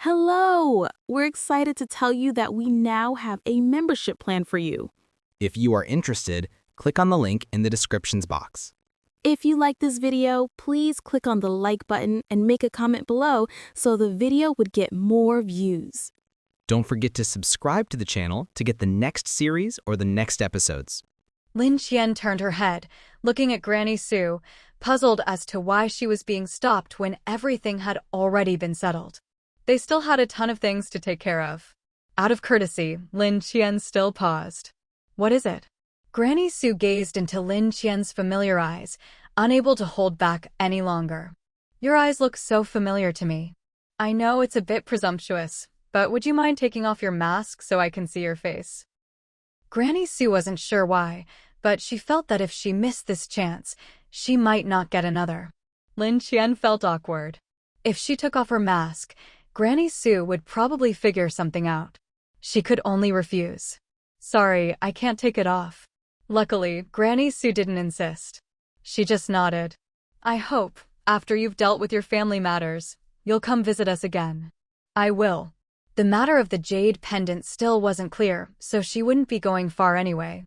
Hello! We're excited to tell you that we now have a membership plan for you. If you are interested, click on the link in the descriptions box. If you like this video, please click on the like button and make a comment below so the video would get more views. Don't forget to subscribe to the channel to get the next series or the next episodes. Lin Qian turned her head, looking at Granny Sue, puzzled as to why she was being stopped when everything had already been settled. They still had a ton of things to take care of. Out of courtesy, Lin Qian still paused. What is it? Granny Sue gazed into Lin Qian's familiar eyes, unable to hold back any longer. Your eyes look so familiar to me. I know it's a bit presumptuous, but would you mind taking off your mask so I can see your face? Granny Sue wasn't sure why, but she felt that if she missed this chance, she might not get another. Lin Qian felt awkward. If she took off her mask, Granny Sue would probably figure something out. She could only refuse. Sorry, I can't take it off. Luckily, Granny Sue didn't insist. She just nodded. I hope, after you've dealt with your family matters, you'll come visit us again. I will. The matter of the Jade pendant still wasn't clear, so she wouldn't be going far anyway.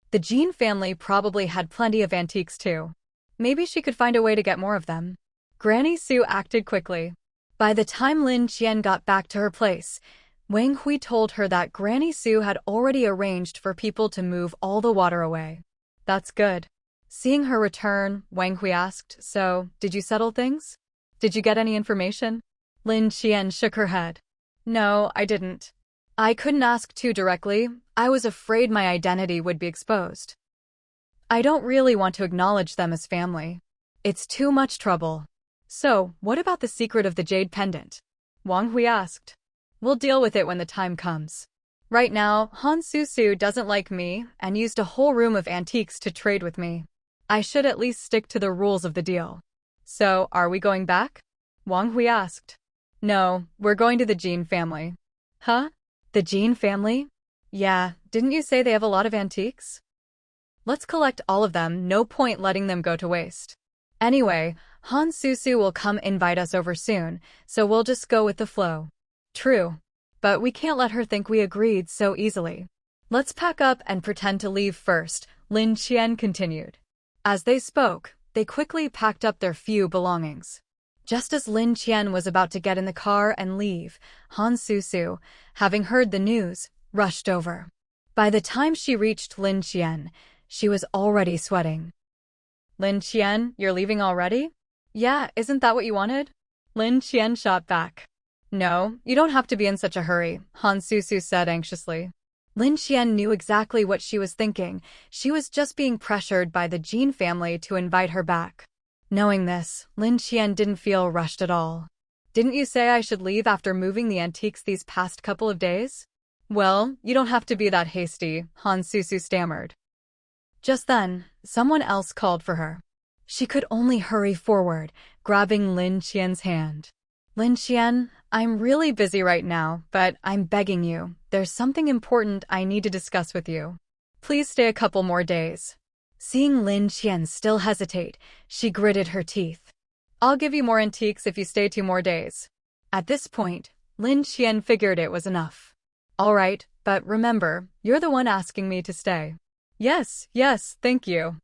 The Jean family probably had plenty of antiques too. Maybe she could find a way to get more of them. Granny Sue acted quickly. By the time Lin Qian got back to her place, Wang Hui told her that Granny Sue had already arranged for people to move all the water away. That's good. Seeing her return, Wang Hui asked, So, did you settle things? Did you get any information? Lin Qian shook her head. No, I didn't. I couldn't ask too directly. I was afraid my identity would be exposed. I don't really want to acknowledge them as family. It's too much trouble. So, what about the secret of the Jade pendant? Wang Hui asked. We'll deal with it when the time comes. Right now, Han Susu doesn't like me and used a whole room of antiques to trade with me. I should at least stick to the rules of the deal. So, are we going back? Wang Hui asked. No, we're going to the Jean family. Huh? The Jean family? Yeah, didn't you say they have a lot of antiques? Let's collect all of them, no point letting them go to waste. Anyway, Han Susu will come invite us over soon, so we'll just go with the flow. True. But we can't let her think we agreed so easily. Let's pack up and pretend to leave first, Lin Qian continued. As they spoke, they quickly packed up their few belongings. Just as Lin Qian was about to get in the car and leave, Han Susu, having heard the news, rushed over. By the time she reached Lin Qian, she was already sweating. Lin Qian, you're leaving already? Yeah, isn't that what you wanted? Lin Qian shot back. No, you don't have to be in such a hurry, Han Susu said anxiously. Lin Qian knew exactly what she was thinking. She was just being pressured by the Jean family to invite her back. Knowing this, Lin Qian didn't feel rushed at all. Didn't you say I should leave after moving the antiques these past couple of days? Well, you don't have to be that hasty, Han Susu stammered. Just then, someone else called for her. She could only hurry forward, grabbing Lin Qian's hand. Lin Qian, I'm really busy right now, but I'm begging you, there's something important I need to discuss with you. Please stay a couple more days. Seeing Lin Qian still hesitate, she gritted her teeth. I'll give you more antiques if you stay 2 more days. At this point, Lin Qian figured it was enough. All right, but remember, you're the one asking me to stay. Yes, thank you.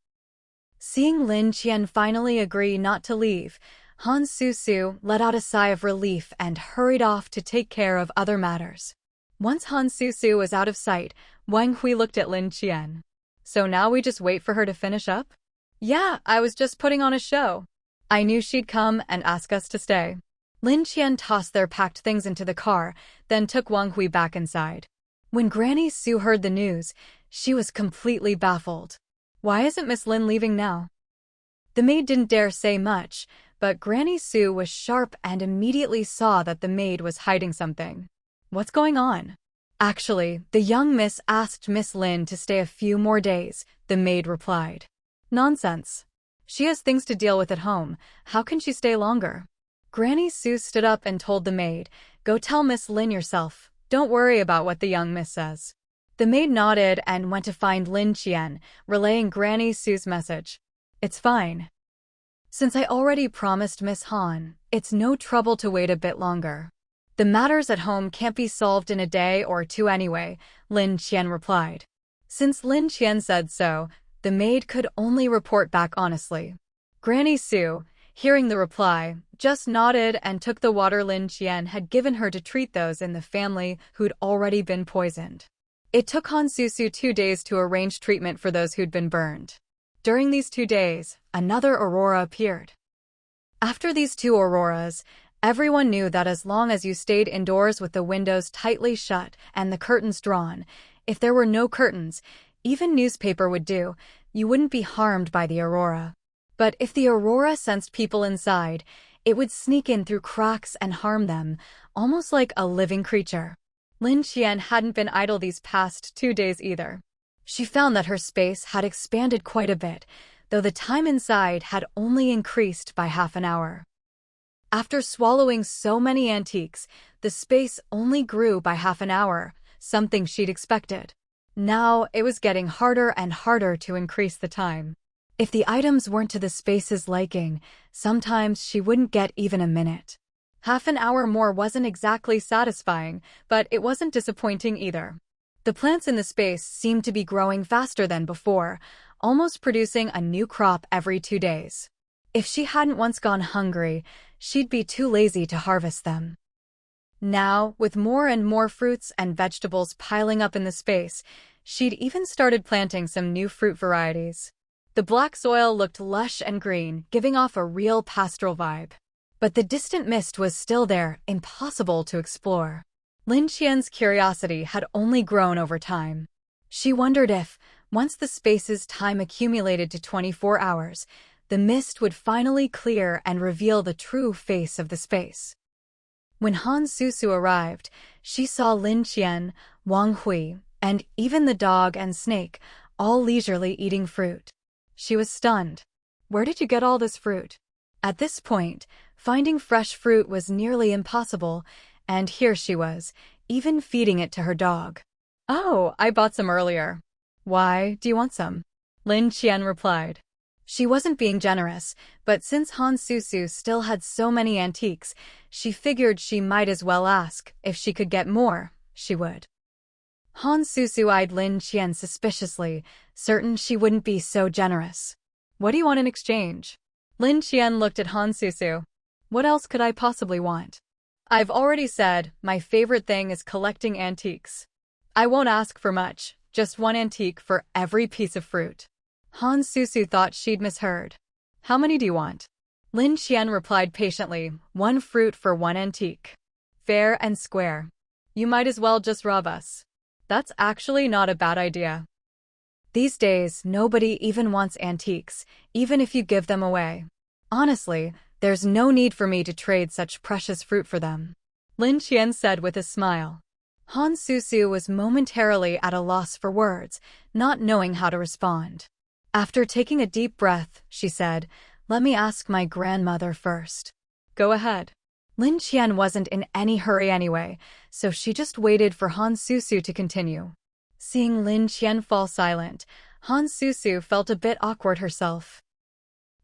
Seeing Lin Qian finally agree not to leave, Han Susu let out a sigh of relief and hurried off to take care of other matters. Once Han Susu was out of sight, Wang Hui looked at Lin Qian. So now we just wait for her to finish up? Yeah, I was just putting on a show. I knew she'd come and ask us to stay. Lin Qian tossed their packed things into the car, then took Wang Hui back inside. When Granny Sue heard the news, she was completely baffled. Why isn't Miss Lin leaving now? The maid didn't dare say much, but Granny Sue was sharp and immediately saw that the maid was hiding something. What's going on? Actually, the young miss asked Miss Lin to stay a few more days, the maid replied. Nonsense. She has things to deal with at home. How can she stay longer? Granny Sue stood up and told the maid, Go tell Miss Lin yourself. Don't worry about what the young miss says. The maid nodded and went to find Lin Qian, relaying Granny Sue's message. It's fine. Since I already promised Miss Han, it's no trouble to wait a bit longer. The matters at home can't be solved in a day or two anyway, Lin Qian replied. Since Lin Qian said so, the maid could only report back honestly. Granny Sue, hearing the reply, just nodded and took the water Lin Qian had given her to treat those in the family who'd already been poisoned. It took Han Susu 2 days to arrange treatment for those who'd been burned. During these 2 days, another aurora appeared. After these 2 auroras, everyone knew that as long as you stayed indoors with the windows tightly shut and the curtains drawn, if there were no curtains, even newspaper would do, you wouldn't be harmed by the aurora. But if the aurora sensed people inside, it would sneak in through cracks and harm them, almost like a living creature. Lin Qian hadn't been idle these past 2 days either. She found that her space had expanded quite a bit, though the time inside had only increased by half an hour. After swallowing so many antiques, the space only grew by half an hour, something she'd expected. Now it was getting harder and harder to increase the time. If the items weren't to the space's liking, sometimes she wouldn't get even a minute. Half an hour more wasn't exactly satisfying, but it wasn't disappointing either. The plants in the space seemed to be growing faster than before, almost producing a new crop every 2 days. If she hadn't once gone hungry, she'd be too lazy to harvest them. Now, with more and more fruits and vegetables piling up in the space, she'd even started planting some new fruit varieties. The black soil looked lush and green, giving off a real pastoral vibe. But the distant mist was still there, impossible to explore. Lin Qian's curiosity had only grown over time. She wondered if, once the space's time accumulated to 24 hours, the mist would finally clear and reveal the true face of the space. When Han Susu arrived, she saw Lin Qian, Wang Hui, and even the dog and snake, all leisurely eating fruit. She was stunned. Where did you get all this fruit? At this point, finding fresh fruit was nearly impossible, and here she was, even feeding it to her dog. Oh, I bought some earlier. Why, do you want some? Lin Qian replied. She wasn't being generous, but since Han Susu still had so many antiques, she figured she might as well ask. If she could get more, she would. Han Susu eyed Lin Qian suspiciously, certain she wouldn't be so generous. What do you want in exchange? Lin Qian looked at Han Susu. What else could I possibly want? I've already said, my favorite thing is collecting antiques. I won't ask for much, just 1 antique for every piece of fruit. Han Susu thought she'd misheard. How many do you want? Lin Qian replied patiently, 1 fruit for 1 antique. Fair and square. You might as well just rob us. That's actually not a bad idea. These days, nobody even wants antiques, even if you give them away. Honestly, there's no need for me to trade such precious fruit for them. Lin Qian said with a smile. Han Susu was momentarily at a loss for words, not knowing how to respond. After taking a deep breath, she said, "Let me ask my grandmother first." Go ahead. Lin Qian wasn't in any hurry anyway, so she just waited for Han Susu to continue. Seeing Lin Qian fall silent, Han Susu felt a bit awkward herself.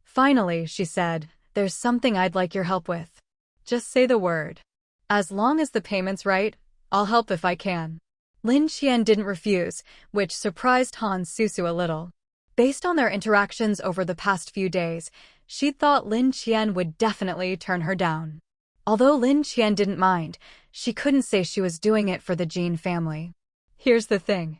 Finally, she said, "There's something I'd like your help with. Just say the word. As long as the payment's right, I'll help if I can." Lin Qian didn't refuse, which surprised Han Susu a little. Based on their interactions over the past few days, she thought Lin Qian would definitely turn her down. Although Lin Qian didn't mind, she couldn't say she was doing it for the Jin family. Here's the thing.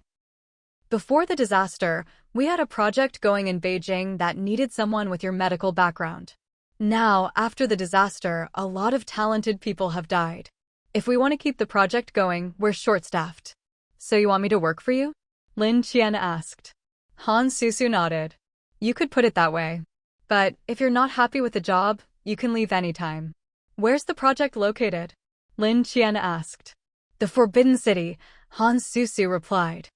Before the disaster, we had a project going in Beijing that needed someone with your medical background. Now, after the disaster, a lot of talented people have died. If we want to keep the project going, we're short-staffed. So you want me to work for you? Lin Qian asked. Han Susu nodded. You could put it that way. But if you're not happy with the job, you can leave anytime. Where's the project located? Lin Qian asked. The Forbidden City, Han Susu replied.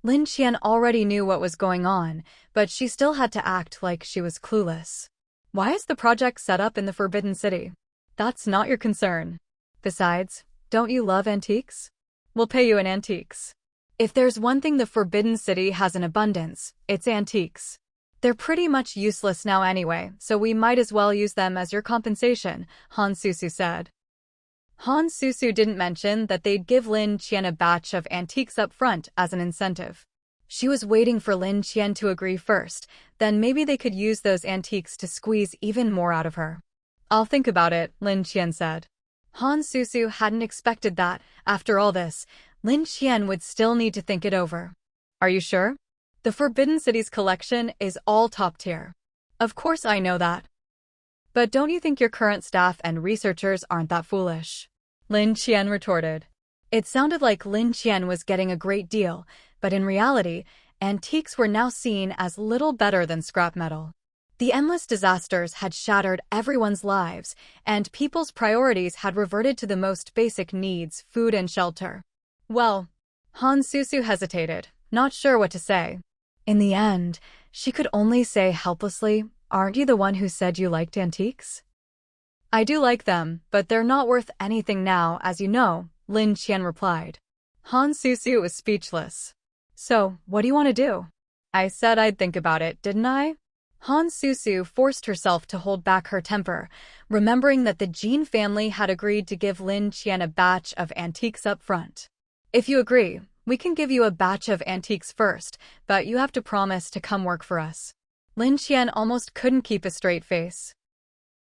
Lin Qian already knew what was going on, but she still had to act like she was clueless. Why is the project set up in the Forbidden City? That's not your concern. Besides, don't you love antiques? We'll pay you in antiques. If there's one thing the Forbidden City has in abundance, it's antiques. They're pretty much useless now anyway, so we might as well use them as your compensation, Han Susu said. Han Susu didn't mention that they'd give Lin Qian a batch of antiques up front as an incentive. She was waiting for Lin Qian to agree first, then maybe they could use those antiques to squeeze even more out of her. "I'll think about it," Lin Qian said. Han Susu hadn't expected that, after all this, Lin Qian would still need to think it over. "Are you sure? The Forbidden City's collection is all top tier." "Of course I know that. But don't you think your current staff and researchers aren't that foolish?" Lin Qian retorted. It sounded like Lin Qian was getting a great deal, but in reality, antiques were now seen as little better than scrap metal. The endless disasters had shattered everyone's lives, and people's priorities had reverted to the most basic needs, food and shelter. Well, Han Susu hesitated, not sure what to say. In the end, she could only say helplessly, "Aren't you the one who said you liked antiques?" "I do like them, but they're not worth anything now, as you know," Lin Qian replied. Han Susu was speechless. "So, what do you want to do?" "I said I'd think about it, didn't I?" Han Susu forced herself to hold back her temper, remembering that the Jin family had agreed to give Lin Qian a batch of antiques up front. "If you agree, we can give you a batch of antiques first, but you have to promise to come work for us." Lin Qian almost couldn't keep a straight face.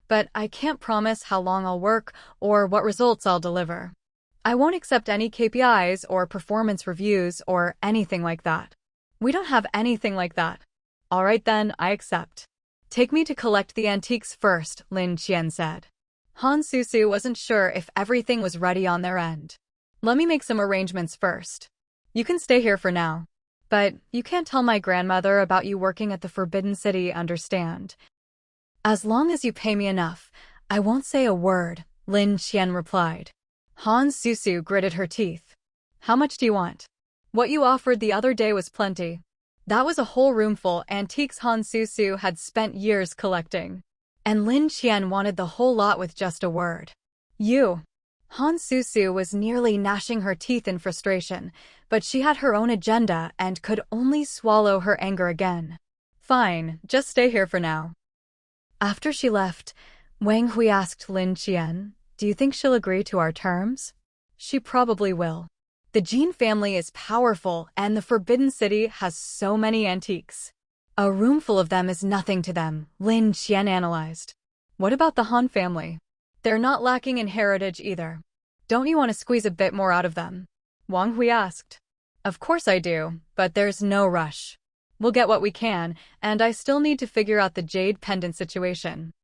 "But I can't promise how long I'll work or what results I'll deliver. I won't accept any KPIs or performance reviews or anything like that." "We don't have anything like that." "All right then, I accept. Take me to collect the antiques first," Lin Qian said. Han Susu wasn't sure if everything was ready on their end. "Let me make some arrangements first. You can stay here for now. But you can't tell my grandmother about you working at the Forbidden City, understand?" "As long as you pay me enough, I won't say a word," Lin Qian replied. Han Susu gritted her teeth. "How much do you want?" "What you offered the other day was plenty." That was a whole roomful antiques Han Susu had spent years collecting. And Lin Qian wanted the whole lot with just a word. "You." Han Susu was nearly gnashing her teeth in frustration, but she had her own agenda and could only swallow her anger again. "Fine, just stay here for now." After she left, Wang Hui asked Lin Qian, "Do you think she'll agree to our terms?" "She probably will. The Jin family is powerful and the Forbidden City has so many antiques. A room full of them is nothing to them," Lin Qian analyzed. "What about the Han family? They're not lacking in heritage either. Don't you want to squeeze a bit more out of them?" Wang Hui asked. "Of course I do, but there's no rush. We'll get what we can, and I still need to figure out the Jade Pendant situation.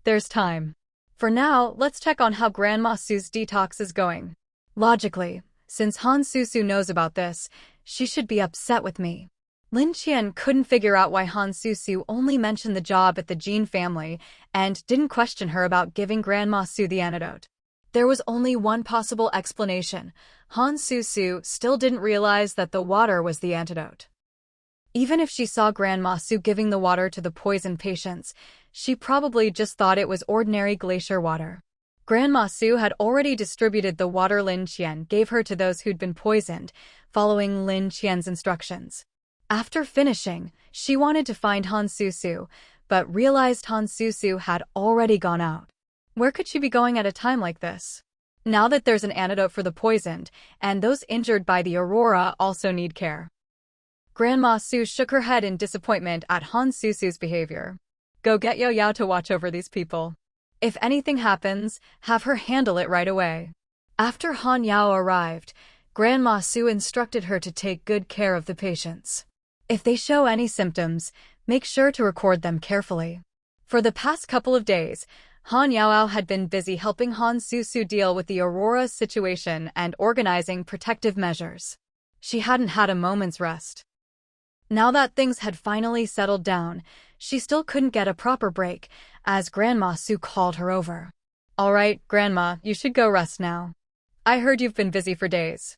There's time. For now, let's check on how Grandma Su's detox is going. Logically, since Han Susu knows about this, she should be upset with me." Lin Qian couldn't figure out why Han Susu only mentioned the job at the Jin family and didn't question her about giving Grandma Su the antidote. There was only one possible explanation. Han Susu still didn't realize that the water was the antidote. Even if she saw Grandma Su giving the water to the poisoned patients, she probably just thought it was ordinary glacier water. Grandma Su had already distributed the water Lin Qian gave her to those who'd been poisoned, following Lin Qian's instructions. After finishing, she wanted to find Han Susu, but realized Han Susu had already gone out. Where could she be going at a time like this? Now that there's an antidote for the poisoned, and those injured by the Aurora also need care. Grandma Su shook her head in disappointment at Han Susu's behavior. "Go get Yo Yao to watch over these people. If anything happens, have her handle it right away." After Han Yao arrived, Grandma Su instructed her to take good care of the patients. If they show any symptoms, make sure to record them carefully. For the past couple of days, Han Yao had been busy helping Han Susu deal with the Aurora's situation and organizing protective measures. She hadn't had a moment's rest. Now that things had finally settled down, she still couldn't get a proper break, as Grandma Su called her over. "All right, Grandma, you should go rest now. I heard you've been busy for days."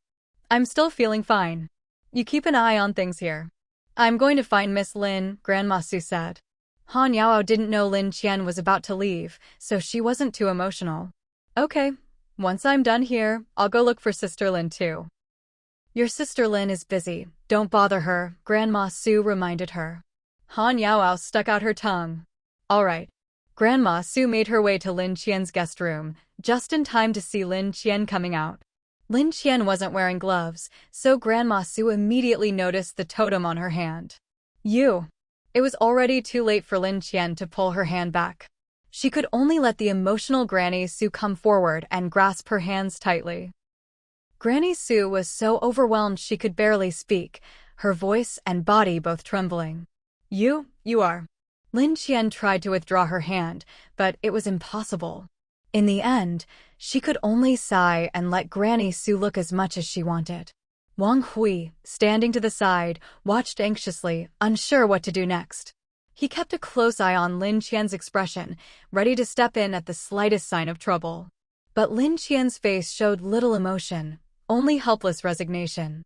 "I'm still feeling fine. You keep an eye on things here." "I'm going to find Miss Lin," Grandma Su said. Han Yao didn't know Lin Qian was about to leave, so she wasn't too emotional. "Okay, once I'm done here, I'll go look for Sister Lin too." "Your Sister Lin is busy. Don't bother her," Grandma Su reminded her. Han Yao stuck out her tongue. "All right." Grandma Su made her way to Lin Qian's guest room, just in time to see Lin Qian coming out. Lin Qian wasn't wearing gloves, so Grandma Su immediately noticed the totem on her hand. You. It was already too late for Lin Qian to pull her hand back. She could only let the emotional Granny Su come forward and grasp her hands tightly. Granny Su was so overwhelmed she could barely speak, her voice and body both trembling. You are. Lin Qian tried to withdraw her hand, but it was impossible. In the end, she could only sigh and let Granny Su look as much as she wanted. Wang Hui, standing to the side, watched anxiously, unsure what to do next. He kept a close eye on Lin Qian's expression, ready to step in at the slightest sign of trouble. But Lin Qian's face showed little emotion, only helpless resignation.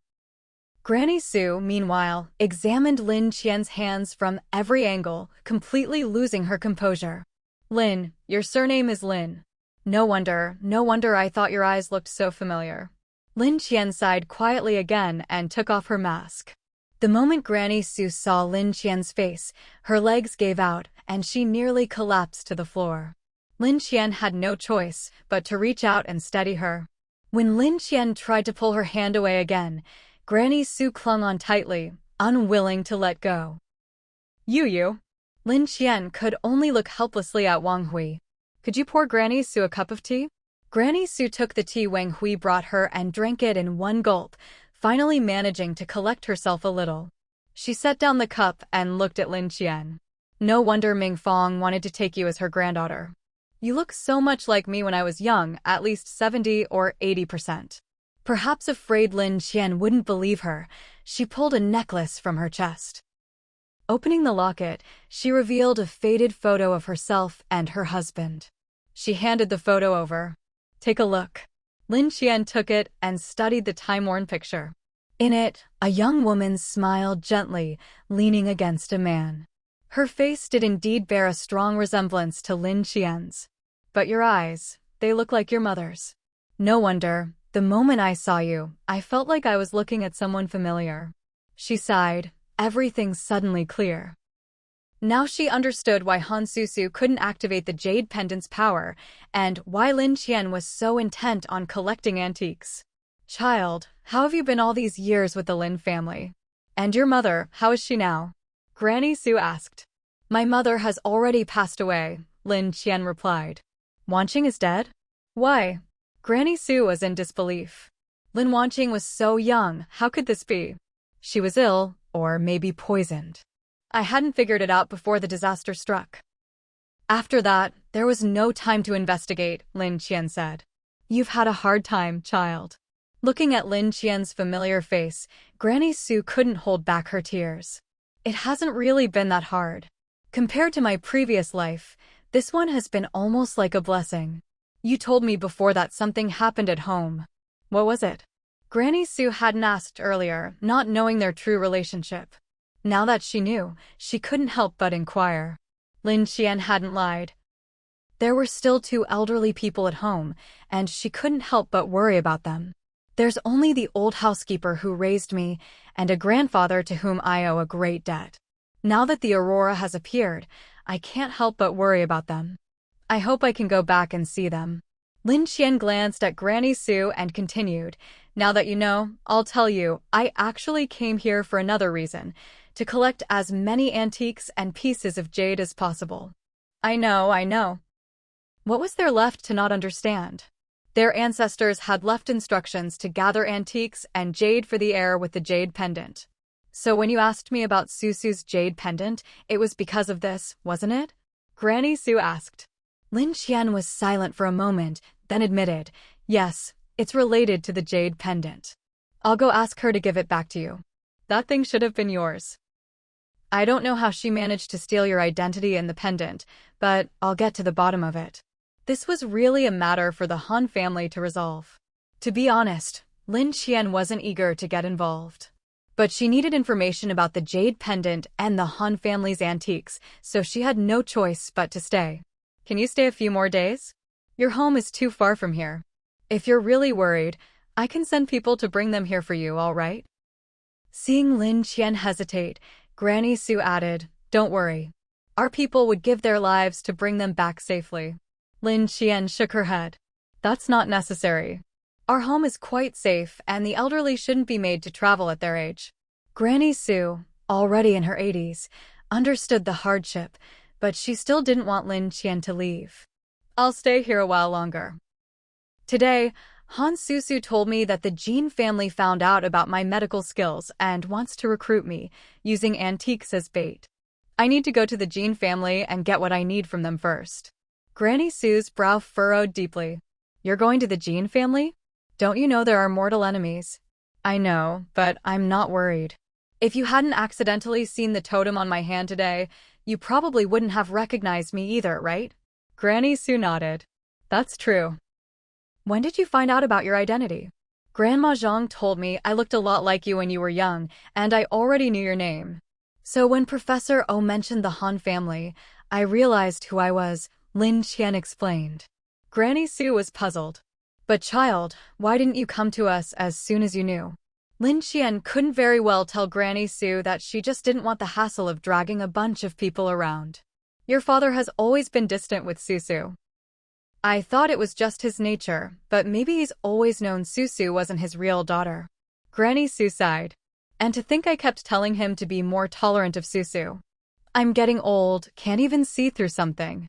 Granny Su, meanwhile, examined Lin Qian's hands from every angle, completely losing her composure. Lin, your surname is Lin. No wonder I thought your eyes looked so familiar. Lin Qian sighed quietly again and took off her mask. The moment Granny Su saw Lin Qian's face, her legs gave out and she nearly collapsed to the floor. Lin Qian had no choice but to reach out and steady her. When Lin Qian tried to pull her hand away again, Granny Su clung on tightly, unwilling to let go. You. Lin Qian could only look helplessly at Wang Hui. Could you pour Granny Su a cup of tea? Granny Su took the tea Wang Hui brought her and drank it in one gulp, finally managing to collect herself a little. She set down the cup and looked at Lin Qian. No wonder Ming Fong wanted to take you as her granddaughter. You look so much like me when I was young, at least 70 or 80%. Perhaps afraid Lin Qian wouldn't believe her, she pulled a necklace from her chest. Opening the locket, she revealed a faded photo of herself and her husband. She handed the photo over. Take a look. Lin Qian took it and studied the time-worn picture. In it, a young woman smiled gently, leaning against a man. Her face did indeed bear a strong resemblance to Lin Qian's. But your eyes, they look like your mother's. No wonder. The moment I saw you, I felt like I was looking at someone familiar. She sighed, everything suddenly clear. Now she understood why Han Susu couldn't activate the Jade Pendant's power, and why Lin Qian was so intent on collecting antiques. Child, how have you been all these years with the Lin family? And your mother, how is she now? Granny Su asked. My mother has already passed away, Lin Qian replied. Wanqing is dead? Why? Granny Su was in disbelief. Lin Wanqing was so young, how could this be? She was ill, or maybe poisoned. I hadn't figured it out before the disaster struck. After that, there was no time to investigate, Lin Qian said. You've had a hard time, child. Looking at Lin Qian's familiar face, Granny Su couldn't hold back her tears. It hasn't really been that hard. Compared to my previous life, this one has been almost like a blessing. You told me before that something happened at home. What was it? Granny Su hadn't asked earlier, not knowing their true relationship. Now that she knew, she couldn't help but inquire. Lin Qian hadn't lied. There were still 2 elderly people at home, and she couldn't help but worry about them. There's only the old housekeeper who raised me, and a grandfather to whom I owe a great debt. Now that the Aurora has appeared, I can't help but worry about them. I hope I can go back and see them. Lin Qian glanced at Granny Su and continued, now that you know, I'll tell you, I actually came here for another reason, to collect as many antiques and pieces of jade as possible. I know. What was there left to not understand? Their ancestors had left instructions to gather antiques and jade for the heir with the Jade Pendant. So when you asked me about Susu's Jade Pendant, it was because of this, wasn't it? Granny Su asked. Lin Qian was silent for a moment, then admitted, yes, it's related to the Jade Pendant. I'll go ask her to give it back to you. That thing should have been yours. I don't know how she managed to steal your identity and the pendant, but I'll get to the bottom of it. This was really a matter for the Han family to resolve. To be honest, Lin Qian wasn't eager to get involved. But she needed information about the Jade Pendant and the Han family's antiques, so she had no choice but to stay. Can you stay a few more days? Your home is too far from here. If you're really worried, I can send people to bring them here for you, all right? Seeing Lin Qian hesitate, Granny Su added, don't worry. Our people would give their lives to bring them back safely. Lin Qian shook her head. That's not necessary. Our home is quite safe, and the elderly shouldn't be made to travel at their age. Granny Sue, already in her 80s, understood the hardship, but she still didn't want Lin Qian to leave. I'll stay here a while longer. Today, Han Susu told me that the Jin family found out about my medical skills and wants to recruit me, using antiques as bait. I need to go to the Jin family and get what I need from them first. Granny Sue's brow furrowed deeply. You're going to the Jin family? Don't you know there are mortal enemies? I know, but I'm not worried. If you hadn't accidentally seen the totem on my hand today, you probably wouldn't have recognized me either, right? Granny Sue nodded. That's true. When did you find out about your identity? Grandma Zhang told me I looked a lot like you when you were young, and I already knew your name. So when Professor O mentioned the Han family, I realized who I was, Lin Qian explained. Granny Sue was puzzled. But child, why didn't you come to us as soon as you knew? Lin Qian couldn't very well tell Granny Sue that she just didn't want the hassle of dragging a bunch of people around. Your father has always been distant with Susu. I thought it was just his nature, but maybe he's always known Susu wasn't his real daughter. Granny Sue sighed. And to think I kept telling him to be more tolerant of Susu. I'm getting old, can't even see through something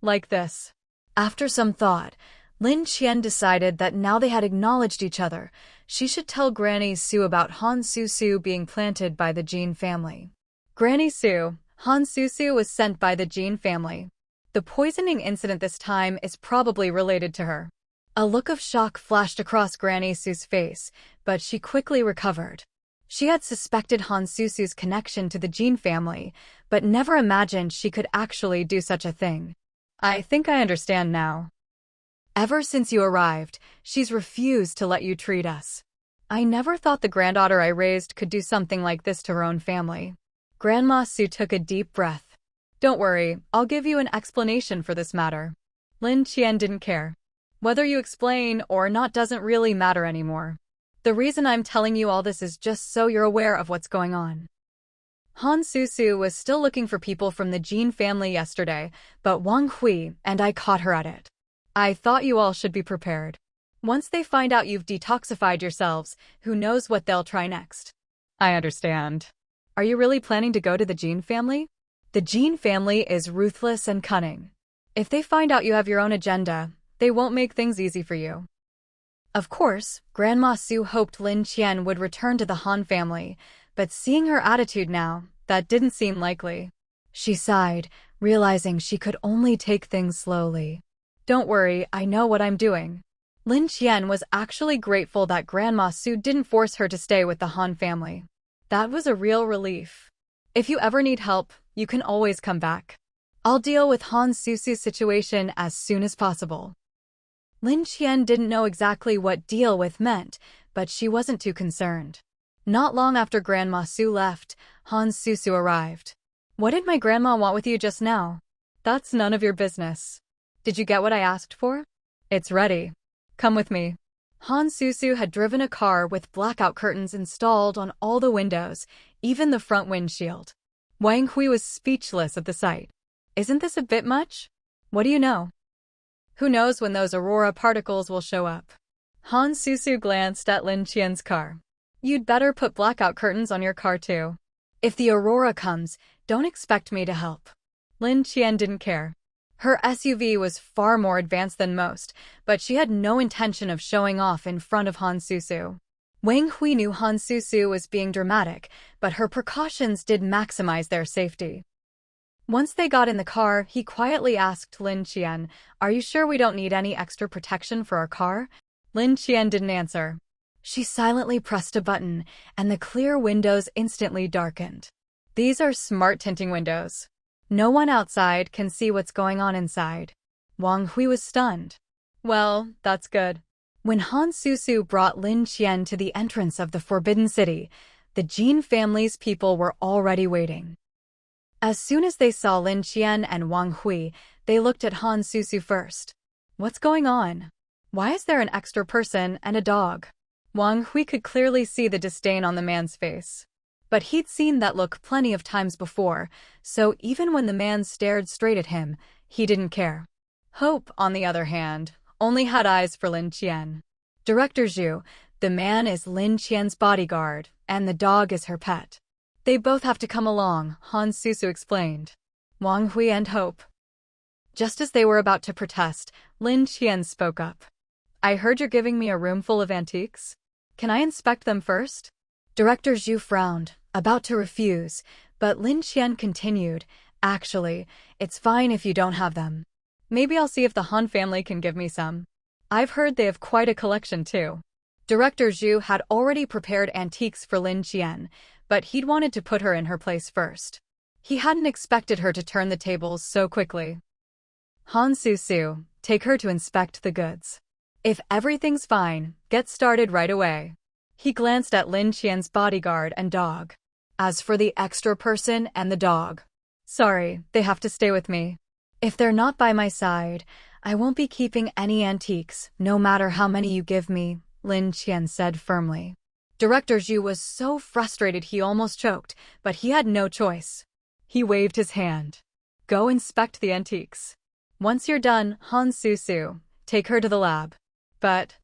like this. After some thought, Lin Qian decided that now they had acknowledged each other, she should tell Granny Sue about Han Susu being planted by the Jin family. Granny Sue, Han Susu was sent by the Jin family. The poisoning incident this time is probably related to her. A look of shock flashed across Granny Sue's face, but she quickly recovered. She had suspected Han Susu's connection to the Jin family, but never imagined she could actually do such a thing. I think I understand now. Ever since you arrived, she's refused to let you treat us. I never thought the granddaughter I raised could do something like this to her own family. Grandma Sue took a deep breath. Don't worry, I'll give you an explanation for this matter. Lin Qian didn't care. Whether you explain or not doesn't really matter anymore. The reason I'm telling you all this is just so you're aware of what's going on. Han Susu was still looking for people from the Jin family yesterday, but Wang Hui and I caught her at it. I thought you all should be prepared. Once they find out you've detoxified yourselves, who knows what they'll try next. I understand. Are you really planning to go to the Jin family? The Jin family is ruthless and cunning. If they find out you have your own agenda, they won't make things easy for you. Of course, Grandma Sue hoped Lin Qian would return to the Han family, but seeing her attitude now, that didn't seem likely. She sighed, realizing she could only take things slowly. Don't worry, I know what I'm doing. Lin Qian was actually grateful that Grandma Sue didn't force her to stay with the Han family. That was a real relief. If you ever need help, you can always come back. I'll deal with Han Susu's situation as soon as possible. Lin Qian didn't know exactly what deal with meant, but she wasn't too concerned. Not long after Grandma Sue left, Han Susu arrived. What did my grandma want with you just now? That's none of your business. Did you get what I asked for? It's ready. Come with me. Han Susu had driven a car with blackout curtains installed on all the windows, even the front windshield. Wang Hui was speechless at the sight. Isn't this a bit much? What do you know? Who knows when those aurora particles will show up? Han Susu glanced at Lin Qian's car. You'd better put blackout curtains on your car too. If the aurora comes, don't expect me to help. Lin Qian didn't care. Her SUV was far more advanced than most, but she had no intention of showing off in front of Han Susu. Wang Hui knew Han Susu was being dramatic, but her precautions did maximize their safety. Once they got in the car, he quietly asked Lin Qian, "Are you sure we don't need any extra protection for our car?" Lin Qian didn't answer. She silently pressed a button, and the clear windows instantly darkened. These are smart tinting windows. No one outside can see what's going on inside. Wang Hui was stunned. Well, that's good. When Han Susu brought Lin Qian to the entrance of the Forbidden City, the Jin family's people were already waiting. As soon as they saw Lin Qian and Wang Hui, they looked at Han Susu first. What's going on? Why is there an extra person and a dog? Wang Hui could clearly see the disdain on the man's face. But he'd seen that look plenty of times before, so even when the man stared straight at him, he didn't care. Hope, on the other hand, only had eyes for Lin Qian. Director Zhu, the man is Lin Qian's bodyguard, and the dog is her pet. They both have to come along, Han Susu explained. Wang Hui and Hope. Just as they were about to protest, Lin Qian spoke up. I heard you're giving me a room full of antiques. Can I inspect them first? Director Zhu frowned, about to refuse, but Lin Qian continued, Actually, it's fine if you don't have them. Maybe I'll see if the Han family can give me some. I've heard they have quite a collection too. Director Zhu had already prepared antiques for Lin Qian, but he'd wanted to put her in her place first. He hadn't expected her to turn the tables so quickly. Han Susu, take her to inspect the goods. If everything's fine, get started right away. He glanced at Lin Qian's bodyguard and dog. As for the extra person and the dog, sorry, they have to stay with me. If they're not by my side, I won't be keeping any antiques, no matter how many you give me, Lin Qian said firmly. Director Zhu was so frustrated he almost choked, but he had no choice. He waved his hand. Go inspect the antiques. Once you're done, Han Susu, take her to the lab. But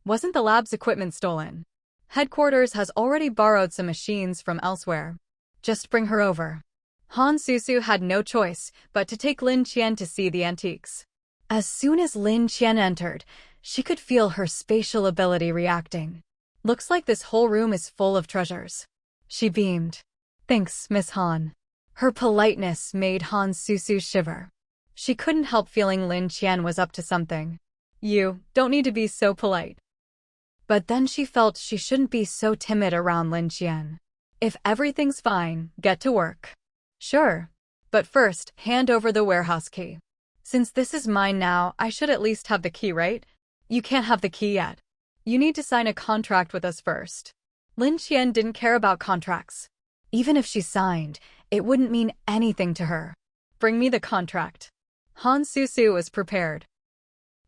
wasn't the lab's equipment stolen? Headquarters has already borrowed some machines from elsewhere. Just bring her over. Han Susu had no choice but to take Lin Qian to see the antiques. As soon as Lin Qian entered, she could feel her spatial ability reacting. Looks like this whole room is full of treasures. She beamed. Thanks, Miss Han. Her politeness made Han Susu shiver. She couldn't help feeling Lin Qian was up to something. You don't need to be so polite. But then she felt she shouldn't be so timid around Lin Qian. If everything's fine, get to work. Sure. But first, hand over the warehouse key. Since this is mine now, I should at least have the key, right? You can't have the key yet. You need to sign a contract with us first. Lin Qian didn't care about contracts. Even if she signed, it wouldn't mean anything to her. Bring me the contract. Han Susu was prepared.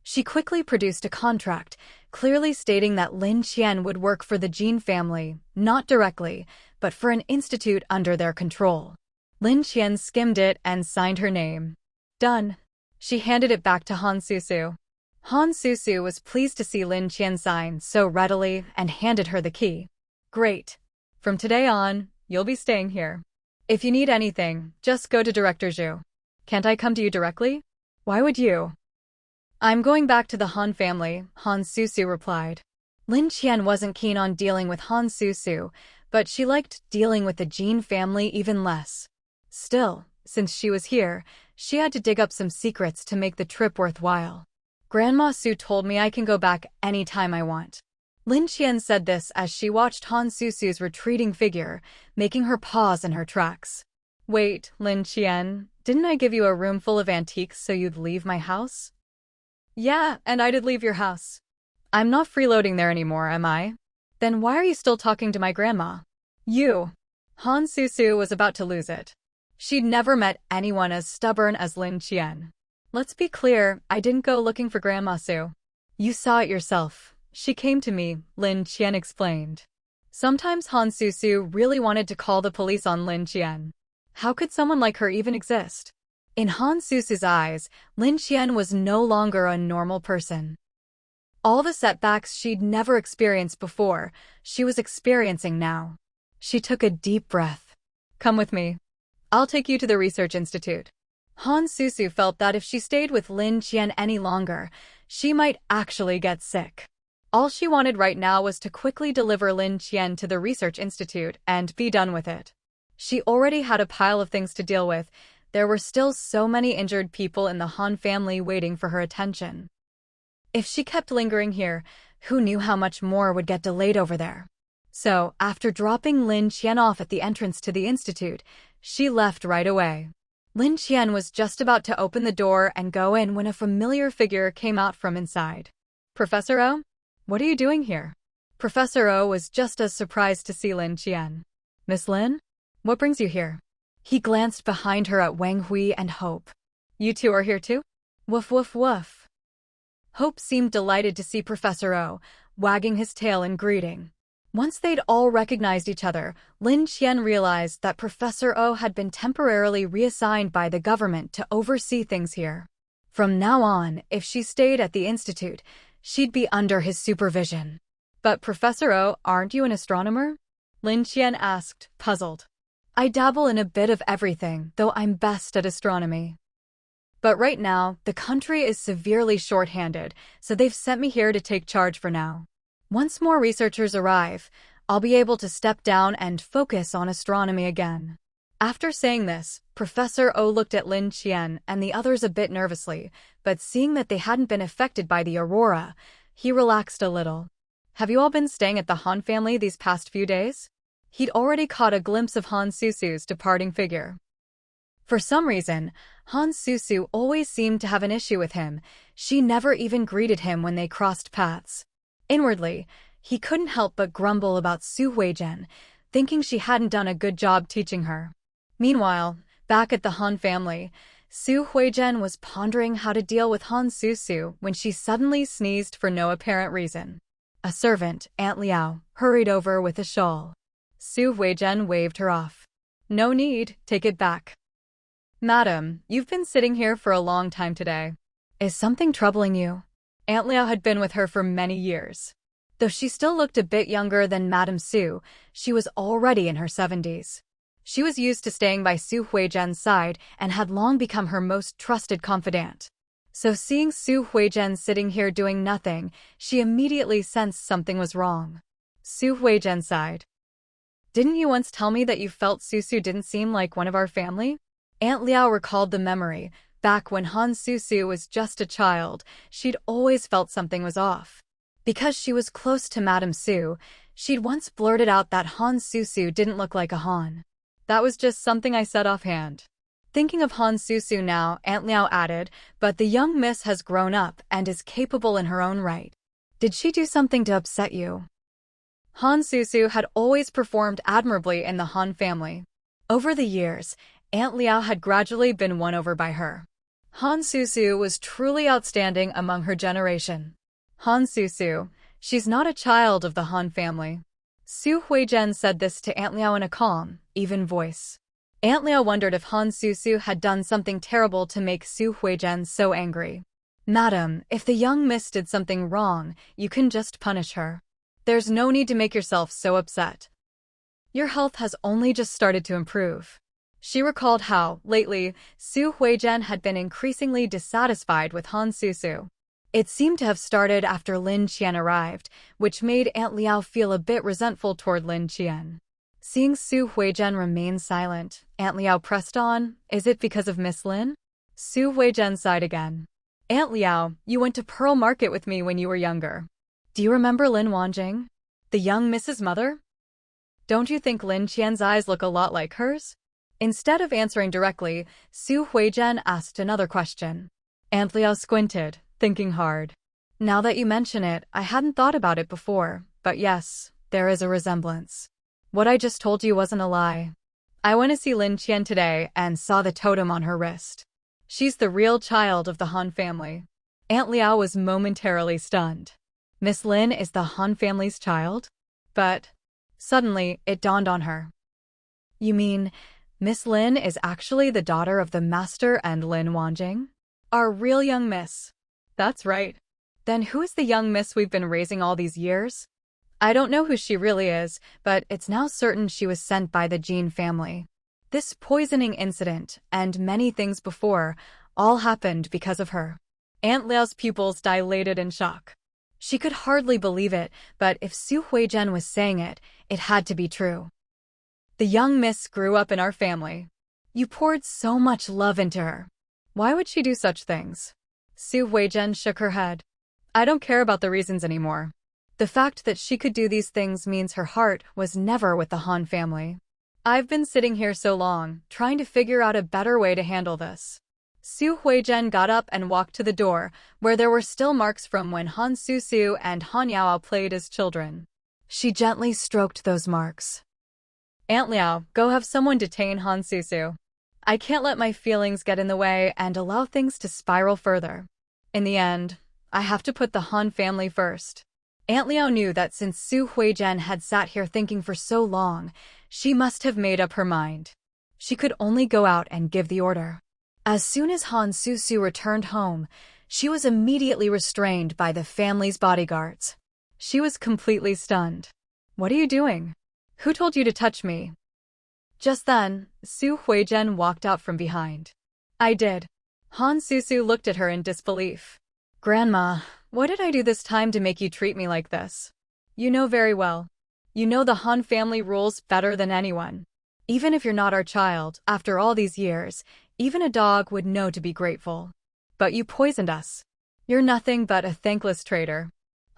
She quickly produced a contract, clearly stating that Lin Qian would work for the Jin family, not directly, but for an institute under their control. Lin Qian skimmed it and signed her name. Done. She handed it back to Han Susu. Han Susu was pleased to see Lin Qian sign so readily and handed her the key. Great. From today on, you'll be staying here. If you need anything, just go to Director Zhu. Can't I come to you directly? Why would you? I'm going back to the Han family, Han Susu replied. Lin Qian wasn't keen on dealing with Han Susu, but she liked dealing with the Jin family even less. Still, since she was here, she had to dig up some secrets to make the trip worthwhile. Grandma Su told me I can go back any time I want. Lin Qian said this as she watched Han Susu's retreating figure, making her pause in her tracks. Wait, Lin Qian, didn't I give you a room full of antiques so you'd leave my house? Yeah, and I did leave your house. I'm not freeloading there anymore, am I? Then why are you still talking to my grandma? You. Han Susu was about to lose it. She'd never met anyone as stubborn as Lin Qian. Let's be clear, I didn't go looking for Grandma Su. You saw it yourself. She came to me, Lin Qian explained. Sometimes Han Susu really wanted to call the police on Lin Qian. How could someone like her even exist? In Han Susu's eyes, Lin Qian was no longer a normal person. All the setbacks she'd never experienced before, she was experiencing now. She took a deep breath. Come with me. I'll take you to the research institute. Han Susu felt that if she stayed with Lin Qian any longer, she might actually get sick. All she wanted right now was to quickly deliver Lin Qian to the research institute and be done with it. She already had a pile of things to deal with. There were still so many injured people in the Han family waiting for her attention. If she kept lingering here, who knew how much more would get delayed over there? So, after dropping Lin Qian off at the entrance to the institute, she left right away. Lin Qian was just about to open the door and go in when a familiar figure came out from inside. Professor O? What are you doing here? Professor O was just as surprised to see Lin Qian. Miss Lin? What brings you here? He glanced behind her at Wang Hui and Hope. You two are here too? Woof woof woof. Hope seemed delighted to see Professor O, wagging his tail in greeting. Once they'd all recognized each other, Lin Qian realized that Professor O had been temporarily reassigned by the government to oversee things here. From now on, if she stayed at the institute, she'd be under his supervision. But Professor O, aren't you an astronomer? Lin Qian asked, puzzled. I dabble in a bit of everything, though I'm best at astronomy. But right now, the country is severely short-handed, so they've sent me here to take charge for now. Once more researchers arrive, I'll be able to step down and focus on astronomy again. After saying this, Professor O looked at Lin Qian and the others a bit nervously, but seeing that they hadn't been affected by the aurora, he relaxed a little. Have you all been staying at the Han family these past few days? He'd already caught a glimpse of Han Susu's departing figure. For some reason, Han Susu always seemed to have an issue with him. She never even greeted him when they crossed paths. Inwardly, he couldn't help but grumble about Su Huizhen, thinking she hadn't done a good job teaching her. Meanwhile, back at the Han family, Su Huizhen was pondering how to deal with Han Susu when she suddenly sneezed for no apparent reason. A servant, Aunt Liao, hurried over with a shawl. Su Huizhen waved her off. No need, take it back. Madam, you've been sitting here for a long time today. Is something troubling you? Aunt Liao had been with her for many years. Though she still looked a bit younger than Madame Su, she was already in her 70s. She was used to staying by Su Huizhen's side and had long become her most trusted confidant. So seeing Su Huizhen sitting here doing nothing, she immediately sensed something was wrong. Su Huizhen sighed. Didn't you once tell me that you felt Susu didn't seem like one of our family? Aunt Liao recalled the memory. Back when Han Susu was just a child, she'd always felt something was off. Because she was close to Madame Su, she'd once blurted out that Han Susu didn't look like a Han. That was just something I said offhand. Thinking of Han Susu now, Aunt Liao added, but the young miss has grown up and is capable in her own right. Did she do something to upset you? Han Susu had always performed admirably in the Han family. Over the years, Aunt Liao had gradually been won over by her. Han Susu was truly outstanding among her generation. Han Susu, she's not a child of the Han family. Su Huizhen said this to Aunt Liao in a calm, even voice. Aunt Liao wondered if Han Susu had done something terrible to make Su Huizhen so angry. Madam, if the young miss did something wrong, you can just punish her. There's no need to make yourself so upset. Your health has only just started to improve. She recalled how, lately, Su Huizhen had been increasingly dissatisfied with Han Susu. It seemed to have started after Lin Qian arrived, which made Aunt Liao feel a bit resentful toward Lin Qian. Seeing Su Huizhen remain silent, Aunt Liao pressed on, is it because of Miss Lin? Su Huizhen sighed again. Aunt Liao, you went to Pearl Market with me when you were younger. Do you remember Lin Wanjing? The young Mrs. Mother? Don't you think Lin Qian's eyes look a lot like hers? Instead of answering directly, Su Huizhen asked another question. Aunt Liao squinted, thinking hard. Now that you mention it, I hadn't thought about it before, but yes, there is a resemblance. What I just told you wasn't a lie. I went to see Lin Qian today and saw the totem on her wrist. She's the real child of the Han family. Aunt Liao was momentarily stunned. Miss Lin is the Han family's child? But suddenly, it dawned on her. You mean Miss Lin is actually the daughter of the master and Lin Wanjing? Our real young miss. That's right. Then who is the young miss we've been raising all these years? I don't know who she really is, but it's now certain she was sent by the Jin family. This poisoning incident, and many things before, all happened because of her. Aunt Liao's pupils dilated in shock. She could hardly believe it, but if Su Huizhen was saying it, it had to be true. The young miss grew up in our family. You poured so much love into her. Why would she do such things? Su Huizhen shook her head. I don't care about the reasons anymore. The fact that she could do these things means her heart was never with the Han family. I've been sitting here so long, trying to figure out a better way to handle this. Su Huizhen got up and walked to the door, where there were still marks from when Han Susu and Han Yao played as children. She gently stroked those marks. Aunt Liao, go have someone detain Han Susu. I can't let my feelings get in the way and allow things to spiral further. In the end, I have to put the Han family first. Aunt Liao knew that since Su Huizhen had sat here thinking for so long, she must have made up her mind. She could only go out and give the order. As soon as Han Susu returned home, she was immediately restrained by the family's bodyguards. She was completely stunned. "What are you doing? Who told you to touch me?" Just then, Su Huizhen walked out from behind. "I did." Han Susu looked at her in disbelief. "Grandma, what did I do this time to make you treat me like this? You know very well. You know the Han family rules better than anyone. Even if you're not our child, after all these years, even a dog would know to be grateful. But you poisoned us. You're nothing but a thankless traitor."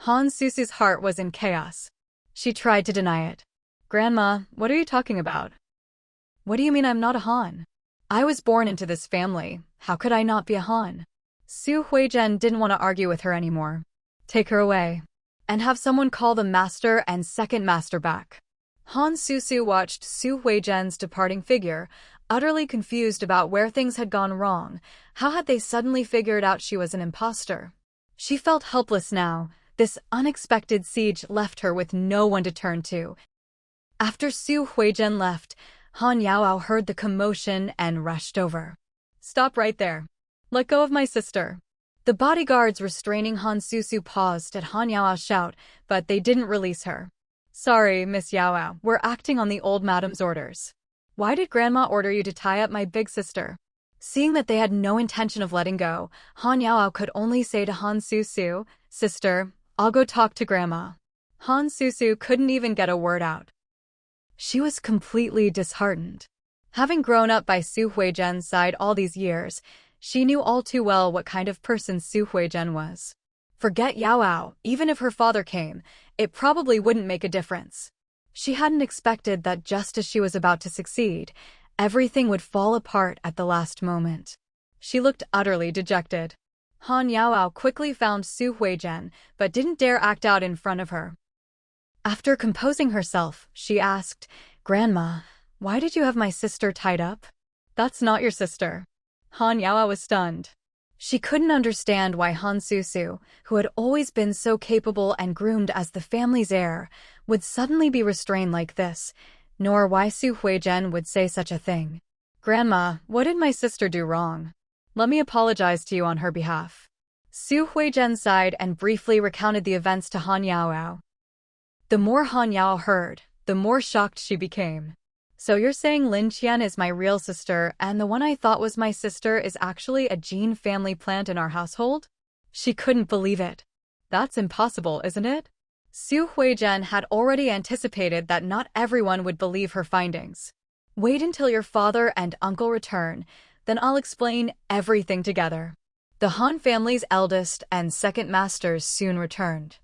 Han Susu's heart was in chaos. She tried to deny it. "Grandma, what are you talking about? What do you mean I'm not a Han? I was born into this family. How could I not be a Han?" Su Huizhen didn't want to argue with her anymore. "Take her away. And have someone call the master and second master back." Han Susu watched Su Huizhen's departing figure, utterly confused about where things had gone wrong. How had they suddenly figured out she was an imposter? She felt helpless now. This unexpected siege left her with no one to turn to. After Su Huizhen left, Han Yaoao heard the commotion and rushed over. "Stop right there. Let go of my sister." The bodyguards restraining Han Susu paused at Han Yaoao's shout, but they didn't release her. "Sorry, Miss Yaoao, we're acting on the old madam's orders. Why did Grandma order you to tie up my big sister?" Seeing that they had no intention of letting go, Han Yaoao could only say to Han Susu, "Sister, I'll go talk to Grandma." Han Susu couldn't even get a word out. She was completely disheartened. Having grown up by Su Huizhen's side all these years, she knew all too well what kind of person Su Huizhen was. Forget Yaoao, even if her father came, it probably wouldn't make a difference. She hadn't expected that just as she was about to succeed, everything would fall apart at the last moment. She looked utterly dejected. Han Yaoao quickly found Su Huizhen, but didn't dare act out in front of her. After composing herself, she asked, "Grandma, why did you have my sister tied up?" "That's not your sister." Han Yaoao was stunned. She couldn't understand why Han Susu, who had always been so capable and groomed as the family's heir, would suddenly be restrained like this, nor why Su Huizhen would say such a thing. "Grandma, what did my sister do wrong? Let me apologize to you on her behalf." Su Huizhen sighed and briefly recounted the events to Han Yaoao. The more Han Yaoao heard, the more shocked she became. "So you're saying Lin Qian is my real sister, and the one I thought was my sister is actually a gene family plant in our household?" She couldn't believe it. "That's impossible, isn't it?" Su Huizhen had already anticipated that not everyone would believe her findings. "Wait until your father and uncle return, then I'll explain everything together." The Han family's eldest and second masters soon returned.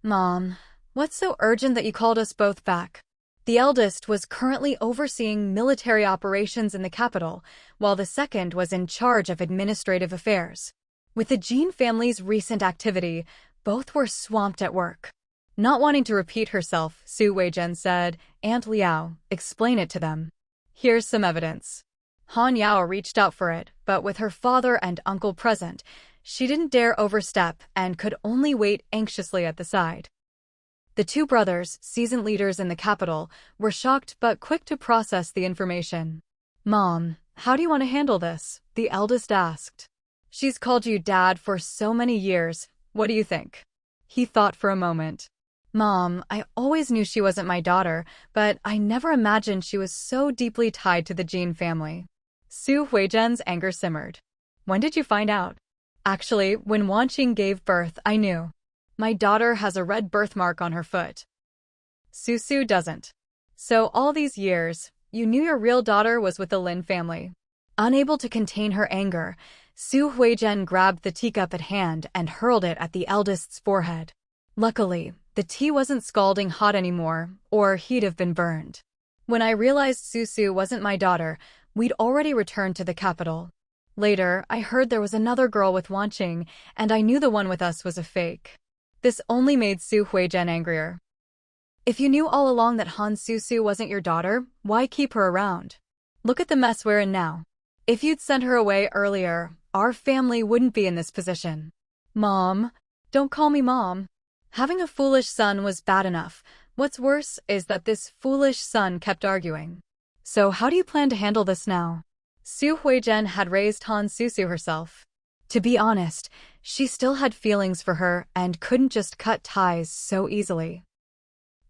"Mom, what's so urgent that you called us both back?" The eldest was currently overseeing military operations in the capital, while the second was in charge of administrative affairs. With the Jin family's recent activity, both were swamped at work. Not wanting to repeat herself, Su Huizhen said, "Aunt Liao, explain it to them." "Here's some evidence." Han Yao reached out for it, but with her father and uncle present, she didn't dare overstep and could only wait anxiously at the side. The two brothers, seasoned leaders in the capital, were shocked but quick to process the information. "Mom, how do you want to handle this?" the eldest asked. "She's called you Dad for so many years. What do you think?" He thought for a moment. "Mom, I always knew she wasn't my daughter, but I never imagined she was so deeply tied to the Jin family." Su Huizhen's anger simmered. "When did you find out?" "Actually, when Wanqing gave birth, I knew. My daughter has a red birthmark on her foot. Susu doesn't. So all these years, you knew your real daughter was with the Lin family." Unable to contain her anger, Su Huizhen grabbed the teacup at hand and hurled it at the eldest's forehead. Luckily, the tea wasn't scalding hot anymore, or he'd have been burned. "When I realized Susu wasn't my daughter, we'd already returned to the capital. Later, I heard there was another girl with Wanqing, and I knew the one with us was a fake." This only made Su Huizhen angrier. "If you knew all along that Han Susu wasn't your daughter, why keep her around? Look at the mess we're in now. If you'd sent her away earlier, our family wouldn't be in this position." "Mom, don't call me Mom." Having a foolish son was bad enough. What's worse is that this foolish son kept arguing. So how do you plan to handle this now? Su Huizhen had raised Han Susu herself. To be honest, she still had feelings for her and couldn't just cut ties so easily.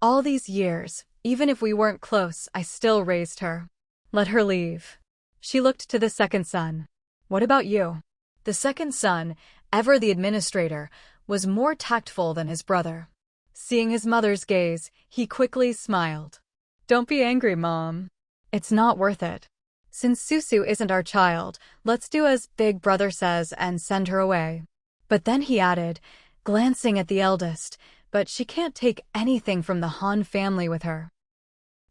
All these years, even if we weren't close, I still raised her. Let her leave. She looked to the second son. What about you? The second son, ever the administrator, was more tactful than his brother. Seeing his mother's gaze, he quickly smiled. Don't be angry, Mom. It's not worth it. Since Susu isn't our child, let's do as Big Brother says and send her away. But then he added, glancing at the eldest, but she can't take anything from the Han family with her.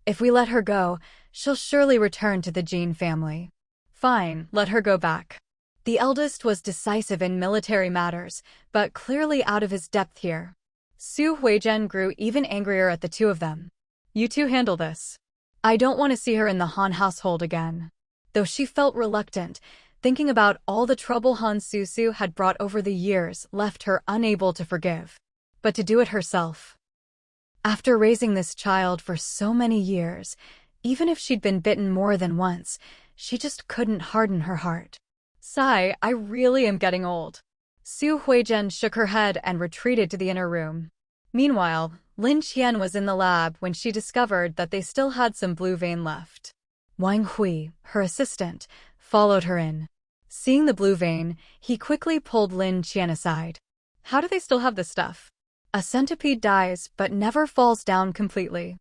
If we let her go, she'll surely return to the Jin family. Fine, let her go back. The eldest was decisive in military matters, but clearly out of his depth here. Su Huizhen grew even angrier at the two of them. You two handle this. I don't want to see her in the Han household again. Though she felt reluctant, thinking about all the trouble Han Susu had brought over the years left her unable to forgive. But to do it herself. After raising this child for so many years, even if she'd been bitten more than once, she just couldn't harden her heart. Sigh, I really am getting old. Su Huizhen shook her head and retreated to the inner room. Meanwhile, Lin Qian was in the lab when she discovered that they still had some blue vein left. Wang Hui, her assistant, followed her in. Seeing the blue vein, he quickly pulled Lin Qian aside. How do they still have this stuff? A centipede dies but never falls down completely.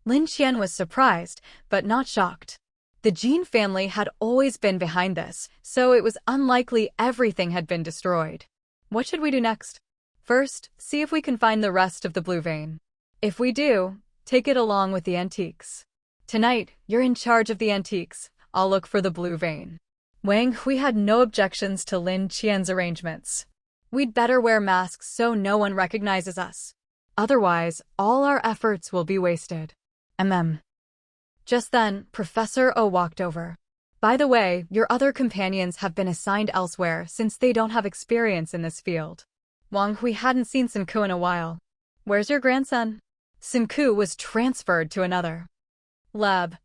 Lin Qian was surprised, but not shocked. The Jin family had always been behind this, so it was unlikely everything had been destroyed. What should we do next? First, see if we can find the rest of the blue vein. If we do, take it along with the antiques. Tonight, you're in charge of the antiques. I'll look for the blue vein. Wang Hui had no objections to Lin Qian's arrangements. We'd better wear masks so no one recognizes us. Otherwise, all our efforts will be wasted. Just then, Professor O walked over. By the way, your other companions have been assigned elsewhere since they don't have experience in this field. Wang Hui hadn't seen Sun Ku in a while. Where's your grandson? Sun Ku was transferred to another lab.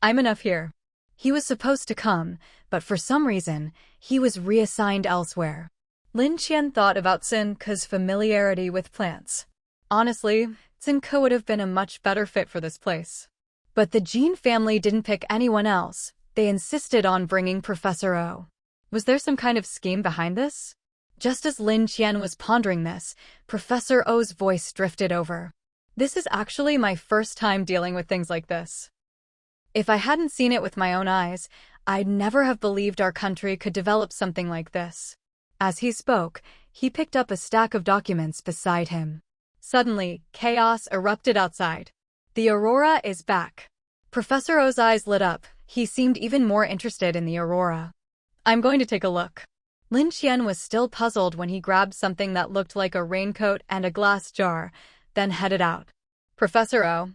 I'm enough here. He was supposed to come, but for some reason, he was reassigned elsewhere. Lin Qian thought about Sun Ku's familiarity with plants. Honestly, Sun Ku would have been a much better fit for this place. But the Jin family didn't pick anyone else. They insisted on bringing Professor O. Was there some kind of scheme behind this? Just as Lin Qian was pondering this, Professor O's voice drifted over. This is actually my first time dealing with things like this. If I hadn't seen it with my own eyes, I'd never have believed our country could develop something like this. As he spoke, he picked up a stack of documents beside him. Suddenly, chaos erupted outside. The aurora is back. Professor O's eyes lit up. He seemed even more interested in the aurora. I'm going to take a look. Lin Qian was still puzzled when he grabbed something that looked like a raincoat and a glass jar, then headed out. Professor O.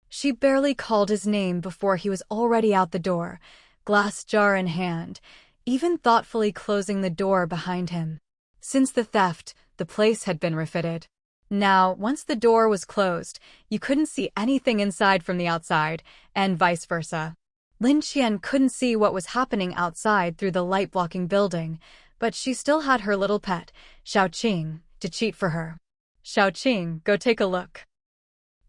She barely called his name before he was already out the door, glass jar in hand, even thoughtfully closing the door behind him. Since the theft, the place had been refitted. Now, once the door was closed, you couldn't see anything inside from the outside, and vice versa. Lin Qian couldn't see what was happening outside through the light-blocking building, but she still had her little pet, Xiaoqing, to cheat for her. Xiaoqing, go take a look.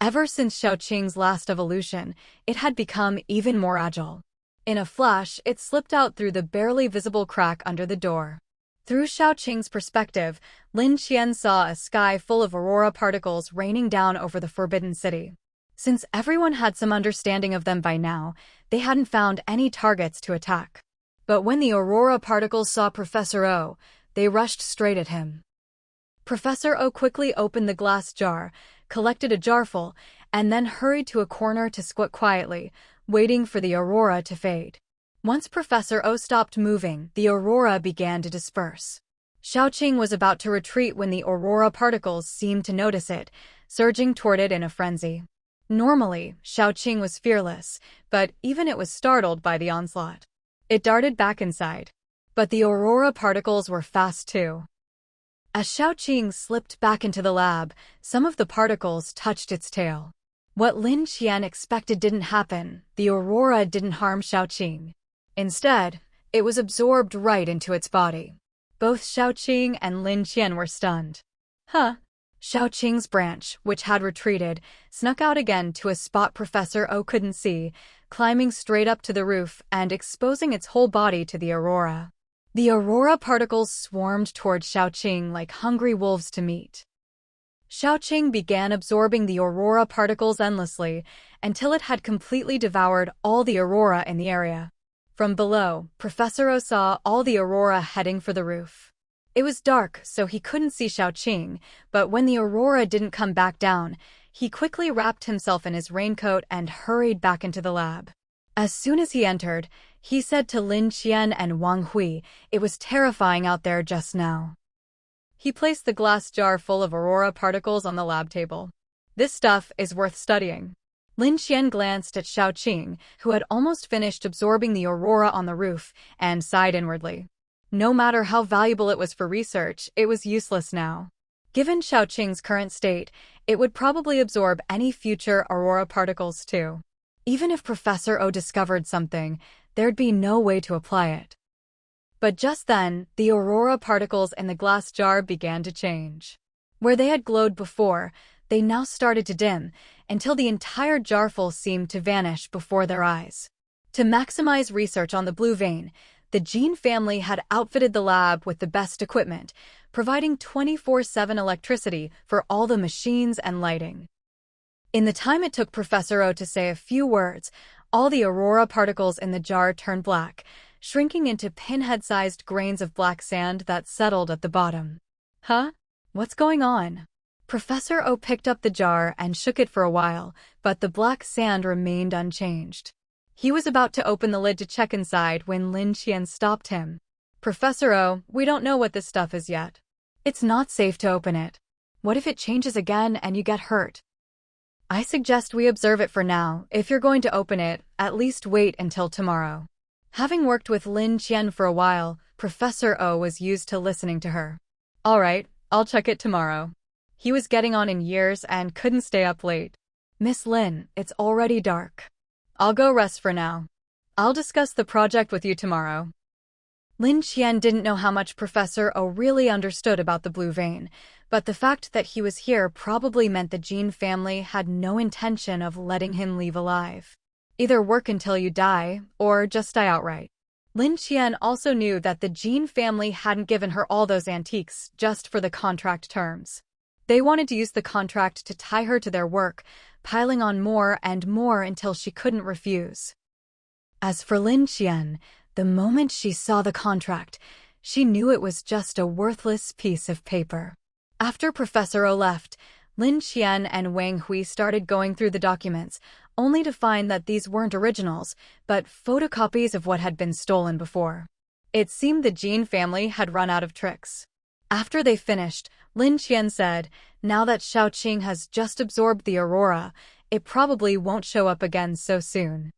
Ever since Xiaoqing's last evolution, it had become even more agile. In a flash, it slipped out through the barely visible crack under the door. Through Xiaoqing's perspective, Lin Qian saw a sky full of aurora particles raining down over the Forbidden City. Since everyone had some understanding of them by now, they hadn't found any targets to attack. But when the aurora particles saw Professor O, they rushed straight at him. Professor O quickly opened the glass jar, collected a jarful, and then hurried to a corner to squat quietly, waiting for the aurora to fade. Once Professor O stopped moving, the aurora began to disperse. Xiaoqing was about to retreat when the aurora particles seemed to notice it, surging toward it in a frenzy. Normally, Xiaoqing was fearless, but even it was startled by the onslaught. It darted back inside. But the aurora particles were fast too. As Xiaoqing slipped back into the lab, some of the particles touched its tail. What Lin Qian expected didn't happen. The aurora didn't harm Xiaoqing. Instead, it was absorbed right into its body. Both Xiaoqing and Lin Qian were stunned. Huh? Xiaoqing's branch, which had retreated, snuck out again to a spot Professor O couldn't see, climbing straight up to the roof and exposing its whole body to the aurora. The aurora particles swarmed toward Xiaoqing like hungry wolves to meet. Xiaoqing began absorbing the aurora particles endlessly until it had completely devoured all the aurora in the area. From below, Professor O saw all the aurora heading for the roof. It was dark, so he couldn't see Xiaoqing, but when the aurora didn't come back down, he quickly wrapped himself in his raincoat and hurried back into the lab. As soon as he entered, he said to Lin Qian and Wang Hui, "It was terrifying out there just now." He placed the glass jar full of aurora particles on the lab table. "This stuff is worth studying." Lin Qian glanced at Xiaoqing, who had almost finished absorbing the aurora on the roof, and sighed inwardly. No matter how valuable it was for research, it was useless now. Given Xiaoqing's current state, it would probably absorb any future aurora particles too. Even if Professor O discovered something, there'd be no way to apply it. But just then, the aurora particles in the glass jar began to change. Where they had glowed before, they now started to dim, until the entire jarful seemed to vanish before their eyes. To maximize research on the blue vein, the Jade family had outfitted the lab with the best equipment, providing 24/7 electricity for all the machines and lighting. In the time it took Professor O to say a few words, all the aurora particles in the jar turned black, shrinking into pinhead-sized grains of black sand that settled at the bottom. Huh? What's going on? Professor O picked up the jar and shook it for a while, but the black sand remained unchanged. He was about to open the lid to check inside when Lin Qian stopped him. "Professor O, we don't know what this stuff is yet. It's not safe to open it. What if it changes again and you get hurt? I suggest we observe it for now. If you're going to open it, at least wait until tomorrow." Having worked with Lin Qian for a while, Professor O was used to listening to her. "All right, I'll check it tomorrow." He was getting on in years and couldn't stay up late. "Miss Lin, it's already dark. I'll go rest for now. I'll discuss the project with you tomorrow." Lin Qian didn't know how much Professor O really understood about the blue vein, but the fact that he was here probably meant the Jade family had no intention of letting him leave alive. Either work until you die, or just die outright. Lin Qian also knew that the Jade family hadn't given her all those antiques just for the contract terms. They wanted to use the contract to tie her to their work, piling on more and more until she couldn't refuse. As for Lin Qian, the moment she saw the contract, she knew it was just a worthless piece of paper. After Professor O left, Lin Qian and Wang Hui started going through the documents, only to find that these weren't originals, but photocopies of what had been stolen before. It seemed the Jade family had run out of tricks. After they finished, Lin Qian said, "Now that Xiaoqing has just absorbed the aurora, it probably won't show up again so soon.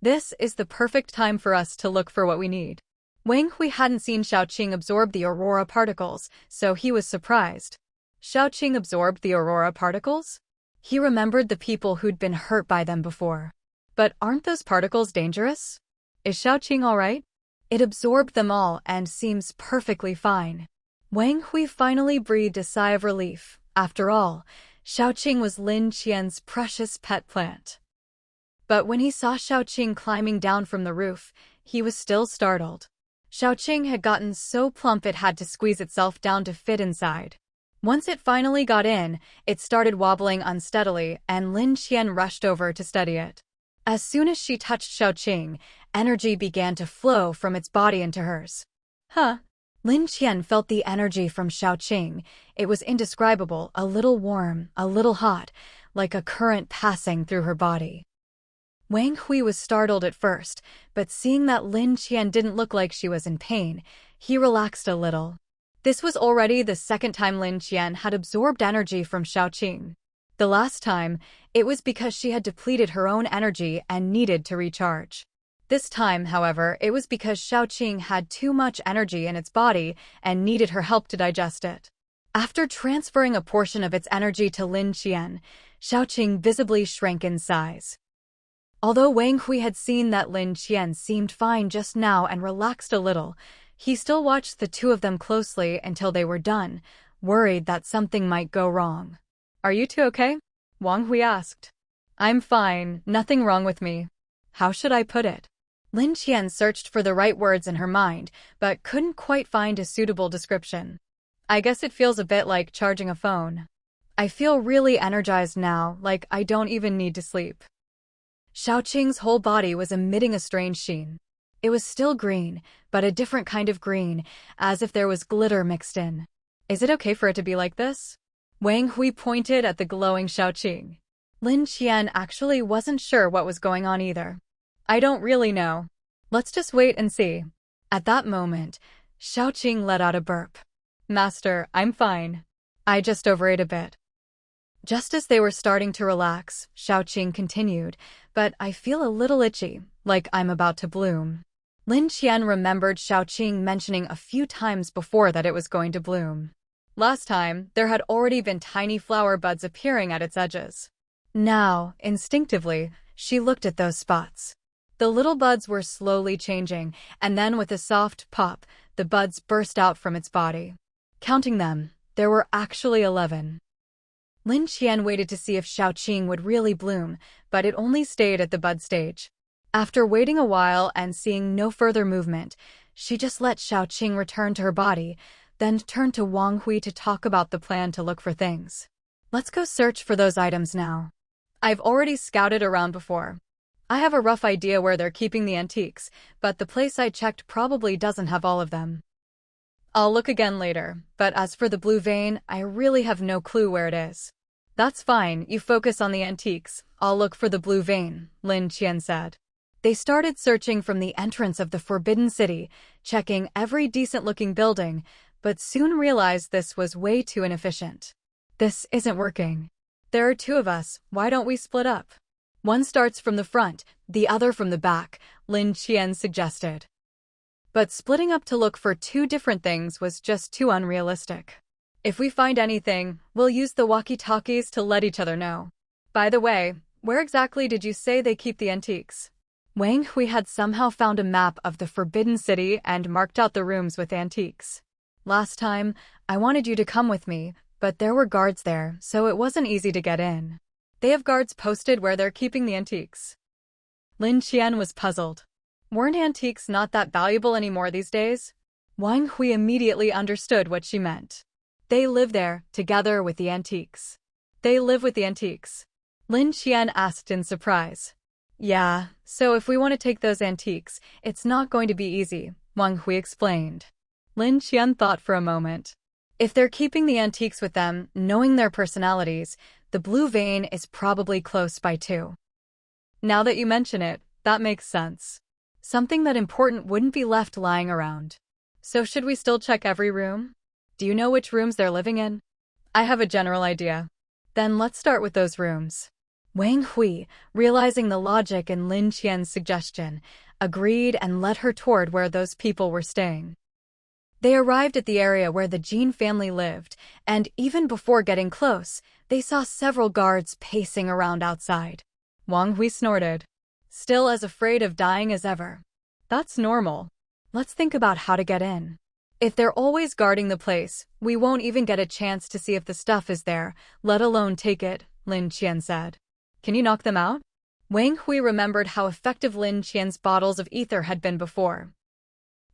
This is the perfect time for us to look for what we need." Wang Hui hadn't seen Xiaoqing absorb the aurora particles, so he was surprised. Xiaoqing absorbed the aurora particles? He remembered the people who'd been hurt by them before. But aren't those particles dangerous? Is Xiaoqing all right? It absorbed them all and seems perfectly fine. Wang Hui finally breathed a sigh of relief. After all, Xiaoqing was Lin Qian's precious pet plant. But when he saw Xiaoqing climbing down from the roof, he was still startled. Xiaoqing had gotten so plump it had to squeeze itself down to fit inside. Once it finally got in, it started wobbling unsteadily, and Lin Qian rushed over to study it. As soon as she touched Xiaoqing, energy began to flow from its body into hers. Huh? Lin Qian felt the energy from Xiaoqing. It was indescribable, a little warm, a little hot, like a current passing through her body. Wang Hui was startled at first, but seeing that Lin Qian didn't look like she was in pain, he relaxed a little. This was already the second time Lin Qian had absorbed energy from Xiaoqing. The last time, it was because she had depleted her own energy and needed to recharge. This time, however, it was because Xiaoqing had too much energy in its body and needed her help to digest it. After transferring a portion of its energy to Lin Qian, Xiaoqing visibly shrank in size. Although Wang Hui had seen that Lin Qian seemed fine just now and relaxed a little, he still watched the two of them closely until they were done, worried that something might go wrong. "Are you two okay?" Wang Hui asked. "I'm fine, nothing wrong with me. How should I put it?" Lin Qian searched for the right words in her mind, but couldn't quite find a suitable description. "I guess it feels a bit like charging a phone. I feel really energized now, like I don't even need to sleep." Xiaoqing's whole body was emitting a strange sheen. It was still green, but a different kind of green, as if there was glitter mixed in. "Is it okay for it to be like this?" Wang Hui pointed at the glowing Xiaoqing. Lin Qian actually wasn't sure what was going on either. "I don't really know. Let's just wait and see." At that moment, Xiaoqing let out a burp. "Master, I'm fine. I just overate a bit." Just as they were starting to relax, Xiaoqing continued, "But I feel a little itchy, like I'm about to bloom." Lin Qian remembered Xiaoqing mentioning a few times before that it was going to bloom. Last time, there had already been tiny flower buds appearing at its edges. Now, instinctively, she looked at those spots. The little buds were slowly changing, and then with a soft pop, the buds burst out from its body. Counting them, there were actually 11. Lin Qian waited to see if Xiaoqing would really bloom, but it only stayed at the bud stage. After waiting a while and seeing no further movement, she just let Xiaoqing return to her body, then turned to Wang Hui to talk about the plan to look for things. "Let's go search for those items now. I've already scouted around before. I have a rough idea where they're keeping the antiques, but the place I checked probably doesn't have all of them. I'll look again later, but as for the blue vein, I really have no clue where it is." "That's fine, you focus on the antiques. I'll look for the blue vein," Lin Qian said. They started searching from the entrance of the Forbidden City, checking every decent-looking building, but soon realized this was way too inefficient. "This isn't working. There are two of us, why don't we split up? One starts from the front, the other from the back," Lin Qian suggested. But splitting up to look for two different things was just too unrealistic. "If we find anything, we'll use the walkie-talkies to let each other know. By the way, where exactly did you say they keep the antiques?" Wang Hui had somehow found a map of the Forbidden City and marked out the rooms with antiques. "Last time, I wanted you to come with me, but there were guards there, so it wasn't easy to get in. They have guards posted where they're keeping the antiques." Lin Qian was puzzled. Weren't antiques not that valuable anymore these days? Wang Hui immediately understood what she meant. "They live there, together with the antiques." "They live with the antiques?" Lin Qian asked in surprise. "Yeah, so if we want to take those antiques, it's not going to be easy," Wang Hui explained. Lin Qian thought for a moment. If they're keeping the antiques with them, knowing their personalities, the blue vein is probably close by too. Now that you mention it, that makes sense. Something that important wouldn't be left lying around. So should we still check every room? Do you know which rooms they're living in? I have a general idea. Then let's start with those rooms. Wang Hui, realizing the logic in Lin Qian's suggestion, agreed and led her toward where those people were staying. They arrived at the area where the Jin family lived, and even before getting close, they saw several guards pacing around outside. Wang Hui snorted. Still as afraid of dying as ever. That's normal. Let's think about how to get in. If they're always guarding the place, we won't even get a chance to see if the stuff is there, let alone take it, Lin Qian said. Can you knock them out? Wang Hui remembered how effective Lin Qian's bottles of ether had been before.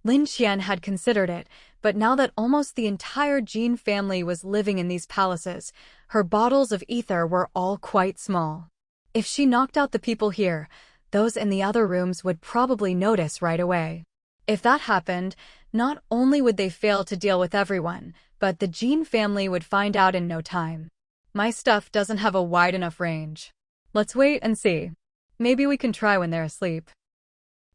Lin Qian had considered it, but now that almost the entire Jin family was living in these palaces, her bottles of ether were all quite small. If she knocked out the people here, those in the other rooms would probably notice right away. If that happened, not only would they fail to deal with everyone, but the Jin family would find out in no time. My stuff doesn't have a wide enough range. Let's wait and see. Maybe we can try when they're asleep.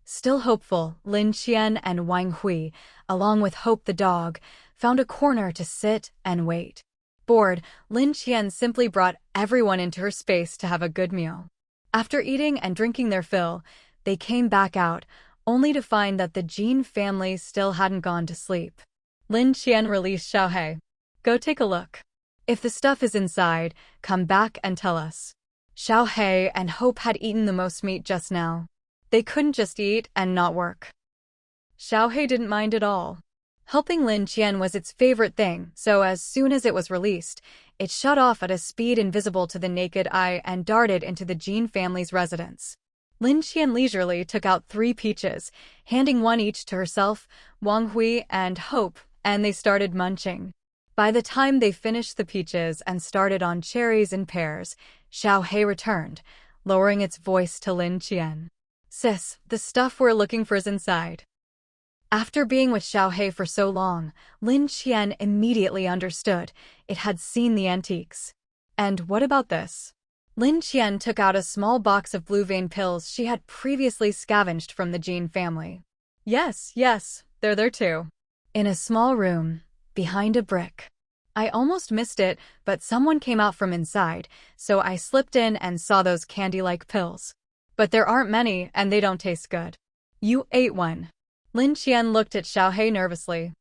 Still hopeful, Lin Qian and Wang Hui, along with Hope the dog, found a corner to sit and wait. Bored, Lin Qian simply brought everyone into her space to have a good meal. After eating and drinking their fill, they came back out, only to find that the Jin family still hadn't gone to sleep. Lin Qian released Xiaohei. Go take a look. If the stuff is inside, come back and tell us. Xiaohei and Hope had eaten the most meat just now. They couldn't just eat and not work. Xiaohei didn't mind at all. Helping Lin Qian was its favorite thing, so as soon as it was released, it shut off at a speed invisible to the naked eye and darted into the Jin family's residence. Lin Qian leisurely took out 3 peaches, handing one each to herself, Wang Hui, and Hope, and they started munching. By the time they finished the peaches and started on cherries in pairs, Xiaohei returned, lowering its voice to Lin Qian. Sis, the stuff we're looking for is inside. After being with Xiaohei for so long, Lin Qian immediately understood. It had seen the antiques. And what about this? Lin Qian took out a small box of blue vein pills she had previously scavenged from the Jin family. Yes, they're there too. In a small room, behind a brick. I almost missed it, but someone came out from inside, so I slipped in and saw those candy-like pills. But there aren't many, and they don't taste good. You ate one. Lin Qian looked at Xiaohei nervously.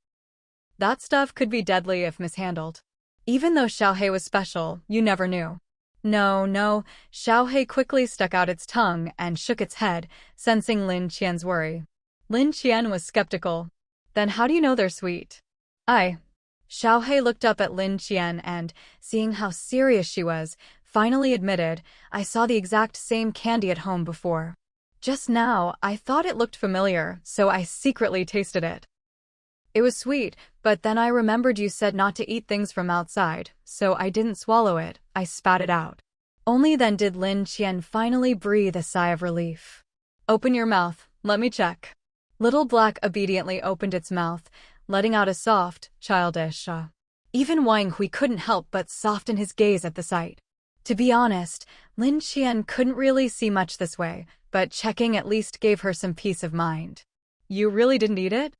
That stuff could be deadly if mishandled. Even though Xiaohei was special, you never knew. No, Xiaohei quickly stuck out its tongue and shook its head, sensing Lin Qian's worry. Lin Qian was skeptical. Then how do you know they're sweet? Xiaohei looked up at Lin Qian and, seeing how serious she was, finally admitted, I saw the exact same candy at home before. Just now, I thought it looked familiar, so I secretly tasted it. It was sweet, but then I remembered you said not to eat things from outside, so I didn't swallow it, I spat it out. Only then did Lin Qian finally breathe a sigh of relief. Open your mouth, let me check. Little Black obediently opened its mouth, letting out a soft, childish Even Wang Hui couldn't help but soften his gaze at the sight. To be honest, Lin Qian couldn't really see much this way, but checking at least gave her some peace of mind. You really didn't eat it?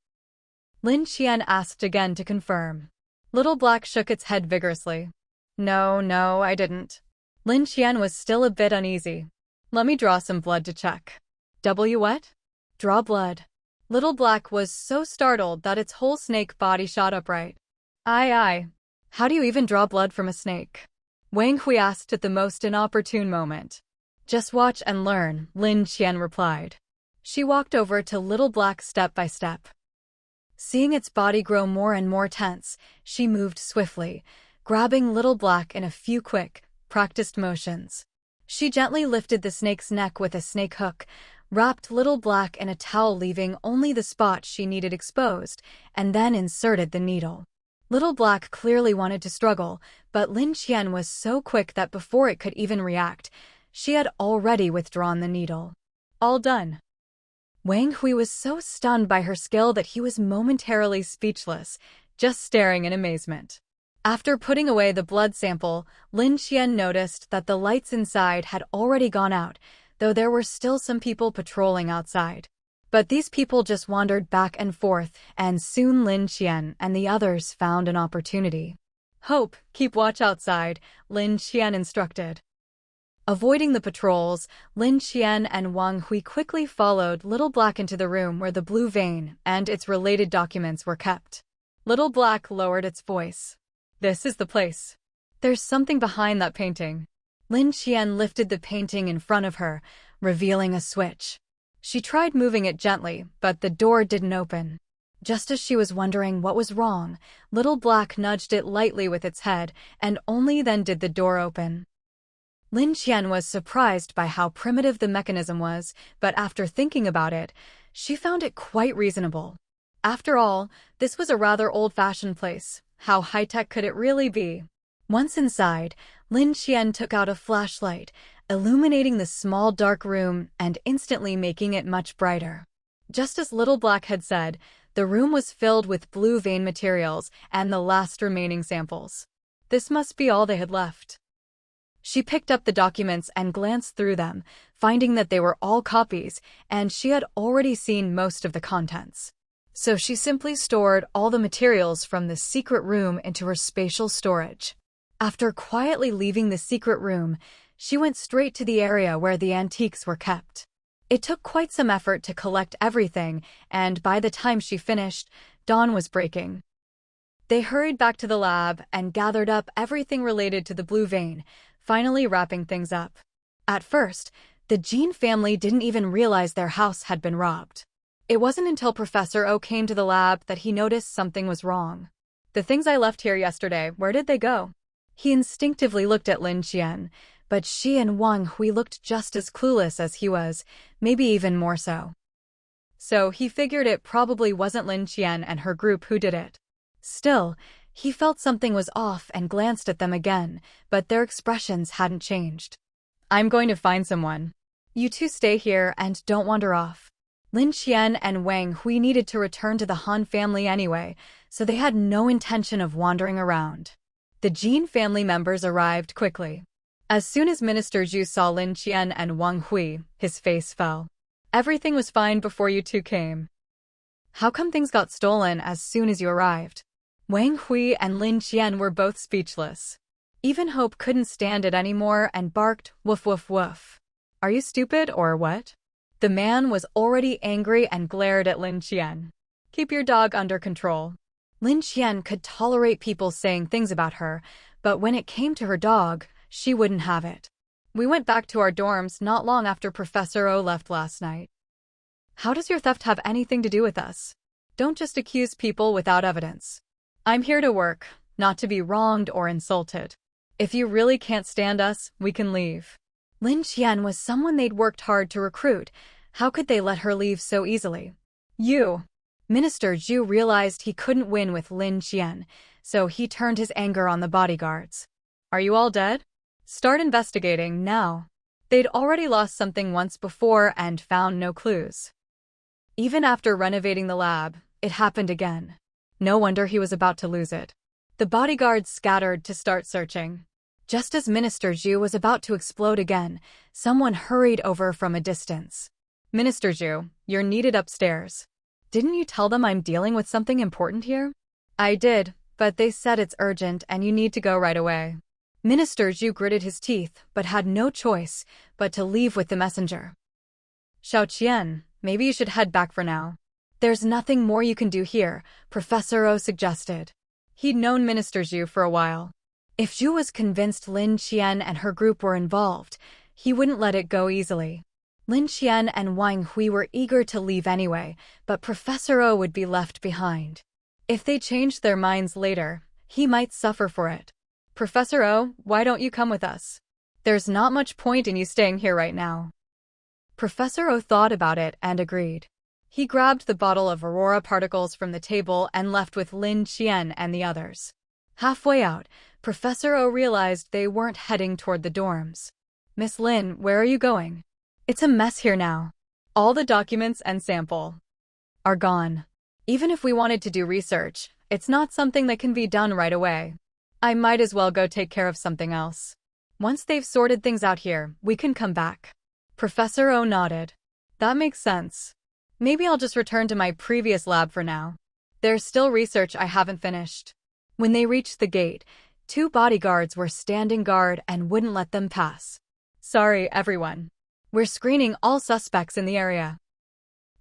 Lin Qian asked again to confirm. Little Black shook its head vigorously. No, I didn't. Lin Qian was still a bit uneasy. Let me draw some blood to check. What? Draw blood. Little Black was so startled that its whole snake body shot upright. Aye. How do you even draw blood from a snake? Wang Hui asked at the most inopportune moment. Just watch and learn, Lin Qian replied. She walked over to Little Black step by step. Seeing its body grow more and more tense, she moved swiftly, grabbing Little Black in a few quick, practiced motions. She gently lifted the snake's neck with a snake hook, wrapped Little Black in a towel leaving only the spot she needed exposed, and then inserted the needle. Little Black clearly wanted to struggle, but Lin Qian was so quick that before it could even react, she had already withdrawn the needle. All done. Wang Hui was so stunned by her skill that he was momentarily speechless, just staring in amazement. After putting away the blood sample, Lin Qian noticed that the lights inside had already gone out, though there were still some people patrolling outside. But these people just wandered back and forth, and soon Lin Qian and the others found an opportunity. Hope, keep watch outside, Lin Qian instructed. Avoiding the patrols, Lin Qian and Wang Hui quickly followed Little Black into the room where the blue vein and its related documents were kept. Little Black lowered its voice. This is the place. There's something behind that painting. Lin Qian lifted the painting in front of her, revealing a switch. She tried moving it gently, but the door didn't open. Just as she was wondering what was wrong, Little Black nudged it lightly with its head, and only then did the door open. Lin Qian was surprised by how primitive the mechanism was, but after thinking about it, she found it quite reasonable. After all, this was a rather old-fashioned place. How high-tech could it really be? Once inside, Lin Qian took out a flashlight, illuminating the small dark room and instantly making it much brighter. Just as Little Black had said, the room was filled with blue vein materials and the last remaining samples. This must be all they had left. She picked up the documents and glanced through them, finding that they were all copies, and she had already seen most of the contents. So she simply stored all the materials from the secret room into her spatial storage. After quietly leaving the secret room, she went straight to the area where the antiques were kept. It took quite some effort to collect everything, and by the time she finished, dawn was breaking. They hurried back to the lab and gathered up everything related to the blue vein, finally wrapping things up. At first, the Jean family didn't even realize their house had been robbed. It wasn't until Professor O came to the lab that he noticed something was wrong. "The things I left here yesterday, where did they go?" He instinctively looked at Lin Qian, but she and Wang Hui looked just as clueless as he was, maybe even more so. So he figured it probably wasn't Lin Qian and her group who did it. Still, he felt something was off and glanced at them again, but their expressions hadn't changed. "I'm going to find someone. You two stay here and don't wander off." Lin Qian and Wang Hui needed to return to the Han family anyway, so they had no intention of wandering around. The Jean family members arrived quickly. As soon as Minister Zhu saw Lin Qian and Wang Hui, his face fell. "Everything was fine before you two came. How come things got stolen as soon as you arrived?" Wang Hui and Lin Qian were both speechless. Even Hope couldn't stand it anymore and barked, "Woof woof woof. Are you stupid or what?" The man was already angry and glared at Lin Qian. "Keep your dog under control." Lin Qian could tolerate people saying things about her, but when it came to her dog, she wouldn't have it. "We went back to our dorms not long after Professor O left last night. How does your theft have anything to do with us? Don't just accuse people without evidence. I'm here to work, not to be wronged or insulted. If you really can't stand us, we can leave." Lin Qian was someone they'd worked hard to recruit. How could they let her leave so easily? "You." Minister Zhu realized he couldn't win with Lin Qian, so he turned his anger on the bodyguards. "Are you all dead? Start investigating now." They'd already lost something once before and found no clues. Even after renovating the lab, it happened again. No wonder he was about to lose it. The bodyguards scattered to start searching. Just as Minister Zhu was about to explode again, someone hurried over from a distance. "Minister Zhu, you're needed upstairs." "Didn't you tell them I'm dealing with something important here?" "I did, but they said it's urgent and you need to go right away." Minister Zhu gritted his teeth, but had no choice but to leave with the messenger. "Xiao Qian, maybe you should head back for now." "There's nothing more you can do here," Professor O suggested. He'd known Minister Zhu for a while. If Zhu was convinced Lin Qian and her group were involved, he wouldn't let it go easily. Lin Qian and Wang Hui were eager to leave anyway, but Professor O would be left behind. If they changed their minds later, he might suffer for it. "Professor O, why don't you come with us? There's not much point in you staying here right now." Professor O thought about it and agreed. He grabbed the bottle of Aurora particles from the table and left with Lin Qian and the others. Halfway out, Professor O realized they weren't heading toward the dorms. "Miss Lin, where are you going?" "It's a mess here now. All the documents and sample are gone. Even if we wanted to do research, it's not something that can be done right away. I might as well go take care of something else. Once they've sorted things out here, we can come back." Professor O nodded. "That makes sense. Maybe I'll just return to my previous lab for now. There's still research I haven't finished." When they reached the gate, 2 bodyguards were standing guard and wouldn't let them pass. "Sorry, everyone. We're screening all suspects in the area.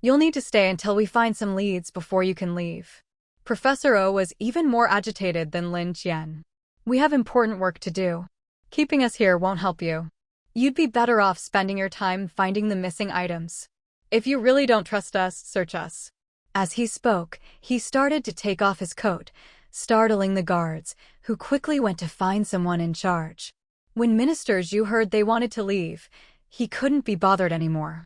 You'll need to stay until we find some leads before you can leave." Professor O was even more agitated than Lin Qian. "We have important work to do. Keeping us here won't help you. You'd be better off spending your time finding the missing items. If you really don't trust us, search us." As he spoke, he started to take off his coat, startling the guards, who quickly went to find someone in charge. When Minister Zhu heard they wanted to leave, he couldn't be bothered anymore.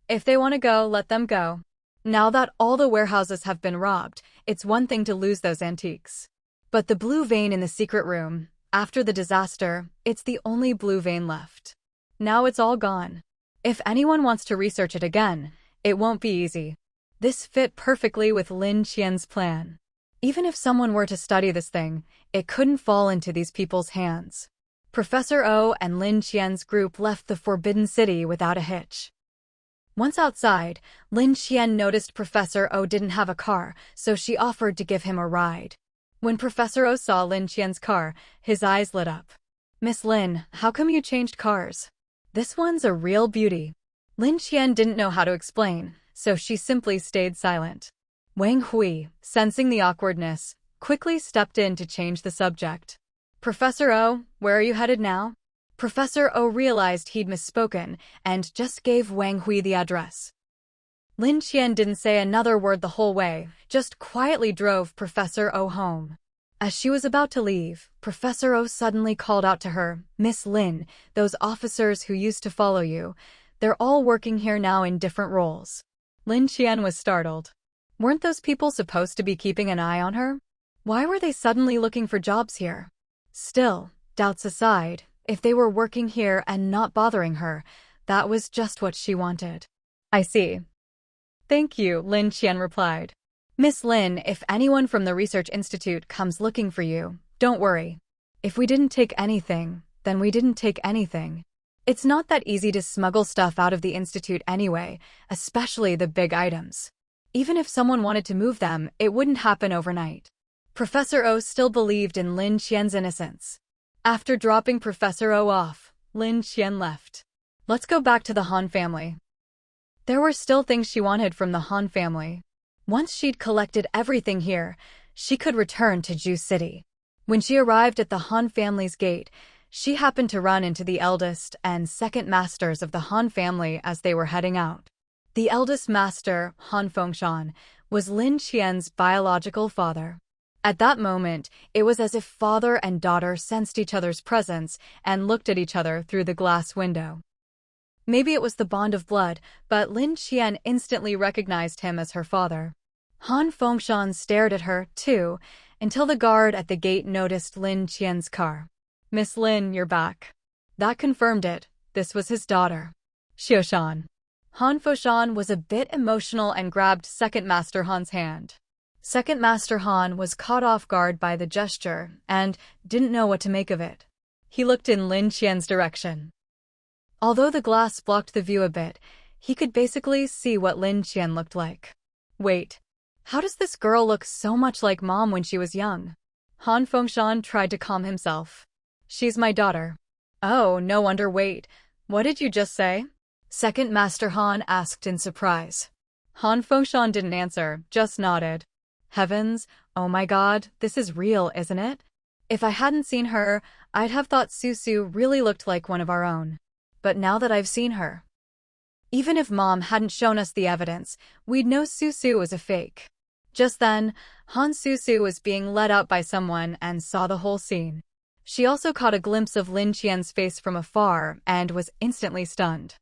"If they want to go, let them go. Now that all the warehouses have been robbed, it's one thing to lose those antiques. But the blue vein in the secret room, after the disaster, it's the only blue vein left. Now it's all gone. If anyone wants to research it again, it won't be easy." This fit perfectly with Lin Qian's plan. Even if someone were to study this thing, it couldn't fall into these people's hands. Professor O and Lin Qian's group left the Forbidden City without a hitch. Once outside, Lin Qian noticed Professor O didn't have a car, so she offered to give him a ride. When Professor O saw Lin Qian's car, his eyes lit up. "Miss Lin, how come you changed cars? This one's a real beauty." Lin Qian didn't know how to explain, so she simply stayed silent. Wang Hui, sensing the awkwardness, quickly stepped in to change the subject. Professor O, where are you headed now? Professor O realized he'd misspoken and just gave Wang Hui the address. Lin Qian didn't say another word the whole way, just quietly drove Professor O home. As she was about to leave, Professor O suddenly called out to her, "Miss Lin, those officers who used to follow you, they're all working here now in different roles." Lin Qian was startled. Weren't those people supposed to be keeping an eye on her? Why were they suddenly looking for jobs here? Still, doubts aside, if they were working here and not bothering her, that was just what she wanted. "I see. Thank you," Lin Qian replied. "Miss Lin, if anyone from the Research Institute comes looking for you, don't worry. If we didn't take anything, then we didn't take anything. It's not that easy to smuggle stuff out of the Institute anyway, especially the big items. Even if someone wanted to move them, it wouldn't happen overnight." Professor O still believed in Lin Qian's innocence. After dropping Professor O off, Lin Qian left. Let's go back to the Han family. There were still things she wanted from the Han family. Once she'd collected everything here, she could return to Ju City. When she arrived at the Han family's gate, she happened to run into the eldest and second masters of the Han family as they were heading out. The eldest master, Han Fengshan, was Lin Qian's biological father. At that moment, it was as if father and daughter sensed each other's presence and looked at each other through the glass window. Maybe it was the bond of blood, but Lin Qian instantly recognized him as her father. Han Fengshan stared at her, too, until the guard at the gate noticed Lin Qian's car. "Miss Lin, you're back." That confirmed it. This was his daughter, Xiushan. Han Fengshan was a bit emotional and grabbed Second Master Han's hand. Second Master Han was caught off guard by the gesture and didn't know what to make of it. He looked in Lin Qian's direction. Although the glass blocked the view a bit, he could basically see what Lin Qian looked like. Wait, how does this girl look so much like Mom when she was young? Han Fengshan tried to calm himself. "She's my daughter." "Oh, no wonder. Wait, what did you just say?" Second Master Han asked in surprise. Han Fengshan didn't answer, just nodded. Heavens, oh my god, this is real, isn't it? If I hadn't seen her, I'd have thought Susu really looked like one of our own. But now that I've seen her, even if Mom hadn't shown us the evidence, we'd know Susu was a fake. Just then, Han Susu was being led out by someone and saw the whole scene. She also caught a glimpse of Lin Qian's face from afar and was instantly stunned.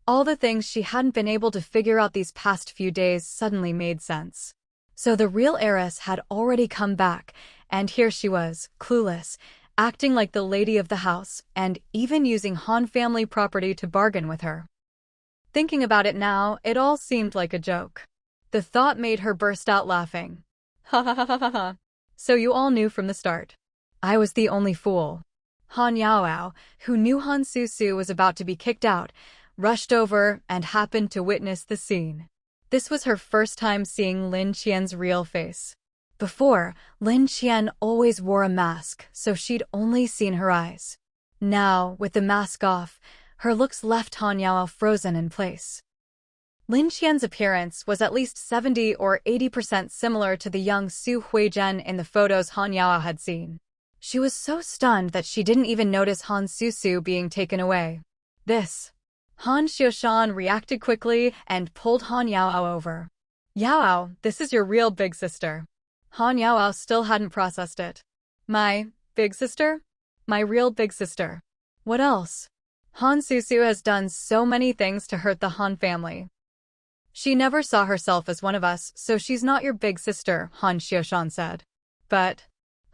All the things she hadn't been able to figure out these past few days suddenly made sense. So the real heiress had already come back, and here she was, clueless, acting like the lady of the house, and even using Han family property to bargain with her. Thinking about it now, it all seemed like a joke. The thought made her burst out laughing. "Ha ha ha ha ha ha. So you all knew from the start. I was the only fool." Han Yaoao, who knew Han Susu was about to be kicked out, rushed over and happened to witness the scene. This was her first time seeing Lin Qian's real face. Before, Lin Qian always wore a mask, so she'd only seen her eyes. Now, with the mask off, her looks left Han Yaoao frozen in place. Lin Qian's appearance was at least 70 or 80% similar to the young Su Huizhen in the photos Han Yaoao had seen. She was so stunned that she didn't even notice Han Susu being taken away. Han Xiushan reacted quickly and pulled Han Yaoao over. "Yaoao, this is your real big sister." Han Yaoao still hadn't processed it. "My big sister? My real big sister. What else? Han Susu has done so many things to hurt the Han family. She never saw herself as one of us, so she's not your big sister," Han Xiushan said. But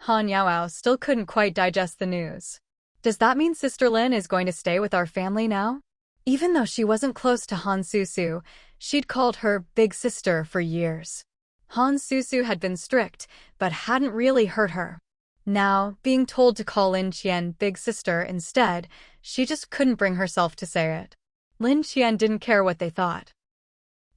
Han Yaoao still couldn't quite digest the news. "Does that mean Sister Lin is going to stay with our family now?" Even though she wasn't close to Han Susu, she'd called her big sister for years. Han Susu had been strict, but hadn't really hurt her. Now, being told to call Lin Qian big sister instead, she just couldn't bring herself to say it. Lin Qian didn't care what they thought.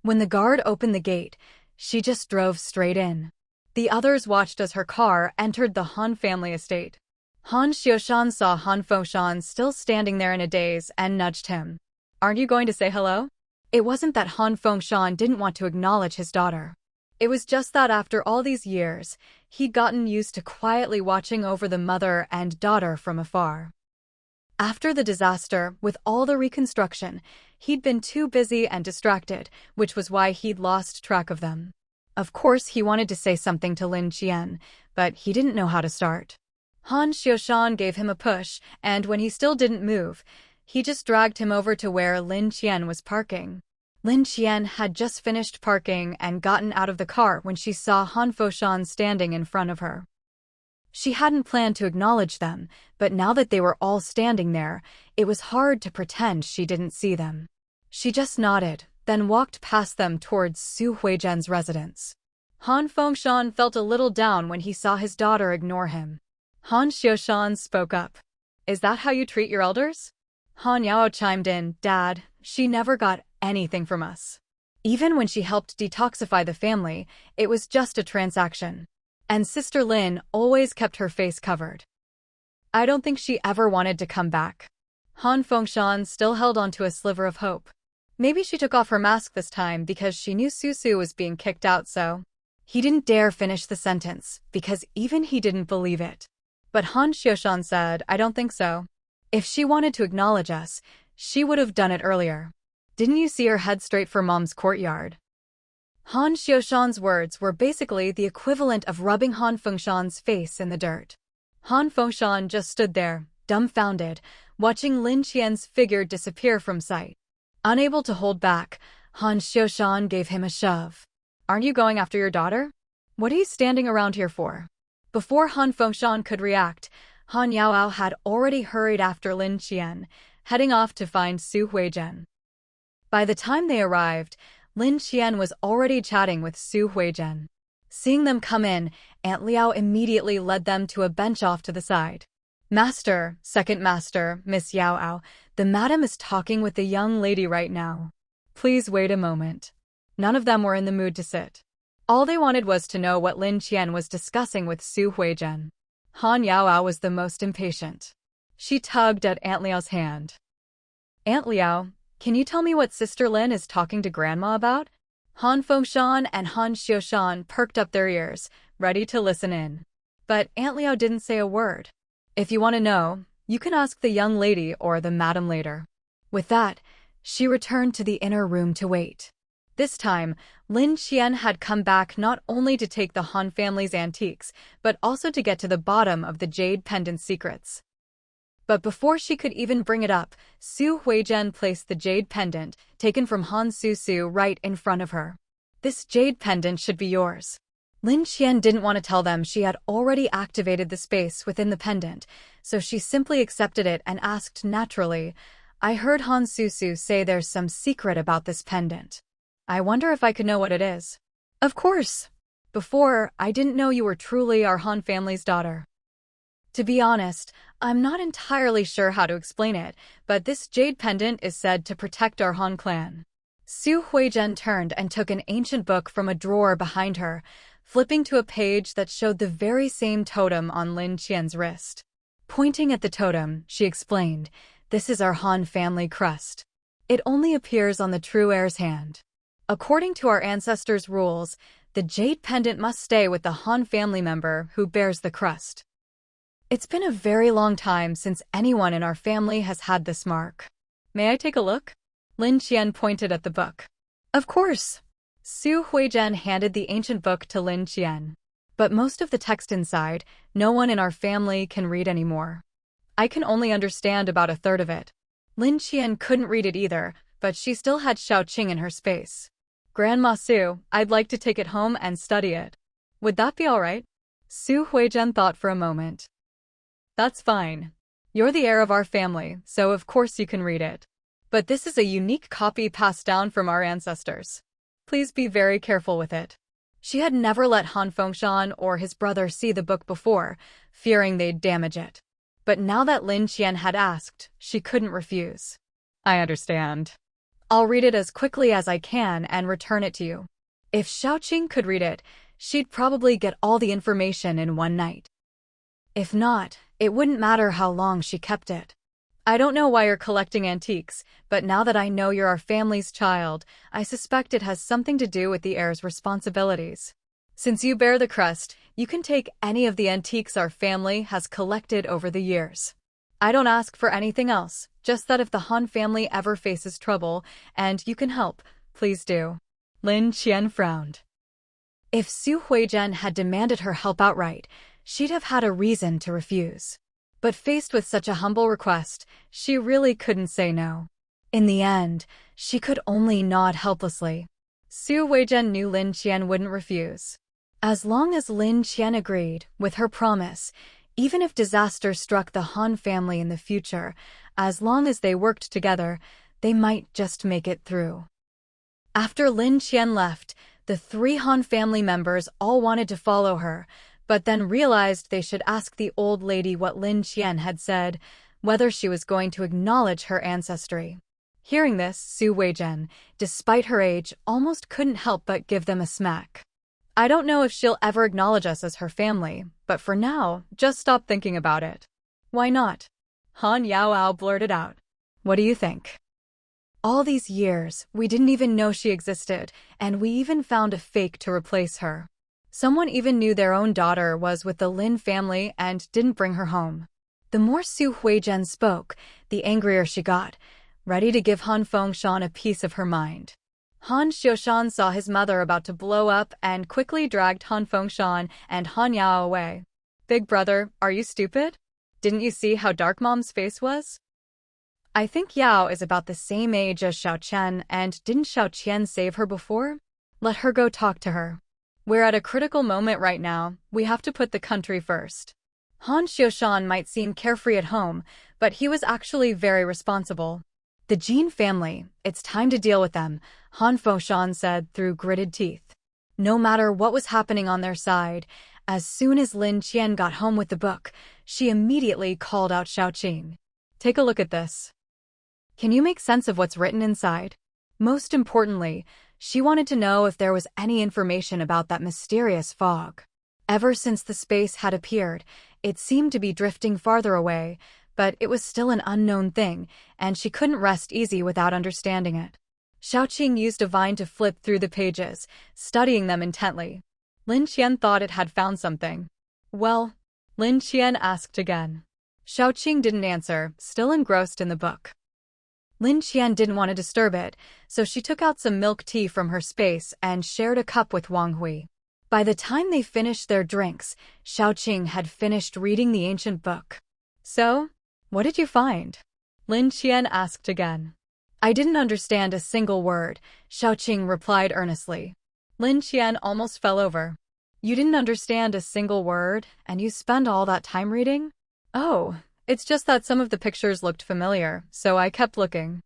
When the guard opened the gate, she just drove straight in. The others watched as her car entered the Han family estate. Han Xiushan saw Han Fengshan still standing there in a daze and nudged him. "Aren't you going to say hello?" It wasn't that Han Fengshan didn't want to acknowledge his daughter. It was just that after all these years, he'd gotten used to quietly watching over the mother and daughter from afar. After the disaster, with all the reconstruction, he'd been too busy and distracted, which was why he'd lost track of them. Of course, he wanted to say something to Lin Qian, but he didn't know how to start. Han Xiushan gave him a push, and when he still didn't move, he just dragged him over to where Lin Qian was parking. Lin Qian had just finished parking and gotten out of the car when she saw Han Fengshan standing in front of her. She hadn't planned to acknowledge them, but now that they were all standing there, it was hard to pretend she didn't see them. She just nodded, then walked past them towards Su Huizhen's residence. Han Fengshan felt a little down when he saw his daughter ignore him. Han Xiushan spoke up. "Is that how you treat your elders?" Han Yao chimed in, "Dad, she never got anything from us. Even when she helped detoxify the family, it was just a transaction. And Sister Lin always kept her face covered. I don't think she ever wanted to come back." Han Fengshan still held onto a sliver of hope. Maybe she took off her mask this time because she knew Susu was being kicked out, so he didn't dare finish the sentence because even he didn't believe it. But Han Xiushan said, "I don't think so. If she wanted to acknowledge us, she would have done it earlier. Didn't you see her head straight for Mom's courtyard?" Han Xiushan's words were basically the equivalent of rubbing Han Fengshan's face in the dirt. Han Fengshan just stood there, dumbfounded, watching Lin Qian's figure disappear from sight. Unable to hold back, Han Xiushan gave him a shove. "Aren't you going after your daughter? What are you standing around here for?" Before Han Fengshan could react, Han Yaoao had already hurried after Lin Qian, heading off to find Su Huizhen. By the time they arrived, Lin Qian was already chatting with Su Huizhen. Seeing them come in, Aunt Liao immediately led them to a bench off to the side. "Master, second master, Miss Yaoao, the madam is talking with the young lady right now. Please wait a moment." None of them were in the mood to sit. All they wanted was to know what Lin Qian was discussing with Su Huizhen. Han Yaoao was the most impatient. She tugged at Aunt Liao's hand. "Aunt Liao, can you tell me what Sister Lin is talking to Grandma about?" Han Fengshan and Han Xiushan perked up their ears, ready to listen in. But Aunt Liao didn't say a word. "If you want to know, you can ask the young lady or the madam later." With that, she returned to the inner room to wait. This time, Lin Qian had come back not only to take the Han family's antiques, but also to get to the bottom of the Jade Pendant secrets. But before she could even bring it up, Su Huizhen placed the Jade Pendant, taken from Han Susu, right in front of her. "This Jade Pendant should be yours." Lin Qian didn't want to tell them she had already activated the space within the pendant, so she simply accepted it and asked naturally, "I heard Han Susu say there's some secret about this pendant. I wonder if I could know what it is." "Of course. Before, I didn't know you were truly our Han family's daughter. To be honest, I'm not entirely sure how to explain it, but this Jade Pendant is said to protect our Han clan." Su Huizhen turned and took an ancient book from a drawer behind her, flipping to a page that showed the very same totem on Lin Qian's wrist. Pointing at the totem, she explained, "This is our Han family crest. It only appears on the true heir's hand. According to our ancestors' rules, the Jade Pendant must stay with the Han family member who bears the crest. It's been a very long time since anyone in our family has had this mark. May I take a look?" Lin Qian pointed at the book. "Of course." Su Huizhen handed the ancient book to Lin Qian. "But most of the text inside, no one in our family can read anymore. I can only understand about a third of it." Lin Qian couldn't read it either, but she still had Xiaoqing in her space. "Grandma Su, I'd like to take it home and study it. Would that be all right?" Su Huizhen thought for a moment. "That's fine. You're the heir of our family, so of course you can read it. But this is a unique copy passed down from our ancestors. Please be very careful with it." She had never let Han Fengshan or his brother see the book before, fearing they'd damage it. But now that Lin Qian had asked, she couldn't refuse. "I understand. I'll read it as quickly as I can and return it to you." If Xiaoqing could read it, she'd probably get all the information in one night. If not, it wouldn't matter how long she kept it. I don't know why you're collecting antiques, but now that I know you're our family's child, I suspect it has something to do with the heir's responsibilities. Since you bear the crest, you can take any of the antiques our family has collected over the years. I don't ask for anything else, just that if the Han family ever faces trouble, and you can help, please do. Lin Qian frowned. If Su Huizhen had demanded her help outright, she'd have had a reason to refuse. But faced with such a humble request, she really couldn't say no. In the end, she could only nod helplessly. Su Huizhen knew Lin Qian wouldn't refuse. As long as Lin Qian agreed with her promise, even if disaster struck the Han family in the future, as long as they worked together, they might just make it through. After Lin Qian left, the 3 Han family members all wanted to follow her, but then realized they should ask the old lady what Lin Qian had said, whether she was going to acknowledge her ancestry. Hearing this, Su Huizhen, despite her age, almost couldn't help but give them a smack. I don't know if she'll ever acknowledge us as her family, but for now, just stop thinking about it. Why not? Han Yaoao blurted out. What do you think? All these years, we didn't even know she existed, and we even found a fake to replace her. Someone even knew their own daughter was with the Lin family and didn't bring her home. The more Su Huizhen spoke, the angrier she got, ready to give Han Fengshan a piece of her mind. Han Xiushan saw his mother about to blow up and quickly dragged Han Fengshan and Han Yao away. Big brother, are you stupid? Didn't you see how dark Mom's face was? I think Yao is about the same age as Xiao Qian, and didn't Xiao Qian save her before? Let her go talk to her. We're at a critical moment right now, we have to put the country first. Han Xiushan might seem carefree at home, but he was actually very responsible. The Jin family, it's time to deal with them, Han Fengshan said through gritted teeth. No matter what was happening on their side, as soon as Lin Qian got home with the book, she immediately called out Xiaoqing. Take a look at this. Can you make sense of what's written inside? Most importantly, she wanted to know if there was any information about that mysterious fog. Ever since the space had appeared, it seemed to be drifting farther away, but it was still an unknown thing, and she couldn't rest easy without understanding it. Xiaoqing used a vine to flip through the pages, studying them intently. Lin Qian thought it had found something. Well, Lin Qian asked again. Xiaoqing didn't answer, still engrossed in the book. Lin Qian didn't want to disturb it, so she took out some milk tea from her space and shared a cup with Wang Hui. By the time they finished their drinks, Xiaoqing had finished reading the ancient book. So, what did you find? Lin Qian asked again. I didn't understand a single word, Xiaoqing replied earnestly. Lin Qian almost fell over. You didn't understand a single word, and you spent all that time reading? Oh, it's just that some of the pictures looked familiar, so I kept looking.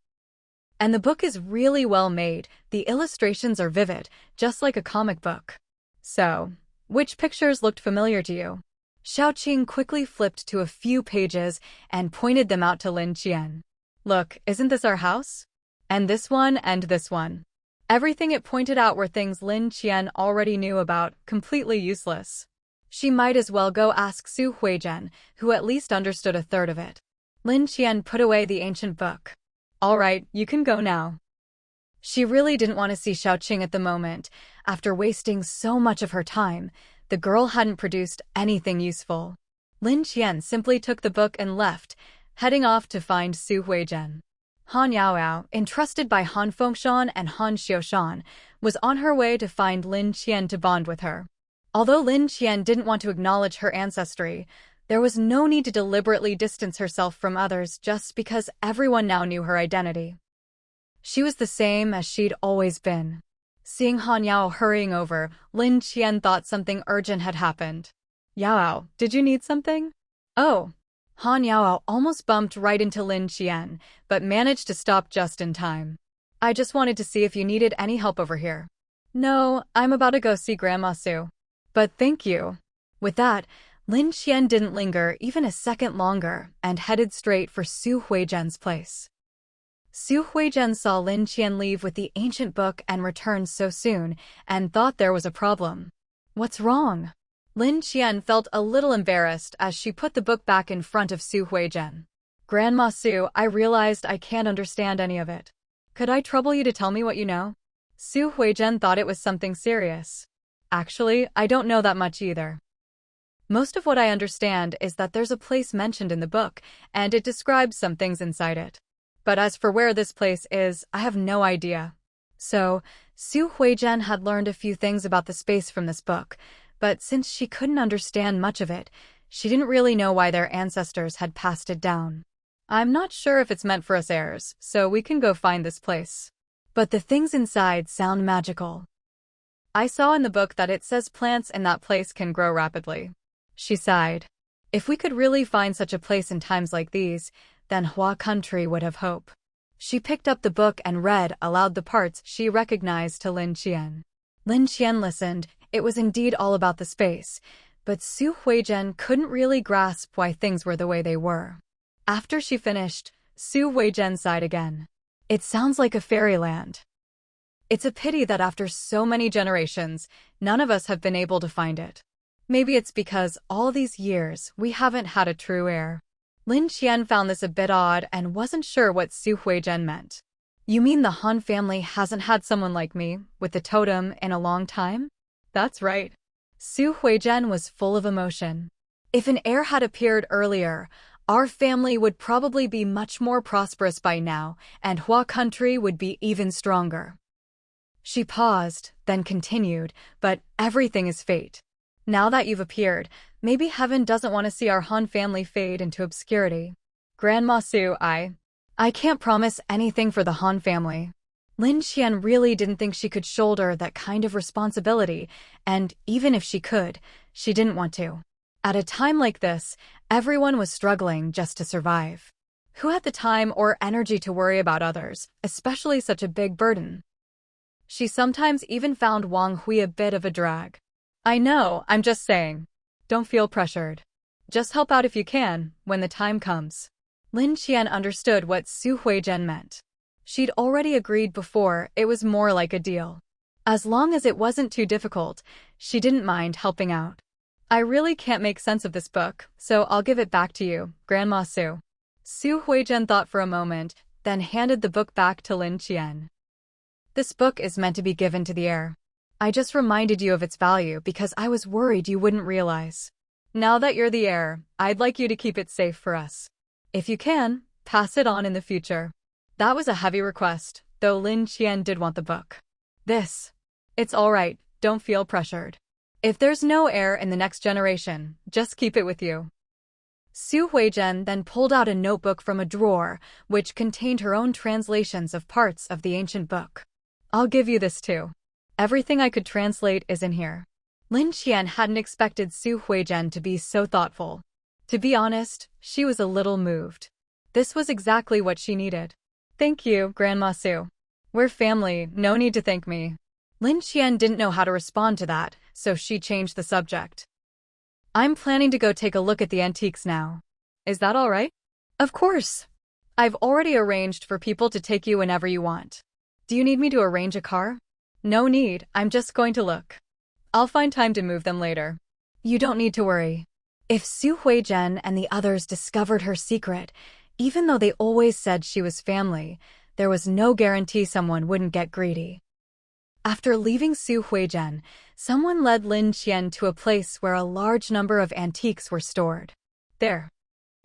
And the book is really well made, the illustrations are vivid, just like a comic book. So, which pictures looked familiar to you? Xiaoqing quickly flipped to a few pages and pointed them out to Lin Qian. Look, isn't this our house? And this one and this one. Everything it pointed out were things Lin Qian already knew about, completely useless. She might as well go ask Su Huizhen, who at least understood a third of it. Lin Qian put away the ancient book. All right, you can go now. She really didn't want to see Xiaoqing at the moment. After wasting so much of her time, the girl hadn't produced anything useful. Lin Qian simply took the book and left, heading off to find Su Huizhen. Han Yaoao, entrusted by Han Fengshan and Han Xiushan, was on her way to find Lin Qian to bond with her. Although Lin Qian didn't want to acknowledge her ancestry, there was no need to deliberately distance herself from others just because everyone now knew her identity. She was the same as she'd always been. Seeing Han Yao hurrying over, Lin Qian thought something urgent had happened. Yao, did you need something? Oh. Han Yao almost bumped right into Lin Qian, but managed to stop just in time. I just wanted to see if you needed any help over here. No, I'm about to go see Grandma Su. But thank you. With that, Lin Qian didn't linger even a second longer and headed straight for Su Huizhen's place. Su Huizhen saw Lin Qian leave with the ancient book and return so soon, and thought there was a problem. What's wrong? Lin Qian felt a little embarrassed as she put the book back in front of Su Huizhen. Grandma Su, I realized I can't understand any of it. Could I trouble you to tell me what you know? Su Huizhen thought it was something serious. Actually, I don't know that much either. Most of what I understand is that there's a place mentioned in the book, and it describes some things inside it. But as for where this place is, I have no idea. So, Su Huizhen had learned a few things about the space from this book, but since she couldn't understand much of it, she didn't really know why their ancestors had passed it down. I'm not sure if it's meant for us heirs, so we can go find this place. But the things inside sound magical. I saw in the book that it says plants in that place can grow rapidly. She sighed. If we could really find such a place in times like these, then Hua country would have hope. She picked up the book and read aloud the parts she recognized to Lin Qian. Lin Qian listened. It was indeed all about the space, but Su Huizhen couldn't really grasp why things were the way they were. After she finished, Su Huizhen sighed again. It sounds like a fairyland. It's a pity that after so many generations, none of us have been able to find it. Maybe it's because all these years we haven't had a true heir. Lin Qian found this a bit odd and wasn't sure what Su Huizhen meant. You mean the Han family hasn't had someone like me, with the totem, in a long time? That's right. Su Huizhen was full of emotion. If an heir had appeared earlier, our family would probably be much more prosperous by now, and Hua country would be even stronger. She paused, then continued, but everything is fate. Now that you've appeared, maybe heaven doesn't want to see our Han family fade into obscurity. Grandma Su, I can't promise anything for the Han family. Lin Qian really didn't think she could shoulder that kind of responsibility, and even if she could, she didn't want to. At a time like this, everyone was struggling just to survive. Who had the time or energy to worry about others, especially such a big burden? She sometimes even found Wang Hui a bit of a drag. I know, I'm just saying. Don't feel pressured. Just help out if you can, when the time comes. Lin Qian understood what Su Huizhen meant. She'd already agreed before, it was more like a deal. As long as it wasn't too difficult, she didn't mind helping out. I really can't make sense of this book, so I'll give it back to you, Grandma Su. Su Huizhen thought for a moment, then handed the book back to Lin Qian. This book is meant to be given to the heir. I just reminded you of its value because I was worried you wouldn't realize. Now that you're the heir, I'd like you to keep it safe for us. If you can, pass it on in the future. That was a heavy request, though Lin Qian did want the book. It's all right, don't feel pressured. If there's no heir in the next generation, just keep it with you. Su Huizhen then pulled out a notebook from a drawer, which contained her own translations of parts of the ancient book. I'll give you this too. Everything I could translate is in here. Lin Qian hadn't expected Su Huizhen to be so thoughtful. To be honest, she was a little moved. This was exactly what she needed. Thank you, Grandma Su. We're family, no need to thank me. Lin Qian didn't know how to respond to that, so she changed the subject. I'm planning to go take a look at the antiques now. Is that all right? Of course. I've already arranged for people to take you whenever you want. Do you need me to arrange a car? No need, I'm just going to look. I'll find time to move them later. You don't need to worry. If Su Huizhen and the others discovered her secret, even though they always said she was family, there was no guarantee someone wouldn't get greedy. After leaving Su Huizhen, someone led Lin Qian to a place where a large number of antiques were stored. There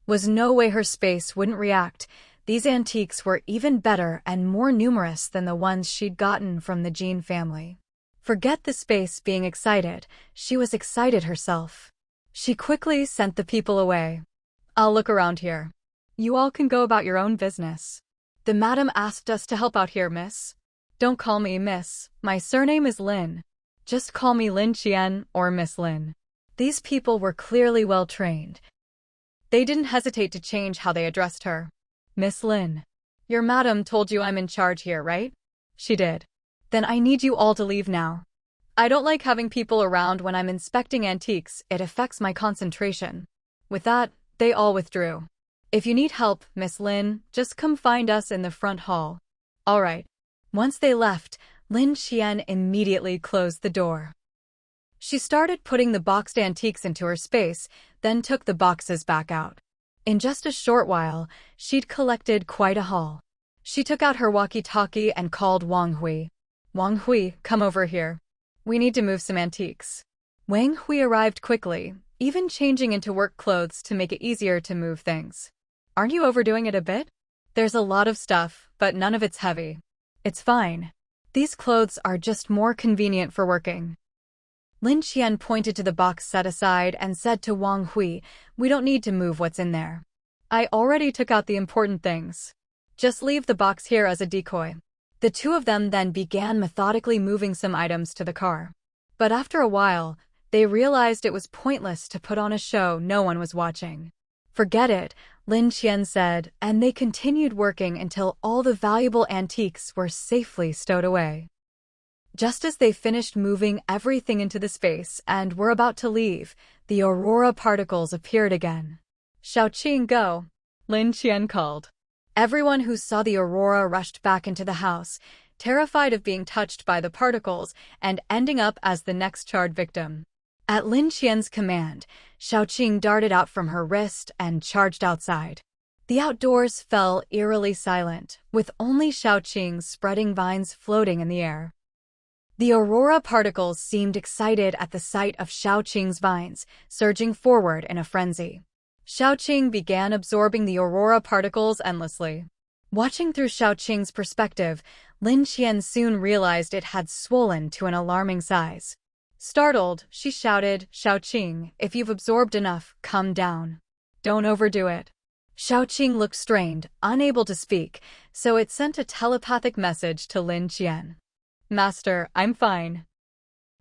was no way her space wouldn't react. These antiques were even better and more numerous than the ones she'd gotten from the Jin family. Forget the space being excited, she was excited herself. She quickly sent the people away. I'll look around here. You all can go about your own business. The madam asked us to help out here, miss. Don't call me miss, my surname is Lin. Just call me Lin Qian or Miss Lin. These people were clearly well trained. They didn't hesitate to change how they addressed her. Miss Lin. Your madam told you I'm in charge here, right? She did. Then I need you all to leave now. I don't like having people around when I'm inspecting antiques, it affects my concentration. With that, they all withdrew. If you need help, Miss Lin, just come find us in the front hall. All right. Once they left, Lin Qian immediately closed the door. She started putting the boxed antiques into her space, then took the boxes back out. In just a short while, she'd collected quite a haul. She took out her walkie-talkie and called Wang Hui. "Wang Hui, come over here. We need to move some antiques." Wang Hui arrived quickly, even changing into work clothes to make it easier to move things. "Aren't you overdoing it a bit? There's a lot of stuff, but none of it's heavy." "It's fine. These clothes are just more convenient for working." Lin Qian pointed to the box set aside and said to Wang Hui, "We don't need to move what's in there. I already took out the important things. Just leave the box here as a decoy." The two of them then began methodically moving some items to the car. But after a while, they realized it was pointless to put on a show no one was watching. "Forget it," Lin Qian said, and they continued working until all the valuable antiques were safely stowed away. Just as they finished moving everything into the space and were about to leave, the aurora particles appeared again. "Xiaoqing, go," Lin Qian called. Everyone who saw the aurora rushed back into the house, terrified of being touched by the particles and ending up as the next charred victim. At Lin Qian's command, Xiaoqing darted out from her wrist and charged outside. The outdoors fell eerily silent, with only Xiaoqing's spreading vines floating in the air. The aurora particles seemed excited at the sight of Xiaoqing's vines, surging forward in a frenzy. Xiaoqing began absorbing the aurora particles endlessly. Watching through Xiaoqing's perspective, Lin Qian soon realized it had swollen to an alarming size. Startled, she shouted, "Xiaoqing, if you've absorbed enough, come down. Don't overdo it." Xiaoqing looked strained, unable to speak, so it sent a telepathic message to Lin Qian. "Master, I'm fine.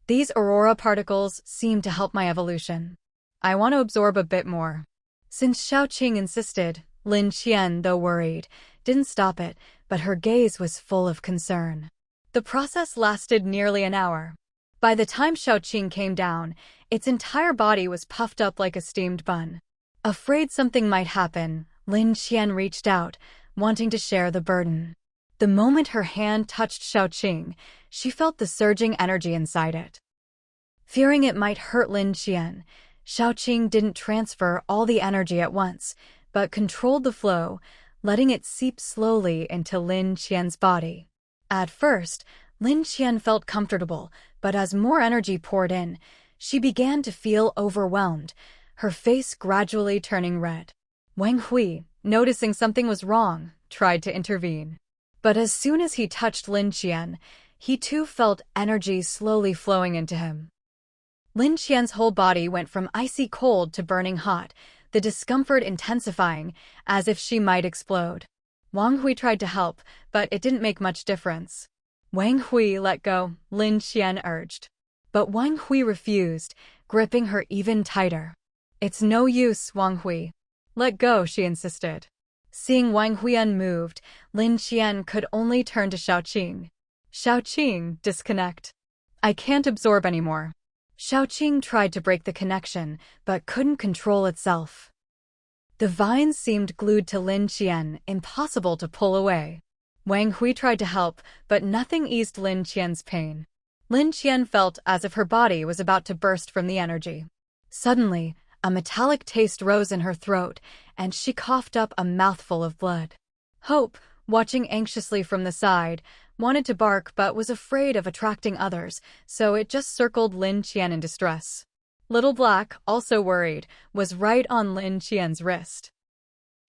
These aurora particles seem to help my evolution. I want to absorb a bit more." Since Xiaoqing insisted, Lin Qian, though worried, didn't stop it, but her gaze was full of concern. The process lasted nearly an hour. By the time Xiaoqing came down, its entire body was puffed up like a steamed bun. Afraid something might happen, Lin Qian reached out, wanting to share the burden. The moment her hand touched Xiaoqing, she felt the surging energy inside it. Fearing it might hurt Lin Qian, Xiaoqing didn't transfer all the energy at once, but controlled the flow, letting it seep slowly into Lin Qian's body. At first, Lin Qian felt comfortable, but as more energy poured in, she began to feel overwhelmed, her face gradually turning red. Wang Hui, noticing something was wrong, tried to intervene. But as soon as he touched Lin Qian, he too felt energy slowly flowing into him. Lin Qian's whole body went from icy cold to burning hot, the discomfort intensifying, as if she might explode. Wang Hui tried to help, but it didn't make much difference. "Wang Hui, let go," Lin Qian urged. But Wang Hui refused, gripping her even tighter. "It's no use, Wang Hui. Let go," she insisted. Seeing Wang Hui unmoved, Lin Qian could only turn to Xiaoqing. "Xiaoqing, disconnect. I can't absorb anymore." Xiaoqing tried to break the connection, but couldn't control itself. The vines seemed glued to Lin Qian, impossible to pull away. Wang Hui tried to help, but nothing eased Lin Qian's pain. Lin Qian felt as if her body was about to burst from the energy. Suddenly, a metallic taste rose in her throat, and she coughed up a mouthful of blood. Hope, watching anxiously from the side, wanted to bark but was afraid of attracting others, so it just circled Lin Qian in distress. Little Black, also worried, was right on Lin Qian's wrist.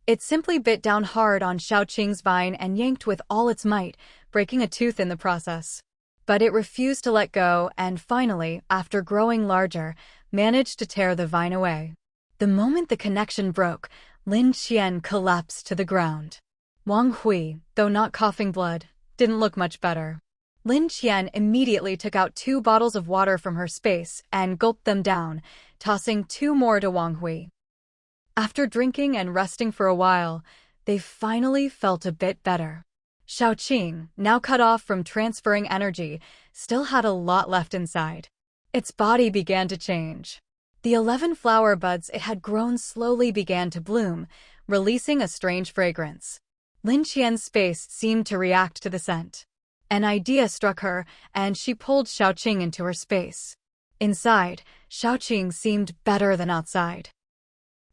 It simply bit down hard on Xiaoqing's vine and yanked with all its might, breaking a tooth in the process. But it refused to let go and finally, after growing larger, managed to tear the vine away. The moment the connection broke, Lin Qian collapsed to the ground. Wang Hui, though not coughing blood, didn't look much better. Lin Qian immediately took out 2 bottles of water from her space and gulped them down, tossing 2 more to Wang Hui. After drinking and resting for a while, they finally felt a bit better. Xiaoqing, now cut off from transferring energy, still had a lot left inside. Its body began to change. The 11 flower buds it had grown slowly began to bloom, releasing a strange fragrance. Lin Qian's space seemed to react to the scent. An idea struck her, and she pulled Xiaoqing into her space. Inside, Xiaoqing seemed better than outside.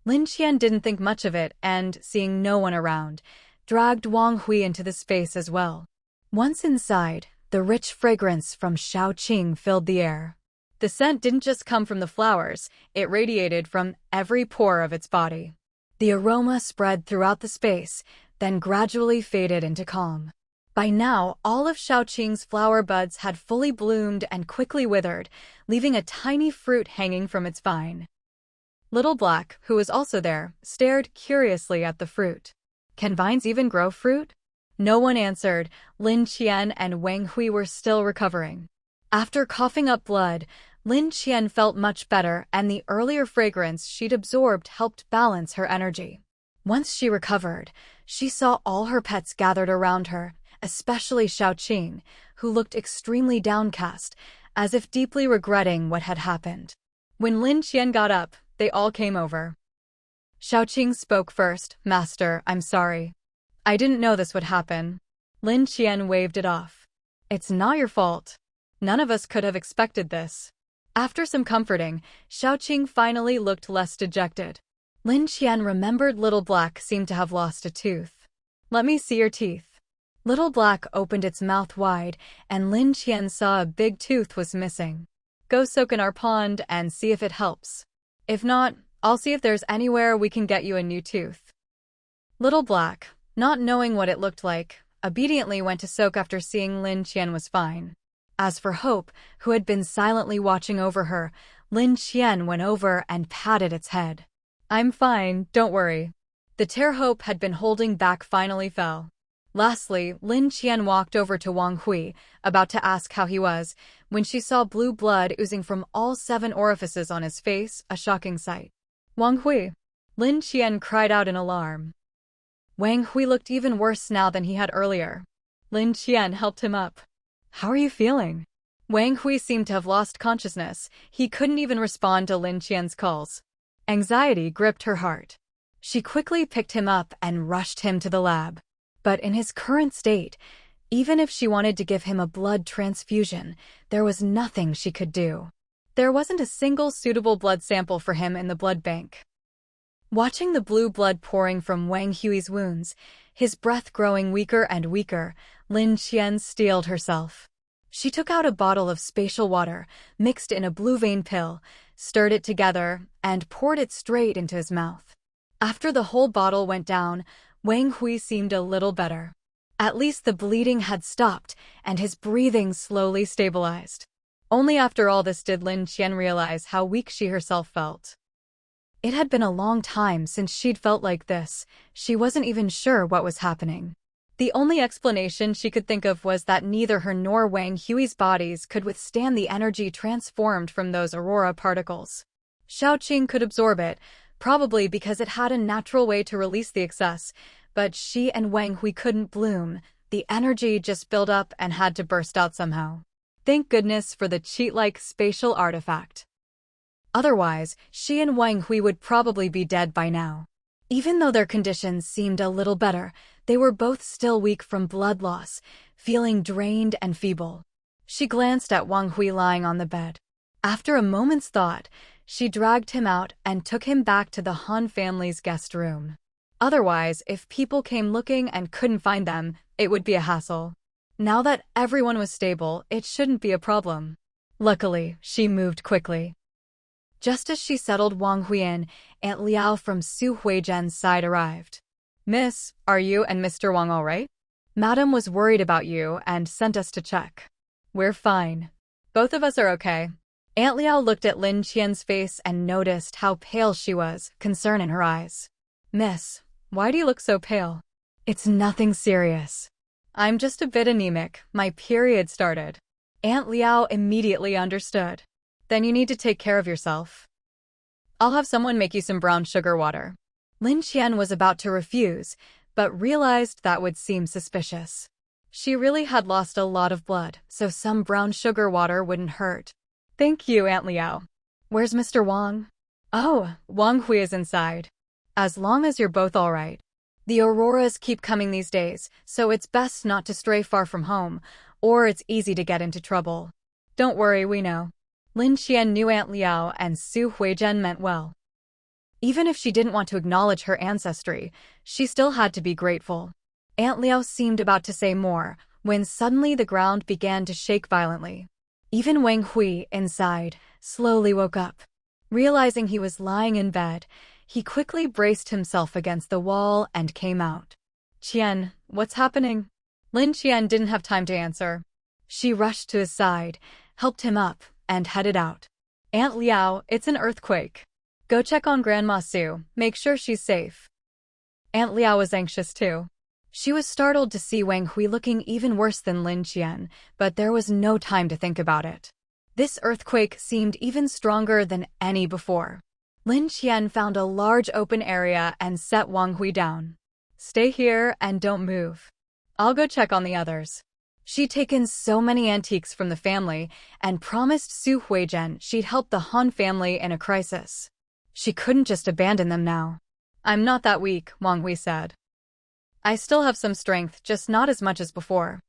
Lin Qian didn't think much of it and, seeing no one around, dragged Wang Hui into the space as well. Once inside, the rich fragrance from Shaoqing filled the air. The scent didn't just come from the flowers, it radiated from every pore of its body. The aroma spread throughout the space, then gradually faded into calm. By now, all of Shaoqing's flower buds had fully bloomed and quickly withered, leaving a tiny fruit hanging from its vine. Little Black, who was also there, stared curiously at the fruit. Can vines even grow fruit? No one answered. Lin Qian and Wang Hui were still recovering. After coughing up blood, Lin Qian felt much better, and the earlier fragrance she'd absorbed helped balance her energy. Once she recovered, she saw all her pets gathered around her, especially Shaoqing, who looked extremely downcast, as if deeply regretting what had happened. When Lin Qian got up, they all came over. Shaoqing spoke first. "Master, I'm sorry. I didn't know this would happen." Lin Qian waved it off. "It's not your fault. None of us could have expected this." After some comforting, Shaoqing finally looked less dejected. Lin Qian remembered Little Black seemed to have lost a tooth. "Let me see your teeth." Little Black opened its mouth wide, and Lin Qian saw a big tooth was missing. "Go soak in our pond and see if it helps. If not, I'll see if there's anywhere we can get you a new tooth." Little Black, not knowing what it looked like, obediently went to soak after seeing Lin Qian was fine. As for Hope, who had been silently watching over her, Lin Qian went over and patted its head. "I'm fine, don't worry." The tear Hope had been holding back finally fell. Lastly, Lin Qian walked over to Wang Hui, about to ask how he was, when she saw blue blood oozing from all 7 orifices on his face, a shocking sight. "Wang Hui!" Lin Qian cried out in alarm. Wang Hui looked even worse now than he had earlier. Lin Qian helped him up. "How are you feeling?" Wang Hui seemed to have lost consciousness. He couldn't even respond to Lin Qian's calls. Anxiety gripped her heart. She quickly picked him up and rushed him to the lab. But in his current state, even if she wanted to give him a blood transfusion, there was nothing she could do. There wasn't a single suitable blood sample for him in the blood bank. Watching the blue blood pouring from Wang Hui's wounds, his breath growing weaker and weaker, Lin Qian steeled herself. She took out a bottle of spatial water, mixed in a blue vein pill, stirred it together, and poured it straight into his mouth. After the whole bottle went down, Wang Hui seemed a little better. At least the bleeding had stopped, and his breathing slowly stabilized. Only after all this did Lin Qian realize how weak she herself felt. It had been a long time since she'd felt like this. She wasn't even sure what was happening. The only explanation she could think of was that neither her nor Wang Hui's bodies could withstand the energy transformed from those aurora particles. Shaoqing could absorb it, probably because it had a natural way to release the excess, but she and Wang Hui couldn't bloom. The energy just built up and had to burst out somehow. Thank goodness for the cheat-like spatial artifact. Otherwise, she and Wang Hui would probably be dead by now. Even though their conditions seemed a little better, they were both still weak from blood loss, feeling drained and feeble. She glanced at Wang Hui lying on the bed. After a moment's thought, she dragged him out and took him back to the Han family's guest room. Otherwise, if people came looking and couldn't find them, it would be a hassle. Now that everyone was stable, it shouldn't be a problem. Luckily, she moved quickly. Just as she settled Wang Hui in, Aunt Liao from Su Huijian's side arrived. "Miss, are you and Mr. Wang all right? Madam was worried about you and sent us to check." "We're fine. Both of us are okay." Aunt Liao looked at Lin Qian's face and noticed how pale she was, concern in her eyes. "Miss, why do you look so pale?" "It's nothing serious. I'm just a bit anemic. My period started." Aunt Liao immediately understood. "Then you need to take care of yourself. I'll have someone make you some brown sugar water." Lin Qian was about to refuse, but realized that would seem suspicious. She really had lost a lot of blood, so some brown sugar water wouldn't hurt. "Thank you, Aunt Liao." "Where's Mr. Wang?" "Oh, Wang Hui is inside." "As long as you're both all right. The auroras keep coming these days, so it's best not to stray far from home, or it's easy to get into trouble." "Don't worry, we know." Lin Qian knew Aunt Liao and Su Huijian meant well. Even if she didn't want to acknowledge her ancestry, she still had to be grateful. Aunt Liao seemed about to say more, when suddenly the ground began to shake violently. Even Wang Hui, inside, slowly woke up. Realizing he was lying in bed, he quickly braced himself against the wall and came out. "Qian, what's happening?" Lin Qian didn't have time to answer. She rushed to his side, helped him up, and headed out. "Aunt Liao, it's an earthquake. Go check on Grandma Su, make sure she's safe." Aunt Liao was anxious too. She was startled to see Wang Hui looking even worse than Lin Qian, but there was no time to think about it. This earthquake seemed even stronger than any before. Lin Qian found a large open area and set Wang Hui down. "Stay here and don't move. I'll go check on the others." She'd taken so many antiques from the family and promised Su Huizhen she'd help the Han family in a crisis. She couldn't just abandon them now. "I'm not that weak," Wang Hui said. "I still have some strength, just not as much as before.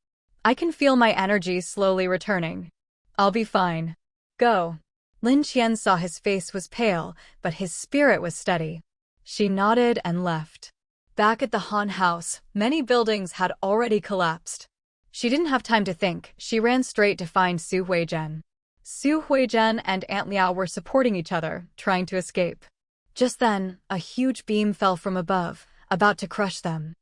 I can feel my energy slowly returning. I'll be fine. Go." Lin Qian saw his face was pale, but his spirit was steady. She nodded and left. Back at the Han house, many buildings had already collapsed. She didn't have time to think, she ran straight to find Su Huizhen. Su Huizhen and Aunt Liao were supporting each other, trying to escape. Just then, a huge beam fell from above, about to crush them.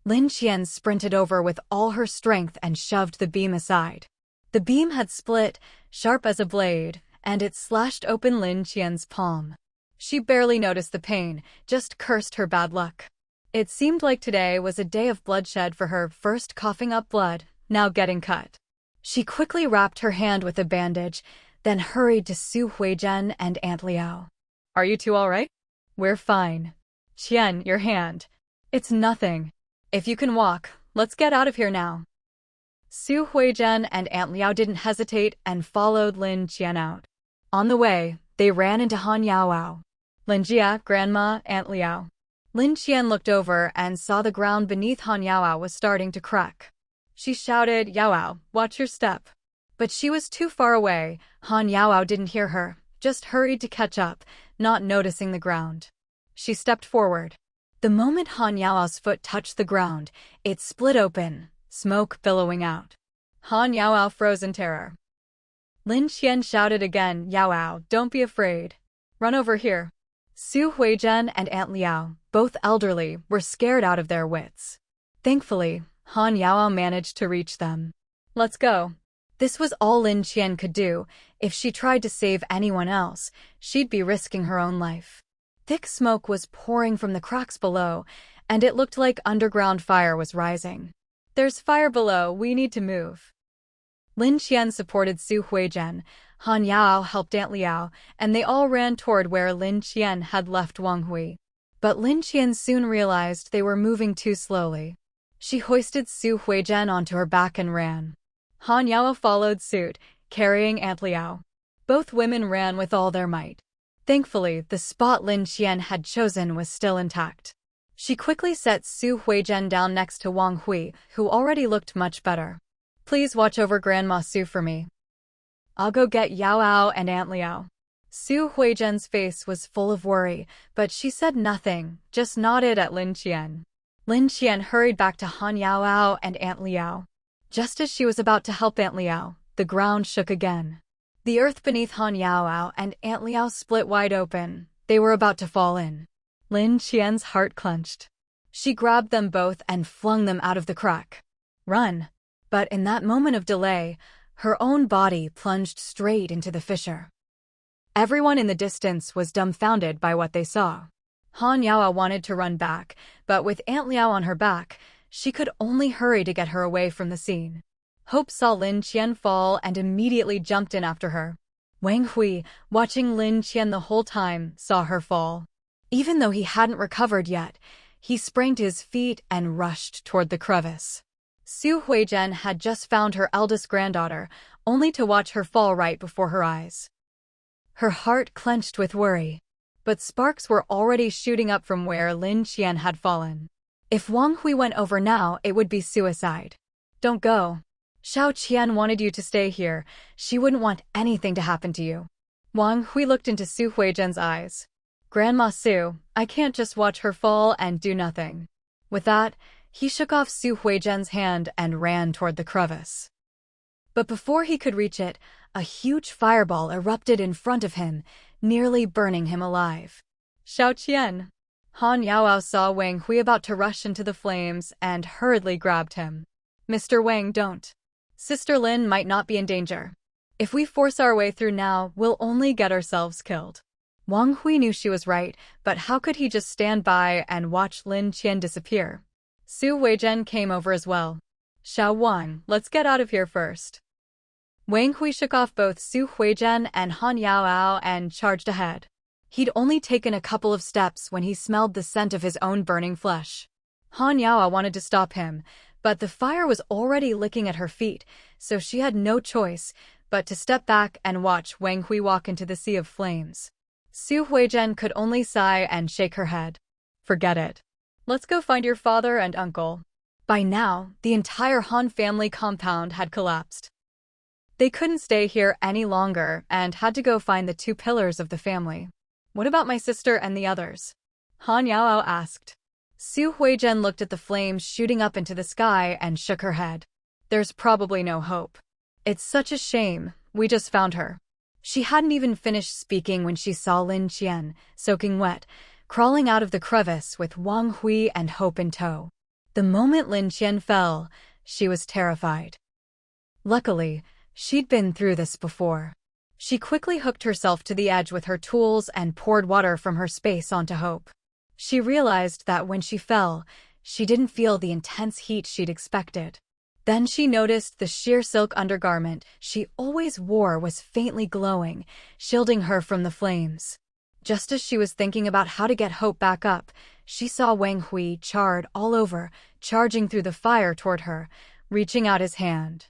Lin Qian sprinted over with all her strength and shoved the beam aside. The beam had split, sharp as a blade, and it slashed open Lin Qian's palm. She barely noticed the pain, just cursed her bad luck. It seemed like today was a day of bloodshed for her, first coughing up blood, now getting cut. She quickly wrapped her hand with a bandage, then hurried to Su Huizhen and Aunt Liao. "Are you two all right?" "We're fine." "Qian, your hand." "It's nothing. If you can walk, let's get out of here now." Su Huizhen and Aunt Liao didn't hesitate and followed Lin Qian out. On the way, they ran into Han Yaoao. "Lin Jia, Grandma, Aunt Liao." Lin Qian looked over and saw the ground beneath Han Yaoao was starting to crack. She shouted, "Yaoao, watch your step." But she was too far away. Han Yaoao didn't hear her, just hurried to catch up, not noticing the ground. She stepped forward. The moment Han Yaoao's foot touched the ground, it split open, smoke billowing out. Han Yaoao froze in terror. Lin Qian shouted again, "Yaoao, don't be afraid. Run over here." Su Huizhen and Aunt Liao, both elderly, were scared out of their wits. Thankfully, Han Yaoao managed to reach them. "Let's go." This was all Lin Qian could do. If she tried to save anyone else, she'd be risking her own life. Thick smoke was pouring from the cracks below, and it looked like underground fire was rising. "There's fire below, we need to move." Lin Qian supported Su Huizhen, Han Yaoao helped Aunt Liao, and they all ran toward where Lin Qian had left Wang Hui. But Lin Qian soon realized they were moving too slowly. She hoisted Su Huizhen onto her back and ran. Han Yaoao followed suit, carrying Aunt Liao. Both women ran with all their might. Thankfully, the spot Lin Qian had chosen was still intact. She quickly set Su Huizhen down next to Wang Hui, who already looked much better. "Please watch over Grandma Su for me. I'll go get Yaoao and Aunt Liao." Su Huizhen's face was full of worry, but she said nothing, just nodded at Lin Qian. Lin Qian hurried back to Han Yaoao and Aunt Liao. Just as she was about to help Aunt Liao, the ground shook again. The earth beneath Han Yaoao and Aunt Liao split wide open. They were about to fall in. Lin Qian's heart clenched. She grabbed them both and flung them out of the crack. "Run!" But in that moment of delay, her own body plunged straight into the fissure. Everyone in the distance was dumbfounded by what they saw. Han Yaoao wanted to run back, but with Aunt Liao on her back, she could only hurry to get her away from the scene. Hope saw Lin Qian fall and immediately jumped in after her. Wang Hui, watching Lin Qian the whole time, saw her fall. Even though he hadn't recovered yet, he sprang to his feet and rushed toward the crevice. Su Huizhen had just found her eldest granddaughter, only to watch her fall right before her eyes. Her heart clenched with worry, but sparks were already shooting up from where Lin Qian had fallen. If Wang Hui went over now, it would be suicide. "Don't go. Xiao Qian wanted you to stay here. She wouldn't want anything to happen to you." Wang Hui looked into Su Huizhen's eyes. Grandma Su, I can't just watch her fall and do nothing. With that, he shook off Su Huijian's hand and ran toward the crevice. But before he could reach it, a huge fireball erupted in front of him, nearly burning him alive. Xiao Qian. Han Yaoao saw Wang Hui about to rush into the flames and hurriedly grabbed him. Mr. Wang, don't. Sister Lin might not be in danger. If we force our way through now, we'll only get ourselves killed. Wang Hui knew she was right, but how could he just stand by and watch Lin Qian disappear? Su Huijian came over as well. Xiao Wang, let's get out of here first. Wang Hui shook off both Su Huijian and Han Yaoao and charged ahead. He'd only taken a couple of steps when he smelled the scent of his own burning flesh. Han Yaoao wanted to stop him, but the fire was already licking at her feet, so she had no choice but to step back and watch Wang Hui walk into the sea of flames. Su Huijian could only sigh and shake her head. Forget it. Let's go find your father and uncle. By now, the entire Han family compound had collapsed. They couldn't stay here any longer and had to go find the two pillars of the family. What about my sister and the others? Han Yaoao asked. Su Huijian looked at the flames shooting up into the sky and shook her head. There's probably no hope. It's such a shame, we just found her. She hadn't even finished speaking when she saw Lin Qian, soaking wet, crawling out of the crevice with Wang Hui and Hope in tow. The moment Lin Qian fell, she was terrified. Luckily, she'd been through this before. She quickly hooked herself to the edge with her tools and poured water from her space onto Hope. She realized that when she fell, she didn't feel the intense heat she'd expected. Then she noticed the sheer silk undergarment she always wore was faintly glowing, shielding her from the flames. Just as she was thinking about how to get Hope back up, she saw Wang Hui, charred all over, charging through the fire toward her, reaching out his hand.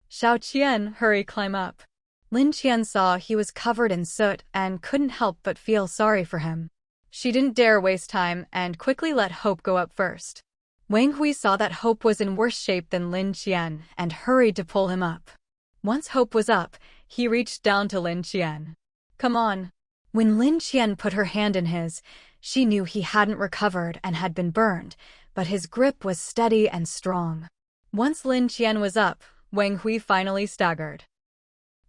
Xiao Qian, hurry, climb up. Lin Qian saw he was covered in soot and couldn't help but feel sorry for him. She didn't dare waste time and quickly let Hope go up first. Wang Hui saw that Hope was in worse shape than Lin Qian and hurried to pull him up. Once Hope was up, he reached down to Lin Qian. Come on. When Lin Qian put her hand in his, she knew he hadn't recovered and had been burned, but his grip was steady and strong. Once Lin Qian was up, Wang Hui finally staggered.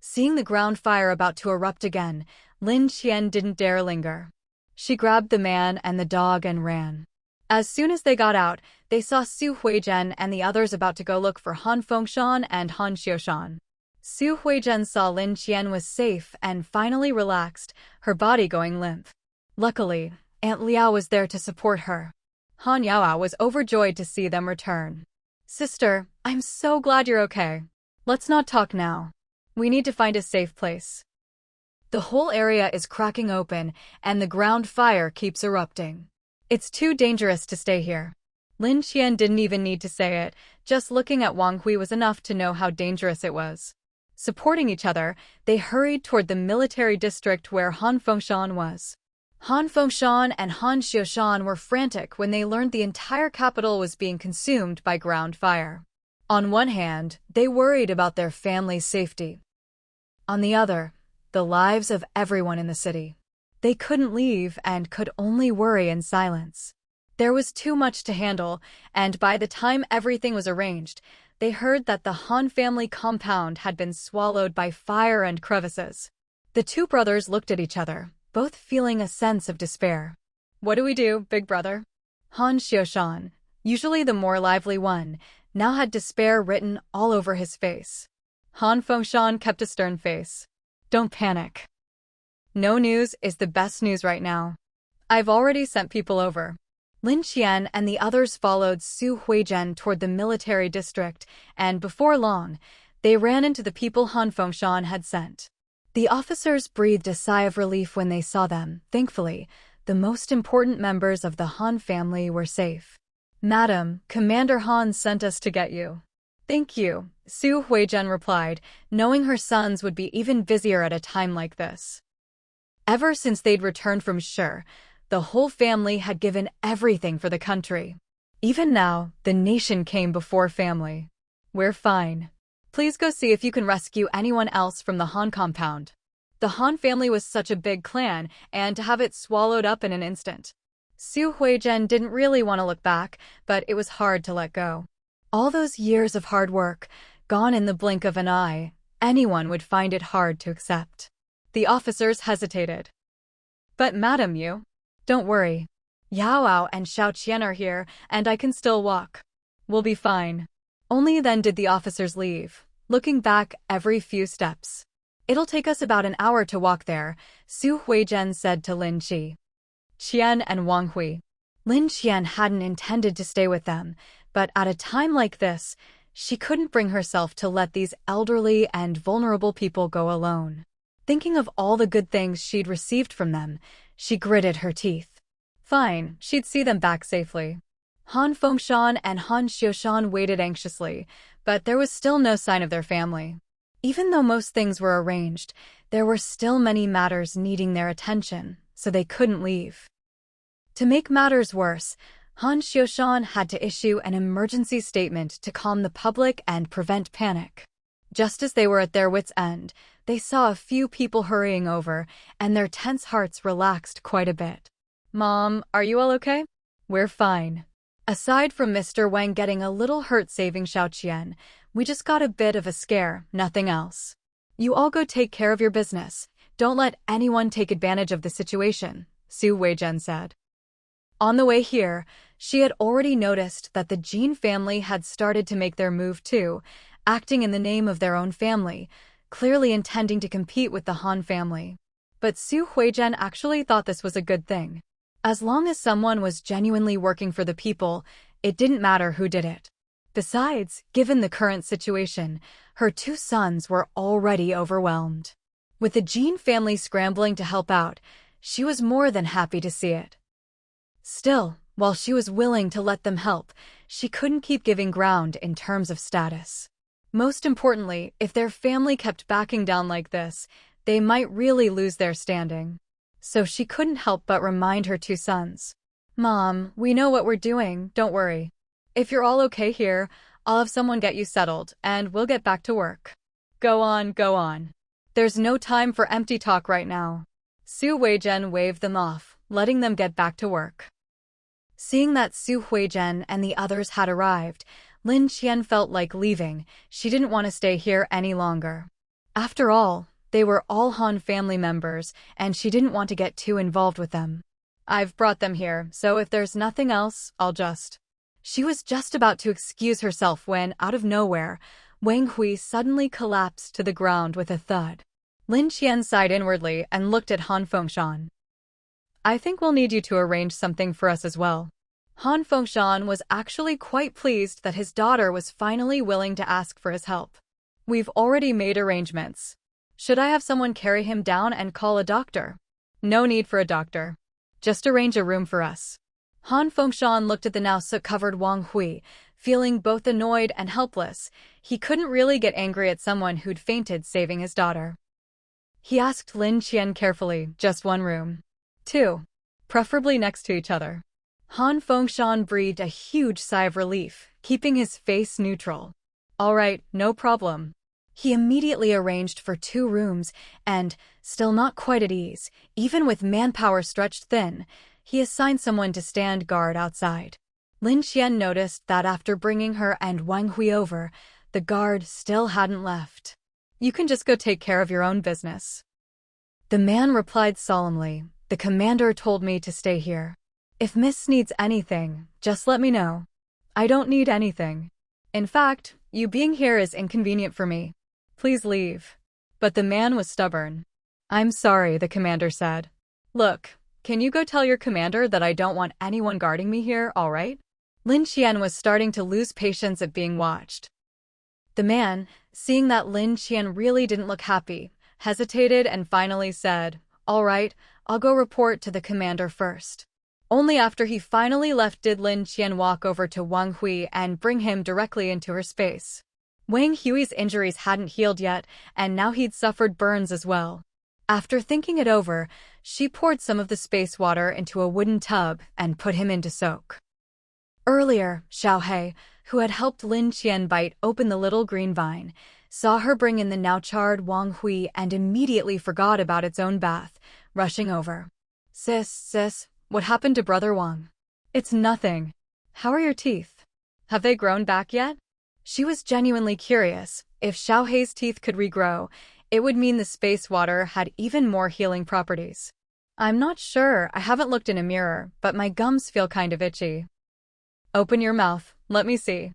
Seeing the ground fire about to erupt again, Lin Qian didn't dare linger. She grabbed the man and the dog and ran. As soon as they got out, they saw Su Huijian and the others about to go look for Han Fengshan and Han Xiushan. Su Huijian saw Lin Qian was safe and finally relaxed, her body going limp. Luckily, Aunt Liao was there to support her. Han Yaoao was overjoyed to see them return. Sister, I'm so glad you're okay. Let's not talk now. We need to find a safe place. The whole area is cracking open and the ground fire keeps erupting. It's too dangerous to stay here. Lin Qian didn't even need to say it, just looking at Wang Hui was enough to know how dangerous it was. Supporting each other, they hurried toward the military district where Han Fengshan was. Han Fengshan and Han Xiushan were frantic when they learned the entire capital was being consumed by ground fire. On one hand, they worried about their family's safety. On the other, the lives of everyone in the city. They couldn't leave and could only worry in silence. There was too much to handle, and by the time everything was arranged, they heard that the Han family compound had been swallowed by fire and crevices. The two brothers looked at each other, both feeling a sense of despair. What do we do, big brother? Han Xiushan, usually the more lively one, now had despair written all over his face. Han Fengshan kept a stern face. Don't panic. No news is the best news right now. I've already sent people over. Lin Qian and the others followed Su Huijian toward the military district, and before long, they ran into the people Han Fengshan had sent. The officers breathed a sigh of relief when they saw them. Thankfully, the most important members of the Han family were safe. Madam, Commander Han sent us to get you. Thank you, Su Huijian replied, knowing her sons would be even busier at a time like this. Ever since they'd returned from Shi, the whole family had given everything for the country. Even now, the nation came before family. We're fine. Please go see if you can rescue anyone else from the Han compound. The Han family was such a big clan, and to have it swallowed up in an instant. Su Huizhen didn't really want to look back, but it was hard to let go. All those years of hard work, gone in the blink of an eye, anyone would find it hard to accept. The officers hesitated. But Madam Yu, don't worry. Yao Ao and Xiao Qian are here, and I can still walk. We'll be fine. Only then did the officers leave, looking back every few steps. It'll take us about an hour to walk there, Su Huizhen said to Lin Qian and Wang Hui. Lin Qian hadn't intended to stay with them, but at a time like this, she couldn't bring herself to let these elderly and vulnerable people go alone. Thinking of all the good things she'd received from them, she gritted her teeth. Fine, she'd see them back safely. Han Fengshan and Han Xiushan waited anxiously, but there was still no sign of their family. Even though most things were arranged, there were still many matters needing their attention, so they couldn't leave. To make matters worse, Han Xiushan had to issue an emergency statement to calm the public and prevent panic. Just as they were at their wits' end, they saw a few people hurrying over, and their tense hearts relaxed quite a bit. Mom, are you all okay? We're fine. Aside from Mr. Wang getting a little hurt saving Xiao Qian, we just got a bit of a scare, nothing else. You all go take care of your business. Don't let anyone take advantage of the situation, Su Huizhen said. On the way here, she had already noticed that the Jin family had started to make their move too, acting in the name of their own family, clearly intending to compete with the Han family. But Su Huizhen actually thought this was a good thing. As long as someone was genuinely working for the people, it didn't matter who did it. Besides, given the current situation, her two sons were already overwhelmed. With the Jin family scrambling to help out, she was more than happy to see it. Still, while she was willing to let them help, she couldn't keep giving ground in terms of status. Most importantly, if their family kept backing down like this, they might really lose their standing. So she couldn't help but remind her two sons. Mom, we know what we're doing, don't worry. If you're all okay here, I'll have someone get you settled, and we'll get back to work. Go on, go on. There's no time for empty talk right now. Su Huizhen waved them off, letting them get back to work. Seeing that Su Huizhen and the others had arrived, Lin Qian felt like leaving. She didn't want to stay here any longer. After all, they were all Han family members, and she didn't want to get too involved with them. I've brought them here, so if there's nothing else, I'll just... She was just about to excuse herself when, out of nowhere, Wang Hui suddenly collapsed to the ground with a thud. Lin Qian sighed inwardly and looked at Han Fengshan. I think we'll need you to arrange something for us as well. Han Fengshan was actually quite pleased that his daughter was finally willing to ask for his help. We've already made arrangements. Should I have someone carry him down and call a doctor? No need for a doctor. Just arrange a room for us. Han Fengshan looked at the now soot-covered Wang Hui, feeling both annoyed and helpless. He couldn't really get angry at someone who'd fainted saving his daughter. He asked Lin Qian carefully, just one room. 2. Preferably next to each other. Han Fengshan breathed a huge sigh of relief, keeping his face neutral. All right, no problem. He immediately arranged for 2 rooms, and, still not quite at ease, even with manpower stretched thin, he assigned someone to stand guard outside. Lin Qian noticed that after bringing her and Wang Hui over, the guard still hadn't left. You can just go take care of your own business. The man replied solemnly, the commander told me to stay here. If Miss needs anything, just let me know. I don't need anything. In fact, you being here is inconvenient for me. Please leave. But the man was stubborn. I'm sorry, the commander said. Look, can you go tell your commander that I don't want anyone guarding me here, all right? Lin Qian was starting to lose patience at being watched. The man, seeing that Lin Qian really didn't look happy, hesitated and finally said, all right, I'll go report to the commander first. Only after he finally left did Lin Qian walk over to Wang Hui and bring him directly into her space. Wang Hui's injuries hadn't healed yet, and now he'd suffered burns as well. After thinking it over, she poured some of the space water into a wooden tub and put him in to soak. Earlier, Xiao He, who had helped Lin Qian bite open the little green vine, saw her bring in the now charred Wang Hui and immediately forgot about its own bath, rushing over. Sis, what happened to Brother Wang? It's nothing. How are your teeth? Have they grown back yet? She was genuinely curious. If Xiaohei's teeth could regrow, it would mean the space water had even more healing properties. I'm not sure, I haven't looked in a mirror, but my gums feel kind of itchy. Open your mouth, let me see.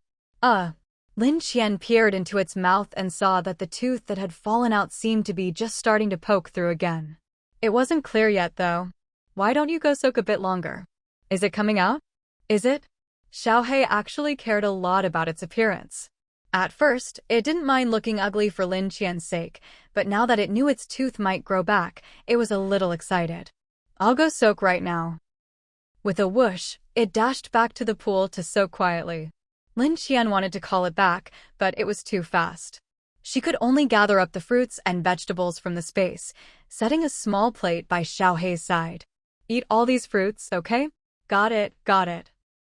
Lin Qian peered into its mouth and saw that the tooth that had fallen out seemed to be just starting to poke through again. It wasn't clear yet, though. Why don't you go soak a bit longer? Is it coming out? Is it? Xiaohei actually cared a lot about its appearance. At first, it didn't mind looking ugly for Lin Qian's sake, but now that it knew its tooth might grow back, it was a little excited. I'll go soak right now. With a whoosh, it dashed back to the pool to soak quietly. Lin Qian wanted to call it back, but it was too fast. She could only gather up the fruits and vegetables from the space, setting a small plate by Xiaohei's side. Eat all these fruits, okay? Got it.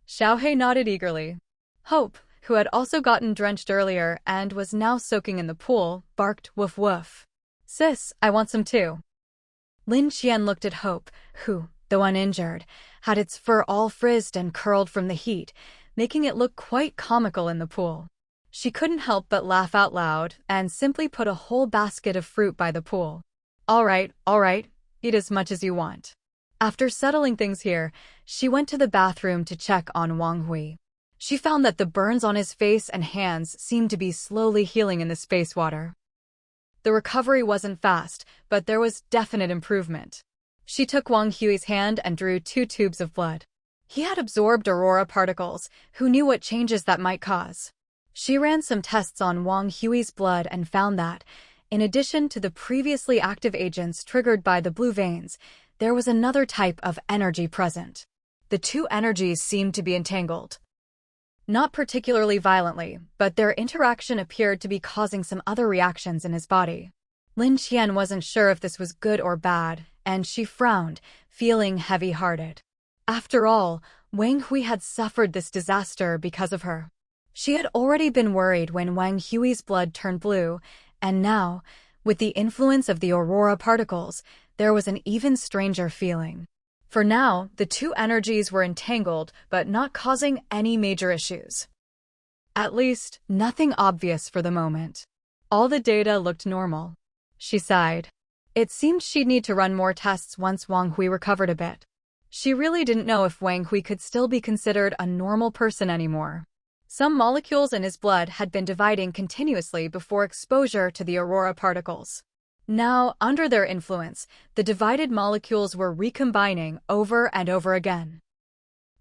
Xiaohei nodded eagerly. Hope, who had also gotten drenched earlier and was now soaking in the pool, barked woof woof. Sis, I want some too. Lin Qian looked at Hope, who, though uninjured, had its fur all frizzed and curled from the heat, making it look quite comical in the pool. She couldn't help but laugh out loud and simply put a whole basket of fruit by the pool. All right, eat as much as you want. After settling things here, she went to the bathroom to check on Wang Hui. She found that the burns on his face and hands seemed to be slowly healing in the space water. The recovery wasn't fast, but there was definite improvement. She took Wang Hui's hand and drew 2 tubes of blood. He had absorbed aurora particles. Who knew what changes that might cause? She ran some tests on Wang Hui's blood and found that, in addition to the previously active agents triggered by the blue veins, there was another type of energy present. The 2 energies seemed to be entangled. Not particularly violently, but their interaction appeared to be causing some other reactions in his body. Lin Qian wasn't sure if this was good or bad, and she frowned, feeling heavy-hearted. After all, Wang Hui had suffered this disaster because of her. She had already been worried when Wang Hui's blood turned blue, and now, with the influence of the aurora particles, there was an even stranger feeling. For now, the 2 energies were entangled but not causing any major issues. At least, nothing obvious for the moment. All the data looked normal. She sighed. It seemed she'd need to run more tests once Wang Hui recovered a bit. She really didn't know if Wang Hui could still be considered a normal person anymore. Some molecules in his blood had been dividing continuously before exposure to the aurora particles. Now, under their influence, the divided molecules were recombining over and over again.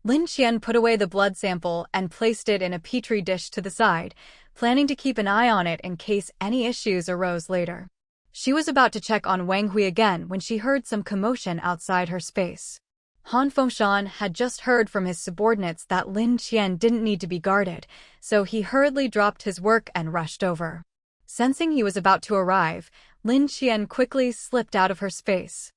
Lin Qian put away the blood sample and placed it in a petri dish to the side, planning to keep an eye on it in case any issues arose later. She was about to check on Wang Hui again when she heard some commotion outside her space. Han Fengshan had just heard from his subordinates that Lin Qian didn't need to be guarded, so he hurriedly dropped his work and rushed over. Sensing he was about to arrive, Lin Qian quickly slipped out of her space.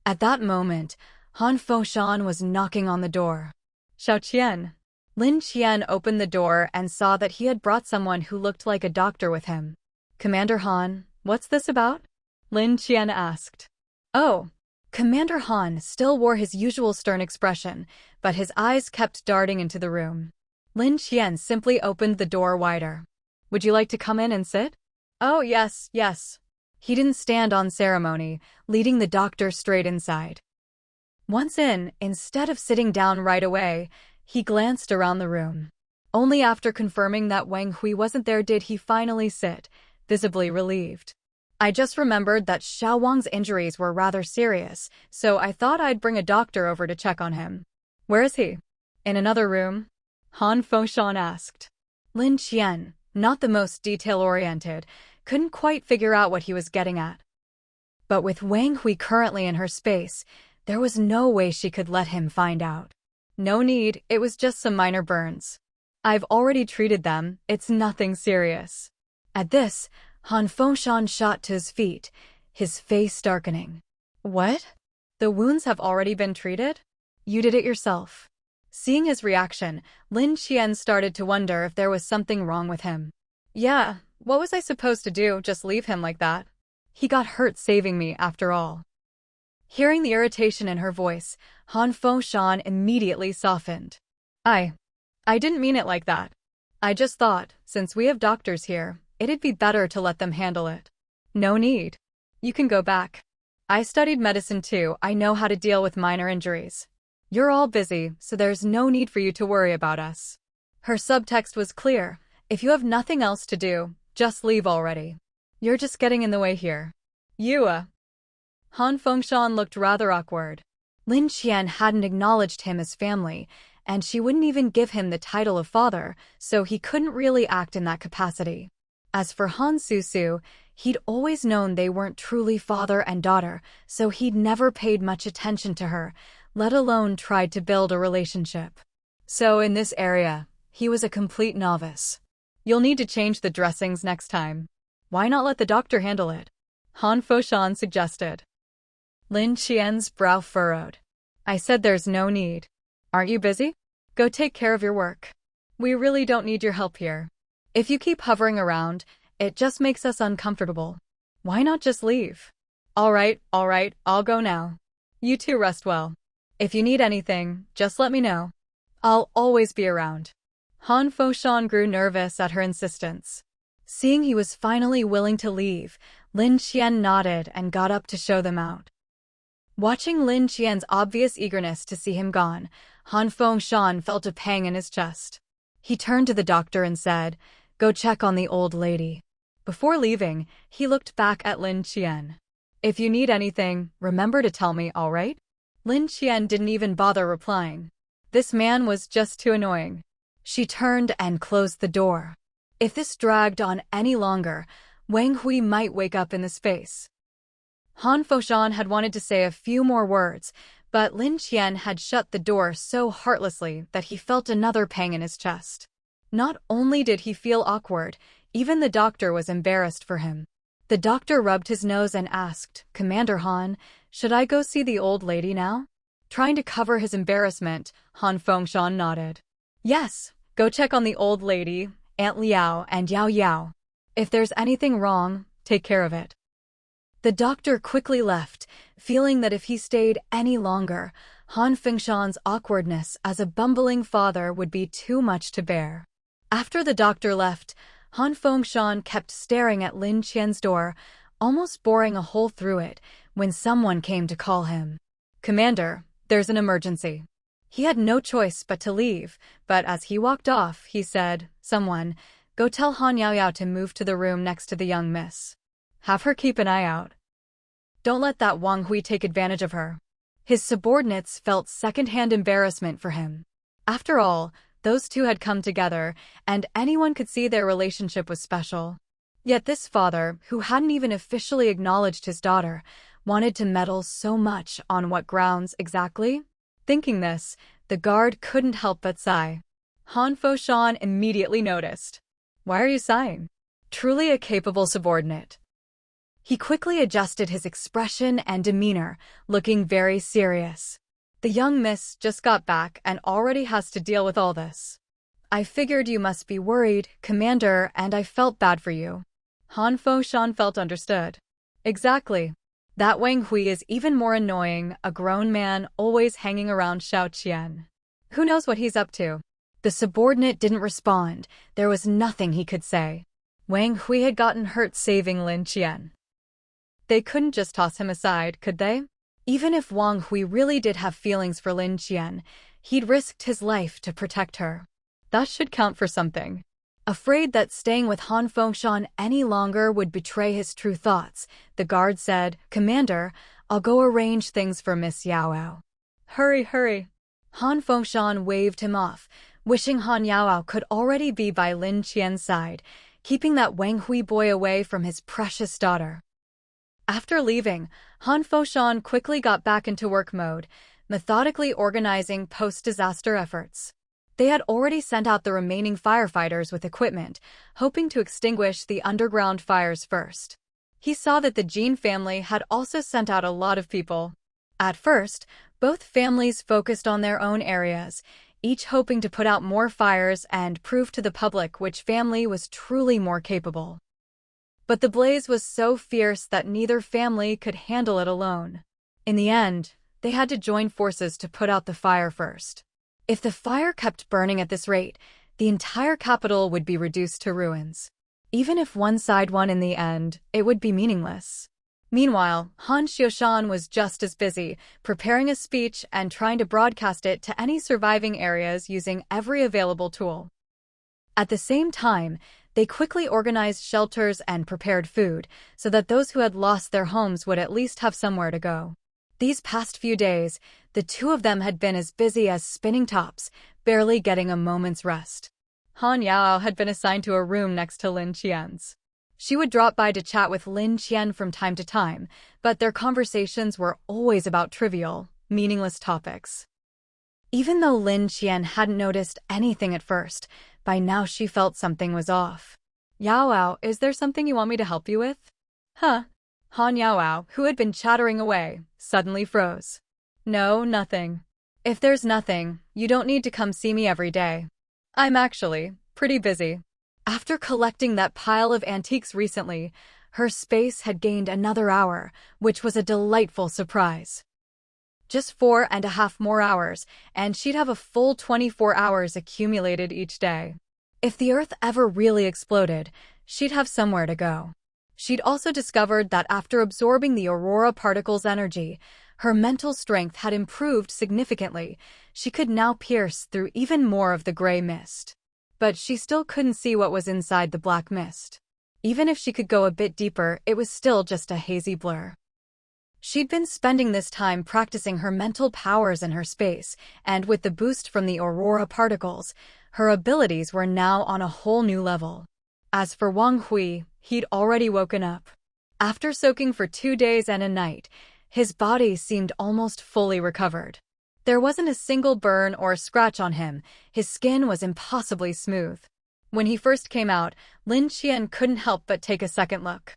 At that moment, Han Fengshan was knocking on the door. Xiao Qian. Lin Qian opened the door and saw that he had brought someone who looked like a doctor with him. Commander Han, what's this about? Lin Qian asked. Oh. Commander Han still wore his usual stern expression, but his eyes kept darting into the room. Lin Qian simply opened the door wider. Would you like to come in and sit? Oh, yes. He didn't stand on ceremony, leading the doctor straight inside. Once in, instead of sitting down right away, he glanced around the room. Only after confirming that Wang Hui wasn't there did he finally sit, visibly relieved. I just remembered that Xiao Wang's injuries were rather serious, so I thought I'd bring a doctor over to check on him. Where is he? In another room? Han Fengshan asked. Lin Qian, not the most detail-oriented, couldn't quite figure out what he was getting at. But with Wang Hui currently in her space, there was no way she could let him find out. No need, it was just some minor burns. I've already treated them, it's nothing serious. At this, Han Fengshan shot to his feet, his face darkening. What? The wounds have already been treated? You did it yourself. Seeing his reaction, Lin Qian started to wonder if there was something wrong with him. Yeah, What was I supposed to do, just leave him like that? He got hurt saving me, after all. Hearing the irritation in her voice, Han Fengshan immediately softened. I didn't mean it like that. I just thought, since we have doctors here, it'd be better to let them handle it. No need. You can go back. I studied medicine too, I know how to deal with minor injuries. You're all busy, so there's no need for you to worry about us. Her subtext was clear. If you have nothing else to do, just leave already. You're just getting in the way here. Han Fengshan looked rather awkward. Lin Qian hadn't acknowledged him as family, and she wouldn't even give him the title of father, so he couldn't really act in that capacity. As for Han Susu, he'd always known they weren't truly father and daughter, so he'd never paid much attention to her, let alone tried to build a relationship. So in this area, he was a complete novice. You'll need to change the dressings next time. Why not let the doctor handle it? Han Fengshan suggested. Lin Qian's brow furrowed. I said there's no need. Aren't you busy? Go take care of your work. We really don't need your help here. If you keep hovering around, it just makes us uncomfortable. Why not just leave? All right, I'll go now. You two rest well. If you need anything, just let me know. I'll always be around. Han Fengshan grew nervous at her insistence. Seeing he was finally willing to leave, Lin Qian nodded and got up to show them out. Watching Lin Qian's obvious eagerness to see him gone, Han Fengshan felt a pang in his chest. He turned to the doctor and said, "Go check on the old lady." Before leaving, he looked back at Lin Qian. "If you need anything, remember to tell me, all right?" Lin Qian didn't even bother replying. This man was just too annoying. She turned and closed the door. If this dragged on any longer, Wang Hui might wake up in the space. Han Fengshan had wanted to say a few more words, but Lin Qian had shut the door so heartlessly that he felt another pang in his chest. Not only did he feel awkward, even the doctor was embarrassed for him. The doctor rubbed his nose and asked, "Commander Han, should I go see the old lady now?" Trying to cover his embarrassment, Han Fengshan nodded. "Yes, go check on the old lady, Aunt Liao and Yao Yao. If there's anything wrong, take care of it." The doctor quickly left, feeling that if he stayed any longer, Han Fengshan's awkwardness as a bumbling father would be too much to bear. After the doctor left, Han Fengshan kept staring at Lin Qian's door, almost boring a hole through it, when someone came to call him. "Commander, there's an emergency." He had no choice but to leave, but as he walked off, he said, "Someone, go tell Han Yao Yao to move to the room next to the young miss. Have her keep an eye out. Don't let that Wang Hui take advantage of her." His subordinates felt second-hand embarrassment for him. After all, those two had come together, and anyone could see their relationship was special. Yet this father, who hadn't even officially acknowledged his daughter, wanted to meddle so much. On what grounds exactly? Thinking this, the guard couldn't help but sigh. Han Fengshan immediately noticed. "Why are you sighing?" Truly a capable subordinate. He quickly adjusted his expression and demeanor, looking very serious. "The young miss just got back and already has to deal with all this. I figured you must be worried, Commander, and I felt bad for you." Han Fengshan felt understood. Exactly. That Wang Hui is even more annoying, a grown man always hanging around Shao Qian. Who knows what he's up to? The subordinate didn't respond. There was nothing he could say. Wang Hui had gotten hurt saving Lin Qian. They couldn't just toss him aside, could they? Even if Wang Hui really did have feelings for Lin Qian, he'd risked his life to protect her. That should count for something. Afraid that staying with Han Fengshan any longer would betray his true thoughts, the guard said, "Commander, I'll go arrange things for Miss Yao Yao." Hurry. Han Fengshan waved him off, wishing Han Yao Yao could already be by Lin Qian's side, keeping that Wang Hui boy away from his precious daughter. After leaving, Han Fengshan quickly got back into work mode, methodically organizing post-disaster efforts. They had already sent out the remaining firefighters with equipment, hoping to extinguish the underground fires first. He saw that the Jin family had also sent out a lot of people. At first, both families focused on their own areas, each hoping to put out more fires and prove to the public which family was truly more capable. But the blaze was so fierce that neither family could handle it alone. In the end, they had to join forces to put out the fire first. If the fire kept burning at this rate, the entire capital would be reduced to ruins. Even if one side won in the end, it would be meaningless. Meanwhile, Han Xiushan was just as busy, preparing a speech and trying to broadcast it to any surviving areas using every available tool. At the same time, they quickly organized shelters and prepared food, so that those who had lost their homes would at least have somewhere to go. These past few days, the two of them had been as busy as spinning tops, barely getting a moment's rest. Han Yao had been assigned to a room next to Lin Qian's. She would drop by to chat with Lin Qian from time to time, but their conversations were always about trivial, meaningless topics. Even though Lin Qian hadn't noticed anything at first, by now she felt something was off. "Yao, is there something you want me to help you with?" "Huh?" Han Yao, who had been chattering away, suddenly froze. "No, nothing. If there's nothing, you don't need to come see me every day. I'm actually pretty busy." After collecting that pile of antiques recently, her space had gained another hour, which was a delightful surprise. Just 4.5 more hours, and she'd have a full 24 hours accumulated each day. If the Earth ever really exploded, she'd have somewhere to go. She'd also discovered that after absorbing the aurora particle's energy, her mental strength had improved significantly. She could now pierce through even more of the gray mist. But she still couldn't see what was inside the black mist. Even if she could go a bit deeper, it was still just a hazy blur. She'd been spending this time practicing her mental powers in her space, and with the boost from the aurora particles, her abilities were now on a whole new level. As for Wang Hui, he'd already woken up. After soaking for 2 days and a night, his body seemed almost fully recovered. There wasn't a single burn or scratch on him. His skin was impossibly smooth. When he first came out, Lin Qian couldn't help but take a second look.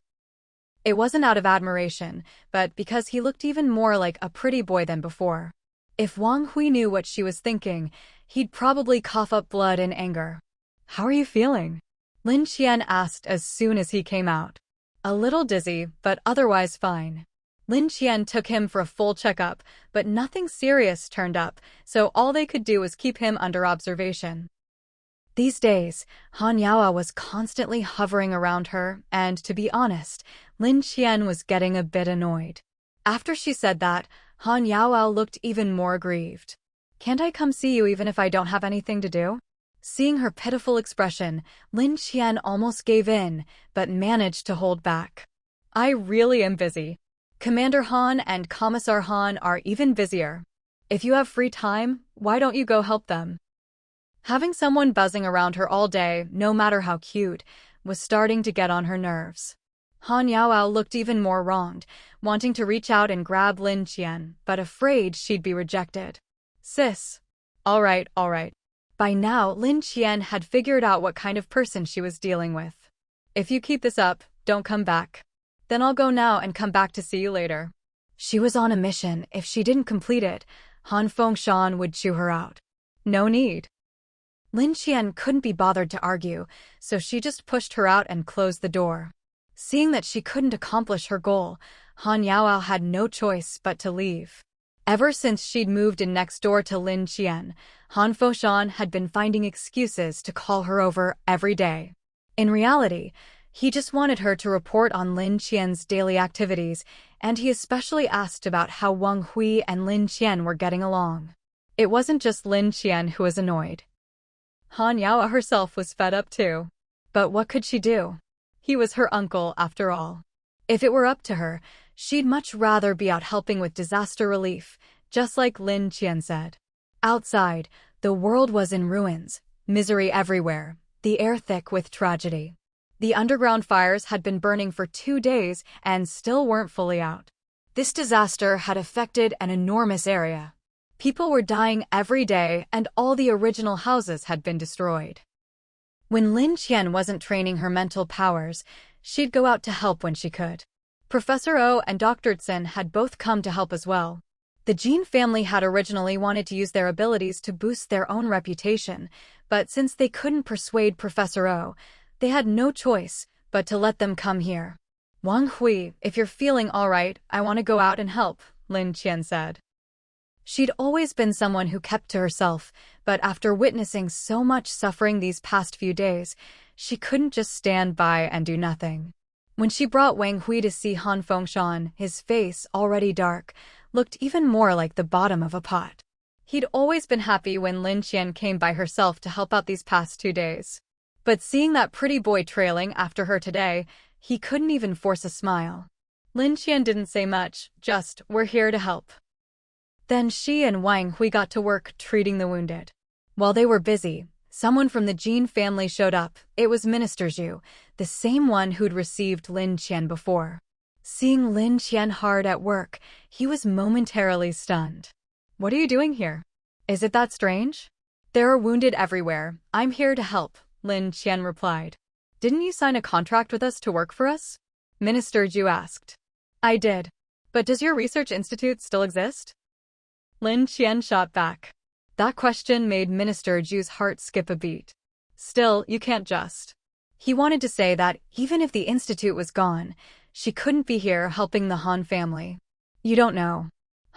It wasn't out of admiration, but because he looked even more like a pretty boy than before. If Wang Hui knew what she was thinking, he'd probably cough up blood in anger. "How are you feeling?" Lin Qian asked as soon as he came out. "A little dizzy, but otherwise fine." Lin Qian took him for a full checkup, but nothing serious turned up, so all they could do was keep him under observation. These days, Han Yao was constantly hovering around her, and to be honest, Lin Qian was getting a bit annoyed. After she said that, Han Yao looked even more aggrieved. "Can't I come see you even if I don't have anything to do?" Seeing her pitiful expression, Lin Qian almost gave in, but managed to hold back. "I really am busy. Commander Han and Commissar Han are even busier. If you have free time, why don't you go help them?" Having someone buzzing around her all day, no matter how cute, was starting to get on her nerves. Han Yao looked even more wronged, wanting to reach out and grab Lin Qian, but afraid she'd be rejected. "Sis. All right. By now, Lin Qian had figured out what kind of person she was dealing with. "If you keep this up, don't come back. Then I'll go now and come back to see you later." She was on a mission. If she didn't complete it, Han Fengshan would chew her out. No need. Lin Qian couldn't be bothered to argue, so she just pushed her out and closed the door. Seeing that she couldn't accomplish her goal, Han Yao had no choice but to leave. Ever since she'd moved in next door to Lin Qian, Han Fengshan had been finding excuses to call her over every day. In reality, he just wanted her to report on Lin Qian's daily activities, and he especially asked about how Wang Hui and Lin Qian were getting along. It wasn't just Lin Qian who was annoyed. Han Yao herself was fed up too. But what could she do? He was her uncle after all. If it were up to her, she'd much rather be out helping with disaster relief, just like Lin Qian said. Outside, the world was in ruins, misery everywhere, the air thick with tragedy. The underground fires had been burning for 2 days and still weren't fully out. This disaster had affected an enormous area. People were dying every day and all the original houses had been destroyed. When Lin Qian wasn't training her mental powers, she'd go out to help when she could. Professor O and Dr. Tsin had both come to help as well. The Jean family had originally wanted to use their abilities to boost their own reputation, but since they couldn't persuade Professor O, they had no choice but to let them come here. Wang Hui, if you're feeling all right, I want to go out and help, Lin Qian said. She'd always been someone who kept to herself, but after witnessing so much suffering these past few days, she couldn't just stand by and do nothing. When she brought Wang Hui to see Han Fengshan, his face, already dark, looked even more like the bottom of a pot. He'd always been happy when Lin Qian came by herself to help out these past 2 days. But seeing that pretty boy trailing after her today, he couldn't even force a smile. Lin Qian didn't say much, just, "We're here to help." Then she and Wang Hui got to work treating the wounded. While they were busy, someone from the Jin family showed up. It was Minister Zhu, the same one who'd received Lin Qian before. Seeing Lin Qian hard at work, he was momentarily stunned. "What are you doing here? Is it that strange?" "There are wounded everywhere. I'm here to help," Lin Qian replied. "Didn't you sign a contract with us to work for us?" Minister Zhu asked. "I did. But does your research institute still exist?" Lin Qian shot back. That question made Minister Zhu's heart skip a beat. "Still, you can't just." He wanted to say that even if the institute was gone, she couldn't be here helping the Han family. "You don't know."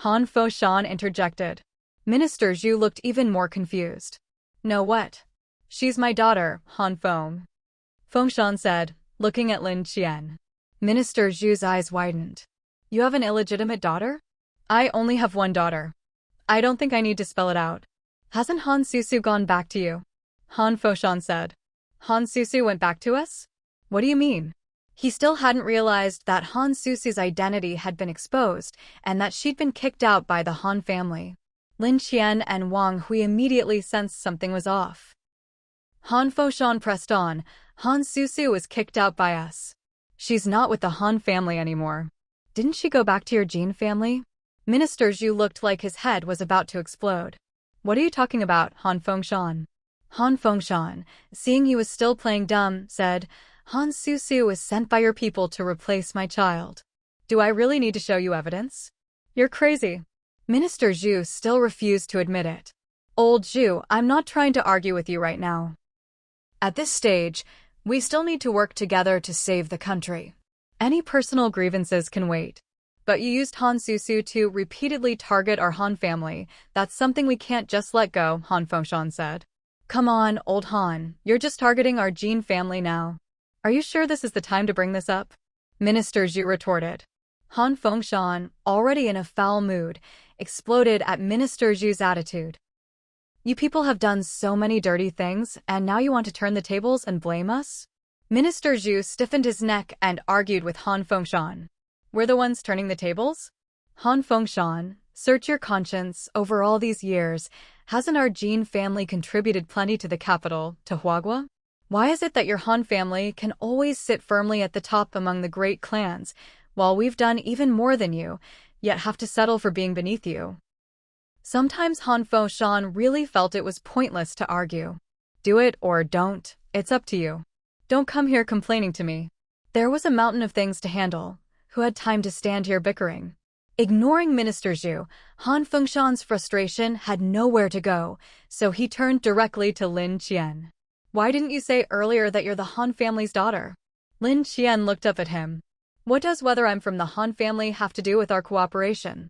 Han Fengshan interjected. Minister Zhu looked even more confused. "Know what?" "She's my daughter, Han Fengshan said, looking at Lin Qian. Minister Zhu's eyes widened. "You have an illegitimate daughter?" "I only have one daughter. I don't think I need to spell it out." "Hasn't Han Susu gone back to you?" Han Fengshan said. "Han Susu went back to us? What do you mean?" He still hadn't realized that Han Susu's identity had been exposed and that she'd been kicked out by the Han family. Lin Qian and Wang Hui immediately sensed something was off. Han Fengshan pressed on. "Han Susu was kicked out by us. She's not with the Han family anymore." "Didn't she go back to your Jin family?" Minister Zhu looked like his head was about to explode. "What are you talking about, Han Fengshan?" Han Fengshan, seeing he was still playing dumb, said, "Han Susu was sent by your people to replace my child." "Do I really need to show you evidence?" "You're crazy." Minister Zhu still refused to admit it. "Old Zhu, I'm not trying to argue with you right now. At this stage, we still need to work together to save the country. Any personal grievances can wait. But you used Han Susu to repeatedly target our Han family. That's something we can't just let go," Han Fengshan said. "Come on, old Han, you're just targeting our Jin family now. Are you sure this is the time to bring this up?" Minister Zhu retorted. Han Fengshan, already in a foul mood, exploded at Minister Zhu's attitude. "You people have done so many dirty things, and now you want to turn the tables and blame us?" Minister Zhu stiffened his neck and argued with Han Fengshan. "We're the ones turning the tables?" Han Fengshan, search your conscience. Over all these years, hasn't our Jin family contributed plenty to the capital, to Huagua? Why is it that your Han family can always sit firmly at the top among the great clans, while we've done even more than you, yet have to settle for being beneath you?" Sometimes Han Fengshan really felt it was pointless to argue. "Do it or don't, it's up to you. Don't come here complaining to me." There was a mountain of things to handle. Who had time to stand here bickering? Ignoring Minister Zhu, Han Fengshan's frustration had nowhere to go, so he turned directly to Lin Qian. "Why didn't you say earlier that you're the Han family's daughter?" Lin Qian looked up at him. "What does whether I'm from the Han family have to do with our cooperation?"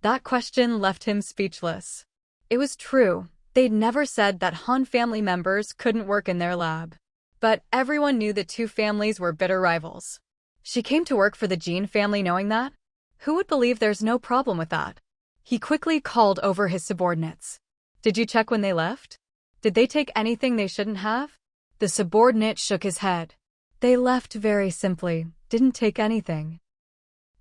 That question left him speechless. It was true, they'd never said that Han family members couldn't work in their lab. But everyone knew the two families were bitter rivals. She came to work for the Jin family knowing that? Who would believe there's no problem with that? He quickly called over his subordinates. "Did you check when they left? Did they take anything they shouldn't have?" The subordinate shook his head. "They left very simply, didn't take anything."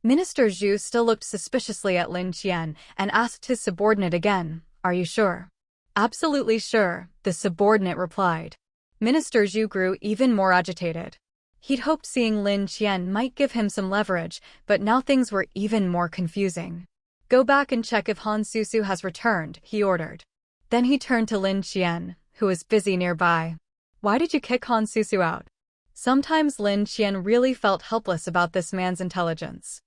Minister Zhu still looked suspiciously at Lin Qian and asked his subordinate again, "Are you sure?" "Absolutely sure," the subordinate replied. Minister Zhu grew even more agitated. He'd hoped seeing Lin Qian might give him some leverage, but now things were even more confusing. "Go back and check if Han Susu has returned," he ordered. Then he turned to Lin Qian, who was busy nearby. "Why did you kick Han Susu out?" Sometimes Lin Qian really felt helpless about this man's intelligence.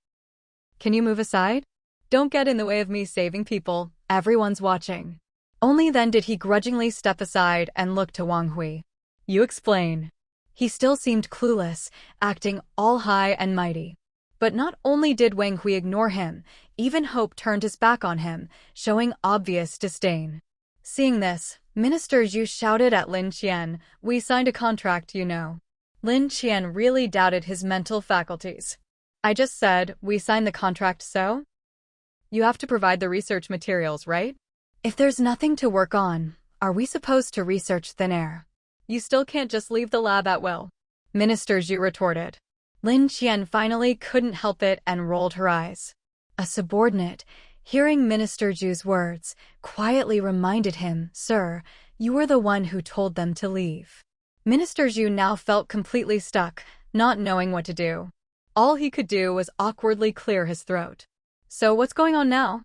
"Can you move aside? Don't get in the way of me saving people, everyone's watching." Only then did he grudgingly step aside and look to Wang Hui. "You explain." He still seemed clueless, acting all high and mighty. But not only did Wang Hui ignore him, even Hope turned his back on him, showing obvious disdain. Seeing this, Minister Zhu shouted at Lin Qian, "We signed a contract, you know." Lin Qian really doubted his mental faculties. "I just said, we signed the contract, so? You have to provide the research materials, right? If there's nothing to work on, are we supposed to research thin air? You still can't just leave the lab at will," Minister Zhu retorted. Lin Qian finally couldn't help it and rolled her eyes. A subordinate, hearing Minister Zhu's words, quietly reminded him, "Sir, you were the one who told them to leave." Minister Zhu now felt completely stuck, not knowing what to do. All he could do was awkwardly clear his throat. "So what's going on now?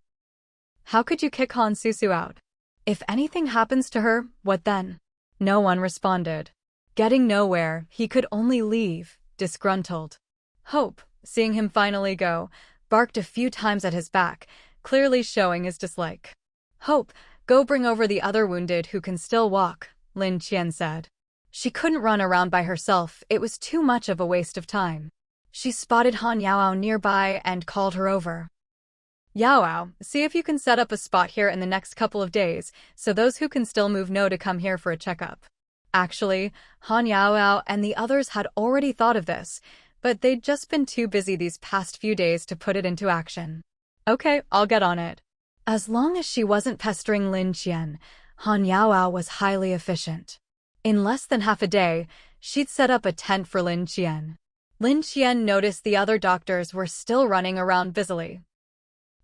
How could you kick Han Susu out? If anything happens to her, what then?" No one responded. Getting nowhere, he could only leave, disgruntled. Hope, seeing him finally go, barked a few times at his back, clearly showing his dislike. "Hope, go bring over the other wounded who can still walk," Lin Qian said. She couldn't run around by herself, it was too much of a waste of time. She spotted Han Yaoao nearby and called her over. "Yaoao, see if you can set up a spot here in the next couple of days, so those who can still move know to come here for a checkup." Actually, Han Yaoao and the others had already thought of this, but they'd just been too busy these past few days to put it into action. "Okay, I'll get on it." As long as she wasn't pestering Lin Qian, Han Yaoao was highly efficient. In less than half a day, she'd set up a tent for Lin Qian. Lin Qian noticed the other doctors were still running around busily.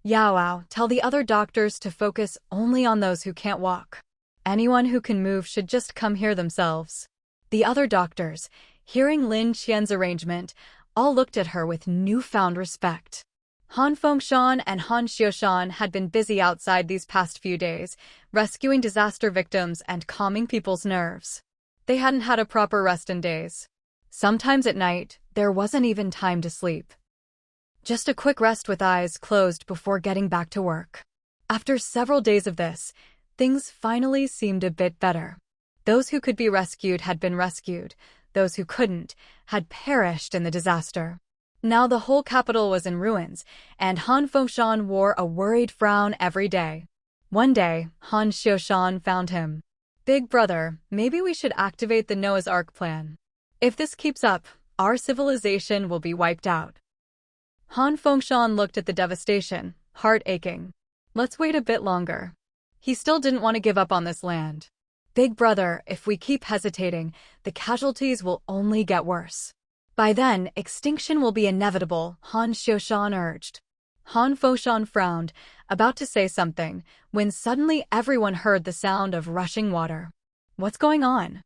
"Yaoao, tell the other doctors to focus only on those who can't walk. Anyone who can move should just come here themselves." The other doctors, hearing Lin Qian's arrangement, all looked at her with newfound respect. Han Fengshan and Han Xiushan had been busy outside these past few days, rescuing disaster victims and calming people's nerves. They hadn't had a proper rest in days. Sometimes at night, there wasn't even time to sleep. Just a quick rest with eyes closed before getting back to work. After several days of this, things finally seemed a bit better. Those who could be rescued had been rescued. Those who couldn't had perished in the disaster. Now the whole capital was in ruins, and Han Fengshan wore a worried frown every day. One day, Han Xiushan found him. "Big brother, maybe we should activate the Noah's Ark plan. If this keeps up, our civilization will be wiped out." Han Fengshan looked at the devastation, heart aching. "Let's wait a bit longer." He still didn't want to give up on this land. "Big brother, if we keep hesitating, the casualties will only get worse. By then, extinction will be inevitable," Han Xiushan urged. Han Fengshan frowned, about to say something, when suddenly everyone heard the sound of rushing water. "What's going on?"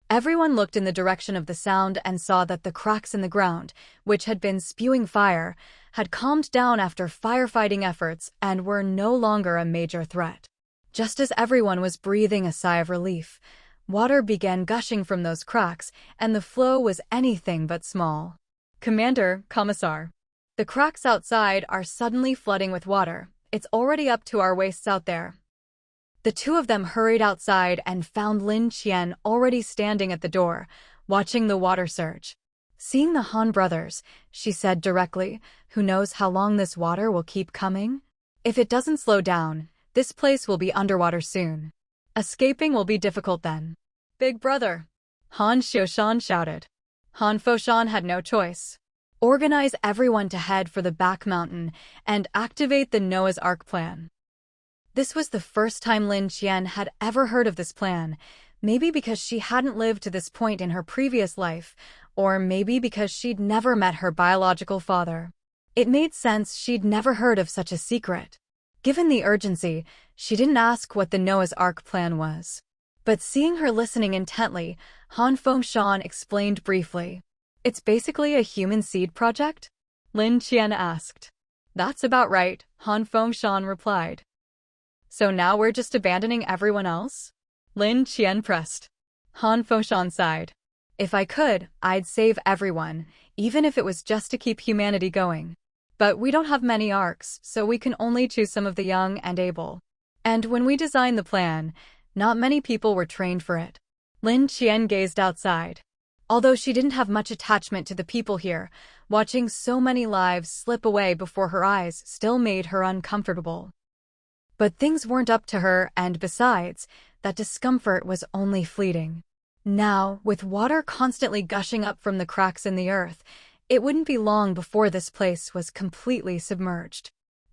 Everyone looked in the direction of the sound and saw that the cracks in the ground, which had been spewing fire, had calmed down after firefighting efforts and were no longer a major threat. Just as everyone was breathing a sigh of relief, water began gushing from those cracks, and the flow was anything but small. "Commander, Commissar, the cracks outside are suddenly flooding with water. It's already up to our waists out there." The two of them hurried outside and found Lin Qian already standing at the door, watching the water surge. Seeing the Han brothers, she said directly, "Who knows how long this water will keep coming? If it doesn't slow down, this place will be underwater soon. Escaping will be difficult then." "Big brother!" Han Xiushan shouted. Han Fengshan had no choice. "Organize everyone to head for the back mountain and activate the Noah's Ark plan." This was the first time Lin Qian had ever heard of this plan, maybe because she hadn't lived to this point in her previous life, or maybe because she'd never met her biological father. It made sense she'd never heard of such a secret. Given the urgency, she didn't ask what the Noah's Ark plan was. But seeing her listening intently, Han Fengshan explained briefly. "It's basically a human seed project?" Lin Qian asked. "That's about right," Han Fengshan replied. "So now we're just abandoning everyone else?" Lin Qian pressed. Han Fengshan sighed. "If I could, I'd save everyone, even if it was just to keep humanity going. But we don't have many arcs, so we can only choose some of the young and able. And when we designed the plan, not many people were trained for it." Lin Qian gazed outside. Although she didn't have much attachment to the people here, watching so many lives slip away before her eyes still made her uncomfortable. But things weren't up to her, and besides, that discomfort was only fleeting. Now, with water constantly gushing up from the cracks in the earth, it wouldn't be long before this place was completely submerged.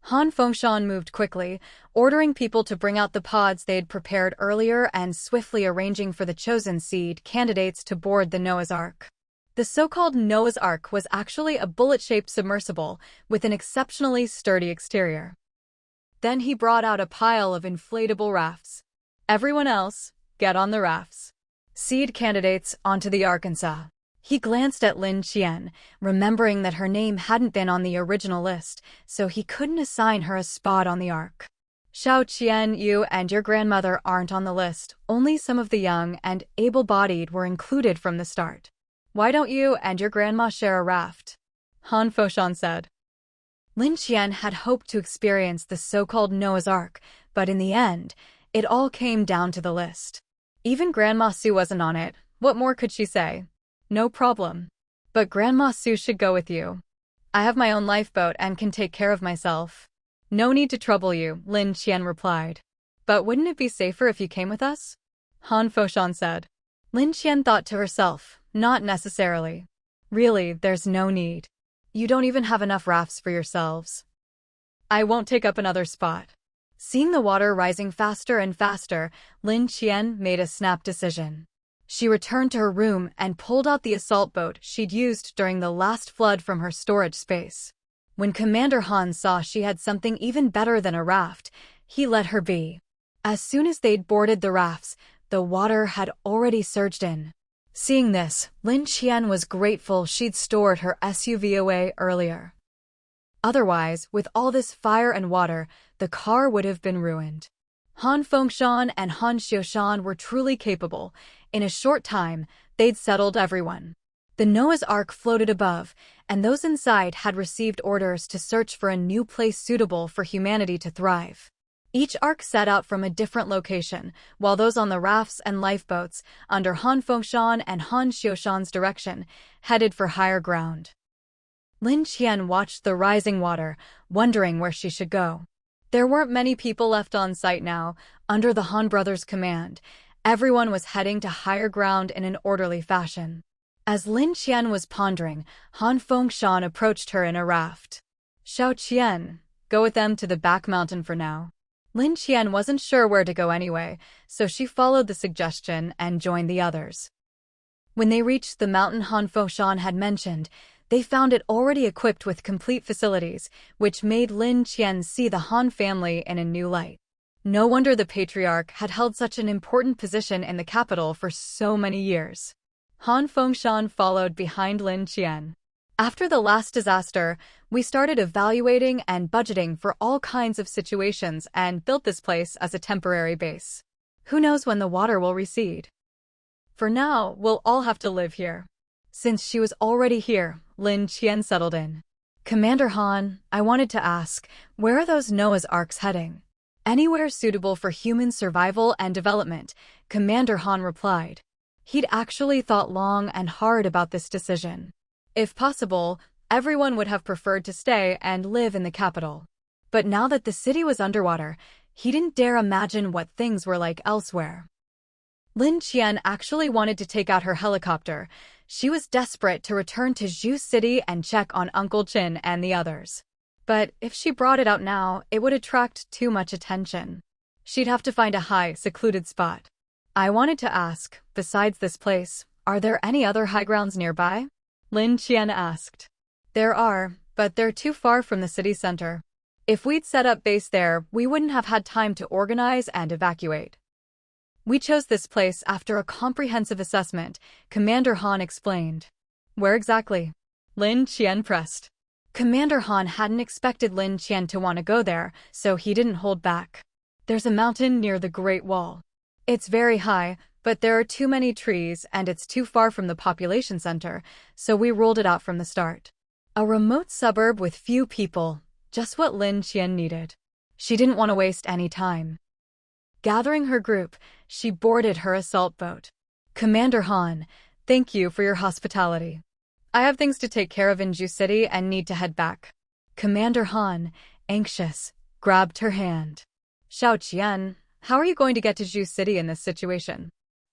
Han Fengshan moved quickly, ordering people to bring out the pods they had prepared earlier and swiftly arranging for the chosen seed candidates to board the Noah's Ark. The so-called Noah's Ark was actually a bullet-shaped submersible with an exceptionally sturdy exterior. Then he brought out a pile of inflatable rafts. Everyone else, get on the rafts. Seed candidates onto the Arkansas. He glanced at Lin Qian, remembering that her name hadn't been on the original list, so he couldn't assign her a spot on the Ark. Xiao Qian, you and your grandmother aren't on the list. Only some of the young and able-bodied were included from the start. Why don't you and your grandma share a raft? Han Fengshan said. Lin Qian had hoped to experience the so-called Noah's Ark, but in the end, it all came down to the list. Even Grandma Su wasn't on it. What more could she say? No problem. But Grandma Su should go with you. I have my own lifeboat and can take care of myself. No need to trouble you, Lin Qian replied. But wouldn't it be safer if you came with us? Han Fengshan said. Lin Qian thought to herself, not necessarily. Really, there's no need. You don't even have enough rafts for yourselves. I won't take up another spot. Seeing the water rising faster and faster, Lin Qian made a snap decision. She returned to her room and pulled out the assault boat she'd used during the last flood from her storage space. When Commander Han saw she had something even better than a raft, he let her be. As soon as they'd boarded the rafts, the water had already surged in. Seeing this, Lin Qian was grateful she'd stored her SUV away earlier. Otherwise, with all this fire and water, the car would have been ruined. Han Fengshan and Han Xiushan were truly capable. In a short time, they'd settled everyone. The Noah's Ark floated above, and those inside had received orders to search for a new place suitable for humanity to thrive. Each ark set out from a different location, while those on the rafts and lifeboats, under Han Fengshan and Han Xiushan's direction, headed for higher ground. Lin Qian watched the rising water, wondering where she should go. There weren't many people left on site now, under the Han brothers' command. Everyone was heading to higher ground in an orderly fashion. As Lin Qian was pondering, Han Fengshan approached her in a raft. Xiao Qian, go with them to the back mountain for now. Lin Qian wasn't sure where to go anyway, so she followed the suggestion and joined the others. When they reached the mountain Han Fengshan had mentioned, they found it already equipped with complete facilities, which made Lin Qian see the Han family in a new light. No wonder the patriarch had held such an important position in the capital for so many years. Han Fengshan followed behind Lin Qian. After the last disaster, we started evaluating and budgeting for all kinds of situations and built this place as a temporary base. Who knows when the water will recede? For now, we'll all have to live here. Since she was already here, Lin Qian settled in. Commander Han, I wanted to ask, where are those Noah's Arks heading? Anywhere suitable for human survival and development, Commander Han replied. He'd actually thought long and hard about this decision. If possible, everyone would have preferred to stay and live in the capital. But now that the city was underwater, he didn't dare imagine what things were like elsewhere. Lin Qian actually wanted to take out her helicopter. She was desperate to return to Zhu City and check on Uncle Qin and the others. But if she brought it out now, it would attract too much attention. She'd have to find a high, secluded spot. I wanted to ask, besides this place, are there any other high grounds nearby? Lin Qian asked. There are, but they're too far from the city center. If we'd set up base there, we wouldn't have had time to organize and evacuate. We chose this place after a comprehensive assessment, Commander Han explained. Where exactly? Lin Qian pressed. Commander Han hadn't expected Lin Qian to want to go there, so he didn't hold back. There's a mountain near the Great Wall. It's very high, but there are too many trees and it's too far from the population center, so we ruled it out from the start. A remote suburb with few people, just what Lin Qian needed. She didn't want to waste any time. Gathering her group, she boarded her assault boat. Commander Han, Thank you for your hospitality. I have things to take care of in Ju City and need to head back. Commander Han, anxious, grabbed her hand. Xiao Qian, how are you going to get to Ju City in this situation?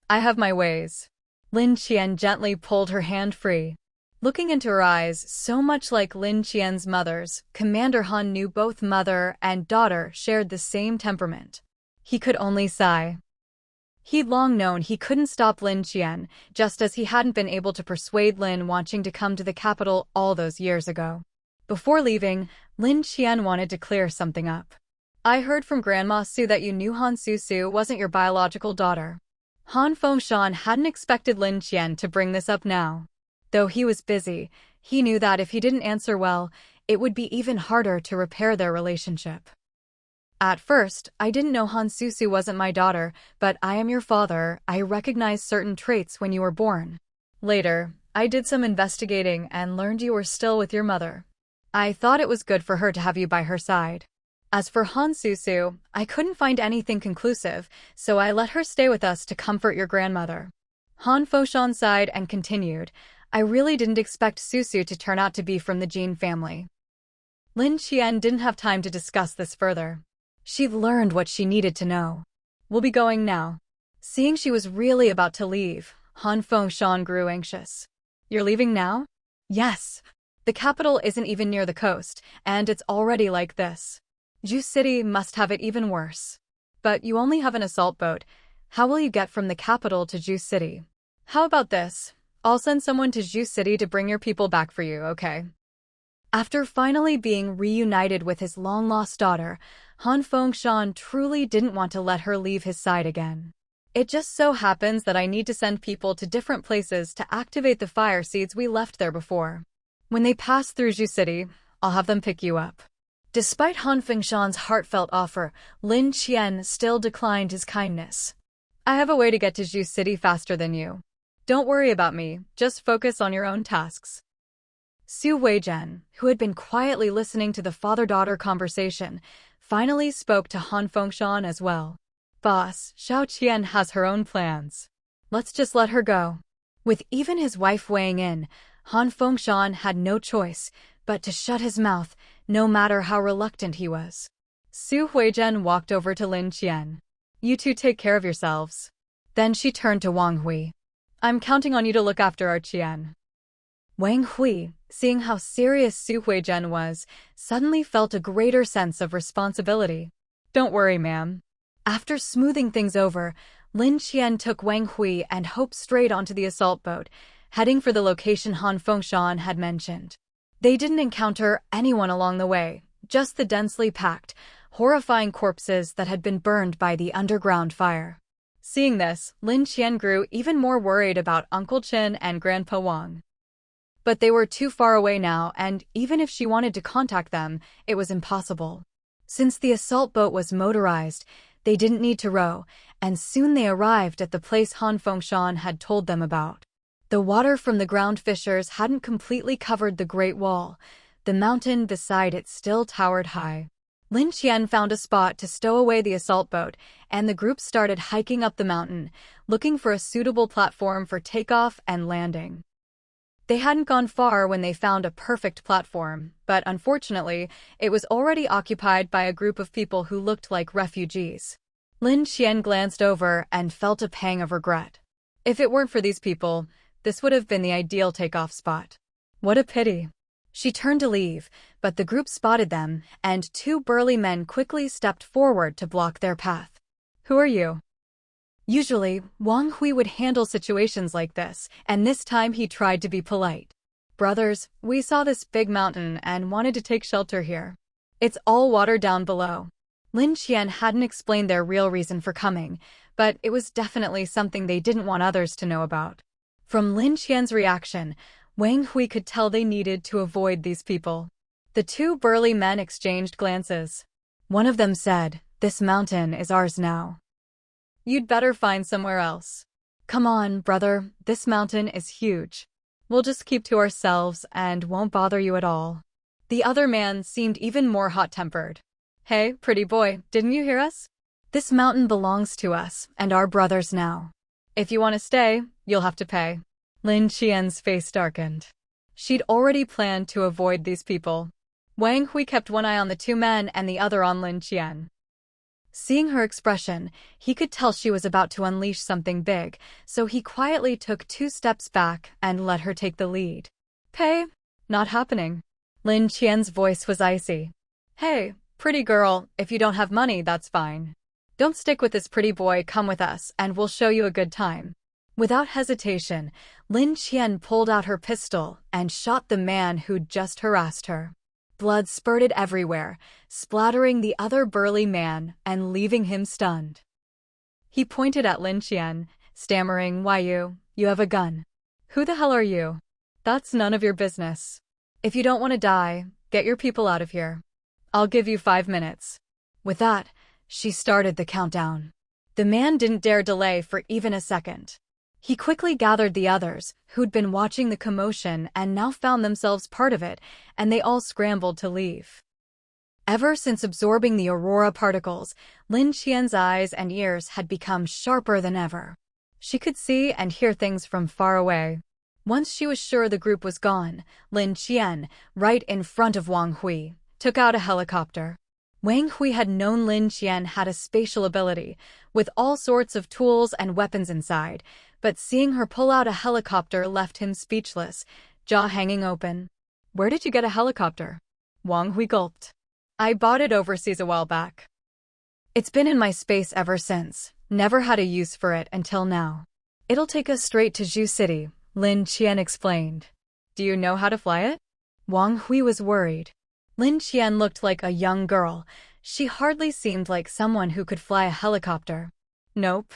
I have my ways. Lin Qian gently pulled her hand free. Looking into her eyes, so much like Lin Qian's mother's, Commander Han knew both mother and daughter shared the same temperament. He could only sigh. He'd long known he couldn't stop Lin Qian, just as he hadn't been able to persuade Lin wanting to come to the capital all those years ago. Before leaving, Lin Qian wanted to clear something up. I heard from Grandma Su that you knew Han Su wasn't your biological daughter. Han Fengshan hadn't expected Lin Qian to bring this up now. Though he was busy, he knew that if he didn't answer well, it would be even harder to repair their relationship. At first, I didn't know Han Su wasn't my daughter, but I am your father. I recognized certain traits when you were born. Later, I did some investigating and learned you were still with your mother. I thought it was good for her to have you by her side. As for Han Su, I couldn't find anything conclusive, so I let her stay with us to comfort your grandmother. Han Fengshan sighed and continued, I really didn't expect Su to turn out to be from the Jin family. Lin Qian didn't have time to discuss this further. She'd learned what she needed to know. We'll be going now. Seeing she was really about to leave, Han Fengshan grew anxious. You're leaving now? Yes. The capital isn't even near the coast, and it's already like this. Ju City must have it even worse. But you only have an assault boat. How will you get from the capital to Ju City? How about this? I'll send someone to Ju City to bring your people back for you, okay? After finally being reunited with his long-lost daughter, Han Fengshan truly didn't want to let her leave his side again. It just so happens that I need to send people to different places to activate the fire seeds we left there before. When they pass through Ju City, I'll have them pick you up. Despite Han Fengshan's heartfelt offer, Lin Qian still declined his kindness. I have a way to get to Ju City faster than you. Don't worry about me, just focus on your own tasks. Su Weizhen, who had been quietly listening to the father-daughter conversation, finally spoke to Han Fengshan as well. Boss, Xiao Qian has her own plans. Let's just let her go. With even his wife weighing in, Han Fengshan had no choice but to shut his mouth, no matter how reluctant he was. Su Weizhen walked over to Lin Qian. You two take care of yourselves. Then she turned to Wang Hui. I'm counting on you to look after our Qian. Wang Hui, seeing how serious Su Weizhen was, suddenly felt a greater sense of responsibility. Don't worry, ma'am. After smoothing things over, Lin Qian took Wang Hui and Hope straight onto the assault boat, heading for the location Han Fengshan had mentioned. They didn't encounter anyone along the way, just the densely packed, horrifying corpses that had been burned by the underground fire. Seeing this, Lin Qian grew even more worried about Uncle Qin and Grandpa Wang. But they were too far away now, and even if she wanted to contact them, it was impossible. Since the assault boat was motorized, they didn't need to row, and soon they arrived at the place Han Fengshan had told them about. The water from the ground fissures hadn't completely covered the Great Wall. The mountain beside it still towered high. Lin Qian found a spot to stow away the assault boat, and the group started hiking up the mountain, looking for a suitable platform for takeoff and landing. They hadn't gone far when they found a perfect platform, but unfortunately, it was already occupied by a group of people who looked like refugees. Lin Qian glanced over and felt a pang of regret. If it weren't for these people, this would have been the ideal takeoff spot. What a pity. She turned to leave, but the group spotted them, and two burly men quickly stepped forward to block their path. Who are you? Usually, Wang Hui would handle situations like this, and this time he tried to be polite. Brothers, we saw this big mountain and wanted to take shelter here. It's all water down below. Lin Qian hadn't explained their real reason for coming, but it was definitely something they didn't want others to know about. From Lin Qian's reaction, Wang Hui could tell they needed to avoid these people. The two burly men exchanged glances. One of them said, "This mountain is ours now. You'd better find somewhere else." "Come on, brother, this mountain is huge. We'll just keep to ourselves and won't bother you at all." The other man seemed even more hot-tempered. "Hey, pretty boy, didn't you hear us? This mountain belongs to us and our brothers now. If you want to stay, you'll have to pay." Lin Qian's face darkened. She'd already planned to avoid these people. Wang Hui kept one eye on the two men and the other on Lin Qian. Seeing her expression, he could tell she was about to unleash something big, so he quietly took 2 steps back and let her take the lead. Pay? Not happening. Lin Qian's voice was icy. Hey, pretty girl, if you don't have money, that's fine. Don't stick with this pretty boy, come with us, and we'll show you a good time. Without hesitation, Lin Qian pulled out her pistol and shot the man who'd just harassed her. Blood spurted everywhere, splattering the other burly man and leaving him stunned. He pointed at Lin Qian, stammering, "Why you have a gun. Who the hell are you? That's none of your business. If you don't want to die, get your people out of here. I'll give you 5 minutes." With that, she started the countdown. The man didn't dare delay for even a second. He quickly gathered the others, who'd been watching the commotion and now found themselves part of it, and they all scrambled to leave. Ever since absorbing the aurora particles, Lin Qian's eyes and ears had become sharper than ever. She could see and hear things from far away. Once she was sure the group was gone, Lin Qian, right in front of Wang Hui, took out a helicopter. Wang Hui had known Lin Qian had a spatial ability, with all sorts of tools and weapons inside, but seeing her pull out a helicopter left him speechless, jaw hanging open. "Where did you get a helicopter?" Wang Hui gulped. "I bought it overseas a while back. It's been in my space ever since, never had a use for it until now. It'll take us straight to Zhu City," Lin Qian explained. "Do you know how to fly it?" Wang Hui was worried. Lin Qian looked like a young girl. She hardly seemed like someone who could fly a helicopter. Nope.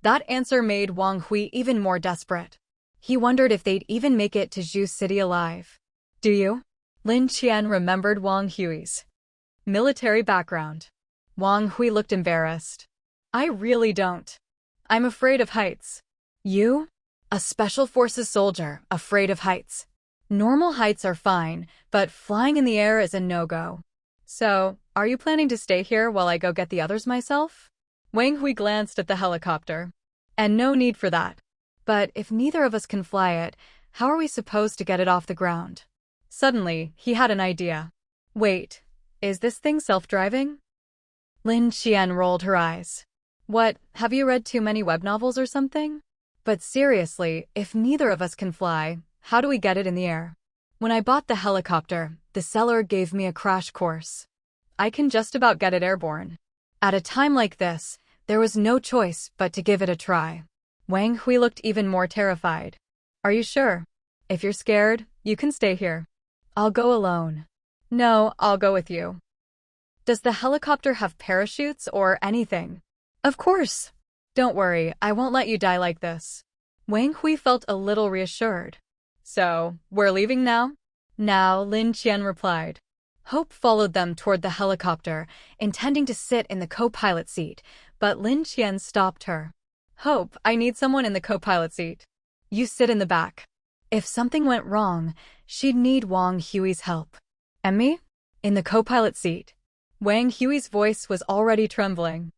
That answer made Wang Hui even more desperate. He wondered if they'd even make it to Zhu City alive. "Do you?" Lin Qian remembered Wang Hui's military background. Wang Hui looked embarrassed. "I really don't. I'm afraid of heights." "You? A special forces soldier, afraid of heights? Normal heights are fine, but flying in the air is a no-go. So, are you planning to stay here while I go get the others myself?" Wang Hui glanced at the helicopter. "And no need for that. But if neither of us can fly it, how are we supposed to get it off the ground?" Suddenly, he had an idea. "Wait, is this thing self-driving?" Lin Qian rolled her eyes. "What, have you read too many web novels or something? But seriously, if neither of us can fly, how do we get it in the air? When I bought the helicopter, the seller gave me a crash course. I can just about get it airborne. At a time like this, there was no choice but to give it a try." Wang Hui looked even more terrified. "Are you sure? If you're scared, you can stay here. I'll go alone." "No, I'll go with you." "Does the helicopter have parachutes or anything?" "Of course. Don't worry, I won't let you die like this." Wang Hui felt a little reassured. "So, we're leaving now?" "Now," Lin Qian replied. Hope followed them toward the helicopter, intending to sit in the co-pilot seat, but Lin Qian stopped her. "Hope, I need someone in the co-pilot seat. You sit in the back." If something went wrong, she'd need Wang Hui's help. "And me?" In the co-pilot seat. Wang Hui's voice was already trembling.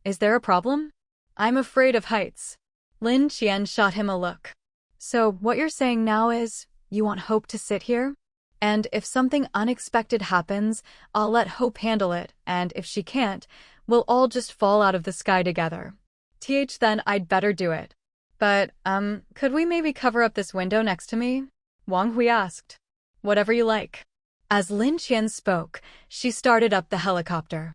"Is there a problem?" "I'm afraid of heights." Lin Qian shot him a look. "So what you're saying now is, you want Hope to sit here? And if something unexpected happens, I'll let Hope handle it, and if she can't, we'll all just fall out of the sky together. Then I'd better do it. But, could we maybe cover up this window next to me?" Wang Hui asked. "Whatever you like." As Lin Qian spoke, she started up the helicopter.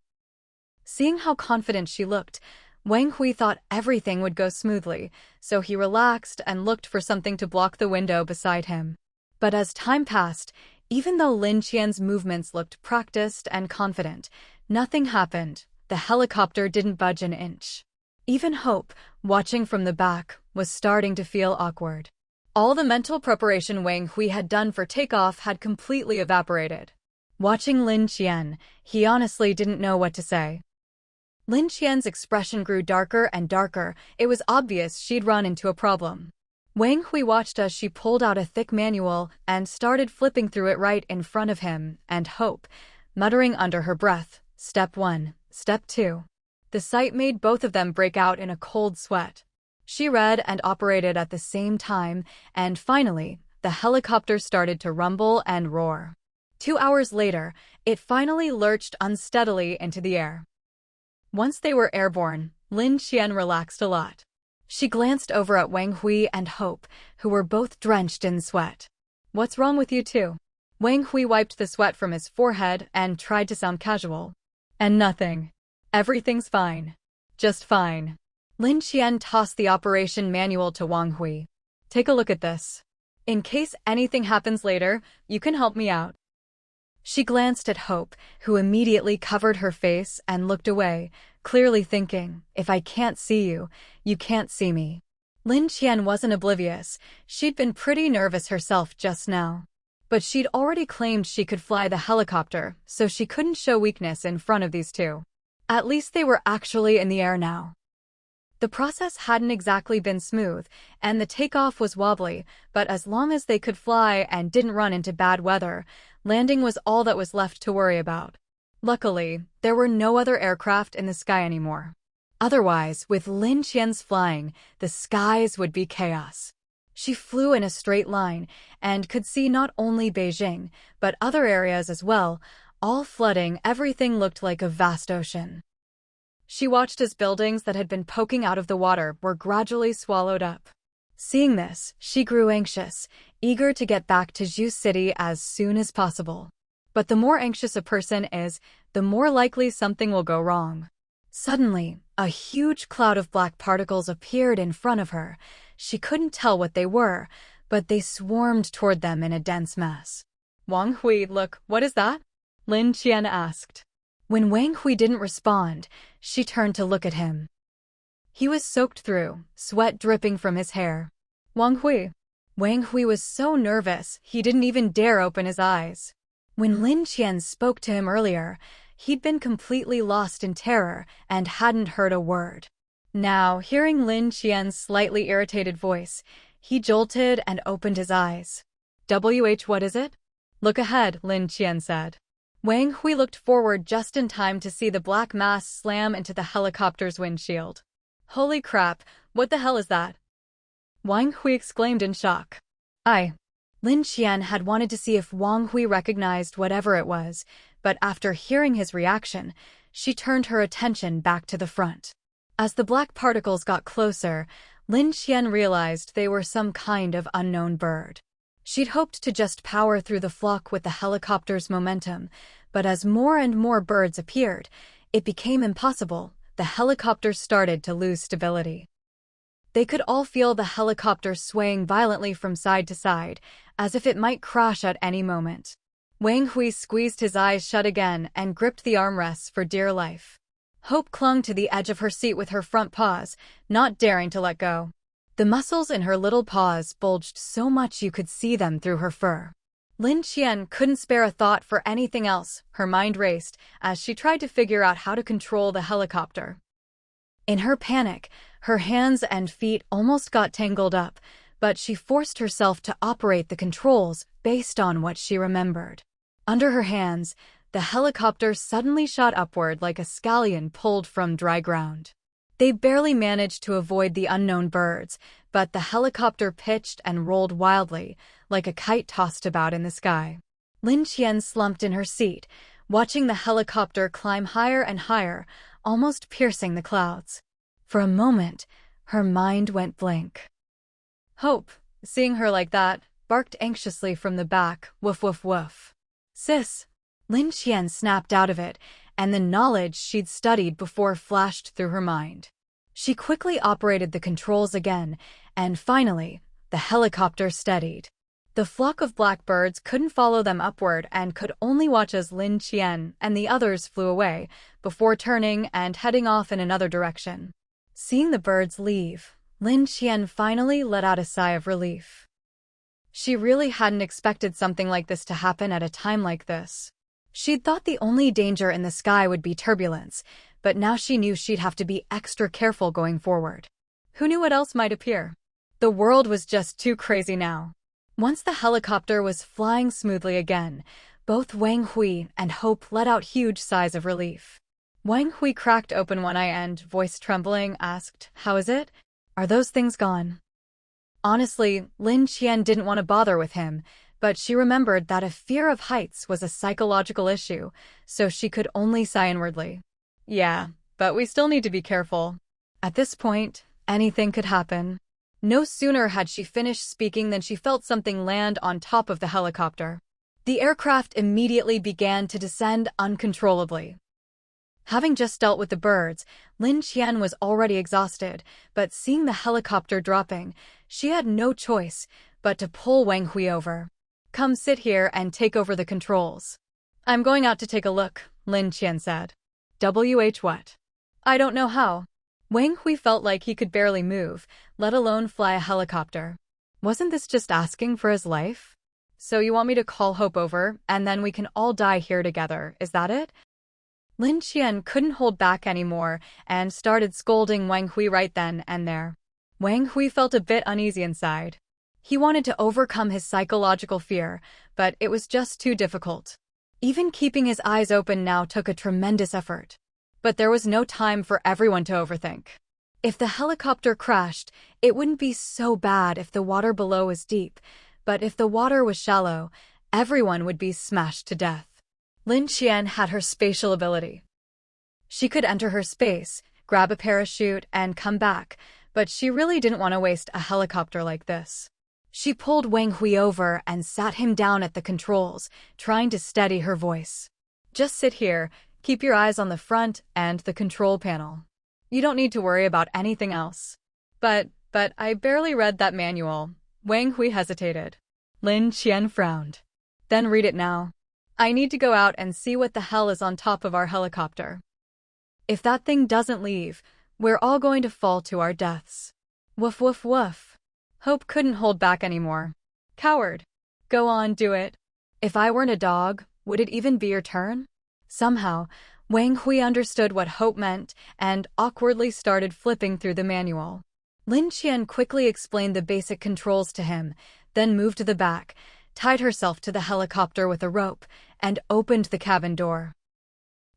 Seeing how confident she looked, Wang Hui thought everything would go smoothly, so he relaxed and looked for something to block the window beside him. But as time passed, even though Lin Qian's movements looked practiced and confident, nothing happened. The helicopter didn't budge an inch. Even Hope, watching from the back, was starting to feel awkward. All the mental preparation Wang Hui had done for takeoff had completely evaporated. Watching Lin Qian, he honestly didn't know what to say. Lin Qian's expression grew darker and darker. It was obvious she'd run into a problem. Wang Hui watched as she pulled out a thick manual and started flipping through it right in front of him, and Hope, muttering under her breath, "Step 1, Step 2. The sight made both of them break out in a cold sweat. She read and operated at the same time, and finally, the helicopter started to rumble and roar. 2 hours later, it finally lurched unsteadily into the air. Once they were airborne, Lin Qian relaxed a lot. She glanced over at Wang Hui and Hope, who were both drenched in sweat. "What's wrong with you two?" Wang Hui wiped the sweat from his forehead and tried to sound casual. "And nothing. Everything's fine. Just fine." Lin Qian tossed the operation manual to Wang Hui. "Take a look at this. In case anything happens later, you can help me out." She glanced at Hope, who immediately covered her face and looked away, clearly thinking, "If I can't see you, you can't see me." Lin Qian wasn't oblivious. She'd been pretty nervous herself just now. But she'd already claimed she could fly the helicopter, so she couldn't show weakness in front of these two. At least they were actually in the air now. The process hadn't exactly been smooth, and the takeoff was wobbly, but as long as they could fly and didn't run into bad weather, landing was all that was left to worry about. Luckily, there were no other aircraft in the sky anymore. Otherwise, with Lin Qian's flying, the skies would be chaos. She flew in a straight line and could see not only Beijing, but other areas as well, all flooding. Everything looked like a vast ocean. She watched as buildings that had been poking out of the water were gradually swallowed up. Seeing this, she grew anxious, eager to get back to Zhu City as soon as possible. But the more anxious a person is, the more likely something will go wrong. Suddenly, a huge cloud of black particles appeared in front of her. She couldn't tell what they were, but they swarmed toward them in a dense mass. "Wang Hui, look, what is that?" Lin Qian asked. When Wang Hui didn't respond, she turned to look at him. He was soaked through, sweat dripping from his hair. "Wang Hui." Wang Hui was so nervous, he didn't even dare open his eyes. When Lin Qian spoke to him earlier, he'd been completely lost in terror and hadn't heard a word. Now, hearing Lin Qian's slightly irritated voice, he jolted and opened his eyes. What is it?" "Look ahead," Lin Qian said. Wang Hui looked forward just in time to see the black mass slam into the helicopter's windshield. "Holy crap, what the hell is that?" Wang Hui exclaimed in shock. Lin Qian had wanted to see if Wang Hui recognized whatever it was, but after hearing his reaction, she turned her attention back to the front. As the black particles got closer, Lin Qian realized they were some kind of unknown bird. She'd hoped to just power through the flock with the helicopter's momentum, but as more and more birds appeared, it became impossible. The helicopter started to lose stability. They could all feel the helicopter swaying violently from side to side, as if it might crash at any moment. Wang Hui squeezed his eyes shut again and gripped the armrests for dear life. Hope clung to the edge of her seat with her front paws, not daring to let go. The muscles in her little paws bulged so much you could see them through her fur. Lin Qian couldn't spare a thought for anything else. Her mind raced as she tried to figure out how to control the helicopter. In her panic, her hands and feet almost got tangled up, but she forced herself to operate the controls based on what she remembered. Under her hands, the helicopter suddenly shot upward like a scallion pulled from dry ground. They barely managed to avoid the unknown birds, but the helicopter pitched and rolled wildly, like a kite tossed about in the sky. Lin Qian slumped in her seat, watching the helicopter climb higher and higher, almost piercing the clouds. For a moment, her mind went blank. Hope, seeing her like that, barked anxiously from the back, "Woof woof woof." "Sis!" Lin Qian snapped out of it, and the knowledge she'd studied before flashed through her mind. She quickly operated the controls again, and finally, the helicopter steadied. The flock of blackbirds couldn't follow them upward and could only watch as Lin Qian and the others flew away, before turning and heading off in another direction. Seeing the birds leave, Lin Qian finally let out a sigh of relief. She really hadn't expected something like this to happen at a time like this. She'd thought the only danger in the sky would be turbulence, but now she knew she'd have to be extra careful going forward. Who knew what else might appear? The world was just too crazy now. Once the helicopter was flying smoothly again, both Wang Hui and Hope let out huge sighs of relief. Wang Hui cracked open one eye and, voice trembling, asked, "How is it? Are those things gone? Honestly, Lin Qian didn't want to bother with him, but she remembered that a fear of heights was a psychological issue, so she could only sigh inwardly. Yeah, but we still need to be careful. At this point, anything could happen. No sooner had she finished speaking than she felt something land on top of the helicopter. The aircraft immediately began to descend uncontrollably. Having just dealt with the birds, Lin Qian was already exhausted, but seeing the helicopter dropping, she had no choice but to pull Wang Hui over. Come sit here and take over the controls. I'm going out to take a look, Lin Qian said. What? I don't know how. Wang Hui felt like he could barely move, let alone fly a helicopter. Wasn't this just asking for his life? So you want me to call Hope over, and then we can all die here together, is that it? Lin Qian couldn't hold back anymore and started scolding Wang Hui right then and there. Wang Hui felt a bit uneasy inside. He wanted to overcome his psychological fear, but it was just too difficult. Even keeping his eyes open now took a tremendous effort. But there was no time for everyone to overthink. If the helicopter crashed, it wouldn't be so bad if the water below was deep, but if the water was shallow, everyone would be smashed to death. Lin Qian had her spatial ability. She could enter her space, grab a parachute, and come back, but she really didn't want to waste a helicopter like this. She pulled Wang Hui over and sat him down at the controls, trying to steady her voice. Just sit here, keep your eyes on the front and the control panel. You don't need to worry about anything else. But I barely read that manual. Wang Hui hesitated. Lin Qian frowned. Then read it now. I need to go out and see what the hell is on top of our helicopter. If that thing doesn't leave, we're all going to fall to our deaths. Woof woof woof. Hope couldn't hold back anymore. Coward. Go on, do it. If I weren't a dog, would it even be your turn? Somehow, Wang Hui understood what Hope meant and awkwardly started flipping through the manual. Lin Qian quickly explained the basic controls to him, then moved to the back, tied herself to the helicopter with a rope, and opened the cabin door.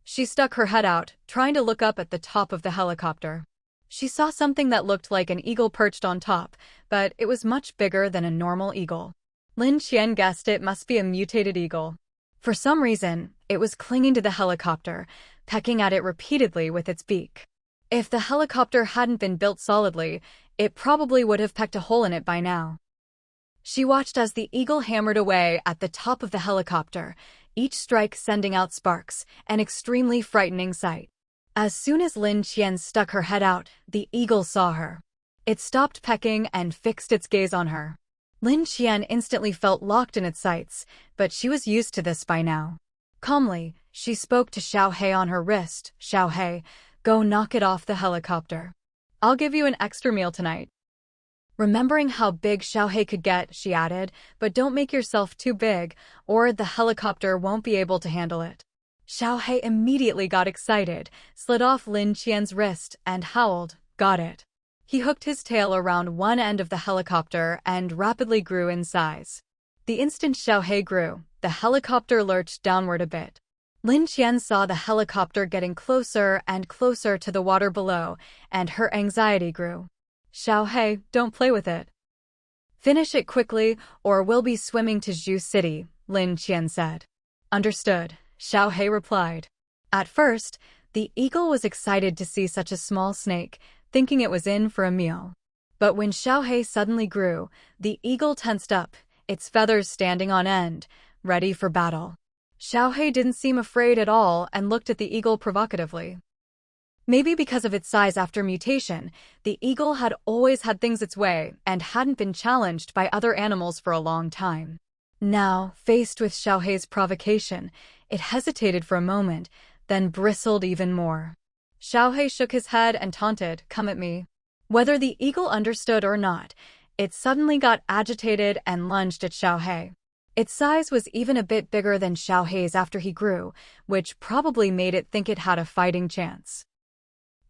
She stuck her head out, trying to look up at the top of the helicopter. She saw something that looked like an eagle perched on top, but it was much bigger than a normal eagle. Lin Qian guessed it must be a mutated eagle. For some reason, it was clinging to the helicopter, pecking at it repeatedly with its beak. If the helicopter hadn't been built solidly, it probably would have pecked a hole in it by now. She watched as the eagle hammered away at the top of the helicopter, each strike sending out sparks, an extremely frightening sight. As soon as Lin Qian stuck her head out, the eagle saw her. It stopped pecking and fixed its gaze on her. Lin Qian instantly felt locked in its sights, but she was used to this by now. Calmly, she spoke to Xiaohe on her wrist. Xiaohe, go knock it off the helicopter. I'll give you an extra meal tonight. Remembering how big Xiaohe could get, she added, but don't make yourself too big, or the helicopter won't be able to handle it. Xiaohe immediately got excited, slid off Lin Qian's wrist, and howled, got it. He hooked his tail around one end of the helicopter and rapidly grew in size. The instant Xiaohe grew, the helicopter lurched downward a bit. Lin Qian saw the helicopter getting closer and closer to the water below, and her anxiety grew. Xiaohe, don't play with it. Finish it quickly, or we'll be swimming to Zhu City, Lin Qian said. Understood, Xiaohe replied. At first, the eagle was excited to see such a small snake, thinking it was in for a meal. But when Xiaohe suddenly grew, the eagle tensed up, its feathers standing on end, ready for battle. Xiaohe didn't seem afraid at all and looked at the eagle provocatively. Maybe because of its size after mutation, the eagle had always had things its way and hadn't been challenged by other animals for a long time. Now, faced with Xiaohe's provocation, it hesitated for a moment, then bristled even more. Xiaohe shook his head and taunted, come at me. Whether the eagle understood or not, it suddenly got agitated and lunged at Xiaohe. Its size was even a bit bigger than Xiaohe's after he grew, which probably made it think it had a fighting chance.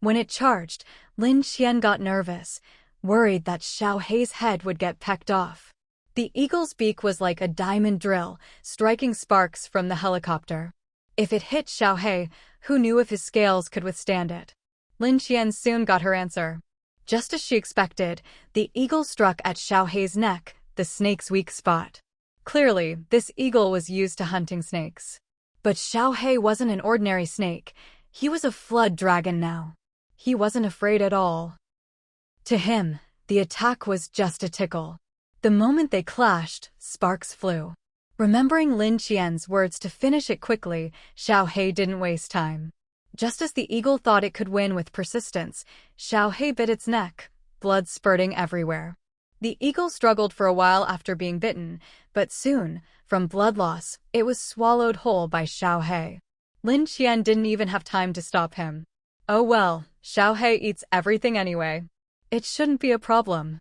When it charged, Lin Qian got nervous, worried that Xiaohe's head would get pecked off. The eagle's beak was like a diamond drill, striking sparks from the helicopter. If it hit Xiaohe, who knew if his scales could withstand it? Lin Qian soon got her answer. Just as she expected, the eagle struck at Xiaohei's neck, the snake's weak spot. Clearly, this eagle was used to hunting snakes. But Xiaohei wasn't an ordinary snake. He was a flood dragon now. He wasn't afraid at all. To him, the attack was just a tickle. The moment they clashed, sparks flew. Remembering Lin Qian's words to finish it quickly, Xiaohei didn't waste time. Just as the eagle thought it could win with persistence, Xiaohei bit its neck, blood spurting everywhere. The eagle struggled for a while after being bitten, but soon, from blood loss, it was swallowed whole by Xiaohei. Lin Qian didn't even have time to stop him. Oh well, Xiaohei eats everything anyway. It shouldn't be a problem.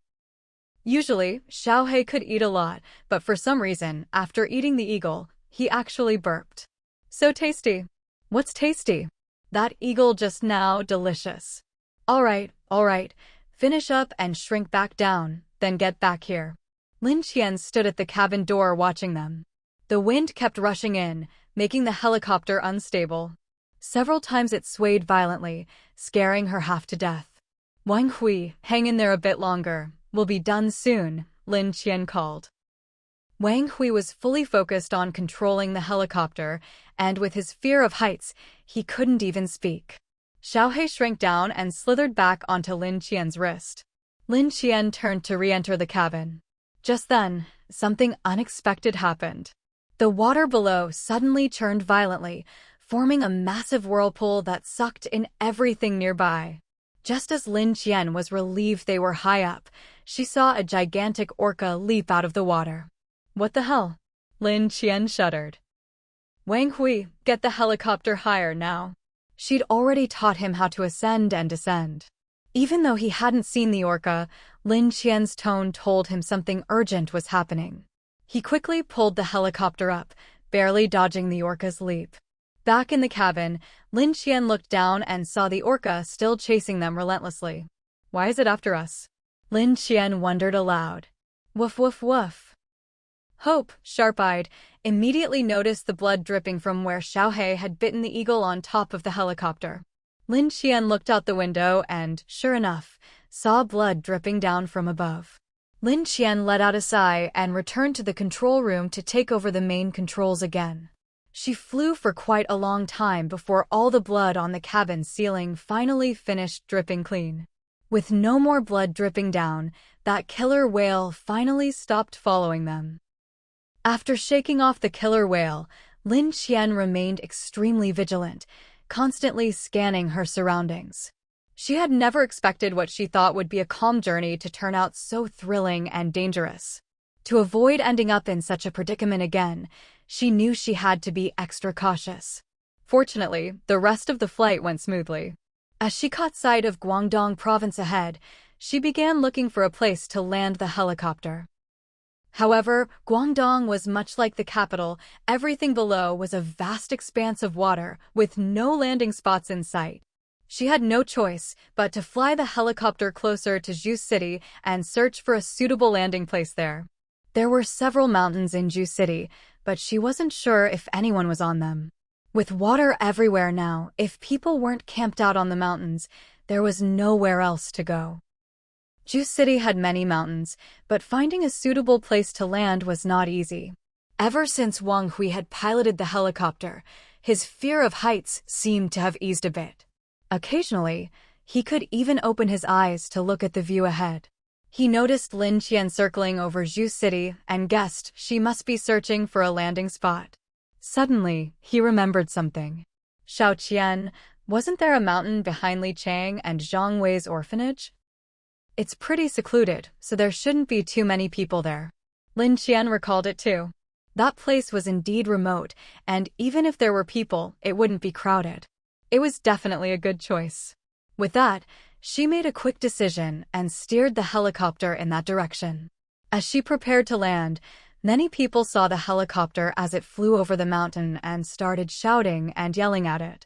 Usually, Xiaohei could eat a lot, but for some reason, after eating the eagle, he actually burped. So tasty. What's tasty? That eagle just now delicious. All right, finish up and shrink back down, then get back here. Lin Qian stood at the cabin door watching them. The wind kept rushing in, making the helicopter unstable. Several times it swayed violently, scaring her half to death. Wang Hui, hang in there a bit longer. We'll be done soon, Lin Qian called. Wang Hui was fully focused on controlling the helicopter, and with his fear of heights, he couldn't even speak. Xiaohei shrank down and slithered back onto Lin Qian's wrist. Lin Qian turned to re-enter the cabin. Just then, something unexpected happened. The water below suddenly churned violently, forming a massive whirlpool that sucked in everything nearby. Just as Lin Qian was relieved they were high up, she saw a gigantic orca leap out of the water. What the hell? Lin Qian shuddered. Wang Hui, get the helicopter higher now. She'd already taught him how to ascend and descend. Even though he hadn't seen the orca, Lin Qian's tone told him something urgent was happening. He quickly pulled the helicopter up, barely dodging the orca's leap. Back in the cabin, Lin Qian looked down and saw the orca still chasing them relentlessly. Why is it after us? Lin Qian wondered aloud. Woof woof woof. Hope, sharp-eyed, immediately noticed the blood dripping from where Xiaohei had bitten the eagle on top of the helicopter. Lin Qian looked out the window and, sure enough, saw blood dripping down from above. Lin Qian let out a sigh and returned to the control room to take over the main controls again. She flew for quite a long time before all the blood on the cabin ceiling finally finished dripping clean. With no more blood dripping down, that killer whale finally stopped following them. After shaking off the killer whale, Lin Qian remained extremely vigilant, constantly scanning her surroundings. She had never expected what she thought would be a calm journey to turn out so thrilling and dangerous. To avoid ending up in such a predicament again, she knew she had to be extra cautious. Fortunately, the rest of the flight went smoothly. As she caught sight of Guangdong province ahead, she began looking for a place to land the helicopter. However, Guangdong was much like the capital. Everything below was a vast expanse of water, with no landing spots in sight. She had no choice but to fly the helicopter closer to Zhu City and search for a suitable landing place there. There were several mountains in Zhu City, but she wasn't sure if anyone was on them. With water everywhere now, if people weren't camped out on the mountains, there was nowhere else to go. Zhu City had many mountains, but finding a suitable place to land was not easy. Ever since Wang Hui had piloted the helicopter, his fear of heights seemed to have eased a bit. Occasionally, he could even open his eyes to look at the view ahead. He noticed Lin Qian circling over Zhu City and guessed she must be searching for a landing spot. Suddenly, he remembered something. Xiao Qian, wasn't there a mountain behind Li Chang and Zhang Wei's orphanage? It's pretty secluded, so there shouldn't be too many people there. Lin Qian recalled it too. That place was indeed remote, and even if there were people, it wouldn't be crowded. It was definitely a good choice. With that, she made a quick decision and steered the helicopter in that direction. As she prepared to land, many people saw the helicopter as it flew over the mountain and started shouting and yelling at it.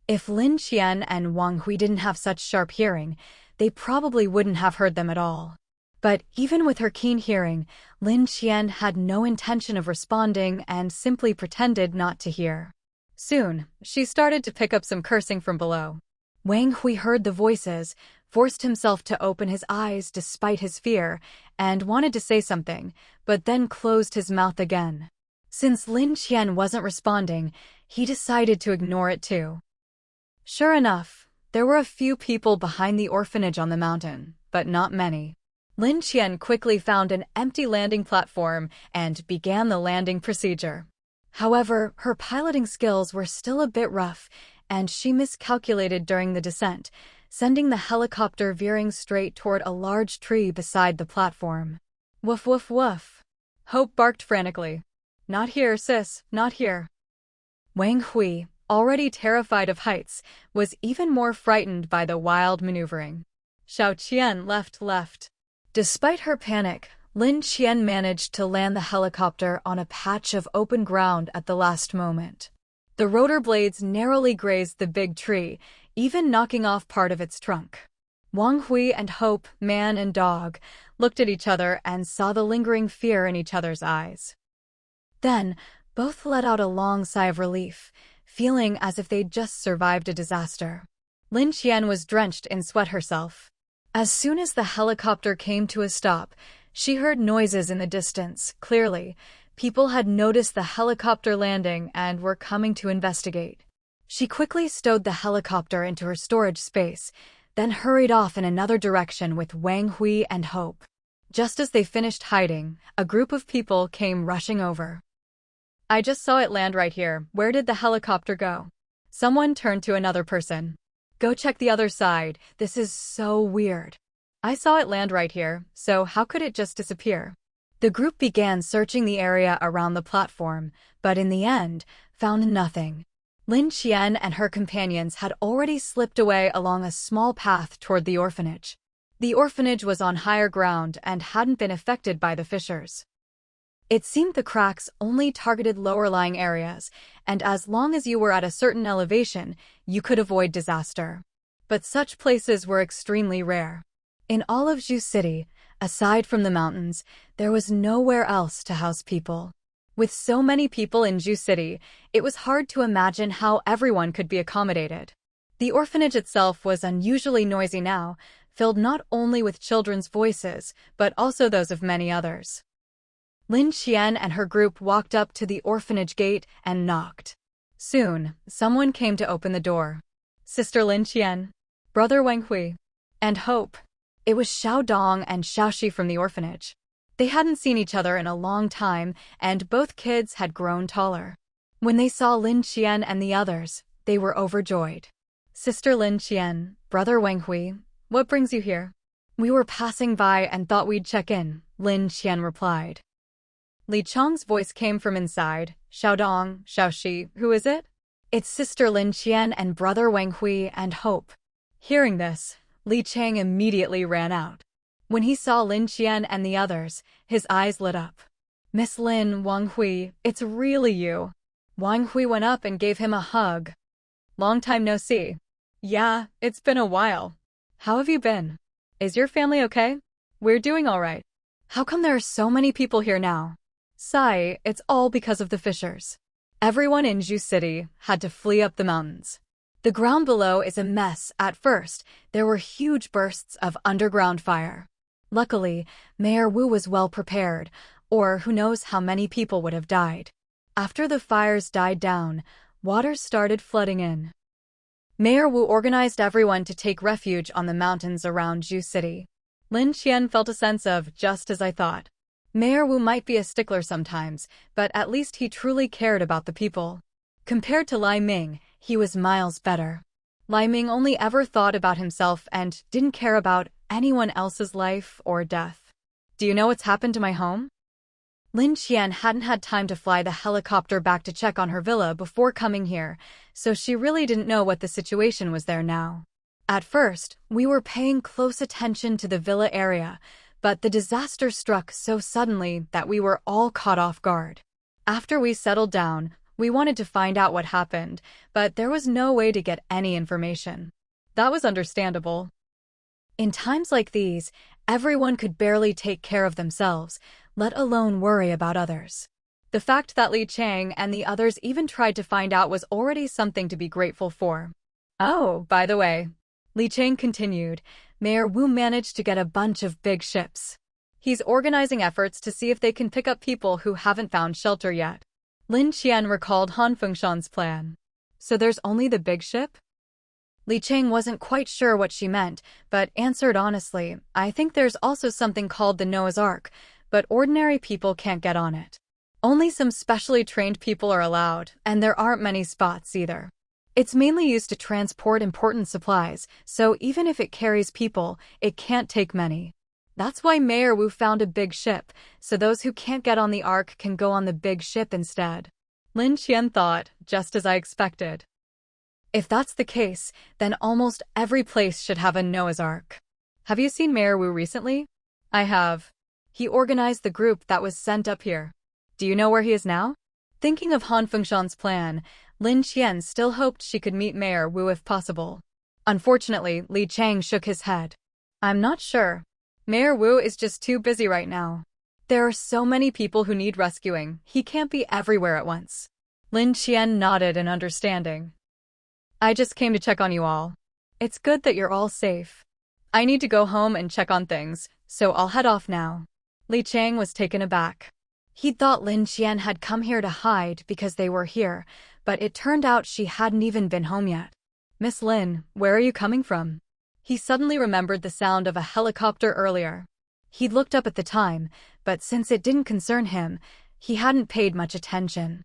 If Lin Qian and Wang Hui didn't have such sharp hearing, they probably wouldn't have heard them at all. But even with her keen hearing, Lin Qian had no intention of responding and simply pretended not to hear. Soon, she started to pick up some cursing from below. Wang Hui heard the voices, forced himself to open his eyes despite his fear, and wanted to say something, but then closed his mouth again. Since Lin Qian wasn't responding, he decided to ignore it too. Sure enough, there were a few people behind the orphanage on the mountain, but not many. Lin Qian quickly found an empty landing platform and began the landing procedure. However, her piloting skills were still a bit rough, and she miscalculated during the descent, sending the helicopter veering straight toward a large tree beside the platform. Woof woof woof. Hope barked frantically. Not here, sis, not here. Wang Hui, already terrified of heights, was even more frightened by the wild maneuvering. Xiao Qian left. Despite her panic, Lin Qian managed to land the helicopter on a patch of open ground at the last moment. The rotor blades narrowly grazed the big tree, even knocking off part of its trunk. Wang Hui and Hope, man and dog, looked at each other and saw the lingering fear in each other's eyes. Then, both let out a long sigh of relief, feeling as if they'd just survived a disaster. Lin Qian was drenched in sweat herself. As soon as the helicopter came to a stop, she heard noises in the distance, clearly. People had noticed the helicopter landing and were coming to investigate. She quickly stowed the helicopter into her storage space, then hurried off in another direction with Wang Hui and Hope. Just as they finished hiding, a group of people came rushing over. I just saw it land right here. Where did the helicopter go? Someone turned to another person. Go check the other side. This is so weird. I saw it land right here, so how could it just disappear? The group began searching the area around the platform, but in the end, found nothing. Lin Qian and her companions had already slipped away along a small path toward the orphanage. The orphanage was on higher ground and hadn't been affected by the fissures. It seemed the cracks only targeted lower-lying areas, and as long as you were at a certain elevation, you could avoid disaster. But such places were extremely rare. In all of Zhu City, aside from the mountains, there was nowhere else to house people. With so many people in Zhu City, it was hard to imagine how everyone could be accommodated. The orphanage itself was unusually noisy now, filled not only with children's voices, but also those of many others. Lin Qian and her group walked up to the orphanage gate and knocked. Soon, someone came to open the door. Sister Lin Qian, Brother Wang Hui, and Hope. It was Xiao Dong and Xiao Shi from the orphanage. They hadn't seen each other in a long time, and both kids had grown taller. When they saw Lin Qian and the others, they were overjoyed. Sister Lin Qian, Brother Wang Hui, what brings you here? We were passing by and thought we'd check in, Lin Qian replied. Li Chong's voice came from inside. Xiao Dong, Xiao Shi, who is it? It's Sister Lin Qian and Brother Wang Hui and Hope. Hearing this, Li Chang immediately ran out. When he saw Lin Qian and the others, his eyes lit up. Miss Lin, Wang Hui, it's really you. Wang Hui went up and gave him a hug. Long time no see. Yeah, it's been a while. How have you been? Is your family okay? We're doing all right. How come there are so many people here now? Sigh, it's all because of the fissures. Everyone in Zhu City had to flee up the mountains. The ground below is a mess. At first, there were huge bursts of underground fire. Luckily, Mayor Wu was well prepared, or who knows how many people would have died. After the fires died down, water started flooding in. Mayor Wu organized everyone to take refuge on the mountains around Zhu City. Lin Qian felt a sense of, just as I thought. Mayor Wu might be a stickler sometimes, but at least he truly cared about the people. Compared to Lai Ming, he was miles better. Lai Ming only ever thought about himself and didn't care about anyone else's life or death. Do you know what's happened to my home? Lin Qian hadn't had time to fly the helicopter back to check on her villa before coming here, so she really didn't know what the situation was there now. At first, we were paying close attention to the villa area, but the disaster struck so suddenly that we were all caught off guard. After we settled down, we wanted to find out what happened, but there was no way to get any information. That was understandable. In times like these, everyone could barely take care of themselves, let alone worry about others. The fact that Li Chang and the others even tried to find out was already something to be grateful for. Oh, by the way, Li Qian continued. Mayor Wu managed to get a bunch of big ships. He's organizing efforts to see if they can pick up people who haven't found shelter yet. Lin Qian recalled Han Fengshan's plan. So there's only the big ship? Li Qian wasn't quite sure what she meant, but answered honestly, I think there's also something called the Noah's Ark, but ordinary people can't get on it. Only some specially trained people are allowed, and there aren't many spots either. It's mainly used to transport important supplies, so even if it carries people, it can't take many. That's why Mayor Wu found a big ship, so those who can't get on the Ark can go on the big ship instead. Lin Qian thought, just as I expected. If that's the case, then almost every place should have a Noah's Ark. Have you seen Mayor Wu recently? I have. He organized the group that was sent up here. Do you know where he is now? Thinking of Han Fengshan's plan, Lin Qian still hoped she could meet Mayor Wu if possible. Unfortunately, Li Chang shook his head. I'm not sure. Mayor Wu is just too busy right now. There are so many people who need rescuing, he can't be everywhere at once. Lin Qian nodded in understanding. I just came to check on you all. It's good that you're all safe. I need to go home and check on things, so I'll head off now. Li Chang was taken aback. He'd thought Lin Qian had come here to hide because they were here, but it turned out she hadn't even been home yet. Miss Lin, where are you coming from? He suddenly remembered the sound of a helicopter earlier. He'd looked up at the time, but since it didn't concern him, he hadn't paid much attention.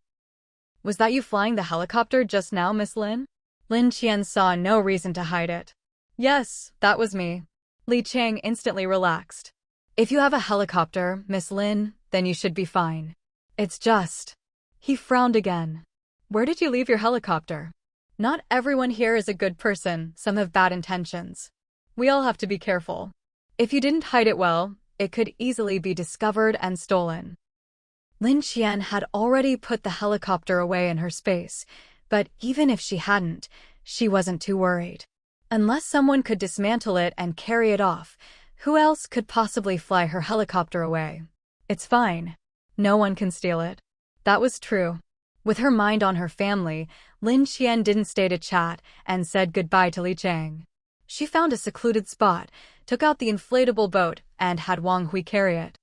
Was that you flying the helicopter just now, Miss Lin? Lin Qian saw no reason to hide it. Yes, that was me. Li Chang instantly relaxed. If you have a helicopter, Miss Lin, then you should be fine. It's just... He frowned again. Where did you leave your helicopter? Not everyone here is a good person, some have bad intentions. We all have to be careful. If you didn't hide it well, it could easily be discovered and stolen. Lin Qian had already put the helicopter away in her space, but even if she hadn't, she wasn't too worried. Unless someone could dismantle it and carry it off, who else could possibly fly her helicopter away? It's fine. No one can steal it. That was true. With her mind on her family, Lin Qian didn't stay to chat and said goodbye to Li Chang. She found a secluded spot, took out the inflatable boat, and had Wang Hui carry it.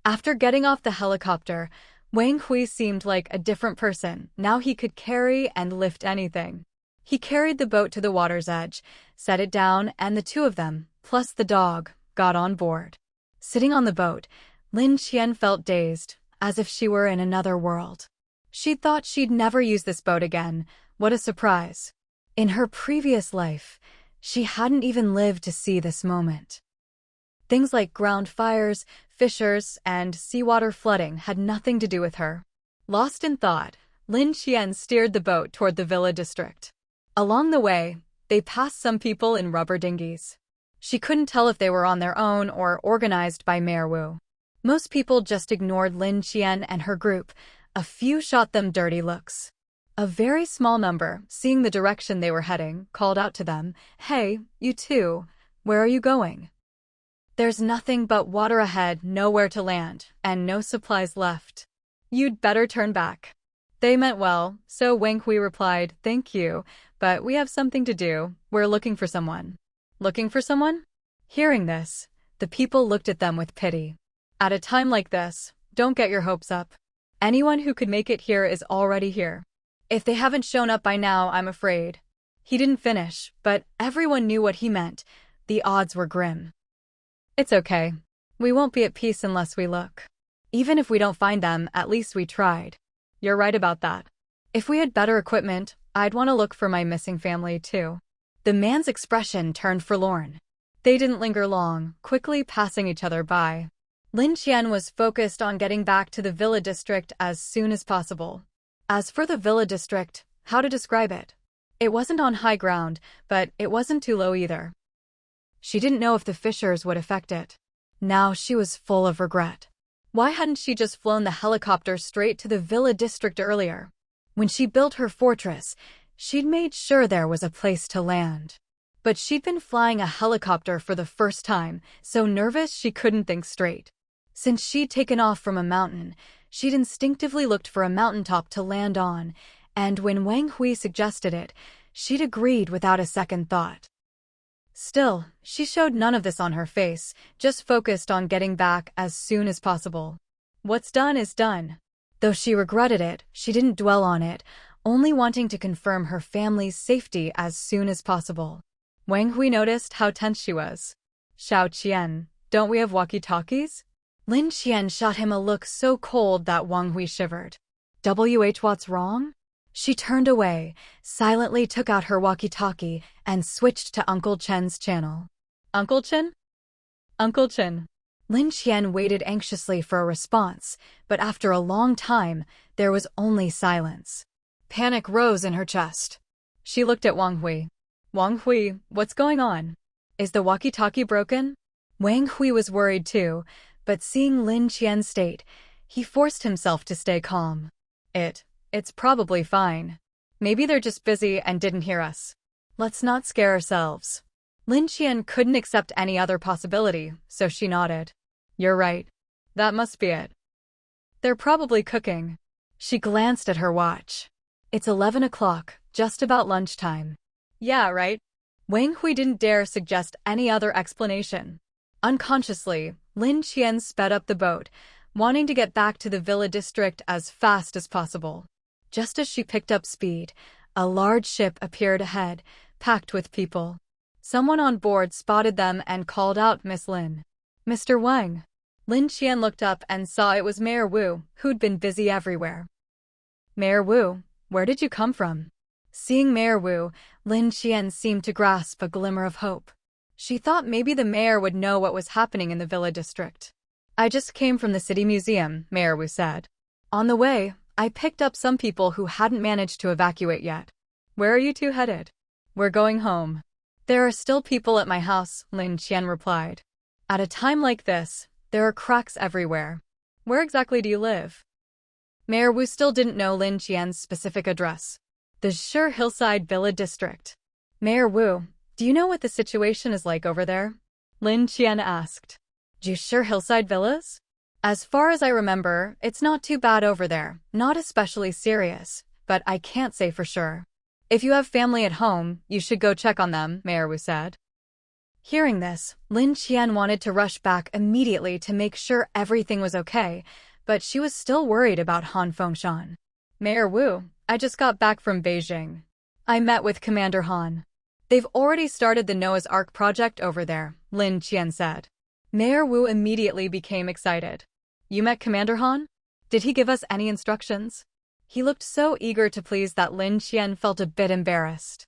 After getting off the helicopter, Wang Hui seemed like a different person. Now he could carry and lift anything. He carried the boat to the water's edge, set it down, and the two of them, plus the dog, got on board. Sitting on the boat, Lin Qian felt dazed, as if she were in another world. She thought she'd never use this boat again. What a surprise. In her previous life, she hadn't even lived to see this moment. Things like ground fires, fissures, and seawater flooding had nothing to do with her. Lost in thought, Lin Qian steered the boat toward the villa district. Along the way, they passed some people in rubber dinghies. She couldn't tell if they were on their own or organized by Mayor Wu. Most people just ignored Lin Qian and her group. A few shot them dirty looks. A very small number, seeing the direction they were heading, called out to them, "Hey, you two, where are you going? There's nothing but water ahead, nowhere to land, and no supplies left. You'd better turn back." They meant well, so Wang Hui replied, "Thank you, but we have something to do. We're looking for someone." Looking for someone? Hearing this, the people looked at them with pity. At a time like this, don't get your hopes up. Anyone who could make it here is already here. If they haven't shown up by now, I'm afraid. He didn't finish, but everyone knew what he meant. The odds were grim. It's okay. We won't be at peace unless we look. Even if we don't find them, at least we tried. You're right about that. If we had better equipment, I'd want to look for my missing family too. The man's expression turned forlorn. They didn't linger long, quickly passing each other by. Lin Qian was focused on getting back to the villa district as soon as possible. As for the villa district, how to describe it? It wasn't on high ground, but it wasn't too low either. She didn't know if the fissures would affect it. Now she was full of regret. Why hadn't she just flown the helicopter straight to the villa district earlier? When she built her fortress, she'd made sure there was a place to land. But she'd been flying a helicopter for the first time, so nervous she couldn't think straight. Since she'd taken off from a mountain, she'd instinctively looked for a mountaintop to land on, and when Wang Hui suggested it, she'd agreed without a second thought. Still, she showed none of this on her face, just focused on getting back as soon as possible. What's done is done. Though she regretted it, she didn't dwell on it, only wanting to confirm her family's safety as soon as possible. Wang Hui noticed how tense she was. Xiao Qian, don't we have walkie-talkies? Lin Qian shot him a look so cold that Wang Hui shivered. What's wrong? She turned away, silently took out her walkie-talkie, and switched to Uncle Chen's channel. Uncle Chen? Uncle Chen. Lin Qian waited anxiously for a response, but after a long time, there was only silence. Panic rose in her chest. She looked at Wang Hui. Wang Hui, what's going on? Is the walkie-talkie broken? Wang Hui was worried too, but seeing Lin Qian's state, he forced himself to stay calm. It's probably fine. Maybe they're just busy and didn't hear us. Let's not scare ourselves. Lin Qian couldn't accept any other possibility, so she nodded. You're right. That must be it. They're probably cooking. She glanced at her watch. It's 11 o'clock, just about lunchtime. Yeah, right? Wang Hui didn't dare suggest any other explanation. Unconsciously, Lin Qian sped up the boat, wanting to get back to the villa district as fast as possible. Just as she picked up speed, a large ship appeared ahead, packed with people. Someone on board spotted them and called out Miss Lin. Mr. Wang. Lin Qian looked up and saw it was Mayor Wu, who'd been busy everywhere. Mayor Wu, where did you come from? Seeing Mayor Wu, Lin Qian seemed to grasp a glimmer of hope. She thought maybe the mayor would know what was happening in the villa district. I just came from the city museum, Mayor Wu said. On the way, I picked up some people who hadn't managed to evacuate yet. Where are you two headed? We're going home. There are still people at my house, Lin Qian replied. At a time like this, there are cracks everywhere. Where exactly do you live? Mayor Wu still didn't know Lin Qian's specific address. The Sure Hillside Villa District. Mayor Wu, do you know what the situation is like over there? Lin Qian asked. Sure Hillside Villas? As far as I remember, it's not too bad over there, not especially serious, but I can't say for sure. If you have family at home, you should go check on them, Mayor Wu said. Hearing this, Lin Qian wanted to rush back immediately to make sure everything was okay, but she was still worried about Han Fengshan. Mayor Wu, I just got back from Beijing. I met with Commander Han. They've already started the Noah's Ark project over there, Lin Qian said. Mayor Wu immediately became excited. You met Commander Han? Did he give us any instructions? He looked so eager to please that Lin Qian felt a bit embarrassed.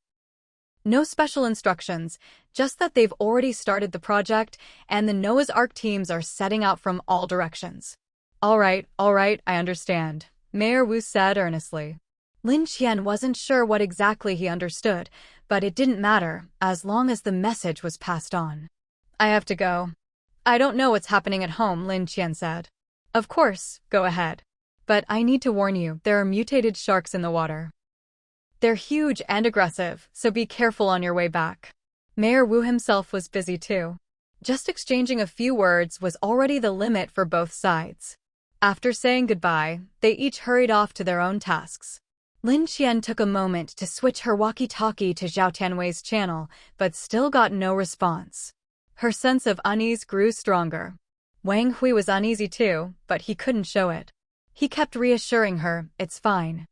No special instructions, just that they've already started the project and the Noah's Ark teams are setting out from all directions. All right, I understand, Mayor Wu said earnestly. Lin Qian wasn't sure what exactly he understood, but it didn't matter as long as the message was passed on. I have to go. I don't know what's happening at home, Lin Qian said. Of course, go ahead. But I need to warn you, there are mutated sharks in the water. They're huge and aggressive, so be careful on your way back. Mayor Wu himself was busy too. Just exchanging a few words was already the limit for both sides. After saying goodbye, they each hurried off to their own tasks. Lin Qian took a moment to switch her walkie-talkie to Zhao Tianwei's channel, but still got no response. Her sense of unease grew stronger. Wang Hui was uneasy too, but he couldn't show it. He kept reassuring her, it's fine.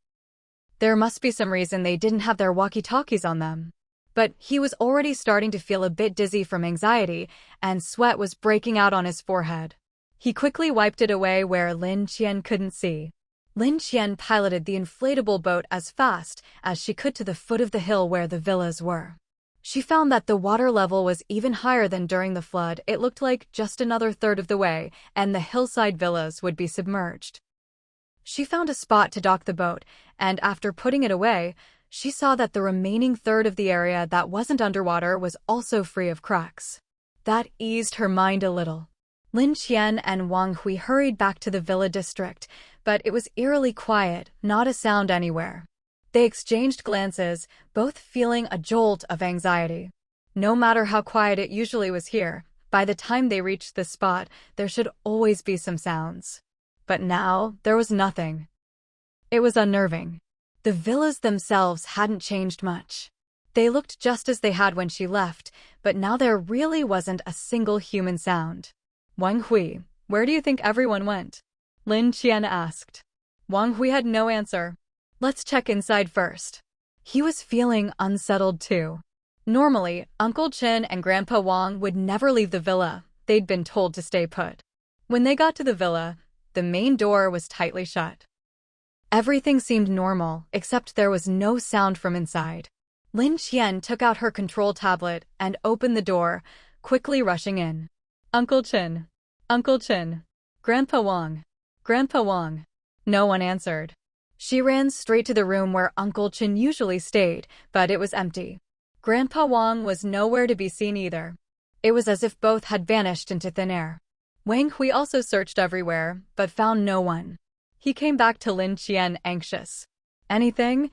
There must be some reason they didn't have their walkie-talkies on them. But he was already starting to feel a bit dizzy from anxiety, and sweat was breaking out on his forehead. He quickly wiped it away where Lin Qian couldn't see. Lin Qian piloted the inflatable boat as fast as she could to the foot of the hill where the villas were. She found that the water level was even higher than during the flood. It looked like just another third of the way, and the hillside villas would be submerged. She found a spot to dock the boat, and after putting it away, she saw that the remaining third of the area that wasn't underwater was also free of cracks. That eased her mind a little. Lin Qian and Wang Hui hurried back to the villa district, but it was eerily quiet, not a sound anywhere. They exchanged glances, both feeling a jolt of anxiety. No matter how quiet it usually was here, by the time they reached the spot, there should always be some sounds. But now, there was nothing. It was unnerving. The villas themselves hadn't changed much. They looked just as they had when she left, but now there really wasn't a single human sound. Wang Hui, where do you think everyone went? Lin Qian asked. Wang Hui had no answer. Let's check inside first. He was feeling unsettled too. Normally, Uncle Chen and Grandpa Wang would never leave the villa. They'd been told to stay put. When they got to the villa, the main door was tightly shut. Everything seemed normal, except there was no sound from inside. Lin Qian took out her control tablet and opened the door, quickly rushing in. Uncle Chen. Uncle Chen. Grandpa Wang. Grandpa Wang. No one answered. She ran straight to the room where Uncle Chen usually stayed, but it was empty. Grandpa Wang was nowhere to be seen either. It was as if both had vanished into thin air. Wang Hui also searched everywhere, but found no one. He came back to Lin Qian anxious. Anything?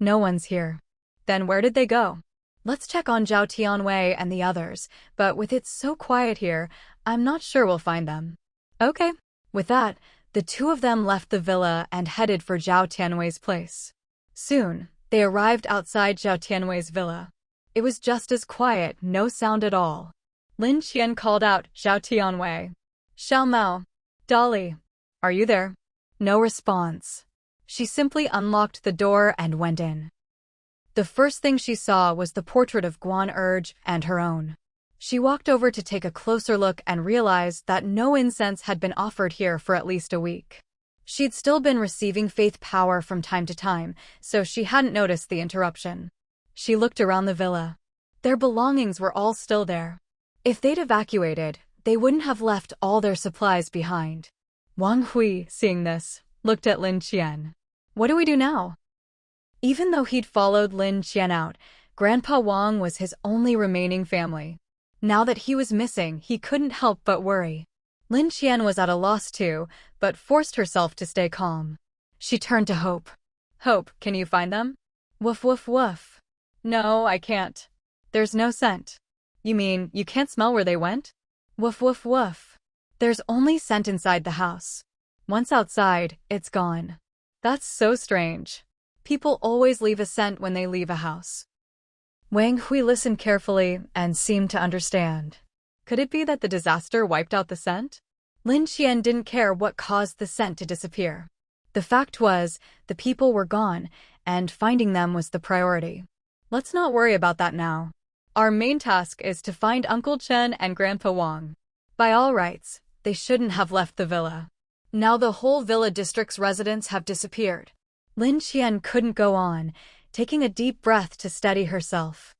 No one's here. Then where did they go? Let's check on Zhao Tianwei and the others, but with it so quiet here, I'm not sure we'll find them. Okay. With that, the two of them left the villa and headed for Zhao Tianwei's place. Soon, they arrived outside Zhao Tianwei's villa. It was just as quiet, no sound at all. Lin Qian called out Zhao Tianwei. Xiao Mao. Dolly. Are you there? No response. She simply unlocked the door and went in. The first thing she saw was the portrait of Guan Erge and her own. She walked over to take a closer look and realized that no incense had been offered here for at least a week. She'd still been receiving faith power from time to time, so she hadn't noticed the interruption. She looked around the villa. Their belongings were all still there. If they'd evacuated, they wouldn't have left all their supplies behind. Wang Hui, seeing this, looked at Lin Qian. What do we do now? Even though he'd followed Lin Qian out, Grandpa Wang was his only remaining family. Now that he was missing, he couldn't help but worry. Lin Qian was at a loss too, but forced herself to stay calm. She turned to Hope. Hope, can you find them? Woof woof woof. No, I can't. There's no scent. You mean, you can't smell where they went? Woof woof woof. There's only scent inside the house. Once outside, it's gone. That's so strange. People always leave a scent when they leave a house. Wang Hui listened carefully and seemed to understand. Could it be that the disaster wiped out the scent? Lin Qian didn't care what caused the scent to disappear. The fact was, the people were gone, and finding them was the priority. Let's not worry about that now. Our main task is to find Uncle Chen and Grandpa Wang. By all rights, they shouldn't have left the villa. Now the whole villa district's residents have disappeared. Lin Qian couldn't go on, taking a deep breath to steady herself.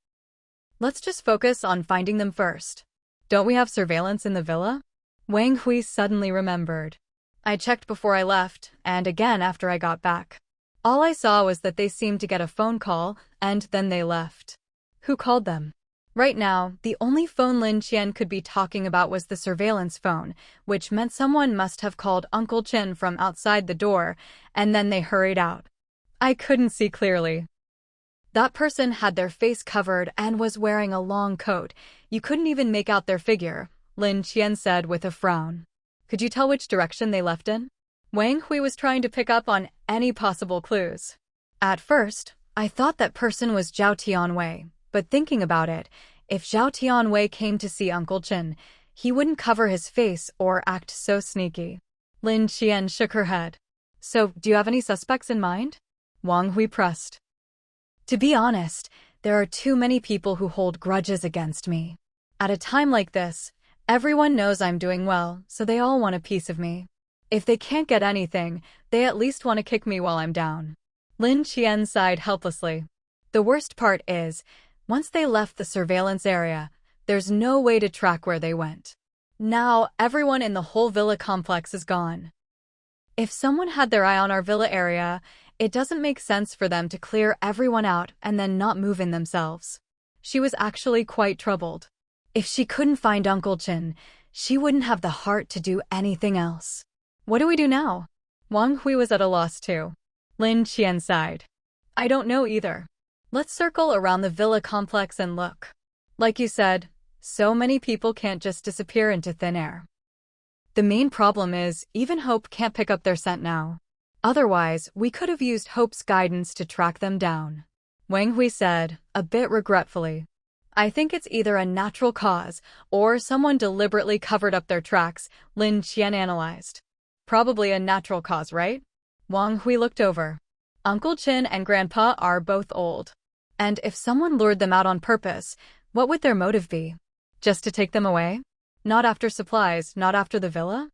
Let's just focus on finding them first. Don't we have surveillance in the villa? Wang Hui suddenly remembered. I checked before I left, and again after I got back. All I saw was that they seemed to get a phone call, and then they left. Who called them? Right now, the only phone Lin Qian could be talking about was the surveillance phone, which meant someone must have called Uncle Chen from outside the door, and then they hurried out. I couldn't see clearly. That person had their face covered and was wearing a long coat. You couldn't even make out their figure, Lin Qian said with a frown. Could you tell which direction they left in? Wang Hui was trying to pick up on any possible clues. At first, I thought that person was Zhao Tianwei, but thinking about it, if Zhao Tianwei came to see Uncle Chen, he wouldn't cover his face or act so sneaky. Lin Qian shook her head. So, do you have any suspects in mind? Wang Hui pressed. To be honest, there are too many people who hold grudges against me. At a time like this, everyone knows I'm doing well, so they all want a piece of me. If they can't get anything, they at least want to kick me while I'm down. Lin Qian sighed helplessly. The worst part is, once they left the surveillance area, there's no way to track where they went. Now, everyone in the whole villa complex is gone. If someone had their eye on our villa area, it doesn't make sense for them to clear everyone out and then not move in themselves. She was actually quite troubled. If she couldn't find Uncle Chen, she wouldn't have the heart to do anything else. What do we do now? Wang Hui was at a loss too. Lin Qian sighed. I don't know either. Let's circle around the villa complex and look. Like you said, so many people can't just disappear into thin air. The main problem is, even Hope can't pick up their scent now. Otherwise, we could have used Hope's guidance to track them down. Wang Hui said, a bit regretfully. I think it's either a natural cause or someone deliberately covered up their tracks, Lin Qian analyzed. Probably a natural cause, right? Wang Hui looked over. Uncle Qin and Grandpa are both old. And if someone lured them out on purpose, what would their motive be? Just to take them away? Not after supplies, not after the villa?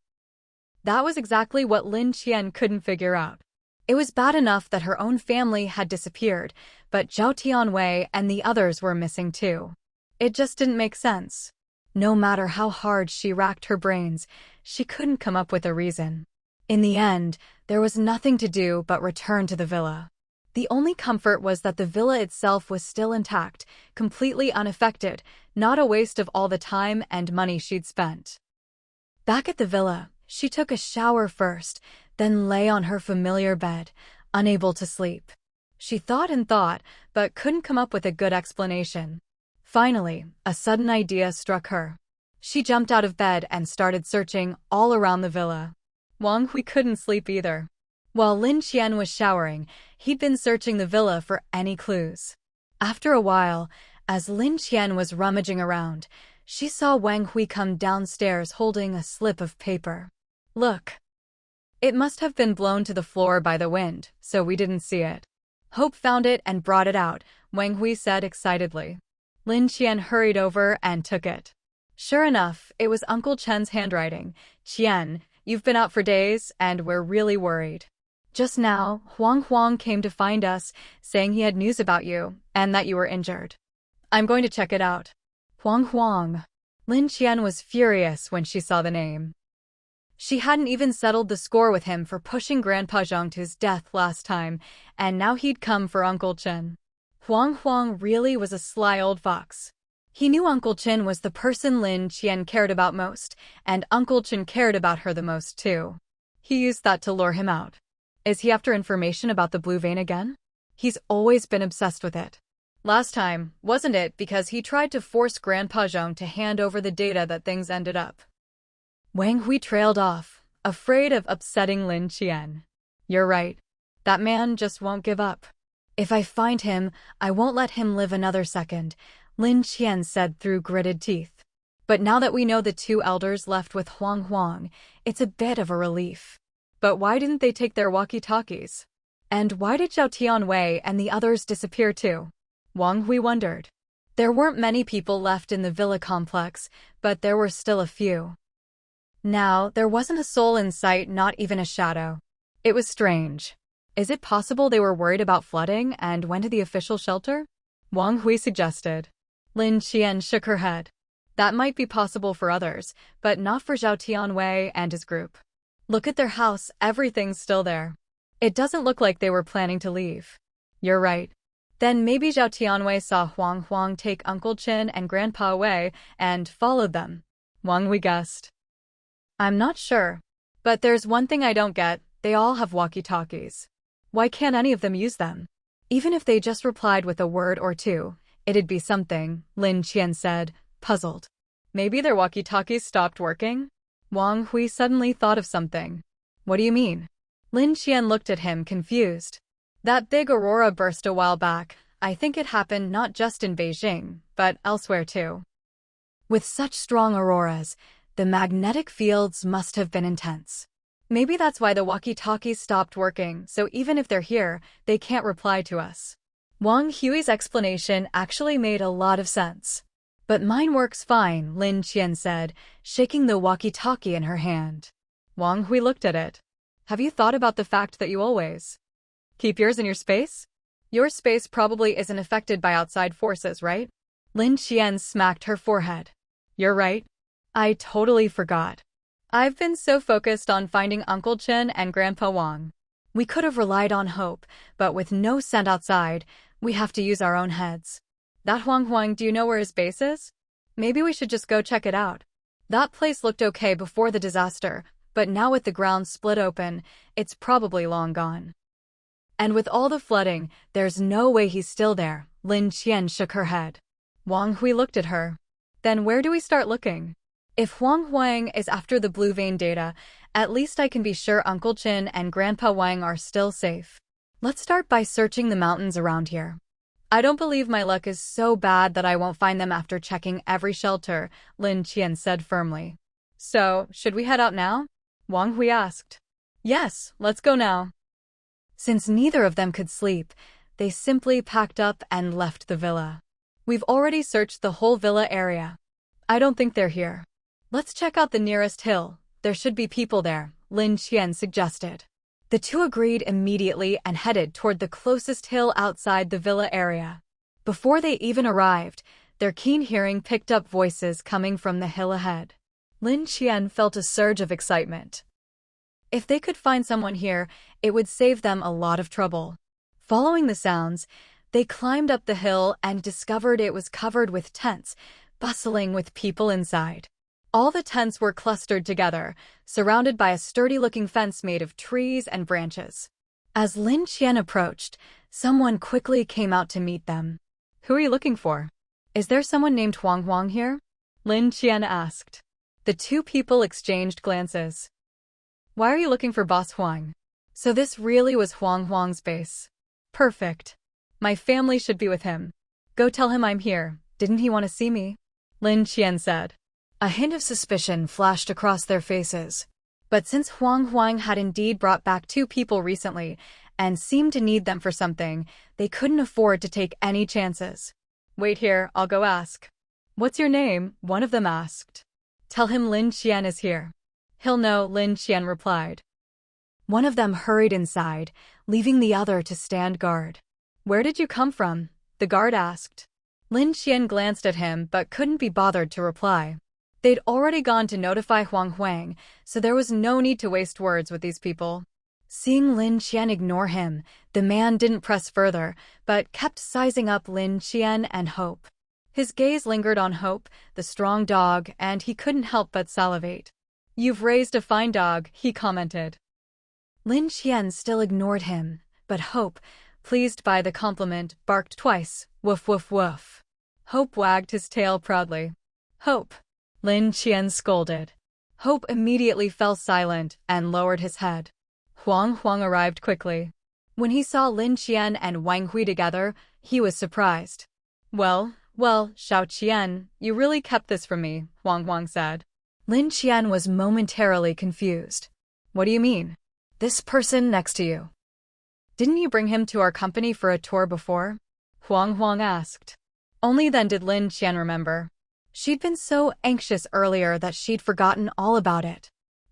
That was exactly what Lin Qian couldn't figure out. It was bad enough that her own family had disappeared, but Zhao Tianwei and the others were missing too. It just didn't make sense. No matter how hard she racked her brains, she couldn't come up with a reason. In the end, there was nothing to do but return to the villa. The only comfort was that the villa itself was still intact, completely unaffected, not a waste of all the time and money she'd spent. Back at the villa, she took a shower first, then lay on her familiar bed, unable to sleep. She thought and thought, but couldn't come up with a good explanation. Finally, a sudden idea struck her. She jumped out of bed and started searching all around the villa. Wang Hui couldn't sleep either. While Lin Qian was showering, he'd been searching the villa for any clues. After a while, as Lin Qian was rummaging around, she saw Wang Hui come downstairs holding a slip of paper. Look. It must have been blown to the floor by the wind, so we didn't see it. Hope found it and brought it out, Wang Hui said excitedly. Lin Qian hurried over and took it. Sure enough, it was Uncle Chen's handwriting. Qian, you've been out for days, and we're really worried. Just now, Huang came to find us, saying he had news about you, and that you were injured. I'm going to check it out. Huang. Lin Qian was furious when she saw the name. She hadn't even settled the score with him for pushing Grandpa Zhang to his death last time, and now he'd come for Uncle Chen. Huang really was a sly old fox. He knew Uncle Chen was the person Lin Qian cared about most, and Uncle Chen cared about her the most too. He used that to lure him out. Is he after information about the blue vein again? He's always been obsessed with it. Last time, wasn't it because he tried to force Grandpa Zhang to hand over the data that things ended up? Wang Hui trailed off, afraid of upsetting Lin Qian. You're right. That man just won't give up. If I find him, I won't let him live another second, Lin Qian said through gritted teeth. But now that we know the two elders left with Huang, it's a bit of a relief. But why didn't they take their walkie-talkies? And why did Zhao Tianwei and the others disappear too? Wang Hui wondered. There weren't many people left in the villa complex, but there were still a few. Now, there wasn't a soul in sight, not even a shadow. It was strange. Is it possible they were worried about flooding and went to the official shelter? Wang Hui suggested. Lin Qian shook her head. That might be possible for others, but not for Zhao Tianwei and his group. Look at their house, everything's still there. It doesn't look like they were planning to leave. You're right. Then maybe Zhao Tianwei saw Huang take Uncle Qin and Grandpa away and followed them. Wang Hui guessed. I'm not sure. But there's one thing I don't get, they all have walkie-talkies. Why can't any of them use them? Even if they just replied with a word or two, it'd be something, Lin Qian said, puzzled. Maybe their walkie-talkies stopped working? Wang Hui suddenly thought of something. What do you mean? Lin Qian looked at him confused. That big aurora burst a while back. I think it happened not just in Beijing, but elsewhere too. With such strong auroras, the magnetic fields must have been intense. Maybe that's why the walkie-talkies stopped working, so even if they're here, they can't reply to us. Wang Hui's explanation actually made a lot of sense. But mine works fine, Lin Qian said, shaking the walkie-talkie in her hand. Wang Hui looked at it. Have you thought about the fact that you always keep yours in your space? Your space probably isn't affected by outside forces, right? Lin Qian smacked her forehead. You're right. I totally forgot. I've been so focused on finding Uncle Chen and Grandpa Wang. We could have relied on hope, but with no scent outside, we have to use our own heads. That Huang, do you know where his base is? Maybe we should just go check it out. That place looked okay before the disaster, but now with the ground split open, it's probably long gone. And with all the flooding, there's no way he's still there, Lin Qian shook her head. Wang Hui looked at her. Then where do we start looking? If Huang is after the blue vein data, at least I can be sure Uncle Chen and Grandpa Wang are still safe. Let's start by searching the mountains around here. I don't believe my luck is so bad that I won't find them after checking every shelter, Lin Qian said firmly. So, should we head out now? Wang Hui asked. Yes, let's go now. Since neither of them could sleep, they simply packed up and left the villa. We've already searched the whole villa area. I don't think they're here. Let's check out the nearest hill. There should be people there, Lin Qian suggested. The two agreed immediately and headed toward the closest hill outside the villa area. Before they even arrived, their keen hearing picked up voices coming from the hill ahead. Lin Qian felt a surge of excitement. If they could find someone here, it would save them a lot of trouble. Following the sounds, they climbed up the hill and discovered it was covered with tents, bustling with people inside. All the tents were clustered together, surrounded by a sturdy-looking fence made of trees and branches. As Lin Qian approached, someone quickly came out to meet them. Who are you looking for? Is there someone named Huang here? Lin Qian asked. The two people exchanged glances. Why are you looking for Boss Huang? So this really was Huang's base. Perfect. My family should be with him. Go tell him I'm here. Didn't he want to see me? Lin Qian said. A hint of suspicion flashed across their faces. But since Huang had indeed brought back two people recently and seemed to need them for something, they couldn't afford to take any chances. Wait here, I'll go ask. What's your name? One of them asked. Tell him Lin Qian is here. He'll know, Lin Qian replied. One of them hurried inside, leaving the other to stand guard. Where did you come from? The guard asked. Lin Qian glanced at him but couldn't be bothered to reply. They'd already gone to notify Huang, so there was no need to waste words with these people. Seeing Lin Qian ignore him, the man didn't press further, but kept sizing up Lin Qian and Hope. His gaze lingered on Hope, the strong dog, and he couldn't help but salivate. You've raised a fine dog, he commented. Lin Qian still ignored him, but Hope, pleased by the compliment, barked twice, woof woof woof. Hope wagged his tail proudly. Hope, Lin Qian scolded. Hope immediately fell silent and lowered his head. Huang arrived quickly. When he saw Lin Qian and Wang Hui together, he was surprised. Well, Xiao Qian, you really kept this from me, Huang said. Lin Qian was momentarily confused. What do you mean? This person next to you. Didn't you bring him to our company for a tour before? Huang asked. Only then did Lin Qian remember. She'd been so anxious earlier that she'd forgotten all about it.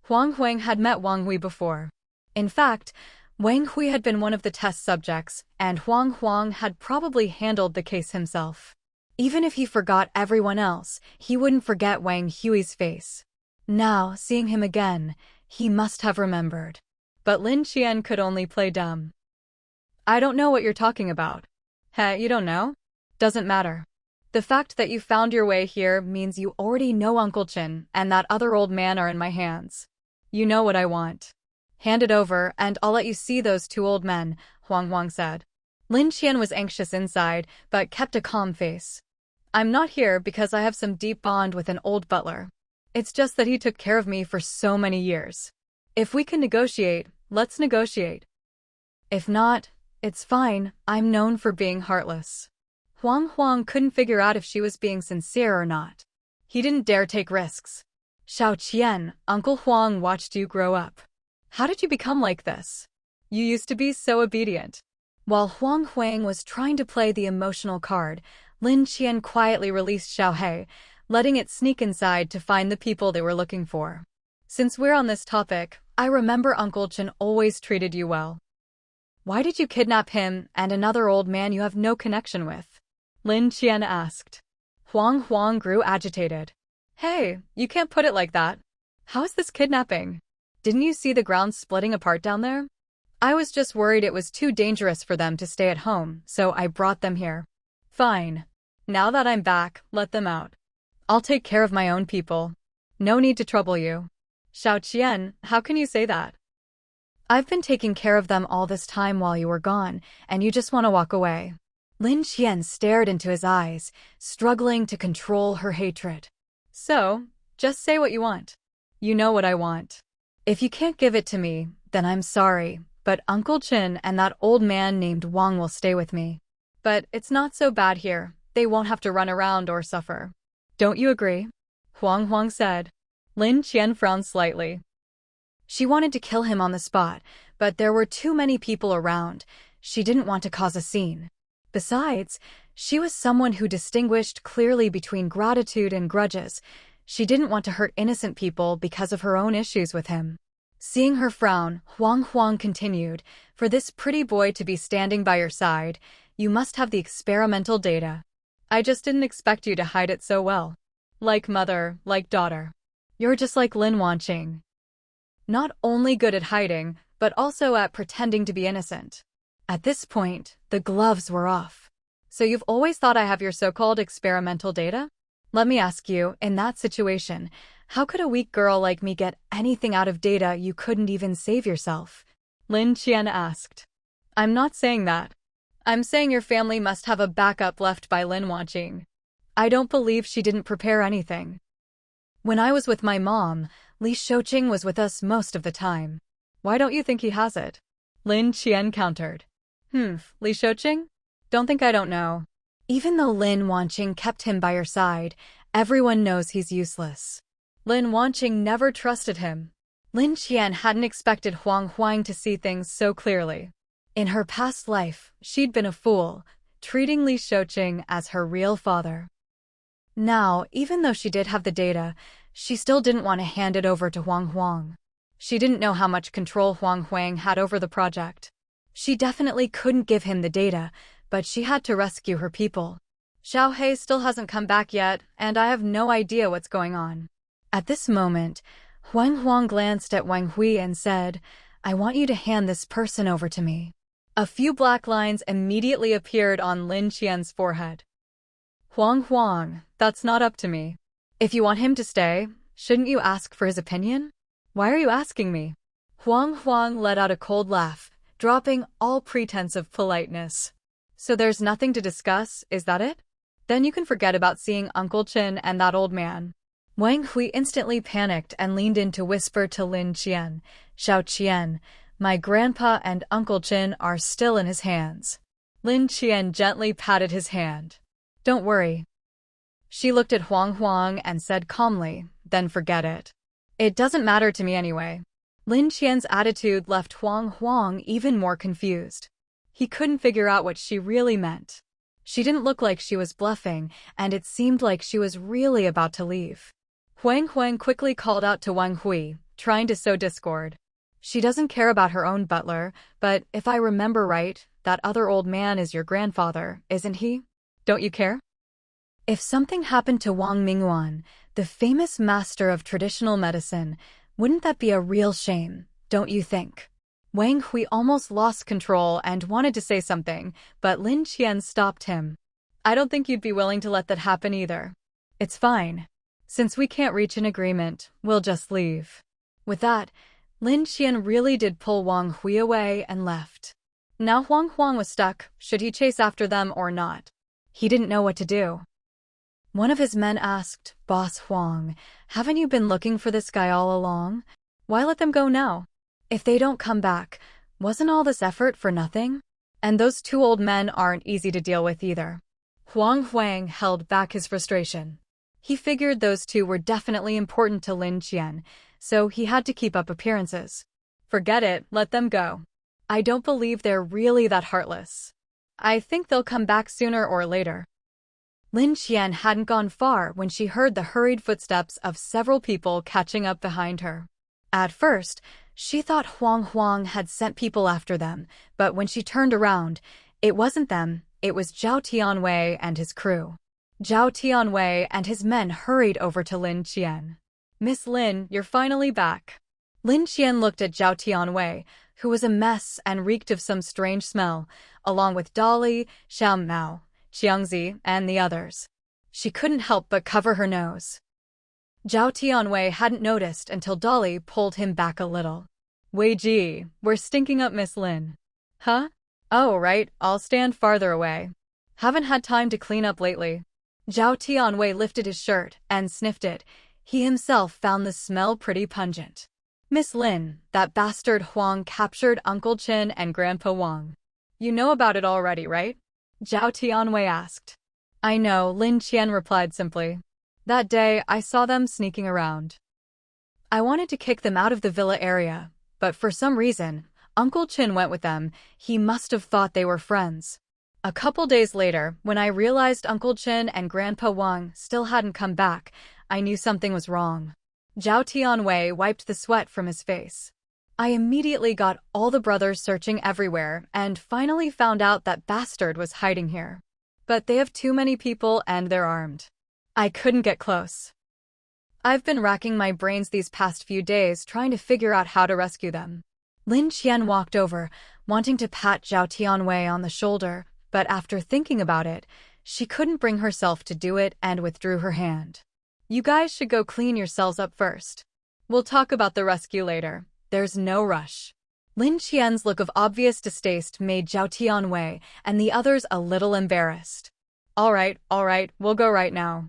Huang had met Wang Hui before. In fact, Wang Hui had been one of the test subjects, and Huang had probably handled the case himself. Even if he forgot everyone else, he wouldn't forget Wang Hui's face. Now, seeing him again, he must have remembered. But Lin Qian could only play dumb. I don't know what you're talking about. Heh, you don't know? Doesn't matter. The fact that you found your way here means you already know Uncle Chen and that other old man are in my hands. You know what I want. Hand it over and I'll let you see those two old men, Huang said. Lin Qian was anxious inside, but kept a calm face. I'm not here because I have some deep bond with an old butler. It's just that he took care of me for so many years. If we can negotiate, let's negotiate. If not, it's fine, I'm known for being heartless. Huang couldn't figure out if she was being sincere or not. He didn't dare take risks. Xiao Qian, Uncle Huang watched you grow up. How did you become like this? You used to be so obedient. While Huang was trying to play the emotional card, Lin Qian quietly released Xiao He, letting it sneak inside to find the people they were looking for. Since we're on this topic, I remember Uncle Chen always treated you well. Why did you kidnap him and another old man you have no connection with? Lin Qian asked. Huang grew agitated. Hey, you can't put it like that. How is this kidnapping? Didn't you see the ground splitting apart down there? I was just worried it was too dangerous for them to stay at home, so I brought them here. Fine. Now that I'm back, let them out. I'll take care of my own people. No need to trouble you. Xiao Qian, how can you say that? I've been taking care of them all this time while you were gone, and you just want to walk away. Lin Qian stared into his eyes, struggling to control her hatred. So, just say what you want. You know what I want. If you can't give it to me, then I'm sorry, but Uncle Chen and that old man named Wang will stay with me. But it's not so bad here. They won't have to run around or suffer. Don't you agree? Huang said. Lin Qian frowned slightly. She wanted to kill him on the spot, but there were too many people around. She didn't want to cause a scene. Besides, she was someone who distinguished clearly between gratitude and grudges. She didn't want to hurt innocent people because of her own issues with him. Seeing her frown, Huang continued, "For this pretty boy to be standing by your side, you must have the experimental data. I just didn't expect you to hide it so well. Like mother, like daughter. You're just like Lin Qian. Not only good at hiding, but also at pretending to be innocent." At this point, the gloves were off. "So you've always thought I have your so-called experimental data? Let me ask you, in that situation, how could a weak girl like me get anything out of data you couldn't even save yourself?" Lin Qian asked. "I'm not saying that. I'm saying your family must have a backup left by Lin Qian. I don't believe she didn't prepare anything. When I was with my mom, Li Qian was with us most of the time. Why don't you think he has it?" Lin Qian countered. Li Qian? Don't think I don't know. Even though Lin Qian kept him by her side, everyone knows he's useless. Lin Qian never trusted him. Lin Qian hadn't expected Huang to see things so clearly. In her past life, she'd been a fool, treating Li Qian as her real father. Now, even though she did have the data, she still didn't want to hand it over to Huang. She didn't know how much control Huang had over the project. She definitely couldn't give him the data, but she had to rescue her people. Xiao He still hasn't come back yet, and I have no idea what's going on. At this moment, Huang glanced at Wang Hui and said, "I want you to hand this person over to me." A few black lines immediately appeared on Lin Qian's forehead. "Huang, that's not up to me. If you want him to stay, shouldn't you ask for his opinion? Why are you asking me?" Huang let out a cold laugh, dropping all pretense of politeness. "So there's nothing to discuss, is that it? Then you can forget about seeing Uncle Qian and that old man." Wang Hui instantly panicked and leaned in to whisper to Lin Qian, "Xiao Qian, my grandpa and Uncle Qian are still in his hands." Lin Qian gently patted his hand. "Don't worry." She looked at Huang and said calmly, "Then forget it. It doesn't matter to me anyway." Lin Qian's attitude left Huang even more confused. He couldn't figure out what she really meant. She didn't look like she was bluffing, and it seemed like she was really about to leave. Huang quickly called out to Wang Hui, trying to sow discord. "She doesn't care about her own butler, but if I remember right, that other old man is your grandfather, isn't he? Don't you care?" If something happened to Wang Mingyuan, the famous master of traditional medicine, wouldn't that be a real shame, don't you think? Wang Hui almost lost control and wanted to say something, but Lin Qian stopped him. "I don't think you'd be willing to let that happen either. It's fine. Since we can't reach an agreement, we'll just leave." With that, Lin Qian really did pull Wang Hui away and left. Now Huang was stuck. Should he chase after them or not? He didn't know what to do. One of his men asked, "Boss Huang, haven't you been looking for this guy all along? Why let them go now? If they don't come back, wasn't all this effort for nothing? And those two old men aren't easy to deal with either." Huang held back his frustration. He figured those two were definitely important to Lin Qian, so he had to keep up appearances. "Forget it, let them go. I don't believe they're really that heartless. I think they'll come back sooner or later." Lin Qian hadn't gone far when she heard the hurried footsteps of several people catching up behind her. At first, she thought Huang had sent people after them, but when she turned around, it wasn't them, it was Zhao Tianwei and his crew. Zhao Tianwei and his men hurried over to Lin Qian. "Miss Lin, you're finally back." Lin Qian looked at Zhao Tianwei, who was a mess and reeked of some strange smell, along with Dolly, Xiao Mao, Xiangzi, and the others. She couldn't help but cover her nose. Zhao Tianwei hadn't noticed until Dolly pulled him back a little. "Wei Ji, we're stinking up Miss Lin." "Huh? Oh, right, I'll stand farther away. Haven't had time to clean up lately." Zhao Tianwei lifted his shirt and sniffed it. He himself found the smell pretty pungent. "Miss Lin, that bastard Huang captured Uncle Qian and Grandpa Wang. You know about it already, right? Zhao Tianwei asked. I know, Lin Qian replied simply. That day, I saw them sneaking around. I wanted to kick them out of the villa area, but for some reason, Uncle Qin went with them. He must have thought they were friends. A couple days later, when I realized Uncle Qin and Grandpa Wang still hadn't come back, I knew something was wrong. Zhao Tianwei wiped the sweat from his face. I immediately got all the brothers searching everywhere and finally found out that bastard was hiding here. But they have too many people and they're armed. I couldn't get close. I've been racking my brains these past few days trying to figure out how to rescue them. Lin Qian walked over, wanting to pat Zhao Tianwei on the shoulder, but after thinking about it, she couldn't bring herself to do it and withdrew her hand. You guys should go clean yourselves up first. We'll talk about the rescue later. There's no rush. Lin Qian's look of obvious distaste made Zhao Tianwei and the others a little embarrassed. All right, we'll go right now.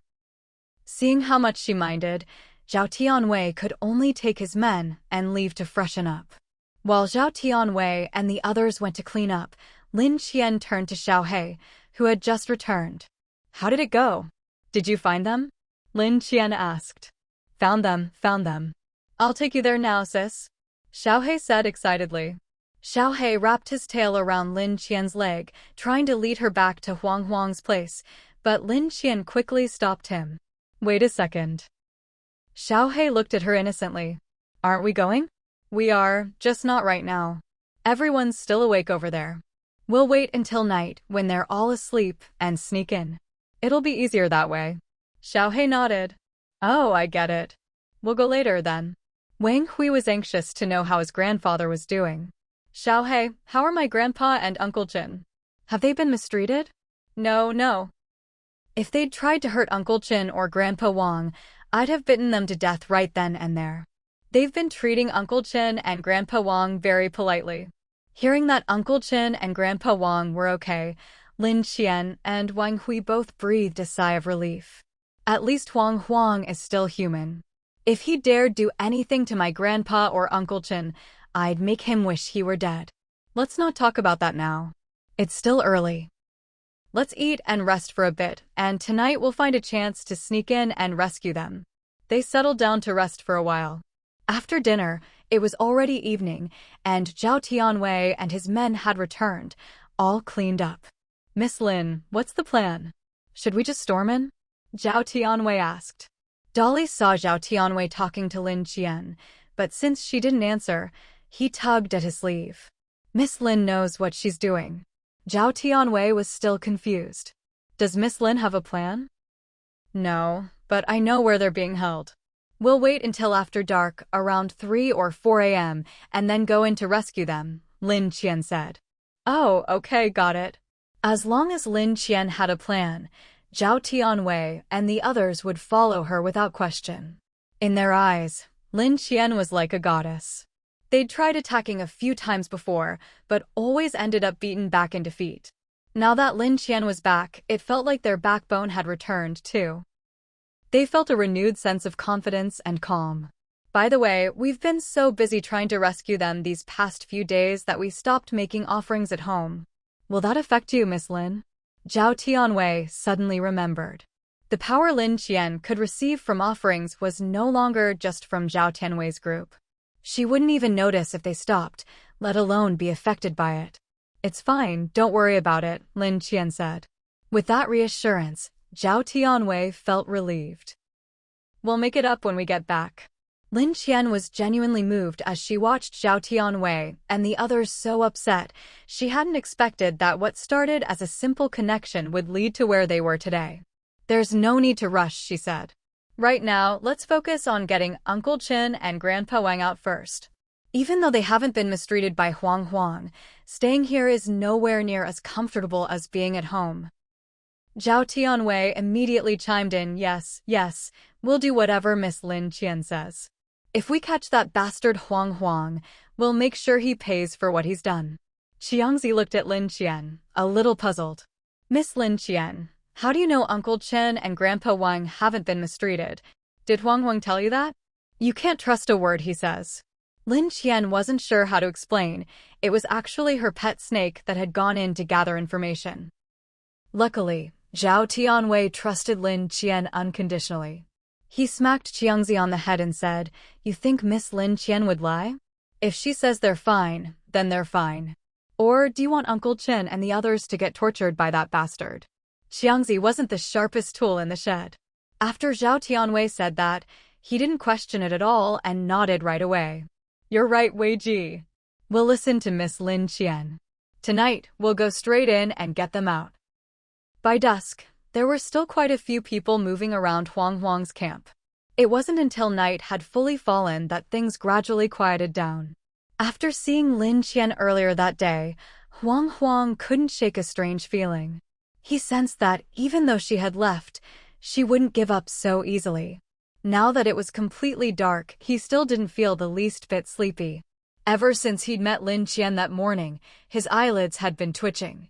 Seeing how much she minded, Zhao Tianwei could only take his men and leave to freshen up. While Zhao Tianwei and the others went to clean up, Lin Qian turned to Xiaohe, who had just returned. How did it go? Did you find them? Lin Qian asked. Found them. I'll take you there now, sis. Xiaohe said excitedly. Xiaohe wrapped his tail around Lin Qian's leg, trying to lead her back to Huang Huang's place, but Lin Qian quickly stopped him. Wait a second. Xiaohe looked at her innocently. Aren't we going? We are, just not right now. Everyone's still awake over there. We'll wait until night when they're all asleep and sneak in. It'll be easier that way. Xiaohe nodded. Oh, I get it. We'll go later then. Wang Hui was anxious to know how his grandfather was doing. Xiaohe, how are my grandpa and Uncle Qin? Have they been mistreated? No. If they'd tried to hurt Uncle Qin or Grandpa Wang, I'd have bitten them to death right then and there. They've been treating Uncle Qin and Grandpa Wang very politely. Hearing that Uncle Qin and Grandpa Wang were okay, Lin Qian and Wang Hui both breathed a sigh of relief. At least Huang is still human. If he dared do anything to my grandpa or Uncle Qin, I'd make him wish he were dead. Let's not talk about that now. It's still early. Let's eat and rest for a bit, and tonight we'll find a chance to sneak in and rescue them. They settled down to rest for a while. After dinner, it was already evening, and Zhao Tianwei and his men had returned, all cleaned up. Miss Lin, what's the plan? Should we just storm in? Zhao Tianwei asked. Dolly saw Zhao Tianwei talking to Lin Qian, but since she didn't answer, he tugged at his sleeve. Miss Lin knows what she's doing. Zhao Tianwei was still confused. Does Miss Lin have a plan? No, but I know where they're being held. We'll wait until after dark, around 3 or 4 a.m., and then go in to rescue them, Lin Qian said. Oh, okay, got it. As long as Lin Qian had a plan, Zhao Tianwei and the others would follow her without question. In their eyes, Lin Qian was like a goddess. They'd tried attacking a few times before, but always ended up beaten back in defeat. Now that Lin Qian was back, it felt like their backbone had returned, too. They felt a renewed sense of confidence and calm. By the way, we've been so busy trying to rescue them these past few days that we stopped making offerings at home. Will that affect you, Miss Lin? Zhao Tianwei suddenly remembered. The power Lin Qian could receive from offerings was no longer just from Zhao Tianwei's group. She wouldn't even notice if they stopped, let alone be affected by it. It's fine, don't worry about it, Lin Qian said. With that reassurance, Zhao Tianwei felt relieved. We'll make it up when we get back. Lin Qian was genuinely moved as she watched Zhao Tianwei and the others so upset. She hadn't expected that what started as a simple connection would lead to where they were today. There's no need to rush, she said. Right now, let's focus on getting Uncle Qin and Grandpa Wang out first. Even though they haven't been mistreated by Huang, staying here is nowhere near as comfortable as being at home. Zhao Tianwei immediately chimed in, yes, we'll do whatever Miss Lin Qian says. If we catch that bastard Huang, we'll make sure he pays for what he's done. Xiangzi looked at Lin Qian, a little puzzled. Miss Lin Qian, how do you know Uncle Qin and Grandpa Wang haven't been mistreated? Did Huang tell you that? You can't trust a word he says. Lin Qian wasn't sure how to explain. It was actually her pet snake that had gone in to gather information. Luckily, Zhao Tianwei trusted Lin Qian unconditionally. He smacked Qiangzi on the head and said, "You think Miss Lin Qian would lie? If she says they're fine, then they're fine. Or do you want Uncle Chen and the others to get tortured by that bastard?" Qiangzi wasn't the sharpest tool in the shed. After Zhao Tianwei said that, he didn't question it at all and nodded right away. "You're right, Wei Ji. We'll listen to Miss Lin Qian. Tonight, we'll go straight in and get them out." By dusk, there were still quite a few people moving around Huang's camp. It wasn't until night had fully fallen that things gradually quieted down. After seeing Lin Qian earlier that day, Huang couldn't shake a strange feeling. He sensed that, even though she had left, she wouldn't give up so easily. Now that it was completely dark, he still didn't feel the least bit sleepy. Ever since he'd met Lin Qian that morning, his eyelids had been twitching.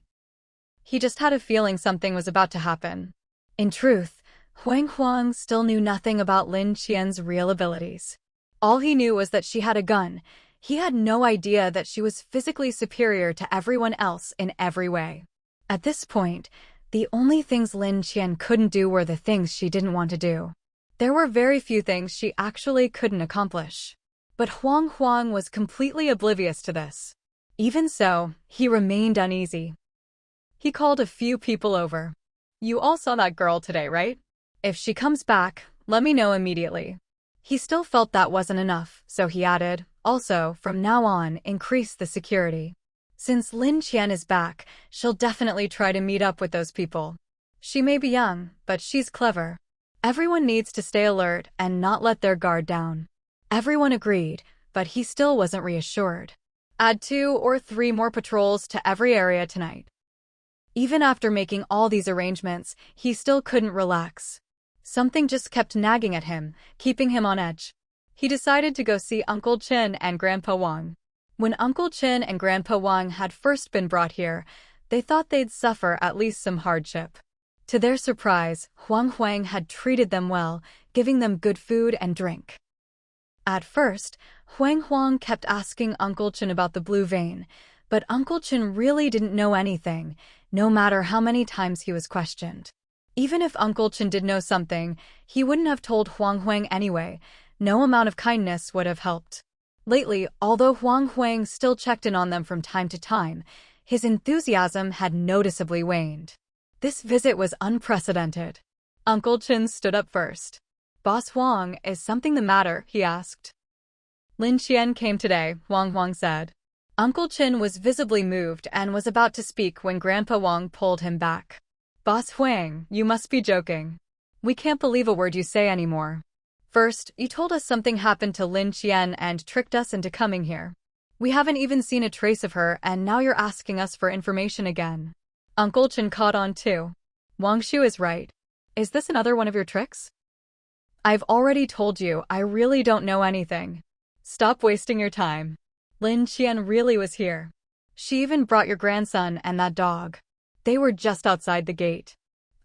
He just had a feeling something was about to happen. In truth, Huang still knew nothing about Lin Qian's real abilities. All he knew was that she had a gun. He had no idea that she was physically superior to everyone else in every way. At this point, the only things Lin Qian couldn't do were the things she didn't want to do. There were very few things she actually couldn't accomplish. But Huang was completely oblivious to this. Even so, he remained uneasy. He called a few people over. "You all saw that girl today, right? If she comes back, let me know immediately." He still felt that wasn't enough, so he added, "Also, from now on, increase the security. Since Lin Qian is back, she'll definitely try to meet up with those people. She may be young, but she's clever. Everyone needs to stay alert and not let their guard down." Everyone agreed, but he still wasn't reassured. "Add 2 or 3 more patrols to every area tonight." Even after making all these arrangements, he still couldn't relax. Something just kept nagging at him, keeping him on edge. He decided to go see Uncle Chen and Grandpa Wang. When Uncle Chen and Grandpa Wang had first been brought here, they thought they'd suffer at least some hardship. To their surprise, Huang had treated them well, giving them good food and drink. At first, Huang kept asking Uncle Chen about the blue vein, but Uncle Chen really didn't know anything, no matter how many times he was questioned. Even if Uncle Chen did know something, he wouldn't have told Huang anyway. No amount of kindness would have helped. Lately, although Huang still checked in on them from time to time, his enthusiasm had noticeably waned. This visit was unprecedented. Uncle Chen stood up first. "Boss Huang, is something the matter?" he asked. "Lin Qian came today," Huang said. Uncle Chen was visibly moved and was about to speak when Grandpa Wang pulled him back. "Boss Huang, you must be joking. We can't believe a word you say anymore. First, you told us something happened to Lin Qian and tricked us into coming here. We haven't even seen a trace of her, and now you're asking us for information again." Uncle Chen caught on too. "Wang Shu is right. Is this another one of your tricks? I've already told you I really don't know anything. Stop wasting your time. Lin Qian really was here. She even brought your grandson and that dog. They were just outside the gate.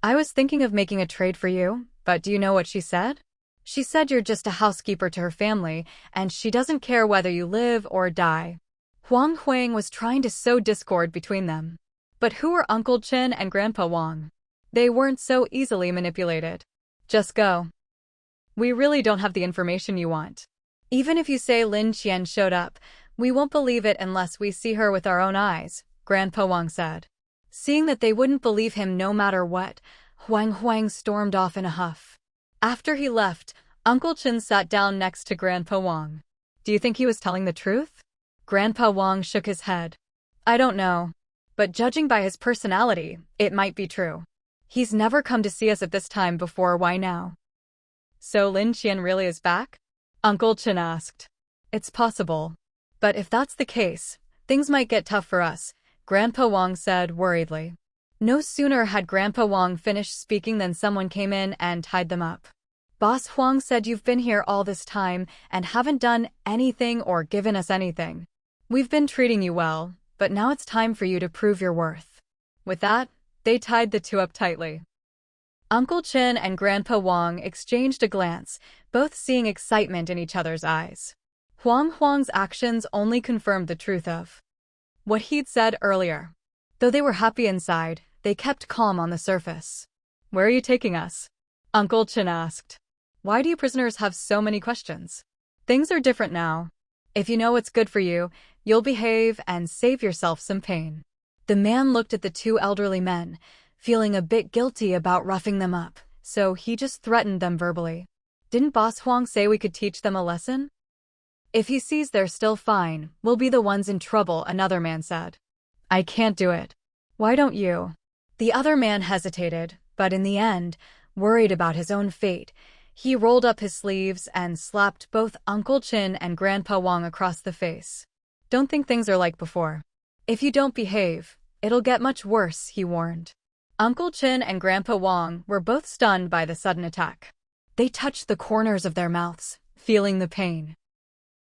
I was thinking of making a trade for you, but do you know what she said? She said you're just a housekeeper to her family, and she doesn't care whether you live or die." Huang was trying to sow discord between them. But who were Uncle Chen and Grandpa Wang? They weren't so easily manipulated. "Just go. We really don't have the information you want. Even if you say Lin Qian showed up, we won't believe it unless we see her with our own eyes," Grandpa Wang said. Seeing that they wouldn't believe him no matter what, Huang stormed off in a huff. After he left, Uncle Chen sat down next to Grandpa Wang. "Do you think he was telling the truth?" Grandpa Wang shook his head. "I don't know. But judging by his personality, it might be true. He's never come to see us at this time before, why now?" "So Lin Qian really is back?" Uncle Chen asked. "It's possible. But if that's the case, things might get tough for us," Grandpa Wang said worriedly. No sooner had Grandpa Wang finished speaking than someone came in and tied them up. "Boss Huang said you've been here all this time and haven't done anything or given us anything. We've been treating you well, but now it's time for you to prove your worth." With that, they tied the two up tightly. Uncle Chen and Grandpa Wang exchanged a glance, both seeing excitement in each other's eyes. Huang's actions only confirmed the truth of what he'd said earlier. Though they were happy inside, they kept calm on the surface. "Where are you taking us?" Uncle Qian asked. "Why do you prisoners have so many questions? Things are different now. If you know what's good for you, you'll behave and save yourself some pain." The man looked at the two elderly men, feeling a bit guilty about roughing them up, so he just threatened them verbally. "Didn't Boss Huang say we could teach them a lesson?" "If he sees they're still fine, we'll be the ones in trouble," another man said. "I can't do it." "Why don't you?" The other man hesitated, but in the end, worried about his own fate, he rolled up his sleeves and slapped both Uncle Qian and Grandpa Wang across the face. "Don't think things are like before. If you don't behave, it'll get much worse," he warned. Uncle Qian and Grandpa Wang were both stunned by the sudden attack. They touched the corners of their mouths, feeling the pain.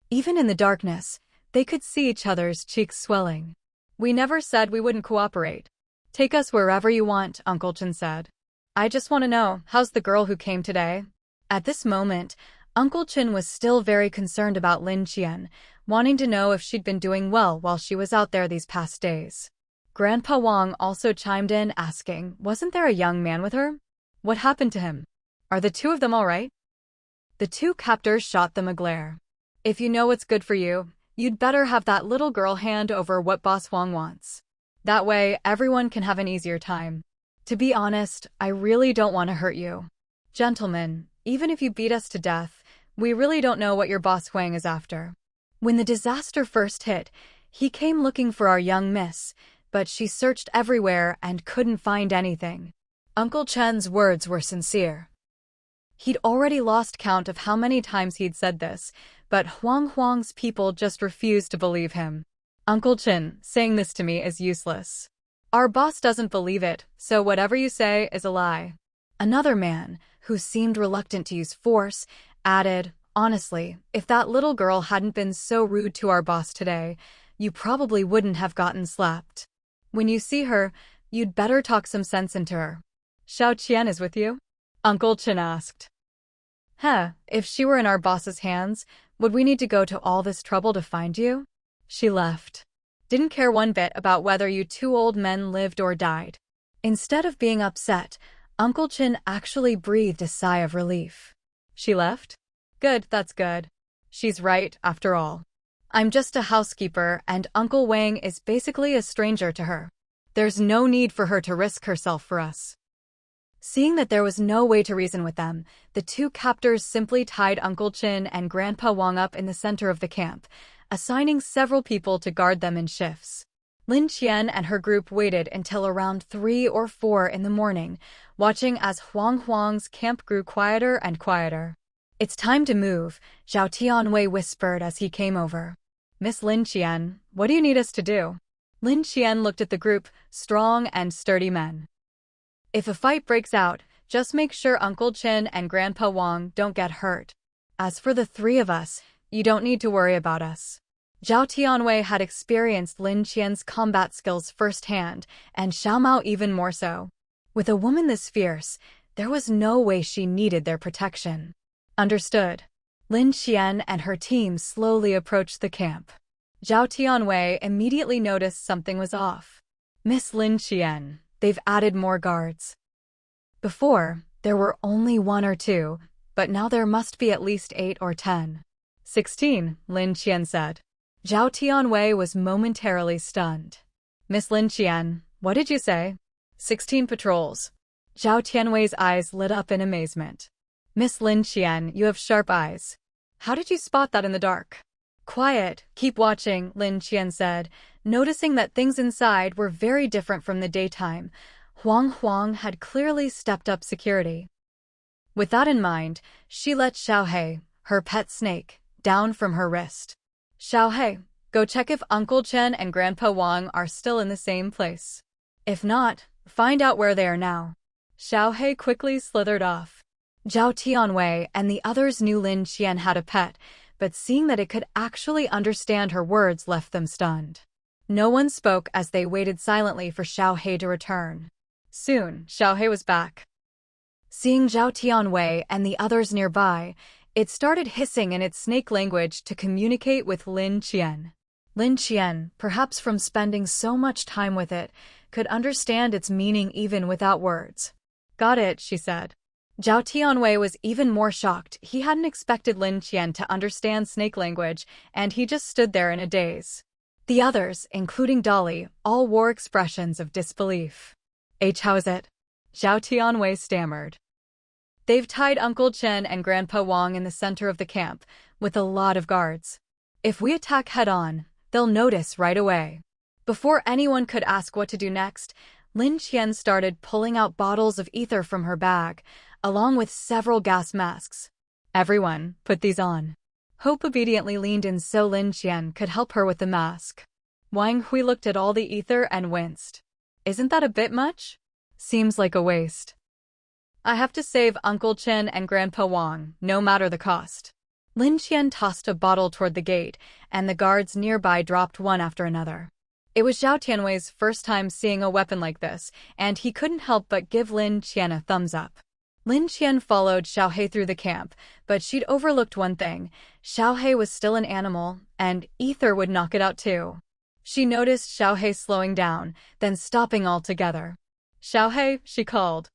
Even in the darkness, they could see each other's cheeks swelling. "We never said we wouldn't cooperate. Take us wherever you want," Uncle Qian said. "I just want to know, how's the girl who came today?" At this moment, Uncle Qian was still very concerned about Lin Qian, wanting to know if she'd been doing well while she was out there these past days. Grandpa Wang also chimed in, asking, "Wasn't there a young man with her? What happened to him? Are the two of them all right?" The two captors shot them a glare. "If you know what's good for you, you'd better have that little girl hand over what Boss Huang wants. That way, everyone can have an easier time. To be honest, I really don't want to hurt you. Gentlemen, even if you beat us to death, we really don't know what your Boss Huang is after." When the disaster first hit, he came looking for our young miss, but she searched everywhere and couldn't find anything. Uncle Qian's words were sincere. He'd already lost count of how many times he'd said this, but Huang's people just refused to believe him. "Uncle Qian, saying this to me is useless. Our boss doesn't believe it, so whatever you say is a lie." Another man, who seemed reluctant to use force, added, "Honestly, if that little girl hadn't been so rude to our boss today, you probably wouldn't have gotten slapped. When you see her, you'd better talk some sense into her." "Xiao Qian is with you?" Uncle Qian asked. If she were in our boss's hands, would we need to go to all this trouble to find you?" She left. Didn't care one bit about whether you two old men lived or died. Instead of being upset, Uncle Qian actually breathed a sigh of relief. "She left? Good, that's good. She's right, after all. I'm just a housekeeper, and Uncle Wang is basically a stranger to her. There's no need for her to risk herself for us." Seeing that there was no way to reason with them, the two captors simply tied Uncle Qian and Grandpa Wang up in the center of the camp, assigning several people to guard them in shifts. Lin Qian and her group waited until around 3 or 4 in the morning, watching as Huang's camp grew quieter and quieter. "It's time to move," Zhao Tianwei whispered as he came over. "Miss Lin Qian, what do you need us to do?" Lin Qian looked at the group, strong and sturdy men. "If a fight breaks out, just make sure Uncle Qian and Grandpa Wang don't get hurt. As for the 3 of us, you don't need to worry about us." Zhao Tianwei had experienced Lin Qian's combat skills firsthand, and Xiao Mao even more so. With a woman this fierce, there was no way she needed their protection. "Understood." Lin Qian and her team slowly approached the camp. Zhao Tianwei immediately noticed something was off. "Miss Lin Qian, they've added more guards. Before, there were only 1 or 2, but now there must be at least 8 or 10. 16, Lin Qian said. Zhao Tianwei was momentarily stunned. "Miss Lin Qian, what did you say?" 16 patrols. Zhao Tianwei's eyes lit up in amazement. "Miss Lin Qian, you have sharp eyes. How did you spot that in the dark?" "Quiet, keep watching," Lin Qian said, noticing that things inside were very different from the daytime. Huang had clearly stepped up security. With that in mind, she let Xiaohe, her pet snake, down from her wrist. "Xiaohe, go check if Uncle Qian and Grandpa Wang are still in the same place. If not, find out where they are now." Xiaohe quickly slithered off. Zhao Tianwei and the others knew Lin Qian had a pet, but seeing that it could actually understand her words left them stunned. No one spoke as they waited silently for Xiaohe to return. Soon, Xiaohe was back. Seeing Zhao Tianwei and the others nearby, it started hissing in its snake language to communicate with Lin Qian. Lin Qian, perhaps from spending so much time with it, could understand its meaning even without words. Got it, she said. Zhao Tianwei was even more shocked. He hadn't expected Lin Qian to understand snake language, and he just stood there in a daze. The others, including Dolly, all wore expressions of disbelief. How's it? Zhao Tianwei stammered. They've tied Uncle Chen and Grandpa Wang in the center of the camp, with a lot of guards. If we attack head-on, they'll notice right away. Before anyone could ask what to do next, Lin Qian started pulling out bottles of ether from her bag, along with several gas masks. Everyone, put these on. Hope obediently leaned in so Lin Qian could help her with the mask. Wang Hui looked at all the ether and winced. Isn't that a bit much? Seems like a waste. I have to save Uncle Chen and Grandpa Wang, no matter the cost. Lin Qian tossed a bottle toward the gate, and the guards nearby dropped one after another. It was Zhao Tianwei's first time seeing a weapon like this, and he couldn't help but give Lin Qian a thumbs up. Lin Qian followed Xiaohei through the camp, but she'd overlooked one thing. Xiaohei was still an animal, and ether would knock it out too. She noticed Xiaohei slowing down, then stopping altogether. Xiaohei, she called.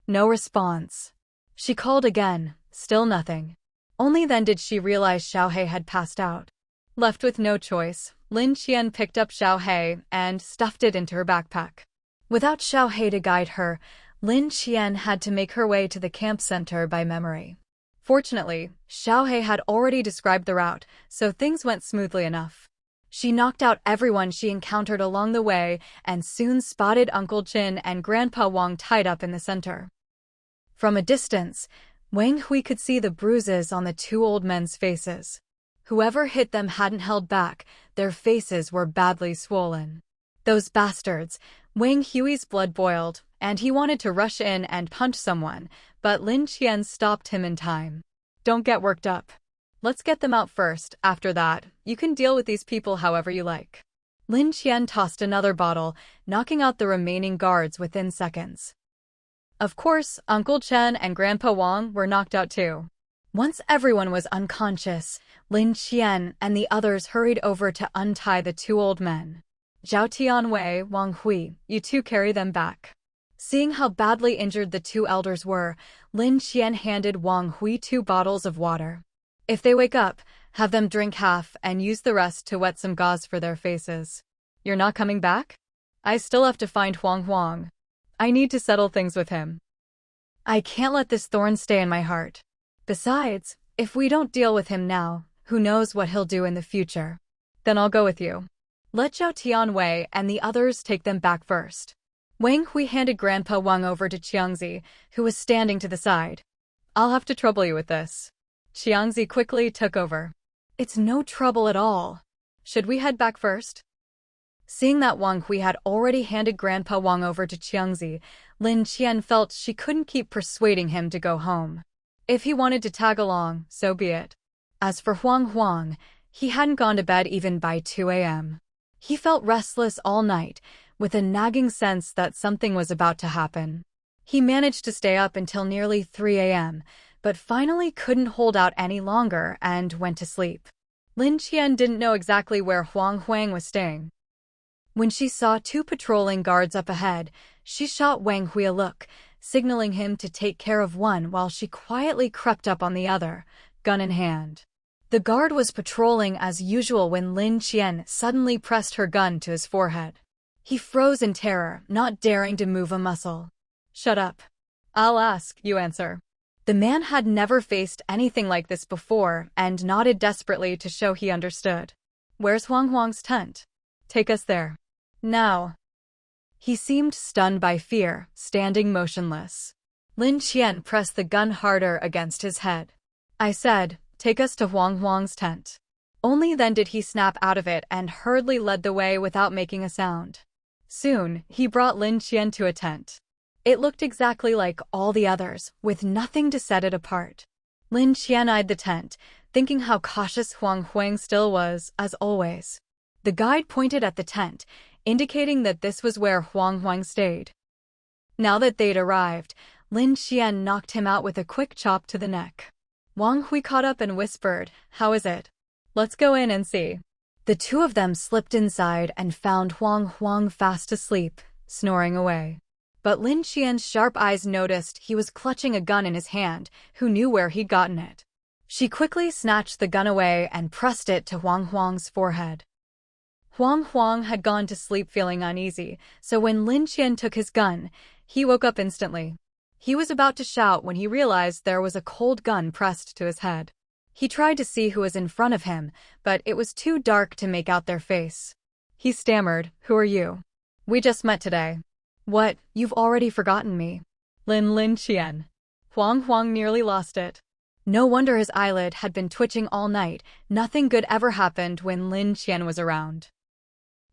No response. She called again, still nothing. Only then did she realize Xiaohei had passed out. Left with no choice, Lin Qian picked up Xiaohei and stuffed it into her backpack. Without Xiaohei to guide her, Lin Qian had to make her way to the camp center by memory. Fortunately, Xiaohei had already described the route, so things went smoothly enough. She knocked out everyone she encountered along the way and soon spotted Uncle Chen and Grandpa Wang tied up in the center. From a distance, Wang Hui could see the bruises on the two old men's faces. Whoever hit them hadn't held back, their faces were badly swollen. Those bastards! Wang Hui's blood boiled, and he wanted to rush in and punch someone, but Lin Qian stopped him in time. Don't get worked up. Let's get them out first. After that, you can deal with these people however you like. Lin Qian tossed another bottle, knocking out the remaining guards within seconds. Of course, Uncle Chen and Grandpa Wang were knocked out too. Once everyone was unconscious, Lin Qian and the others hurried over to untie the two old men. Zhao Tianwei, Wang Hui, you two carry them back. Seeing how badly injured the two elders were, Lin Qian handed Wang Hui 2 bottles of water. If they wake up, have them drink half and use the rest to wet some gauze for their faces. You're not coming back? I still have to find Huang. I need to settle things with him. I can't let this thorn stay in my heart. Besides, if we don't deal with him now, who knows what he'll do in the future. Then I'll go with you. Let Zhao Tianwei and the others take them back first. Wang Hui handed Grandpa Wang over to Qiangzi, who was standing to the side. I'll have to trouble you with this. Qiangzi quickly took over. It's no trouble at all. Should we head back first? Seeing that Wang Hui had already handed Grandpa Wang over to Qiangzi, Lin Qian felt she couldn't keep persuading him to go home. If he wanted to tag along, so be it. As for Huang, he hadn't gone to bed even by 2 a.m. He felt restless all night, with a nagging sense that something was about to happen. He managed to stay up until nearly 3 a.m., but finally couldn't hold out any longer and went to sleep. Lin Qian didn't know exactly where Huang was staying. When she saw 2 patrolling guards up ahead, she shot Wang Hui a look, signaling him to take care of one while she quietly crept up on the other, gun in hand. The guard was patrolling as usual when Lin Qian suddenly pressed her gun to his forehead. He froze in terror, not daring to move a muscle. Shut up. I'll ask, you answer. The man had never faced anything like this before and nodded desperately to show he understood. Where's Huang's tent? Take us there. Now. He seemed stunned by fear, standing motionless. Lin Qian pressed the gun harder against his head. I said, take us to Huang's tent. Only then did he snap out of it and hurriedly led the way without making a sound. Soon, he brought Lin Qian to a tent. It looked exactly like all the others, with nothing to set it apart. Lin Qian eyed the tent, thinking how cautious Huang still was, as always. The guide pointed at the tent, indicating that this was where Huang stayed. Now that they'd arrived, Lin Qian knocked him out with a quick chop to the neck. Wang Hui caught up and whispered, how is it? Let's go in and see. The two of them slipped inside and found Huang Huang fast asleep, snoring away. But Lin Qian's sharp eyes noticed he was clutching a gun in his hand, who knew where he'd gotten it. She quickly snatched the gun away and pressed it to Huang Huang's forehead. Huang Huang had gone to sleep feeling uneasy, so when Lin Qian took his gun, he woke up instantly. He was about to shout when he realized there was a cold gun pressed to his head. He tried to see who was in front of him, but it was too dark to make out their face. He stammered, "Who are you? We just met today." "What, you've already forgotten me?" Lin Qian. Huang Huang nearly lost it. No wonder his eyelid had been twitching all night. Nothing good ever happened when Lin Qian was around.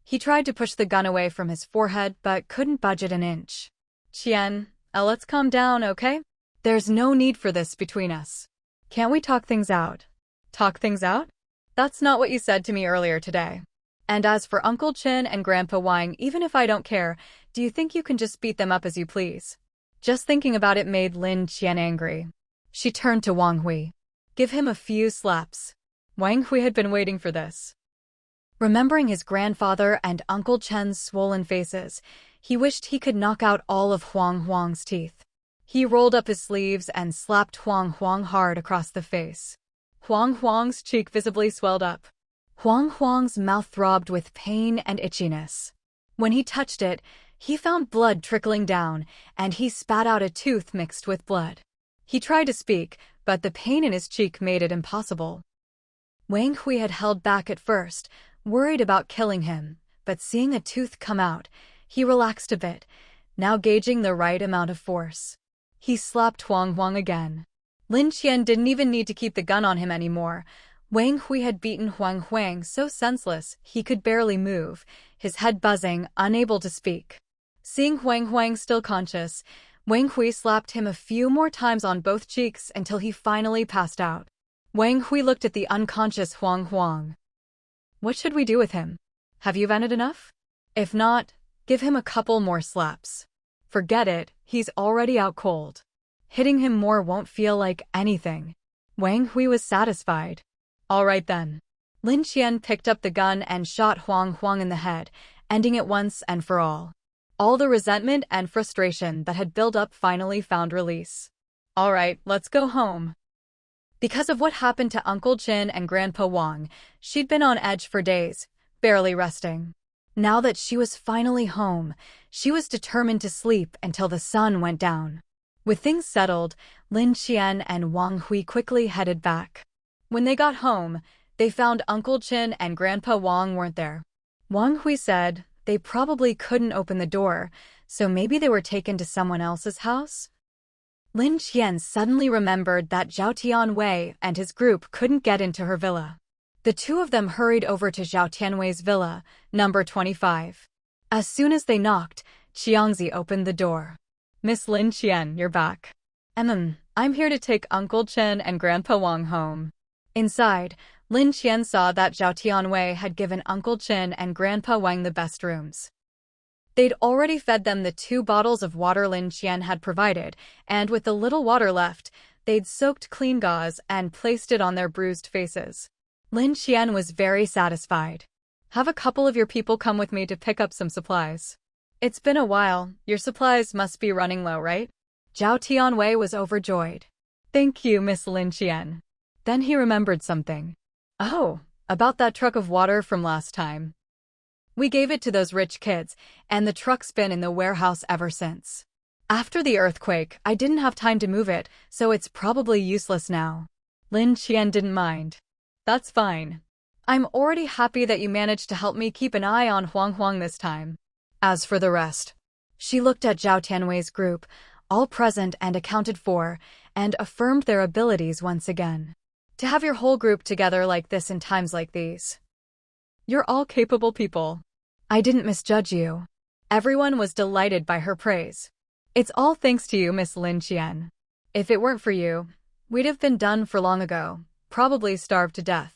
He tried to push the gun away from his forehead, but couldn't budge it an inch. "Qian, let's calm down, okay? There's no need for this between us. Can't we talk things out?" "Talk things out? That's not what you said to me earlier today. And as for Uncle Qin and Grandpa Wang, even if I don't care, do you think you can just beat them up as you please?" Just thinking about it made Lin Qian angry. She turned to Wang Hui. "Give him a few slaps." Wang Hui had been waiting for this. Remembering his grandfather and Uncle Chen's swollen faces, he wished he could knock out all of Huang Huang's teeth. He rolled up his sleeves and slapped Huang Huang hard across the face. Huang Huang's cheek visibly swelled up. Huang Huang's mouth throbbed with pain and itchiness. When he touched it, he found blood trickling down, and he spat out a tooth mixed with blood. He tried to speak, but the pain in his cheek made it impossible. Wang Hui had held back at first, worried about killing him, but seeing a tooth come out, he relaxed a bit, now gauging the right amount of force. He slapped Huang Huang again. Lin Qian didn't even need to keep the gun on him anymore. Wang Hui had beaten Huang Huang so senseless he could barely move, his head buzzing, unable to speak. Seeing Huang Huang still conscious, Wang Hui slapped him a few more times on both cheeks until he finally passed out. Wang Hui looked at the unconscious Huang Huang. "What should we do with him? Have you vented enough? If not, give him a couple more slaps. Forget it, he's already out cold. Hitting him more won't feel like anything." Wang Hui was satisfied. "All right then." Lin Qian picked up the gun and shot Huang Huang in the head, ending it once and for all. All the resentment and frustration that had built up finally found release. "All right, let's go home." Because of what happened to Uncle Qin and Grandpa Wang, she'd been on edge for days, barely resting. Now that she was finally home, she was determined to sleep until the sun went down. With things settled, Lin Qian and Wang Hui quickly headed back. When they got home, they found Uncle Qin and Grandpa Wang weren't there. Wang Hui said they probably couldn't open the door, so maybe they were taken to someone else's house? Lin Qian suddenly remembered that Zhao Tianwei and his group couldn't get into her villa. The two of them hurried over to Zhao Tianwei's villa, number 25. As soon as they knocked, Qiangzi opened the door. "Miss Lin Qian, you're back." I'm here to take Uncle Qin and Grandpa Wang home." Inside, Lin Qian saw that Zhao Tianwei had given Uncle Qin and Grandpa Wang the best rooms. They'd already fed them the 2 bottles of water Lin Qian had provided, and with the little water left, they'd soaked clean gauze and placed it on their bruised faces. Lin Qian was very satisfied. "Have a couple of your people come with me to pick up some supplies. It's been a while, your supplies must be running low, right?" Zhao Tianwei was overjoyed. "Thank you, Miss Lin Qian." Then he remembered something. "Oh, about that truck of water from last time. We gave it to those rich kids, and the truck's been in the warehouse ever since. After the earthquake, I didn't have time to move it, so it's probably useless now." Lin Qian didn't mind. "That's fine. I'm already happy that you managed to help me keep an eye on Huang Huang this time. As for the rest." She looked at Zhao Tianwei's group, all present and accounted for, and affirmed their abilities once again. To have your whole group together like this in times like these. You're all capable people. I didn't misjudge you. Everyone was delighted by her praise. "It's all thanks to you, Miss Lin Qian. If it weren't for you, we'd have been done for long ago, probably starved to death.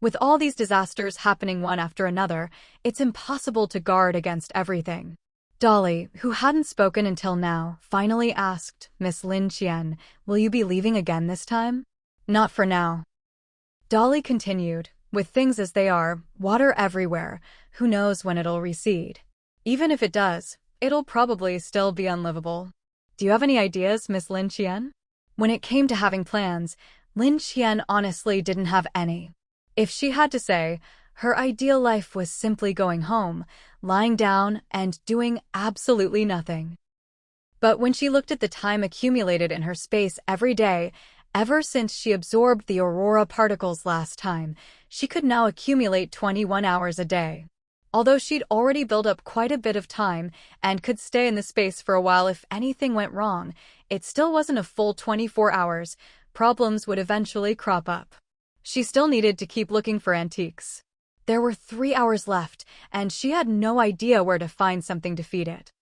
With all these disasters happening one after another, it's impossible to guard against everything." Dolly, who hadn't spoken until now, finally asked, "Miss Lin Qian, will you be leaving again this time?" "Not for now." Dolly continued, With things as they are, water everywhere, who knows when it'll recede. Even if it does, it'll probably still be unlivable. Do you have any ideas, Miss Lin Qian? When it came to having plans, Lin Qian honestly didn't have any. If she had to say, her ideal life was simply going home, lying down, and doing absolutely nothing. But when she looked at the time accumulated in her space every day, ever since she absorbed the aurora particles last time, she could now accumulate 21 hours a day. Although she'd already built up quite a bit of time and could stay in the space for a while if anything went wrong, it still wasn't a full 24 hours. Problems would eventually crop up. She still needed to keep looking for antiques. There were 3 hours left, and she had no idea where to find something to feed it.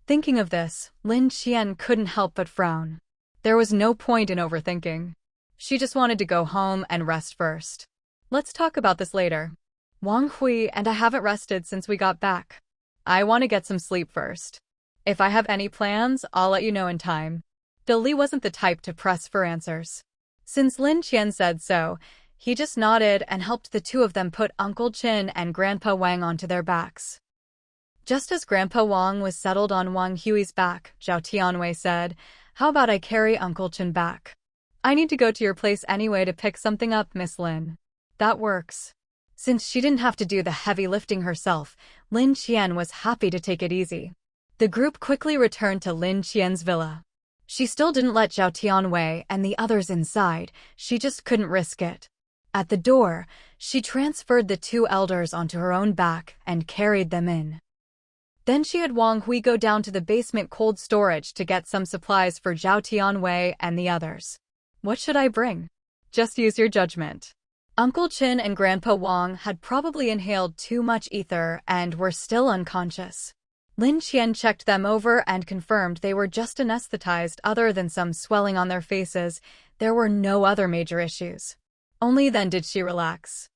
Thinking of this, Lin Qian couldn't help but frown. There was no point in overthinking. She just wanted to go home and rest first. Let's talk about this later. Wang Hui and I haven't rested since we got back. I want to get some sleep first. If I have any plans, I'll let you know in time. Li wasn't the type to press for answers. Since Lin Qian said so, he just nodded and helped the two of them put Uncle Qin and Grandpa Wang onto their backs. Just as Grandpa Wang was settled on Wang Hui's back, Zhao Tianwei said, "How about I carry Uncle Qin back? I need to go to your place anyway to pick something up, Miss Lin." "That works." Since she didn't have to do the heavy lifting herself, Lin Qian was happy to take it easy. The group quickly returned to Lin Qian's villa. She still didn't let Zhao Tianwei and the others inside, she just couldn't risk it. At the door, she transferred the two elders onto her own back and carried them in. Then she had Wang Hui go down to the basement cold storage to get some supplies for Zhao Tianwei and the others. "What should I bring? Just use your judgment." Uncle Qin and Grandpa Wang had probably inhaled too much ether and were still unconscious. Lin Qian checked them over and confirmed they were just anesthetized. Other than some swelling on their faces, there were no other major issues. Only then did she relax.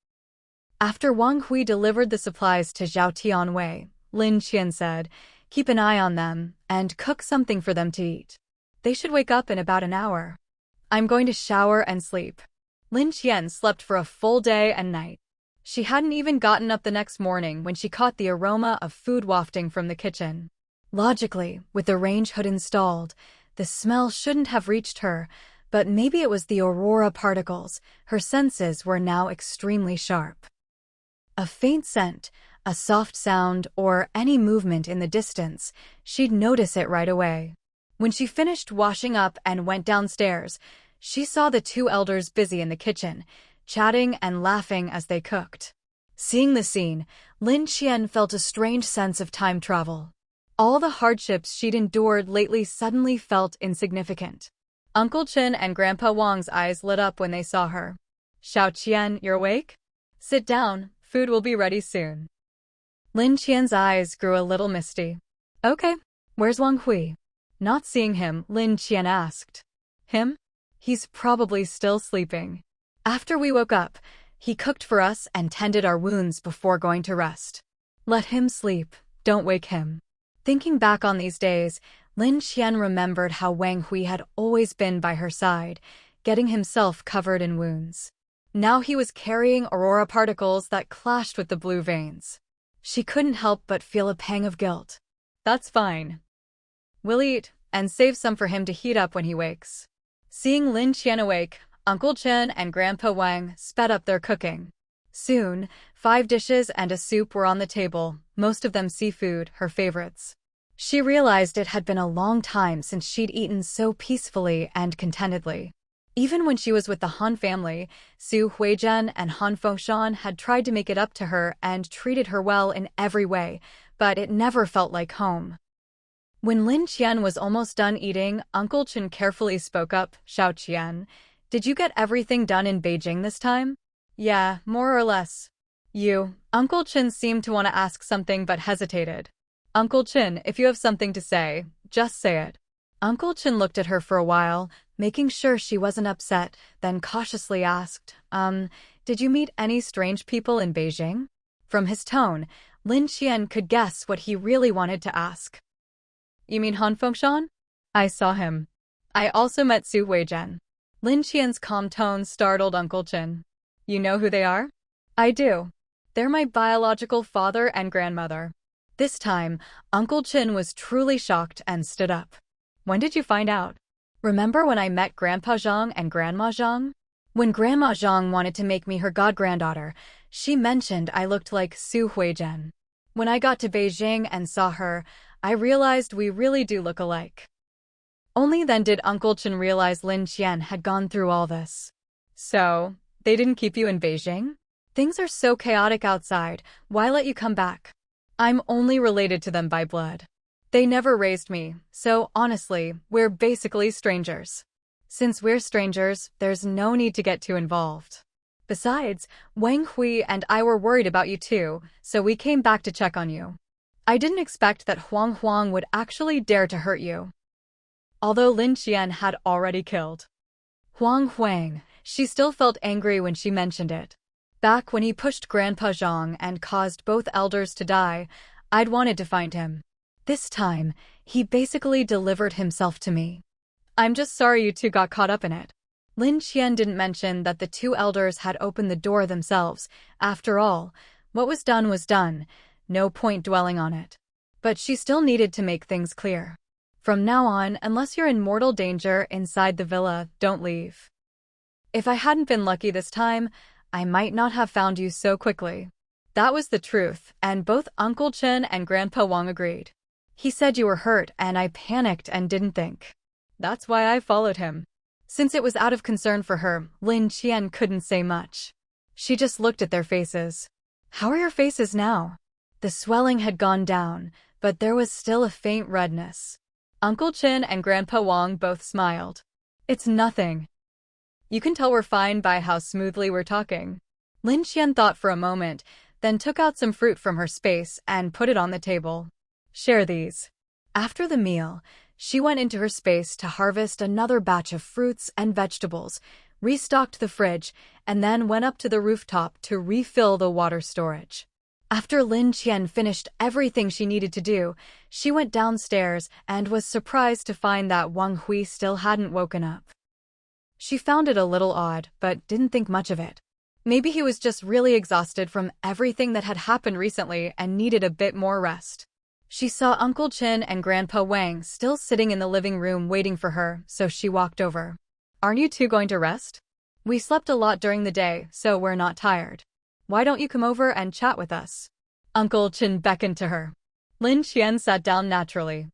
After Wang Hui delivered the supplies to Zhao Tianwei, Lin Qian said, "Keep an eye on them and cook something for them to eat. They should wake up in about an hour. I'm going to shower and sleep." Lin Qian slept for a full day and night. She hadn't even gotten up the next morning when she caught the aroma of food wafting from the kitchen. Logically, with the range hood installed, the smell shouldn't have reached her, but maybe it was the aurora particles. Her senses were now extremely sharp. A faint scent, a soft sound, or any movement in the distance, she'd notice it right away. When she finished washing up and went downstairs, she saw the two elders busy in the kitchen, chatting and laughing as they cooked. Seeing the scene, Lin Qian felt a strange sense of time travel. All the hardships she'd endured lately suddenly felt insignificant. Uncle Qin and Grandpa Wang's eyes lit up when they saw her. "Xiao Qian, you're awake? Sit down, food will be ready soon." Lin Qian's eyes grew a little misty. "Okay, where's Wang Hui?" Not seeing him, Lin Qian asked. "Him? He's probably still sleeping. After we woke up, he cooked for us and tended our wounds before going to rest. Let him sleep, don't wake him." Thinking back on these days, Lin Qian remembered how Wang Hui had always been by her side, getting himself covered in wounds. Now he was carrying aurora particles that clashed with the blue veins. She couldn't help but feel a pang of guilt. "That's fine. We'll eat and save some for him to heat up when he wakes." Seeing Lin Qian awake, Uncle Qin and Grandpa Wang sped up their cooking. Soon, 5 dishes and a soup were on the table, most of them seafood, her favorites. She realized it had been a long time since she'd eaten so peacefully and contentedly. Even when she was with the Han family, Su Huizhen and Han Fengshan had tried to make it up to her and treated her well in every way, but it never felt like home. When Lin Qian was almost done eating, Uncle Qin carefully spoke up. "Xiao Qian, did you get everything done in Beijing this time?" "Yeah, more or less." Uncle Qin seemed to want to ask something but hesitated. "Uncle Qin, if you have something to say, just say it." Uncle Qin looked at her for a while, making sure she wasn't upset, then cautiously asked, "Did you meet any strange people in Beijing?" From his tone, Lin Qian could guess what he really wanted to ask. "You mean Han Fengshan? I saw him. I also met Su Huizhen." Lin Qian's calm tone startled Uncle Qin. "You know who they are?" I do. They're my biological father and grandmother. This time, Uncle Qin was truly shocked and stood up. When did you find out? Remember when I met Grandpa Zhang and Grandma Zhang? When Grandma Zhang wanted to make me her god-granddaughter, she mentioned I looked like Su Huizhen. When I got to Beijing and saw her, I realized we really do look alike. Only then did Uncle Qin realize Lin Qian had gone through all this. So, they didn't keep you in Beijing? Things are so chaotic outside, why let you come back? I'm only related to them by blood. They never raised me, so honestly, we're basically strangers. Since we're strangers, there's no need to get too involved. Besides, Wang Hui and I were worried about you too, so we came back to check on you. I didn't expect that Huang would actually dare to hurt you. Although Lin Qian had already killed Huang, she still felt angry when she mentioned it. Back when he pushed Grandpa Zhang and caused both elders to die, I'd wanted to find him. This time, he basically delivered himself to me. I'm just sorry you two got caught up in it. Lin Qian didn't mention that the two elders had opened the door themselves. After all, what was done, no point dwelling on it. But she still needed to make things clear. From now on, unless you're in mortal danger inside the villa, don't leave. If I hadn't been lucky this time, I might not have found you so quickly. That was the truth, and both Uncle Qin and Grandpa Wang agreed. He said you were hurt, and I panicked and didn't think. That's why I followed him. Since it was out of concern for her, Lin Qian couldn't say much. She just looked at their faces. How are your faces now? The swelling had gone down, but there was still a faint redness. Uncle Qin and Grandpa Wang both smiled. It's nothing. You can tell we're fine by how smoothly we're talking. Lin Qian thought for a moment, then took out some fruit from her space and put it on the table. Share these. After the meal, she went into her space to harvest another batch of fruits and vegetables, restocked the fridge, and then went up to the rooftop to refill the water storage. After Lin Qian finished everything she needed to do, she went downstairs and was surprised to find that Wang Hui still hadn't woken up. She found it a little odd, but didn't think much of it. Maybe he was just really exhausted from everything that had happened recently and needed a bit more rest. She saw Uncle Qin and Grandpa Wang still sitting in the living room waiting for her, so she walked over. Aren't you two going to rest? We slept a lot during the day, so we're not tired. Why don't you come over and chat with us? Uncle Qin beckoned to her. Lin Qian sat down naturally.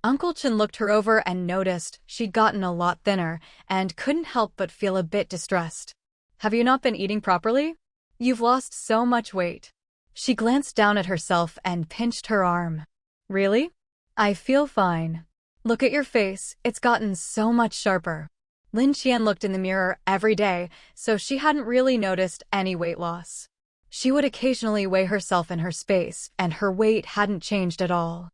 Uncle Qin looked her over and noticed she'd gotten a lot thinner and couldn't help but feel a bit distressed. Have you not been eating properly? You've lost so much weight. She glanced down at herself and pinched her arm. Really? I feel fine. Look at your face, it's gotten so much sharper. Lin Qian looked in the mirror every day, so she hadn't really noticed any weight loss. She would occasionally weigh herself in her space, and her weight hadn't changed at all.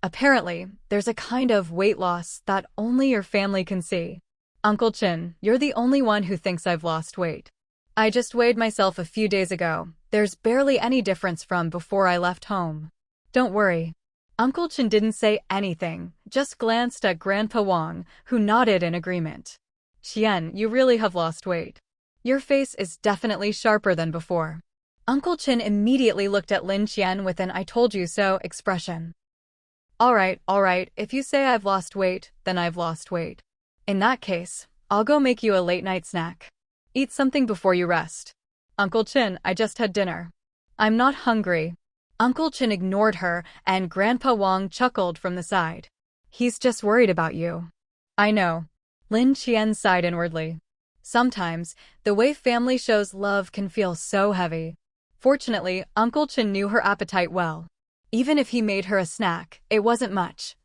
Apparently, there's a kind of weight loss that only your family can see. Uncle Qin, you're the only one who thinks I've lost weight. I just weighed myself a few days ago. There's barely any difference from before I left home. Don't worry. Uncle Qin didn't say anything, just glanced at Grandpa Wang, who nodded in agreement. Qian, you really have lost weight. Your face is definitely sharper than before. Uncle Qin immediately looked at Lin Qian with an I told you so expression. All right, if you say I've lost weight, then I've lost weight. In that case, I'll go make you a late-night snack. Eat something before you rest. Uncle Qin, I just had dinner. I'm not hungry. Uncle Qin ignored her, and Grandpa Wang chuckled from the side. He's just worried about you. I know. Lin Qian sighed inwardly. Sometimes, the way family shows love can feel so heavy. Fortunately, Uncle Qin knew her appetite well. Even if he made her a snack, it wasn't much.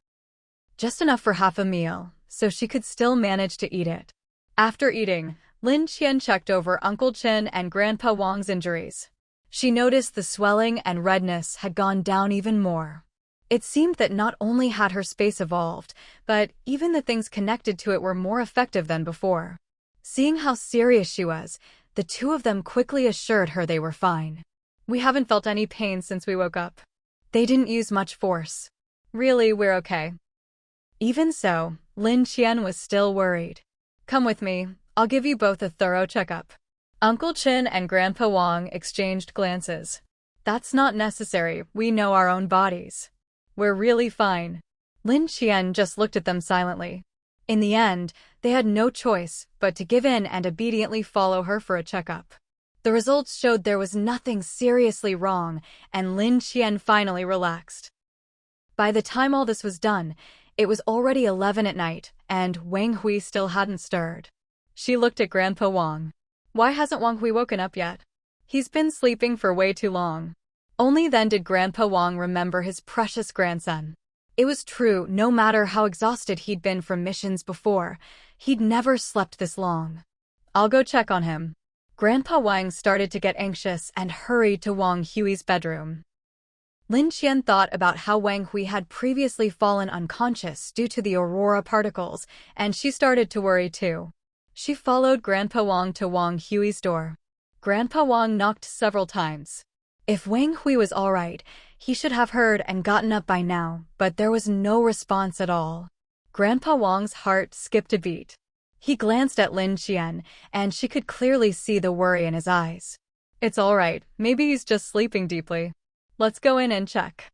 Just enough for half a meal, so she could still manage to eat it. After eating, Lin Qian checked over Uncle Qin and Grandpa Wang's injuries. She noticed the swelling and redness had gone down even more. It seemed that not only had her space evolved, but even the things connected to it were more effective than before. Seeing how serious she was, the two of them quickly assured her they were fine. We haven't felt any pain since we woke up. They didn't use much force. Really, we're okay. Even so, Lin Qian was still worried. Come with me, I'll give you both a thorough checkup. Uncle Chin and Grandpa Wang exchanged glances. That's not necessary, we know our own bodies. We're really fine. Lin Qian just looked at them silently. In the end, they had no choice but to give in and obediently follow her for a checkup. The results showed there was nothing seriously wrong, and Lin Qian finally relaxed. By the time all this was done, it was already 11 at night, and Wang Hui still hadn't stirred. She looked at Grandpa Wang. Why hasn't Wang Hui woken up yet? He's been sleeping for way too long. Only then did Grandpa Wang remember his precious grandson. It was true, no matter how exhausted he'd been from missions before, he'd never slept this long. I'll go check on him. Grandpa Wang started to get anxious and hurried to Wang Hui's bedroom. Lin Qian thought about how Wang Hui had previously fallen unconscious due to the aurora particles, and she started to worry too. She followed Grandpa Wang to Wang Hui's door. Grandpa Wang knocked several times. If Wang Hui was all right, he should have heard and gotten up by now, but there was no response at all. Grandpa Wang's heart skipped a beat. He glanced at Lin Qian, and she could clearly see the worry in his eyes. It's all right, maybe he's just sleeping deeply. Let's go in and check.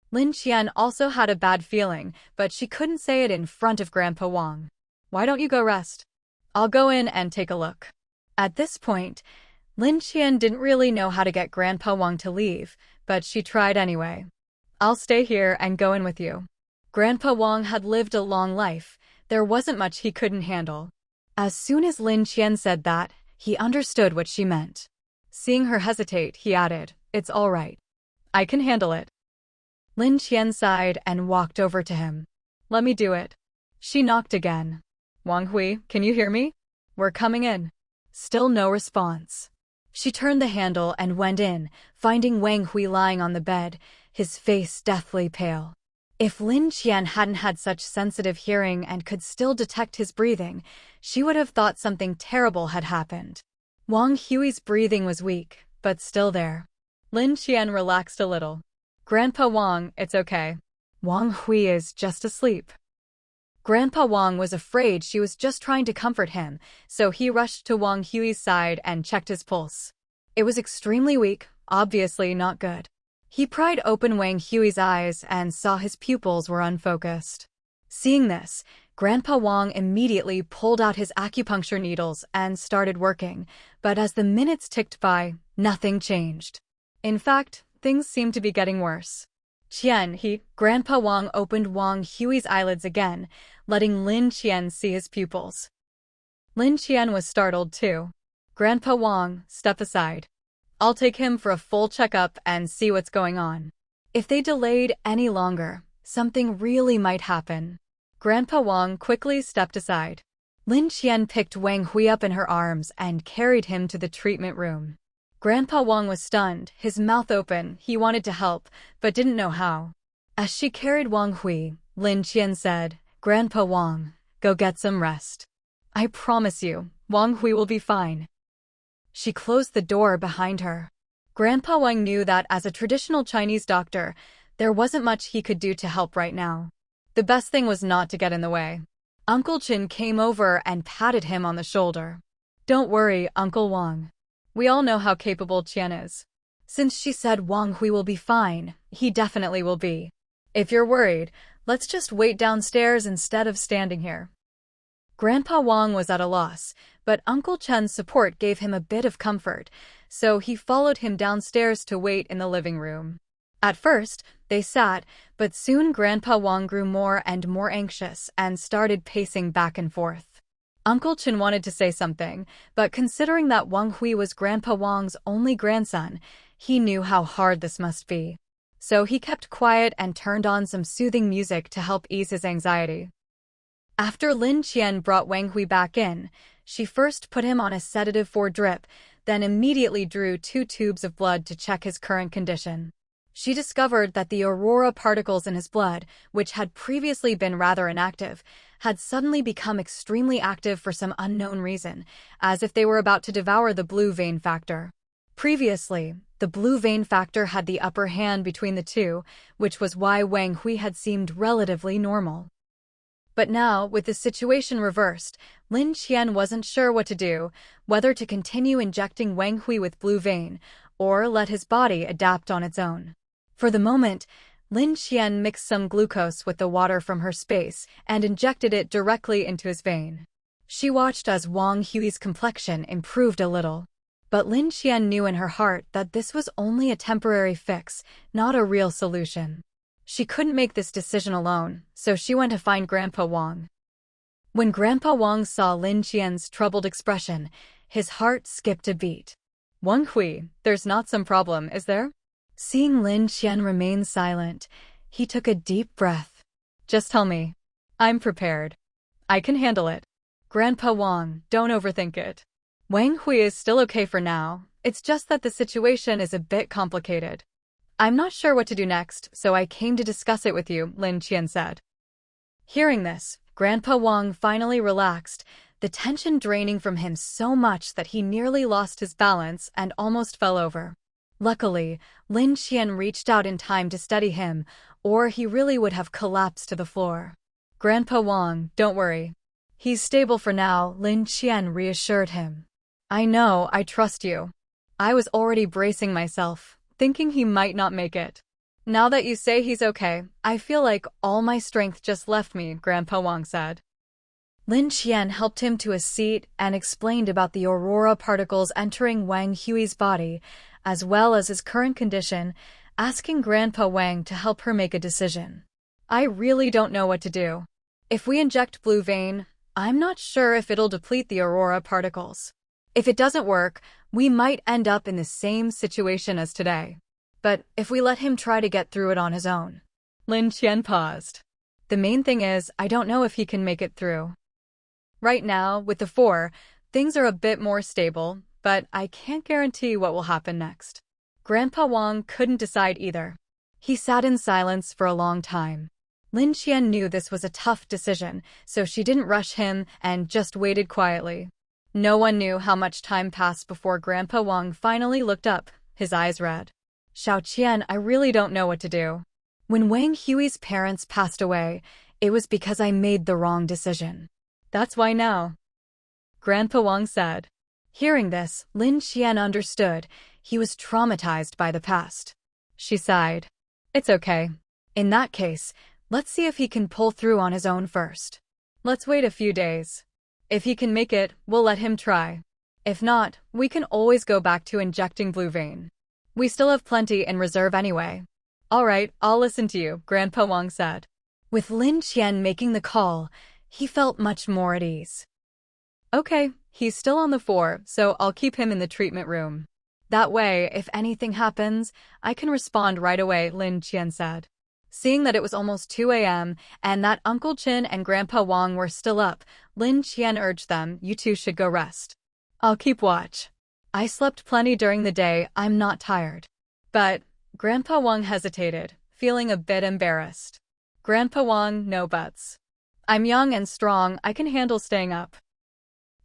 Lin Qian also had a bad feeling, but she couldn't say it in front of Grandpa Wang. Why don't you go rest? I'll go in and take a look. At this point, Lin Qian didn't really know how to get Grandpa Wang to leave, but she tried anyway. I'll stay here and go in with you. Grandpa Wang had lived a long life. There wasn't much he couldn't handle. As soon as Lin Qian said that, he understood what she meant. Seeing her hesitate, he added, "It's all right. I can handle it." Lin Qian sighed and walked over to him. "Let me do it." She knocked again. "Wang Hui, can you hear me? We're coming in." Still no response. She turned the handle and went in, finding Wang Hui lying on the bed, his face deathly pale. If Lin Qian hadn't had such sensitive hearing and could still detect his breathing, she would have thought something terrible had happened. Wang Hui's breathing was weak, but still there. Lin Qian relaxed a little. "Grandpa Wang, it's okay. Wang Hui is just asleep." Grandpa Wang was afraid she was just trying to comfort him, so he rushed to Wang Hui's side and checked his pulse. It was extremely weak, obviously not good. He pried open Wang Hui's eyes and saw his pupils were unfocused. Seeing this, Grandpa Wang immediately pulled out his acupuncture needles and started working, but as the minutes ticked by, nothing changed. In fact, things seemed to be getting worse. Grandpa Wang opened Wang Hui's eyelids again, letting Lin Qian see his pupils. Lin Qian was startled too. "Grandpa Wang, step aside. I'll take him for a full checkup and see what's going on." If they delayed any longer, something really might happen. Grandpa Wang quickly stepped aside. Lin Qian picked Wang Hui up in her arms and carried him to the treatment room. Grandpa Wang was stunned, his mouth open. He wanted to help, but didn't know how. As she carried Wang Hui, Lin Qian said, "Grandpa Wang, go get some rest. I promise you, Wang Hui will be fine." She closed the door behind her. Grandpa Wang knew that as a traditional Chinese doctor, there wasn't much he could do to help right now. The best thing was not to get in the way. Uncle Chin came over and patted him on the shoulder. "Don't worry, Uncle Wang. We all know how capable Qian is. Since she said Wang Hui will be fine, he definitely will be. If you're worried, let's just wait downstairs instead of standing here." Grandpa Wang was at a loss, but Uncle Chen's support gave him a bit of comfort, so he followed him downstairs to wait in the living room. At first, they sat, but soon Grandpa Wang grew more and more anxious and started pacing back and forth. Uncle Chen wanted to say something, but considering that Wang Hui was Grandpa Wang's only grandson, he knew how hard this must be. So he kept quiet and turned on some soothing music to help ease his anxiety. After Lin Qian brought Wang Hui back in, she first put him on a sedative for drip, then immediately drew 2 tubes of blood to check his current condition. She discovered that the aurora particles in his blood, which had previously been rather inactive, had suddenly become extremely active for some unknown reason, as if they were about to devour the blue vein factor. Previously, the blue vein factor had the upper hand between the two, which was why Wang Hui had seemed relatively normal. But now, with the situation reversed, Lin Qian wasn't sure what to do, whether to continue injecting Wang Hui with blue vein, or let his body adapt on its own. For the moment, Lin Qian mixed some glucose with the water from her space and injected it directly into his vein. She watched as Wang Hui's complexion improved a little. But Lin Qian knew in her heart that this was only a temporary fix, not a real solution. She couldn't make this decision alone, so she went to find Grandpa Wang. When Grandpa Wang saw Lin Qian's troubled expression, his heart skipped a beat. "Wang Hui, there's not some problem, is there?" Seeing Lin Qian remain silent, he took a deep breath. "Just tell me. I'm prepared. I can handle it." "Grandpa Wang, don't overthink it. Wang Hui is still okay for now, it's just that the situation is a bit complicated. I'm not sure what to do next, so I came to discuss it with you," Lin Qian said. Hearing this, Grandpa Wang finally relaxed, the tension draining from him so much that he nearly lost his balance and almost fell over. Luckily, Lin Qian reached out in time to steady him, or he really would have collapsed to the floor. "Grandpa Wang, don't worry. He's stable for now," Lin Qian reassured him. "I know, I trust you. I was already bracing myself, thinking he might not make it. Now that you say he's okay, I feel like all my strength just left me," Grandpa Wang said. Lin Qian helped him to a seat and explained about the aurora particles entering Wang Hui's body, as well as his current condition, asking Grandpa Wang to help her make a decision. "I really don't know what to do. If we inject blue vein, I'm not sure if it'll deplete the aurora particles. If it doesn't work, we might end up in the same situation as today. But if we let him try to get through it on his own." Lin Qian paused. "The main thing is, I don't know if he can make it through. Right now, with the 4, things are a bit more stable, but I can't guarantee what will happen next." Grandpa Wang couldn't decide either. He sat in silence for a long time. Lin Qian knew this was a tough decision, so she didn't rush him and just waited quietly. No one knew how much time passed before Grandpa Wang finally looked up, his eyes red. "Xiao Qian, I really don't know what to do. When Wang Hui's parents passed away, it was because I made the wrong decision. That's why now," Grandpa Wang said. Hearing this, Lin Qian understood. He was traumatized by the past. She sighed. "It's okay. In that case, let's see if he can pull through on his own first. Let's wait a few days. If he can make it, we'll let him try. If not, we can always go back to injecting blue vein. We still have plenty in reserve anyway." "All right, I'll listen to you," Grandpa Wang said. With Lin Qian making the call, he felt much more at ease. "Okay, he's still on the 4, so I'll keep him in the treatment room. That way, if anything happens, I can respond right away," Lin Qian said. Seeing that it was almost 2 a.m. and that Uncle Qin and Grandpa Wang were still up, Lin Qian urged them, "You two should go rest. I'll keep watch. I slept plenty during the day, I'm not tired." But Grandpa Wang hesitated, feeling a bit embarrassed. "Grandpa Wang, no buts. I'm young and strong, I can handle staying up.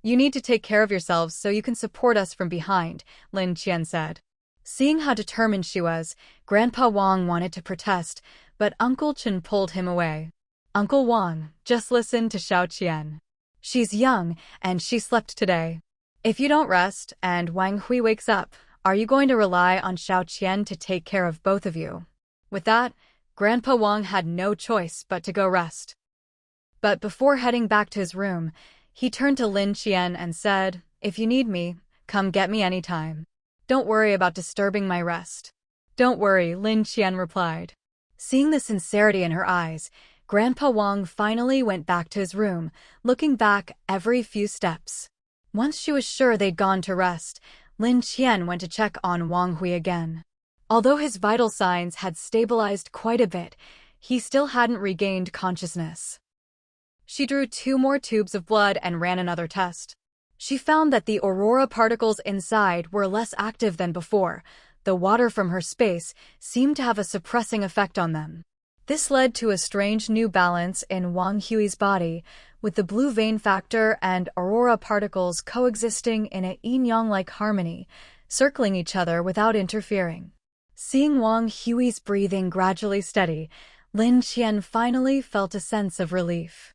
You need to take care of yourselves so you can support us from behind," Lin Qian said. Seeing how determined she was, Grandpa Wang wanted to protest, but Uncle Qin pulled him away. "Uncle Wang, just listen to Xiao Qian. She's young, and she slept today. If you don't rest, and Wang Hui wakes up, are you going to rely on Xiao Qian to take care of both of you?" With that, Grandpa Wang had no choice but to go rest. But before heading back to his room, he turned to Lin Qian and said, "If you need me, come get me anytime. Don't worry about disturbing my rest." "Don't worry," Lin Qian replied. Seeing the sincerity in her eyes, Grandpa Wang finally went back to his room, looking back every few steps. Once she was sure they'd gone to rest, Lin Qian went to check on Wang Hui again. Although his vital signs had stabilized quite a bit, he still hadn't regained consciousness. She drew 2 more tubes of blood and ran another test. She found that the aurora particles inside were less active than before. The water from her space seemed to have a suppressing effect on them. This led to a strange new balance in Wang Hui's body, with the blue vein factor and aurora particles coexisting in a yin-yang-like harmony, circling each other without interfering. Seeing Wang Hui's breathing gradually steady, Lin Qian finally felt a sense of relief.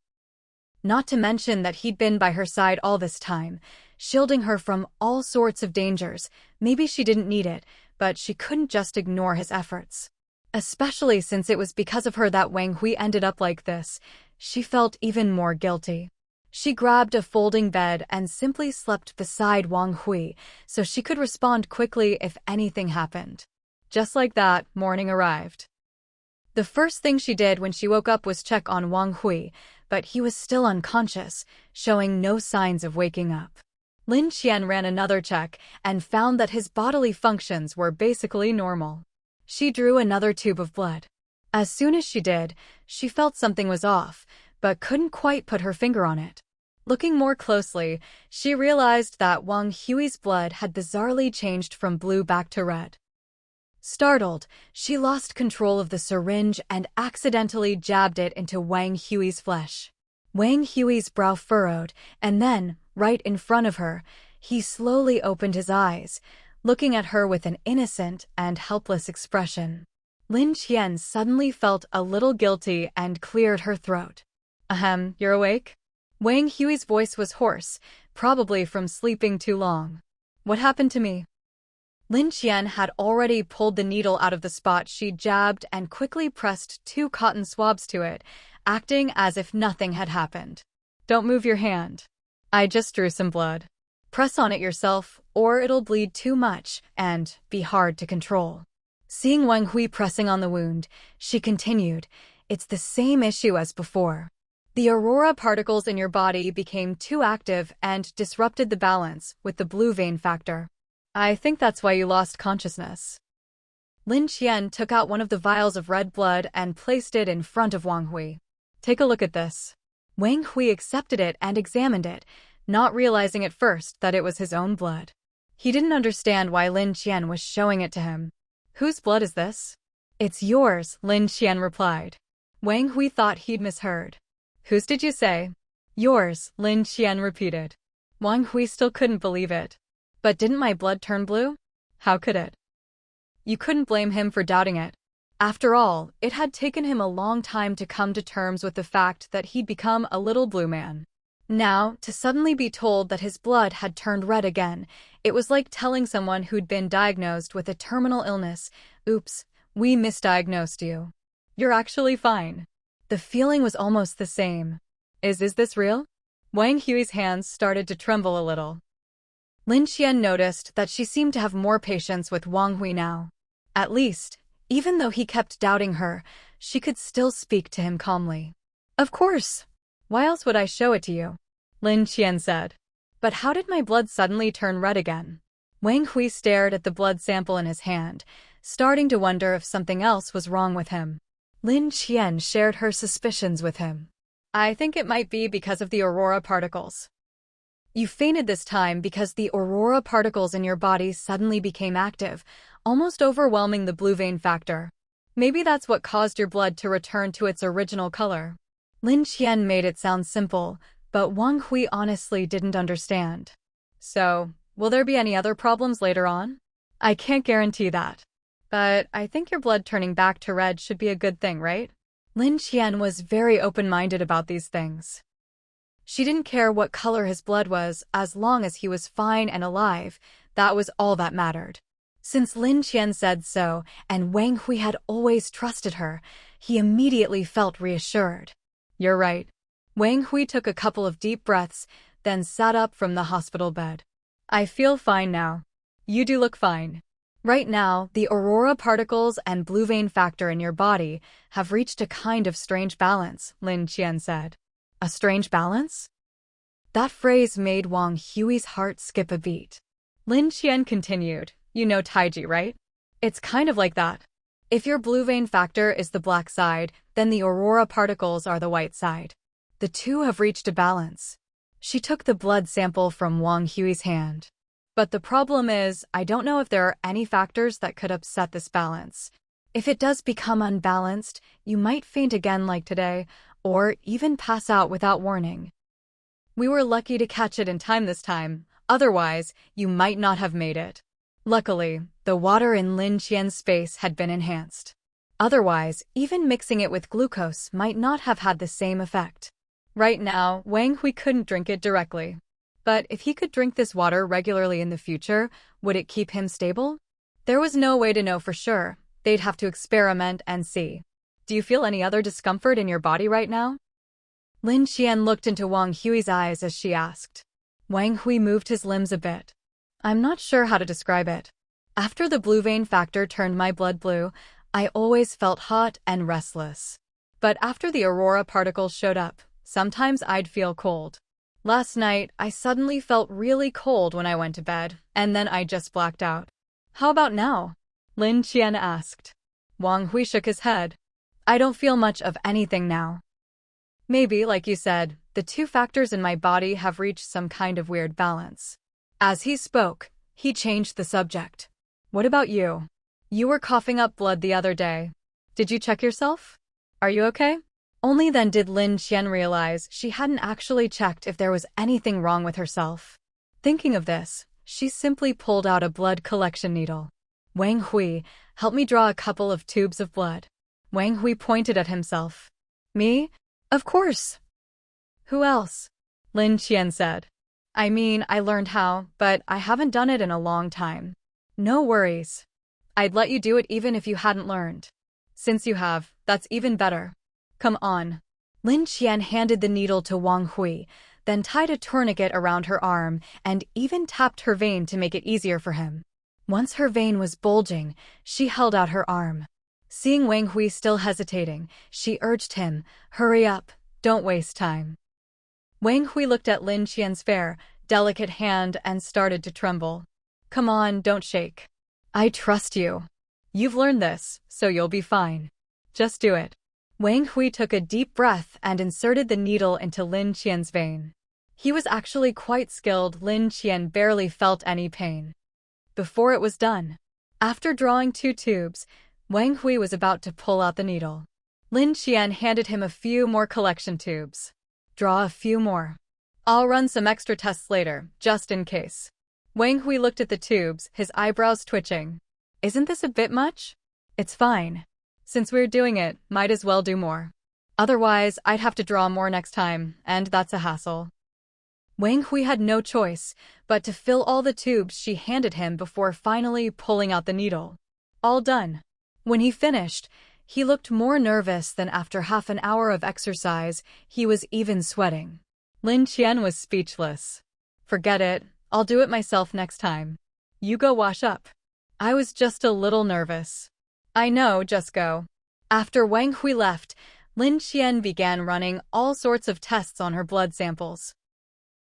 Not to mention that he'd been by her side all this time, shielding her from all sorts of dangers. Maybe she didn't need it, but she couldn't just ignore his efforts. Especially since it was because of her that Wang Hui ended up like this, she felt even more guilty. She grabbed a folding bed and simply slept beside Wang Hui so she could respond quickly if anything happened. Just like that, morning arrived. The first thing she did when she woke up was check on Wang Hui, but he was still unconscious, showing no signs of waking up. Lin Qian ran another check and found that his bodily functions were basically normal. She drew another tube of blood. As soon as she did, she felt something was off, but couldn't quite put her finger on it. Looking more closely, she realized that Wang Hui's blood had bizarrely changed from blue back to red. Startled, she lost control of the syringe and accidentally jabbed it into Wang Hui's flesh. Wang Hui's brow furrowed, and then, right in front of her, he slowly opened his eyes, looking at her with an innocent and helpless expression. Lin Qian suddenly felt a little guilty and cleared her throat. Ahem, you're awake? Wang Hui's voice was hoarse, probably from sleeping too long. What happened to me? Lin Qian had already pulled the needle out of the spot she jabbed and quickly pressed 2 cotton swabs to it, acting as if nothing had happened. Don't move your hand. I just drew some blood. Press on it yourself, or it'll bleed too much and be hard to control. Seeing Wang Hui pressing on the wound, she continued, it's the same issue as before. The aurora particles in your body became too active and disrupted the balance with the blue vein factor. I think that's why you lost consciousness. Lin Qian took out one of the vials of red blood and placed it in front of Wang Hui. Take a look at this. Wang Hui accepted it and examined it, not realizing at first that it was his own blood. He didn't understand why Lin Qian was showing it to him. Whose blood is this? It's yours, Lin Qian replied. Wang Hui thought he'd misheard. Whose did you say? Yours, Lin Qian repeated. Wang Hui still couldn't believe it. But didn't my blood turn blue? How could it? You couldn't blame him for doubting it. After all, it had taken him a long time to come to terms with the fact that he'd become a little blue man. Now, to suddenly be told that his blood had turned red again, it was like telling someone who'd been diagnosed with a terminal illness, oops, we misdiagnosed you. You're actually fine. The feeling was almost the same. Is this real? Wang Hui's hands started to tremble a little. Lin Qian noticed that she seemed to have more patience with Wang Hui now. At least, even though he kept doubting her, she could still speak to him calmly. Of course. Why else would I show it to you? Lin Qian said. But how did my blood suddenly turn red again? Wang Hui stared at the blood sample in his hand, starting to wonder if something else was wrong with him. Lin Qian shared her suspicions with him. I think it might be because of the aurora particles. You fainted this time because the aurora particles in your body suddenly became active, almost overwhelming the blue vein factor. Maybe that's what caused your blood to return to its original color. Lin Qian made it sound simple, but Wang Hui honestly didn't understand. So, will there be any other problems later on? I can't guarantee that. But I think your blood turning back to red should be a good thing, right? Lin Qian was very open-minded about these things. She didn't care what color his blood was as long as he was fine and alive. That was all that mattered. Since Lin Qian said so, and Wang Hui had always trusted her, he immediately felt reassured. You're right. Wang Hui took a couple of deep breaths, then sat up from the hospital bed. I feel fine now. You do look fine. Right now, the aurora particles and blue vein factor in your body have reached a kind of strange balance, Lin Qian said. A strange balance? That phrase made Wang Hui's heart skip a beat. Lin Qian continued, you know Taiji, right? It's kind of like that. If your blue vein factor is the black side, then the aurora particles are the white side. The two have reached a balance. She took the blood sample from Wang Hui's hand. But the problem is, I don't know if there are any factors that could upset this balance. If it does become unbalanced, you might faint again like today, or even pass out without warning. We were lucky to catch it in time this time, otherwise, you might not have made it. Luckily, the water in Lin Qian's space had been enhanced. Otherwise, even mixing it with glucose might not have had the same effect. Right now, Wang Hui couldn't drink it directly. But if he could drink this water regularly in the future, would it keep him stable? There was no way to know for sure. They'd have to experiment and see. Do you feel any other discomfort in your body right now? Lin Qian looked into Wang Hui's eyes as she asked. Wang Hui moved his limbs a bit. I'm not sure how to describe it. After the blue vein factor turned my blood blue, I always felt hot and restless. But after the aurora particles showed up, sometimes I'd feel cold. Last night, I suddenly felt really cold when I went to bed, and then I just blacked out. How about now? Lin Qian asked. Wang Hui shook his head. I don't feel much of anything now. Maybe, like you said, the two factors in my body have reached some kind of weird balance. As he spoke, he changed the subject. What about you? You were coughing up blood the other day. Did you check yourself? Are you okay? Only then did Lin Qian realize she hadn't actually checked if there was anything wrong with herself. Thinking of this, she simply pulled out a blood collection needle. Wang Hui, help me draw a couple of tubes of blood. Wang Hui pointed at himself. Me? Of course. Who else? Lin Qian said. I mean, I learned how, but I haven't done it in a long time. No worries. I'd let you do it even if you hadn't learned. Since you have, that's even better. Come on. Lin Qian handed the needle to Wang Hui, then tied a tourniquet around her arm and even tapped her vein to make it easier for him. Once her vein was bulging, she held out her arm. Seeing Wang Hui still hesitating, she urged him, hurry up, don't waste time. Wang Hui looked at Lin Qian's fair, delicate hand and started to tremble. Come on, don't shake. I trust you. You've learned this, so you'll be fine. Just do it. Wang Hui took a deep breath and inserted the needle into Lin Qian's vein. He was actually quite skilled. Lin Qian barely felt any pain. Before it was done, after drawing 2 tubes, Wang Hui was about to pull out the needle. Lin Qian handed him a few more collection tubes. Draw a few more. I'll run some extra tests later, just in case. Wang Hui looked at the tubes, his eyebrows twitching. Isn't this a bit much? It's fine. Since we're doing it, might as well do more. Otherwise, I'd have to draw more next time, and that's a hassle. Wang Hui had no choice but to fill all the tubes she handed him before finally pulling out the needle. All done. When he finished, he looked more nervous than after half an hour of exercise. He was even sweating. Lin Qian was speechless. Forget it, I'll do it myself next time. You go wash up. I was just a little nervous. I know, just go. After Wang Hui left, Lin Qian began running all sorts of tests on her blood samples.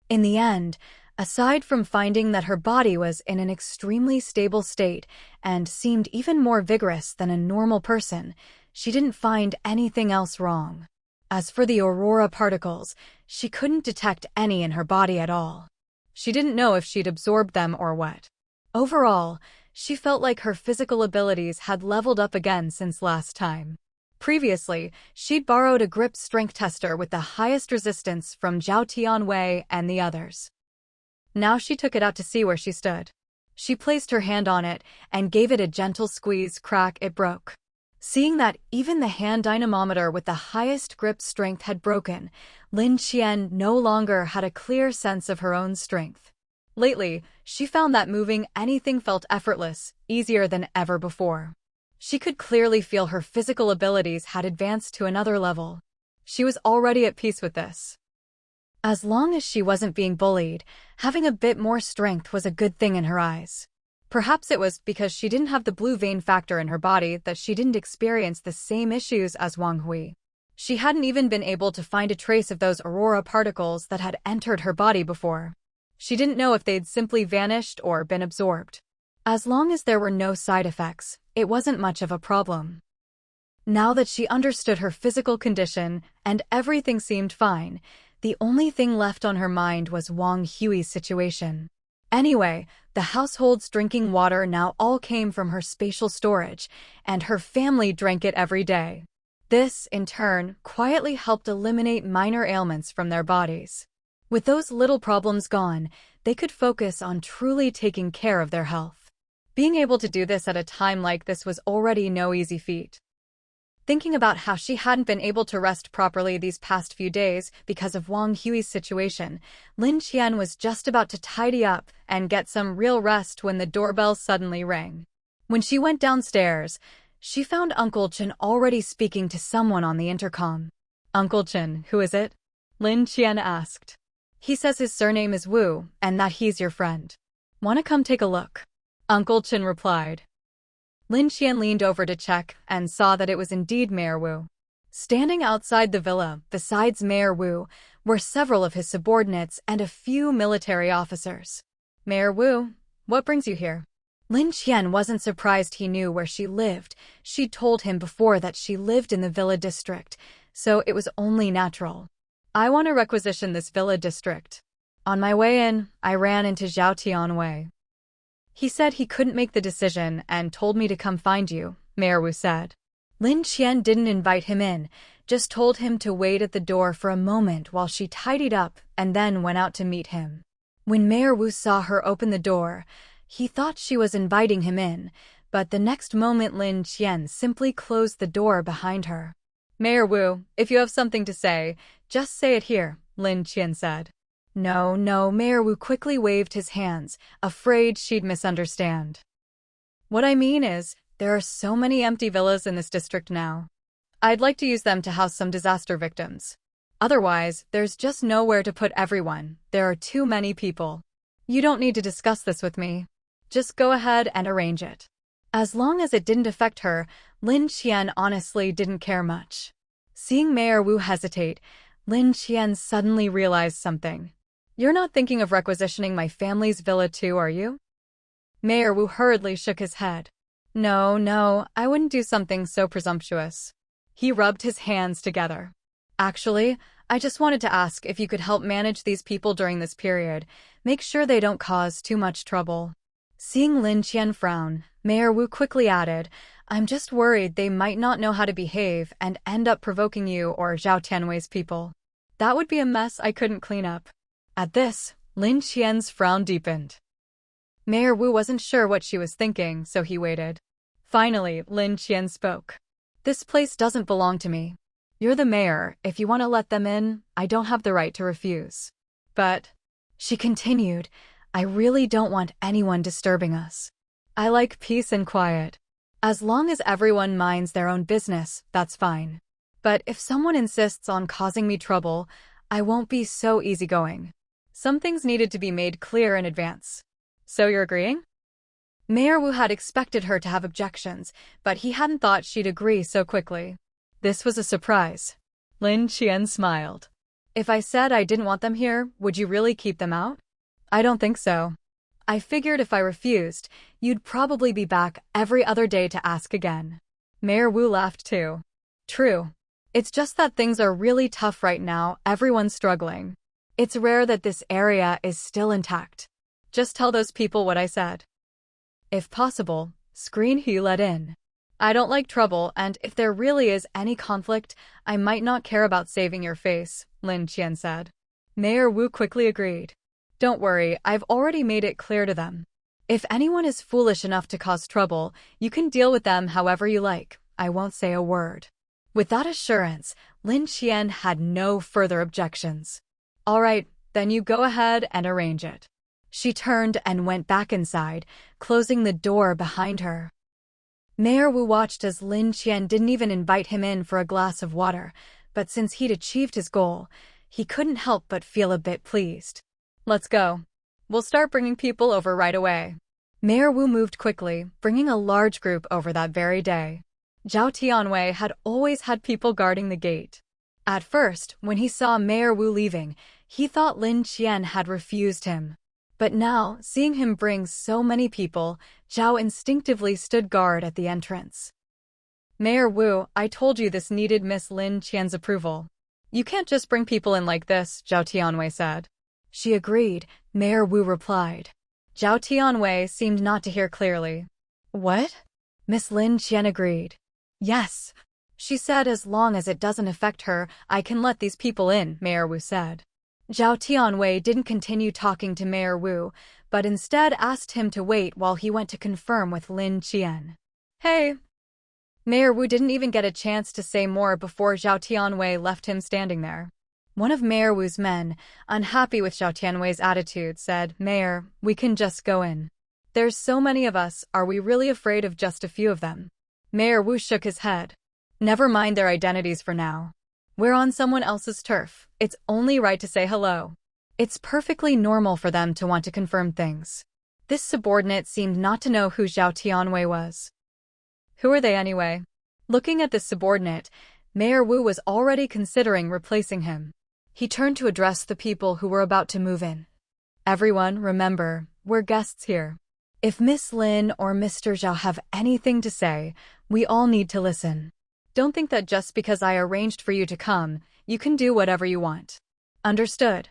In the end, aside from finding that her body was in an extremely stable state and seemed even more vigorous than a normal person, she didn't find anything else wrong. As for the aurora particles, she couldn't detect any in her body at all. She didn't know if she'd absorbed them or what. Overall, she felt like her physical abilities had leveled up again since last time. Previously, she'd borrowed a grip strength tester with the highest resistance from Zhao Tianwei and the others. Now she took it out to see where she stood. She placed her hand on it and gave it a gentle squeeze. Crack, it broke. Seeing that even the hand dynamometer with the highest grip strength had broken, Lin Qian no longer had a clear sense of her own strength. Lately, she found that moving anything felt effortless, easier than ever before. She could clearly feel her physical abilities had advanced to another level. She was already at peace with this. As long as she wasn't being bullied, having a bit more strength was a good thing in her eyes. Perhaps it was because she didn't have the blue vein factor in her body that she didn't experience the same issues as Wang Hui. She hadn't even been able to find a trace of those aurora particles that had entered her body before. She didn't know if they'd simply vanished or been absorbed. As long as there were no side effects, it wasn't much of a problem. Now that she understood her physical condition and everything seemed fine, the only thing left on her mind was Wang Hui's situation. Anyway, the household's drinking water now all came from her spatial storage, and her family drank it every day. This, in turn, quietly helped eliminate minor ailments from their bodies. With those little problems gone, they could focus on truly taking care of their health. Being able to do this at a time like this was already no easy feat. Thinking about how she hadn't been able to rest properly these past few days because of Wang Hui's situation, Lin Qian was just about to tidy up and get some real rest when the doorbell suddenly rang. When she went downstairs, she found Uncle Chen already speaking to someone on the intercom. "Uncle Chen, who is it?" Lin Qian asked. "He says his surname is Wu and that he's your friend. Wanna come take a look?" Uncle Chen replied. Lin Qian leaned over to check and saw that it was indeed Mayor Wu. Standing outside the villa, besides Mayor Wu, were several of his subordinates and a few military officers. "Mayor Wu, what brings you here?" Lin Qian wasn't surprised he knew where she lived. She'd told him before that she lived in the villa district, so it was only natural. "I want to requisition this villa district. On my way in, I ran into Zhao Tianwei. He said he couldn't make the decision and told me to come find you," Mayor Wu said. Lin Qian didn't invite him in, just told him to wait at the door for a moment while she tidied up and then went out to meet him. When Mayor Wu saw her open the door, he thought she was inviting him in, but the next moment Lin Qian simply closed the door behind her. "Mayor Wu, if you have something to say, just say it here," Lin Qian said. No, Mayor Wu quickly waved his hands, afraid she'd misunderstand. "What I mean is, there are so many empty villas in this district now. I'd like to use them to house some disaster victims. Otherwise, there's just nowhere to put everyone. There are too many people. You don't need to discuss this with me. Just go ahead and arrange it." As long as it didn't affect her, Lin Qian honestly didn't care much. Seeing Mayor Wu hesitate, Lin Qian suddenly realized something. "You're not thinking of requisitioning my family's villa too, are you?" Mayor Wu hurriedly shook his head. No, I wouldn't do something so presumptuous." He rubbed his hands together. "Actually, I just wanted to ask if you could help manage these people during this period. Make sure they don't cause too much trouble." Seeing Lin Qian frown, Mayor Wu quickly added, "I'm just worried they might not know how to behave and end up provoking you or Zhao Tianwei's people. That would be a mess I couldn't clean up." At this, Lin Qian's frown deepened. Mayor Wu wasn't sure what she was thinking, so he waited. Finally, Lin Qian spoke. "This place doesn't belong to me. You're the mayor. If you want to let them in, I don't have the right to refuse. But," she continued, "I really don't want anyone disturbing us. I like peace and quiet. As long as everyone minds their own business, that's fine. But if someone insists on causing me trouble, I won't be so easygoing. Some things needed to be made clear in advance. So you're agreeing?" Mayor Wu had expected her to have objections, but he hadn't thought she'd agree so quickly. This was a surprise. Lin Qian smiled. "If I said I didn't want them here, would you really keep them out?" "I don't think so. I figured if I refused, you'd probably be back every other day to ask again." Mayor Wu laughed too. "True. It's just that things are really tough right now, everyone's struggling. It's rare that this area is still intact. Just tell those people what I said. If possible, screen who you let in. I don't like trouble, and if there really is any conflict, I might not care about saving your face," Lin Qian said. Mayor Wu quickly agreed. "Don't worry, I've already made it clear to them. If anyone is foolish enough to cause trouble, you can deal with them however you like. I won't say a word." With that assurance, Lin Qian had no further objections. "All right, then you go ahead and arrange it." She turned and went back inside, closing the door behind her. Mayor Wu watched as Lin Qian didn't even invite him in for a glass of water, but since he'd achieved his goal, he couldn't help but feel a bit pleased. "Let's go. We'll start bringing people over right away." Mayor Wu moved quickly, bringing a large group over that very day. Zhao Tianwei had always had people guarding the gate. At first, when he saw Mayor Wu leaving, he thought Lin Qian had refused him. But now, seeing him bring so many people, Zhao instinctively stood guard at the entrance. "Mayor Wu, I told you this needed Miss Lin Qian's approval. You can't just bring people in like this," Zhao Tianwei said. She agreed, Mayor Wu replied. Zhao Tianwei seemed not to hear clearly. "What?" Miss Lin Qian agreed. "Yes," she said, "as long as it doesn't affect her, I can let these people in," Mayor Wu said. Zhao Tianwei didn't continue talking to Mayor Wu, but instead asked him to wait while he went to confirm with Lin Qian. "Hey." Mayor Wu didn't even get a chance to say more before Zhao Tianwei left him standing there. One of Mayor Wu's men, unhappy with Zhao Tianwei's attitude, said, "Mayor, we can just go in. There's so many of us, are we really afraid of just a few of them?" Mayor Wu shook his head. "Never mind their identities for now. We're on someone else's turf. It's only right to say hello. It's perfectly normal for them to want to confirm things." This subordinate seemed not to know who Zhao Tianwei was. Who are they anyway? Looking at this subordinate, Mayor Wu was already considering replacing him. He turned to address the people who were about to move in. "Everyone, remember, we're guests here. If Miss Lin or Mr. Zhao have anything to say, we all need to listen. Don't think that just because I arranged for you to come, you can do whatever you want. Understood?"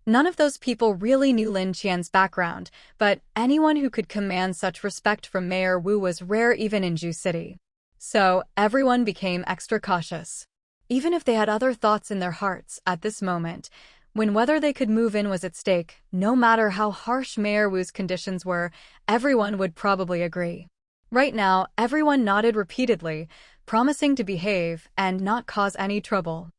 None of those people really knew Lin Qian's background, but anyone who could command such respect from Mayor Wu was rare even in Ju City. So, everyone became extra cautious. Even if they had other thoughts in their hearts at this moment, when whether they could move in was at stake, no matter how harsh Mayor Wu's conditions were, everyone would probably agree. Right now, everyone nodded repeatedly, promising to behave and not cause any trouble.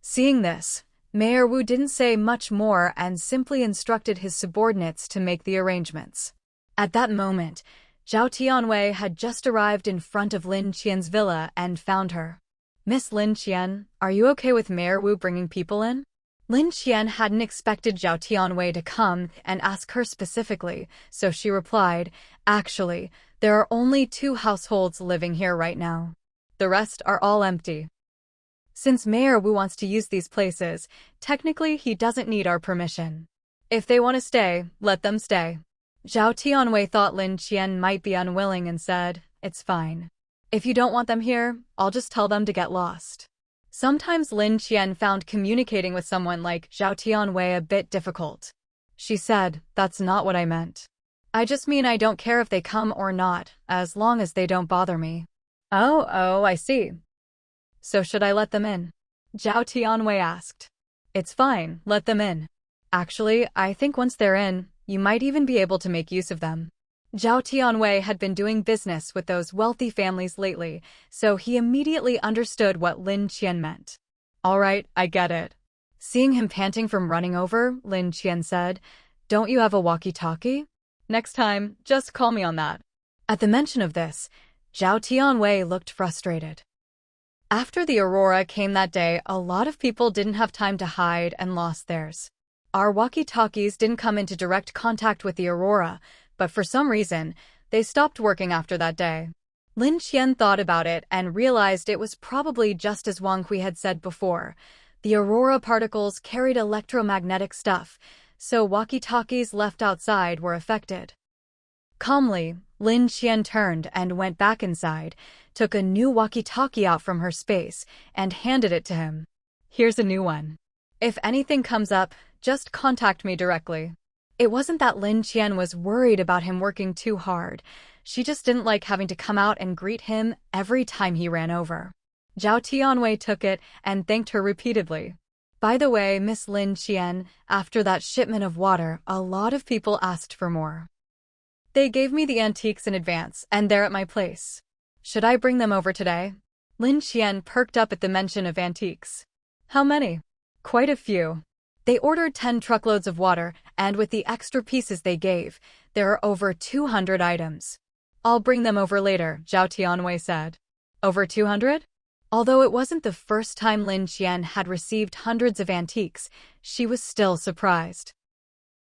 Seeing this, Mayor Wu didn't say much more and simply instructed his subordinates to make the arrangements. At that moment, Zhao Tianwei had just arrived in front of Lin Qian's villa and found her. "Miss Lin Qian, are you okay with Mayor Wu bringing people in?" Lin Qian hadn't expected Zhao Tianwei to come and ask her specifically, so she replied, "Actually, there are only 2 households living here right now. The rest are all empty. Since Mayor Wu wants to use these places, technically he doesn't need our permission. If they want to stay, let them stay." Zhao Tianwei thought Lin Qian might be unwilling and said, "It's fine. If you don't want them here, I'll just tell them to get lost." Sometimes Lin Qian found communicating with someone like Zhao Tianwei a bit difficult. She said, "That's not what I meant. I just mean I don't care if they come or not, as long as they don't bother me." Oh, I see. "So should I let them in?" Zhao Tianwei asked. "It's fine, let them in. Actually, I think once they're in, you might even be able to make use of them." Zhao Tianwei had been doing business with those wealthy families lately, so he immediately understood what Lin Qian meant. "All right, I get it." Seeing him panting from running over, Lin Qian said, "Don't you have a walkie-talkie? Next time, just call me on that." At the mention of this, Zhao Tianwei looked frustrated. After the Aurora came that day, a lot of people didn't have time to hide and lost theirs. Our walkie-talkies didn't come into direct contact with the Aurora, but for some reason, they stopped working after that day. Lin Qian thought about it and realized it was probably just as Wang Hui had said before. The Aurora particles carried electromagnetic stuff, so walkie-talkies left outside were affected. Calmly, Lin Qian turned and went back inside, took a new walkie-talkie out from her space, and handed it to him. "Here's a new one. If anything comes up, just contact me directly." It wasn't that Lin Qian was worried about him working too hard. She just didn't like having to come out and greet him every time he ran over. Zhao Tianwei took it and thanked her repeatedly. "By the way, Miss Lin Qian, after that shipment of water, a lot of people asked for more. They gave me the antiques in advance, and they're at my place. Should I bring them over today?" Lin Qian perked up at the mention of antiques. "How many?" "Quite a few. They ordered 10 truckloads of water, and with the extra pieces they gave, there are over 200 items." "I'll bring them over later," Zhao Tianwei said. "Over 200? Although it wasn't the first time Lin Qian had received hundreds of antiques, she was still surprised.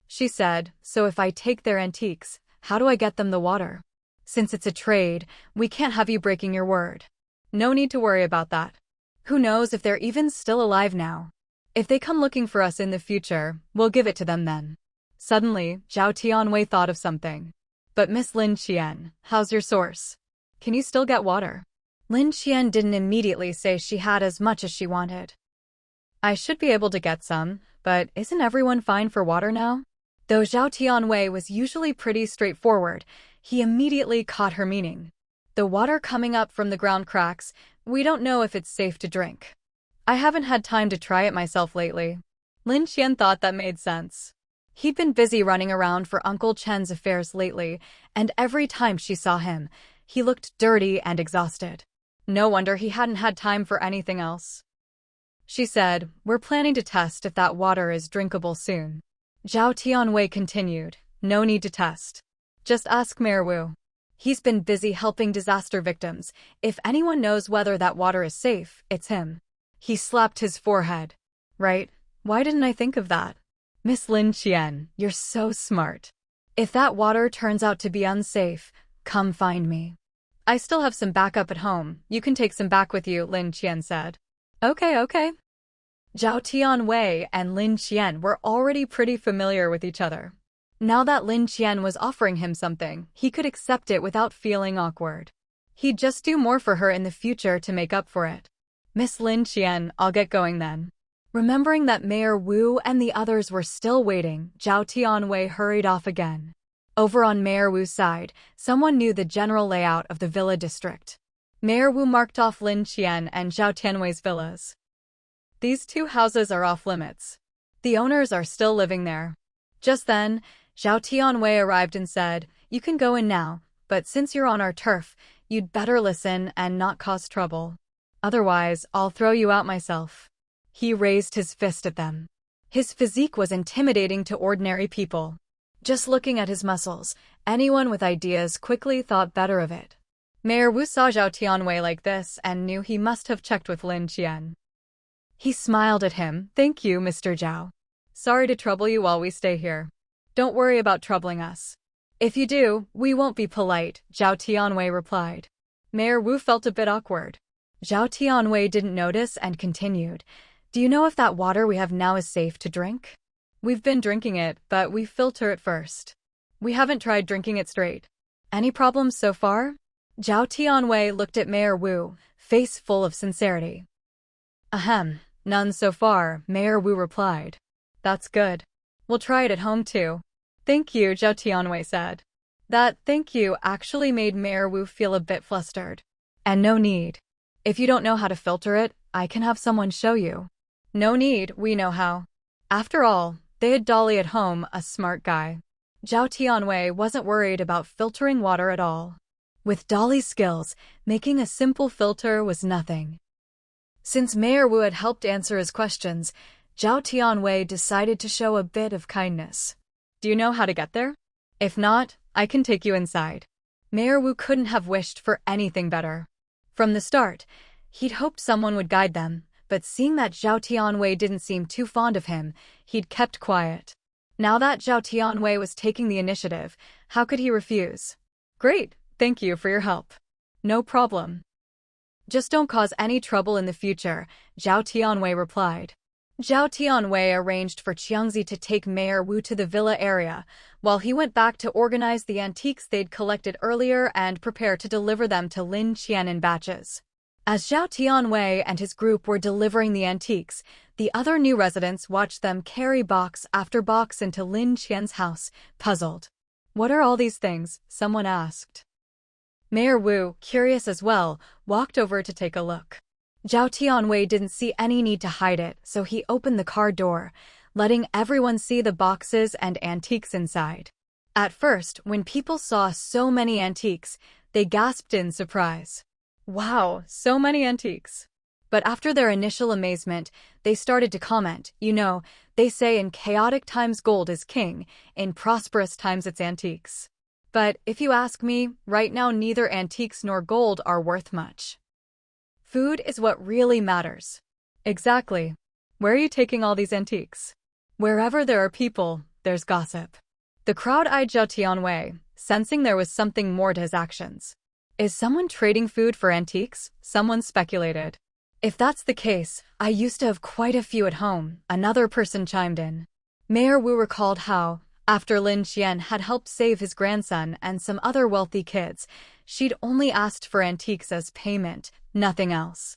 She said, "So if I take their antiques, how do I get them the water? Since it's a trade, we can't have you breaking your word." "No need to worry about that. Who knows if they're even still alive now. If they come looking for us in the future, we'll give it to them then." Suddenly, Zhao Tianwei thought of something. "But Miss Lin Qian, how's your source? Can you still get water?" Lin Qian didn't immediately say she had as much as she wanted. "I should be able to get some, but isn't everyone fine for water now?" Though Zhao Tianwei was usually pretty straightforward, he immediately caught her meaning. "The water coming up from the ground cracks, we don't know if it's safe to drink. I haven't had time to try it myself lately." Lin Qian thought that made sense. He'd been busy running around for Uncle Chen's affairs lately, and every time she saw him, He looked dirty and exhausted. No wonder he hadn't had time for anything else. She said, "We're planning to test if that water is drinkable soon." Zhao Tianwei continued, "No need to test. Just ask Mayor Wu. He's been busy helping disaster victims. If anyone knows whether that water is safe, it's him." He slapped his forehead. "Right? Why didn't I think of that? Miss Lin Qian, you're so smart. If that water turns out to be unsafe, come find me. I still have some backup at home. You can take some back with you," Lin Qian said. Okay. Zhao Tianwei and Lin Qian were already pretty familiar with each other. Now that Lin Qian was offering him something, he could accept it without feeling awkward. He'd just do more for her in the future to make up for it. "Miss Lin Qian, I'll get going then." Remembering that Mayor Wu and the others were still waiting, Zhao Tianwei hurried off again. Over on Mayor Wu's side, someone knew the general layout of the villa district. Mayor Wu marked off Lin Qian and Zhao Tianwei's villas. These two houses are off limits. The owners are still living there. Just then, Zhao Tianwei arrived and said, "You can go in now, but since you're on our turf, you'd better listen and not cause trouble. Otherwise, I'll throw you out myself." He raised his fist at them. His physique was intimidating to ordinary people. Just looking at his muscles, anyone with ideas quickly thought better of it. Mayor Wu saw Zhao Tianwei like this and knew he must have checked with Lin Qian. He smiled at him. "Thank you, Mr. Zhao. Sorry to trouble you while we stay here. Don't worry about troubling us. If you do, we won't be polite," Zhao Tianwei replied. Mayor Wu felt a bit awkward. Zhao Tianwei didn't notice and continued, "Do you know if that water we have now is safe to drink? We've been drinking it, but we filter it first. We haven't tried drinking it straight. Any problems so far?" Zhao Tianwei looked at Mayor Wu, face full of sincerity. "Ahem, none so far," Mayor Wu replied. "That's good. We'll try it at home too." "Thank you," Zhao Tianwei said. That "thank you" actually made Mayor Wu feel a bit flustered. "And no need. If you don't know how to filter it, I can have someone show you." "No need, we know how." After all, they had Dolly at home, a smart guy. Zhao Tianwei wasn't worried about filtering water at all. With Dolly's skills, making a simple filter was nothing. Since Mayor Wu had helped answer his questions, Zhao Tianwei decided to show a bit of kindness. "Do you know how to get there? If not, I can take you inside." Mayor Wu couldn't have wished for anything better. From the start, he'd hoped someone would guide them, but seeing that Zhao Tianwei didn't seem too fond of him, he'd kept quiet. Now that Zhao Tianwei was taking the initiative, how could he refuse? "Great, thank you for your help." "No problem. Just don't cause any trouble in the future," Zhao Tianwei replied. Zhao Tianwei arranged for Qiangzi to take Mayor Wu to the villa area, while he went back to organize the antiques they'd collected earlier and prepare to deliver them to Lin Qian in batches. As Zhao Tianwei and his group were delivering the antiques, the other new residents watched them carry box after box into Lin Qian's house, puzzled. "What are all these things?" someone asked. Mayor Wu, curious as well, walked over to take a look. Zhao Tianwei didn't see any need to hide it, so he opened the car door, letting everyone see the boxes and antiques inside. At first, when people saw so many antiques, they gasped in surprise. "Wow, so many antiques." But after their initial amazement, they started to comment, "You know, they say in chaotic times gold is king, in prosperous times it's antiques. But if you ask me, right now neither antiques nor gold are worth much. Food is what really matters." "Exactly. Where are you taking all these antiques?" "Wherever there are people, there's gossip." The crowd eyed Zhao Tianwei, sensing there was something more to his actions. "Is someone trading food for antiques?" someone speculated. "If that's the case, I used to have quite a few at home," another person chimed in. Mayor Wu recalled how, after Lin Qian had helped save his grandson and some other wealthy kids, she'd only asked for antiques as payment, nothing else.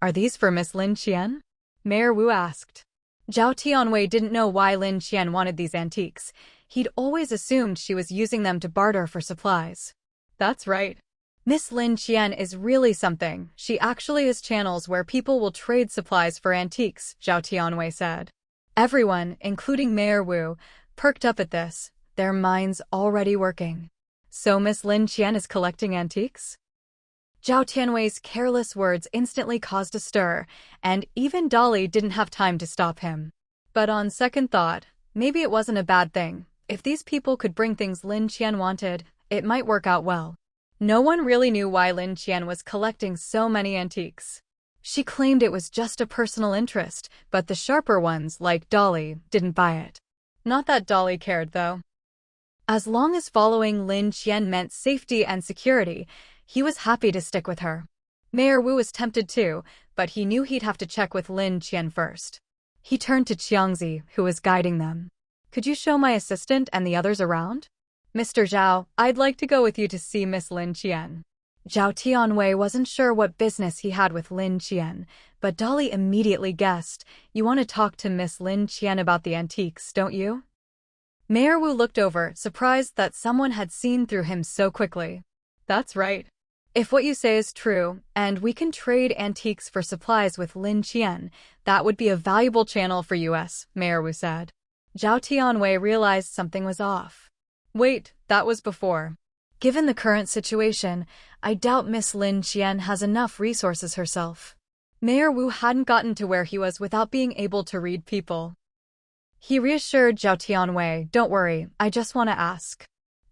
"Are these for Miss Lin Qian?" Mayor Wu asked. Zhao Tianwei didn't know why Lin Qian wanted these antiques. He'd always assumed she was using them to barter for supplies. "That's right. Miss Lin Qian is really something. She actually has channels where people will trade supplies for antiques," Zhao Tianwei said. Everyone, including Mayor Wu, perked up at this, their minds already working. So Miss Lin Qian is collecting antiques? Zhao Tianwei's careless words instantly caused a stir, and even Dolly didn't have time to stop him. But on second thought, maybe it wasn't a bad thing. If these people could bring things Lin Qian wanted, it might work out well. No one really knew why Lin Qian was collecting so many antiques. She claimed it was just a personal interest, but the sharper ones, like Dolly, didn't buy it. Not that Dolly cared, though. As long as following Lin Qian meant safety and security, he was happy to stick with her. Mayor Wu was tempted too, but he knew he'd have to check with Lin Qian first. He turned to Qiangzi, who was guiding them. Could you show my assistant and the others around? Mr. Zhao, I'd like to go with you to see Miss Lin Qian. Zhao Tianwei wasn't sure what business he had with Lin Qian, but Dolly immediately guessed, you want to talk to Miss Lin Qian about the antiques, don't you? Mayor Wu looked over, surprised that someone had seen through him so quickly. That's right. If what you say is true, and we can trade antiques for supplies with Lin Qian, that would be a valuable channel for us, Mayor Wu said. Zhao Tianwei realized something was off. Wait, that was before. Given the current situation, I doubt Miss Lin Qian has enough resources herself. Mayor Wu hadn't gotten to where he was without being able to read people. He reassured Zhao Tianwei, don't worry, I just want to ask.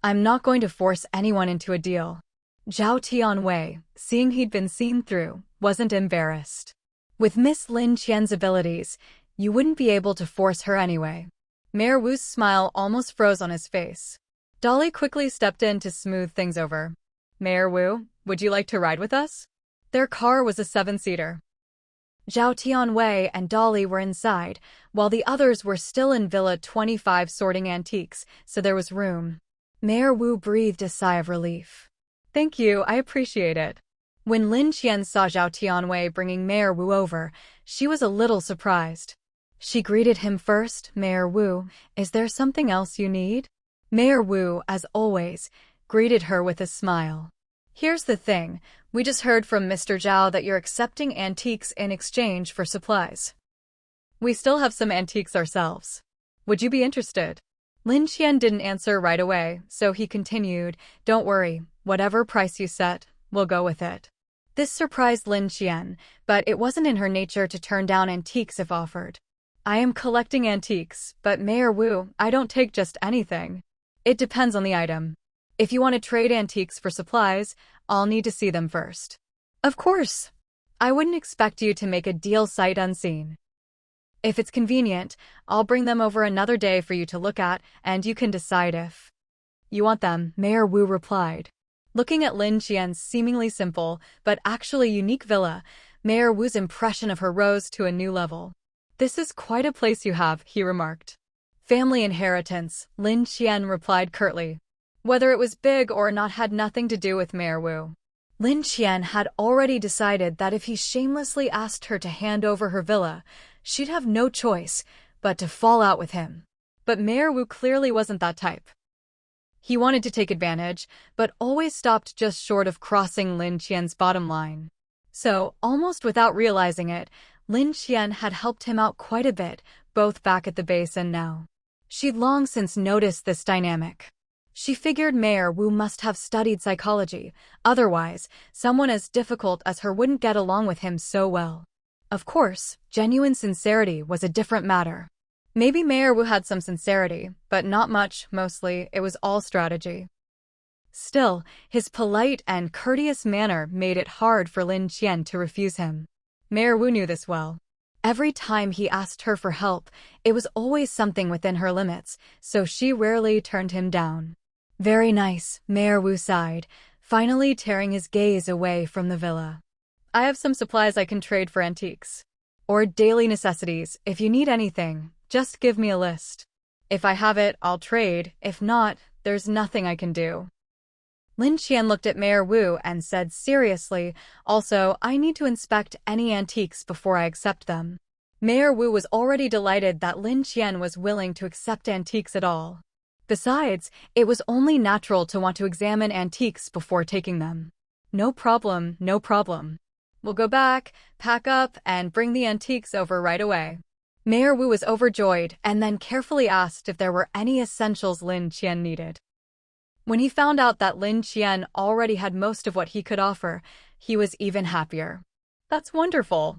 I'm not going to force anyone into a deal. Zhao Tianwei, seeing he'd been seen through, wasn't embarrassed. With Miss Lin Qian's abilities, you wouldn't be able to force her anyway. Mayor Wu's smile almost froze on his face. Dolly quickly stepped in to smooth things over. Mayor Wu, would you like to ride with us? Their car was a 7-seater. Zhao Tianwei and Dolly were inside, while the others were still in Villa 25 sorting antiques, so there was room. Mayor Wu breathed a sigh of relief. Thank you, I appreciate it. When Lin Qian saw Zhao Tianwei bringing Mayor Wu over, she was a little surprised. She greeted him first, Mayor Wu, is there something else you need? Mayor Wu, as always, greeted her with a smile. Here's the thing, we just heard from Mr. Zhao that you're accepting antiques in exchange for supplies. We still have some antiques ourselves. Would you be interested? Lin Qian didn't answer right away, so he continued, don't worry, whatever price you set, we'll go with it. This surprised Lin Qian, but it wasn't in her nature to turn down antiques if offered. I am collecting antiques, but Mayor Wu, I don't take just anything. It depends on the item. If you want to trade antiques for supplies, I'll need to see them first. Of course. I wouldn't expect you to make a deal sight unseen. If it's convenient, I'll bring them over another day for you to look at, and you can decide if you want them, Mayor Wu replied. Looking at Lin Qian's seemingly simple, but actually unique villa, Mayor Wu's impression of her rose to a new level. This is quite a place you have, he remarked. Family inheritance, Lin Qian replied curtly. Whether it was big or not had nothing to do with Mayor Wu. Lin Qian had already decided that if he shamelessly asked her to hand over her villa, she'd have no choice but to fall out with him. But Mayor Wu clearly wasn't that type. He wanted to take advantage, but always stopped just short of crossing Lin Qian's bottom line. So, almost without realizing it, Lin Qian had helped him out quite a bit, both back at the base and now. She'd long since noticed this dynamic. She figured Mayor Wu must have studied psychology, otherwise, someone as difficult as her wouldn't get along with him so well. Of course, genuine sincerity was a different matter. Maybe Mayor Wu had some sincerity, but not much, mostly, it was all strategy. Still, his polite and courteous manner made it hard for Lin Qian to refuse him. Mayor Wu knew this well. Every time he asked her for help, it was always something within her limits, so she rarely turned him down. Very nice, Mayor Wu sighed, finally tearing his gaze away from the villa. I have some supplies I can trade for antiques. Or daily necessities, if you need anything, just give me a list. If I have it, I'll trade, if not, there's nothing I can do. Lin Qian looked at Mayor Wu and said seriously, also, I need to inspect any antiques before I accept them. Mayor Wu was already delighted that Lin Qian was willing to accept antiques at all. Besides, it was only natural to want to examine antiques before taking them. No problem, no problem. We'll go back, pack up, and bring the antiques over right away. Mayor Wu was overjoyed and then carefully asked if there were any essentials Lin Qian needed. When he found out that Lin Qian already had most of what he could offer, he was even happier. That's wonderful.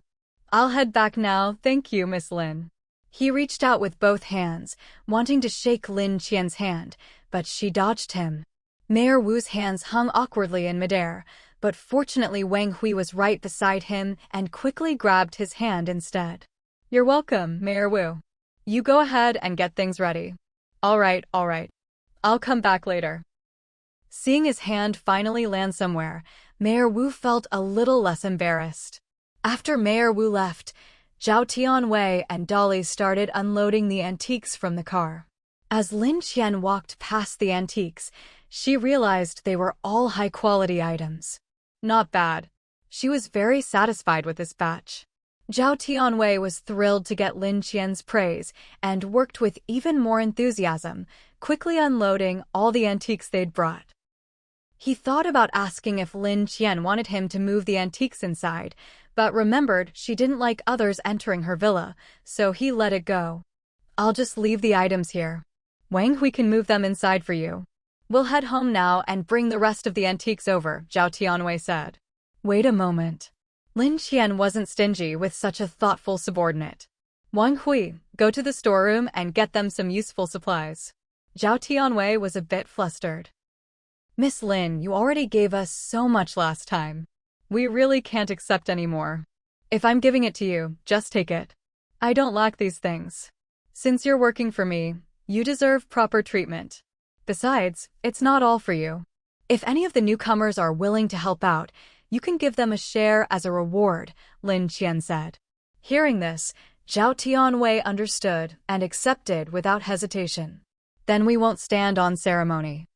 I'll head back now, thank you, Miss Lin. He reached out with both hands, wanting to shake Lin Qian's hand, but she dodged him. Mayor Wu's hands hung awkwardly in midair, but fortunately Wang Hui was right beside him and quickly grabbed his hand instead. You're welcome, Mayor Wu. You go ahead and get things ready. All right. I'll come back later. Seeing his hand finally land somewhere, Mayor Wu felt a little less embarrassed. After Mayor Wu left, Zhao Tianwei and Dolly started unloading the antiques from the car. As Lin Qian walked past the antiques, she realized they were all high-quality items. Not bad. She was very satisfied with this batch. Zhao Tianwei was thrilled to get Lin Qian's praise and worked with even more enthusiasm, quickly unloading all the antiques they'd brought. He thought about asking if Lin Qian wanted him to move the antiques inside, but remembered she didn't like others entering her villa, so he let it go. I'll just leave the items here. Wang Hui can move them inside for you. We'll head home now and bring the rest of the antiques over, Zhao Tianwei said. Wait a moment. Lin Qian wasn't stingy with such a thoughtful subordinate. Wang Hui, go to the storeroom and get them some useful supplies. Zhao Tianwei was a bit flustered. Miss Lin, you already gave us so much last time. We really can't accept any more. If I'm giving it to you, just take it. I don't lack these things. Since you're working for me, you deserve proper treatment. Besides, it's not all for you. If any of the newcomers are willing to help out, you can give them a share as a reward, Lin Qian said. Hearing this, Zhao Tianwei understood and accepted without hesitation. Then we won't stand on ceremony.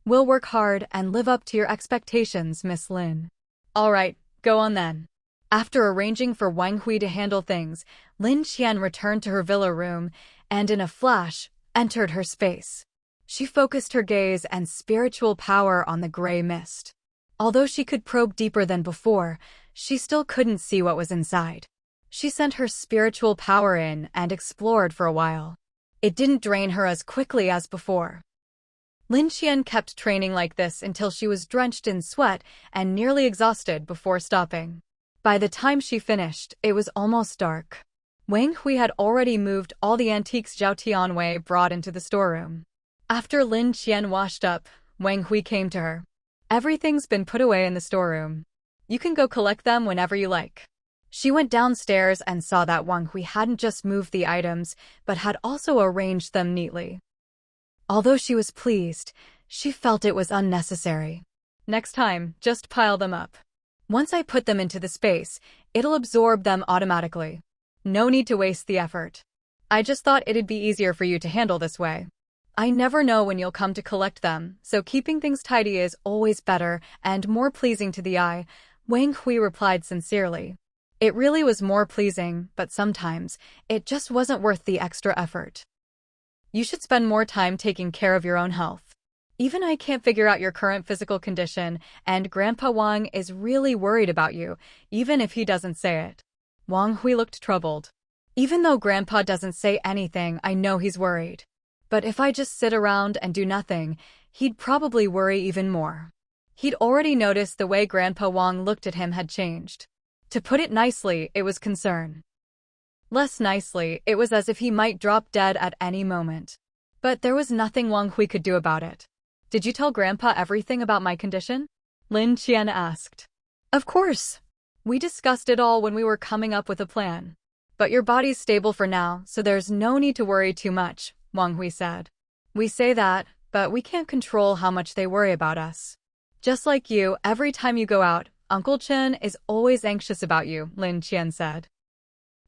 We'll work hard and live up to your expectations, Miss Lin. All right, go on then. After arranging for Wang Hui to handle things, Lin Qian returned to her villa room and, in a flash, entered her space. She focused her gaze and spiritual power on the gray mist. Although she could probe deeper than before, she still couldn't see what was inside. She sent her spiritual power in and explored for a while. It didn't drain her as quickly as before. Lin Qian kept training like this until she was drenched in sweat and nearly exhausted before stopping. By the time she finished, it was almost dark. Wang Hui had already moved all the antiques Zhao Tianwei brought into the storeroom. After Lin Qian washed up, Wang Hui came to her. Everything's been put away in the storeroom. You can go collect them whenever you like. She went downstairs and saw that Wang Hui hadn't just moved the items, but had also arranged them neatly. Although she was pleased, she felt it was unnecessary. Next time, just pile them up. Once I put them into the space, it'll absorb them automatically. No need to waste the effort. I just thought it'd be easier for you to handle this way. I never know when you'll come to collect them, so keeping things tidy is always better and more pleasing to the eye, Wang Hui replied sincerely. It really was more pleasing, but sometimes, it just wasn't worth the extra effort. You should spend more time taking care of your own health. Even I can't figure out your current physical condition, and Grandpa Wang is really worried about you, even if he doesn't say it. Wang Hui looked troubled. Even though Grandpa doesn't say anything, I know he's worried. But if I just sit around and do nothing, he'd probably worry even more. He'd already noticed the way Grandpa Wang looked at him had changed. To put it nicely, it was concern. Less nicely, it was as if he might drop dead at any moment. But there was nothing Wang Hui could do about it. Did you tell Grandpa everything about my condition? Lin Qian asked. Of course. We discussed it all when we were coming up with a plan. But your body's stable for now, so there's no need to worry too much, Wang Hui said. We say that, but we can't control how much they worry about us. Just like you, every time you go out, Uncle Chen is always anxious about you, Lin Qian said.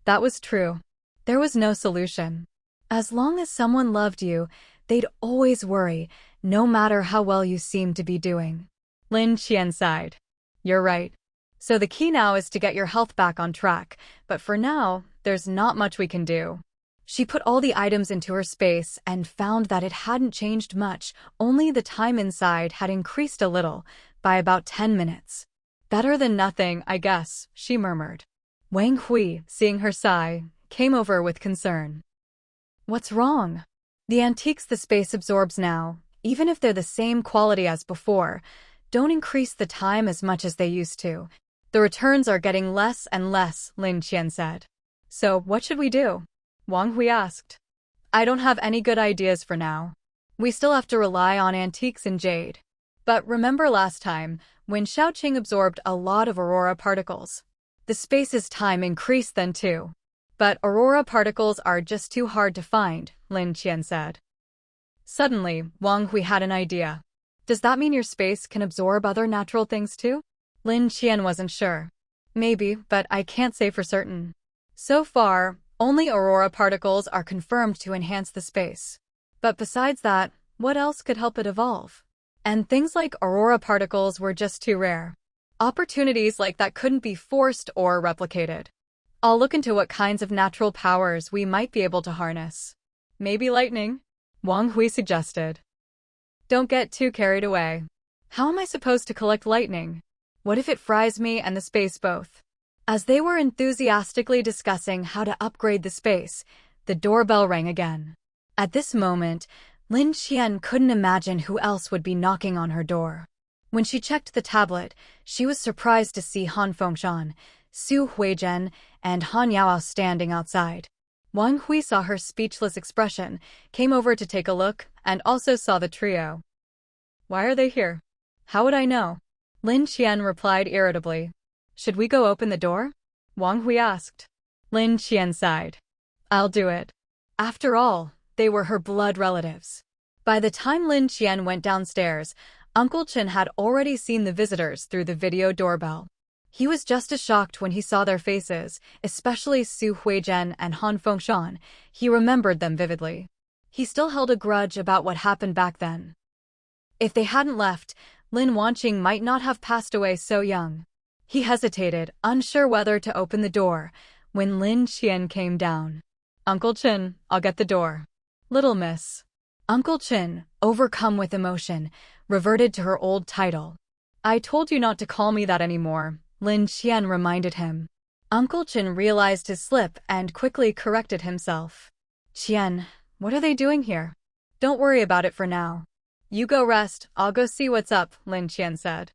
That was true. There was no solution. As long as someone loved you, they'd always worry, no matter how well you seemed to be doing. Lin Qian sighed. You're right. So the key now is to get your health back on track, but for now, there's not much we can do. She put all the items into her space and found that it hadn't changed much, only the time inside had increased a little, by about 10 minutes. Better than nothing, I guess, she murmured. Wang Hui, seeing her sigh, came over with concern. What's wrong? The antiques the space absorbs now, even if they're the same quality as before, don't increase the time as much as they used to. The returns are getting less and less, Lin Qian said. So what should we do? Wang Hui asked. I don't have any good ideas for now. We still have to rely on antiques and jade. But remember last time, when Xiaoqing absorbed a lot of aurora particles? The space's time increased then too. But aurora particles are just too hard to find, Lin Qian said. Suddenly, Wang Hui had an idea. Does that mean your space can absorb other natural things too? Lin Qian wasn't sure. Maybe, but I can't say for certain. So far, only aurora particles are confirmed to enhance the space. But besides that, what else could help it evolve? And things like aurora particles were just too rare. Opportunities like that couldn't be forced or replicated. I'll look into what kinds of natural powers we might be able to harness. Maybe lightning? Wang Hui suggested. Don't get too carried away. How am I supposed to collect lightning? What if it fries me and the space both? As they were enthusiastically discussing how to upgrade the space, the doorbell rang again. At this moment, Lin Qian couldn't imagine who else would be knocking on her door. When she checked the tablet, she was surprised to see Han Fengshan, Su Huizhen, and Han Yaoao standing outside. Wang Hui saw her speechless expression, came over to take a look, and also saw the trio. Why are they here? How would I know? Lin Qian replied irritably. Should we go open the door? Wang Hui asked. Lin Qian sighed. I'll do it. After all, they were her blood relatives. By the time Lin Qian went downstairs, Uncle Chen had already seen the visitors through the video doorbell. He was just as shocked when he saw their faces, especially Su Huizhen and Han Fengshan. He remembered them vividly. He still held a grudge about what happened back then. If they hadn't left, Lin Wanqing might not have passed away so young. He hesitated, unsure whether to open the door, when Lin Qian came down. Uncle Chen, I'll get the door. Little miss. Uncle Chen, overcome with emotion, reverted to her old title. I told you not to call me that anymore, Lin Qian reminded him. Uncle Chen realized his slip and quickly corrected himself. Qian, what are they doing here? Don't worry about it for now. You go rest, I'll go see what's up, Lin Qian said.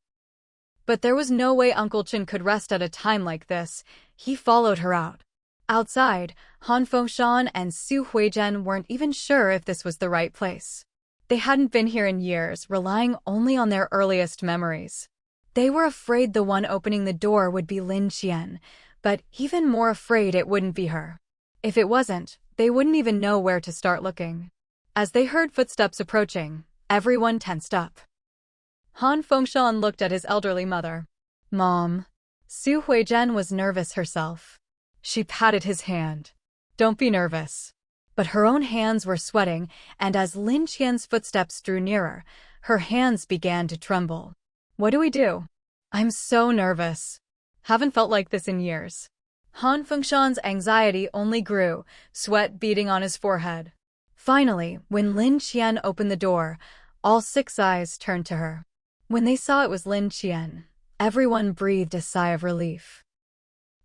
But there was no way Uncle Chen could rest at a time like this. He followed her out. Outside, Han Fengshan and Su Huizhen weren't even sure if this was the right place. They hadn't been here in years, relying only on their earliest memories. They were afraid the one opening the door would be Lin Qian, but even more afraid it wouldn't be her. If it wasn't, they wouldn't even know where to start looking. As they heard footsteps approaching, everyone tensed up. Han Fengshan looked at his elderly mother. Mom. Su Huizhen was nervous herself. She patted his hand. Don't be nervous. But her own hands were sweating, and as Lin Qian's footsteps drew nearer, her hands began to tremble. What do we do? I'm so nervous. Haven't felt like this in years. Han Fengshan's anxiety only grew, sweat beading on his forehead. Finally, when Lin Qian opened the door, all 6 eyes turned to her. When they saw it was Lin Qian, everyone breathed a sigh of relief.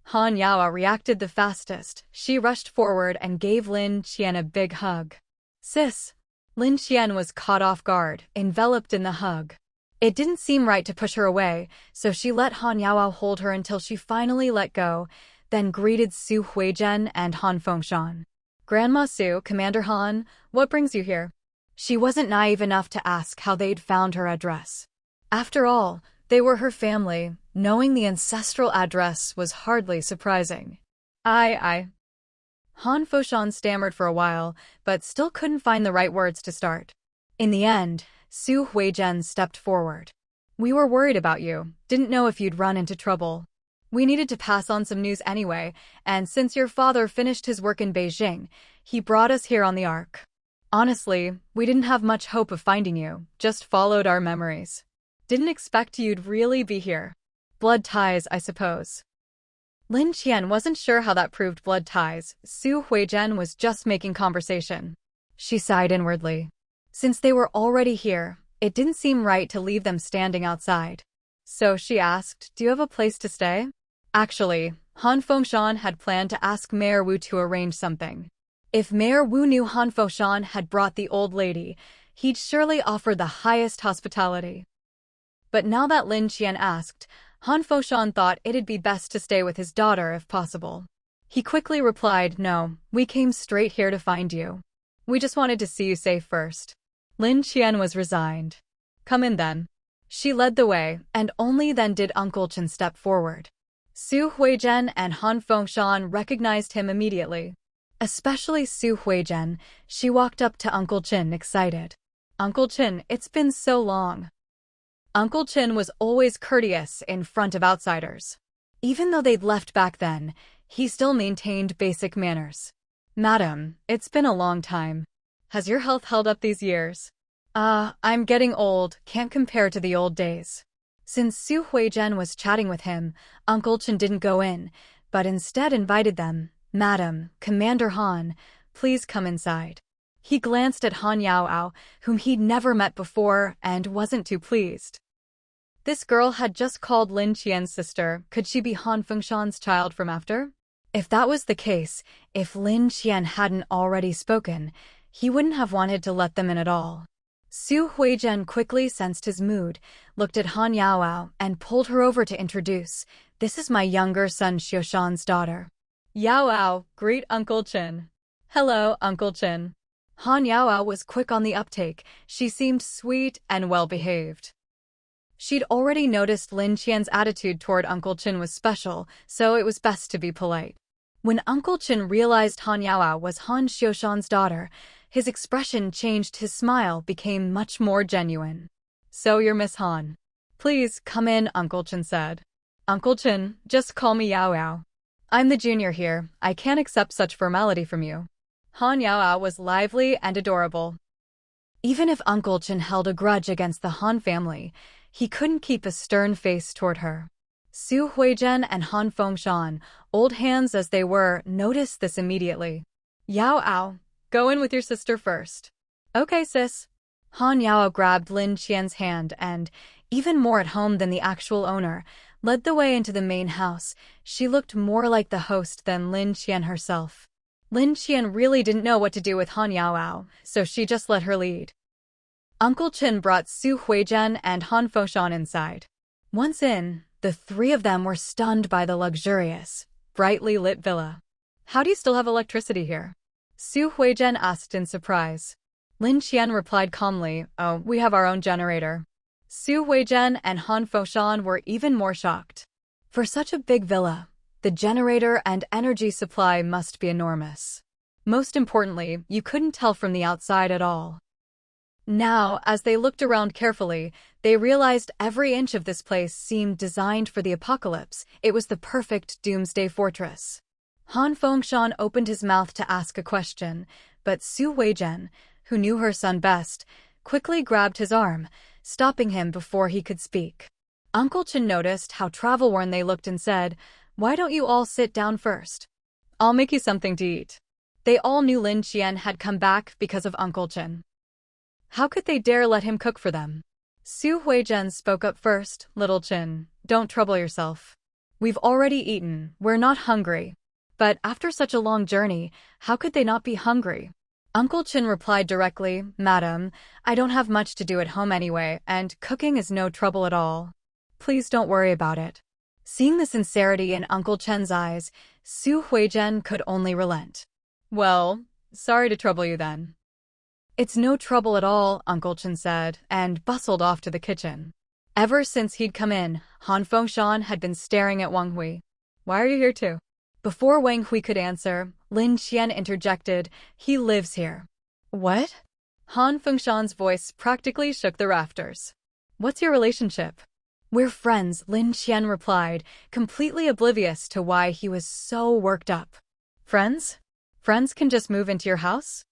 Han Yaoao reacted the fastest. She rushed forward and gave Lin Qian a big hug. Sis! Lin Qian was caught off guard, enveloped in the hug. It didn't seem right to push her away, so she let Han Yaoao hold her until she finally let go, then greeted Su Huizhen and Han Fengshan. Grandma Su, Commander Han, what brings you here? She wasn't naive enough to ask how they'd found her address. After all, they were her family. Knowing the ancestral address was hardly surprising. Han Fengshan stammered for a while, but still couldn't find the right words to start. In the end, Su Huizhen stepped forward. We were worried about you, didn't know if you'd run into trouble. We needed to pass on some news anyway, and since your father finished his work in Beijing, he brought us here on the Ark. Honestly, we didn't have much hope of finding you, just followed our memories. Didn't expect you'd really be here. Blood ties, I suppose. Lin Qian wasn't sure how that proved blood ties. Su Huizhen was just making conversation. She sighed inwardly. Since they were already here, it didn't seem right to leave them standing outside. So she asked, do you have a place to stay? Actually, Han Fengshan had planned to ask Mayor Wu to arrange something. If Mayor Wu knew Han Fengshan had brought the old lady, he'd surely offer the highest hospitality. But now that Lin Qian asked, Han Foshan thought it'd be best to stay with his daughter if possible. He quickly replied, "No, we came straight here to find you. We just wanted to see you safe first." Lin Qian was resigned. "Come in then." She led the way, and only then did Uncle Chen step forward. Su Huizhen and Han Foshan recognized him immediately. Especially Su Huizhen, she walked up to Uncle Chen excited. "Uncle Chen, it's been so long." Uncle Chen was always courteous in front of outsiders. Even though they'd left back then, he still maintained basic manners. "Madam, it's been a long time. Has your health held up these years?" I'm getting old, can't compare to the old days." Since Su Huizhen was chatting with him, Uncle Chen didn't go in, but instead invited them. "Madam, Commander Han, please come inside." He glanced at Han Yaoao, whom he'd never met before, and wasn't too pleased. This girl had just called Lin Qian's sister. Could she be Han Fengshan's child from after? If that was the case, if Lin Qian hadn't already spoken, he wouldn't have wanted to let them in at all. Su Huizhen quickly sensed his mood, looked at Han Yaoao, and pulled her over to introduce. "This is my younger son Xiushan's daughter." "Yaoao, greet Uncle Chen." "Hello, Uncle Chen." Han Yaoao was quick on the uptake. She seemed sweet and well-behaved. She'd already noticed Lin Qian's attitude toward Uncle Chen was special, so it was best to be polite. When Uncle Chen realized Han Yaoao was Han Xiushan's daughter, his expression changed. His smile became much more genuine. "So you're Miss Han." "Please, come in," Uncle Chen said. "Uncle Chen, just call me Yaoao. I'm the junior here. I can't accept such formality from you." Han Yaoao was lively and adorable. Even if Uncle Chen held a grudge against the Han family, he couldn't keep a stern face toward her. Su Huizhen and Han Fengshan, old hands as they were, noticed this immediately. "Yaoao, go in with your sister first." "Okay, sis." Han Yaoao grabbed Lin Qian's hand and, even more at home than the actual owner, led the way into the main house. She looked more like the host than Lin Qian herself. Lin Qian really didn't know what to do with Han Yaoao, so she just let her lead. Uncle Chen brought Su Huizhen and Han Foshan inside. Once in, the three of them were stunned by the luxurious, brightly lit villa. "How do you still have electricity here?" Su Huizhen asked in surprise. Lin Qian replied calmly, "Oh, we have our own generator." Su Huizhen and Han Foshan were even more shocked. For such a big villa, the generator and energy supply must be enormous. Most importantly, you couldn't tell from the outside at all. Now, as they looked around carefully, they realized every inch of this place seemed designed for the apocalypse. It was the perfect doomsday fortress. Han Fengshan opened his mouth to ask a question, but Su Huizhen, who knew her son best, quickly grabbed his arm, stopping him before he could speak. Uncle Chen noticed how travel-worn they looked and said, "Why don't you all sit down first? I'll make you something to eat." They all knew Lin Qian had come back because of Uncle Chen. How could they dare let him cook for them? Su Huizhen spoke up first. "Little Chen, don't trouble yourself. We've already eaten, we're not hungry." But after such a long journey, how could they not be hungry? Uncle Chen replied directly, "Madam, I don't have much to do at home anyway, and cooking is no trouble at all. Please don't worry about it." Seeing the sincerity in Uncle Chen's eyes, Su Huizhen could only relent. "Well, sorry to trouble you then." "It's no trouble at all," Uncle Chen said, and bustled off to the kitchen. Ever since he'd come in, Han Fengshan had been staring at Wang Hui. "Why are you here too?" Before Wang Hui could answer, Lin Qian interjected, "He lives here." "What?" Han Fengshan's voice practically shook the rafters. "What's your relationship?" "We're friends," Lin Qian replied, completely oblivious to why he was so worked up. "Friends? Friends can just move into your house?"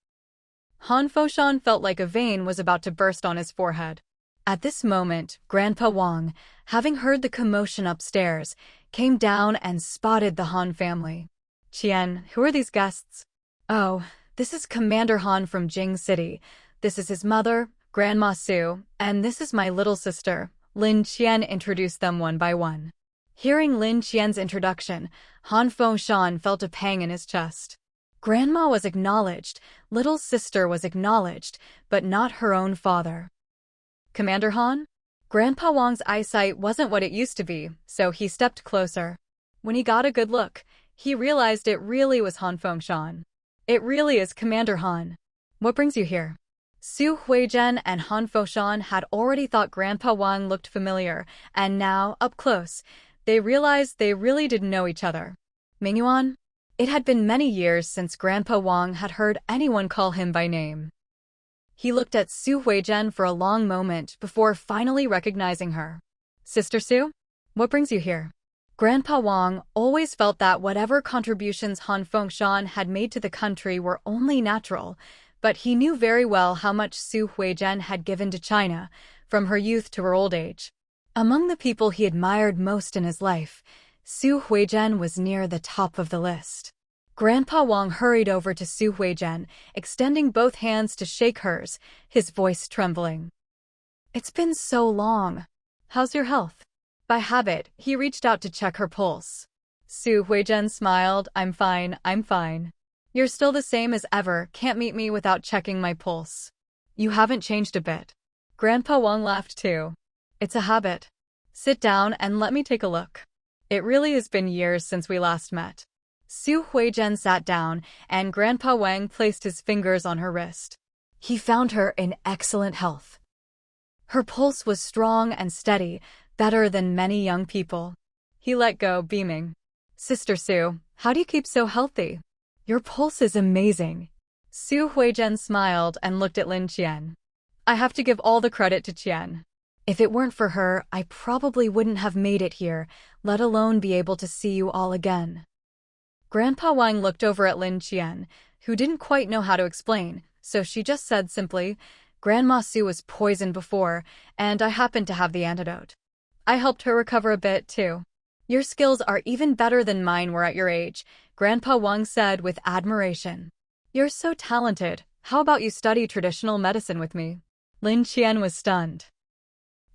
Han Foshan felt like a vein was about to burst on his forehead. At this moment, Grandpa Wang, having heard the commotion upstairs, came down and spotted the Han family. "Qian, who are these guests?" "Oh, this is Commander Han from Jing City. This is his mother, Grandma Su, and this is my little sister." Lin Qian introduced them one by one. Hearing Lin Qian's introduction, Han Fengshan felt a pang in his chest. Grandma was acknowledged, little sister was acknowledged, but not her own father. Commander Han? Grandpa Wang's eyesight wasn't what it used to be, so he stepped closer. When he got a good look, he realized it really was Han Fengshan. It really is Commander Han. What brings you here? Su Huizhen and Han Fengshan had already thought Grandpa Wang looked familiar, and now, up close, they realized they really didn't know each other. Mingyuan? It had been many years since Grandpa Wang had heard anyone call him by name. He looked at Su Huizhen for a long moment before finally recognizing her. Sister Su? What brings you here? Grandpa Wang always felt that whatever contributions Han Fengshan had made to the country were only natural, but he knew very well how much Su Huizhen had given to China, from her youth to her old age. Among the people he admired most in his life, Su Huizhen was near the top of the list. Grandpa Wang hurried over to Su Huizhen, extending both hands to shake hers, his voice trembling. It's been so long. How's your health? By habit, he reached out to check her pulse. Su Huizhen smiled. I'm fine. You're still the same as ever, can't meet me without checking my pulse. You haven't changed a bit. Grandpa Wang laughed too. It's a habit. Sit down and let me take a look. It really has been years since we last met. Su Huizhen sat down, and Grandpa Wang placed his fingers on her wrist. He found her in excellent health. Her pulse was strong and steady, better than many young people. He let go, beaming. Sister Su, how do you keep so healthy? Your pulse is amazing. Su Huizhen smiled and looked at Lin Qian. I have to give all the credit to Qian. If it weren't for her, I probably wouldn't have made it here, let alone be able to see you all again. Grandpa Wang looked over at Lin Qian, who didn't quite know how to explain, so she just said simply, Grandma Su was poisoned before, and I happen to have the antidote. I helped her recover a bit, too. Your skills are even better than mine were at your age, Grandpa Wang said with admiration. You're so talented. How about you study traditional medicine with me? Lin Qian was stunned.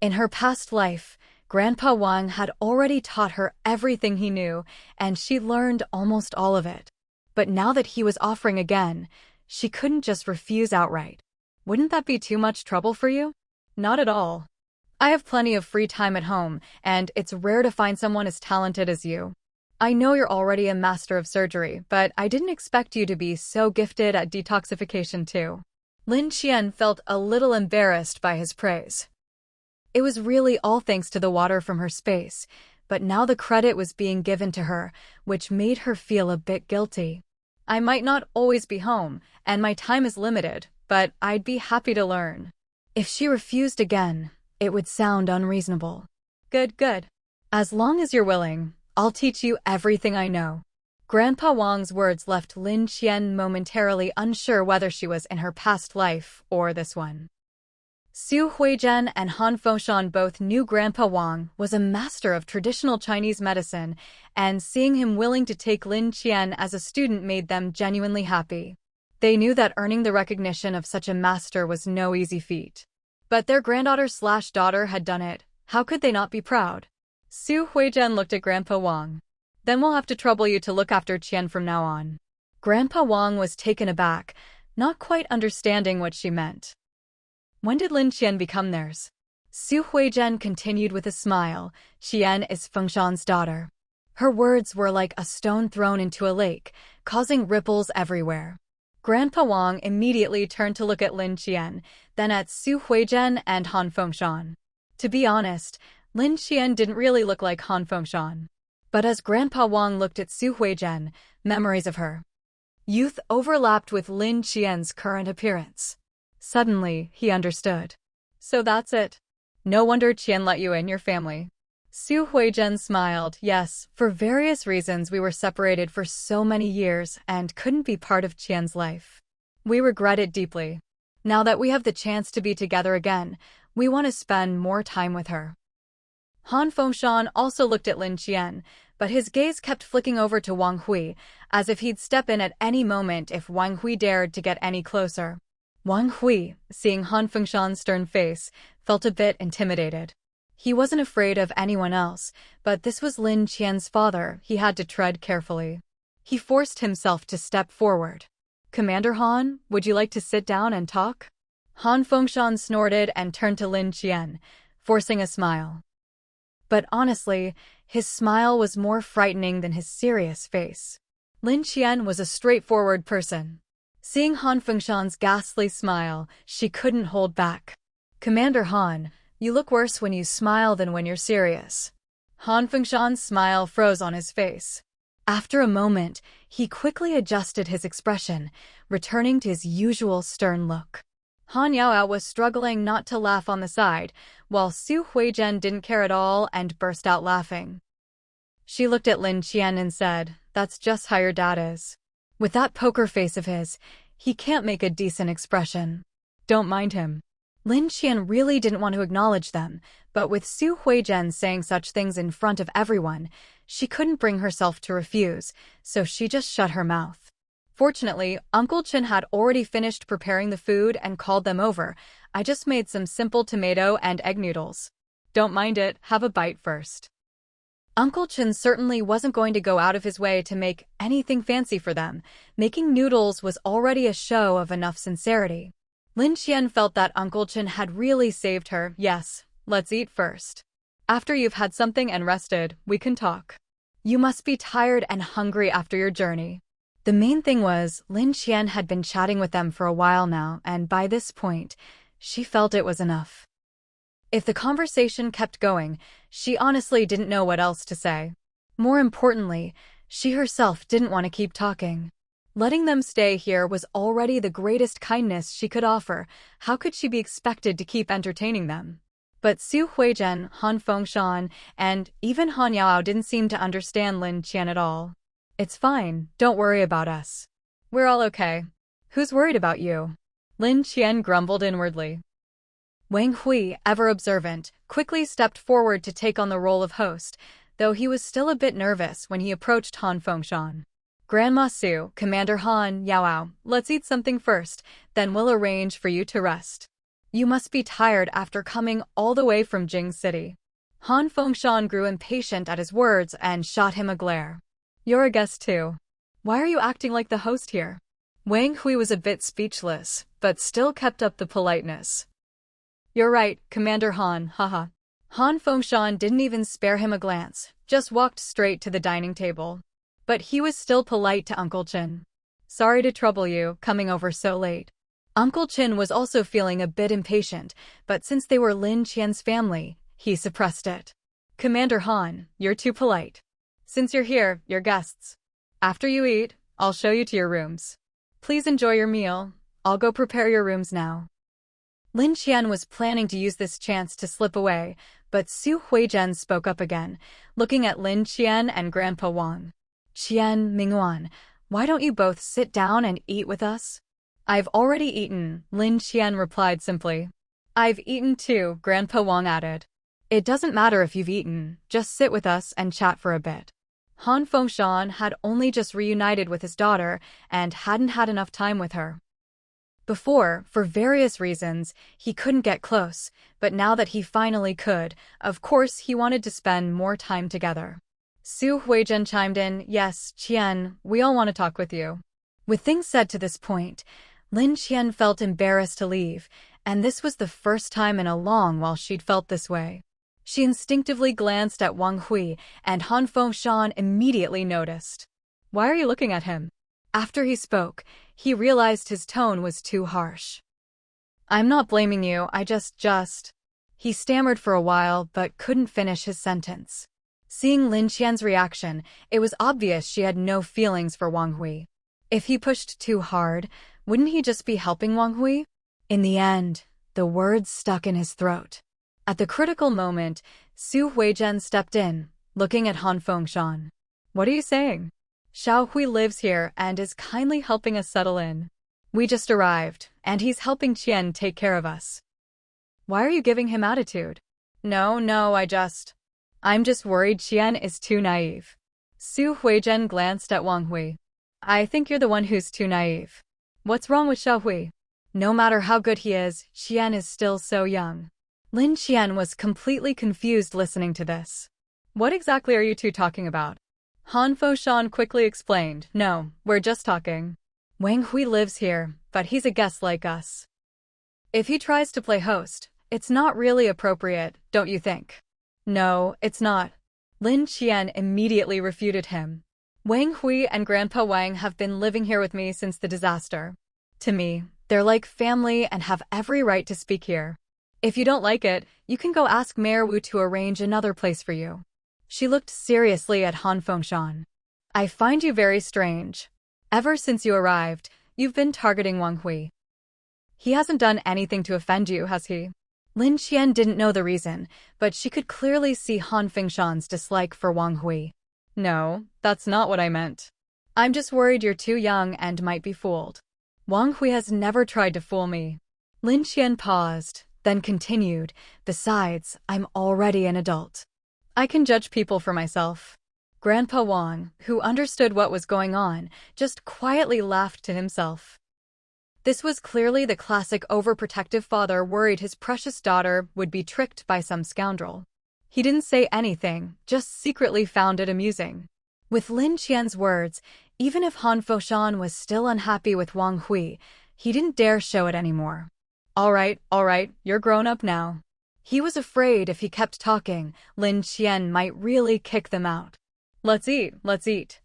In her past life, Grandpa Wang had already taught her everything he knew, and she learned almost all of it. But now that he was offering again, she couldn't just refuse outright. Wouldn't that be too much trouble for you? Not at all. I have plenty of free time at home, and it's rare to find someone as talented as you. I know you're already a master of surgery, but I didn't expect you to be so gifted at detoxification too. Lin Qian felt a little embarrassed by his praise. It was really all thanks to the water from her space, but now the credit was being given to her, which made her feel a bit guilty. I might not always be home, and my time is limited, but I'd be happy to learn. If she refused again, it would sound unreasonable. Good. As long as you're willing, I'll teach you everything I know. Grandpa Wang's words left Lin Qian momentarily unsure whether she was in her past life or this one. Su Huizhen and Han Fengshan both knew Grandpa Wang was a master of traditional Chinese medicine, and seeing him willing to take Lin Qian as a student made them genuinely happy. They knew that earning the recognition of such a master was no easy feat. But their granddaughter/daughter had done it. How could they not be proud? Su Huizhen looked at Grandpa Wang. Then we'll have to trouble you to look after Qian from now on. Grandpa Wang was taken aback, not quite understanding what she meant. When did Lin Qian become theirs? Su Huizhen continued with a smile. Qian is Fengshan's daughter. Her words were like a stone thrown into a lake, causing ripples everywhere. Grandpa Wang immediately turned to look at Lin Qian, then at Su Huizhen and Han Fengshan. To be honest, Lin Qian didn't really look like Han Fengshan. But as Grandpa Wang looked at Su Huizhen, memories of her youth overlapped with Lin Qian's current appearance. Suddenly, he understood. So that's it. No wonder Qian let you in your family. Su Huizhen smiled. Yes, for various reasons we were separated for so many years and couldn't be part of Qian's life. We regret it deeply. Now that we have the chance to be together again, we want to spend more time with her. Han Fengshan also looked at Lin Qian, but his gaze kept flicking over to Wang Hui, as if he'd step in at any moment if Wang Hui dared to get any closer. Wang Hui, seeing Han Fengshan's stern face, felt a bit intimidated. He wasn't afraid of anyone else, but this was Lin Qian's father. He had to tread carefully. He forced himself to step forward. "Commander Han, would you like to sit down and talk?" Han Fengshan snorted and turned to Lin Qian, forcing a smile. But honestly, his smile was more frightening than his serious face. Lin Qian was a straightforward person. Seeing Han Fengshan's ghastly smile, she couldn't hold back. "Commander Han, you look worse when you smile than when you're serious." Han Fengshan's smile froze on his face. After a moment, he quickly adjusted his expression, returning to his usual stern look. Han Yaoyao was struggling not to laugh on the side, while Su Huizhen didn't care at all and burst out laughing. She looked at Lin Qian and said, "That's just how your dad is. With that poker face of his, he can't make a decent expression. Don't mind him." Lin Qian really didn't want to acknowledge them, but with Su Huizhen saying such things in front of everyone, she couldn't bring herself to refuse, so she just shut her mouth. Fortunately, Uncle Chen had already finished preparing the food and called them over. "I just made some simple tomato and egg noodles. Don't mind it, have a bite first." Uncle Chen certainly wasn't going to go out of his way to make anything fancy for them. Making noodles was already a show of enough sincerity. Lin Qian felt that Uncle Chen had really saved her. "Yes, let's eat first. After you've had something and rested, we can talk. You must be tired and hungry after your journey." The main thing was, Lin Qian had been chatting with them for a while now, and by this point, she felt it was enough. If the conversation kept going, she honestly didn't know what else to say. More importantly, she herself didn't want to keep talking. Letting them stay here was already the greatest kindness she could offer. How could she be expected to keep entertaining them? But Su Huizhen, Han Fengshan, and even Han Yaoyao didn't seem to understand Lin Qian at all. "It's fine, don't worry about us. We're all okay. Who's worried about you?" Lin Qian grumbled inwardly. Wang Hui, ever observant, quickly stepped forward to take on the role of host, though he was still a bit nervous when he approached Han Fengshan. "Grandma Su, Commander Han Yaoyao, let's eat something first, then we'll arrange for you to rest. You must be tired after coming all the way from Jing City." Han Fengshan grew impatient at his words and shot him a glare. "You're a guest too. Why are you acting like the host here?" Wang Hui was a bit speechless, but still kept up the politeness. "You're right, Commander Han, haha." Han Fengshan didn't even spare him a glance, just walked straight to the dining table. But he was still polite to Uncle Chen. "Sorry to trouble you, coming over so late." Uncle Chen was also feeling a bit impatient, but since they were Lin Qian's family, he suppressed it. "Commander Han, you're too polite. Since you're here, you're guests. After you eat, I'll show you to your rooms. Please enjoy your meal. I'll go prepare your rooms now." Lin Qian was planning to use this chance to slip away, but Su Huizhen spoke up again, looking at Lin Qian and Grandpa Wang. "Qian, Mingwan, why don't you both sit down and eat with us?" "I've already eaten," Lin Qian replied simply. "I've eaten too," Grandpa Wang added. "It doesn't matter if you've eaten, just sit with us and chat for a bit." Han Fengshan had only just reunited with his daughter and hadn't had enough time with her. Before, for various reasons, he couldn't get close, but now that he finally could, of course he wanted to spend more time together. Su Huizhen chimed in, "Yes, Qian, we all want to talk with you." With things said to this point, Lin Qian felt embarrassed to leave, and this was the first time in a long while she'd felt this way. She instinctively glanced at Wang Hui, and Han Fengshan immediately noticed. "Why are you looking at him?" After he spoke, he realized his tone was too harsh. "I'm not blaming you, I just... He stammered for a while but couldn't finish his sentence. Seeing Lin Qian's reaction, it was obvious she had no feelings for Wang Hui. If he pushed too hard, wouldn't he just be helping Wang Hui? In the end, the words stuck in his throat. At the critical moment, Su Huizhen stepped in, looking at Han Fengshan. "What are you saying?" "Xiao Hui lives here and is kindly helping us settle in. We just arrived, and he's helping Qian take care of us." "Why are you giving him attitude?" No, I'm just worried Qian is too naive." Su Huizhen glanced at Wang Hui. "I think you're the one who's too naive. What's wrong with Xiao Hui? No matter how good he is, Qian is still so young." Lin Qian was completely confused listening to this. "What exactly are you two talking about?" Han Foshan quickly explained, "No, we're just talking. Wang Hui lives here, but he's a guest like us. If he tries to play host, it's not really appropriate, don't you think?" "No, it's not." Lin Qian immediately refuted him. "Wang Hui and Grandpa Wang have been living here with me since the disaster. To me, they're like family and have every right to speak here. If you don't like it, you can go ask Mayor Wu to arrange another place for you." She looked seriously at Han Fengshan. "I find you very strange. Ever since you arrived, you've been targeting Wang Hui. He hasn't done anything to offend you, has he?" Lin Qian didn't know the reason, but she could clearly see Han Fengshan's dislike for Wang Hui. "No, that's not what I meant. I'm just worried you're too young and might be fooled. Wang Hui has never tried to fool me." Lin Qian paused, then continued, "Besides, I'm already an adult. I can judge people for myself." Grandpa Wang, who understood what was going on, just quietly laughed to himself. This was clearly the classic overprotective father worried his precious daughter would be tricked by some scoundrel. He didn't say anything, just secretly found it amusing. With Lin Qian's words, even if Han Foshan was still unhappy with Wang Hui, he didn't dare show it anymore. All right, you're grown up now." He was afraid if he kept talking, Lin Qian might really kick them out. Let's eat."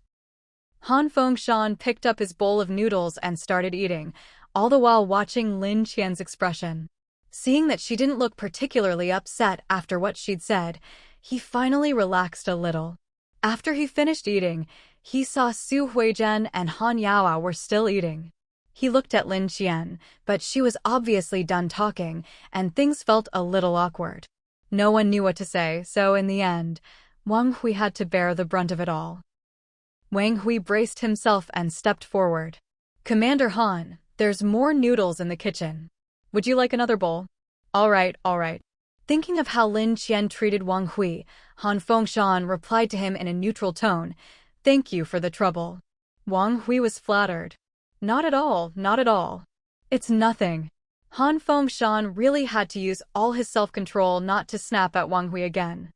Han Fengshan picked up his bowl of noodles and started eating, all the while watching Lin Qian's expression. Seeing that she didn't look particularly upset after what she'd said, he finally relaxed a little. After he finished eating, he saw Su Huijian and Han Yaoao were still eating. He looked at Lin Qian, but she was obviously done talking, and things felt a little awkward. No one knew what to say, so in the end, Wang Hui had to bear the brunt of it all. Wang Hui braced himself and stepped forward. "Commander Han, there's more noodles in the kitchen. Would you like another bowl?" All right. Thinking of how Lin Qian treated Wang Hui, Han Fengshan replied to him in a neutral tone, "Thank you for the trouble." Wang Hui was flattered. Not at all. It's nothing." Han Fengshan really had to use all his self-control not to snap at Wang Hui again.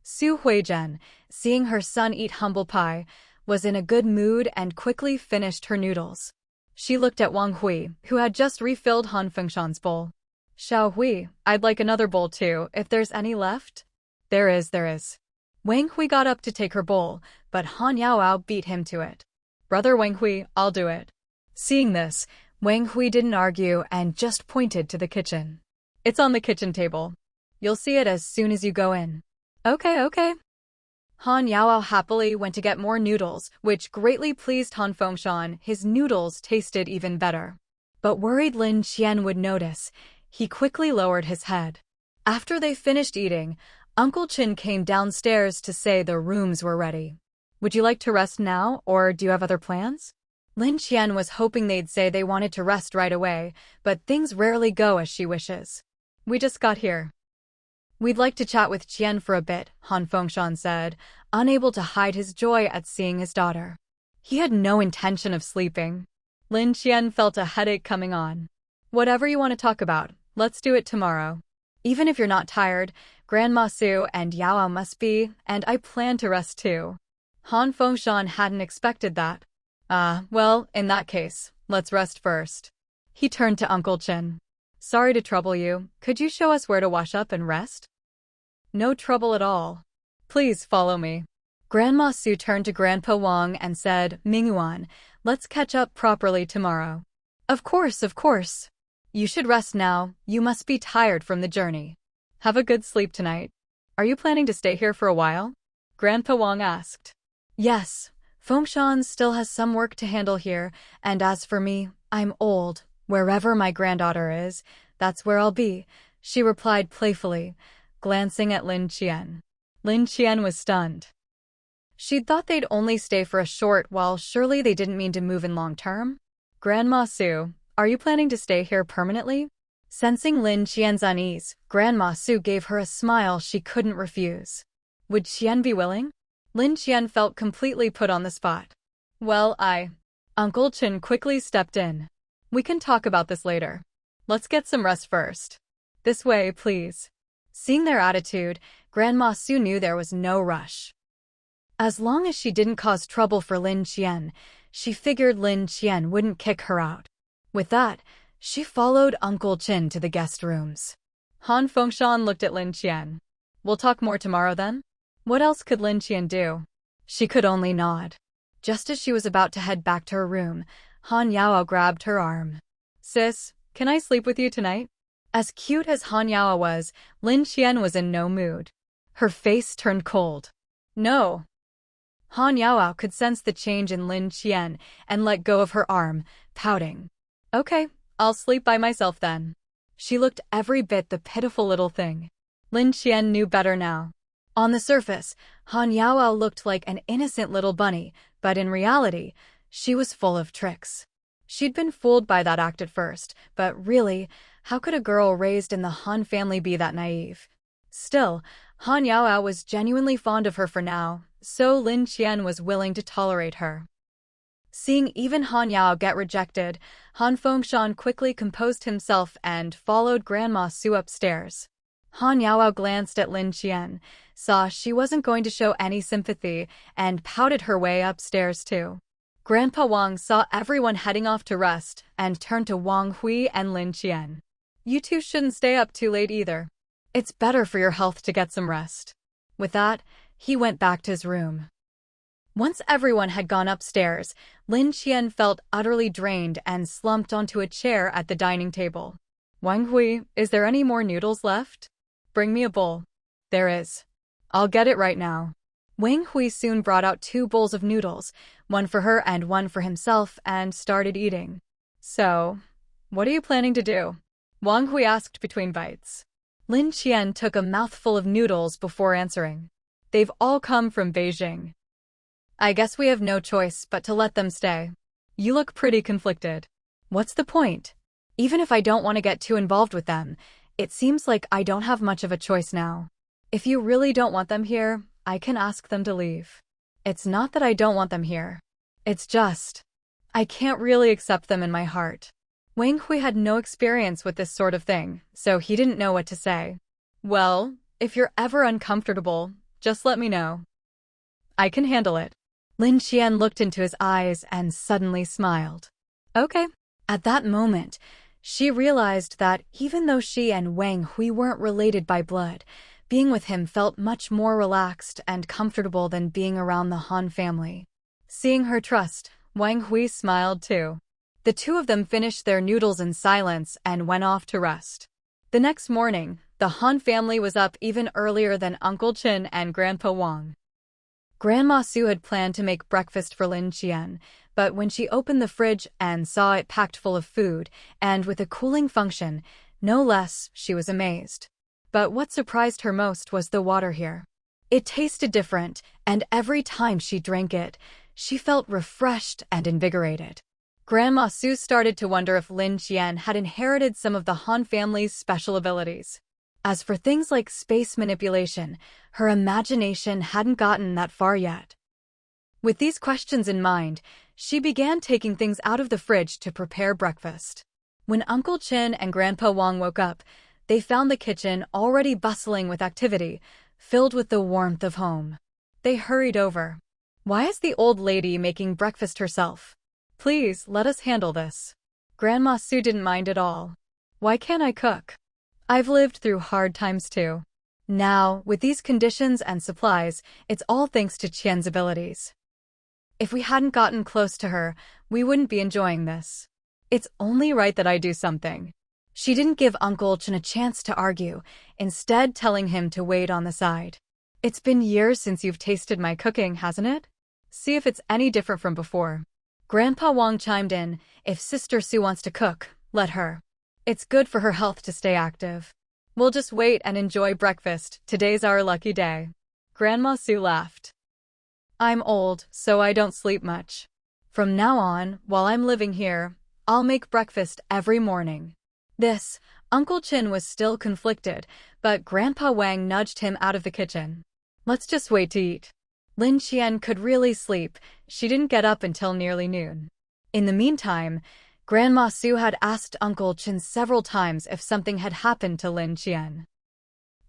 Su Huijian, seeing her son eat humble pie, was in a good mood and quickly finished her noodles. She looked at Wang Hui, who had just refilled Han Fengshan's bowl. "Xiao Hui, I'd like another bowl too, if there's any left." There is. Wang Hui got up to take her bowl, but Han Yaoao beat him to it. "Brother Wang Hui, I'll do it." Seeing this, Wang Hui didn't argue and just pointed to the kitchen. "It's on the kitchen table. You'll see it as soon as you go in." Okay. Han Yaoao happily went to get more noodles, which greatly pleased Han Fengshan. His noodles tasted even better. But worried Lin Qian would notice, he quickly lowered his head. After they finished eating, Uncle Chin came downstairs to say the rooms were ready. "Would you like to rest now, or do you have other plans?" Lin Qian was hoping they'd say they wanted to rest right away, but things rarely go as she wishes. "We just got here." "We'd like to chat with Qian for a bit," Han Fengshan said, unable to hide his joy at seeing his daughter. He had no intention of sleeping. Lin Qian felt a headache coming on. "Whatever you want to talk about, let's do it tomorrow. Even if you're not tired, Grandma Su and Yaoao must be, and I plan to rest too." Han Fengshan hadn't expected that. Well, in that case, let's rest first." He turned to Uncle Chin. "Sorry to trouble you. Could you show us where to wash up and rest?" "No trouble at all. Please follow me." Grandma Su turned to Grandpa Wang and said, "Mingyuan, let's catch up properly tomorrow." Of course. "You should rest now. You must be tired from the journey. Have a good sleep tonight." "Are you planning to stay here for a while?" Grandpa Wang asked. "Yes. Fengshan still has some work to handle here, and as for me, I'm old. Wherever my granddaughter is, that's where I'll be," she replied playfully, glancing at Lin Qian. Lin Qian was stunned. She'd thought they'd only stay for a short while. Surely they didn't mean to move in long term. "Grandma Su, are you planning to stay here permanently?" Sensing Lin Qian's unease, Grandma Su gave her a smile she couldn't refuse. Would Qian be willing? Lin Qian felt completely put on the spot. "Well, Uncle Chin quickly stepped in. "We can talk about this later. Let's get some rest first. This way, please." Seeing their attitude, Grandma Su knew there was no rush. As long as she didn't cause trouble for Lin Qian, she figured Lin Qian wouldn't kick her out. With that, she followed Uncle Qin to the guest rooms. Han Fengshan looked at Lin Qian. We'll talk more tomorrow then? What else could Lin Qian do? She could only nod. Just as she was about to head back to her room, Han Yao grabbed her arm. Sis, can I sleep with you tonight? As cute as Han Yao was, Lin Qian was in no mood. Her face turned cold. No. Han Yao could sense the change in Lin Qian and let go of her arm, pouting. Okay, I'll sleep by myself then. She looked every bit the pitiful little thing. Lin Qian knew better now. On the surface, Han Yao looked like an innocent little bunny, but in reality, she was full of tricks. She'd been fooled by that act at first, but really, how could a girl raised in the Han family be that naive? Still, Han Yao was genuinely fond of her for now, so Lin Qian was willing to tolerate her. Seeing even Han Yao get rejected, Han Fengshan quickly composed himself and followed Grandma Su upstairs. Han Yao glanced at Lin Qian, saw she wasn't going to show any sympathy, and pouted her way upstairs too. Grandpa Wang saw everyone heading off to rest and turned to Wang Hui and Lin Qian. You two shouldn't stay up too late either. It's better for your health to get some rest. With that, he went back to his room. Once everyone had gone upstairs, Lin Qian felt utterly drained and slumped onto a chair at the dining table. Wang Hui, is there any more noodles left? Bring me a bowl. There is. I'll get it right now. Wang Hui soon brought out 2 bowls of noodles, one for her and one for himself, and started eating. So, what are you planning to do? Wang Hui asked between bites. Lin Qian took a mouthful of noodles before answering. They've all come from Beijing. I guess we have no choice but to let them stay. You look pretty conflicted. What's the point? Even if I don't want to get too involved with them, it seems like I don't have much of a choice now. If you really don't want them here, I can ask them to leave. It's not that I don't want them here. It's just, I can't really accept them in my heart. Wang Hui had no experience with this sort of thing, so he didn't know what to say. Well, if you're ever uncomfortable, just let me know. I can handle it. Lin Qian looked into his eyes and suddenly smiled. Okay. At that moment, she realized that even though she and Wang Hui weren't related by blood, being with him felt much more relaxed and comfortable than being around the Han family. Seeing her trust, Wang Hui smiled too. The two of them finished their noodles in silence and went off to rest. The next morning, the Han family was up even earlier than Uncle Qin and Grandpa Wang. Grandma Su had planned to make breakfast for Lin Qian, but when she opened the fridge and saw it packed full of food, and with a cooling function, no less, she was amazed. But what surprised her most was the water here. It tasted different, and every time she drank it, she felt refreshed and invigorated. Grandma Su started to wonder if Lin Qian had inherited some of the Han family's special abilities. As for things like space manipulation, her imagination hadn't gotten that far yet. With these questions in mind, she began taking things out of the fridge to prepare breakfast. When Uncle Qin and Grandpa Wang woke up, they found the kitchen already bustling with activity, filled with the warmth of home. They hurried over. Why is the old lady making breakfast herself? Please, let us handle this. Grandma Su didn't mind at all. Why can't I cook? I've lived through hard times too. Now, with these conditions and supplies, it's all thanks to Qian's abilities. If we hadn't gotten close to her, we wouldn't be enjoying this. It's only right that I do something. She didn't give Uncle Qin a chance to argue, instead telling him to wait on the side. It's been years since you've tasted my cooking, hasn't it? See if it's any different from before. Grandpa Wang chimed in, if Sister Su wants to cook, let her. It's good for her health to stay active. We'll just wait and enjoy breakfast. Today's our lucky day. Grandma Su laughed. I'm old, so I don't sleep much. From now on, while I'm living here, I'll make breakfast every morning. This, Uncle Qin was still conflicted, but Grandpa Wang nudged him out of the kitchen. Let's just wait to eat. Lin Qian could really sleep. She didn't get up until nearly noon. In the meantime, Grandma Su had asked Uncle Qin several times if something had happened to Lin Qian.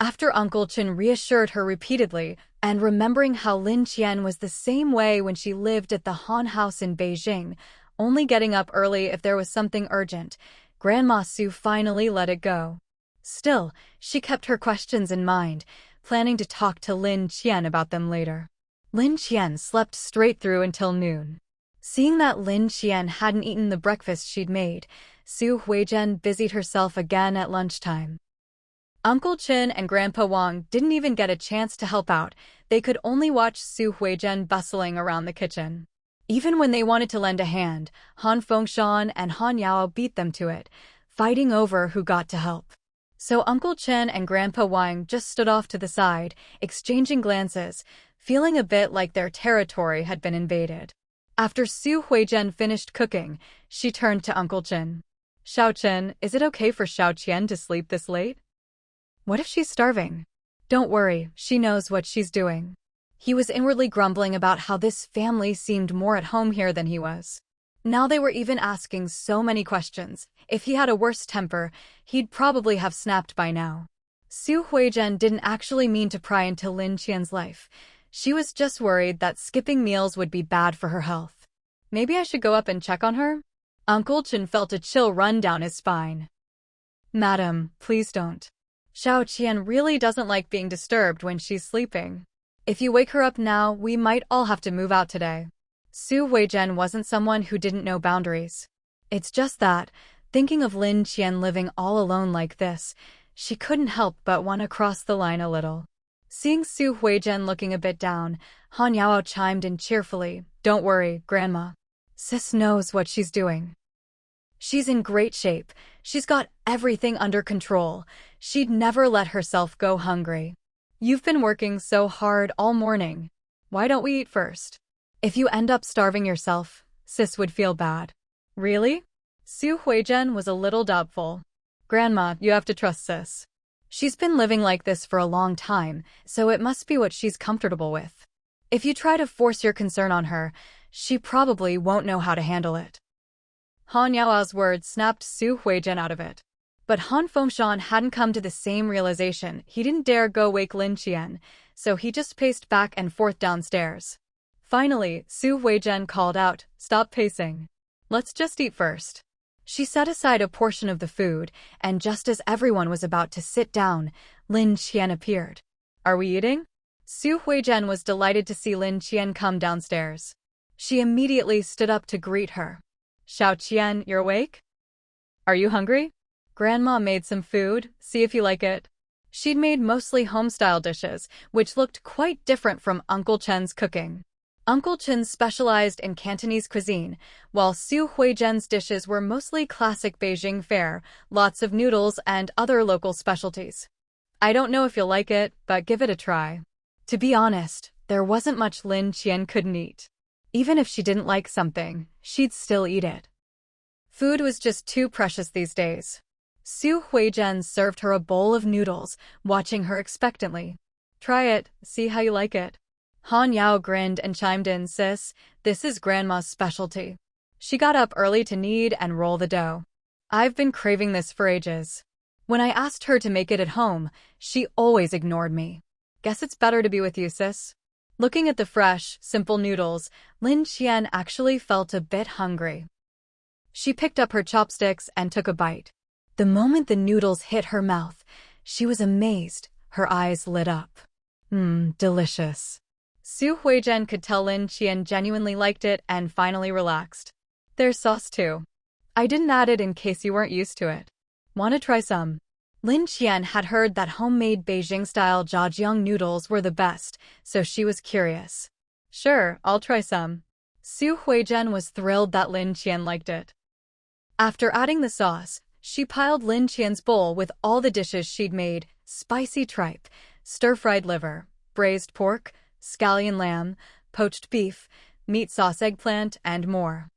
After Uncle Chen reassured her repeatedly, and remembering how Lin Qian was the same way when she lived at the Han house in Beijing, only getting up early if there was something urgent, Grandma Su finally let it go. Still, she kept her questions in mind, planning to talk to Lin Qian about them later. Lin Qian slept straight through until noon. Seeing that Lin Qian hadn't eaten the breakfast she'd made, Su Huizhen busied herself again at lunchtime. Uncle Chen and Grandpa Wang didn't even get a chance to help out. They could only watch Su Huizhen bustling around the kitchen. Even when they wanted to lend a hand, Han Fengshan and Han Yao beat them to it, fighting over who got to help. So Uncle Chen and Grandpa Wang just stood off to the side, exchanging glances, feeling a bit like their territory had been invaded. After Su Huizhen finished cooking, she turned to Uncle Chen. "Xiao Chen, is it okay for Xiao Qian to sleep this late? What if she's starving?" "Don't worry, she knows what she's doing." He was inwardly grumbling about how this family seemed more at home here than he was. Now they were even asking so many questions. If he had a worse temper, he'd probably have snapped by now. Su Huizhen didn't actually mean to pry into Lin Qian's life. She was just worried that skipping meals would be bad for her health. "Maybe I should go up and check on her?" Uncle Chen felt a chill run down his spine. "Madam, please don't. Xiao Qian really doesn't like being disturbed when she's sleeping. If you wake her up now, we might all have to move out today." Su Huizhen wasn't someone who didn't know boundaries. It's just that, thinking of Lin Qian living all alone like this, she couldn't help but want to cross the line a little. Seeing Su Huizhen looking a bit down, Han Yao chimed in cheerfully, "Don't worry, Grandma. Sis knows what she's doing. She's in great shape. She's got everything under control. She'd never let herself go hungry. You've been working so hard all morning. Why don't we eat first? If you end up starving yourself, Sis would feel bad." "Really?" Su Huizhen was a little doubtful. "Grandma, you have to trust Sis. She's been living like this for a long time, so it must be what she's comfortable with. If you try to force your concern on her, she probably won't know how to handle it." Han Yao's words snapped Su Huizhen out of it. But Han Fengshan hadn't come to the same realization. He didn't dare go wake Lin Qian, so he just paced back and forth downstairs. Finally, Su Huizhen called out, "Stop pacing. Let's just eat first." She set aside a portion of the food, and just as everyone was about to sit down, Lin Qian appeared. "Are we eating?" Su Huizhen was delighted to see Lin Qian come downstairs. She immediately stood up to greet her. "Xiao Qian, you're awake? Are you hungry? Grandma made some food, see if you like it." She'd made mostly home-style dishes, which looked quite different from Uncle Chen's cooking. Uncle Chen specialized in Cantonese cuisine, while Su Huizhen's dishes were mostly classic Beijing fare, lots of noodles and other local specialties. "I don't know if you'll like it, but give it a try." To be honest, there wasn't much Lin Qian couldn't eat. Even if she didn't like something, she'd still eat it. Food was just too precious these days. Su Huizhen served her a bowl of noodles, watching her expectantly. "Try it, see how you like it." Han Yao grinned and chimed in, "Sis, this is Grandma's specialty. She got up early to knead and roll the dough. I've been craving this for ages. When I asked her to make it at home, she always ignored me. Guess it's better to be with you, sis." Looking at the fresh, simple noodles, Lin Qian actually felt a bit hungry. She picked up her chopsticks and took a bite. The moment the noodles hit her mouth, she was amazed. Her eyes lit up. Delicious. Su Huizhen could tell Lin Qian genuinely liked it and finally relaxed. "There's sauce too. I didn't add it in case you weren't used to it. Want to try some?" Lin Qian had heard that homemade Beijing-style zhajiang noodles were the best, so she was curious. "Sure, I'll try some." Su Huizhen was thrilled that Lin Qian liked it. After adding the sauce, she piled Lin Qian's bowl with all the dishes she'd made: spicy tripe, stir-fried liver, braised pork, scallion lamb, poached beef, meat sauce eggplant, and more.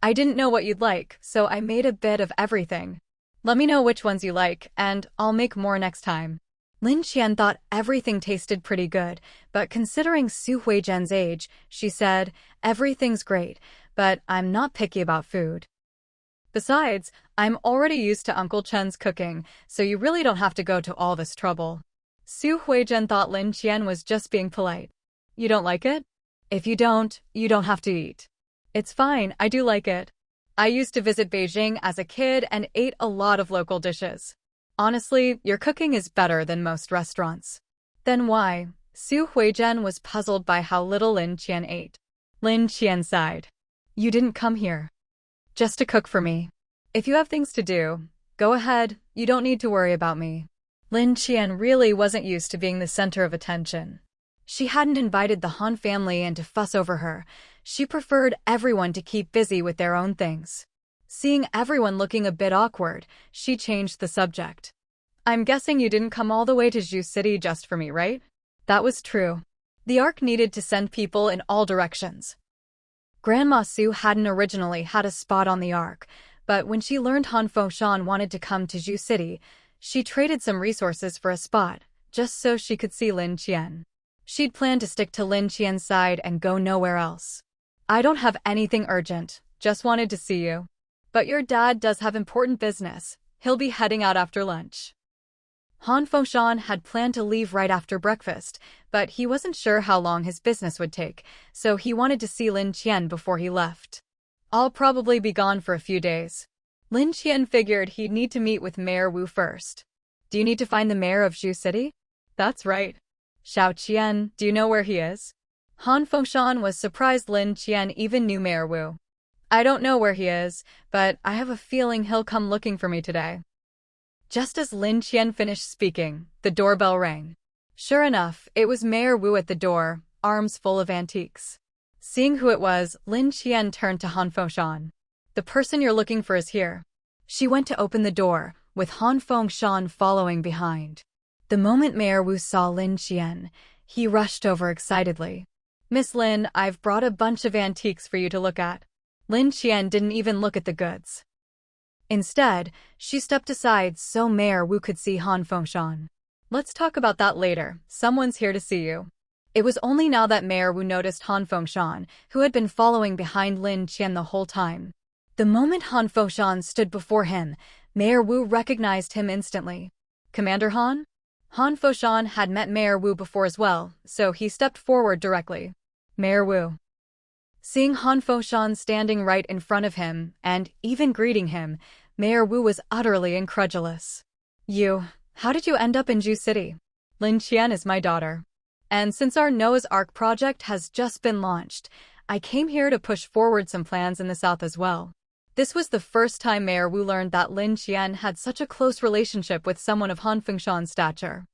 "I didn't know what you'd like, so I made a bit of everything. Let me know which ones you like, and I'll make more next time." Lin Qian thought everything tasted pretty good, but considering Su Huizhen's age, she said, "Everything's great, but I'm not picky about food. Besides, I'm already used to Uncle Chen's cooking, so you really don't have to go to all this trouble." Su Huizhen thought Lin Qian was just being polite. You don't like it? If you don't have to eat. It's fine, I do like it. I used to visit Beijing as a kid and ate a lot of local dishes. Honestly, your cooking is better than most restaurants. Then why? Su Huizhen was puzzled by how little Lin Qian ate. Lin Qian sighed. You didn't come here just to cook for me. If you have things to do, go ahead, you don't need to worry about me. Lin Qian really wasn't used to being the center of attention. She hadn't invited the Han family in to fuss over her. She preferred everyone to keep busy with their own things. Seeing everyone looking a bit awkward, she changed the subject. I'm guessing you didn't come all the way to Zhu City just for me, right? That was true. The Ark needed to send people in all directions. Grandma Su hadn't originally had a spot on the Ark, but when she learned Han Foshan wanted to come to Zhu City, she traded some resources for a spot, just so she could see Lin Qian. She'd planned to stick to Lin Qian's side and go nowhere else. I don't have anything urgent, just wanted to see you. But your dad does have important business. He'll be heading out after lunch. Han Foshan had planned to leave right after breakfast, but he wasn't sure how long his business would take, so he wanted to see Lin Qian before he left. I'll probably be gone for a few days. Lin Qian figured he'd need to meet with Mayor Wu first. Do you need to find the mayor of Zhu City? That's right. Xiao Qian, do you know where he is? Han Foshan was surprised Lin Qian even knew Mayor Wu. I don't know where he is, but I have a feeling he'll come looking for me today. Just as Lin Qian finished speaking, the doorbell rang. Sure enough, it was Mayor Wu at the door, arms full of antiques. Seeing who it was, Lin Qian turned to Han Foshan. The person you're looking for is here. She went to open the door, with Han Foshan following behind. The moment Mayor Wu saw Lin Qian, he rushed over excitedly. Miss Lin, I've brought a bunch of antiques for you to look at. Lin Qian didn't even look at the goods. Instead, she stepped aside so Mayor Wu could see Han Foshan. Let's talk about that later, someone's here to see you. It was only now that Mayor Wu noticed Han Foshan, who had been following behind Lin Qian the whole time. The moment Han Foshan stood before him, Mayor Wu recognized him instantly. Commander Han? Han Foshan had met Mayor Wu before as well, so he stepped forward directly. Mayor Wu. Seeing Han Foshan standing right in front of him, and even greeting him, Mayor Wu was utterly incredulous. How did you end up in Zhu City? Lin Qian is my daughter. And since our Noah's Ark project has just been launched, I came here to push forward some plans in the south as well. This was the first time Mayor Wu learned that Lin Qian had such a close relationship with someone of Han Fengshan's stature.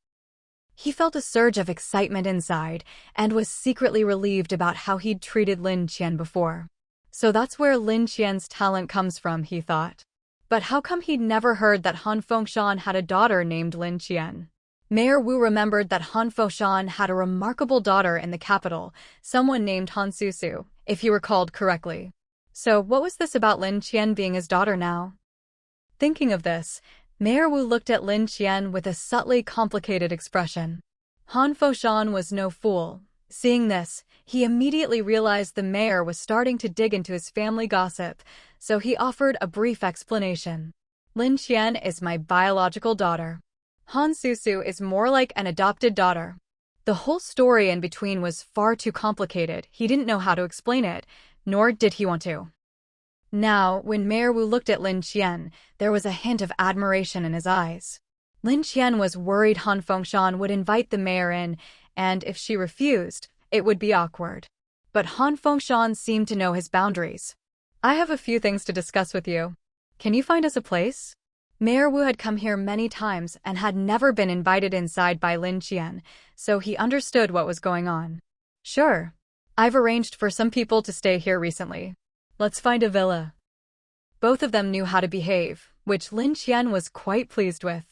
He felt a surge of excitement inside, and was secretly relieved about how he'd treated Lin Qian before. So that's where Lin Qian's talent comes from, he thought. But how come he'd never heard that Han Fengshan had a daughter named Lin Qian? Mayor Wu remembered that Han Foshan had a remarkable daughter in the capital, someone named Han Susu, if he recalled correctly. So what was this about Lin Qian being his daughter now? Thinking of this, Mayor Wu looked at Lin Qian with a subtly complicated expression. Han Foshan was no fool. Seeing this, he immediately realized the mayor was starting to dig into his family gossip, so he offered a brief explanation. Lin Qian is my biological daughter. Han Susu is more like an adopted daughter. The whole story in between was far too complicated. He didn't know how to explain it, nor did he want to. Now, when Mayor Wu looked at Lin Qian, there was a hint of admiration in his eyes. Lin Qian was worried Han Fengshan would invite the mayor in, and if she refused, it would be awkward. But Han Fengshan seemed to know his boundaries. I have a few things to discuss with you. Can you find us a place? Mayor Wu had come here many times and had never been invited inside by Lin Qian, so he understood what was going on. Sure. I've arranged for some people to stay here recently. Let's find a villa. Both of them knew how to behave, which Lin Qian was quite pleased with.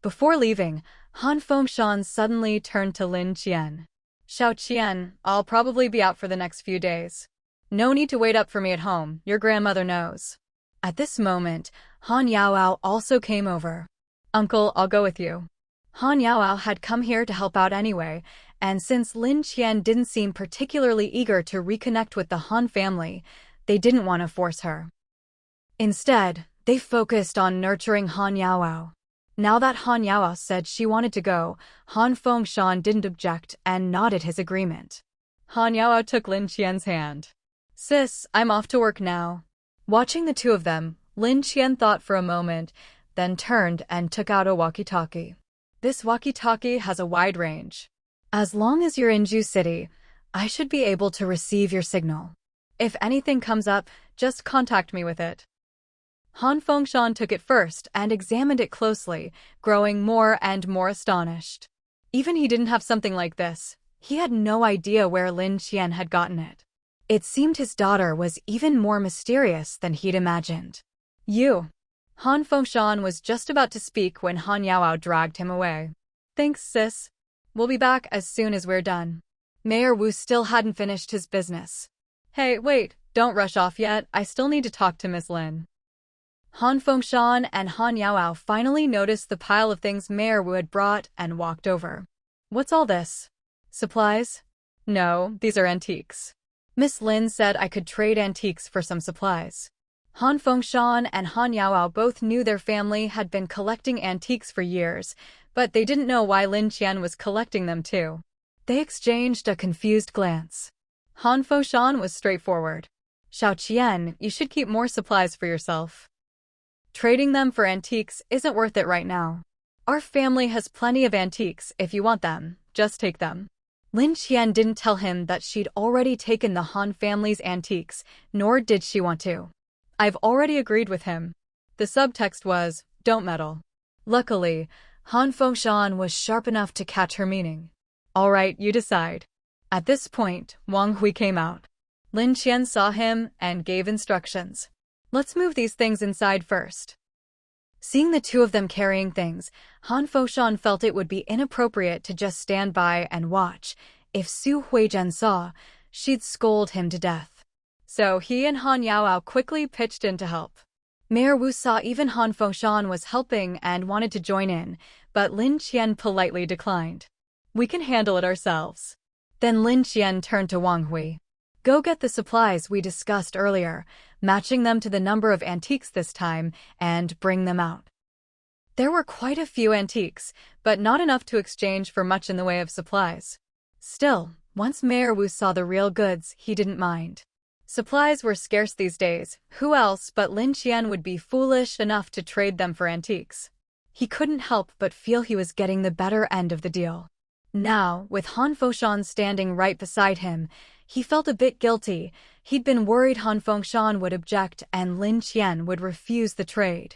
Before leaving, Han Fengshan suddenly turned to Lin Qian. Xiao Qian, I'll probably be out for the next few days. No need to wait up for me at home, your grandmother knows. At this moment, Han Yaoao also came over. Uncle, I'll go with you. Han Yaoao had come here to help out anyway, and since Lin Qian didn't seem particularly eager to reconnect with the Han family, they didn't want to force her. Instead, they focused on nurturing Han Yaoao. Now that Han Yaoao said she wanted to go, Han Fengshan didn't object and nodded his agreement. Han Yaoao took Lin Qian's hand. "Sis, I'm off to work now." Watching the two of them, Lin Qian thought for a moment, then turned and took out a walkie-talkie. This walkie-talkie has a wide range. As long as you're in Ju City, I should be able to receive your signal. If anything comes up, just contact me with it. Han Fengshan took it first and examined it closely, growing more and more astonished. Even he didn't have something like this. He had no idea where Lin Qian had gotten it. It seemed his daughter was even more mysterious than he'd imagined. "You." Han Fengshan was just about to speak when Han Yaoao dragged him away. "Thanks, sis. We'll be back as soon as we're done." Mayor Wu still hadn't finished his business. "Hey, wait, don't rush off yet. I still need to talk to Miss Lin." Han Fengshan and Han Yaoao finally noticed the pile of things Mayor Wu had brought and walked over. "What's all this? Supplies?" "No, these are antiques. Miss Lin said I could trade antiques for some supplies." Han Fengshan and Han Yaoao both knew their family had been collecting antiques for years, but they didn't know why Lin Qian was collecting them too. They exchanged a confused glance. Han Fengshan was straightforward. "Xiao Qian, you should keep more supplies for yourself. Trading them for antiques isn't worth it right now. Our family has plenty of antiques. If you want them, just take them." Lin Qian didn't tell him that she'd already taken the Han family's antiques, nor did she want to. "I've already agreed with him." The subtext was, "Don't meddle." Luckily, Han Fengshan was sharp enough to catch her meaning. "All right, you decide." At this point, Wang Hui came out. Lin Qian saw him and gave instructions. "Let's move these things inside first." Seeing the two of them carrying things, Han Fengshan felt it would be inappropriate to just stand by and watch. If Su Huizhen saw, she'd scold him to death. So he and Han Yaoao quickly pitched in to help. Mayor Wu saw even Han Fengshan was helping and wanted to join in, but Lin Qian politely declined. "We can handle it ourselves." Then Lin Qian turned to Wang Hui. "Go get the supplies we discussed earlier, matching them to the number of antiques this time, and bring them out." There were quite a few antiques, but not enough to exchange for much in the way of supplies. Still, once Mayor Wu saw the real goods, he didn't mind. Supplies were scarce these days. Who else but Lin Qian would be foolish enough to trade them for antiques? He couldn't help but feel he was getting the better end of the deal. Now, with Han Fengshan standing right beside him, he felt a bit guilty. He'd been worried Han Fengshan would object and Lin Qian would refuse the trade.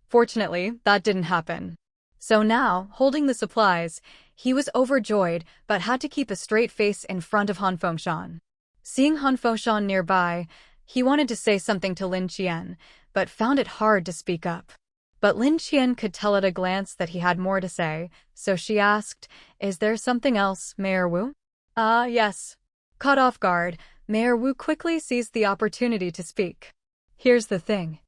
Fortunately, that didn't happen. So now, holding the supplies, he was overjoyed but had to keep a straight face in front of Han Fengshan. Seeing Han Fengshan nearby, he wanted to say something to Lin Qian, but found it hard to speak up. But Lin Qian could tell at a glance that he had more to say, so she asked, "Is there something else, Mayor Wu?" Yes." Caught off guard, Mayor Wu quickly seized the opportunity to speak. "Here's the thing.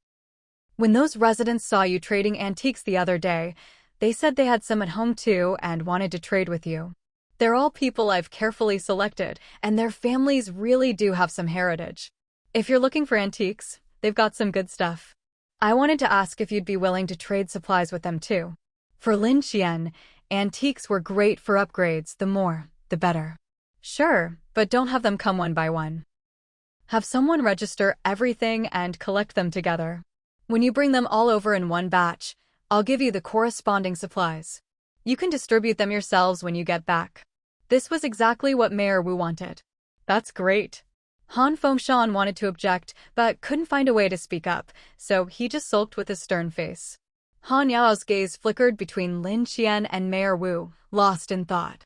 When those residents saw you trading antiques the other day, they said they had some at home too and wanted to trade with you. They're all people I've carefully selected, and their families really do have some heritage. If you're looking for antiques, they've got some good stuff. I wanted to ask if you'd be willing to trade supplies with them too." For Lin Qian, antiques were great for upgrades. The more, the better. "Sure, but don't have them come one by one. Have someone register everything and collect them together. When you bring them all over in one batch, I'll give you the corresponding supplies. You can distribute them yourselves when you get back." This was exactly what Mayor Wu wanted. "That's great." Han Fengshan wanted to object, but couldn't find a way to speak up, so he just sulked with a stern face. Han Yao's gaze flickered between Lin Qian and Mayor Wu, lost in thought.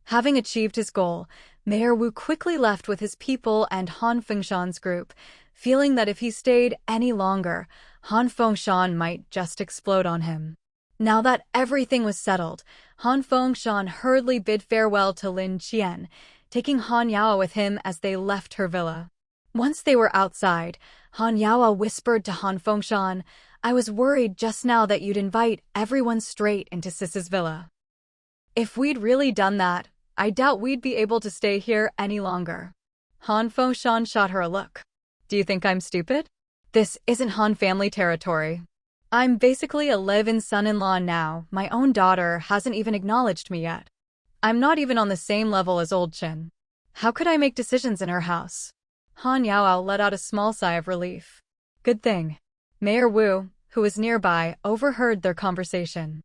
Having achieved his goal, Mayor Wu quickly left with his people and Han Fengshan's group, feeling that if he stayed any longer, Han Fengshan might just explode on him. Now that everything was settled, Han Fengshan hurriedly bid farewell to Lin Qian, taking Han Yao with him as they left her villa. Once they were outside, Han Yao whispered to Han Fengshan, "I was worried just now that you'd invite everyone straight into Sis's villa. If we'd really done that, I doubt we'd be able to stay here any longer." Han Fengshan shot her a look. "Do you think I'm stupid? This isn't Han family territory. I'm basically a live-in son-in-law now. My own daughter hasn't even acknowledged me yet. I'm not even on the same level as old Qian. How could I make decisions in her house? Han Yaoao let out a small sigh of relief. Good thing. Mayor Wu, who was nearby, overheard their conversation.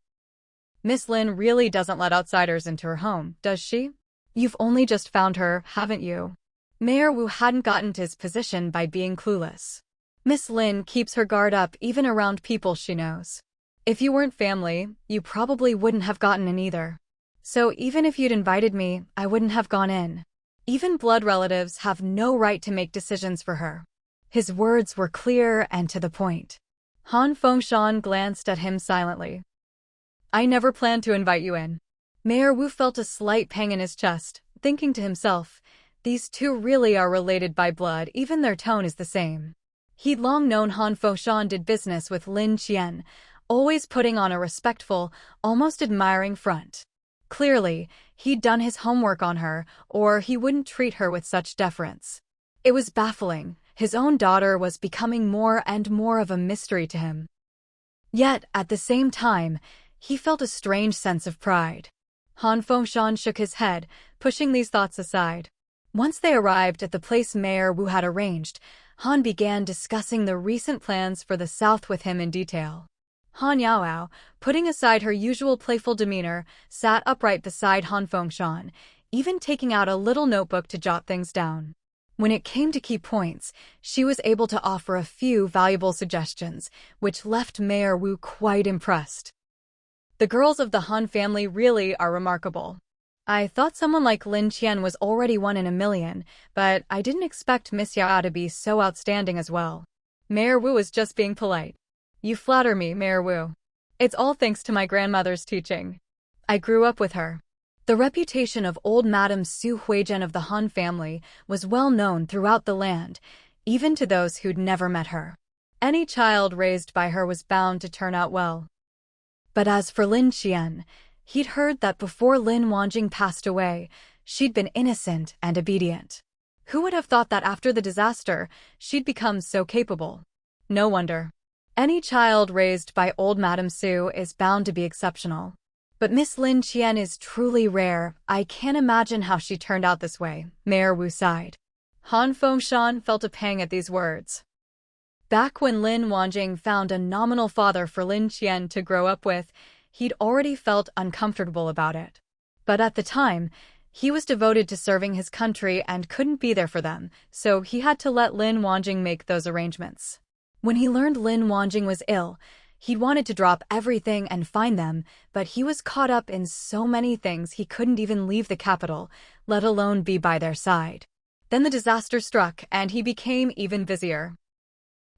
Miss Lin really doesn't let outsiders into her home, does she? You've only just found her, haven't you? Mayor Wu hadn't gotten to his position by being clueless. Miss Lin keeps her guard up even around people she knows. If you weren't family, you probably wouldn't have gotten in either. So even if you'd invited me, I wouldn't have gone in. Even blood relatives have no right to make decisions for her. His words were clear and to the point. Han Fengshan glanced at him silently. I never planned to invite you in. Mayor Wu felt a slight pang in his chest, thinking to himself, these two really are related by blood, even their tone is the same. He'd long known Han Fengshan did business with Lin Qian, always putting on a respectful, almost admiring front. Clearly, he'd done his homework on her, or he wouldn't treat her with such deference. It was baffling. His own daughter was becoming more and more of a mystery to him. Yet, at the same time, he felt a strange sense of pride. Han Fengshan shook his head, pushing these thoughts aside. Once they arrived at the place Mayor Wu had arranged, Han began discussing the recent plans for the South with him in detail. Han Yaoao, putting aside her usual playful demeanor, sat upright beside Han Fengshan, even taking out a little notebook to jot things down. When it came to key points, she was able to offer a few valuable suggestions, which left Mayor Wu quite impressed. The girls of the Han family really are remarkable. I thought someone like Lin Qian was already 1 in a million, but I didn't expect Miss Yao to be so outstanding as well. Mayor Wu was just being polite. You flatter me, Mayor Wu. It's all thanks to my grandmother's teaching. I grew up with her. The reputation of old Madame Su Huizhen of the Han family was well known throughout the land, even to those who'd never met her. Any child raised by her was bound to turn out well. But as for Lin Qian, he'd heard that before Lin Wanjing passed away, she'd been innocent and obedient. Who would have thought that after the disaster, she'd become so capable? No wonder. Any child raised by old Madame Su is bound to be exceptional. But Miss Lin Qian is truly rare. I can't imagine how she turned out this way, Mayor Wu sighed. Han Fengshan felt a pang at these words. Back when Lin Wanjing found a nominal father for Lin Qian to grow up with, he'd already felt uncomfortable about it. But at the time, he was devoted to serving his country and couldn't be there for them, so he had to let Lin Wanjing make those arrangements. When he learned Lin Wanjing was ill, he wanted to drop everything and find them, but he was caught up in so many things he couldn't even leave the capital, let alone be by their side. Then the disaster struck, and he became even busier.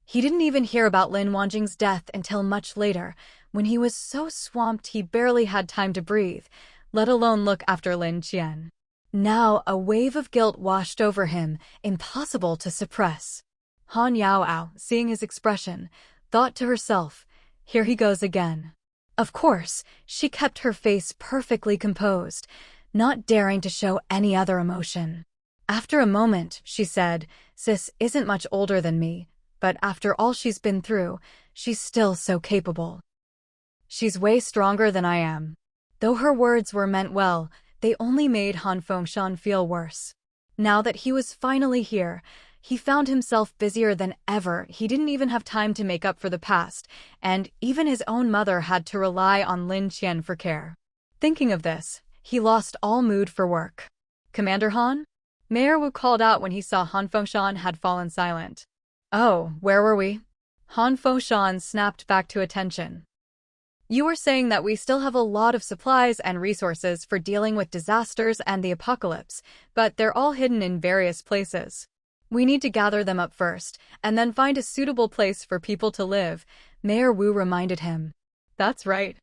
He didn't even hear about Lin Wanjing's death until much later, when he was so swamped he barely had time to breathe, let alone look after Lin Qian. Now a wave of guilt washed over him, impossible to suppress. Han Yaoao, seeing his expression, thought to herself, here he goes again. Of course, she kept her face perfectly composed, not daring to show any other emotion. After a moment, she said, Sis isn't much older than me, but after all she's been through, she's still so capable. She's way stronger than I am. Though her words were meant well, they only made Han Fengshan feel worse. Now that he was finally here, he found himself busier than ever. He didn't even have time to make up for the past, and even his own mother had to rely on Lin Qian for care. Thinking of this, he lost all mood for work. Commander Han? Mayor Wu called out when he saw Han Fengshan had fallen silent. Oh, where were we? Han Fengshan snapped back to attention. You were saying that we still have a lot of supplies and resources for dealing with disasters and the apocalypse, but they're all hidden in various places. We need to gather them up first, and then find a suitable place for people to live, Mayor Wu reminded him. That's right.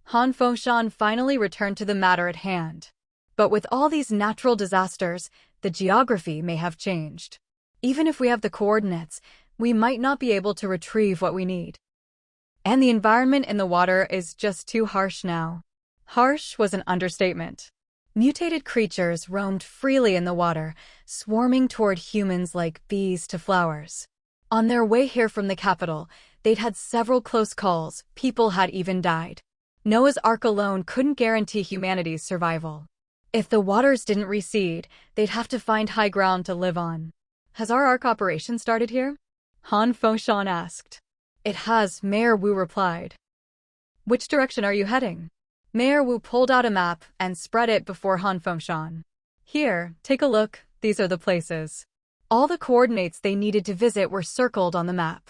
Han Fengshan finally returned to the matter at hand. But with all these natural disasters, the geography may have changed. Even if we have the coordinates, we might not be able to retrieve what we need. And the environment in the water is just too harsh now. Harsh was an understatement. Mutated creatures roamed freely in the water, swarming toward humans like bees to flowers. On their way here from the capital, They'd had several close calls, people had even died. Noah's Ark alone couldn't guarantee humanity's survival. If the waters didn't recede, they'd have to find high ground to live on. Has our Ark operation started here? Han Foshan asked. It has, Mayor Wu replied. Which direction are you heading? Mayor Wu pulled out a map and spread it before Han Foshan. Here, take a look, these are the places. All the coordinates they needed to visit were circled on the map.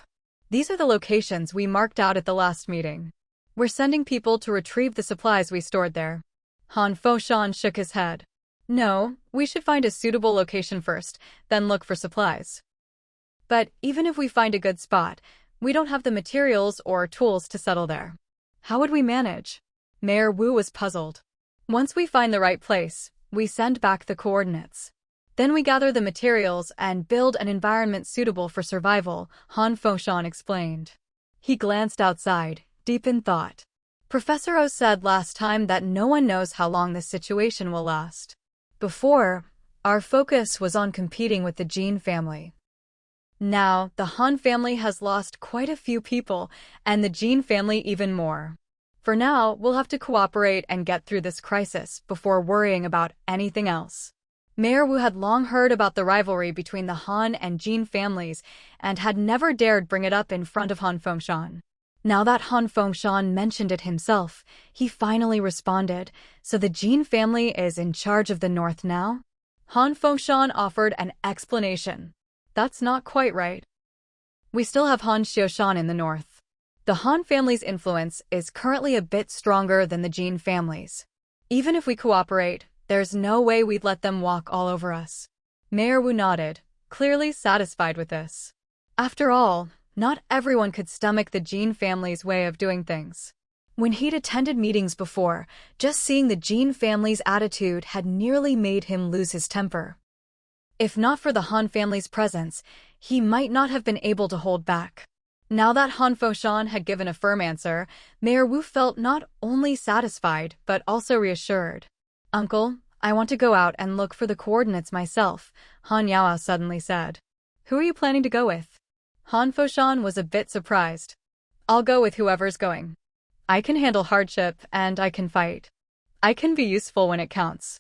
These are the locations we marked out at the last meeting. We're sending people to retrieve the supplies we stored there. Han Foshan shook his head. No, we should find a suitable location first, then look for supplies. But even if we find a good spot, we don't have the materials or tools to settle there. How would we manage? Mayor Wu was puzzled. Once we find the right place, we send back the coordinates. Then we gather the materials and build an environment suitable for survival, Han Foshan explained. He glanced outside, deep in thought. Professor O said last time that no one knows how long this situation will last. Before, our focus was on competing with the Jin family. Now, the Han family has lost quite a few people, and the Jin family even more. For now, we'll have to cooperate and get through this crisis before worrying about anything else. Mayor Wu had long heard about the rivalry between the Han and Jin families and had never dared bring it up in front of Han Foshan. Now that Han Foshan mentioned it himself, he finally responded, so the Jin family is in charge of the north now? Han Foshan offered an explanation. That's not quite right. We still have Han Xiushan in the north. The Han family's influence is currently a bit stronger than the Jin family's. Even if we cooperate, there's no way we'd let them walk all over us. Mayor Wu nodded, clearly satisfied with this. After all, not everyone could stomach the Jin family's way of doing things. When he'd attended meetings before, just seeing the Jin family's attitude had nearly made him lose his temper. If not for the Han family's presence, he might not have been able to hold back. Now that Han Foshan had given a firm answer, Mayor Wu felt not only satisfied but also reassured. Uncle, I want to go out and look for the coordinates myself, Han Yao suddenly said. Who are you planning to go with? Han Foshan was a bit surprised. I'll go with whoever's going. I can handle hardship and I can fight. I can be useful when it counts.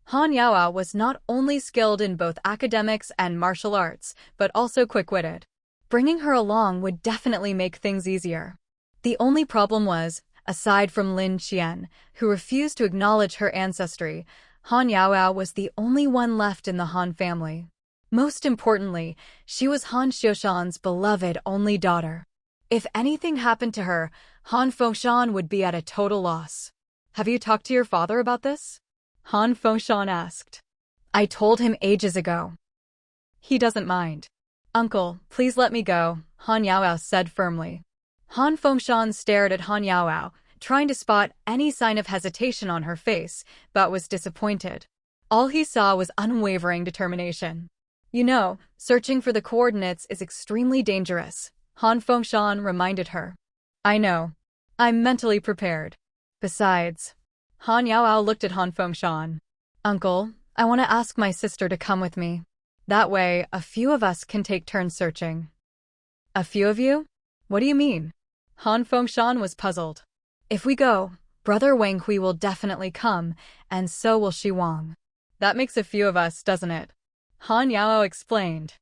Han Yao was not only skilled in both academics and martial arts, but also quick-witted. Bringing her along would definitely make things easier. The only problem was, aside from Lin Qian, who refused to acknowledge her ancestry, Han Yao was the only one left in the Han family. Most importantly, she was Han Xiushan's beloved only daughter. If anything happened to her, Han Foshan would be at a total loss. Have you talked to your father about this? Han Foshan asked. I told him ages ago. He doesn't mind. Uncle, please let me go, Han Yao said firmly. Han Foshan stared at Han Yao, trying to spot any sign of hesitation on her face, but was disappointed. All he saw was unwavering determination. You know, searching for the coordinates is extremely dangerous, Han Foshan reminded her. I know. I'm mentally prepared. Besides, Han Yao looked at Han Foshan. Uncle, I want to ask my sister to come with me. That way, a few of us can take turns searching. A few of you? What do you mean? Han Foshan was puzzled. If we go, Brother Wang Hui will definitely come, and so will Shi Wang. That makes a few of us, doesn't it? Han Yao explained.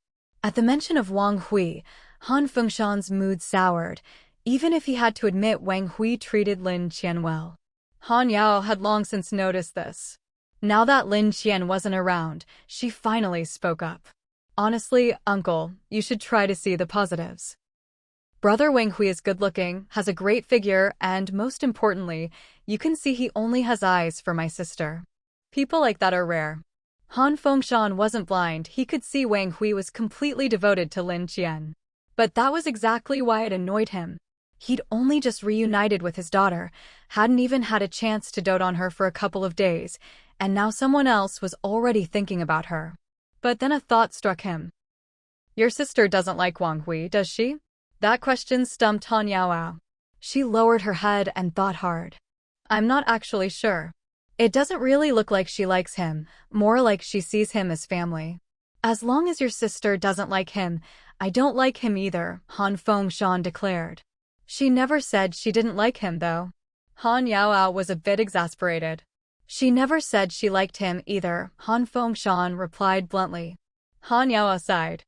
At the mention of Wang Hui, Han Foshan's mood soured, even if he had to admit Wang Hui treated Lin Qian well. Han Yao had long since noticed this. Now that Lin Qian wasn't around, she finally spoke up. Honestly, Uncle, you should try to see the positives. Brother Wang Hui is good-looking, has a great figure, and most importantly, you can see he only has eyes for my sister. People like that are rare. Han Foshan wasn't blind, he could see Wang Hui was completely devoted to Lin Qian. But that was exactly why it annoyed him. He'd only just reunited with his daughter, hadn't even had a chance to dote on her for a couple of days, and now someone else was already thinking about her. But then a thought struck him. Your sister doesn't like Wang Hui, does she? That question stumped Han Yao. She lowered her head and thought hard. I'm not actually sure. It doesn't really look like she likes him, more like she sees him as family. As long as your sister doesn't like him, I don't like him either, Han Fengshan declared. She never said she didn't like him, though. Han Yaoao was a bit exasperated. She never said she liked him either, Han Fengshan replied bluntly. Han Yaoao sighed.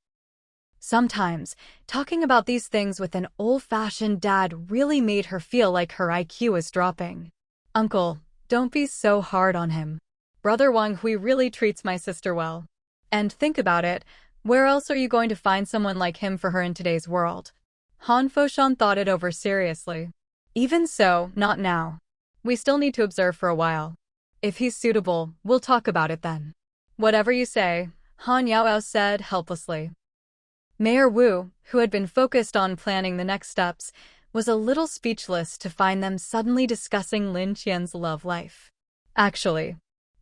Sometimes, talking about these things with an old-fashioned dad really made her feel like her IQ was dropping. Uncle, don't be so hard on him. Brother Wang Hui really treats my sister well. And think about it, where else are you going to find someone like him for her in today's world? Han Fengshan thought it over seriously. Even so, not now. We still need to observe for a while. If he's suitable, we'll talk about it then. Whatever you say, Han Yaoao said helplessly. Mayor Wu, who had been focused on planning the next steps, was a little speechless to find them suddenly discussing Lin Qian's love life. Actually,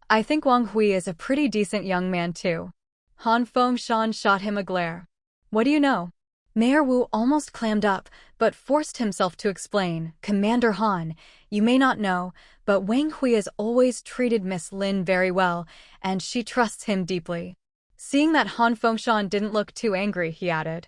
I think Wang Hui is a pretty decent young man too. Han Fengshan shot him a glare. What do you know? Mayor Wu almost clammed up, but forced himself to explain. Commander Han, you may not know, but Wang Hui has always treated Miss Lin very well, and she trusts him deeply. Seeing that Han Fengshan didn't look too angry, he added,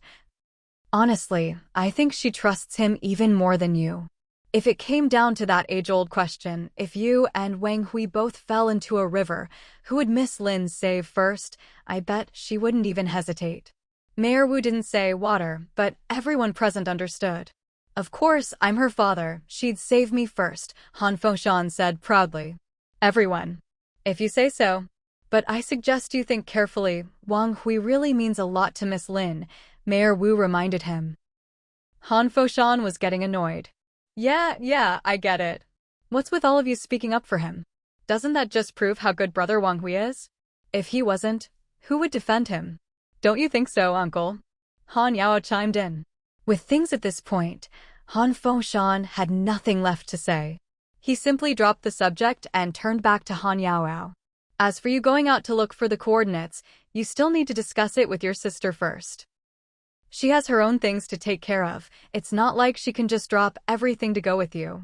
honestly, I think she trusts him even more than you. If it came down to that age-old question, if you and Wang Hui both fell into a river, who would Miss Lin save first? I bet she wouldn't even hesitate. Mayor Wu didn't say water, but everyone present understood. Of course, I'm her father. She'd save me first, Han Fengshan said proudly. Everyone. If you say so. But I suggest you think carefully. Wang Hui really means a lot to Miss Lin, Mayor Wu reminded him. Han Fengshan was getting annoyed. Yeah, I get it. What's with all of you speaking up for him? Doesn't that just prove how good brother Wang Hui is? If he wasn't, who would defend him? Don't you think so, uncle? Han Yao chimed in. With things at this point, Han Fengshan had nothing left to say. He simply dropped the subject and turned back to Han Yaoao. As for you going out to look for the coordinates, you still need to discuss it with your sister first. She has her own things to take care of. It's not like she can just drop everything to go with you.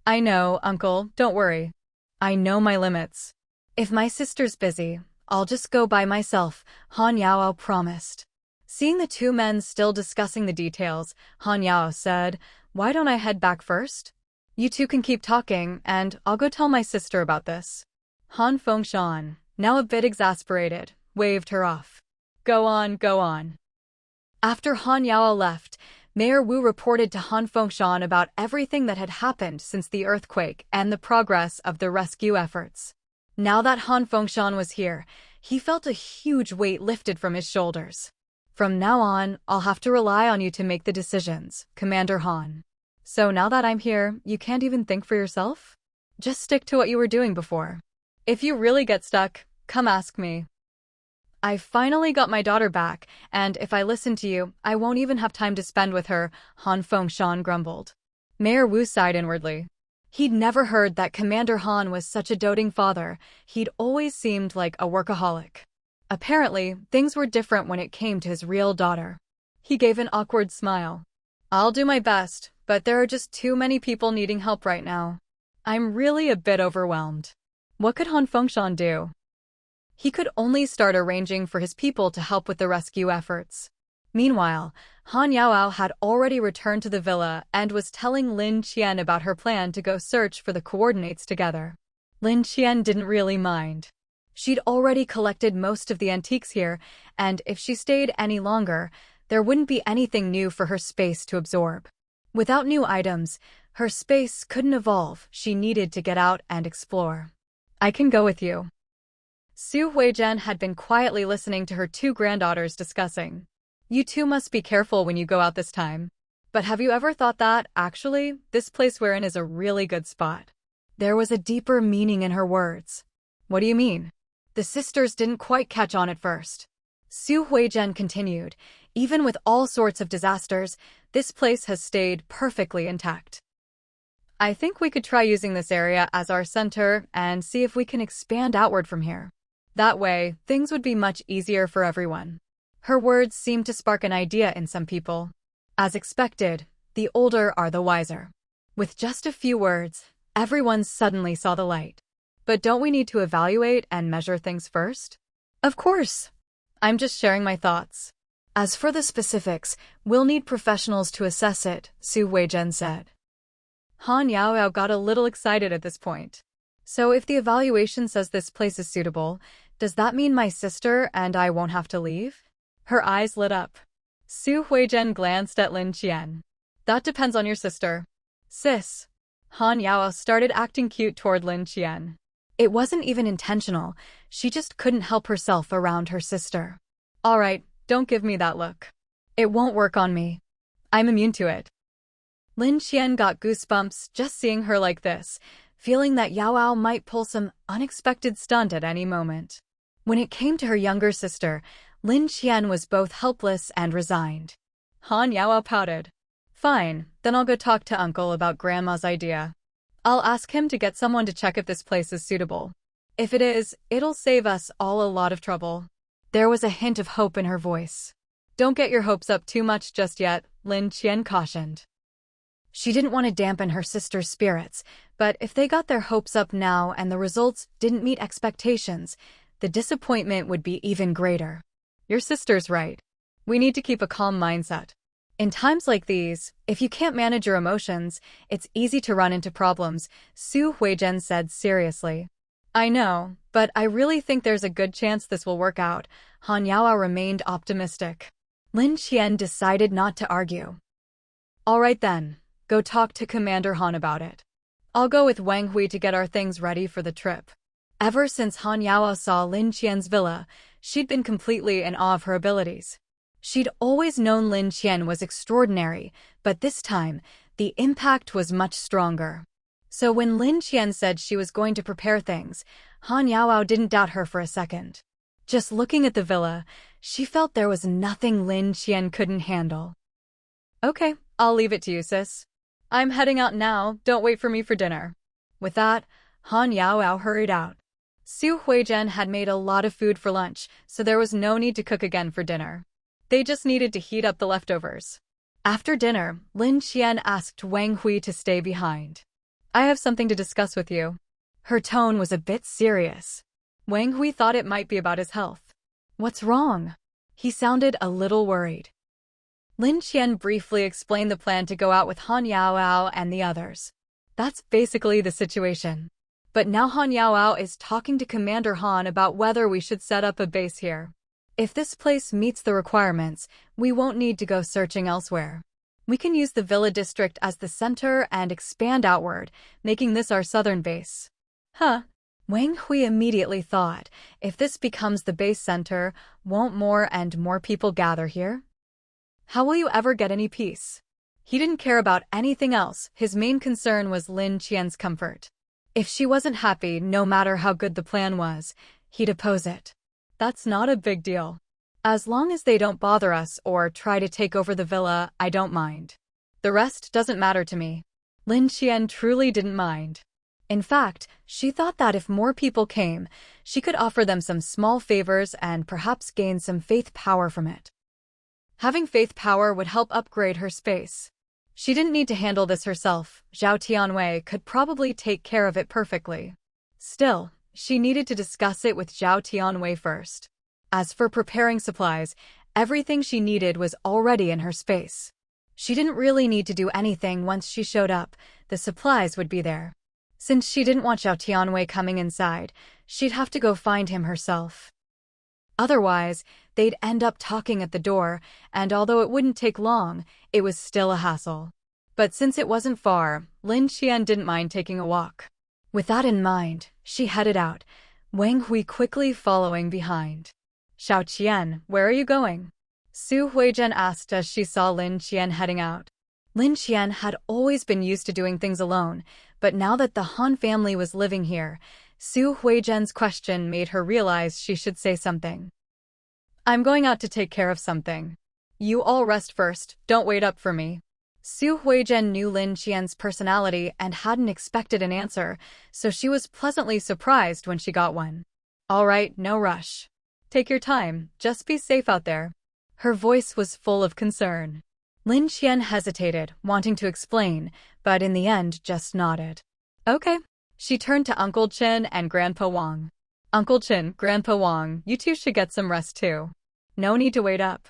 I know, uncle, don't worry. I know my limits. If my sister's busy, I'll just go by myself, Han Yaoao promised. Seeing the two men still discussing the details, Han Yaoao said, why don't I head back first? You two can keep talking, and I'll go tell my sister about this. Han Fengshan, now a bit exasperated, waved her off. Go on. After Han Yaoao left, Mayor Wu reported to Han Fengshan about everything that had happened since the earthquake and the progress of the rescue efforts. Now that Han Fengshan was here, he felt a huge weight lifted from his shoulders. From now on, I'll have to rely on you to make the decisions, Commander Han. So now that I'm here, you can't even think for yourself? Just stick to what you were doing before. If you really get stuck, come ask me. I finally got my daughter back, and if I listen to you, I won't even have time to spend with her, Han Fengshan grumbled. Mayor Wu sighed inwardly. He'd never heard that Commander Han was such a doting father. He'd always seemed like a workaholic. Apparently, things were different when it came to his real daughter. He gave an awkward smile. I'll do my best, but there are just too many people needing help right now. I'm really a bit overwhelmed. What could Han Fengshan do? He could only start arranging for his people to help with the rescue efforts. Meanwhile, Han Yaoao had already returned to the villa and was telling Lin Qian about her plan to go search for the coordinates together. Lin Qian didn't really mind. She'd already collected most of the antiques here, and if she stayed any longer, there wouldn't be anything new for her space to absorb. Without new items, her space couldn't evolve. She needed to get out and explore. I can go with you. Su Huizhen had been quietly listening to her two granddaughters discussing. You two must be careful when you go out this time. But have you ever thought that, actually, this place we're in is a really good spot? There was a deeper meaning in her words. What do you mean? The sisters didn't quite catch on at first. Su Huizhen continued, even with all sorts of disasters, this place has stayed perfectly intact. I think we could try using this area as our center and see if we can expand outward from here. That way, things would be much easier for everyone. Her words seemed to spark an idea in some people. As expected, the older are the wiser. With just a few words, everyone suddenly saw the light. But don't we need to evaluate and measure things first? Of course. I'm just sharing my thoughts. As for the specifics, we'll need professionals to assess it, Su Huizhen said. Han Yaoyao got a little excited at this point. So if the evaluation says this place is suitable, does that mean my sister and I won't have to leave? Her eyes lit up. Su Huizhen glanced at Lin Qian. That depends on your sister. Sis. Han Yaoyao started acting cute toward Lin Qian. It wasn't even intentional, she just couldn't help herself around her sister. Alright, don't give me that look. It won't work on me. I'm immune to it. Lin Qian got goosebumps just seeing her like this, feeling that Yaoyao might pull some unexpected stunt at any moment. When it came to her younger sister, Lin Qian was both helpless and resigned. Han Yaoyao pouted. Fine, then I'll go talk to Uncle about Grandma's idea. I'll ask him to get someone to check if this place is suitable. If it is, it'll save us all a lot of trouble. There was a hint of hope in her voice. Don't get your hopes up too much just yet, Lin Qian cautioned. She didn't want to dampen her sister's spirits, but if they got their hopes up now and the results didn't meet expectations, the disappointment would be even greater. Your sister's right. We need to keep a calm mindset. In times like these, if you can't manage your emotions, it's easy to run into problems, Su Huizhen said seriously. I know, but I really think there's a good chance this will work out. Han Yaoyao remained optimistic. Lin Qian decided not to argue. All right then, go talk to Commander Han about it. I'll go with Wang Hui to get our things ready for the trip. Ever since Han Yaoyao saw Lin Qian's villa, she'd been completely in awe of her abilities. She'd always known Lin Qian was extraordinary, but this time, the impact was much stronger. So when Lin Qian said she was going to prepare things, Han Yaoyao didn't doubt her for a second. Just looking at the villa, she felt there was nothing Lin Qian couldn't handle. Okay, I'll leave it to you, sis. I'm heading out now, don't wait for me for dinner. With that, Han Yaoyao hurried out. Su Huizhen had made a lot of food for lunch, so there was no need to cook again for dinner. They just needed to heat up the leftovers. After dinner, Lin Qian asked Wang Hui to stay behind. I have something to discuss with you. Her tone was a bit serious. Wang Hui thought it might be about his health. What's wrong? He sounded a little worried. Lin Qian briefly explained the plan to go out with Han Yaoyao and the others. That's basically the situation. But now Han Yaoyao is talking to Commander Han about whether we should set up a base here. If this place meets the requirements, we won't need to go searching elsewhere. We can use the Villa District as the center and expand outward, making this our southern base. Huh. Wang Hui immediately thought, if this becomes the base center, won't more and more people gather here? How will you ever get any peace? He didn't care about anything else, his main concern was Lin Qian's comfort. If she wasn't happy, no matter how good the plan was, he'd oppose it. That's not a big deal. As long as they don't bother us or try to take over the villa, I don't mind. The rest doesn't matter to me. Lin Qian truly didn't mind. In fact, she thought that if more people came, she could offer them some small favors and perhaps gain some faith power from it. Having faith power would help upgrade her space. She didn't need to handle this herself, Zhao Tianwei could probably take care of it perfectly. Still, she needed to discuss it with Zhao Tianwei first. As for preparing supplies, everything she needed was already in her space. She didn't really need to do anything once she showed up, the supplies would be there. Since she didn't want Zhao Tianwei coming inside, she'd have to go find him herself. Otherwise, they'd end up talking at the door, and although it wouldn't take long, it was still a hassle. But since it wasn't far, Lin Qian didn't mind taking a walk. With that in mind, she headed out, Wang Hui quickly following behind. Xiao Qian, where are you going? Su Huizhen asked as she saw Lin Qian heading out. Lin Qian had always been used to doing things alone, but now that the Han family was living here, Su Huizhen's question made her realize she should say something. I'm going out to take care of something. You all rest first, don't wait up for me. Su Huizhen knew Lin Qian's personality and hadn't expected an answer, so she was pleasantly surprised when she got one. All right, no rush. Take your time, just be safe out there. Her voice was full of concern. Lin Qian hesitated, wanting to explain, but in the end just nodded. Okay. She turned to Uncle Qin and Grandpa Wang. Uncle Qin, Grandpa Wang, you two should get some rest too. No need to wait up.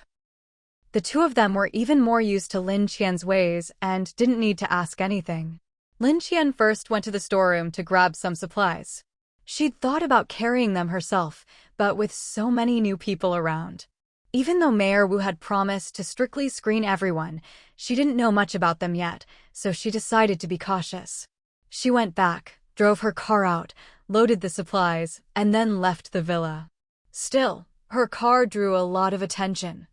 The two of them were even more used to Lin Qian's ways and didn't need to ask anything. Lin Qian first went to the storeroom to grab some supplies. She'd thought about carrying them herself, but with so many new people around. Even though Mayor Wu had promised to strictly screen everyone, she didn't know much about them yet, so she decided to be cautious. She went back, drove her car out, loaded the supplies, and then left the villa. Still, her car drew a lot of attention.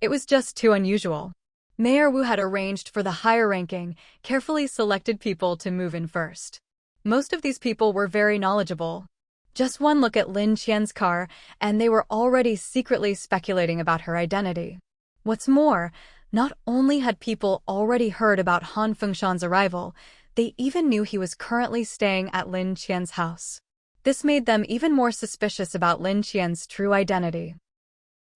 It was just too unusual. Mayor Wu had arranged for the higher-ranking, carefully selected people to move in first. Most of these people were very knowledgeable. Just one look at Lin Qian's car, and they were already secretly speculating about her identity. What's more, not only had people already heard about Han Fengshan's arrival, they even knew he was currently staying at Lin Qian's house. This made them even more suspicious about Lin Qian's true identity.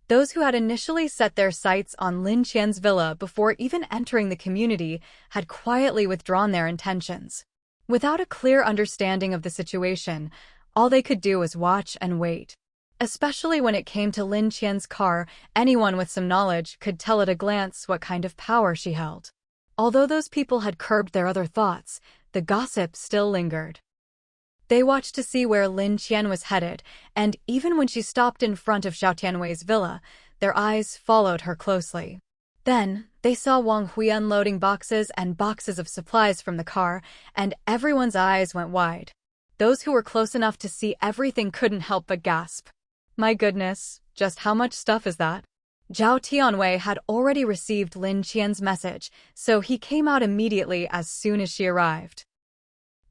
Those who had initially set their sights on Lin Qian's villa before even entering the community had quietly withdrawn their intentions. Without a clear understanding of the situation, all they could do was watch and wait. Especially when it came to Lin Qian's car, anyone with some knowledge could tell at a glance what kind of power she held. Although those people had curbed their other thoughts, the gossip still lingered. They watched to see where Lin Qian was headed, and even when she stopped in front of Zhao Tianwei's villa, their eyes followed her closely. Then, they saw Wang Hui unloading boxes and boxes of supplies from the car, and everyone's eyes went wide. Those who were close enough to see everything couldn't help but gasp. My goodness, just how much stuff is that? Zhao Tianwei had already received Lin Qian's message, so he came out immediately as soon as she arrived.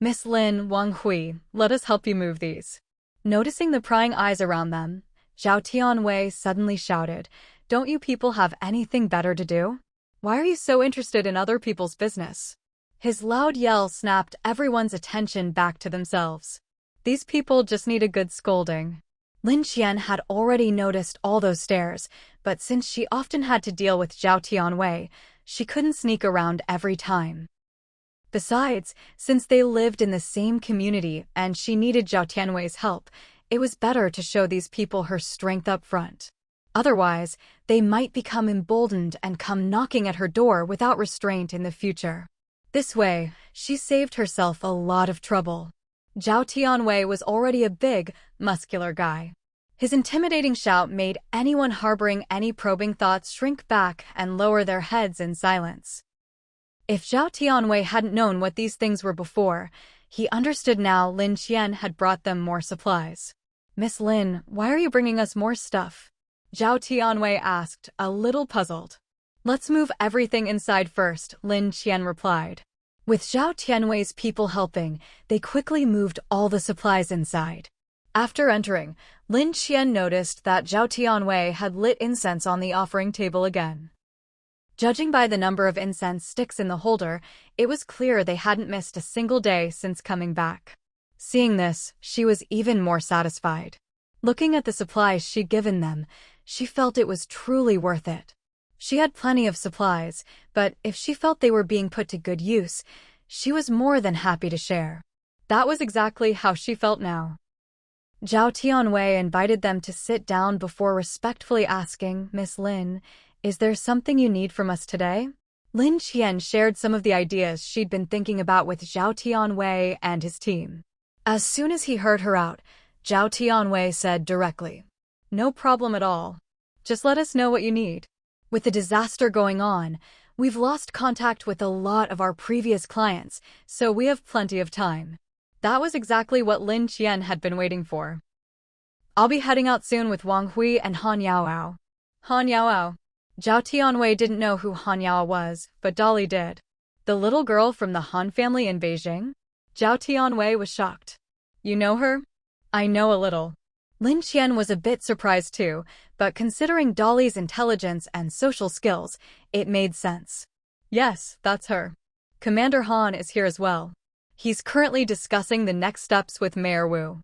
Miss Lin, Wang Hui, let us help you move these. Noticing the prying eyes around them, Zhao Tianwei suddenly shouted, Don't you people have anything better to do? Why are you so interested in other people's business? His loud yell snapped everyone's attention back to themselves. These people just need a good scolding. Lin Qian had already noticed all those stares, but since she often had to deal with Zhao Tianwei, she couldn't sneak around every time. Besides, since they lived in the same community and she needed Zhao Tianwei's help, it was better to show these people her strength up front. Otherwise, they might become emboldened and come knocking at her door without restraint in the future. This way, she saved herself a lot of trouble. Zhao Tianwei was already a big, muscular guy. His intimidating shout made anyone harboring any probing thoughts shrink back and lower their heads in silence. If Zhao Tianwei hadn't known what these things were before, he understood now Lin Qian had brought them more supplies. Miss Lin, why are you bringing us more stuff? Zhao Tianwei asked, a little puzzled. Let's move everything inside first, Lin Qian replied. With Zhao Tianwei's people helping, they quickly moved all the supplies inside. After entering, Lin Qian noticed that Zhao Tianwei had lit incense on the offering table again. Judging by the number of incense sticks in the holder, it was clear they hadn't missed a single day since coming back. Seeing this, she was even more satisfied. Looking at the supplies she'd given them, she felt it was truly worth it. She had plenty of supplies, but if she felt they were being put to good use, she was more than happy to share. That was exactly how she felt now. Zhao Tianwei invited them to sit down before respectfully asking, Miss Lin, is there something you need from us today? Lin Qian shared some of the ideas she'd been thinking about with Zhao Tianwei and his team. As soon as he heard her out, Zhao Tianwei said directly, No problem at all. Just let us know what you need. With the disaster going on, we've lost contact with a lot of our previous clients, so we have plenty of time. That was exactly what Lin Qian had been waiting for. I'll be heading out soon with Wang Hui and Han Yaoao. Han Yaoao. Zhao Tianwei didn't know who Han Yaoao was, but Dolly did. The little girl from the Han family in Beijing? Zhao Tianwei was shocked. You know her? I know a little. Lin Qian was a bit surprised too, but considering Dolly's intelligence and social skills, it made sense. Yes, that's her. Commander Han is here as well. He's currently discussing the next steps with Mayor Wu.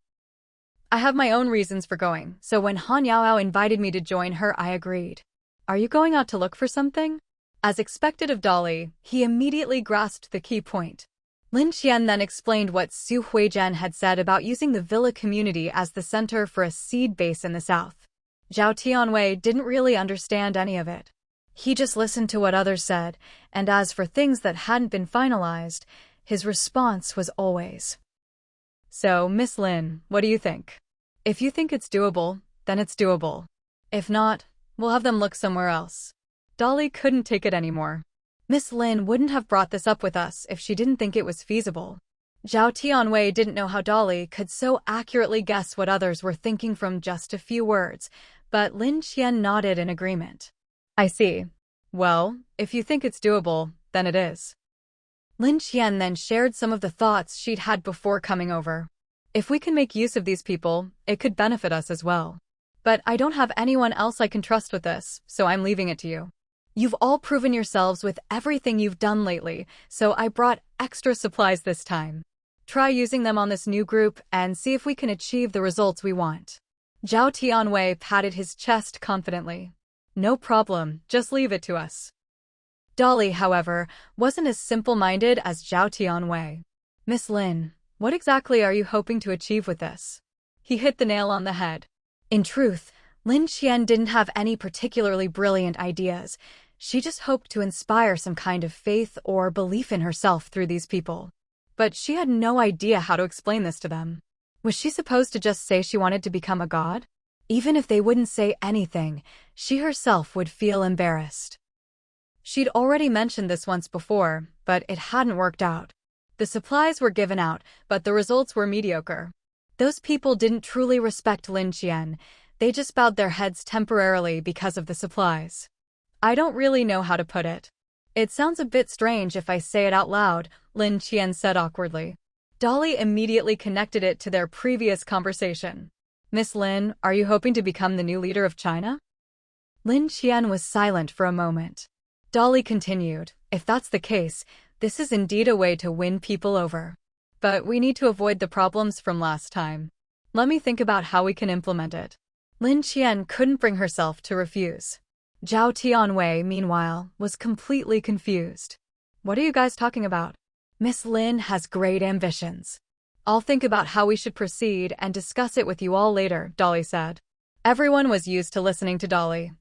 I have my own reasons for going, so when Han Yaoao invited me to join her, I agreed. Are you going out to look for something? As expected of Dolly, he immediately grasped the key point. Lin Qian then explained what Su Huizhen had said about using the villa community as the center for a seed base in the south. Zhao Tianwei didn't really understand any of it. He just listened to what others said, and as for things that hadn't been finalized, his response was always, "So, Miss Lin, what do you think? If you think it's doable, then it's doable. If not, we'll have them look somewhere else." Dolly couldn't take it anymore. Miss Lin wouldn't have brought this up with us if she didn't think it was feasible. Zhao Tianwei didn't know how Dolly could so accurately guess what others were thinking from just a few words, but Lin Qian nodded in agreement. "I see. Well, if you think it's doable, then it is." Lin Qian then shared some of the thoughts she'd had before coming over. "If we can make use of these people, it could benefit us as well. But I don't have anyone else I can trust with this, so I'm leaving it to you. You've all proven yourselves with everything you've done lately, so I brought extra supplies this time. Try using them on this new group and see if we can achieve the results we want." Zhao Tianwei patted his chest confidently. "No problem, just leave it to us." Dolly, however, wasn't as simple-minded as Zhao Tianwei. "Miss Lin, what exactly are you hoping to achieve with this?" He hit the nail on the head. In truth, Lin Qian didn't have any particularly brilliant ideas. She just hoped to inspire some kind of faith or belief in herself through these people. But she had no idea how to explain this to them. Was she supposed to just say she wanted to become a god? Even if they wouldn't say anything, she herself would feel embarrassed. She'd already mentioned this once before, but it hadn't worked out. The supplies were given out, but the results were mediocre. Those people didn't truly respect Lin Qian. They just bowed their heads temporarily because of the supplies. I don't really know how to put it. It sounds a bit strange if I say it out loud, Lin Qian said awkwardly. Dolly immediately connected it to their previous conversation. "Miss Lin, are you hoping to become the new leader of China?" Lin Qian was silent for a moment. Dolly continued, "If that's the case, this is indeed a way to win people over. But we need to avoid the problems from last time. Let me think about how we can implement it." Lin Qian couldn't bring herself to refuse. Zhao Tianwei, meanwhile, was completely confused. "What are you guys talking about?" "Miss Lin has great ambitions. I'll think about how we should proceed and discuss it with you all later," Dolly said. Everyone was used to listening to Dolly.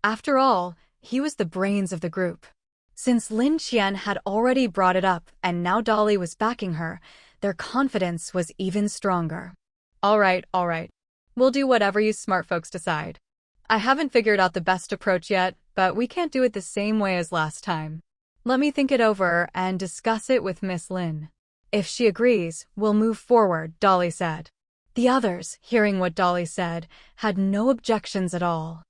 After all, he was the brains of the group. Since Lin Qian had already brought it up and now Dolly was backing her, their confidence was even stronger. All right. We'll do whatever you smart folks decide. I haven't figured out the best approach yet, but we can't do it the same way as last time. Let me think it over and discuss it with Miss Lin. If she agrees, we'll move forward," Dolly said. The others, hearing what Dolly said, had no objections at all.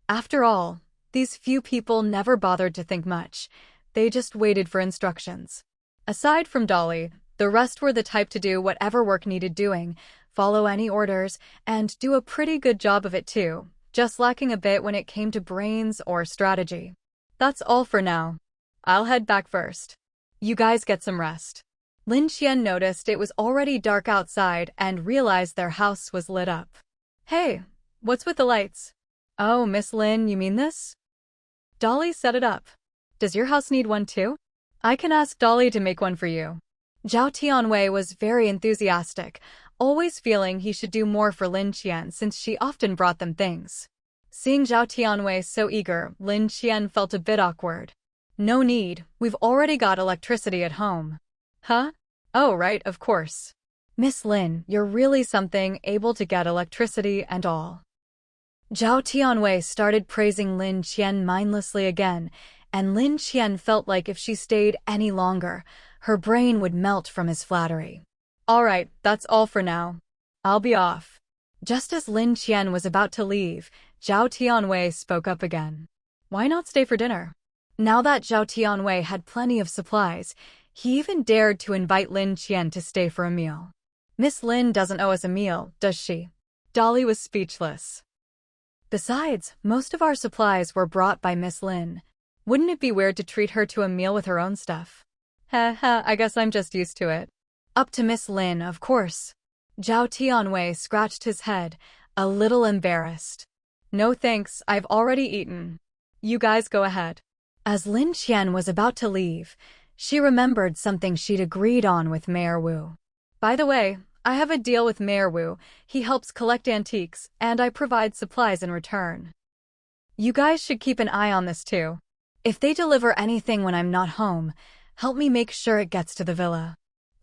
After all, these few people never bothered to think much. They just waited for instructions. Aside from Dolly, the rest were the type to do whatever work needed doing, follow any orders, and do a pretty good job of it too, just lacking a bit when it came to brains or strategy. That's all for now. I'll head back first. You guys get some rest. Lin Qian noticed it was already dark outside and realized their house was lit up. "Hey, what's with the lights?" "Oh, Miss Lin, you mean this?" Dolly set it up. "Does your house need one too? I can ask Dolly to make one for you." Zhao Tianwei was very enthusiastic, always feeling he should do more for Lin Qian since she often brought them things. Seeing Zhao Tianwei so eager, Lin Qian felt a bit awkward. "No need, we've already got electricity at home." "Huh? Oh, right, of course. Miss Lin, you're really something, able to get electricity and all." Zhao Tianwei started praising Lin Qian mindlessly again, and Lin Qian felt like if she stayed any longer, her brain would melt from his flattery. "All right, that's all for now. I'll be off." Just as Lin Qian was about to leave, Zhao Tianwei spoke up again. "Why not stay for dinner?" Now that Zhao Tianwei had plenty of supplies, he even dared to invite Lin Qian to stay for a meal. "Miss Lin doesn't owe us a meal, does she?" Dolly was speechless. "Besides, most of our supplies were brought by Miss Lin. Wouldn't it be weird to treat her to a meal with her own stuff?" I guess I'm just used to it." "Up to Miss Lin, of course." Zhao Tianwei scratched his head, a little embarrassed. "No thanks, I've already eaten. You guys go ahead." As Lin Qian was about to leave, she remembered something she'd agreed on with Mayor Wu. "By the way, I have a deal with Mayor Wu. He helps collect antiques, and I provide supplies in return." You guys should keep an eye on this too. If they deliver anything when I'm not home, help me make sure it gets to the villa.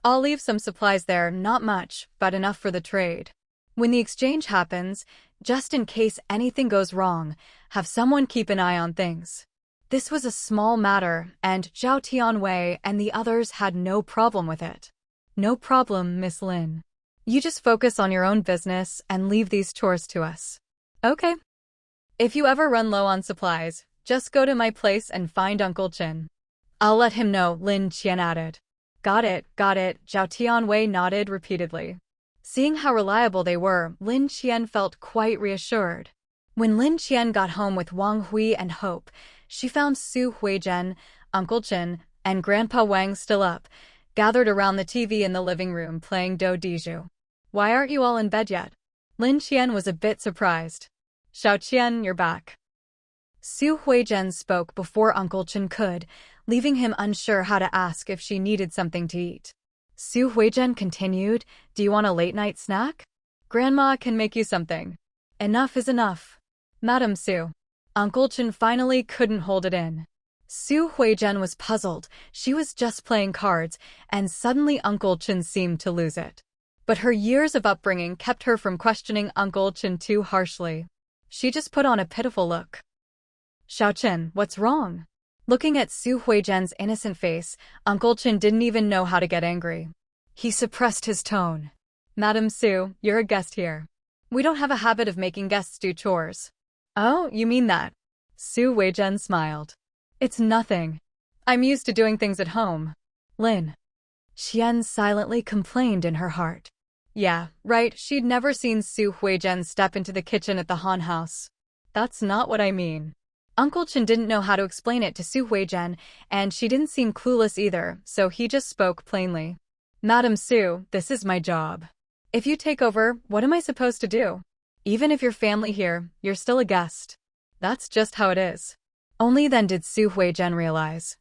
I'll leave some supplies there, not much, but enough for the trade. When the exchange happens, just in case anything goes wrong, have someone keep an eye on things. This was a small matter, and Zhao Tianwei and the others had no problem with it. No problem, Miss Lin. You just focus on your own business and leave these chores to us. Okay. If you ever run low on supplies, just go to my place and find Uncle Qian. I'll let him know, Lin Qian added. Got it, Zhao Tianwei nodded repeatedly. Seeing how reliable they were, Lin Qian felt quite reassured. When Lin Qian got home with Wang Hui and Hope, she found Su Huizhen, Uncle Qian, and Grandpa Wang still up, gathered around the TV in the living room playing Do Diju. Why aren't you all in bed yet? Lin Qian was a bit surprised. Xiao Qian, you're back. Su Huizhen spoke before Uncle Qian could, leaving him unsure how to ask if she needed something to eat. Su Huizhen continued, do you want a late-night snack? Grandma can make you something. Enough is enough. Madam Su. Uncle Qian finally couldn't hold it in. Su Huizhen was puzzled. She was just playing cards, and suddenly Uncle Qian seemed to lose it. But her years of upbringing kept her from questioning Uncle Qian too harshly. She just put on a pitiful look. Xiao Qian, what's wrong? Looking at Su Huizhen's innocent face, Uncle Qian didn't even know how to get angry. He suppressed his tone. Madam Su, you're a guest here. We don't have a habit of making guests do chores. Oh, you mean that? Su Huizhen smiled. It's nothing. I'm used to doing things at home. Lin Qian silently complained in her heart. Yeah, right, she'd never seen Su Huizhen step into the kitchen at the Han house. That's not what I mean. Uncle Qian didn't know how to explain it to Su Huizhen, and she didn't seem clueless either, so he just spoke plainly. Madam Su, this is my job. If you take over, what am I supposed to do? Even if you're family here, you're still a guest. That's just how it is. Only then did Su Huizhen realize.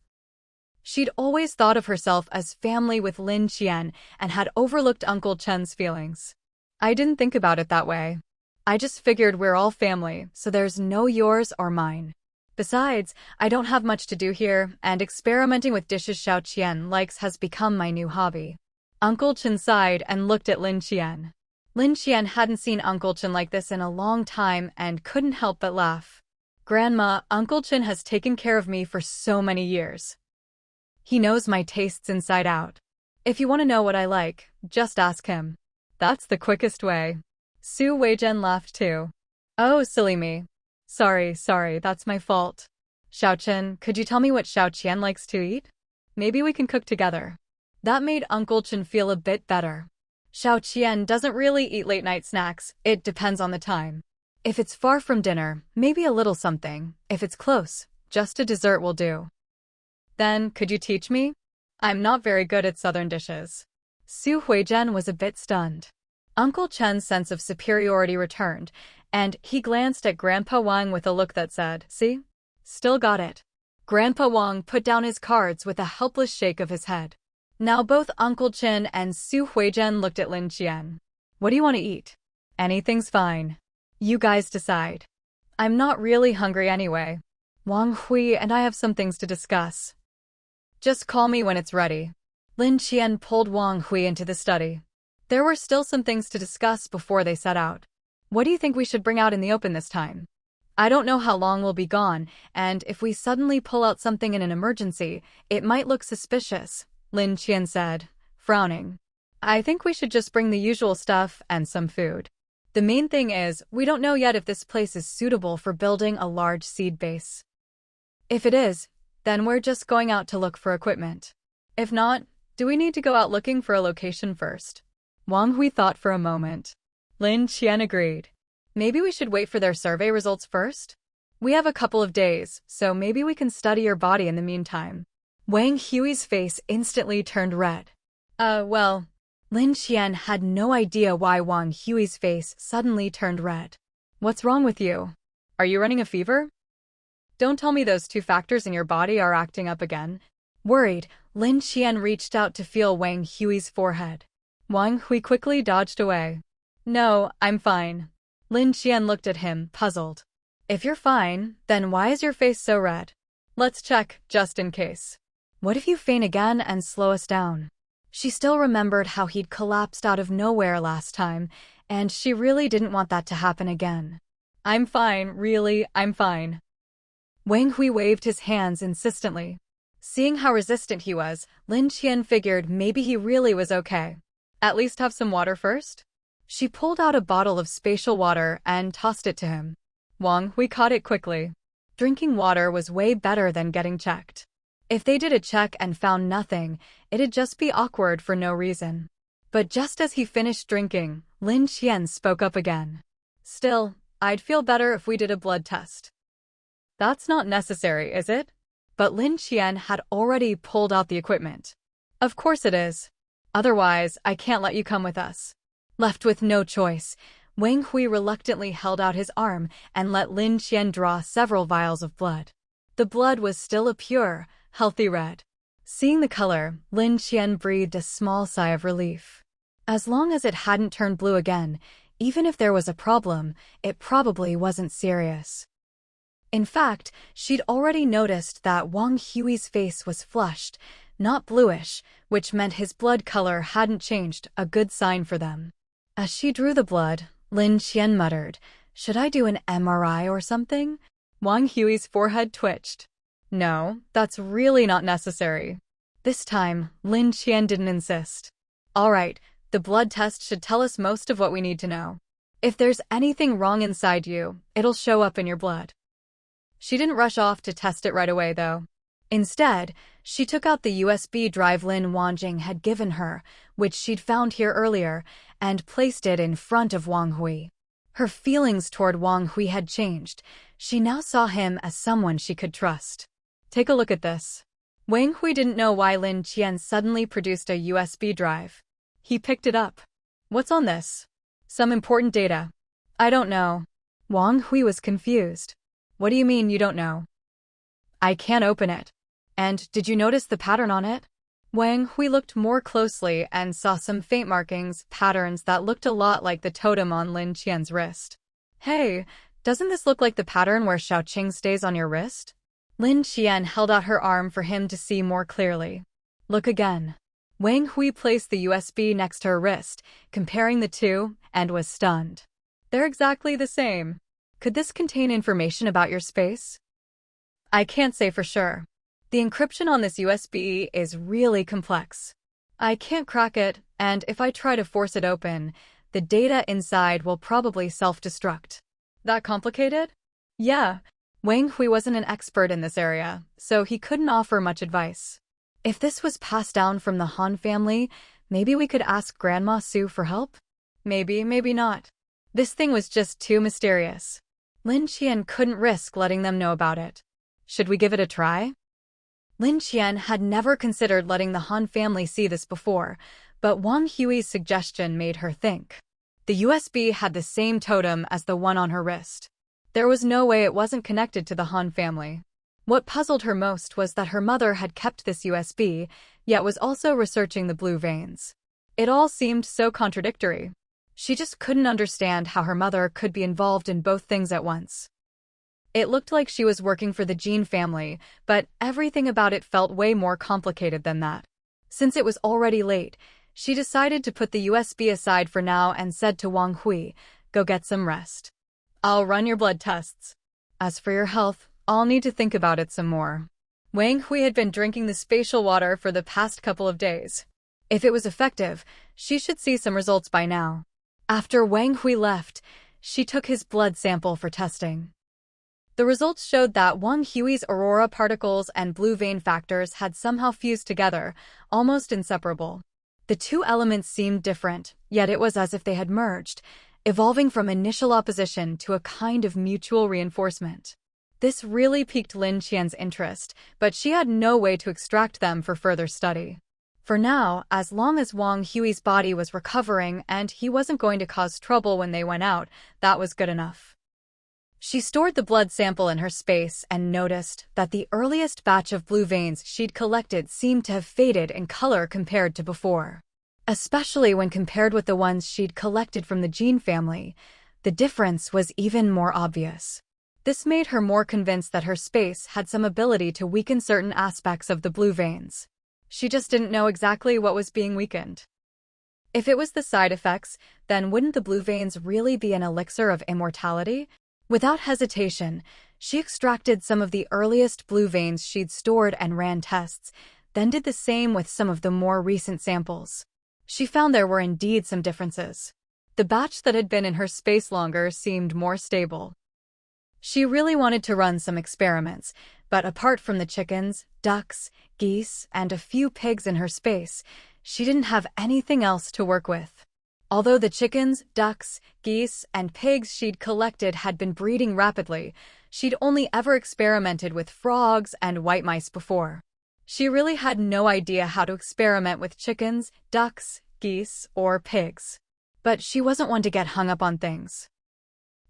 She'd always thought of herself as family with Lin Qian and had overlooked Uncle Qian's feelings. I didn't think about it that way. I just figured we're all family, so there's no yours or mine. Besides, I don't have much to do here, and experimenting with dishes Xiao Qian likes has become my new hobby. Uncle Qian sighed and looked at Lin Qian. Lin Qian hadn't seen Uncle Qian like this in a long time and couldn't help but laugh. Grandma, Uncle Qian has taken care of me for so many years. He knows my tastes inside out. If you want to know what I like, just ask him. That's the quickest way. Su Huizhen laughed too. Oh, silly me. Sorry, that's my fault. Xiao Qian, could you tell me what Xiao Qian likes to eat? Maybe we can cook together. That made Uncle Qian feel a bit better. Xiao Qian doesn't really eat late-night snacks, it depends on the time. If it's far from dinner, maybe a little something. If it's close, just a dessert will do. Then, could you teach me? I'm not very good at southern dishes. Su Huizhen was a bit stunned. Uncle Qian's sense of superiority returned, and he glanced at Grandpa Wang with a look that said, see? Still got it. Grandpa Wang put down his cards with a helpless shake of his head. Now both Uncle Qian and Su Huizhen looked at Lin Qian. What do you want to eat? Anything's fine. You guys decide. I'm not really hungry anyway. Wang Hui and I have some things to discuss. Just call me when it's ready. Lin Qian pulled Wang Hui into the study. There were still some things to discuss before they set out. What do you think we should bring out in the open this time? I don't know how long we'll be gone, and if we suddenly pull out something in an emergency, it might look suspicious, Lin Qian said, frowning. I think we should just bring the usual stuff and some food. The main thing is, we don't know yet if this place is suitable for building a large seed base. If it is, then we're just going out to look for equipment. If not, do we need to go out looking for a location first? Wang Hui thought for a moment. Lin Qian agreed. Maybe we should wait for their survey results first? We have a couple of days, so maybe we can study your body in the meantime. Wang Hui's face instantly turned red. Well, Lin Qian had no idea why Wang Hui's face suddenly turned red. What's wrong with you? Are you running a fever? Don't tell me those two factors in your body are acting up again. Worried, Lin Qian reached out to feel Wang Hui's forehead. Wang Hui quickly dodged away. No, I'm fine. Lin Qian looked at him, puzzled. If you're fine, then why is your face so red? Let's check, just in case. What if you faint again and slow us down? She still remembered how he'd collapsed out of nowhere last time, and she really didn't want that to happen again. I'm fine, really, I'm fine. Wang Hui waved his hands insistently. Seeing how resistant he was, Lin Qian figured maybe he really was okay. At least have some water first? She pulled out a bottle of spatial water and tossed it to him. Wang Hui caught it quickly. Drinking water was way better than getting checked. If they did a check and found nothing, it'd just be awkward for no reason. But just as he finished drinking, Lin Qian spoke up again. Still, I'd feel better if we did a blood test. That's not necessary, is it? But Lin Qian had already pulled out the equipment. Of course it is. Otherwise, I can't let you come with us. Left with no choice, Wang Hui reluctantly held out his arm and let Lin Qian draw several vials of blood. The blood was still a pure, healthy red. Seeing the color, Lin Qian breathed a small sigh of relief. As long as it hadn't turned blue again, even if there was a problem, it probably wasn't serious. In fact, she'd already noticed that Wang Hui's face was flushed, not bluish, which meant his blood color hadn't changed, a good sign for them. As she drew the blood, Lin Qian muttered, "Should I do an MRI or something?" Wang Hui's forehead twitched. No, that's really not necessary. This time, Lin Qian didn't insist. All right, the blood test should tell us most of what we need to know. If there's anything wrong inside you, it'll show up in your blood. She didn't rush off to test it right away, though. Instead, she took out the USB drive Lin Wanjing had given her, which she'd found here earlier, and placed it in front of Wang Hui. Her feelings toward Wang Hui had changed. She now saw him as someone she could trust. Take a look at this. Wang Hui didn't know why Lin Qian suddenly produced a USB drive. He picked it up. What's on this? Some important data. I don't know. Wang Hui was confused. What do you mean you don't know? I can't open it. And did you notice the pattern on it? Wang Hui looked more closely and saw some faint markings, patterns that looked a lot like the totem on Lin Qian's wrist. Hey, doesn't this look like the pattern where Xiaoqing stays on your wrist? Lin Qian held out her arm for him to see more clearly. Look again. Wang Hui placed the USB next to her wrist, comparing the two, and was stunned. They're exactly the same. Could this contain information about your space? I can't say for sure. The encryption on this USB is really complex. I can't crack it, and if I try to force it open, the data inside will probably self-destruct. That complicated? Yeah. Wang Hui wasn't an expert in this area, so he couldn't offer much advice. If this was passed down from the Han family, maybe we could ask Grandma Su for help? Maybe, maybe not. This thing was just too mysterious. Lin Qian couldn't risk letting them know about it. Should we give it a try? Lin Qian had never considered letting the Han family see this before, but Wang Hui's suggestion made her think. The USB had the same totem as the one on her wrist. There was no way it wasn't connected to the Han family. What puzzled her most was that her mother had kept this USB, yet was also researching the blue veins. It all seemed so contradictory. She just couldn't understand how her mother could be involved in both things at once. It looked like she was working for the Jin family, but everything about it felt way more complicated than that. Since it was already late, she decided to put the USB aside for now and said to Wang Hui, "Go get some rest. I'll run your blood tests. As for your health, I'll need to think about it some more." Wang Hui had been drinking the spatial water for the past couple of days. If it was effective, she should see some results by now. After Wang Hui left, she took his blood sample for testing. The results showed that Wang Hui's aurora particles and blue vein factors had somehow fused together, almost inseparable. The two elements seemed different, yet it was as if they had merged, evolving from initial opposition to a kind of mutual reinforcement. This really piqued Lin Qian's interest, but she had no way to extract them for further study. For now, as long as Wang Hui's body was recovering and he wasn't going to cause trouble when they went out, that was good enough. She stored the blood sample in her space and noticed that the earliest batch of blue veins she'd collected seemed to have faded in color compared to before. Especially when compared with the ones she'd collected from the Jin family, the difference was even more obvious. This made her more convinced that her space had some ability to weaken certain aspects of the blue veins. She just didn't know exactly what was being weakened. If it was the side effects, then wouldn't the blue veins really be an elixir of immortality? Without hesitation, she extracted some of the earliest blue veins she'd stored and ran tests, then did the same with some of the more recent samples. She found there were indeed some differences. The batch that had been in her space longer seemed more stable. She really wanted to run some experiments, but apart from the chickens, ducks, geese, and a few pigs in her space, she didn't have anything else to work with. Although the chickens, ducks, geese, and pigs she'd collected had been breeding rapidly, she'd only ever experimented with frogs and white mice before. She really had no idea how to experiment with chickens, ducks, geese, or pigs. But she wasn't one to get hung up on things.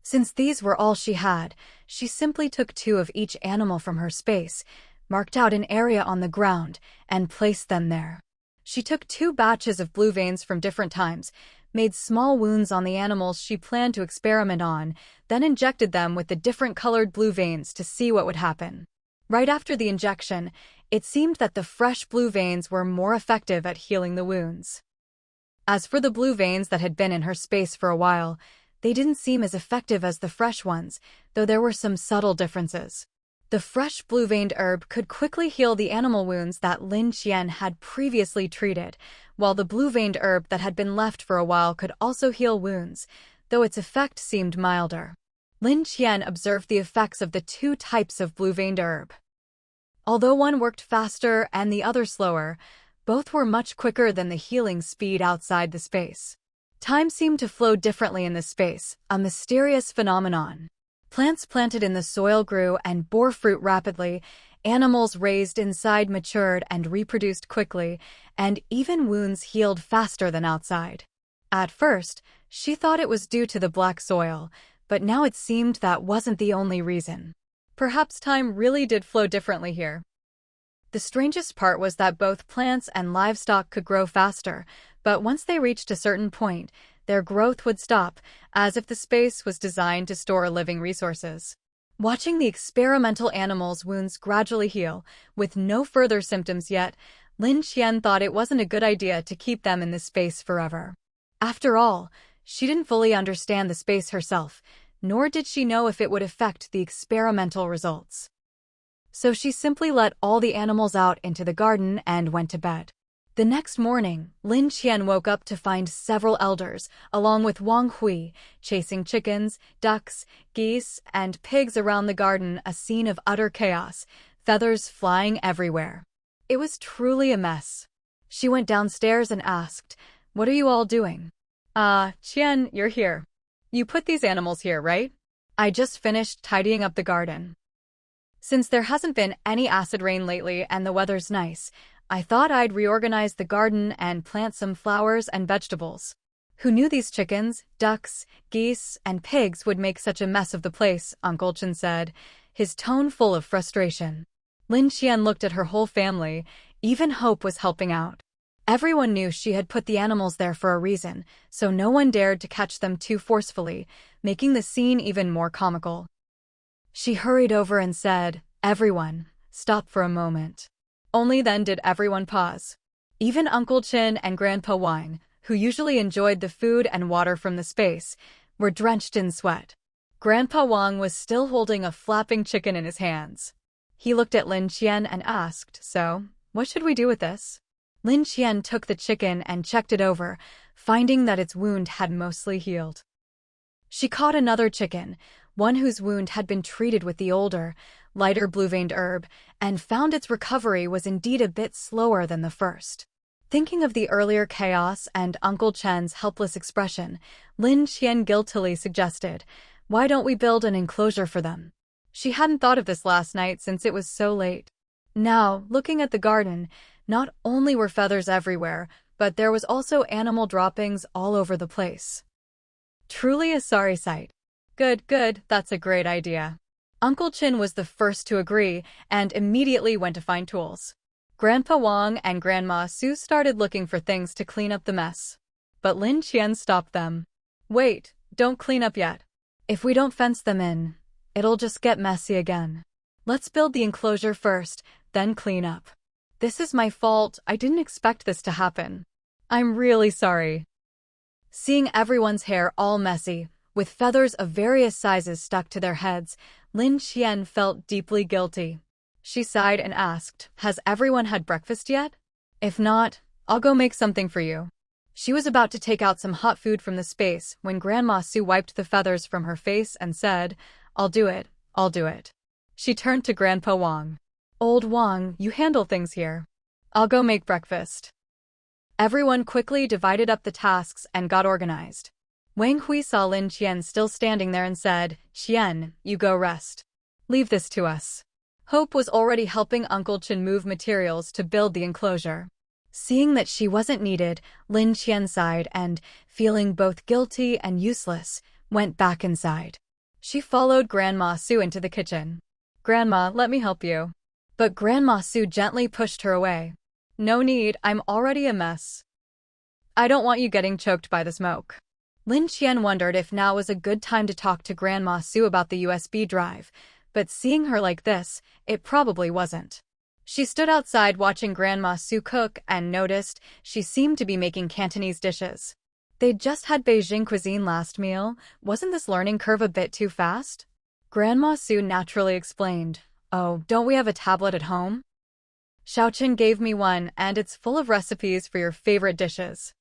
Since these were all she had, she simply took 2 of each animal from her space, marked out an area on the ground, and placed them there. She took 2 batches of blue veins from different times, made small wounds on the animals she planned to experiment on, then injected them with the different colored blue veins to see what would happen. Right after the injection, it seemed that the fresh blue veins were more effective at healing the wounds. As for the blue veins that had been in her space for a while, they didn't seem as effective as the fresh ones, though there were some subtle differences. The fresh blue-veined herb could quickly heal the animal wounds that Lin Qian had previously treated, while the blue-veined herb that had been left for a while could also heal wounds, though its effect seemed milder. Lin Qian observed the effects of the 2 types of blue-veined herb. Although one worked faster and the other slower, both were much quicker than the healing speed outside the space. Time seemed to flow differently in this space, a mysterious phenomenon. Plants planted in the soil grew and bore fruit rapidly, animals raised inside matured and reproduced quickly, and even wounds healed faster than outside. At first, she thought it was due to the black soil, but now it seemed that wasn't the only reason. Perhaps time really did flow differently here. The strangest part was that both plants and livestock could grow faster, but once they reached a certain point, their growth would stop, as if the space was designed to store living resources. Watching the experimental animals' wounds gradually heal, with no further symptoms yet, Lin Qian thought it wasn't a good idea to keep them in this space forever. After all, she didn't fully understand the space herself, nor did she know if it would affect the experimental results. So she simply let all the animals out into the garden and went to bed. The next morning, Lin Qian woke up to find several elders, along with Wang Hui, chasing chickens, ducks, geese, and pigs around the garden, a scene of utter chaos, feathers flying everywhere. It was truly a mess. She went downstairs and asked, "What are you all doing?" Qian, you're here. You put these animals here, right? I just finished tidying up the garden. Since there hasn't been any acid rain lately and the weather's nice, I thought I'd reorganize the garden and plant some flowers and vegetables. Who knew these chickens, ducks, geese, and pigs would make such a mess of the place, Uncle Qian said, his tone full of frustration. Lin Qian looked at her whole family. Even Hope was helping out. Everyone knew she had put the animals there for a reason, so no one dared to catch them too forcefully, making the scene even more comical. She hurried over and said, "Everyone, stop for a moment." Only then did everyone pause. Even Uncle Qian and Grandpa Wang, who usually enjoyed the food and water from the space, were drenched in sweat. Grandpa Wang was still holding a flapping chicken in his hands. He looked at Lin Qian and asked, "So, what should we do with this?" Lin Qian took the chicken and checked it over, finding that its wound had mostly healed. She caught another chicken, one whose wound had been treated with the older, lighter blue-veined herb, and found its recovery was indeed a bit slower than the first. Thinking of the earlier chaos and Uncle Qian's helpless expression, Lin Qian guiltily suggested, "Why don't we build an enclosure for them?" She hadn't thought of this last night since it was so late. Now, looking at the garden, not only were feathers everywhere, but there was also animal droppings all over the place. Truly a sorry sight. Good, that's a great idea. Uncle Qian was the first to agree and immediately went to find tools. Grandpa Wang and Grandma Su started looking for things to clean up the mess. But Lin Qian stopped them. "Wait, don't clean up yet. If we don't fence them in, It'll just get messy again. Let's build the enclosure first, then clean up. This is my fault. I didn't expect this to happen. I'm really sorry. Seeing everyone's hair all messy, with feathers of various sizes stuck to their heads, Lin Qian felt deeply guilty. She sighed and asked, "Has everyone had breakfast yet? If not, I'll go make something for you." She was about to take out some hot food from the space when Grandma Su wiped the feathers from her face and said, "I'll do it, I'll do it." She turned to Grandpa Wang. "Old Wang, you handle things here. I'll go make breakfast." Everyone quickly divided up the tasks and got organized. Wang Hui saw Lin Qian still standing there and said, "Qian, you go rest. Leave this to us." Hope was already helping Uncle Chen move materials to build the enclosure. Seeing that she wasn't needed, Lin Qian sighed and, feeling both guilty and useless, went back inside. She followed Grandma Su into the kitchen. "Grandma, let me help you." But Grandma Su gently pushed her away. "No need, I'm already a mess. I don't want you getting choked by the smoke." Lin Qian wondered if now was a good time to talk to Grandma Su about the USB drive, but seeing her like this, it probably wasn't. She stood outside watching Grandma Su cook and noticed she seemed to be making Cantonese dishes. They'd just had Beijing cuisine last meal. Wasn't this learning curve a bit too fast? Grandma Su naturally explained, "Oh, don't we have a tablet at home? Xiaochen gave me one, and it's full of recipes for your favorite dishes.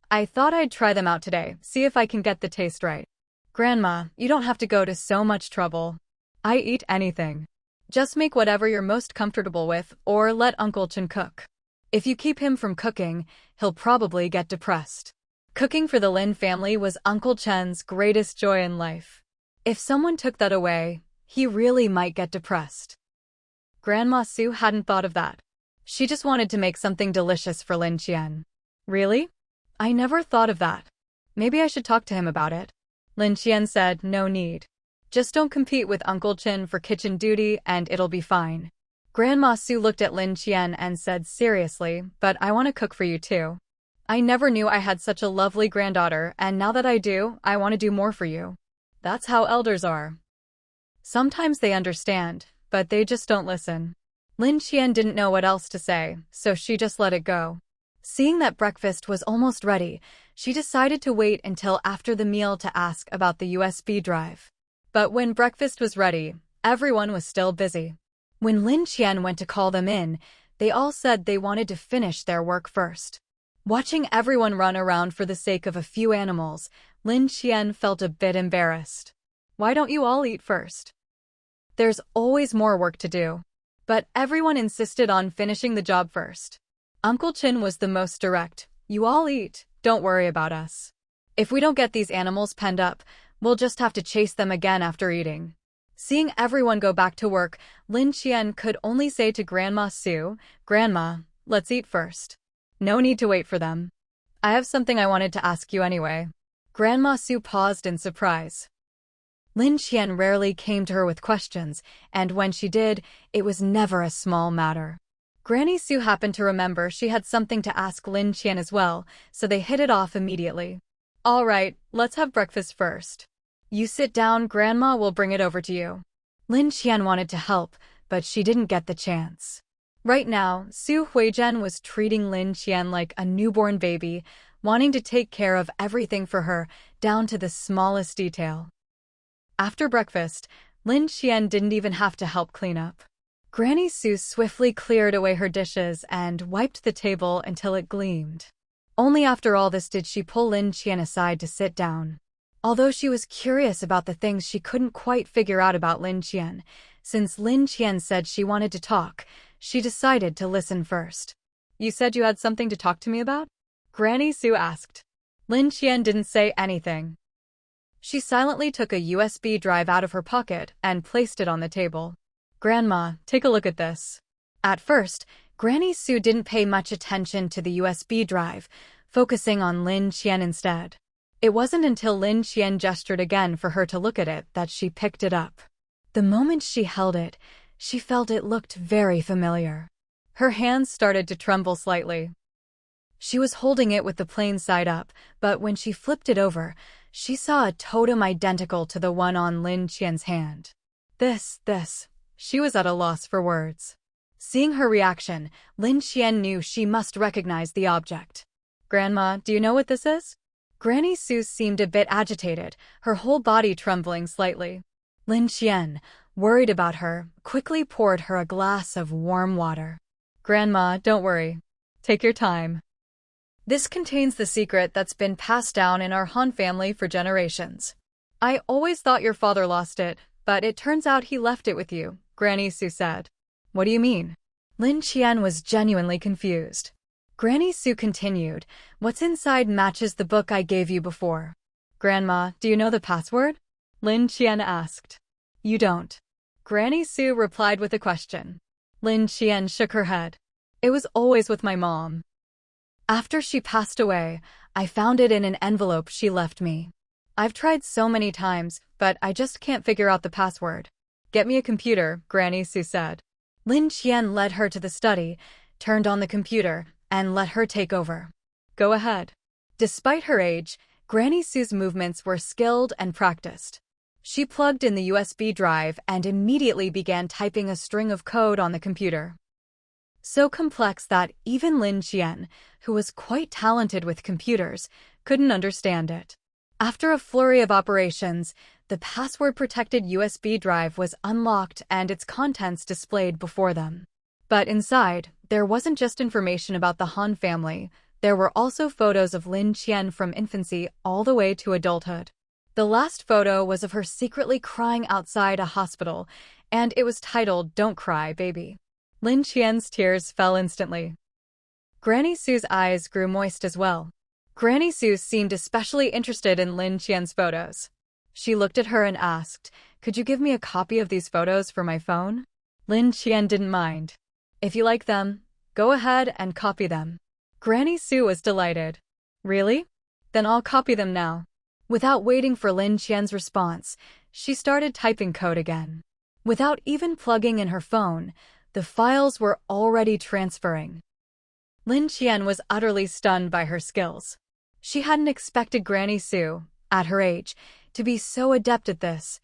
I thought I'd try them out today, see if I can get the taste right." "Grandma, you don't have to go to so much trouble. I eat anything. Just make whatever you're most comfortable with, or let Uncle Chen cook. If you keep him from cooking, he'll probably get depressed." Cooking for the Lin family was Uncle Chen's greatest joy in life. If someone took that away, he really might get depressed. Grandma Su hadn't thought of that. She just wanted to make something delicious for Lin Qian. "Really? I never thought of that. Maybe I should talk to him about it." Lin Qian said, "No need. Just don't compete with Uncle Chen for kitchen duty and it'll be fine." Grandma Su looked at Lin Qian and said seriously, "But I want to cook for you too. I never knew I had such a lovely granddaughter, and now that I do, I want to do more for you." That's how elders are. Sometimes they understand, but they just don't listen. Lin Qian didn't know what else to say, so she just let it go. Seeing that breakfast was almost ready, she decided to wait until after the meal to ask about the USB drive. But when breakfast was ready, everyone was still busy. When Lin Qian went to call them in, they all said they wanted to finish their work first. Watching everyone run around for the sake of a few animals, Lin Qian felt a bit embarrassed. "Why don't you all eat first? There's always more work to do." But everyone insisted on finishing the job first. Uncle Chen was the most direct. "You all eat, don't worry about us. If we don't get these animals penned up, we'll just have to chase them again after eating." Seeing everyone go back to work, Lin Qian could only say to Grandma Su, "Grandma, let's eat first. No need to wait for them. I have something I wanted to ask you anyway." Grandma Su paused in surprise. Lin Qian rarely came to her with questions, and when she did, it was never a small matter. Granny Su happened to remember she had something to ask Lin Qian as well, so they hit it off immediately. "All right, let's have breakfast first. You sit down, Grandma will bring it over to you." Lin Qian wanted to help, but she didn't get the chance. Right now, Su Huizhen was treating Lin Qian like a newborn baby, wanting to take care of everything for her, down to the smallest detail. After breakfast, Lin Qian didn't even have to help clean up. Granny Su swiftly cleared away her dishes and wiped the table until it gleamed. Only after all this did she pull Lin Qian aside to sit down. Although she was curious about the things she couldn't quite figure out about Lin Qian, since Lin Qian said she wanted to talk, she decided to listen first. "You said you had something to talk to me about?" Granny Su asked. Lin Qian didn't say anything. She silently took a USB drive out of her pocket and placed it on the table. "Grandma, take a look at this." At first, Granny Su didn't pay much attention to the USB drive, focusing on Lin Qian instead. It wasn't until Lin Qian gestured again for her to look at it that she picked it up. The moment she held it, she felt it looked very familiar. Her hands started to tremble slightly. She was holding it with the plain side up, but when she flipped it over, she saw a totem identical to the one on Lin Qian's hand. This. She was at a loss for words. Seeing her reaction, Lin Qian knew she must recognize the object. Grandma, do you know what this is? Granny Sue seemed a bit agitated, her whole body trembling slightly. Lin Qian, worried about her, quickly poured her a glass of warm water. Grandma, don't worry. Take your time. This contains the secret that's been passed down in our Han family for generations. I always thought your father lost it, but it turns out he left it with you, Granny Sue said. What do you mean? Lin Qian was genuinely confused. Granny Sue continued, what's inside matches the book I gave you before. Grandma, do you know the password? Lin Qian asked. You don't. Granny Sue replied with a question. Lin Qian shook her head. It was always with my mom. After she passed away, I found it in an envelope she left me. I've tried so many times, but I just can't figure out the password. Get me a computer, Granny Sue said. Lin Qian led her to the study, turned on the computer, and let her take over. Go ahead. Despite her age, Granny Sue's movements were skilled and practiced. She plugged in the USB drive and immediately began typing a string of code on the computer. So complex that even Lin Qian, who was quite talented with computers, couldn't understand it. After a flurry of operations, the password-protected USB drive was unlocked and its contents displayed before them. But inside, there wasn't just information about the Han family, there were also photos of Lin Qian from infancy all the way to adulthood. The last photo was of her secretly crying outside a hospital, and it was titled, Don't Cry, Baby. Lin Qian's tears fell instantly. Granny Sue's eyes grew moist as well. Granny Sue seemed especially interested in Lin Qian's photos. She looked at her and asked, could you give me a copy of these photos for my phone? Lin Qian didn't mind. If you like them, go ahead and copy them. Granny Sue was delighted. Really? Then I'll copy them now. Without waiting for Lin Qian's response, she started typing code again. Without even plugging in her phone, the files were already transferring. Lin Qian was utterly stunned by her skills. She hadn't expected Granny Sue, at her age, to be so adept at this,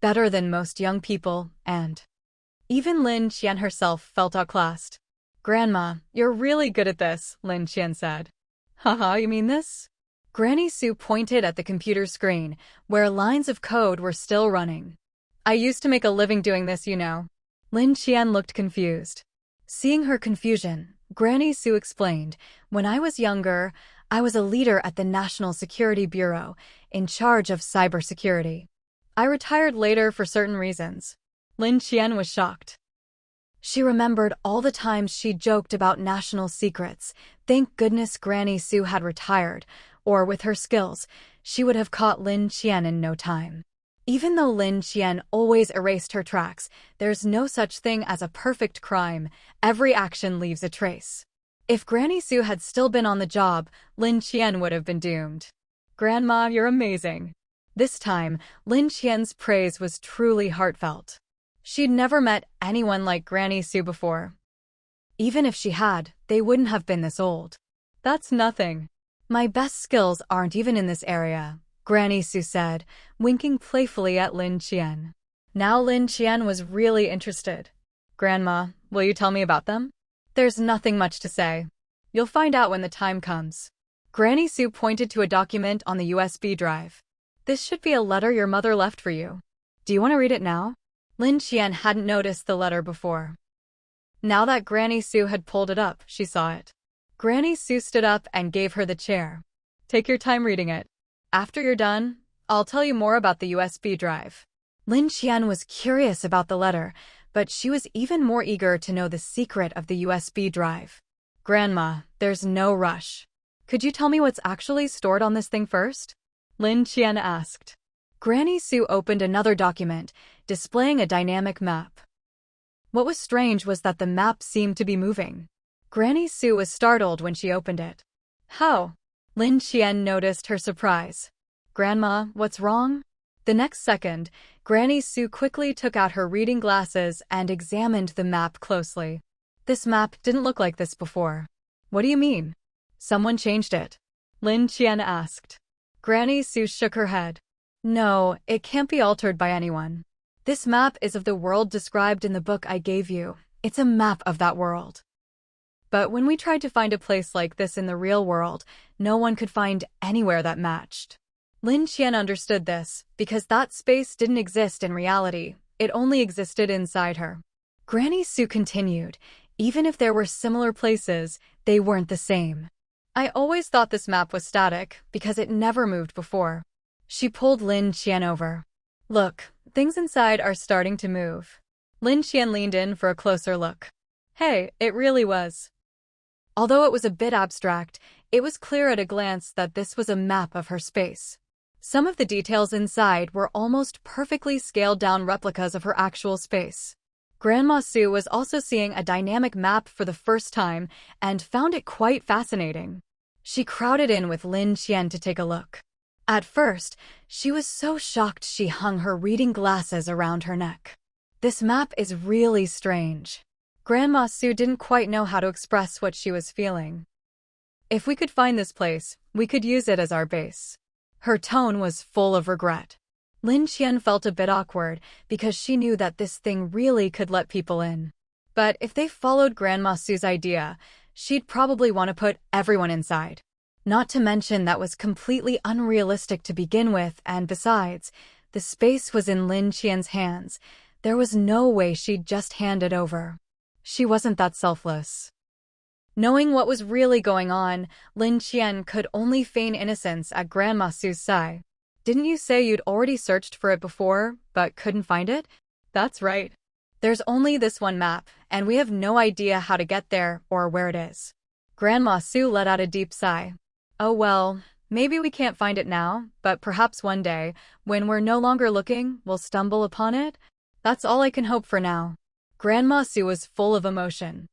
better than most young people, and even Lin Qian herself felt outclassed. Grandma, you're really good at this, Lin Qian said. Haha, you mean this? Granny Sue pointed at the computer screen, where lines of code were still running. I used to make a living doing this, you know. Lin Qian looked confused. Seeing her confusion, Granny Sue explained, when I was younger, I was a leader at the National Security Bureau, in charge of cybersecurity. I retired later for certain reasons. Lin Qian was shocked. She remembered all the times she joked about national secrets. Thank goodness Granny Sue had retired, or with her skills, she would have caught Lin Qian in no time. Even though Lin Qian always erased her tracks, there's no such thing as a perfect crime. Every action leaves a trace. If Granny Sue had still been on the job, Lin Qian would have been doomed. Grandma, you're amazing. This time, Lin Qian's praise was truly heartfelt. She'd never met anyone like Granny Sue before. Even if she had, they wouldn't have been this old. That's nothing. My best skills aren't even in this area, Granny Sue said, winking playfully at Lin Qian. Now Lin Qian was really interested. Grandma, will you tell me about them? There's nothing much to say. You'll find out when the time comes. Granny Sue pointed to a document on the USB drive. This should be a letter your mother left for you. Do you want to read it now? Lin Qian hadn't noticed the letter before. Now that Granny Sue had pulled it up, she saw it. Granny Sue stood up and gave her the chair. Take your time reading it. After you're done, I'll tell you more about the USB drive. Lin Qian was curious about the letter, but she was even more eager to know the secret of the USB drive. Grandma, there's no rush. Could you tell me what's actually stored on this thing first? Lin Qian asked. Granny Sue opened another document, displaying a dynamic map. What was strange was that the map seemed to be moving. Granny Sue was startled when she opened it. How? Lin Qian noticed her surprise. Grandma, what's wrong? The next second, Granny Sue quickly took out her reading glasses and examined the map closely. This map didn't look like this before. What do you mean? Someone changed it? Lin Qian asked. Granny Sue shook her head. No, it can't be altered by anyone. This map is of the world described in the book I gave you. It's a map of that world. But when we tried to find a place like this in the real world, no one could find anywhere that matched. Lin Qian understood this, because that space didn't exist in reality. It only existed inside her. Granny Sue continued, even if there were similar places, they weren't the same. I always thought this map was static, because it never moved before. She pulled Lin Qian over. Look, things inside are starting to move. Lin Qian leaned in for a closer look. Hey, it really was. Although it was a bit abstract, it was clear at a glance that this was a map of her space. Some of the details inside were almost perfectly scaled-down replicas of her actual space. Grandma Sue was also seeing a dynamic map for the first time and found it quite fascinating. She crowded in with Lin Qian to take a look. At first, she was so shocked she hung her reading glasses around her neck. This map is really strange. Grandma Sue didn't quite know how to express what she was feeling. If we could find this place, we could use it as our base. Her tone was full of regret. Lin Qian felt a bit awkward because she knew that this thing really could let people in. But if they followed Grandma Sue's idea, she'd probably want to put everyone inside. Not to mention that was completely unrealistic to begin with, and besides, the space was in Lin Qian's hands. There was no way she'd just hand it over. She wasn't that selfless. Knowing what was really going on, Lin Qian could only feign innocence at Grandma Sue's side. Didn't you say you'd already searched for it before, but couldn't find it? That's right. There's only this one map, and we have no idea how to get there or where it is. Grandma Sue let out a deep sigh. Oh well, maybe we can't find it now, but perhaps one day, when we're no longer looking, we'll stumble upon it. That's all I can hope for now. Grandma Sue was full of emotion.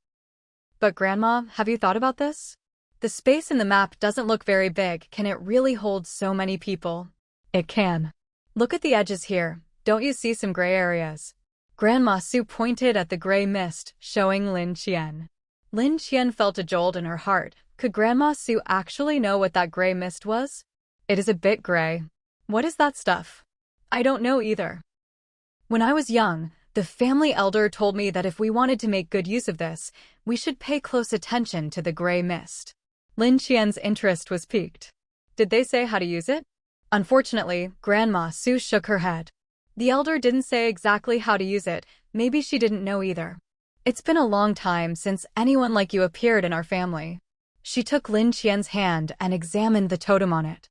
But Grandma, have you thought about this? The space in the map doesn't look very big. Can it really hold so many people? It can. Look at the edges here. Don't you see some gray areas? Grandma Sue pointed at the gray mist, showing Lin Qian. Lin Qian felt a jolt in her heart. Could Grandma Sue actually know what that gray mist was? It is a bit gray. What is that stuff? I don't know either. When I was young, the family elder told me that if we wanted to make good use of this, we should pay close attention to the gray mist. Lin Qian's interest was piqued. Did they say how to use it? Unfortunately, Grandma Sue shook her head. The elder didn't say exactly how to use it. Maybe she didn't know either. It's been a long time since anyone like you appeared in our family. She took Lin Qian's hand and examined the totem on it.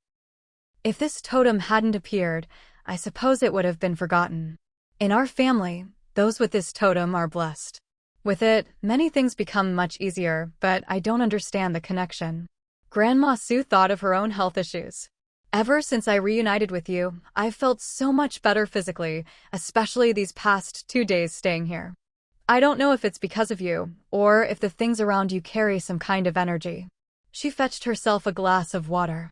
If this totem hadn't appeared, I suppose it would have been forgotten. In our family, those with this totem are blessed. With it, many things become much easier, but I don't understand the connection. Grandma Sue thought of her own health issues. Ever since I reunited with you, I've felt so much better physically, especially these past 2 days staying here. I don't know if it's because of you, or if the things around you carry some kind of energy. She fetched herself a glass of water.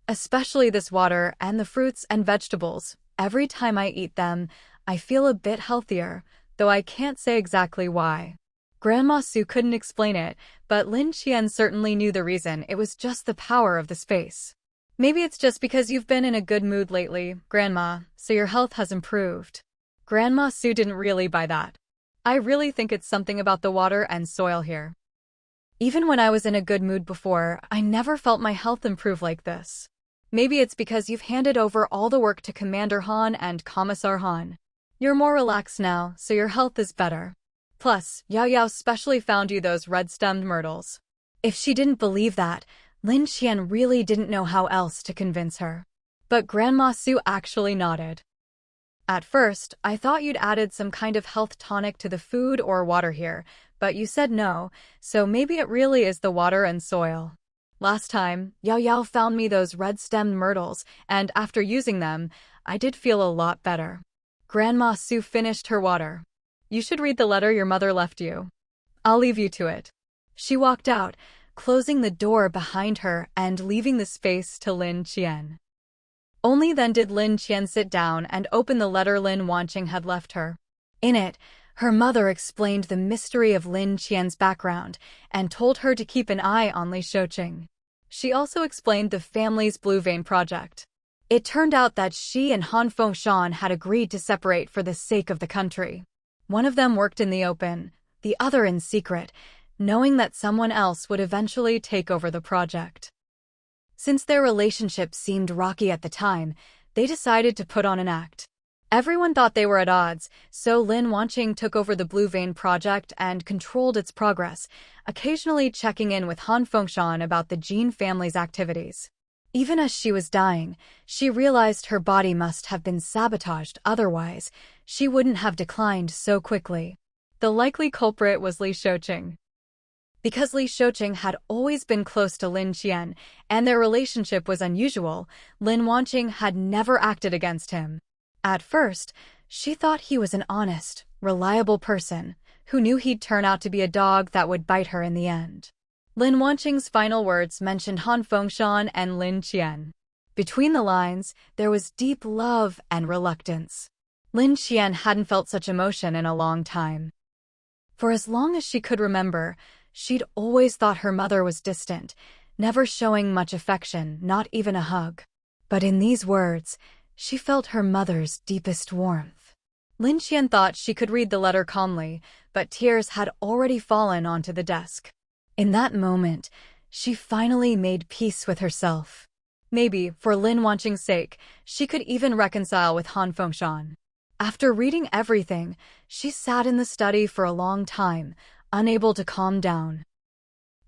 Especially this water and the fruits and vegetables. Every time I eat them, I feel a bit healthier, though I can't say exactly why. Grandma Sue couldn't explain it, but Lin Qian certainly knew the reason. It was just the power of the space. Maybe it's just because you've been in a good mood lately, Grandma, so your health has improved. Grandma Sue didn't really buy that. I really think it's something about the water and soil here. Even when I was in a good mood before, I never felt my health improve like this. Maybe it's because you've handed over all the work to Commander Han and Commissar Han. You're more relaxed now, so your health is better. Plus, Yao Yao specially found you those red-stemmed myrtles. If she didn't believe that, Lin Qian really didn't know how else to convince her. But Grandma Sue actually nodded. At first, I thought you'd added some kind of health tonic to the food or water here, but you said no, so maybe it really is the water and soil. Last time, Yao Yao found me those red-stemmed myrtles, and after using them, I did feel a lot better. Grandma Sue finished her water. You should read the letter your mother left you. I'll leave you to it. She walked out, closing the door behind her and leaving the space to Lin Qian. Only then did Lin Qian sit down and open the letter Lin Wanqing had left her. In it, her mother explained the mystery of Lin Qian's background and told her to keep an eye on Li Shouqing. She also explained the family's blue vein project. It turned out that she and Han Fengshan had agreed to separate for the sake of the country. One of them worked in the open, the other in secret, knowing that someone else would eventually take over the project. Since their relationship seemed rocky at the time, they decided to put on an act. Everyone thought they were at odds, so Lin Qian took over the Blue Vein project and controlled its progress, occasionally checking in with Han Fengshan about the Jin family's activities. Even as she was dying, she realized her body must have been sabotaged, otherwise, she wouldn't have declined so quickly. The likely culprit was Li Qian. Because Li Qian had always been close to Lin Qian, and their relationship was unusual, Lin Qian had never acted against him. At first, she thought he was an honest, reliable person, who knew he'd turn out to be a dog that would bite her in the end. Lin Qian's final words mentioned Han Fengshan and Lin Qian. Between the lines, there was deep love and reluctance. Lin Qian hadn't felt such emotion in a long time. For as long as she could remember, she'd always thought her mother was distant, never showing much affection, not even a hug. But in these words, she felt her mother's deepest warmth. Lin Qian thought she could read the letter calmly, but tears had already fallen onto the desk. In that moment, she finally made peace with herself. Maybe, for Lin Qian's sake, she could even reconcile with Han Fengshan. After reading everything, she sat in the study for a long time, unable to calm down.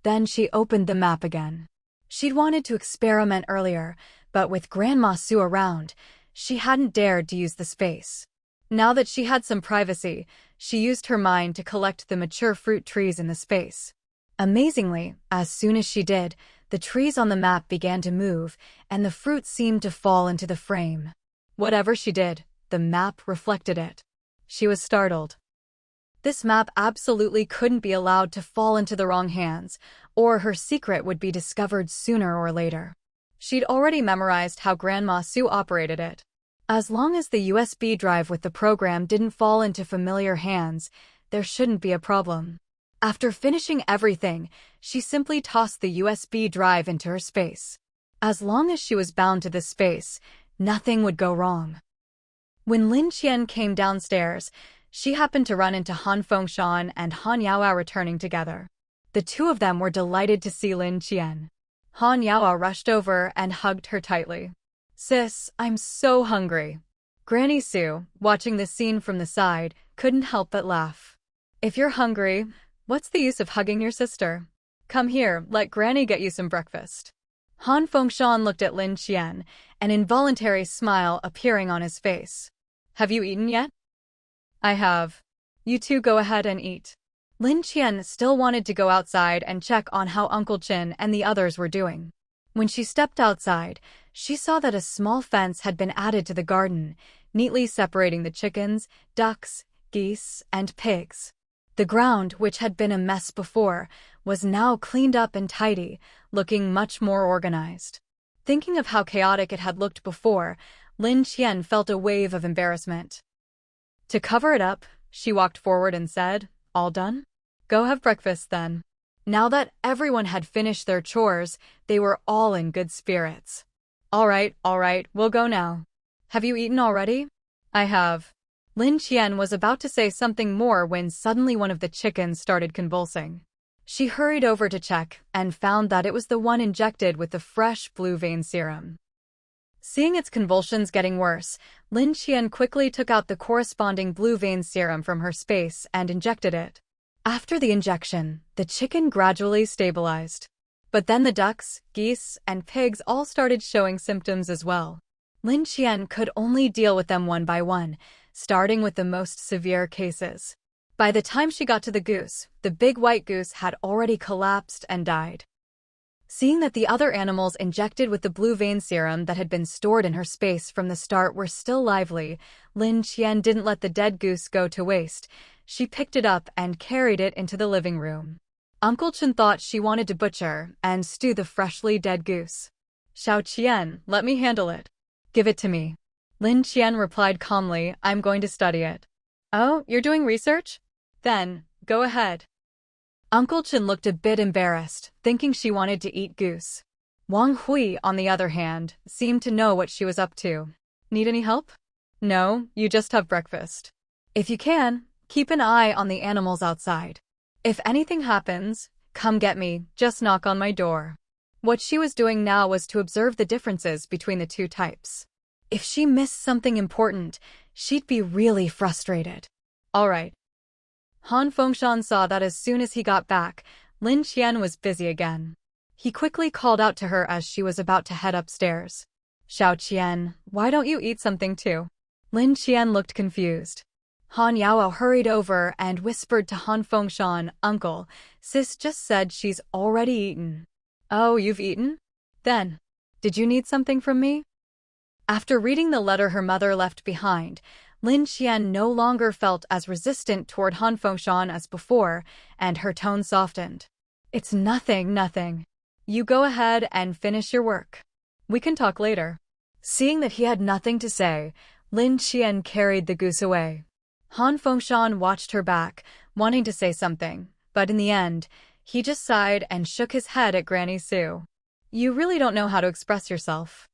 Then she opened the map again. She'd wanted to experiment earlier, but with Grandma Su around, she hadn't dared to use the space. Now that she had some privacy, she used her mind to collect the mature fruit trees in the space. Amazingly, as soon as she did, the trees on the map began to move, and the fruit seemed to fall into the frame. Whatever she did, the map reflected it. She was startled. This map absolutely couldn't be allowed to fall into the wrong hands, or her secret would be discovered sooner or later. She'd already memorized how Grandma Su operated it. As long as the USB drive with the program didn't fall into familiar hands, there shouldn't be a problem. After finishing everything, she simply tossed the USB drive into her space. As long as she was bound to this space, nothing would go wrong. When Lin Qian came downstairs, she happened to run into Han Fengshan and Han Yaoao returning together. The two of them were delighted to see Lin Qian. Han Yaoao rushed over and hugged her tightly. "Sis, I'm so hungry." Granny Su, watching the scene from the side, couldn't help but laugh. "If you're hungry, what's the use of hugging your sister? Come here, let Granny get you some breakfast." Han Fengshan looked at Lin Qian, an involuntary smile appearing on his face. "Have you eaten yet?" "I have. You two go ahead and eat." Lin Qian still wanted to go outside and check on how Uncle Qin and the others were doing. When she stepped outside, she saw that a small fence had been added to the garden, neatly separating the chickens, ducks, geese, and pigs. The ground, which had been a mess before, was now cleaned up and tidy, looking much more organized. Thinking of how chaotic it had looked before, Lin Qian felt a wave of embarrassment. To cover it up, she walked forward and said, "All done? Go have breakfast then." Now that everyone had finished their chores, they were all in good spirits. All right, we'll go now." "Have you eaten already?" "I have." Lin Qian was about to say something more when suddenly one of the chickens started convulsing. She hurried over to check and found that it was the one injected with the fresh blue vein serum. Seeing its convulsions getting worse, Lin Qian quickly took out the corresponding blue vein serum from her space and injected it. After the injection, the chicken gradually stabilized. But then the ducks, geese, and pigs all started showing symptoms as well. Lin Qian could only deal with them one by one, starting with the most severe cases. By the time she got to the goose, the big white goose had already collapsed and died. Seeing that the other animals injected with the blue vein serum that had been stored in her space from the start were still lively, Lin Qian didn't let the dead goose go to waste. She picked it up and carried it into the living room. Uncle Qin thought she wanted to butcher and stew the freshly dead goose. "Xiao Qian, let me handle it." "Give it to me." Lin Qian replied calmly, "I'm going to study it." "Oh, you're doing research? Then, go ahead." Uncle Qin looked a bit embarrassed, thinking she wanted to eat goose. Wang Hui, on the other hand, seemed to know what she was up to. Need any help? No, you just have breakfast. If you can, keep an eye on the animals outside. If anything happens, come get me, just knock on my door. What she was doing now was to observe the differences between the two types. If she missed something important, she'd be really frustrated. All right. Han Fengshan saw that as soon as he got back, Lin Qian was busy again. He quickly called out to her as she was about to head upstairs. Xiao Qian, why don't you eat something too? Lin Qian looked confused. Han Yao hurried over and whispered to Han Fengshan, Uncle, Sis just said she's already eaten. Oh, you've eaten? Then, did you need something from me? After reading the letter her mother left behind, Lin Qian no longer felt as resistant toward Han Fengshan as before, and her tone softened. It's nothing. You go ahead and finish your work. We can talk later. Seeing that he had nothing to say, Lin Qian carried the goose away. Han Fengshan watched her back, wanting to say something, but in the end, he just sighed and shook his head at Granny Sue. You really don't know how to express yourself.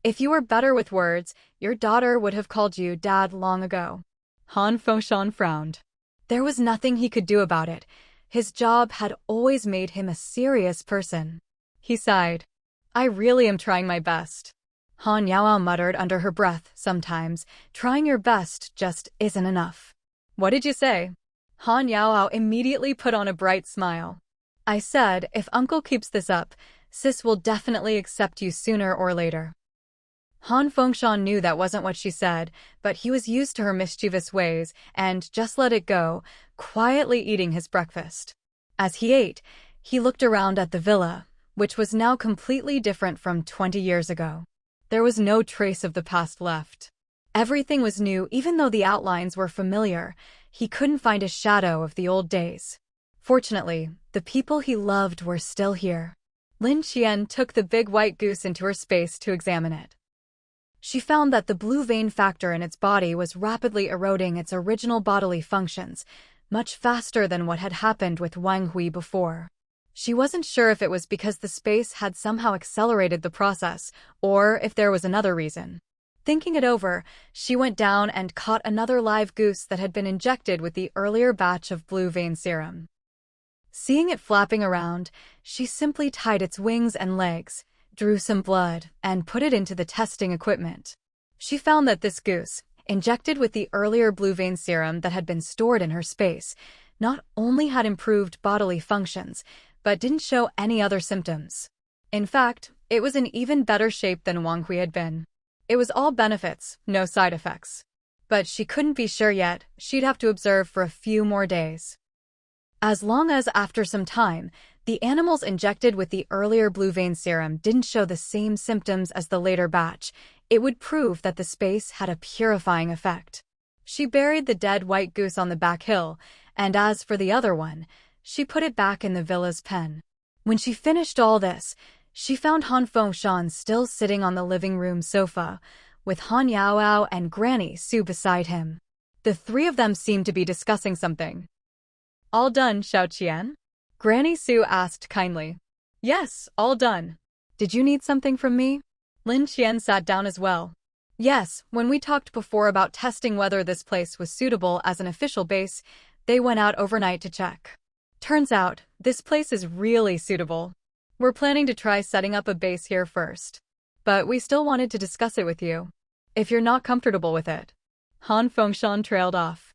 If you were better with words, your daughter would have called you Dad long ago. Han Fengshan frowned. There was nothing he could do about it. His job had always made him a serious person. He sighed. I really am trying my best. Han Yao muttered under her breath sometimes, trying your best just isn't enough. What did you say? Han Yao immediately put on a bright smile. I said, if Uncle keeps this up, Sis will definitely accept you sooner or later. Han Fengshan knew that wasn't what she said, but he was used to her mischievous ways and just let it go, quietly eating his breakfast. As he ate, he looked around at the villa, which was now completely different from 20 years ago. There was no trace of the past left. Everything was new, even though the outlines were familiar. He couldn't find a shadow of the old days. Fortunately, the people he loved were still here. Lin Qian took the big white goose into her space to examine it. She found that the blue vein factor in its body was rapidly eroding its original bodily functions, much faster than what had happened with Wang Hui before. She wasn't sure if it was because the space had somehow accelerated the process, or if there was another reason. Thinking it over, she went down and caught another live goose that had been injected with the earlier batch of blue vein serum. Seeing it flapping around, she simply tied its wings and legs, drew some blood, and put it into the testing equipment. She found that this goose, injected with the earlier blue vein serum that had been stored in her space, not only had improved bodily functions, but didn't show any other symptoms. In fact, it was in even better shape than Wang Hui had been. It was all benefits, no side effects. But she couldn't be sure yet, she'd have to observe for a few more days. As long as after some time, the animals injected with the earlier blue vein serum didn't show the same symptoms as the later batch, it would prove that the space had a purifying effect. She buried the dead white goose on the back hill, and as for the other one, she put it back in the villa's pen. When she finished all this, she found Han Fengshan still sitting on the living room sofa, with Han Yao and Granny Sue beside him. The three of them seemed to be discussing something. All done, Xiao Qian? Granny Sue asked kindly. Yes, all done. Did you need something from me? Lin Qian sat down as well. Yes, when we talked before about testing whether this place was suitable as an official base, they went out overnight to check. Turns out, this place is really suitable. We're planning to try setting up a base here first. But we still wanted to discuss it with you. If you're not comfortable with it. Han Fengshan trailed off.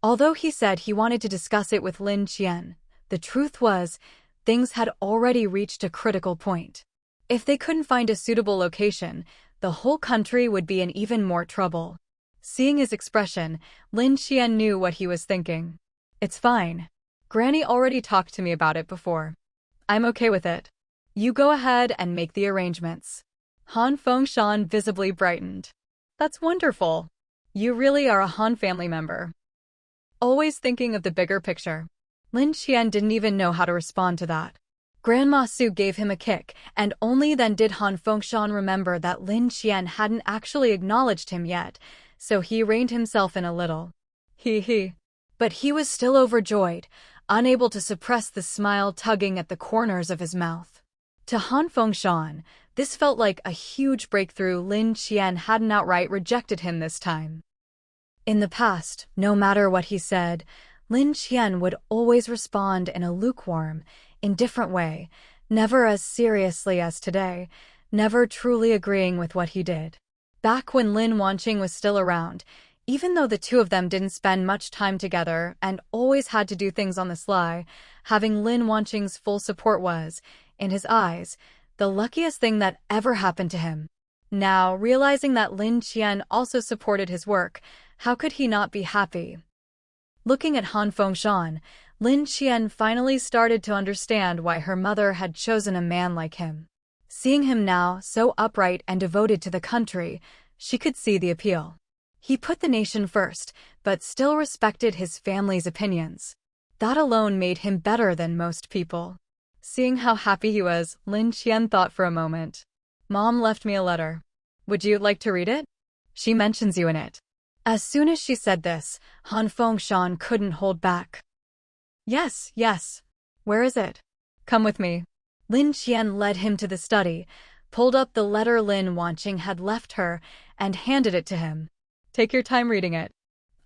Although he said he wanted to discuss it with Lin Qian, the truth was, things had already reached a critical point. If they couldn't find a suitable location, the whole country would be in even more trouble. Seeing his expression, Lin Qian knew what he was thinking. It's fine. Granny already talked to me about it before. I'm okay with it. You go ahead and make the arrangements. Han Fengshan visibly brightened. That's wonderful. You really are a Han family member. Always thinking of the bigger picture. Lin Qian didn't even know how to respond to that. Grandma Su gave him a kick, and only then did Han Fengshan remember that Lin Qian hadn't actually acknowledged him yet, so he reined himself in a little. He. But he was still overjoyed, unable to suppress the smile tugging at the corners of his mouth. To Han Fengshan, this felt like a huge breakthrough. Lin Qian hadn't outright rejected him this time. In the past, no matter what he said, Lin Qian would always respond in a lukewarm, indifferent way, never as seriously as today, never truly agreeing with what he did. Back when Lin Wanqing was still around, even though the two of them didn't spend much time together and always had to do things on the sly, having Lin Wanqing's full support was, in his eyes, the luckiest thing that ever happened to him. Now, realizing that Lin Qian also supported his work, how could he not be happy? Looking at Han Fengshan, Lin Qian finally started to understand why her mother had chosen a man like him. Seeing him now, so upright and devoted to the country, she could see the appeal. He put the nation first, but still respected his family's opinions. That alone made him better than most people. Seeing how happy he was, Lin Qian thought for a moment. Mom left me a letter. Would you like to read it? She mentions you in it. As soon as she said this, Han Fengshan couldn't hold back. Yes, yes. Where is it? Come with me. Lin Qian led him to the study, pulled up the letter Lin Wanqing had left her, and handed it to him. Take your time reading it.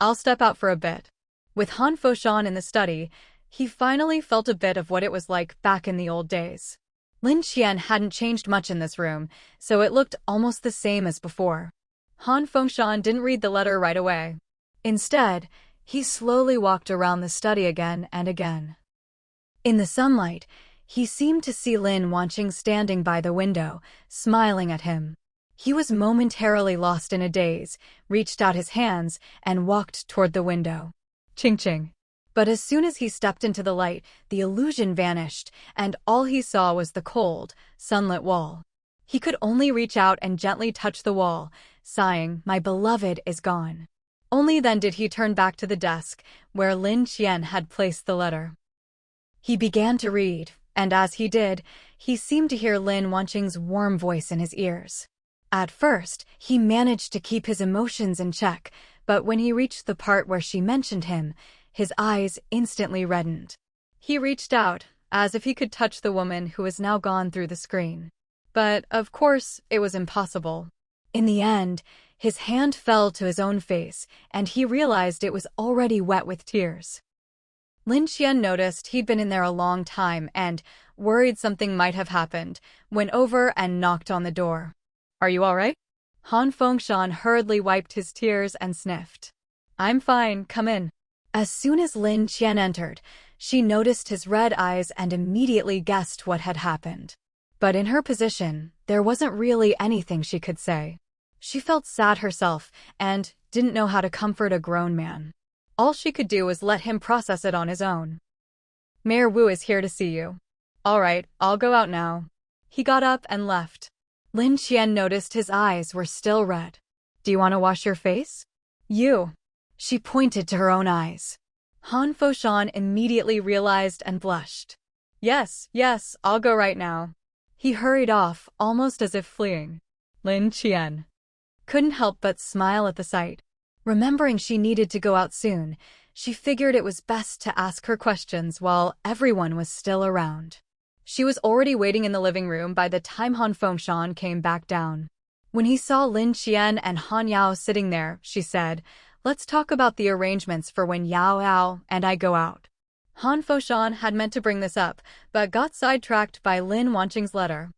I'll step out for a bit. With Han Fengshan in the study, he finally felt a bit of what it was like back in the old days. Lin Qian hadn't changed much in this room, so it looked almost the same as before. Han Fengshan didn't read the letter right away. Instead, he slowly walked around the study again and again. In the sunlight, he seemed to see Lin Wanqing standing by the window, smiling at him. He was momentarily lost in a daze, reached out his hands, and walked toward the window. Ching-ching. But as soon as he stepped into the light, the illusion vanished, and all he saw was the cold, sunlit wall. He could only reach out and gently touch the wall, sighing, "My beloved is gone." Only then did he turn back to the desk, where Lin Qian had placed the letter. He began to read, and as he did, he seemed to hear Lin Wanqing's warm voice in his ears. At first, he managed to keep his emotions in check, but when he reached the part where she mentioned him, his eyes instantly reddened. He reached out, as if he could touch the woman who was now gone through the screen. But, of course, it was impossible. In the end, his hand fell to his own face, and he realized it was already wet with tears. Lin Qian noticed he'd been in there a long time and, worried something might have happened, went over and knocked on the door. "Are you all right?" Han Fengshan hurriedly wiped his tears and sniffed. "I'm fine, come in." As soon as Lin Qian entered, she noticed his red eyes and immediately guessed what had happened. But in her position, there wasn't really anything she could say. She felt sad herself and didn't know how to comfort a grown man. All she could do was let him process it on his own. "Mayor Wu is here to see you." "All right, I'll go out now." He got up and left. Lin Qian noticed his eyes were still red. "Do you want to wash your face?" "You." She pointed to her own eyes. Han Fengshan immediately realized and blushed. Yes, I'll go right now." He hurried off, almost as if fleeing. Lin Qian couldn't help but smile at the sight. Remembering she needed to go out soon, she figured it was best to ask her questions while everyone was still around. She was already waiting in the living room by the time Han Fengshan came back down. When he saw Lin Qian and Han Yao sitting there, she said, "Let's talk about the arrangements for when Yao and I go out." Han Fengshan had meant to bring this up, but got sidetracked by Lin Wanqing's letter.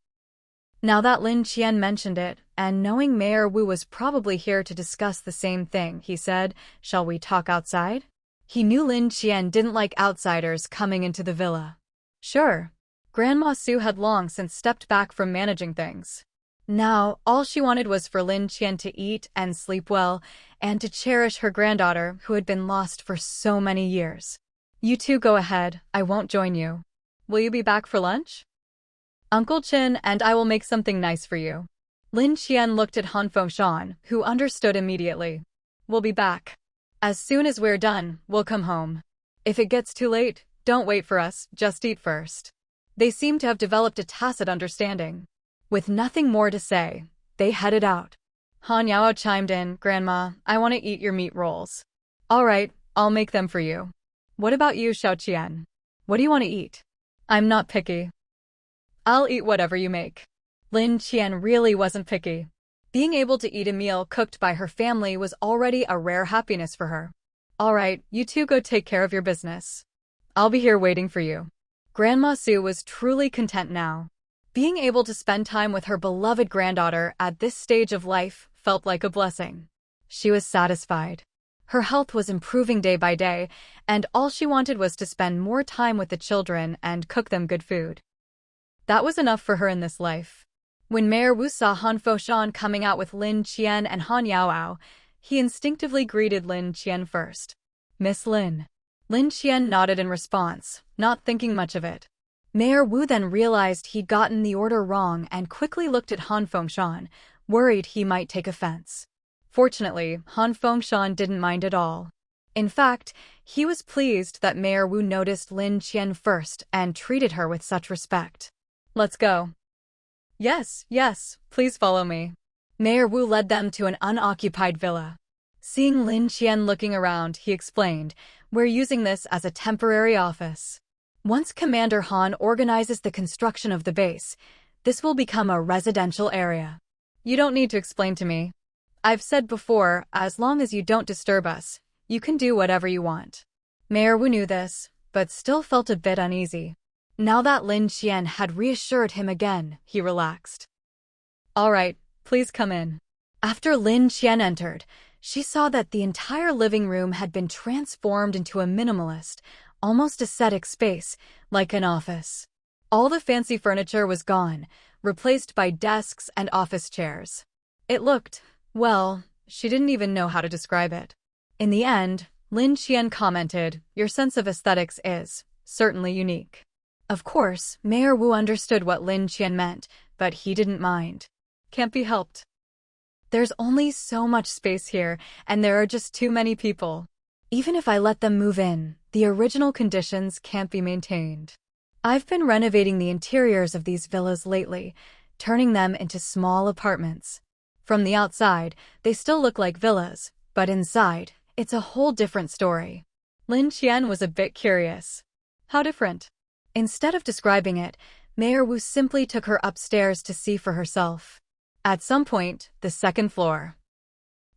Now that Lin Qian mentioned it, and knowing Mayor Wu was probably here to discuss the same thing, he said, "Shall we talk outside?" He knew Lin Qian didn't like outsiders coming into the villa. Sure. Grandma Su had long since stepped back from managing things. Now, all she wanted was for Lin Qian to eat and sleep well, and to cherish her granddaughter who had been lost for so many years. "You two go ahead, I won't join you. Will you be back for lunch?" "Uncle Qin and I will make something nice for you." Lin Qian looked at Han Fengshan, who understood immediately. "We'll be back. As soon as we're done, we'll come home. If it gets too late, don't wait for us, just eat first." They seemed to have developed a tacit understanding. With nothing more to say, they headed out. Han Yao chimed in, "Grandma, I want to eat your meat rolls." "All right, I'll make them for you." "What about you, Xiao Qian? What do you want to eat?" "I'm not picky." I'll eat whatever you make. Lin Qian really wasn't picky. Being able to eat a meal cooked by her family was already a rare happiness for her. All right, you two go take care of your business. I'll be here waiting for you. Grandma Su was truly content now. Being able to spend time with her beloved granddaughter at this stage of life felt like a blessing. She was satisfied. Her health was improving day by day, and all she wanted was to spend more time with the children and cook them good food. That was enough for her in this life. When Mayor Wu saw Han Foshan coming out with Lin Qian and Han Yaoao, he instinctively greeted Lin Qian first. Miss Lin. Lin Qian nodded in response, not thinking much of it. Mayor Wu then realized he'd gotten the order wrong and quickly looked at Han Fengshan, worried he might take offense. Fortunately, Han Fengshan didn't mind at all. In fact, he was pleased that Mayor Wu noticed Lin Qian first and treated her with such respect. Let's go. Yes, please follow me. Mayor Wu led them to an unoccupied villa. Seeing Lin Qian looking around, he explained, "We're using this as a temporary office. Once Commander Han organizes the construction of the base, this will become a residential area. You don't need to explain to me. I've said before, as long as you don't disturb us, you can do whatever you want." Mayor Wu knew this, but still felt a bit uneasy. Now that Lin Qian had reassured him again, he relaxed. All right, please come in. After Lin Qian entered, she saw that the entire living room had been transformed into a minimalist, almost ascetic space, like an office. All the fancy furniture was gone, replaced by desks and office chairs. It looked, well, she didn't even know how to describe it. In the end, Lin Qian commented, "Your sense of aesthetics is certainly unique." Of course, Mayor Wu understood what Lin Qian meant, but he didn't mind. Can't be helped. There's only so much space here, and there are just too many people. Even if I let them move in, the original conditions can't be maintained. I've been renovating the interiors of these villas lately, turning them into small apartments. From the outside, they still look like villas, but inside, it's a whole different story. Lin Qian was a bit curious. How different? Instead of describing it, Mayor Wu simply took her upstairs to see for herself. At some point, the second floor,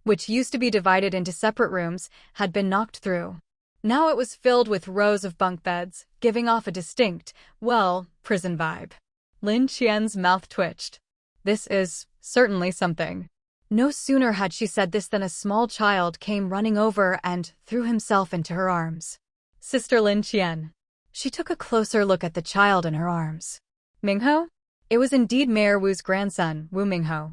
which used to be divided into separate rooms, had been knocked through. Now it was filled with rows of bunk beds, giving off a distinct, prison vibe. Lin Qian's mouth twitched. This is certainly something. No sooner had she said this than a small child came running over and threw himself into her arms. Sister Lin Qian. She took a closer look at the child in her arms. Mingho? It was indeed Mayor Wu's grandson, Wu Mingho.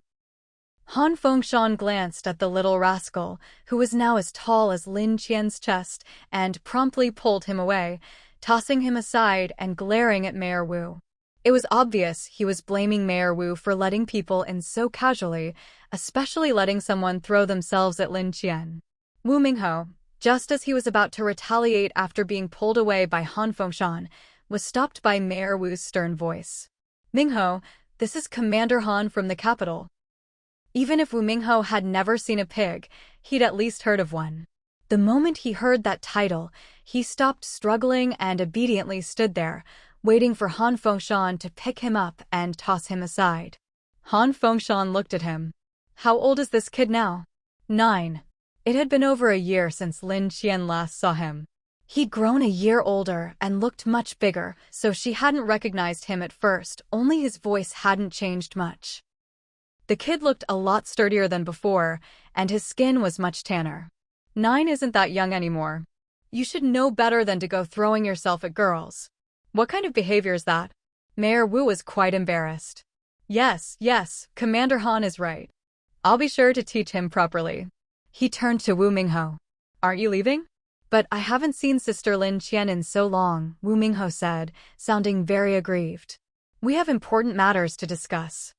Han Fengshan glanced at the little rascal, who was now as tall as Lin Qian's chest, and promptly pulled him away, tossing him aside and glaring at Mayor Wu. It was obvious he was blaming Mayor Wu for letting people in so casually, especially letting someone throw themselves at Lin Qian. Wu Mingho, just as he was about to retaliate after being pulled away by Han Fengshan, was stopped by Mayor Wu's stern voice. Mingho, this is Commander Han from the capital. Even if Wu Mingho had never seen a pig, he'd at least heard of one. The moment he heard that title, he stopped struggling and obediently stood there, waiting for Han Fengshan to pick him up and toss him aside. Han Fengshan looked at him. How old is this kid now? 9. It had been over a year since Lin Qian last saw him. He'd grown a year older and looked much bigger, so she hadn't recognized him at first, only his voice hadn't changed much. The kid looked a lot sturdier than before, and his skin was much tanner. 9 isn't that young anymore. You should know better than to go throwing yourself at girls. What kind of behavior is that? Mayor Wu was quite embarrassed. Yes, Commander Han is right. I'll be sure to teach him properly. He turned to Wu Mingho. Aren't you leaving? But I haven't seen Sister Lin Qian in so long, Wu Mingho said, sounding very aggrieved. We have important matters to discuss.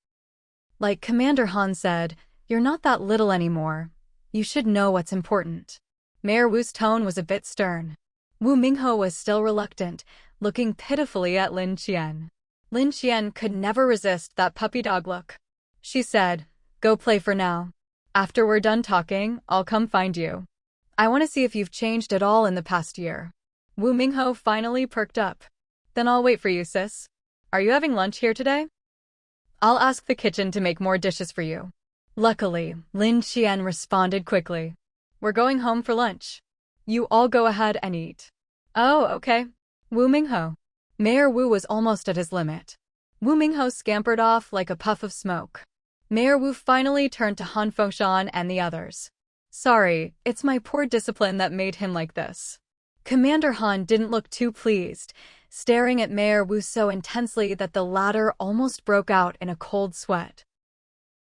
Like Commander Han said, you're not that little anymore. You should know what's important. Mayor Wu's tone was a bit stern. Wu Mingho was still reluctant, looking pitifully at Lin Qian. Lin Qian could never resist that puppy dog look. She said, "Go play for now. After we're done talking, I'll come find you. I want to see if you've changed at all in the past year." Wu Mingho finally perked up. Then I'll wait for you, sis. Are you having lunch here today? I'll ask the kitchen to make more dishes for you. Luckily, Lin Qian responded quickly. We're going home for lunch. You all go ahead and eat. Oh, okay. Wu Mingho. Mayor Wu was almost at his limit. Wu Mingho scampered off like a puff of smoke. Mayor Wu finally turned to Han Fengshan and the others. Sorry, it's my poor discipline that made him like this. Commander Han didn't look too pleased, staring at Mayor Wu so intensely that the latter almost broke out in a cold sweat.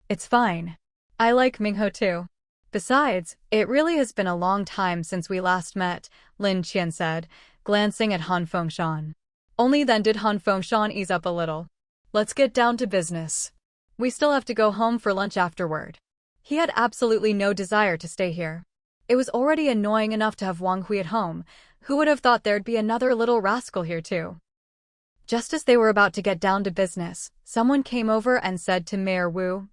It's fine. I like Mingho too. Besides, it really has been a long time since we last met, Lin Qian said, glancing at Han Fengshan. Only then did Han Fengshan ease up a little. Let's get down to business. We still have to go home for lunch afterward. He had absolutely no desire to stay here. It was already annoying enough to have Wang Hui at home. Who would have thought there'd be another little rascal here too? Just as they were about to get down to business, someone came over and said to Mayor Wu,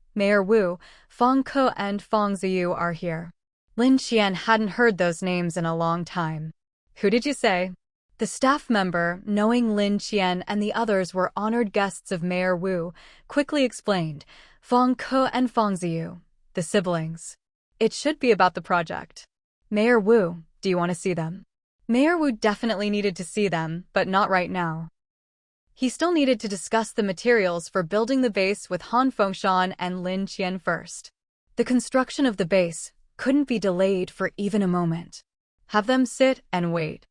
Fang Ke and Fang Ziyu are here. Lin Qian hadn't heard those names in a long time. Who did you say? The staff member, knowing Lin Qian and the others were honored guests of Mayor Wu, quickly explained, Fang Ke and Fang Ziyu, the siblings. It should be about the project. Mayor Wu, do you want to see them? Mayor Wu definitely needed to see them, but not right now. He still needed to discuss the materials for building the base with Han Fengshan and Lin Qian first. The construction of the base couldn't be delayed for even a moment. Have them sit and wait.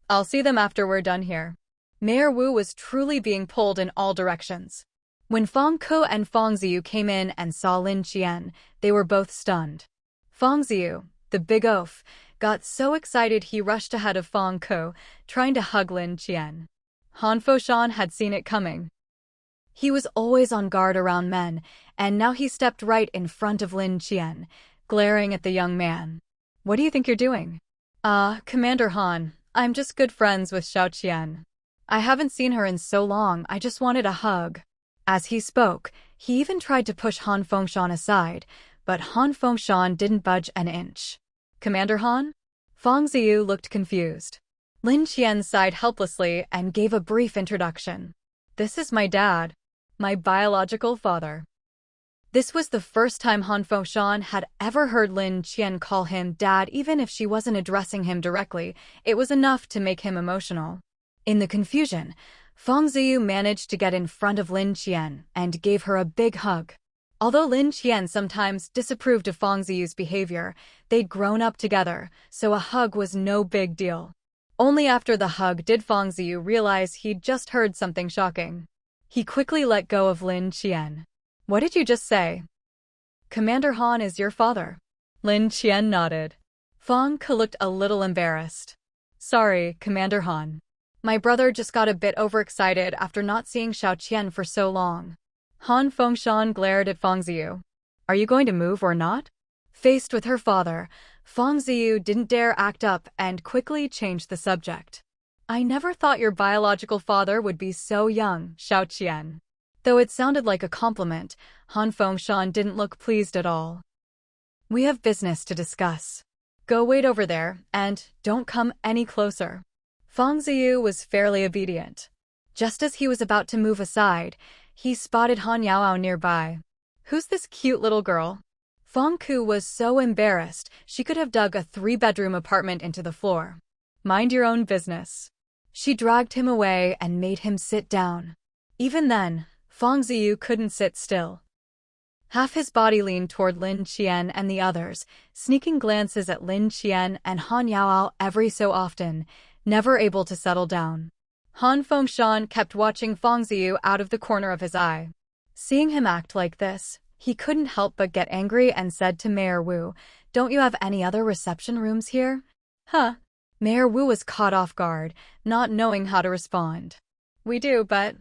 I'll see them after we're done here. Mayor Wu was truly being pulled in all directions. When Fang Ke and Fang Ziyu came in and saw Lin Qian, they were both stunned. Fang Ziyu, the big oaf, got so excited he rushed ahead of Fang Ke, trying to hug Lin Qian. Han Fengshan had seen it coming. He was always on guard around men, and now he stepped right in front of Lin Qian, glaring at the young man. What do you think you're doing? Commander Han, I'm just good friends with Xiao Qian. I haven't seen her in so long, I just wanted a hug. As he spoke, he even tried to push Han Fengshan aside, but Han Fengshan didn't budge an inch. Commander Han? Fang Ziyu looked confused. Lin Qian sighed helplessly and gave a brief introduction. This is my dad, my biological father. This was the first time Han Fengshan had ever heard Lin Qian call him dad, even if she wasn't addressing him directly. It was enough to make him emotional. In the confusion, Fang Ziyu managed to get in front of Lin Qian and gave her a big hug. Although Lin Qian sometimes disapproved of Fang Ziyu's behavior, they'd grown up together, so a hug was no big deal. Only after the hug did Fang Ziyu realize he'd just heard something shocking. He quickly let go of Lin Qian. What did you just say? Commander Han is your father. Lin Qian nodded. Fang Ke looked a little embarrassed. Sorry, Commander Han. My brother just got a bit overexcited after not seeing Xiao Qian for so long. Han Fengshan glared at Fang Ziyu. Are you going to move or not? Faced with her father, Fang Ziyu didn't dare act up and quickly changed the subject. I never thought your biological father would be so young, Xiao Qian. Though it sounded like a compliment, Han Fengshan didn't look pleased at all. We have business to discuss. Go wait over there, and don't come any closer. Fang Ziyu was fairly obedient. Just as he was about to move aside, he spotted Han Yaoao nearby. Who's this cute little girl? Fang Ke was so embarrassed she could have dug a 3-bedroom apartment into the floor. Mind your own business. She dragged him away and made him sit down. Even then, Fang Ziyu couldn't sit still. Half his body leaned toward Lin Qian and the others, sneaking glances at Lin Qian and Han Yaoao every so often, never able to settle down. Han Fengshan kept watching Fang Ziyu out of the corner of his eye. Seeing him act like this, he couldn't help but get angry and said to Mayor Wu, Don't you have any other reception rooms here? Huh? Mayor Wu was caught off guard, not knowing how to respond. We do, but...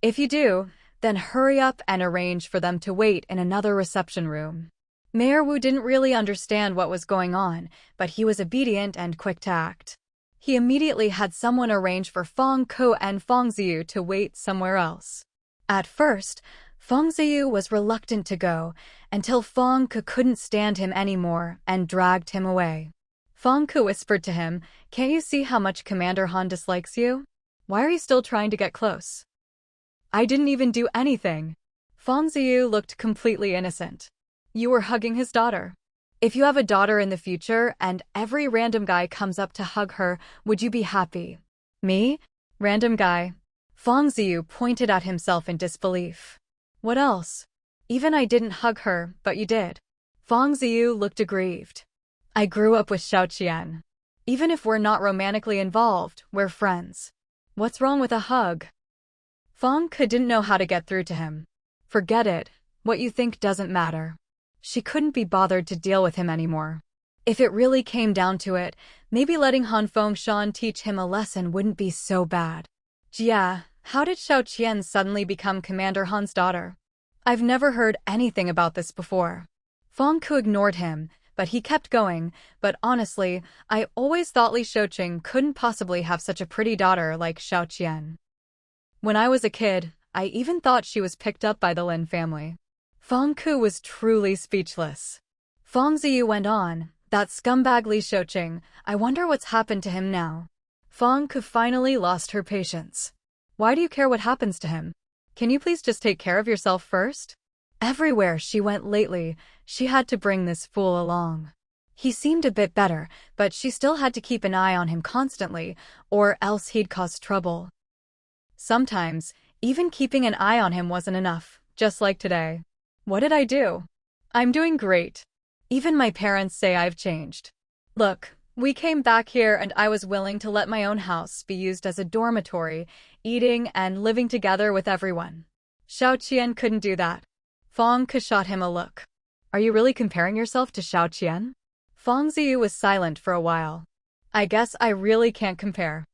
If you do, then hurry up and arrange for them to wait in another reception room. Mayor Wu didn't really understand what was going on, but he was obedient and quick to act. He immediately had someone arrange for Fang Ke and Fang Ziyu to wait somewhere else. At first, Fang Ziyu was reluctant to go, until Fang Ke couldn't stand him anymore and dragged him away. Fang Ke whispered to him, Can't you see how much Commander Han dislikes you? Why are you still trying to get close? I didn't even do anything. Feng Ziyu looked completely innocent. You were hugging his daughter. If you have a daughter in the future and every random guy comes up to hug her, would you be happy? Me? Random guy? Feng Ziyu pointed at himself in disbelief. What else? Even I didn't hug her, but you did. Feng Ziyu looked aggrieved. I grew up with Xiao Qian. Even if we're not romantically involved, we're friends. What's wrong with a hug? Feng Ke didn't know how to get through to him. Forget it. What you think doesn't matter. She couldn't be bothered to deal with him anymore. If it really came down to it, maybe letting Han Fengshan teach him a lesson wouldn't be so bad. Jia, how did Xiao Qian suddenly become Commander Han's daughter? I've never heard anything about this before. Feng Ke ignored him, but he kept going. But honestly, I always thought Li Shouqing couldn't possibly have such a pretty daughter like Xiao Qian. When I was a kid, I even thought she was picked up by the Lin family. Feng Ke was truly speechless. Feng Ziyu went on, that scumbag Li Shouqing, I wonder what's happened to him now. Feng Ke finally lost her patience. Why do you care what happens to him? Can you please just take care of yourself first? Everywhere she went lately, she had to bring this fool along. He seemed a bit better, but she still had to keep an eye on him constantly, or else he'd cause trouble. Sometimes, even keeping an eye on him wasn't enough, just like today. What did I do? I'm doing great. Even my parents say I've changed. Look, we came back here and I was willing to let my own house be used as a dormitory, eating and living together with everyone. Xiao Qian couldn't do that. Feng Ke shot him a look. Are you really comparing yourself to Xiao Qian? Feng Ziyu was silent for a while. I guess I really can't compare.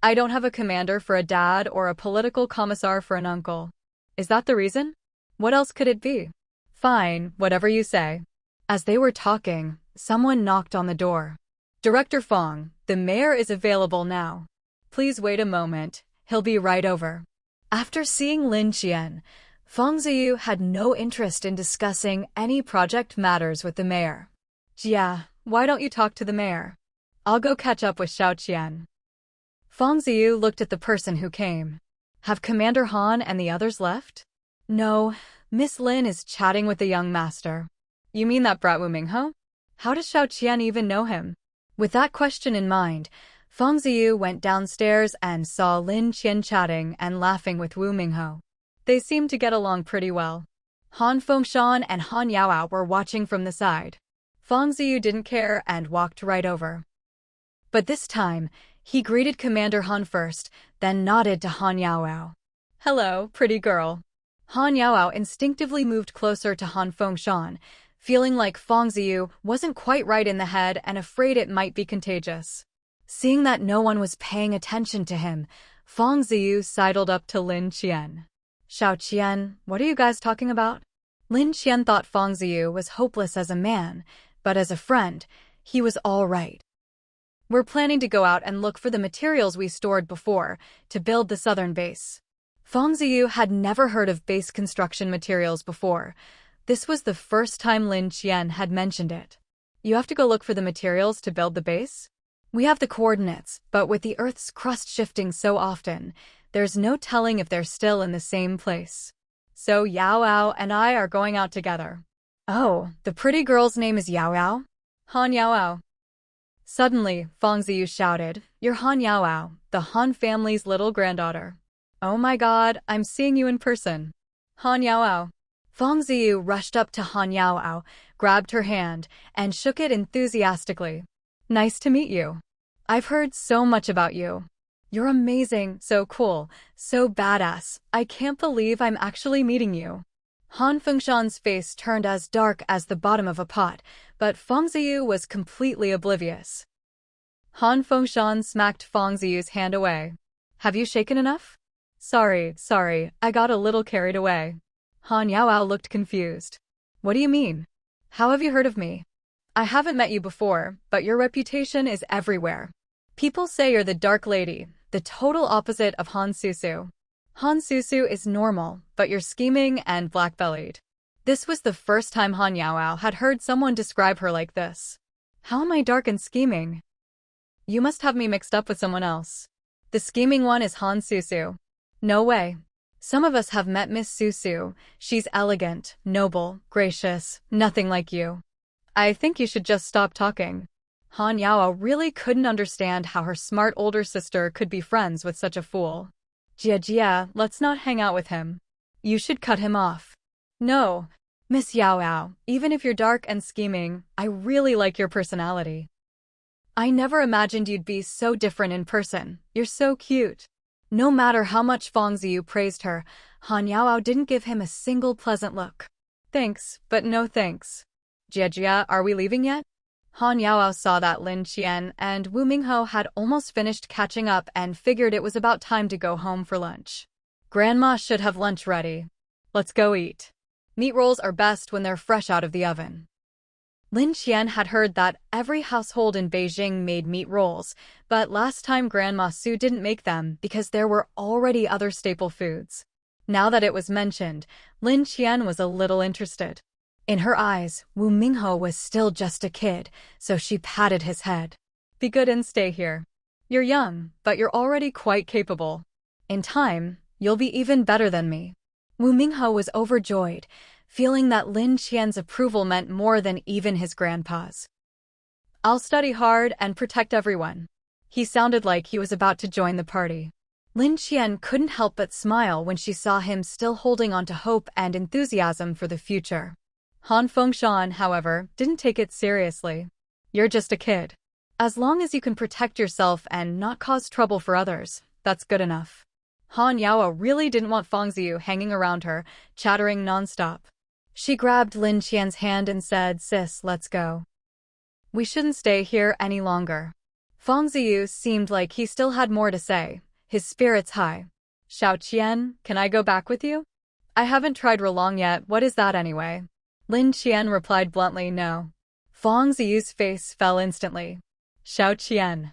I don't have a commander for a dad or a political commissar for an uncle. Is that the reason? What else could it be? Fine, whatever you say. As they were talking, someone knocked on the door. Director Feng, the mayor is available now. Please wait a moment, he'll be right over. After seeing Lin Qian, Feng Ziyu had no interest in discussing any project matters with the mayor. Jia, why don't you talk to the mayor? I'll go catch up with Xiao Qian. Feng Ziyu looked at the person who came. Have Commander Han and the others left? No, Miss Lin is chatting with the young master. You mean that brat Wu Mingho? How does Xiao Qian even know him? With that question in mind, Feng Ziyu went downstairs and saw Lin Qian chatting and laughing with Wu Mingho. They seemed to get along pretty well. Han Fengshan and Han Yaoao were watching from the side. Feng Ziyu didn't care and walked right over. But this time, he greeted Commander Han first, then nodded to Han Yaoao. Hello, pretty girl. Han Yaoao instinctively moved closer to Han Fengshan, feeling like Feng Ziyu wasn't quite right in the head and afraid it might be contagious. Seeing that no one was paying attention to him, Feng Ziyu sidled up to Lin Qian. Xiao Qian, what are you guys talking about? Lin Qian thought Feng Ziyu was hopeless as a man, but as a friend, he was all right. We're planning to go out and look for the materials we stored before to build the southern base. Feng Ziyu had never heard of base construction materials before. This was the first time Lin Qian had mentioned it. You have to go look for the materials to build the base? We have the coordinates, but with the Earth's crust shifting so often, there's no telling if they're still in the same place. So Yaoao and I are going out together. Oh, the pretty girl's name is Yaoao? Han Yaoao. Suddenly, Feng Ziyu shouted, You're Han Yaoao, the Han family's little granddaughter. Oh my god, I'm seeing you in person. Han Yaoao. Feng Ziyu rushed up to Han Yaoao, grabbed her hand, and shook it enthusiastically. Nice to meet you. I've heard so much about you. You're amazing, so cool, so badass. I can't believe I'm actually meeting you. Han Fengshan's face turned as dark as the bottom of a pot, but Feng Ziyu was completely oblivious. Han Fengshan smacked Feng Ziyu's hand away. Have you shaken enough? Sorry, I got a little carried away. Han Yaoao looked confused. What do you mean? How have you heard of me? I haven't met you before, but your reputation is everywhere. People say you're the Dark Lady, the total opposite of Han Susu. Han Susu is normal, but you're scheming and black-bellied. This was the first time Han Yaoao had heard someone describe her like this. How am I dark and scheming? You must have me mixed up with someone else. The scheming one is Han Susu. No way. Some of us have met Miss Susu. She's elegant, noble, gracious, nothing like you. I think you should just stop talking. Han Yao really couldn't understand how her smart older sister could be friends with such a fool. Jia, let's not hang out with him. You should cut him off. No, Miss Yao, even if you're dark and scheming, I really like your personality. I never imagined you'd be so different in person. You're so cute. No matter how much Fong Ziyu praised her, Han Yao didn't give him a single pleasant look. Thanks, but no thanks. Jia, are we leaving yet? Han Yao saw that Lin Qian and Wu Mingho had almost finished catching up and figured it was about time to go home for lunch. Grandma should have lunch ready. Let's go eat. Meat rolls are best when they're fresh out of the oven. Lin Qian had heard that every household in Beijing made meat rolls, but last time Grandma Su didn't make them because there were already other staple foods. Now that it was mentioned, Lin Qian was a little interested. In her eyes, Wu Mingho was still just a kid, so she patted his head. Be good and stay here. You're young, but you're already quite capable. In time, you'll be even better than me. Wu Mingho was overjoyed, feeling that Lin Qian's approval meant more than even his grandpa's. I'll study hard and protect everyone. He sounded like he was about to join the party. Lin Qian couldn't help but smile when she saw him still holding on to hope and enthusiasm for the future. Han Fengshan, however, didn't take it seriously. You're just a kid. As long as you can protect yourself and not cause trouble for others, that's good enough. Han Yao really didn't want Fong Ziyu hanging around her, chattering nonstop. She grabbed Lin Qian's hand and said, "Sis, let's go. We shouldn't stay here any longer." Fong Ziyu seemed like he still had more to say, his spirits high. "Xiao Qian, can I go back with you?" "I haven't tried Rolong yet, what is that anyway?" Lin Qian replied bluntly, "No." Fong Ziyu's face fell instantly. "Xiao Qian."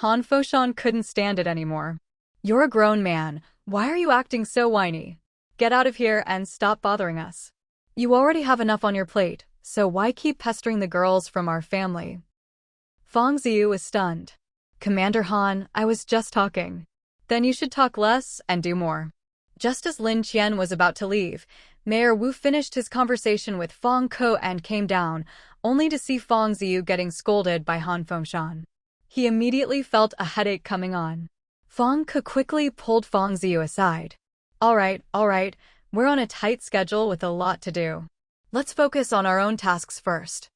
Han Fengshan couldn't stand it anymore. "You're a grown man, why are you acting so whiny? Get out of here and stop bothering us. You already have enough on your plate, so why keep pestering the girls from our family?" Fong Ziyu was stunned. "Commander Han, I was just talking." "Then you should talk less and do more." Just as Lin Qian was about to leave, Mayor Wu finished his conversation with Fong Ke and came down, only to see Fong Ziyu getting scolded by Han Fengshan. He immediately felt a headache coming on. Fong Ke quickly pulled Fong Ziyu aside. All right, we're on a tight schedule with a lot to do. Let's focus on our own tasks first."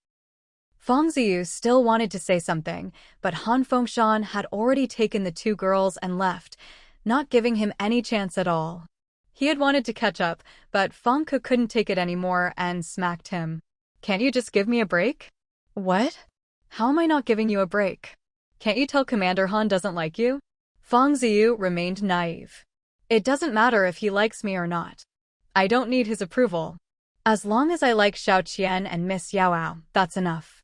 Fong Ziyu still wanted to say something, but Han Fengshan had already taken the two girls and left, not giving him any chance at all. He had wanted to catch up, but Fong Ke couldn't take it anymore and smacked him. "Can't you just give me a break?" "What? How am I not giving you a break? Can't you tell Commander Han doesn't like you?" Fong Ziyu remained naive. "It doesn't matter if he likes me or not. I don't need his approval. As long as I like Xiao Qian and Miss Yao, that's enough."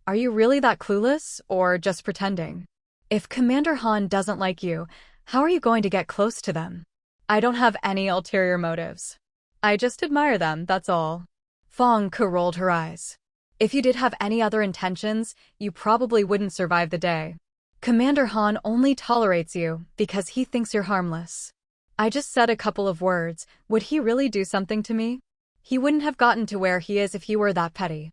"Are you really that clueless, or just pretending? If Commander Han doesn't like you, how are you going to get close to them?" "I don't have any ulterior motives. I just admire them, that's all." Fong Ke rolled her eyes. "If you did have any other intentions, you probably wouldn't survive the day. Commander Han only tolerates you because he thinks you're harmless. I just said a couple of words. Would he really do something to me? He wouldn't have gotten to where he is if he were that petty."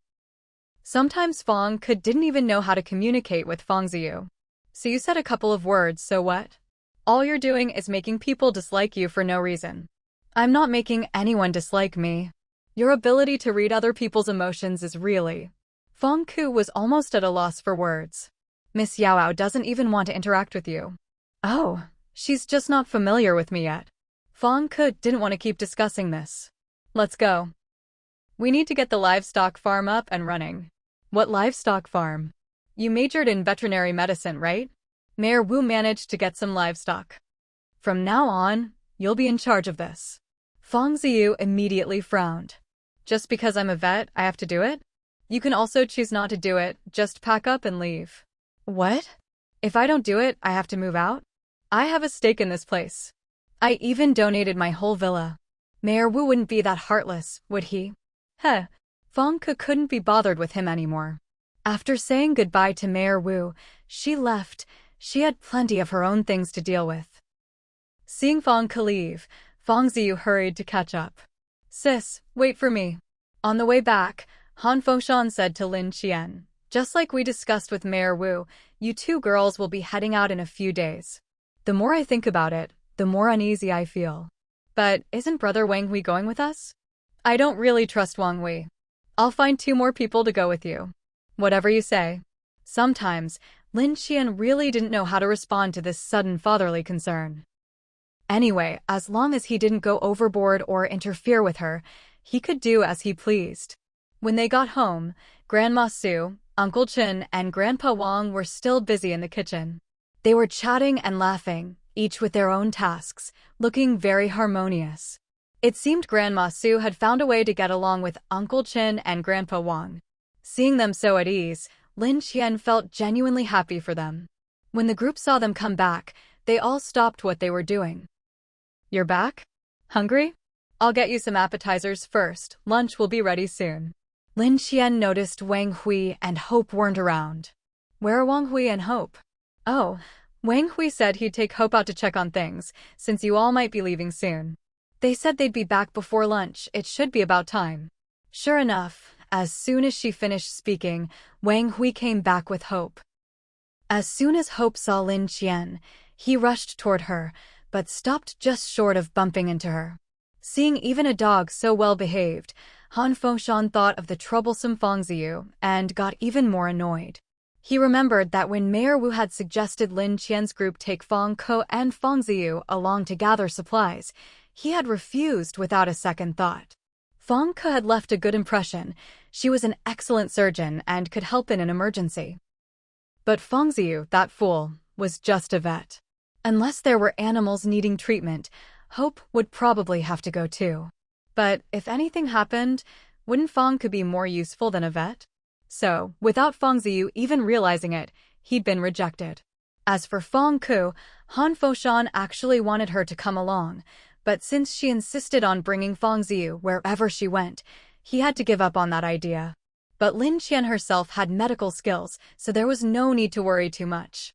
Sometimes Fong Ke didn't even know how to communicate with Fong Ziyu. "So you said a couple of words, so what? All you're doing is making people dislike you for no reason." "I'm not making anyone dislike me. Your ability to read other people's emotions is really..." Fong Ke was almost at a loss for words. "Miss Yao doesn't even want to interact with you." "Oh, she's just not familiar with me yet." Fong Ke didn't want to keep discussing this. "Let's go. We need to get the livestock farm up and running." "What livestock farm? You majored in veterinary medicine, right?" Mayor Wu managed to get some livestock. "From now on, you'll be in charge of this." Fong Ziyu immediately frowned. "Just because I'm a vet, I have to do it? You can also choose not to do it, just pack up and leave." "What? If I don't do it, I have to move out? I have a stake in this place. I even donated my whole villa." Mayor Wu wouldn't be that heartless, would he? Heh. Fong Ke couldn't be bothered with him anymore. After saying goodbye to Mayor Wu, she left. She had plenty of her own things to deal with. Seeing Fong Ke leave, Fong Ziyu hurried to catch up. Sis, wait for me. On the way back, Han Foshan said to Lin Qian, just like we discussed with Mayor Wu, you two girls will be heading out in a few days. The more I think about it, the more uneasy I feel. But isn't Brother Wang Hui going with us? I don't really trust Wang Hui. I'll find 2 more people to go with you. Whatever you say. Sometimes, Lin Qian really didn't know how to respond to this sudden fatherly concern. Anyway, as long as he didn't go overboard or interfere with her, he could do as he pleased. When they got home, Grandma Su, Uncle Chen, and Grandpa Wang were still busy in the kitchen. They were chatting and laughing, each with their own tasks, looking very harmonious. It seemed Grandma Su had found a way to get along with Uncle Chen and Grandpa Wang. Seeing them so at ease, Lin Qian felt genuinely happy for them. When the group saw them come back, they all stopped what they were doing. You're back? Hungry? I'll get you some appetizers first. Lunch will be ready soon. Lin Qian noticed Wang Hui and Hope weren't around. Where are Wang Hui and Hope? Oh, Wang Hui said he'd take Hope out to check on things, since you all might be leaving soon. They said they'd be back before lunch. It should be about time. Sure enough, as soon as she finished speaking, Wang Hui came back with Hope. As soon as Hope saw Lin Qian, he rushed toward her, but stopped just short of bumping into her. Seeing even a dog so well behaved, Han Foshan thought of the troublesome Fong Ziyu and got even more annoyed. He remembered that when Mayor Wu had suggested Lin Qian's group take Fong Ko and Fong Ziyu along to gather supplies, he had refused without a second thought. Fong Ko had left a good impression. She was an excellent surgeon and could help in an emergency. But Fong Ziyu, that fool, was just a vet. Unless there were animals needing treatment, Hope would probably have to go too. But if anything happened, wouldn't Fong Ko be more useful than a vet? So, without Fong Ziyu even realizing it, he'd been rejected. As for Fong Ko, Han Foshan actually wanted her to come along, but since she insisted on bringing Fong Ziyu wherever she went, he had to give up on that idea. But Lin Qian herself had medical skills, so there was no need to worry too much.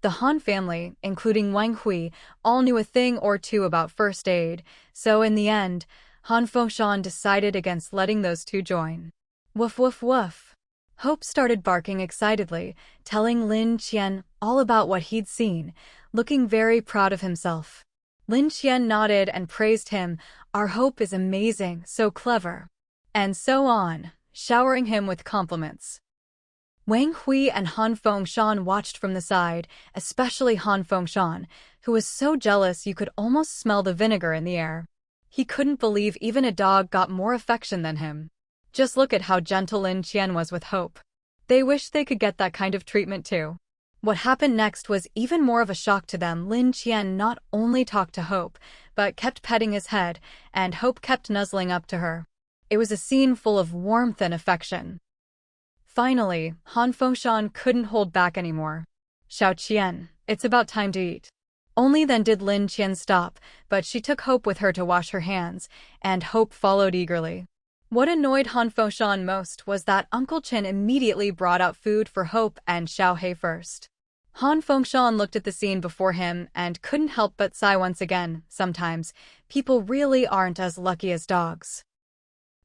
The Han family, including Wang Hui, all knew a thing or two about first aid, so in the end, Han Foshan decided against letting those two join. Woof woof woof. Hope started barking excitedly, telling Lin Qian all about what he'd seen, looking very proud of himself. Lin Qian nodded and praised him. Our Hope is amazing, so clever. And so on, showering him with compliments. Wang Hui and Han Fengshan watched from the side, especially Han Fengshan, who was so jealous you could almost smell the vinegar in the air. He couldn't believe even a dog got more affection than him. Just look at how gentle Lin Qian was with Hope. They wished they could get that kind of treatment too. What happened next was even more of a shock to them. Lin Qian not only talked to Hope, but kept petting his head, and Hope kept nuzzling up to her. It was a scene full of warmth and affection. Finally, Han Fengshan couldn't hold back anymore. Xiao Qian, it's about time to eat. Only then did Lin Qian stop, but she took Hope with her to wash her hands, and Hope followed eagerly. What annoyed Han Foshan most was that Uncle Chen immediately brought out food for Hope and Xiao He first. Han Foshan looked at the scene before him and couldn't help but sigh once again. Sometimes, people really aren't as lucky as dogs.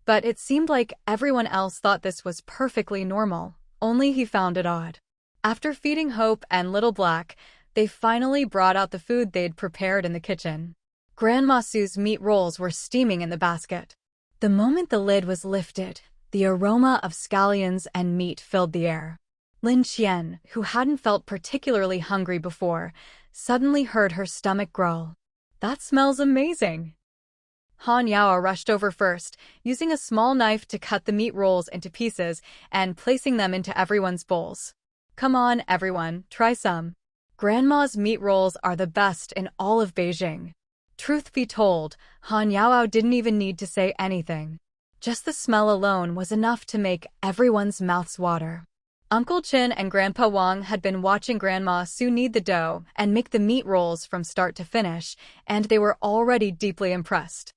But it seemed like everyone else thought this was perfectly normal, only he found it odd. After feeding Hope and Little Black, they finally brought out the food they'd prepared in the kitchen. Grandma Sue's meat rolls were steaming in the basket. The moment the lid was lifted, the aroma of scallions and meat filled the air. Lin Qian, who hadn't felt particularly hungry before, suddenly heard her stomach growl. That smells amazing! Han Yao rushed over first, using a small knife to cut the meat rolls into pieces and placing them into everyone's bowls. Come on, everyone, try some. Grandma's meat rolls are the best in all of Beijing. Truth be told, Han Yao didn't even need to say anything. Just the smell alone was enough to make everyone's mouths water. Uncle Chen and Grandpa Wang had been watching Grandma Su knead the dough and make the meat rolls from start to finish, and they were already deeply impressed.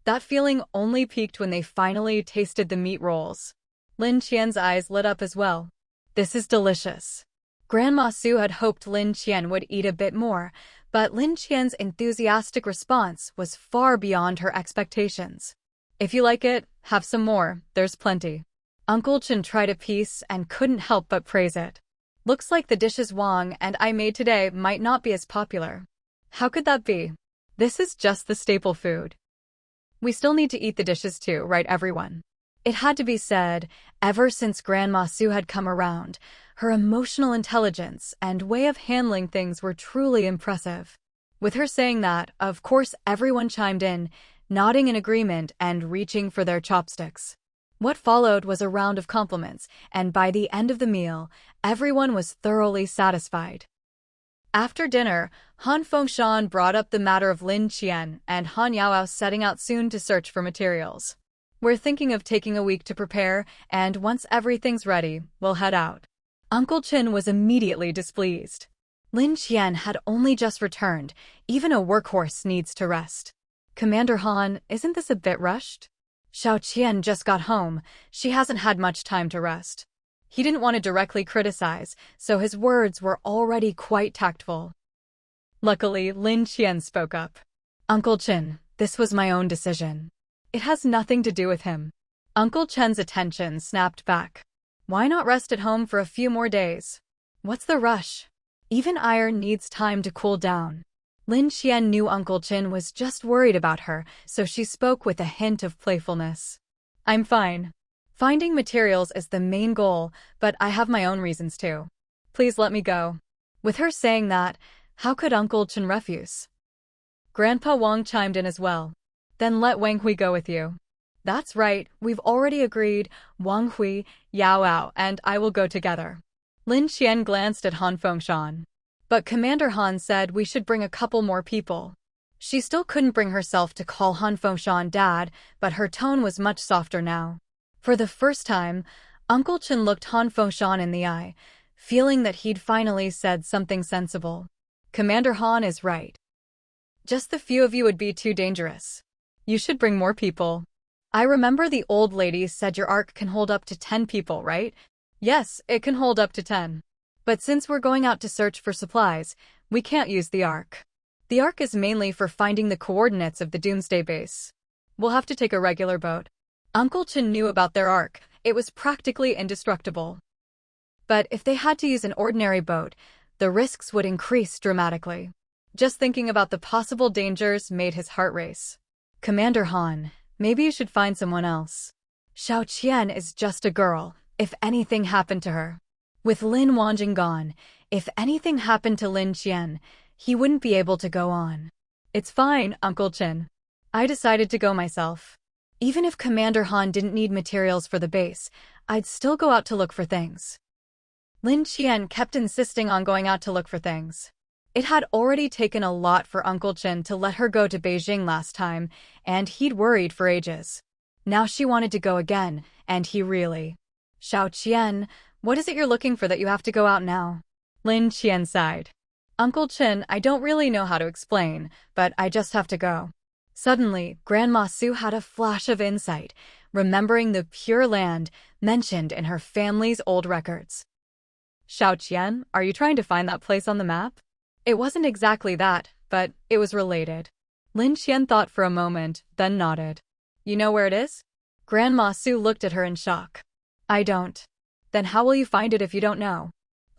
That feeling only peaked when they finally tasted the meat rolls. Lin Qian's eyes lit up as well. This is delicious. Grandma Su had hoped Lin Qian would eat a bit more, But Lin Qian's enthusiastic response was far beyond her expectations. If you like it, have some more, there's plenty. Uncle Chen tried a piece and couldn't help but praise it. Looks like the dishes Wang and I made today might not be as popular. How could that be? This is just the staple food. We still need to eat the dishes too, right everyone? It had to be said, ever since Grandma Su had come around, her emotional intelligence and way of handling things were truly impressive. With her saying that, of course everyone chimed in, nodding in agreement and reaching for their chopsticks. What followed was a round of compliments, and by the end of the meal, everyone was thoroughly satisfied. After dinner, Han Fengshan brought up the matter of Lin Qian and Han Yaoao setting out soon to search for materials. We're thinking of taking a week to prepare, and once everything's ready, we'll head out. Uncle Chen was immediately displeased. Lin Qian had only just returned. Even a workhorse needs to rest. Commander Han, isn't this a bit rushed? Xiao Qian just got home. She hasn't had much time to rest. He didn't want to directly criticize, so his words were already quite tactful. Luckily, Lin Qian spoke up. Uncle Chen, this was my own decision. It has nothing to do with him. Uncle Chen's attention snapped back. Why not rest at home for a few more days? What's the rush? Even iron needs time to cool down. Lin Qian knew Uncle Chen was just worried about her, so she spoke with a hint of playfulness. I'm fine. Finding materials is the main goal, but I have my own reasons too. Please let me go. With her saying that, how could Uncle Chen refuse? Grandpa Wang chimed in as well. Then let Wang Hui go with you. That's right, we've already agreed. Wang Hui, Yao Ao, and I will go together. Lin Qian glanced at Han Fengshan. But Commander Han said we should bring a couple more people. She still couldn't bring herself to call Han Fengshan Dad, but her tone was much softer now. For the first time, Uncle Chen looked Han Fengshan in the eye, feeling that he'd finally said something sensible. Commander Han is right. Just the few of you would be too dangerous. You should bring more people. I remember the old lady said your ark can hold up to 10 people, right? Yes, it can hold up to 10. But since we're going out to search for supplies, we can't use the ark. The ark is mainly for finding the coordinates of the Doomsday base. We'll have to take a regular boat. Uncle Chen knew about their ark. It was practically indestructible. But if they had to use an ordinary boat, the risks would increase dramatically. Just thinking about the possible dangers made his heart race. Commander Han, maybe you should find someone else. Xiao Qian is just a girl, if anything happened to her. With Lin Wanjing gone, if anything happened to Lin Qian, he wouldn't be able to go on. It's fine, Uncle Chen. I decided to go myself. Even if Commander Han didn't need materials for the base, I'd still go out to look for things. Lin Qian kept insisting on going out to look for things. It had already taken a lot for Uncle Chen to let her go to Beijing last time, and he'd worried for ages. Now she wanted to go again, and he really. Xiao Qian, what is it you're looking for that you have to go out now? Lin Qian sighed. Uncle Chen, I don't really know how to explain, but I just have to go. Suddenly, Grandma Su had a flash of insight, remembering the Pure Land mentioned in her family's old records. Xiao Qian, are you trying to find that place on the map? It wasn't exactly that, but it was related. Lin Qian thought for a moment, then nodded. You know where it is? Grandma Su looked at her in shock. I don't. Then how will you find it if you don't know?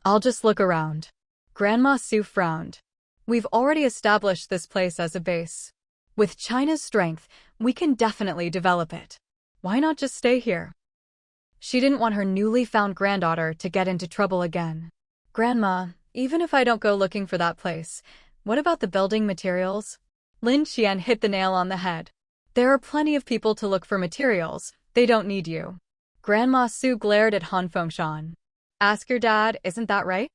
I'll just look around. Grandma Su frowned. We've already established this place as a base. With China's strength, we can definitely develop it. Why not just stay here? She didn't want her newly found granddaughter to get into trouble again. Grandma, even if I don't go looking for that place, what about the building materials? Lin Qian hit the nail on the head. There are plenty of people to look for materials. They don't need you. Grandma Su glared at Han Fengshan. Ask your dad, isn't that right?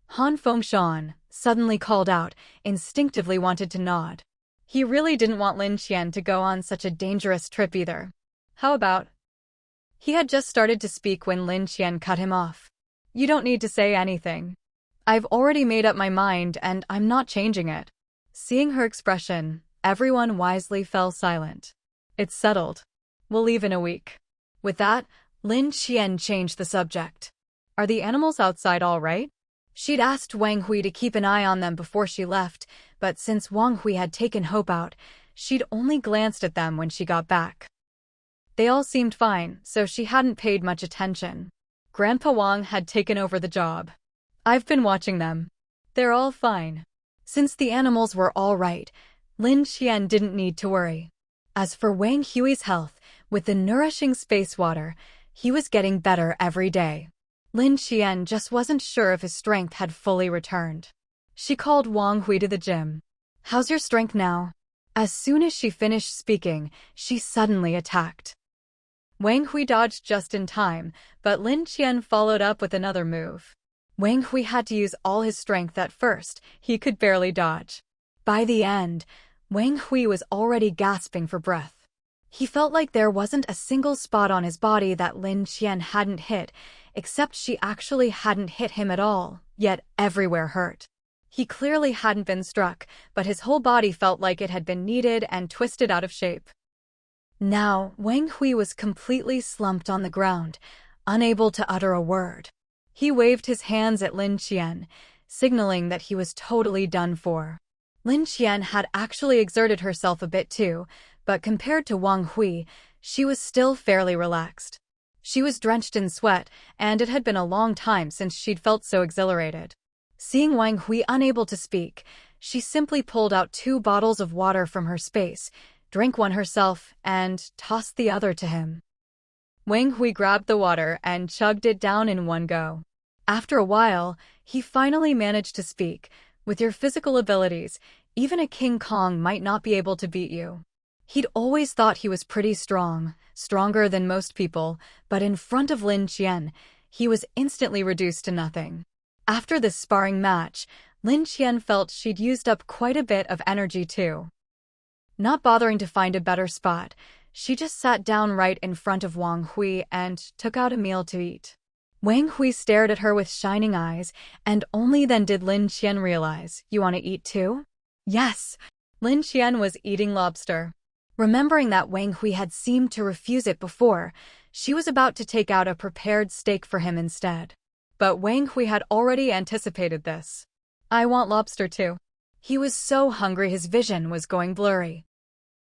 Han Fengshan, suddenly called out, instinctively wanted to nod. He really didn't want Lin Qian to go on such a dangerous trip either. How about? He had just started to speak when Lin Qian cut him off. You don't need to say anything. I've already made up my mind and I'm not changing it. Seeing her expression, everyone wisely fell silent. It's settled. We'll leave in a week. With that, Lin Qian changed the subject. Are the animals outside all right? She'd asked Wang Hui to keep an eye on them before she left, but since Wang Hui had taken Hope out, she'd only glanced at them when she got back. They all seemed fine, so she hadn't paid much attention. Grandpa Wang had taken over the job. I've been watching them. They're all fine. Since the animals were all right, Lin Qian didn't need to worry. As for Wang Hui's health, with the nourishing space water, he was getting better every day. Lin Qian just wasn't sure if his strength had fully returned. She called Wang Hui to the gym. "How's your strength now?" As soon as she finished speaking, she suddenly attacked. Wang Hui dodged just in time, but Lin Qian followed up with another move. Wang Hui had to use all his strength at first. He could barely dodge. By the end, Wang Hui was already gasping for breath. He felt like there wasn't a single spot on his body that Lin Qian hadn't hit, except she actually hadn't hit him at all, yet everywhere hurt. He clearly hadn't been struck, but his whole body felt like it had been kneaded and twisted out of shape. Now, Wang Hui was completely slumped on the ground, unable to utter a word. He waved his hands at Lin Qian, signaling that he was totally done for. Lin Qian had actually exerted herself a bit too, but compared to Wang Hui, she was still fairly relaxed. She was drenched in sweat, and it had been a long time since she'd felt so exhilarated. Seeing Wang Hui unable to speak, she simply pulled out 2 bottles of water from her space, drank one herself, and tossed the other to him. Wang Hui grabbed the water and chugged it down in one go. After a while, he finally managed to speak. "With your physical abilities, even a King Kong might not be able to beat you." He'd always thought he was pretty strong, stronger than most people, but in front of Lin Qian, he was instantly reduced to nothing. After this sparring match, Lin Qian felt she'd used up quite a bit of energy too. Not bothering to find a better spot, she just sat down right in front of Wang Hui and took out a meal to eat. Wang Hui stared at her with shining eyes, and only then did Lin Qian realize, "You want to eat too?" Yes, Lin Qian was eating lobster. Remembering that Wang Hui had seemed to refuse it before, she was about to take out a prepared steak for him instead. But Wang Hui had already anticipated this. "I want lobster too." He was so hungry his vision was going blurry.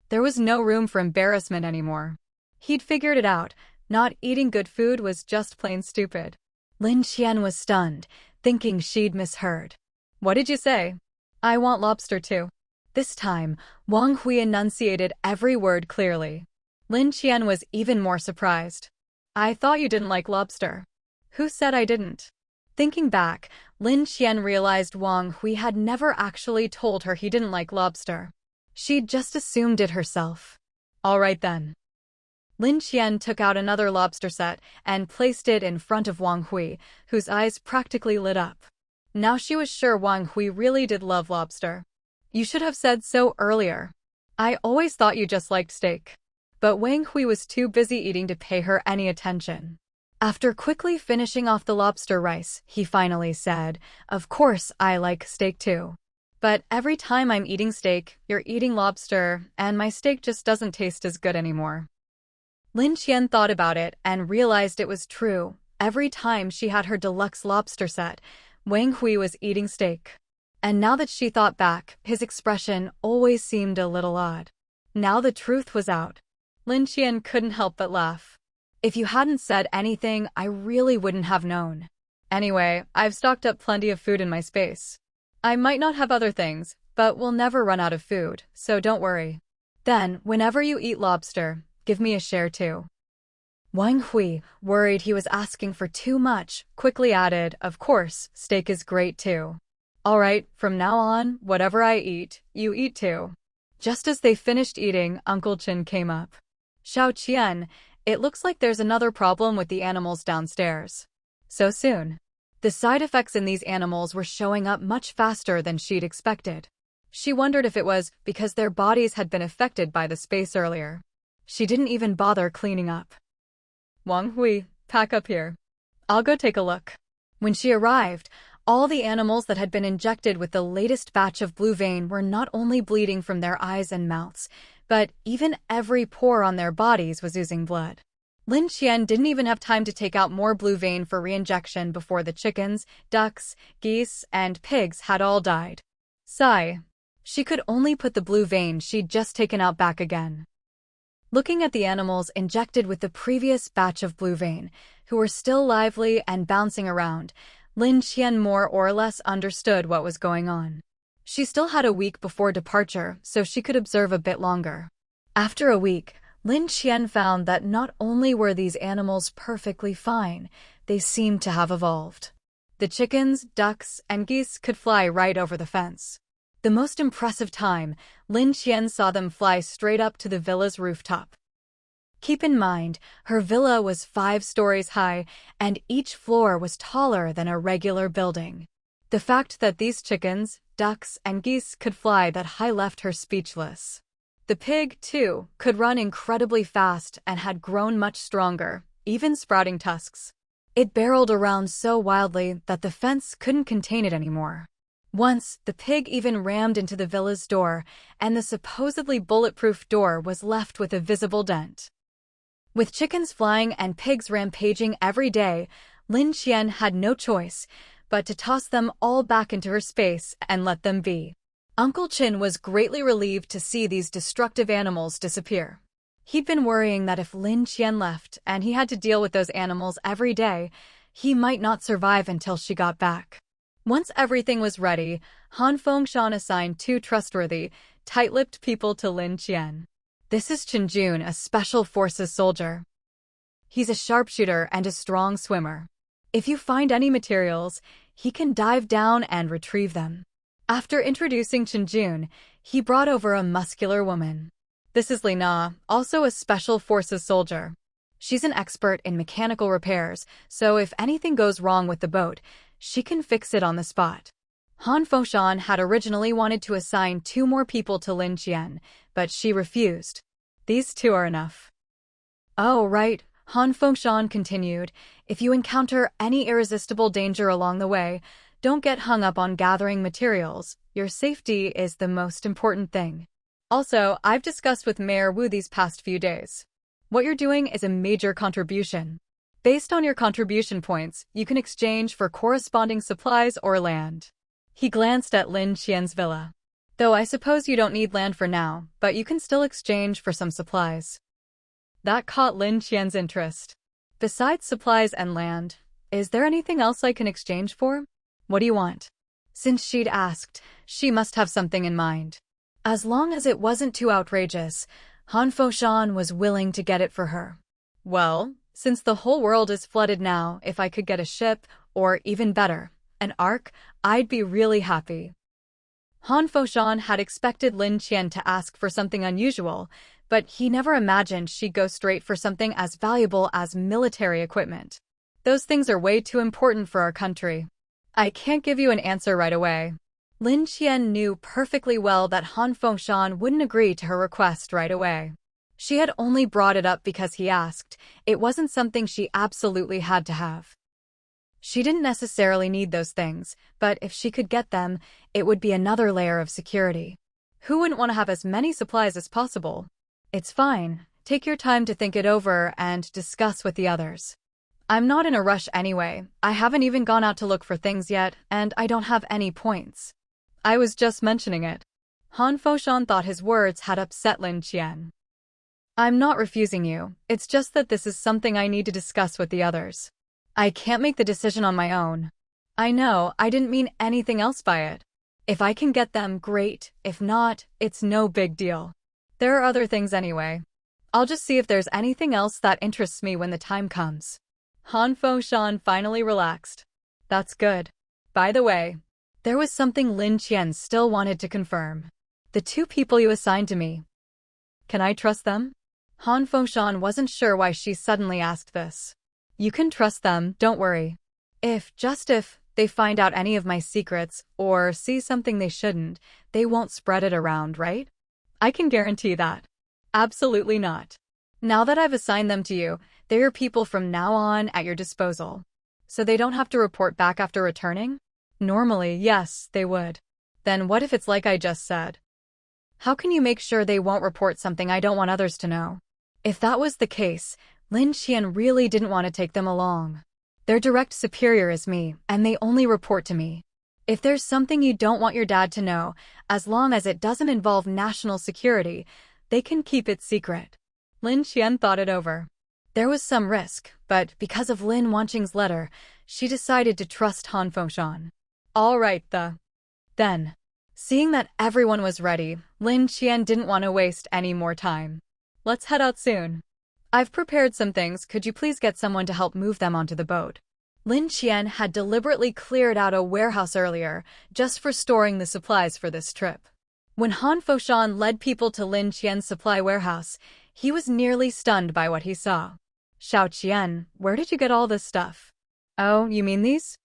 There was no room for embarrassment anymore. He'd figured it out. Not eating good food was just plain stupid. Lin Qian was stunned, thinking she'd misheard. "What did you say?" "I want lobster too." This time, Wang Hui enunciated every word clearly. Lin Qian was even more surprised. "I thought you didn't like lobster." "Who said I didn't?" Thinking back, Lin Qian realized Wang Hui had never actually told her he didn't like lobster. She'd just assumed it herself. "All right then." Lin Qian took out another lobster set and placed it in front of Wang Hui, whose eyes practically lit up. Now she was sure Wang Hui really did love lobster. "You should have said so earlier. I always thought you just liked steak." But Wang Hui was too busy eating to pay her any attention. After quickly finishing off the lobster rice, he finally said, "Of course I like steak too. But every time I'm eating steak, you're eating lobster, and my steak just doesn't taste as good anymore." Lin Qian thought about it and realized it was true. Every time she had her deluxe lobster set, Wang Hui was eating steak. And now that she thought back, his expression always seemed a little odd. Now the truth was out. Lin Qian couldn't help but laugh. "If you hadn't said anything, I really wouldn't have known. Anyway, I've stocked up plenty of food in my space. I might not have other things, but we'll never run out of food, so don't worry. Then, whenever you eat lobster, give me a share too." Wang Hui, worried he was asking for too much, quickly added, "Of course, steak is great too. All right, from now on, whatever I eat, you eat too." Just as they finished eating, Uncle Chin came up. "Xiao Qian, it looks like there's another problem with the animals downstairs." "So soon?" The side effects in these animals were showing up much faster than she'd expected. She wondered if it was because their bodies had been affected by the space earlier. She didn't even bother cleaning up. "Wang Hui, pack up here. I'll go take a look." When she arrived, all the animals that had been injected with the latest batch of blue vein were not only bleeding from their eyes and mouths, but even every pore on their bodies was oozing blood. Lin Qian didn't even have time to take out more blue vein for re-injection before the chickens, ducks, geese, and pigs had all died. Sigh. She could only put the blue vein she'd just taken out back again. Looking at the animals injected with the previous batch of blue vein, who were still lively and bouncing around, Lin Qian more or less understood what was going on. She still had a week before departure, so she could observe a bit longer. After a week, Lin Qian found that not only were these animals perfectly fine, they seemed to have evolved. The chickens, ducks, and geese could fly right over the fence. The most impressive time, Lin Qian saw them fly straight up to the villa's rooftop. Keep in mind, her villa was 5 stories high, and each floor was taller than a regular building. The fact that these chickens, ducks, and geese could fly that high left her speechless. The pig, too, could run incredibly fast and had grown much stronger, even sprouting tusks. It barreled around so wildly that the fence couldn't contain it anymore. Once, the pig even rammed into the villa's door, and the supposedly bulletproof door was left with a visible dent. With chickens flying and pigs rampaging every day, Lin Qian had no choice but to toss them all back into her space and let them be. Uncle Qin was greatly relieved to see these destructive animals disappear. He'd been worrying that if Lin Qian left and he had to deal with those animals every day, he might not survive until she got back. Once everything was ready, Han Fengshan assigned 2 trustworthy, tight-lipped people to Lin Qian. This is Chenjun, a Special Forces soldier. He's a sharpshooter and a strong swimmer. If you find any materials, he can dive down and retrieve them. After introducing Chenjun, he brought over a muscular woman. This is Lina, also a Special Forces soldier. She's an expert in mechanical repairs, so if anything goes wrong with the boat, she can fix it on the spot. Han Fengshan had originally wanted to assign 2 more people to Lin Qian, but she refused. These 2 are enough. Oh, right, Han Fengshan continued. If you encounter any irresistible danger along the way, don't get hung up on gathering materials. Your safety is the most important thing. Also, I've discussed with Mayor Wu these past few days. What you're doing is a major contribution. Based on your contribution points, you can exchange for corresponding supplies or land. He glanced at Lin Qian's villa. Though I suppose you don't need land for now, but you can still exchange for some supplies. That caught Lin Qian's interest. Besides supplies and land, is there anything else I can exchange for? What do you want? Since she'd asked, she must have something in mind. As long as it wasn't too outrageous, Han Fengshan was willing to get it for her. Well, since the whole world is flooded now, if I could get a ship, or even better, an ark, I'd be really happy. Han Fengshan had expected Lin Qian to ask for something unusual, but he never imagined she'd go straight for something as valuable as military equipment. Those things are way too important for our country. I can't give you an answer right away. Lin Qian knew perfectly well that Han Fengshan wouldn't agree to her request right away. She had only brought it up because he asked. It wasn't something she absolutely had to have. She didn't necessarily need those things, but if she could get them, it would be another layer of security. Who wouldn't want to have as many supplies as possible? It's fine. Take your time to think it over and discuss with the others. I'm not in a rush anyway. I haven't even gone out to look for things yet, and I don't have any points. I was just mentioning it. Han Fengshan thought his words had upset Lin Qian. I'm not refusing you, it's just that this is something I need to discuss with the others. I can't make the decision on my own. I know, I didn't mean anything else by it. If I can get them, great. If not, it's no big deal. There are other things anyway. I'll just see if there's anything else that interests me when the time comes. Han Fengshan finally relaxed. That's good. By the way, there was something Lin Qian still wanted to confirm. The 2 people you assigned to me. Can I trust them? Han Fengshan wasn't sure why she suddenly asked this. You can trust them, don't worry. If they find out any of my secrets, or see something they shouldn't, they won't spread it around, right? I can guarantee that. Absolutely not. Now that I've assigned them to you, they are people from now on at your disposal. So they don't have to report back after returning? Normally, yes, they would. Then what if it's like I just said? How can you make sure they won't report something I don't want others to know? If that was the case, Lin Qian really didn't want to take them along. Their direct superior is me, and they only report to me. If there's something you don't want your dad to know, as long as it doesn't involve national security, they can keep it secret. Lin Qian thought it over. There was some risk, but because of Lin Wanqing's letter, she decided to trust Han Fengshan. All right, Then, seeing that everyone was ready, Lin Qian didn't want to waste any more time. Let's head out soon. I've prepared some things, could you please get someone to help move them onto the boat? Lin Qian had deliberately cleared out a warehouse earlier, just for storing the supplies for this trip. When Han Fengshan led people to Lin Qian's supply warehouse, he was nearly stunned by what he saw. Xiao Qian, where did you get all this stuff? Oh, you mean these?